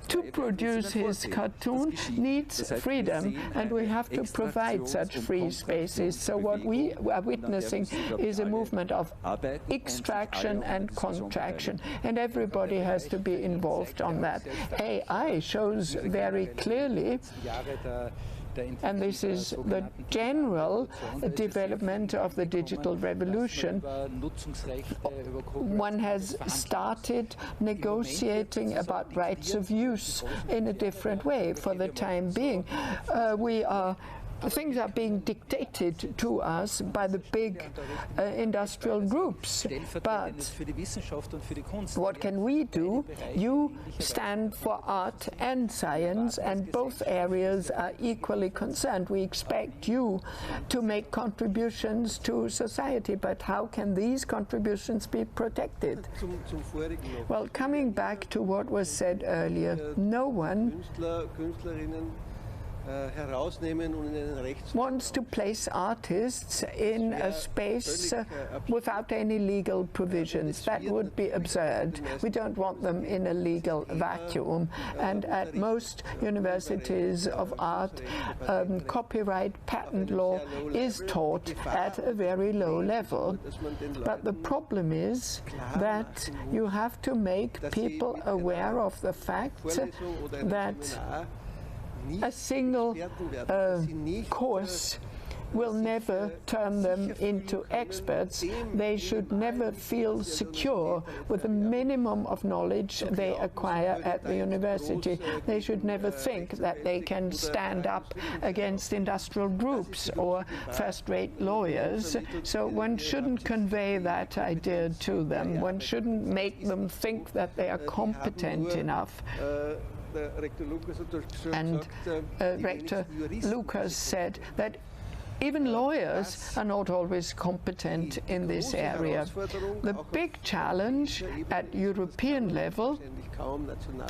[SPEAKER 14] to produce his cartoon needs freedom, and we have to provide such free spaces. So what we are witnessing is a movement of extraction and contraction, and everybody has to be involved on that. AI shows very clearly, and this is the general development of the digital revolution. One has started negotiating about rights of use in a different way. For the time being, things are being dictated to us by the big industrial groups. But what can we do? You stand for art and science, and both areas are equally concerned. We expect you to make contributions to society, but how can these contributions be protected? Well, coming back to what was said earlier, no one wants to place artists in a space without any legal provisions. That would be absurd. We don't want them in a legal vacuum. And at most universities of art, copyright, patent law is taught at a very low level. But the problem is that you have to make people aware of the fact that a single course will never turn them into experts. They should never feel secure with the minimum of knowledge they acquire at the university. They should never think that they can stand up against industrial groups or first-rate lawyers. So one shouldn't convey that idea to them. One shouldn't make them think that they are competent enough. And Rector Lucas said that even lawyers are not always competent in this area. The big challenge at European level,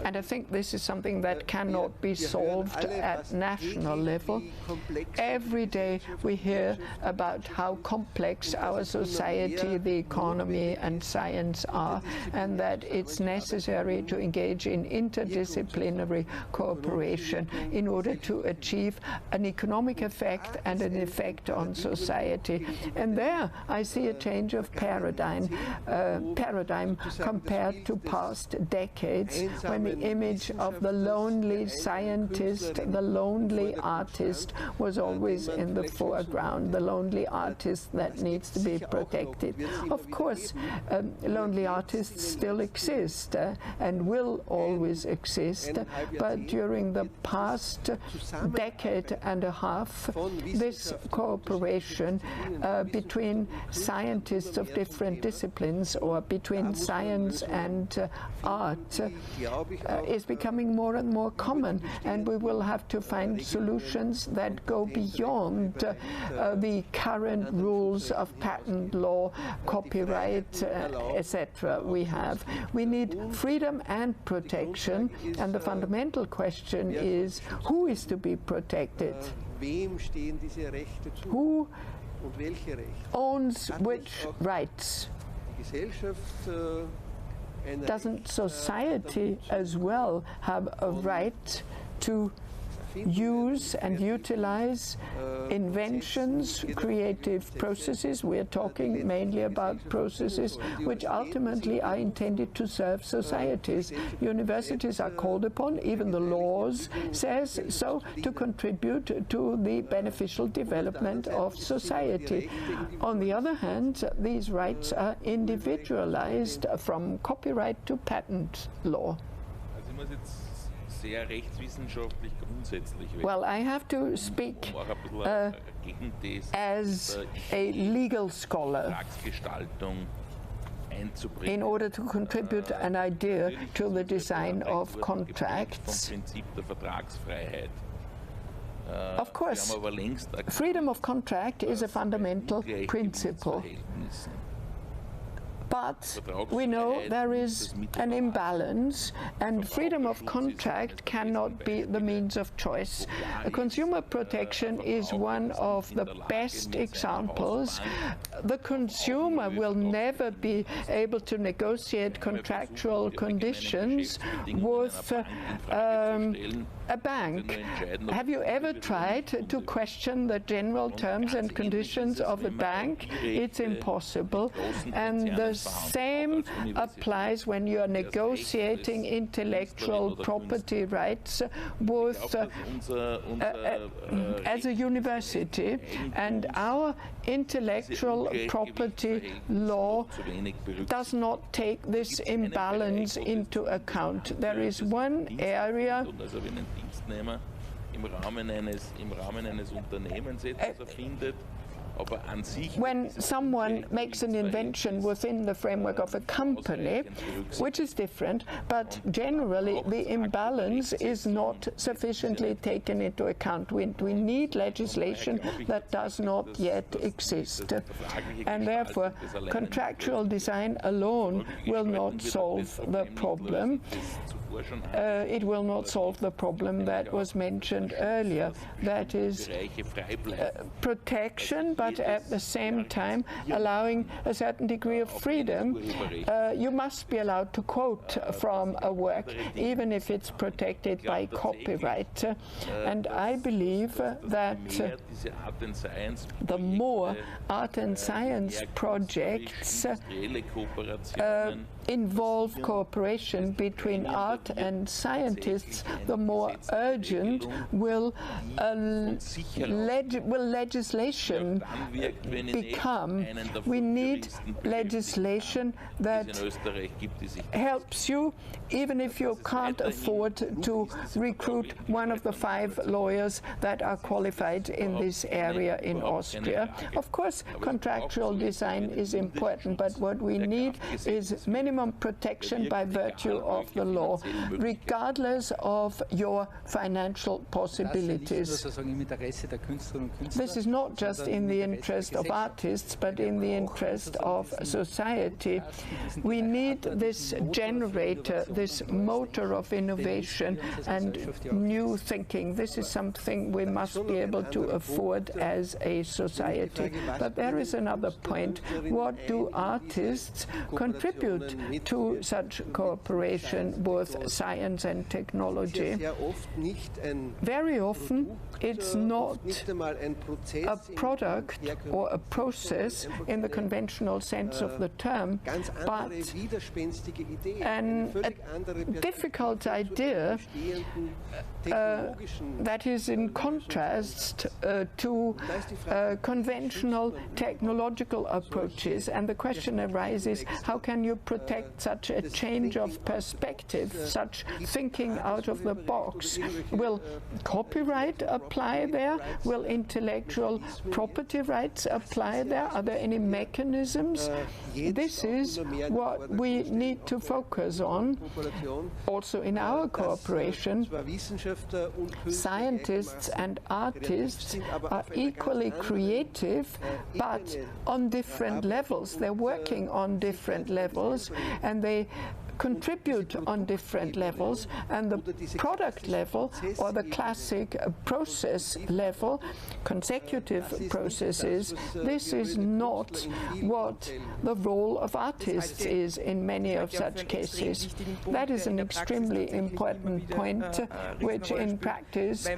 [SPEAKER 14] and I think this is something that cannot be solved at national level. Every day we hear about how complex our society, the economy and science are, and that it's necessary to engage in interdisciplinary cooperation in order to achieve an economic effect and an effect on society. And there I see a change of paradigm compared to past decades, when the image of the lonely scientist, the lonely artist was always in the foreground, the lonely artist that needs to be protected. Of course, lonely artists still exist and will always exist, but during the past decade and a half, this cooperation between scientists of different disciplines, or between science and art, is becoming more and more common, and we will have to find solutions that go beyond the current rules of patent law, copyright, etc. We need freedom and protection, and the fundamental question is, who is to be protected? Who owns which rights? Doesn't society as well have a right to use and utilize inventions, creative processes? We are talking mainly about processes which ultimately are intended to serve societies. Universities are called upon, even the laws says so, to contribute to the beneficial development of society. On the other hand, these rights are individualized from copyright to patent law. Well, I have to speak as a legal scholar in order to contribute an idea to the design of contracts. Of course, freedom of contract is a fundamental principle. But we know there is an imbalance, and freedom of contract cannot be the means of choice. Consumer protection is one of the best examples. The consumer will never be able to negotiate contractual conditions with a bank. Have you ever tried to question the general terms and conditions of a bank? It's impossible. And the same applies when you are negotiating intellectual property rights with as a university. And our intellectual property law does not take this imbalance into account. There is one area when someone makes an invention within the framework of a company, which is different, but generally the imbalance is not sufficiently taken into account. We need legislation that does not yet exist. And therefore, contractual design alone will not solve the problem. It will not solve the problem that was mentioned earlier, that is protection, but at the same time allowing a certain degree of freedom. You must be allowed to quote from a work, even if it's protected by copyright. And I believe that the more art and science projects involve cooperation between art and scientists, the more urgent will legislation become. We need legislation that helps you, even if you can't afford to recruit one of the 5 lawyers that are qualified in this area in Austria. Of course, contractual design is important, but what we need is minimum protection by virtue of the law, regardless of your financial possibilities. This is not just in the interest of artists, but in the interest of society. We need this generator, this motor of innovation and new thinking. This is something we must be able to afford as a society. But there is another point. What do artists contribute to such cooperation with science and technology? Very often it's not a product or a process in the conventional sense of the term, but a difficult idea that is in contrast to conventional technological approaches. And the question arises, how can you protect such a change of perspective, such thinking out of the box? Will copyright apply there? Will intellectual property rights apply there? Are there any mechanisms? This is what we need to focus on also in our cooperation. Scientists and artists are equally creative, but on different levels. They're working on different levels, and they contribute on different levels, and the product level or the classic process level, consecutive processes, this is not what the role of artists is in many of such cases. That is an extremely important point which in practice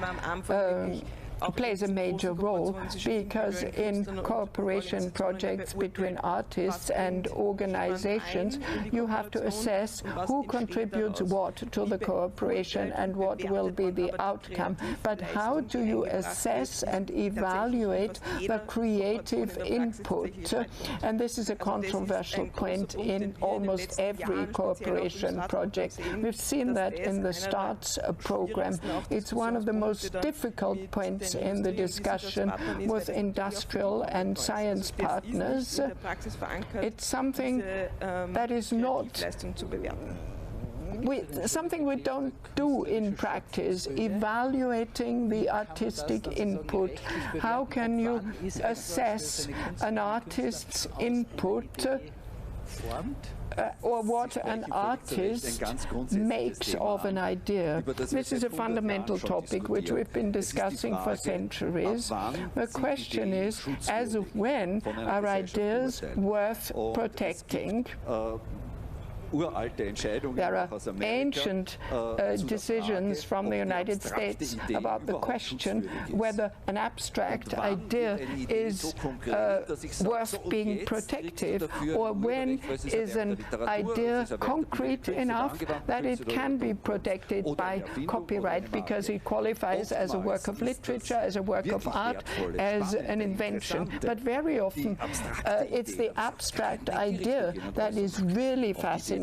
[SPEAKER 14] plays a major role, because in cooperation projects between artists and organizations, you have to assess who contributes what to the cooperation and what will be the outcome. But how do you assess and evaluate the creative input? And this is a controversial point in almost every cooperation project. We've seen that in the STARTS program. It's one of the most difficult points in the discussion with industrial and science partners. It's something that is not something we don't do in practice, evaluating the artistic input. How can you assess an artist's input or what an artist makes of an idea? This is a fundamental topic which we've been discussing for centuries. The question is, as of when are ideas worth protecting? There are ancient decisions from the United States about the question whether an abstract idea is worth being protected, or when is an idea concrete enough that it can be protected by copyright because it qualifies as a work of literature, as a work of art, as an invention. But very often it's the abstract idea that is really fascinating.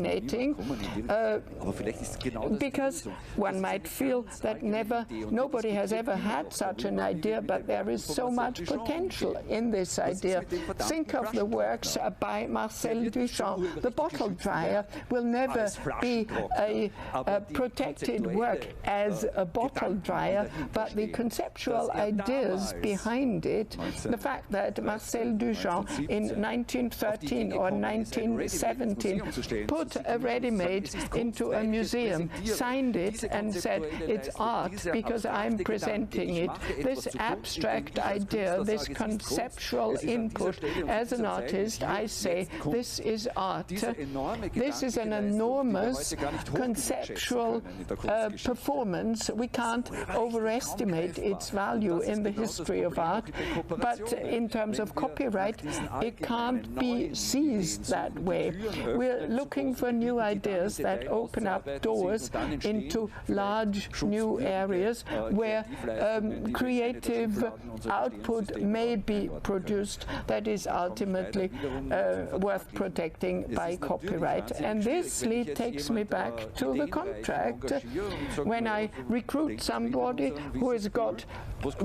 [SPEAKER 14] Because one might feel that nobody has ever had such an idea, but there is so much potential in this idea. Think of the works by Marcel Duchamp. The bottle dryer will never be a protected work as a bottle dryer, but the conceptual ideas behind it, the fact that Marcel Duchamp in 1913 or 1917 put a ready-made into a museum, signed it and said, it's art because I'm presenting it. This abstract idea, this conceptual input, as an artist, I say, this is art. This is an enormous conceptual performance. We can't overestimate its value in the history of art, but in terms of copyright, it can't be seized that way. We're looking for new ideas that open up doors into large new areas where creative output may be produced that is ultimately worth protecting by copyright. And this takes me back to the contract. When I recruit somebody who has got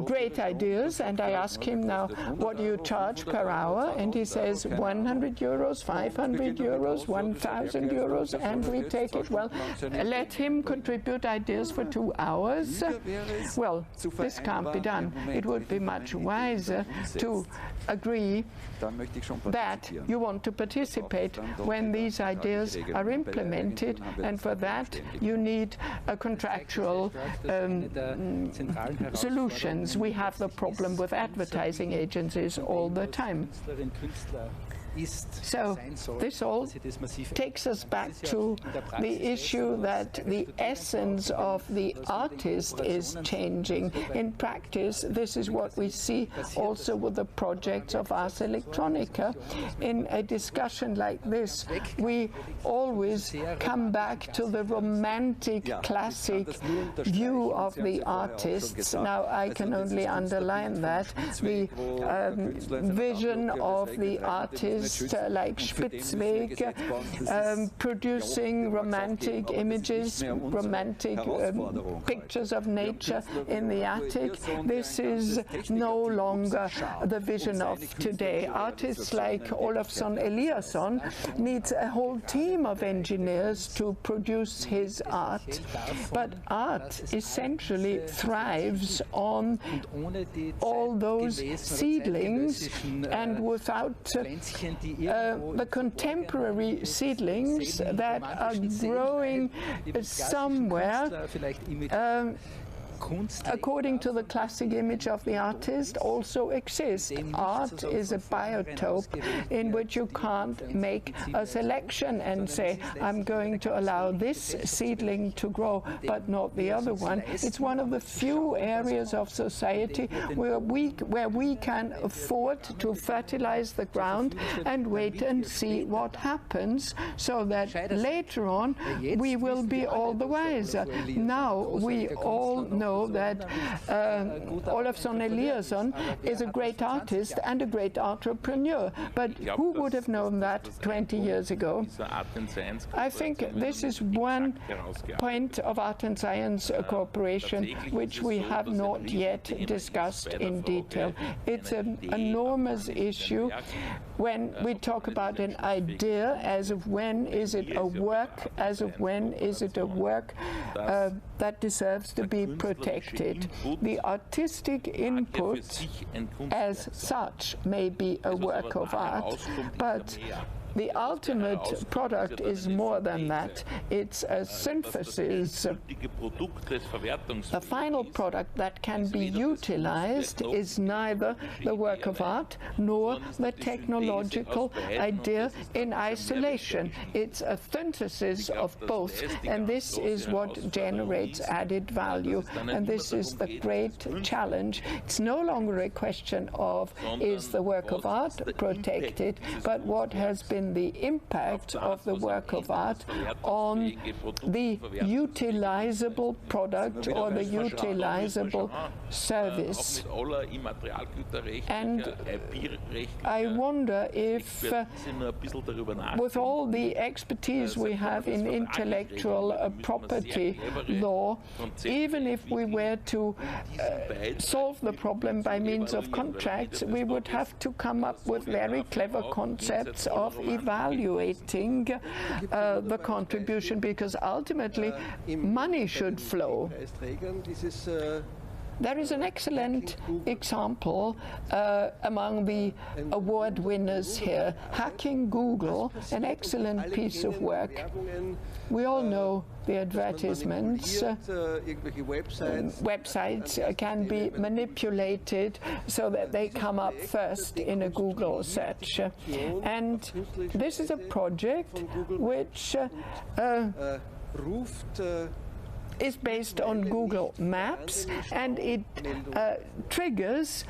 [SPEAKER 14] great ideas and I ask him now, what do you charge per hour? And he says 100 euros, 500 euros, 1,000 1,000 euros and we take it. Well, let him contribute ideas for 2 hours. Well, this can't be done. It would be much wiser to agree that you want to participate when these ideas are implemented, and for that you need a contractual solutions. We have the problem with advertising agencies all the time. So this all takes us back to the issue that the essence of the artist is changing. In practice, this is what we see also with the projects of Ars Electronica. In a discussion like this, we always come back to the romantic classic view of the artists. Now, I can only underline that. The vision of the artist like Spitzweg, producing romantic images, romantic pictures of nature in the attic. This is no longer the vision of today. Artists like Olafsson Eliasson needs a whole team of engineers to produce his art. But art essentially thrives on all those seedlings, and without the contemporary seedlings that are growing somewhere according to the classic image of the artist, also exist. Art is a biotope in which you can't make a selection and say, I'm going to allow this seedling to grow, but not the other one. It's one of the few areas of society where we can afford to fertilize the ground and wait and see what happens, so that later on we will be all the wiser. Now we all know that Olafsson Eliasson is a great artist and a great entrepreneur, but who would have known that 20 years ago? I think this is one point of Art and Science cooperation which we have not yet discussed in detail. It's an enormous issue when we talk about an idea, as of when is it a work, as of when is it a work that deserves to be protected. The artistic input as such may be a work of art, but the ultimate product is more than that. It's a synthesis. The final product that can be utilized is neither the work of art nor the technological idea in isolation. It's a synthesis of both, and this is what generates added value, and this is the great challenge. It's no longer a question of is the work of art protected, but what has been the impact of the work of art on the utilizable product or the utilizable service. And I wonder if, with all the expertise we have in intellectual property law, even if we were to solve the problem by means of contracts, we would have to come up with very clever concepts of evaluating the contribution, because ultimately money should flow. There is an excellent example among the award winners here. Hacking Google, an excellent piece of work. We all know the advertisements. Websites can be manipulated so that they come up first in a Google search. And this is a project which is based on Google Maps, and it triggers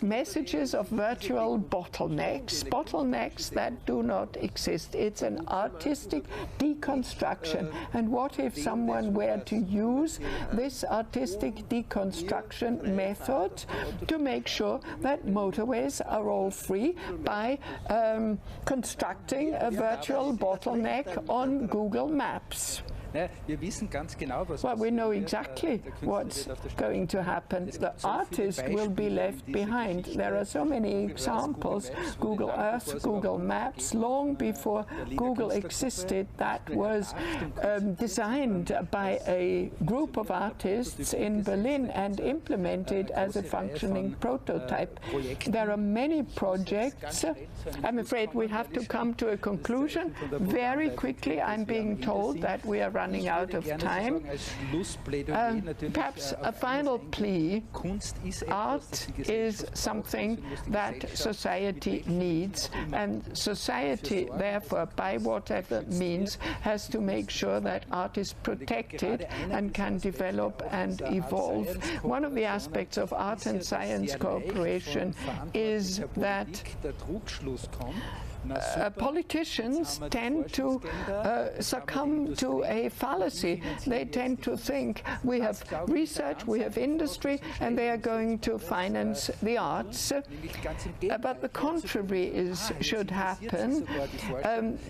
[SPEAKER 14] messages of virtual bottlenecks that do not exist. It's an artistic deconstruction. And what if someone were to use this artistic deconstruction method to make sure that motorways are all free by constructing a virtual bottleneck on Google Maps? Well, we know exactly what's going to happen. The artist will be left behind. There are so many examples, Google Earth, Google Maps, long before Google existed, that was designed by a group of artists in Berlin and implemented as a functioning prototype. There are many projects. I'm afraid we have to come to a conclusion very quickly. I'm being told that we are running out of time. Perhaps a final plea. Art is something that society needs, and society, therefore, by whatever means, has to make sure that art is protected and can develop and evolve. One of the aspects of art and science cooperation is that politicians tend to succumb to a fallacy. They tend to think we have research, we have industry, and they are going to finance the arts. But the contrary should happen.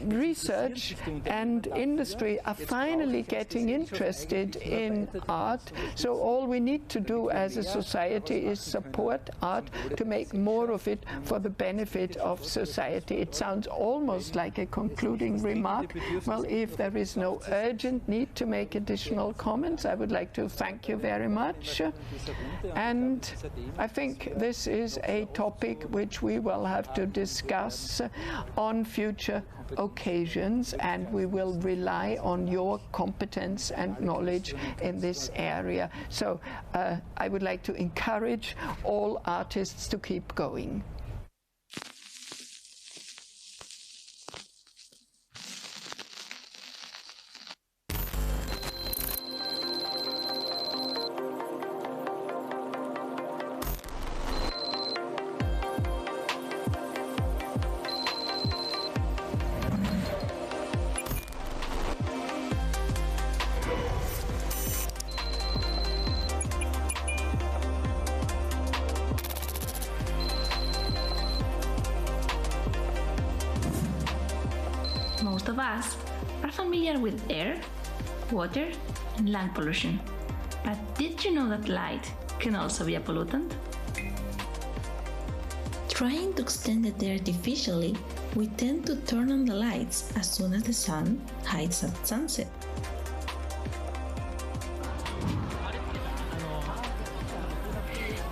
[SPEAKER 14] Research and industry are finally getting interested in art, so all we need to do as a society is support art to make more of it for the benefit of society. It sounds almost like a concluding remark. Well, if there is no urgent need to make additional comments, I would like to thank you very much. And I think this is a topic which we will have to discuss on future occasions, and we will rely on your competence and knowledge in this area. So I would like to encourage all artists to keep going.
[SPEAKER 3] Most of us are familiar with air, water, and land pollution. But did you know that light can also be a pollutant? Trying to extend the day artificially, we tend to turn on the lights as soon as the sun hides at sunset.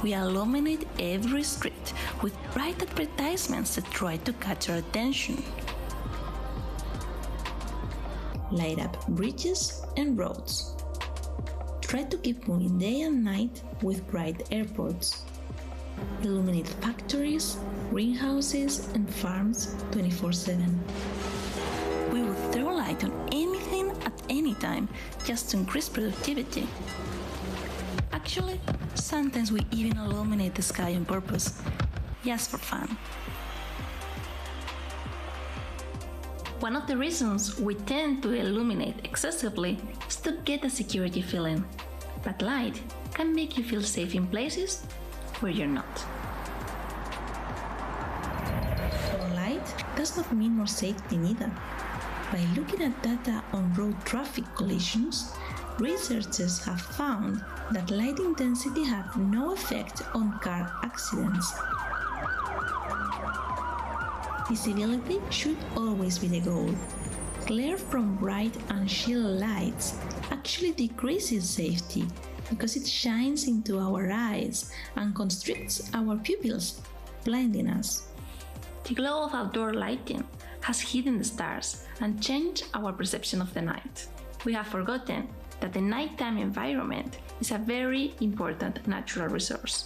[SPEAKER 3] We illuminate every street with bright advertisements that try to catch our attention. Light up bridges and roads. Try to keep moving day and night with bright airports. Illuminate factories, greenhouses, and farms 24/7. We will throw light on anything at any time just to increase productivity. Actually, sometimes we even illuminate the sky on purpose, just for fun. One of the reasons we tend to illuminate excessively is to get a security feeling, but light can make you feel safe in places where you're not. More light does not mean more safety neither. By looking at data on road traffic collisions, researchers have found that light intensity has no effect on car accidents. Visibility should always be the goal. Glare from bright and shield lights actually decreases safety because it shines into our eyes and constricts our pupils, blinding us. The glow of outdoor lighting has hidden the stars and changed our perception of the night. We have forgotten that the nighttime environment is a very important natural resource.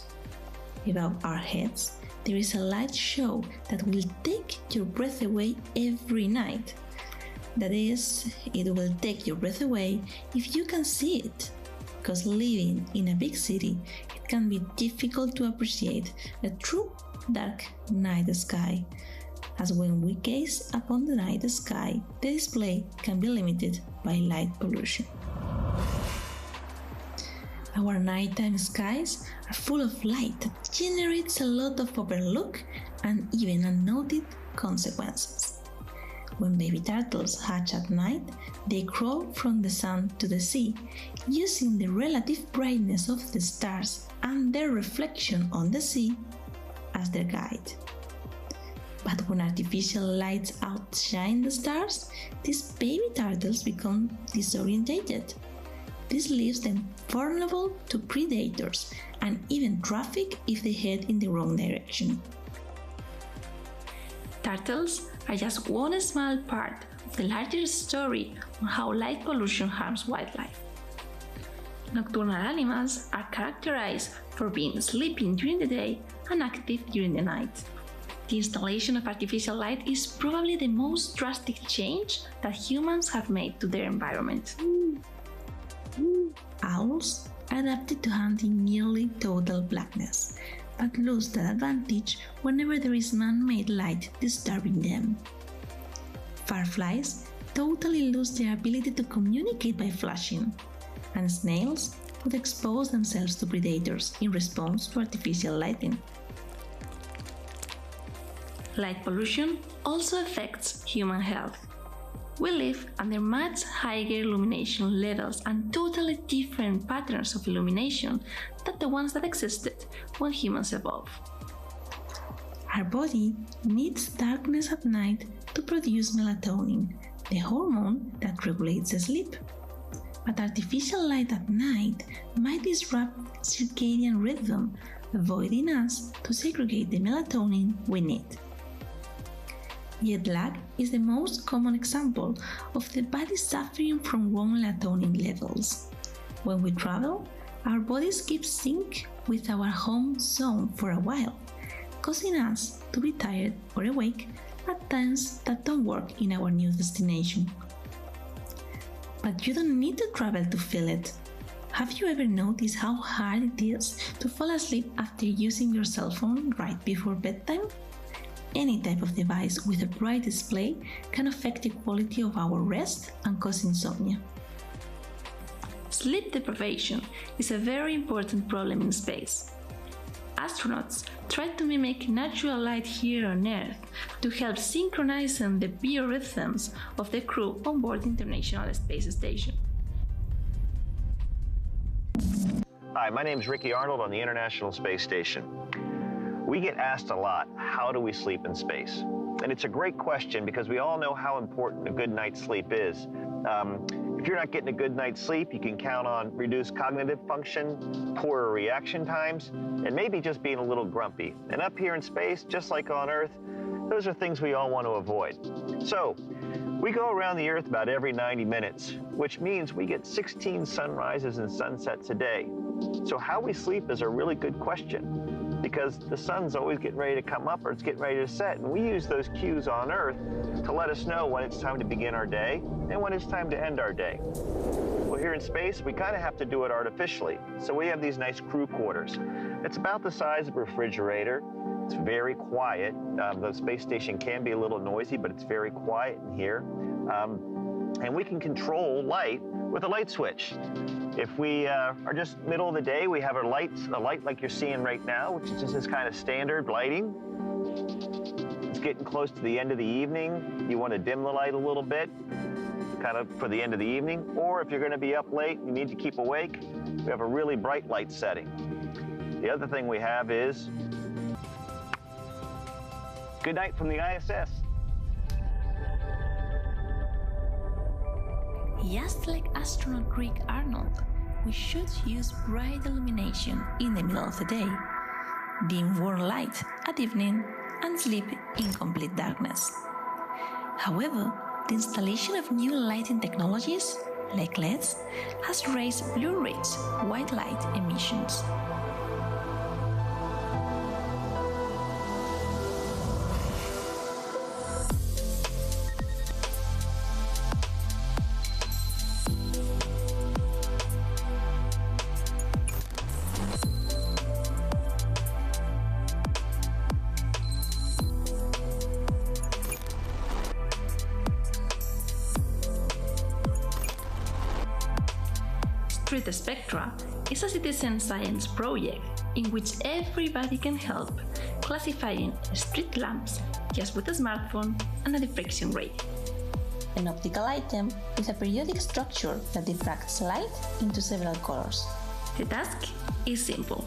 [SPEAKER 3] Above our heads, there is a light show that will take your breath away every night. That is, it will take your breath away if you can see it, because living in a big city, it can be difficult to appreciate a true dark night sky, as when we gaze upon the night sky, the display can be limited by light pollution. Our nighttime skies are full of light that generates a lot of overlooked and even unnoted consequences. When baby turtles hatch at night, they crawl from the sun to the sea, using the relative brightness of the stars and their reflection on the sea as their guide. But when artificial lights outshine the stars, these baby turtles become disorientated. This leaves them vulnerable to predators and even traffic if they head in the wrong direction. Turtles are just one small part of the larger story on how light pollution harms wildlife. Nocturnal animals are characterized for being sleeping during the day and active during the night. The installation of artificial light is probably the most drastic change that humans have made to their environment. Owls are adapted to hunt in nearly total blackness, but lose that advantage whenever there is man-made light disturbing them. Fireflies totally lose their ability to communicate by flashing, and snails would expose themselves to predators in response to artificial lighting. Light pollution also affects human health. We live under much higher illumination levels and totally different patterns of illumination than the ones that existed when humans evolved. Our body needs darkness at night to produce melatonin, the hormone that regulates sleep. But artificial light at night might disrupt circadian rhythm, avoiding us to segregate the melatonin we need. Jet lag is the most common example of the body suffering from low melatonin levels. When we travel, our bodies keep sync with our home zone for a while, causing us to be tired or awake at times that don't work in our new destination. But you don't need to travel to feel it. Have you ever noticed how hard it is to fall asleep after using your cell phone right before bedtime? Any type of device with a bright display can affect the quality of our rest and cause insomnia. Sleep deprivation is a very important problem in space. Astronauts try to mimic natural light here on Earth to help synchronize the biorhythms of the crew on board the International Space Station.
[SPEAKER 6] Hi, my name is Ricky Arnold on the International Space Station. We get asked a lot, how do we sleep in space? And it's a great question because we all know how important a good night's sleep is. If you're not getting a good night's sleep, you can count on reduced cognitive function, poorer reaction times, and maybe just being a little grumpy. And up here in space, just like on Earth, those are things we all want to avoid. So, we go around the Earth about every 90 minutes, which means we get 16 sunrises and sunsets a day. So how we sleep is a really good question, because the sun's always getting ready to come up or it's getting ready to set, and we use those cues on Earth to let us know when it's time to begin our day and when it's time to end our day. Well, here in space, we kind of have to do it artificially. So we have these nice crew quarters. It's about the size of a refrigerator. It's very quiet. The space station can be a little noisy, but it's very quiet in here. And we can control light with a light switch. If we are just middle of the day, we have a light like you're seeing right now, which is just this kind of standard lighting. It's getting close to the end of the evening. You want to dim the light a little bit, kind of for the end of the evening. Or if you're going to be up late, you need to keep awake, we have a really bright light setting. The other thing we have is good night from the ISS.
[SPEAKER 3] Just like astronaut Rick Arnold, we should use bright illumination in the middle of the day, dim warm light at evening, and sleep in complete darkness. However, the installation of new lighting technologies, like LInz, has raised blue-rich white light emissions. Street Spectra is a citizen science project in which everybody can help, classifying street lamps just with a smartphone and a diffraction rate. An optical item with a periodic structure that diffracts light into several colors. The task is simple.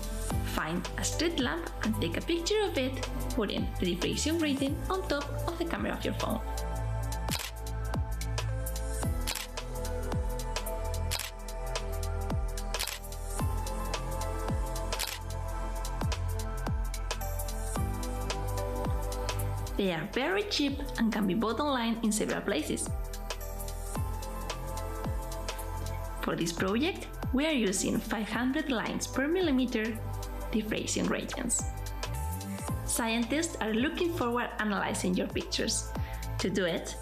[SPEAKER 3] Find a street lamp and take a picture of it, putting the diffraction rating on top of the camera of your phone. They are very cheap and can be bought online in several places. For this project, we are using 500 lines per millimeter diffraction radians. Scientists are looking forward to analyzing your pictures. To do it,